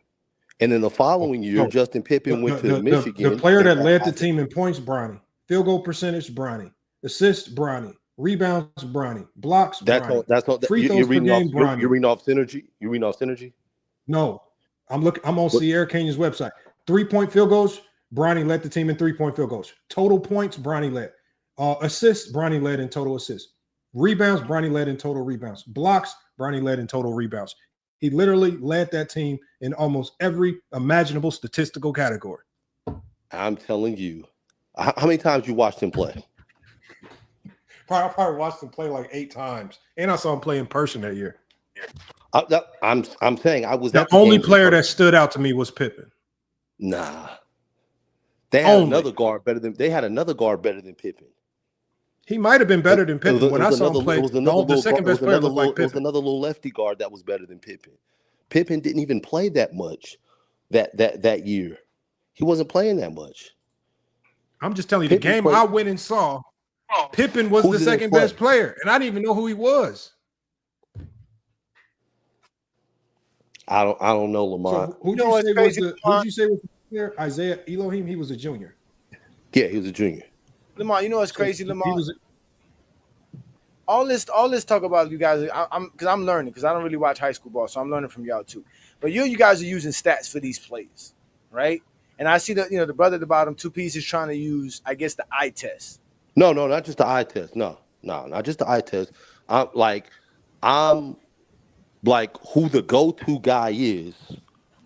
And then the following year, Justin Pippen went to Michigan. The player that led the team in points, Bronny. Field goal percentage, Bronny. Assists, Bronny. Rebounds, Bronny. Blocks, Bronny. That's all. Free throws per game, Bronny. You're reading off Synergy? You reading off Synergy? No. I'm on Sierra Canyon's website. 3-point field goals, Bronny led the team in 3-point field goals. Total points, Bronny led. Assists, Bronny led in total assists. Rebounds, Bronny led in total rebounds. Blocks, Bronny led in total rebounds. He literally led that team in almost every imaginable statistical category. I'm telling you. How many times you watched him play? I probably watched him play like 8 times. And I saw him play in person that year. I'm saying I was the only player that stood out to me was Pippen. Nah. They had another guard better than Pippen. He might have been better than Pippen. When I saw him play, the second best player looked like Pippen. There was another little lefty guard that was better than Pippen. Pippen didn't even play that much that year. He wasn't playing that much. I'm just telling you, the game I went and saw, Pippen was the second best player, and I didn't even know who he was. I don't know, Lamont. So who'd you say was the player? Isaiah Elohim? He was a junior. Yeah, he was a junior. Lamont, you know what's crazy, Lamont? All this talk about you guys, I'm learning because I don't really watch high school ball, so I'm learning from y'all too. But you guys are using stats for these plays, right? And I see the brother at the bottom, 2 pieces trying to use, I guess, the eye test. No, not just the eye test. No, not just the eye test. I'm like who the go-to guy is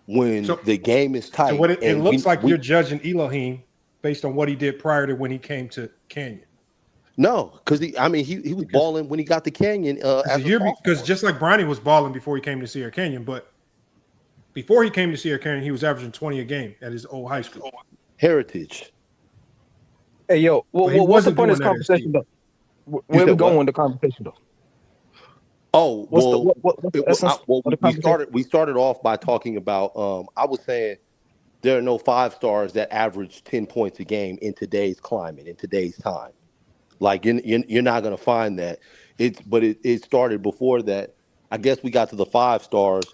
when the game is tight. So what it and looks like we you're judging Elohim based on what he did prior to when he came to Canyon. no, because he was balling when he got to Canyon as a sophomore. Because just like Bryant was balling before he came to Sierra Canyon, but before he came to Sierra Canyon, he was averaging 20 a game at his old high school. Heritage. Hey, yo, what's the point of this conversation, though? Where we going with the conversation, though? Oh, well, we started off by talking about I was saying there are no 5 stars that average 10 points a game in today's climate, in today's time. Like you're not gonna find that. It started before that. I guess we got to the 5 stars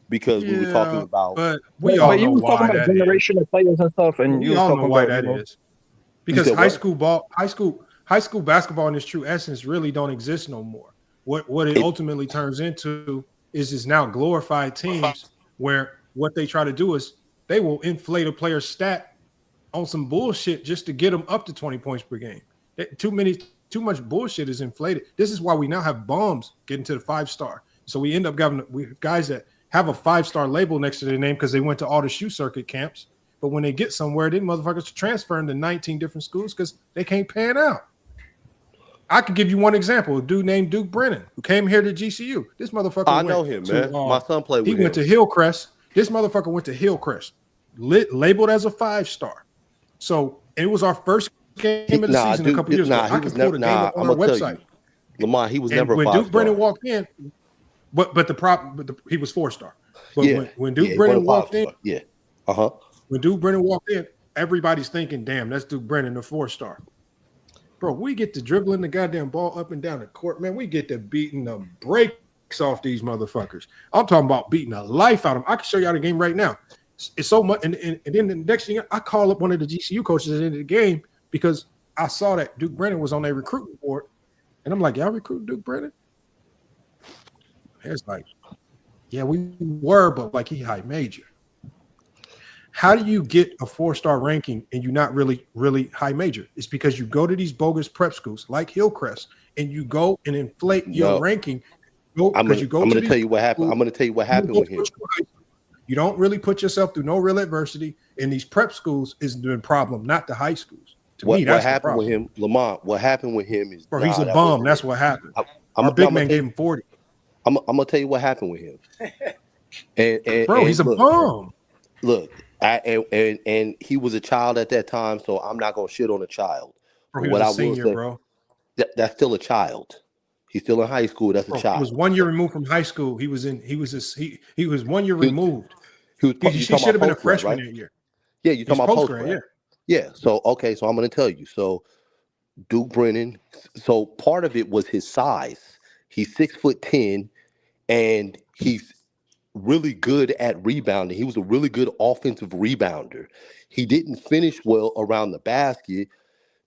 because we were talking about. But we all know you was why talking about that generational players and stuff, and you we was all talking know why about that is. Because high school basketball in its true essence really don't exist no more. What it ultimately turns into is now glorified teams where what they try to do is they will inflate a player's stat on some bullshit just to get them up to 20 points per game. Too much bullshit is inflated. This is why we now have bums getting to the 5-star. So we end up having guys that have a 5-star label next to their name because they went to all the shoe circuit camps. But when they get somewhere, then motherfuckers transfer into 19 different schools because they can't pan out. I could give you one example. A dude named Duke Brennan who came here to GCU. This motherfucker I know him, man. My son played with him. He went to Hillcrest. This motherfucker went to Hillcrest, labeled as a 5-star. So it was our first game of the season a couple years ago. I can pull the game up on our website. Lamar, he was never when 5-star. Duke Brennan walked in, but the problem, he was 4-star. But when Duke Brennan walked in, when Duke Brennan walked in, everybody's thinking, "Damn, that's Duke Brennan, the 4-star." Bro, we get to dribbling the goddamn ball up and down the court, man. We get to beating the brakes off these motherfuckers. I'm talking about beating the life out of them. I can show y'all the game right now. It's so much, and then the next thing I call up one of the GCU coaches at the end of the game because I saw that Duke Brennan was on their recruiting board, and I'm like, "Y'all recruit Duke Brennan?" It's like, "Yeah, we were, but like he high major." How do you get a 4-star ranking and you're not really, really high major? It's because you go to these bogus prep schools like Hillcrest and you go and inflate your ranking. I'm going to tell you what happened. I'm going to tell you what happened with him. You don't really put yourself through no real adversity. And these prep schools is the problem, not the high schools. What happened with him, Lamont? What happened with him is he's a bum. That's what happened. Our big man gave him 40. I'm gonna tell you what happened with him. He's a bum. Look, and he was a child at that time, so I'm not gonna shit on a child. Bro, he was a senior, bro. That's still a child. He's still in high school. That's a child. He was 1 year removed from high school. He was 1 year removed. He should have been a freshman that year. Yeah, you're talking about post-grad. Yeah. So okay, so I'm gonna tell you. So Duke Brennan. So part of it was his size. He's 6'10", and he's really good at rebounding. He was a really good offensive rebounder. He didn't finish well around the basket,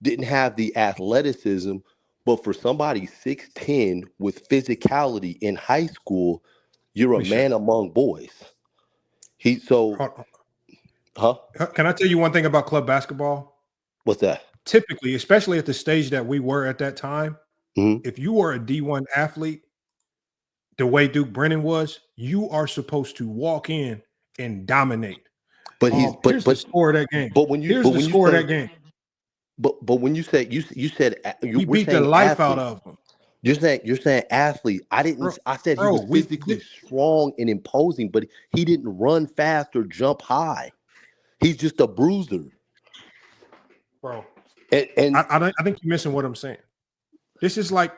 didn't have the athleticism, but for somebody 6'10" with physicality in high school, you're a man among boys. Can I tell you one thing about club basketball? What's that? Typically, especially at the stage that we were at that time, if you were a D1 athlete, the way Duke Brennan was, you are supposed to walk in and dominate. But here's the score of that game. But when you here's the score of that game. But when you said we beat the life out of them. You're saying athlete. I said he was physically strong and imposing, but he didn't run fast or jump high. He's just a bruiser. Bro. And I think you're missing what I'm saying. This is like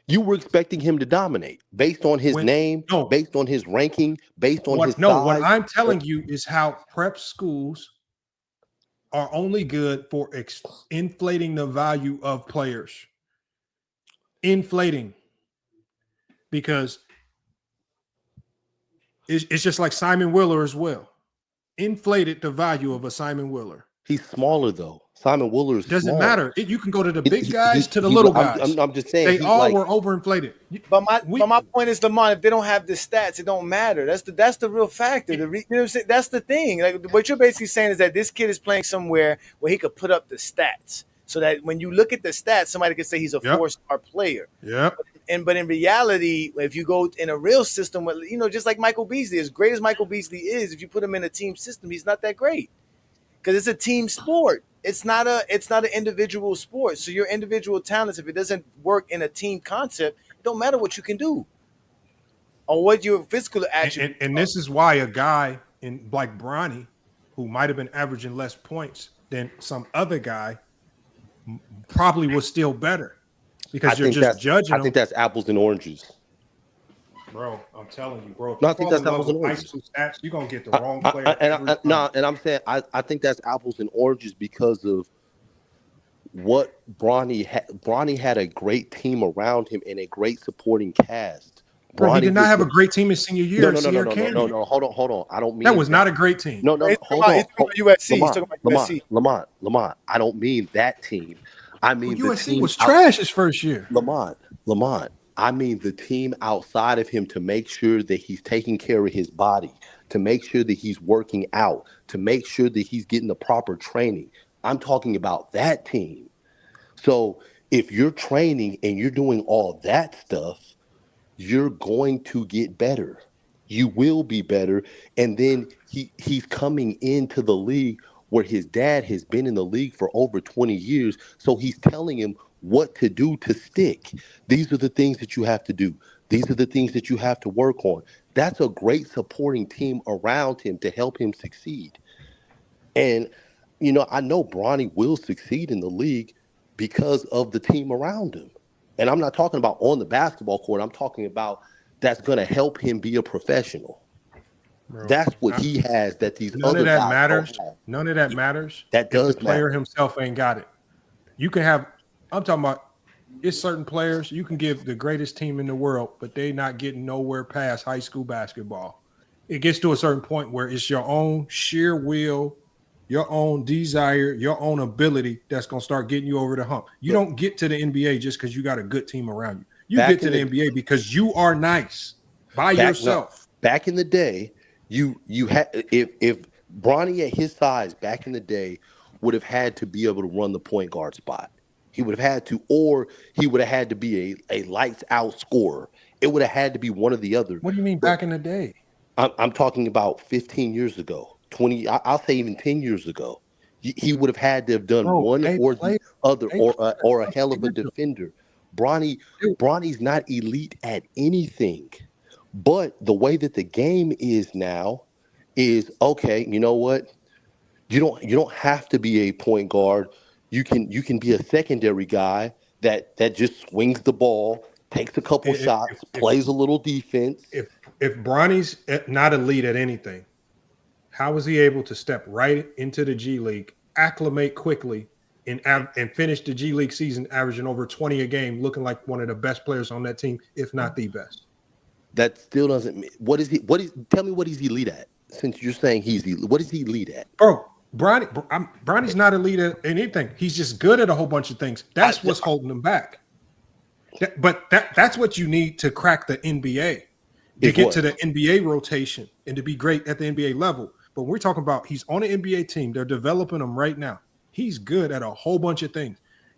you were expecting him to dominate based on his name, based on his ranking, based on his size. No, what I'm telling you is how prep schools are only good for inflating the value of players. Inflating. Because it's just like Simon Willer as well. Inflated the value of a Simon Willer. He's smaller though. Simon Willer is doesn't matter. You can go to the big guys to the little guys. I'm just saying they all were overinflated. But my point is, Lamont, if they don't have the stats, it don't matter. That's the real factor. You know what I'm saying? That's the thing. Like what you're basically saying is that this kid is playing somewhere where he could put up the stats, so that when you look at the stats, somebody could say he's a 4-star player. Yeah. but in reality, if you go in a real system, you know, just like Michael Beasley, as great as Michael Beasley is, if you put him in a team system, he's not that great because it's a team sport. It's not an individual sport. So your individual talents, if it doesn't work in a team concept, it don't matter what you can do or what your physical attributes. And this is why a guy in like Bronny, who might have been averaging less points than some other guy, probably was still better because you're just judging. I think that's apples and oranges. Bro, I'm telling you, bro. If No, you I think fall that's in love apples and with high oranges. school stats, you're gonna get the wrong player. And I'm saying I think that's apples and oranges because of what Bronny had. Bronny had a great team around him and a great supporting cast. Bro, he did not have a great team his senior year. No. Hold on. I don't mean that was not a great team. No. Hold on. He's talking about USC. He's talking about USC. Lamont. I don't mean that team. I mean the USC team was trash his first year. Lamont. I mean the team outside of him to make sure that he's taking care of his body, to make sure that he's working out, to make sure that he's getting the proper training. I'm talking about that team. So if you're training and you're doing all that stuff, you're going to get better. You will be better. And then he's coming into the league where his dad has been in the league for over 20 years. So he's telling him what to do to stick. These are the things that you have to do. These are the things that you have to work on. That's a great supporting team around him to help him succeed. And, you know, I know Bronny will succeed in the league because of the team around him. And I'm not talking about on the basketball court. I'm talking about that's going to help him be a professional. Bro, that's what he has that these none other of that guys matters. don't have. None of that matters. That does if the player matter. himself ain't got it. You can have. I'm talking about. It's certain players you can give the greatest team in the world, but they not getting nowhere past high school basketball. It gets to a certain point where it's your own sheer will, your own desire, your own ability that's going to start getting you over the hump. You don't get to the NBA just because you got a good team around you. You get to the NBA because you are nice by yourself. Back in the day, you had if Bronny at his size back in the day would have had to be able to run the point guard spot. He would have had to, or he would have had to be a lights out scorer. It would have had to be one or the other. What do you mean back in the day? I'm talking about 15 years ago, 20. I'll say even 10 years ago. He would have had to have done one or the other, or a hell of a defender. Bronny's not elite at anything, but the way that the game is now is okay. You know what? You don't have to be a point guard. You can be a secondary guy that just swings the ball, takes a couple shots, plays a little defense. If Bronny's not elite at anything, how was he able to step right into the G League, acclimate quickly, and finish the G League season averaging over 20 a game, looking like one of the best players on that team, if not the best? That still doesn't mean tell me what he's elite at. Since you're saying he's elite, what is he elite at? Bro, Bronny's not elite at anything. He's just good at a whole bunch of things. That's what's holding him back. That's what you need to crack the NBA, to get to the NBA rotation and to be great at the NBA level. But we're talking about he's on an NBA team. They're developing him right now. He's good at a whole bunch of things.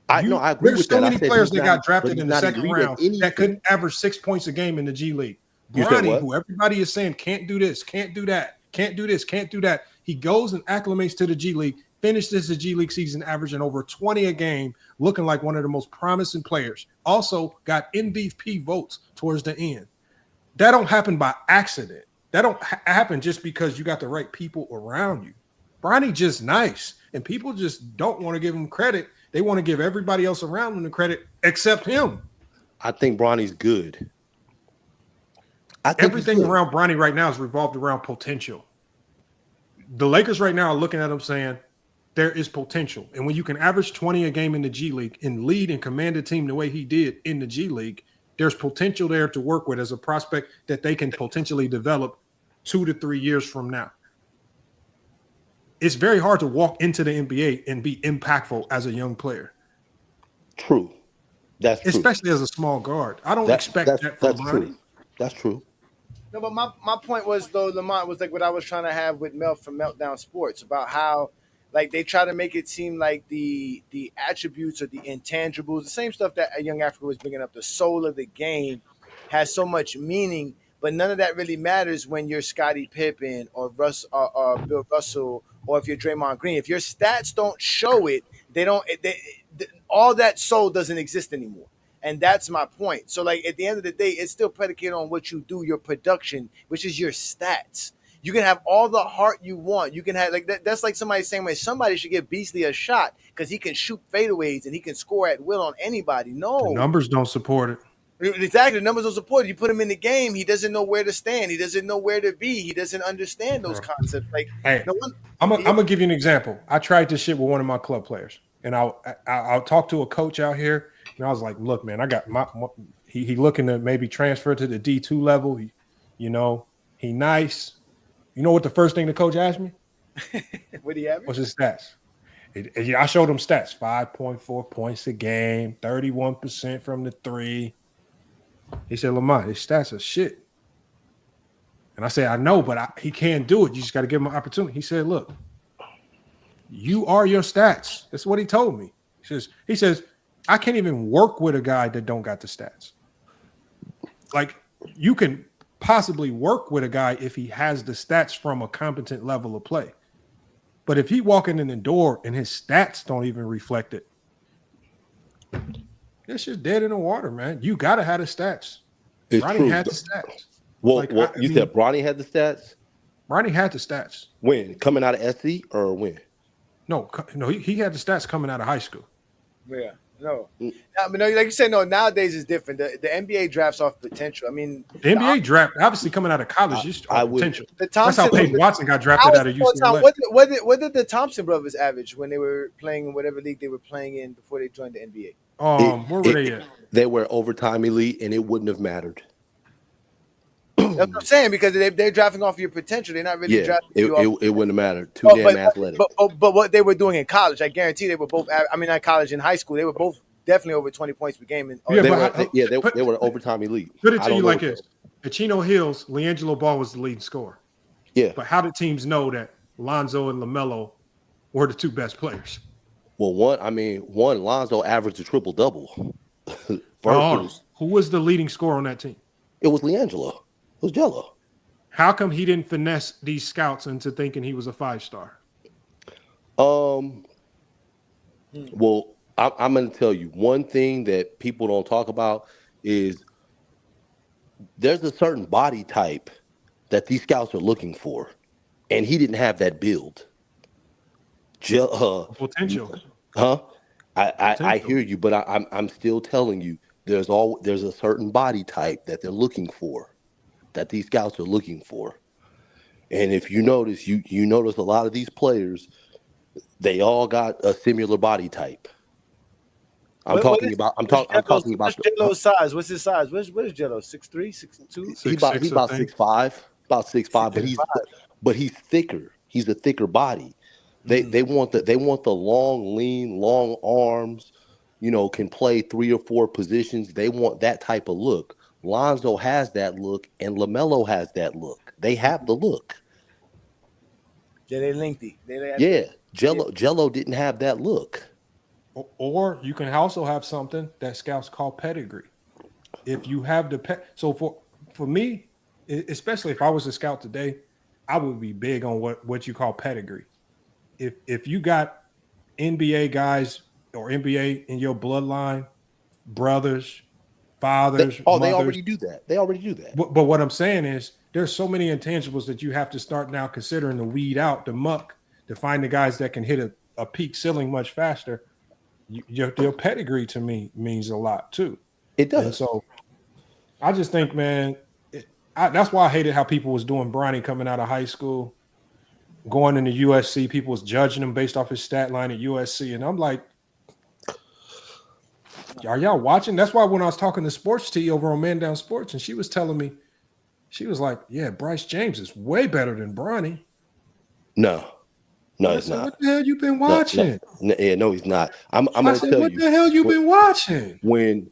I agree There's with so that. many players that got drafted in the second round that couldn't average 6 points a game in the G League. Bronny, who everybody is saying can't do this, can't do that, can't do this, can't do that. He goes and acclimates to the G League, finishes the G League season averaging over 20 a game, looking like one of the most promising players. Also got MVP votes towards the end. That don't happen by accident. That don't happen just because you got the right people around you. Bronny just nice, and people just don't want to give him credit. They want to give everybody else around him the credit except him. I think Bronny's good. Everything around Bronny right now is revolved around potential. The Lakers right now are looking at him saying there is potential. And when you can average 20 a game in the G League and lead and command a team the way he did in the G League, there's potential there to work with as a prospect that they can potentially develop 2 to 3 years from now. It's very hard to walk into the NBA and be impactful as a young player. True. That's true. Especially as a small guard. I don't expect that from Bronny. True. That's true. No, but my point was, though, Lamont, was like what I was trying to have with Mel from Meltdown Sports about how like they try to make it seem like the attributes or the intangibles, the same stuff that Young Africa was bringing up, the soul of the game has so much meaning, but none of that really matters when you're Scottie Pippen or Bill Russell, or if you're Draymond Green. If your stats don't show it, they don't. All that soul doesn't exist anymore. And that's my point. So, like, at the end of the day, it's still predicated on what you do, your production, which is your stats. You can have all the heart you want. You can have, like, that's like somebody saying, well, somebody should give Beasley a shot because he can shoot fadeaways and he can score at will on anybody. The No. numbers don't support it. Exactly. The numbers don't support it. You put him in the game, he doesn't know where to stand. He doesn't know where to be. He doesn't understand those concepts. Like, Hey, no one, I'm gonna give you an example. I tried this shit with one of my club players, and I'll talk to a coach out here, and I was like, "Look, man, I got he looking to maybe transfer to the D2 level. He nice. You know what the first thing the coach asked me? what do you have? What's his stats? I showed him stats: 5.4 points a game, 31% from the three. He said, "Lamont, his stats are shit." And I said, "I know, but he can't do it. You just got to give him an opportunity." He said, "Look, you are your stats." That's what he told me. He says, "I can't even work with a guy that don't got the stats." Like, you can possibly work with a guy if he has the stats from a competent level of play. But if he walking in the door and his stats don't even reflect it, it's just dead in the water, man. You got to have the stats. It's Ronnie true. had the stats. Well, you said Bronny had the stats? Ronnie had the stats. When? Coming out of SC or when? No, he had the stats coming out of high school. Yeah, no. I mean, no, like you said, no, nowadays is different. The NBA drafts off potential. I mean, The NBA draft, obviously coming out of college, is potential. That's how Thompson- Peyton Watson got drafted out of UCLA. What did the Thompson brothers average when they were playing in whatever league they were playing in before they joined the NBA? Where were they at? They were overtime elite, and it wouldn't have mattered. That's what I'm saying, because they're drafting off your potential. They're not really drafting you off. It wouldn't have mattered. Too damn athletic. But what they were doing in college, I guarantee they were both. I mean, not college, in high school, they were both definitely over 20 points per game. They were overtime elite. Put it to you like this: at Chino Hills, LiAngelo Ball was the leading scorer. Yeah. But how did teams know that Lonzo and LaMelo were the two best players? Well, Lonzo averaged a triple double. Who was the leading scorer on that team? It was LiAngelo. It was Jello. How come he didn't finesse these scouts into thinking he was a 5-star? Well, I'm going to tell you one thing that people don't talk about is there's a certain body type that these scouts are looking for, and he didn't have that build. Potential. Huh? I hear you, but I'm still telling you there's a certain body type that they're looking for, that these scouts are looking for. And if you notice, you notice a lot of these players, they all got a similar body type. I'm talking about what's Jello's size? What's his size? What is Jello? 6'3", 6'2"? He's about 6'5", about 6'5", but he's thicker. He's a thicker body. They want the long, lean, long arms, can play 3 or 4 positions. They want that type of look. Lonzo has that look, and LaMelo has that look. They have the look. Yeah, they're lengthy. Jello didn't have that look. Or you can also have something that scouts call pedigree. If you have so for me, especially if I was a scout today, I would be big on what you call pedigree. If you got NBA guys or NBA in your bloodline, brothers, fathers, they mothers, already do that. But what I'm saying is there's so many intangibles that you have to start now considering to weed out the muck to find the guys that can hit a peak ceiling much faster. Your pedigree to me means a lot too. It does. And so I just think, man, that's why I hated how people was doing Bronny coming out of high school, going into USC. People was judging him based off his stat line at USC, and I'm like, are y'all watching? That's why when I was talking to Sports T over on Man Down Sports, and she was telling me, she was like, "Yeah, Bryce James is way better than Bronny." No, it's not. What the hell you been watching? No, he's not. I'm going to tell you. What the hell you been watching? When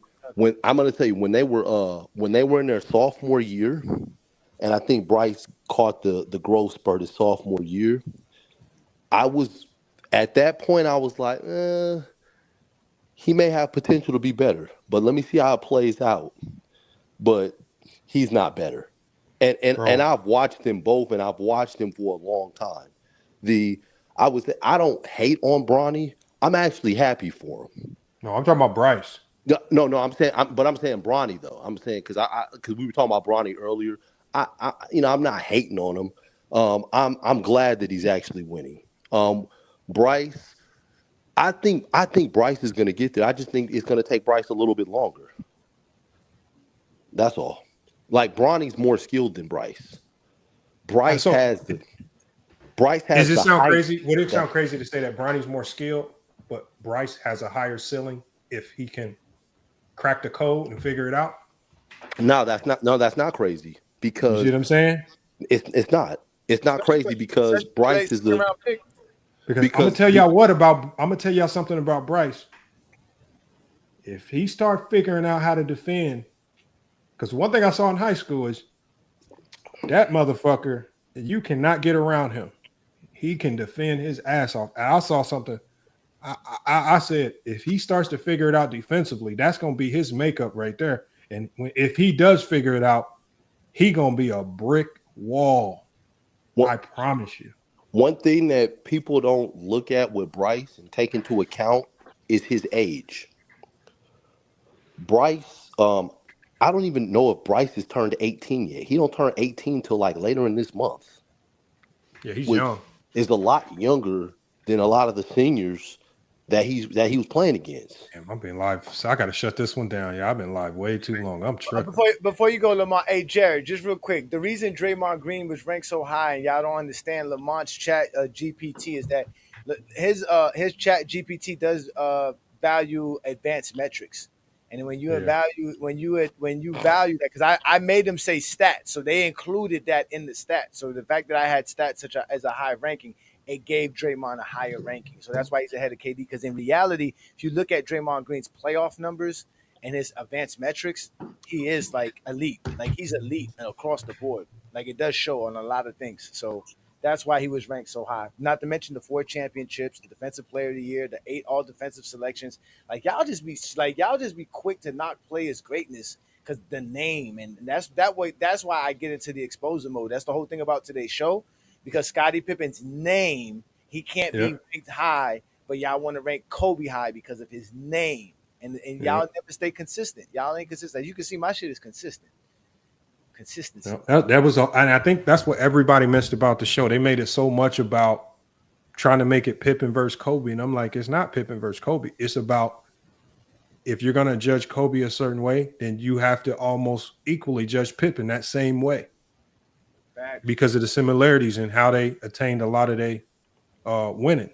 I'm going to tell you when they were in their sophomore year, and I think Bryce caught the growth spurt his sophomore year. I was At that point, I was like, he may have potential to be better, but let me see how it plays out. But he's not better. And Bro. I've watched them both, and I've watched them for a long time. I don't hate on Bronny. I'm actually happy for him. No, I'm talking about Bryce. No. I'm saying Bronny though. I'm saying because we were talking about Bronny earlier. I'm not hating on him. I'm glad that he's actually winning. Bryce, I think Bryce is going to get there. I just think it's going to take Bryce a little bit longer. That's all. Like Bronny's more skilled than Bryce. Bryce has Does it the sound height. crazy? Would it sound crazy to say that Bronny's more skilled, but Bryce has a higher ceiling if he can crack the code and figure it out? No, that's not crazy because you see what I'm saying? It's not crazy because Bryce is the because I'm gonna tell y'all something about Bryce. If he start figuring out how to defend, because one thing I saw in high school is that motherfucker, you cannot get around him. He can defend his ass off. And I saw something. I said, if he starts to figure it out defensively, that's going to be his makeup right there. And if he does figure it out, he going to be a brick wall. I promise you. One thing that people don't look at with Bryce and take into account is his age. Bryce, I don't even know if Bryce has turned 18 yet. He don't turn 18 till like later in this month. Yeah, he's young. Is a lot younger than a lot of the seniors that he was playing against. Damn, I'm being live, so I got to shut this one down. Yeah, I've been live way too long. I'm tripping. Before you go, Lamont, hey Jared, just real quick, the reason Draymond Green was ranked so high, and y'all don't understand Lamont's Chat GPT, is that his Chat GPT does value advanced metrics. And when you value that, because I made them say stats, so they included that in the stats. So the fact that I had stats as a high ranking, it gave Draymond a higher ranking. So that's why he's ahead of KD. Because in reality, if you look at Draymond Green's playoff numbers and his advanced metrics, he is like elite. Like he's elite across the board. Like it does show on a lot of things. So that's why he was ranked so high. Not to mention the 4 championships, the Defensive Player of the Year, the 8 all defensive selections. Like y'all just be quick to knock players' greatness because the name, and that's why I get into the exposure mode. That's the whole thing about today's show, because Scottie Pippen's name, he can't be ranked high, but y'all want to rank Kobe high because of his name, and y'all never stay consistent. Y'all ain't consistent. You can see my shit is consistent. Consistency. That was, and I think that's what everybody missed about the show. They made it so much about trying to make it Pippen versus Kobe, and I'm like, it's not Pippen versus Kobe. It's about, if you're going to judge Kobe a certain way, then you have to almost equally judge Pippen that same way, because of the similarities in how they attained a lot of their winning,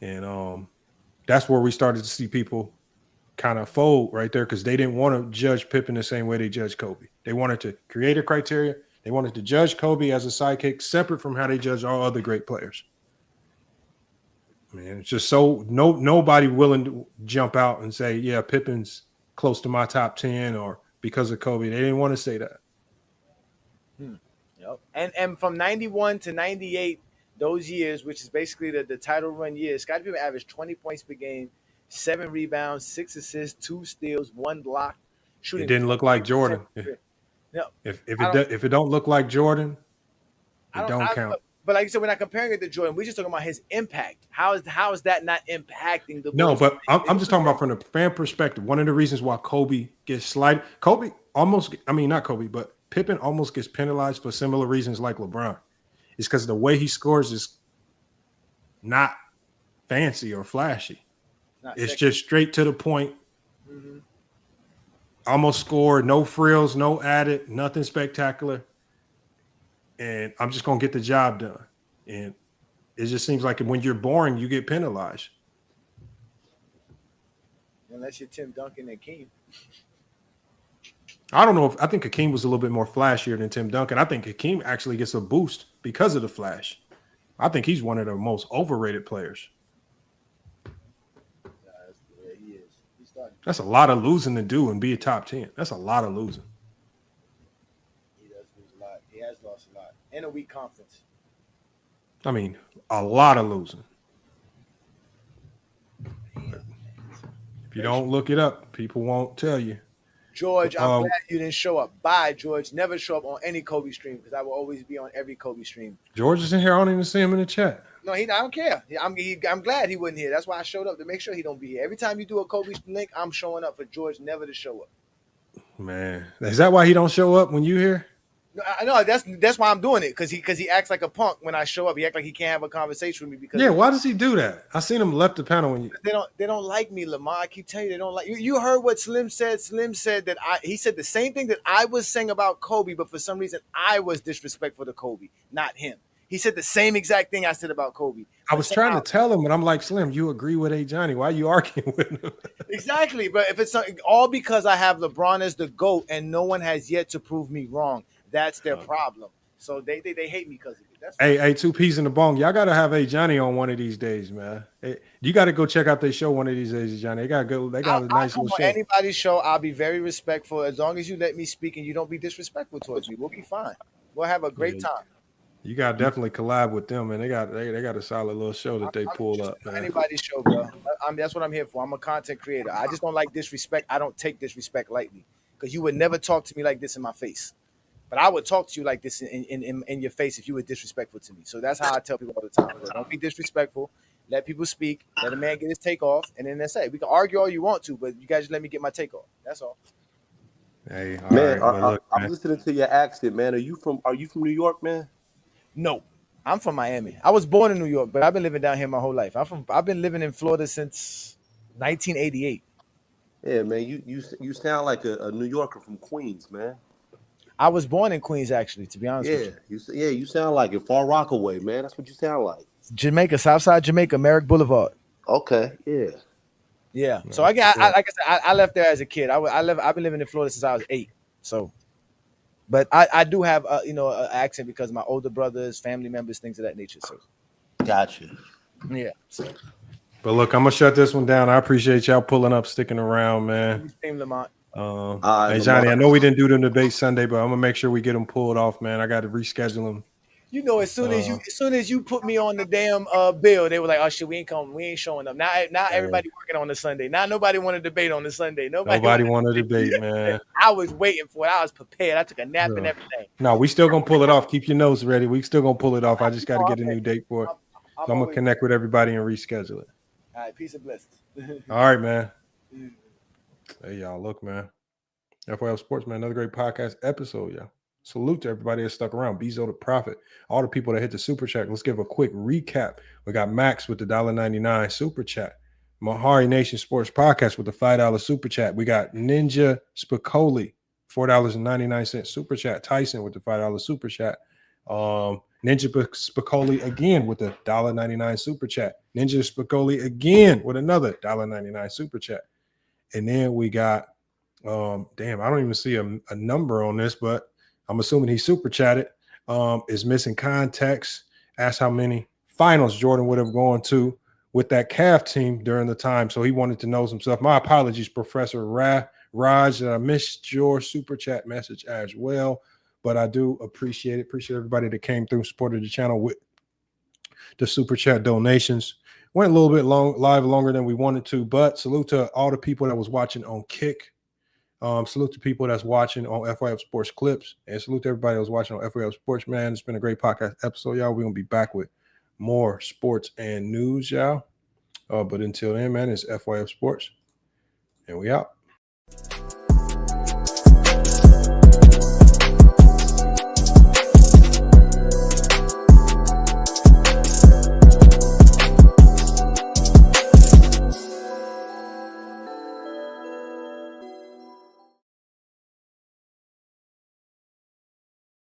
and that's where we started to see people kind of fold right there, because they didn't want to judge Pippen the same way they judged Kobe. They wanted to create a criteria. They wanted to judge Kobe as a sidekick separate from how they judge all other great players. Man, it's just so nobody willing to jump out and say, yeah, Pippen's close to my top 10 or because of Kobe. They didn't want to say that. Yep. And from 91 to 98, those years, which is basically the title run years, Scottie Pippen averaged 20 points per game, 7 rebounds, 6 assists, 2 steals, 1 block. Shooting. It didn't look like Jordan. If it don't look like Jordan, it don't count. But like you said, we're not comparing it to Jordan. We're just talking about his impact. How is that not impacting the Bulls? No, but I'm just talking about from the fan perspective. One of the reasons why Kobe gets slighted, not Kobe, but Pippen almost gets penalized for similar reasons like LeBron. It's because the way he scores is not fancy or flashy. It's just straight to the point. Mm-hmm. Almost scored, no frills, no added, nothing spectacular. And I'm just going to get the job done. And it just seems like when you're boring, you get penalized. Unless you're Tim Duncan and Hakeem. I don't know I think Hakeem was a little bit more flashier than Tim Duncan. I think Hakeem actually gets a boost because of the flash. I think he's one of the most overrated players. That's a lot of losing to do and be a top 10. That's a lot of losing. He does lose a lot. He has lost a lot. In a weak conference. I mean, a lot of losing. If you don't look it up, people won't tell you. George, I'm glad you didn't show up. Bye, George. Never show up on any Kobe stream because I will always be on every Kobe stream. George is in here. I don't even see him in the chat. No, I don't care. I'm glad he wasn't here. That's why I showed up to make sure he don't be here. Every time you do a Kobe link, I'm showing up for George never to show up. Man, is that why he don't show up when you here? No, I know that's why I'm doing it because he acts like a punk when I show up. He acts like he can't have a conversation with me because why does he do that? I seen him left the panel when you. They don't like me, Lamar. I keep telling you they don't like you. You heard what Slim said. Slim said that he said the same thing that I was saying about Kobe, but for some reason I was disrespectful to Kobe, not him. He said the same exact thing I said about Kobe. I was trying to tell him, and I'm like, Slim, you agree with A. Johnny? Why are you arguing with him? Exactly, but if it's all because I have LeBron as the GOAT and no one has yet to prove me wrong, that's their problem. So they hate me because of it. That's hey, two peas in the bone. Y'all got to have A. Johnny on one of these days, man. You got to go check out their show one of these days, Johnny. They got a nice little show. Anybody's show, I'll be very respectful as long as you let me speak and you don't be disrespectful towards me. We'll be fine. We'll have a great time. You got to definitely collab with them, and they got a solid little show that they pulled up. Man. Anybody's show, bro. That's what I'm here for. I'm a content creator. I just don't like disrespect. I don't take disrespect lightly because you would never talk to me like this in my face. But I would talk to you like this in your face if you were disrespectful to me. So that's how I tell people all the time. Don't be disrespectful. Let people speak. Let a man get his take off, and then that's it. We can argue all you want to, but you guys just let me get my take off. That's all. Hey, man, right, I'm listening to your accent, man. Are you from New York, man? No, I'm from Miami. I was born in New York, but I've been living down here my whole life. I've been living in Florida since 1988. Yeah, man, you sound like a New Yorker from Queens, man. I was born in Queens, actually, to be honest with you. You sound like it. Far Rockaway, man. That's what you sound like. Jamaica, Southside Jamaica, Merrick Boulevard. Okay, yeah. So like I said, I left there as a kid. I've been living in Florida since I was 8. So. But I do have an accent because of my older brothers, family members, things of that nature. So, gotcha. Yeah. So. But look, I'm gonna shut this one down. I appreciate y'all pulling up, sticking around, man. Team Lamont. Hey Johnny, I know we didn't do the debate Sunday, but I'm gonna make sure we get them pulled off, man. I got to reschedule them. You know, as soon as you put me on the damn bill, they were like, "Oh shit, we ain't coming, we ain't showing up." Now everybody working on the Sunday. Now nobody want to debate on the Sunday. Nobody want to debate, man. I was waiting for it. I was prepared. I took a nap and everything. No, we still gonna pull it off. Keep your notes ready. We still gonna pull it off. I just got to get a new date for it. So I'm gonna connect with everybody and reschedule it. All right, peace and blessings. All right, man. Hey, y'all, look, man. FYL Sports, man, another great podcast episode, y'all. Salute to everybody that stuck around. Bezo the Prophet, all the people that hit the super chat. Let's give a quick recap. We got Max with the $1.99 super chat. Mahari Nation Sports Podcast with the $5 super chat. We got Ninja Spicoli, $4.99 super chat. Tyson with the $5 super chat. Ninja Spicoli again with the $1.99 super chat. Ninja Spicoli again with another $1.99 super chat. And then we got, I don't even see a number on this, but I'm assuming he super chatted. Is missing context. Asked how many finals Jordan would have gone to with that Cavs team during the time. So he wanted to know himself. My apologies, Professor Raj, that I missed your super chat message as well. But I do appreciate it. Appreciate everybody that came through, supported the channel with the super chat donations. Went a little bit live longer than we wanted to, but salute to all the people that was watching on Kick. Salute to people that's watching on FYF Sports Clips, and salute to everybody that was watching on FYF Sports, man. It's been a great podcast episode, y'all. We're going to be back with more sports and news, y'all. But until then, man, it's FYF Sports, and we out.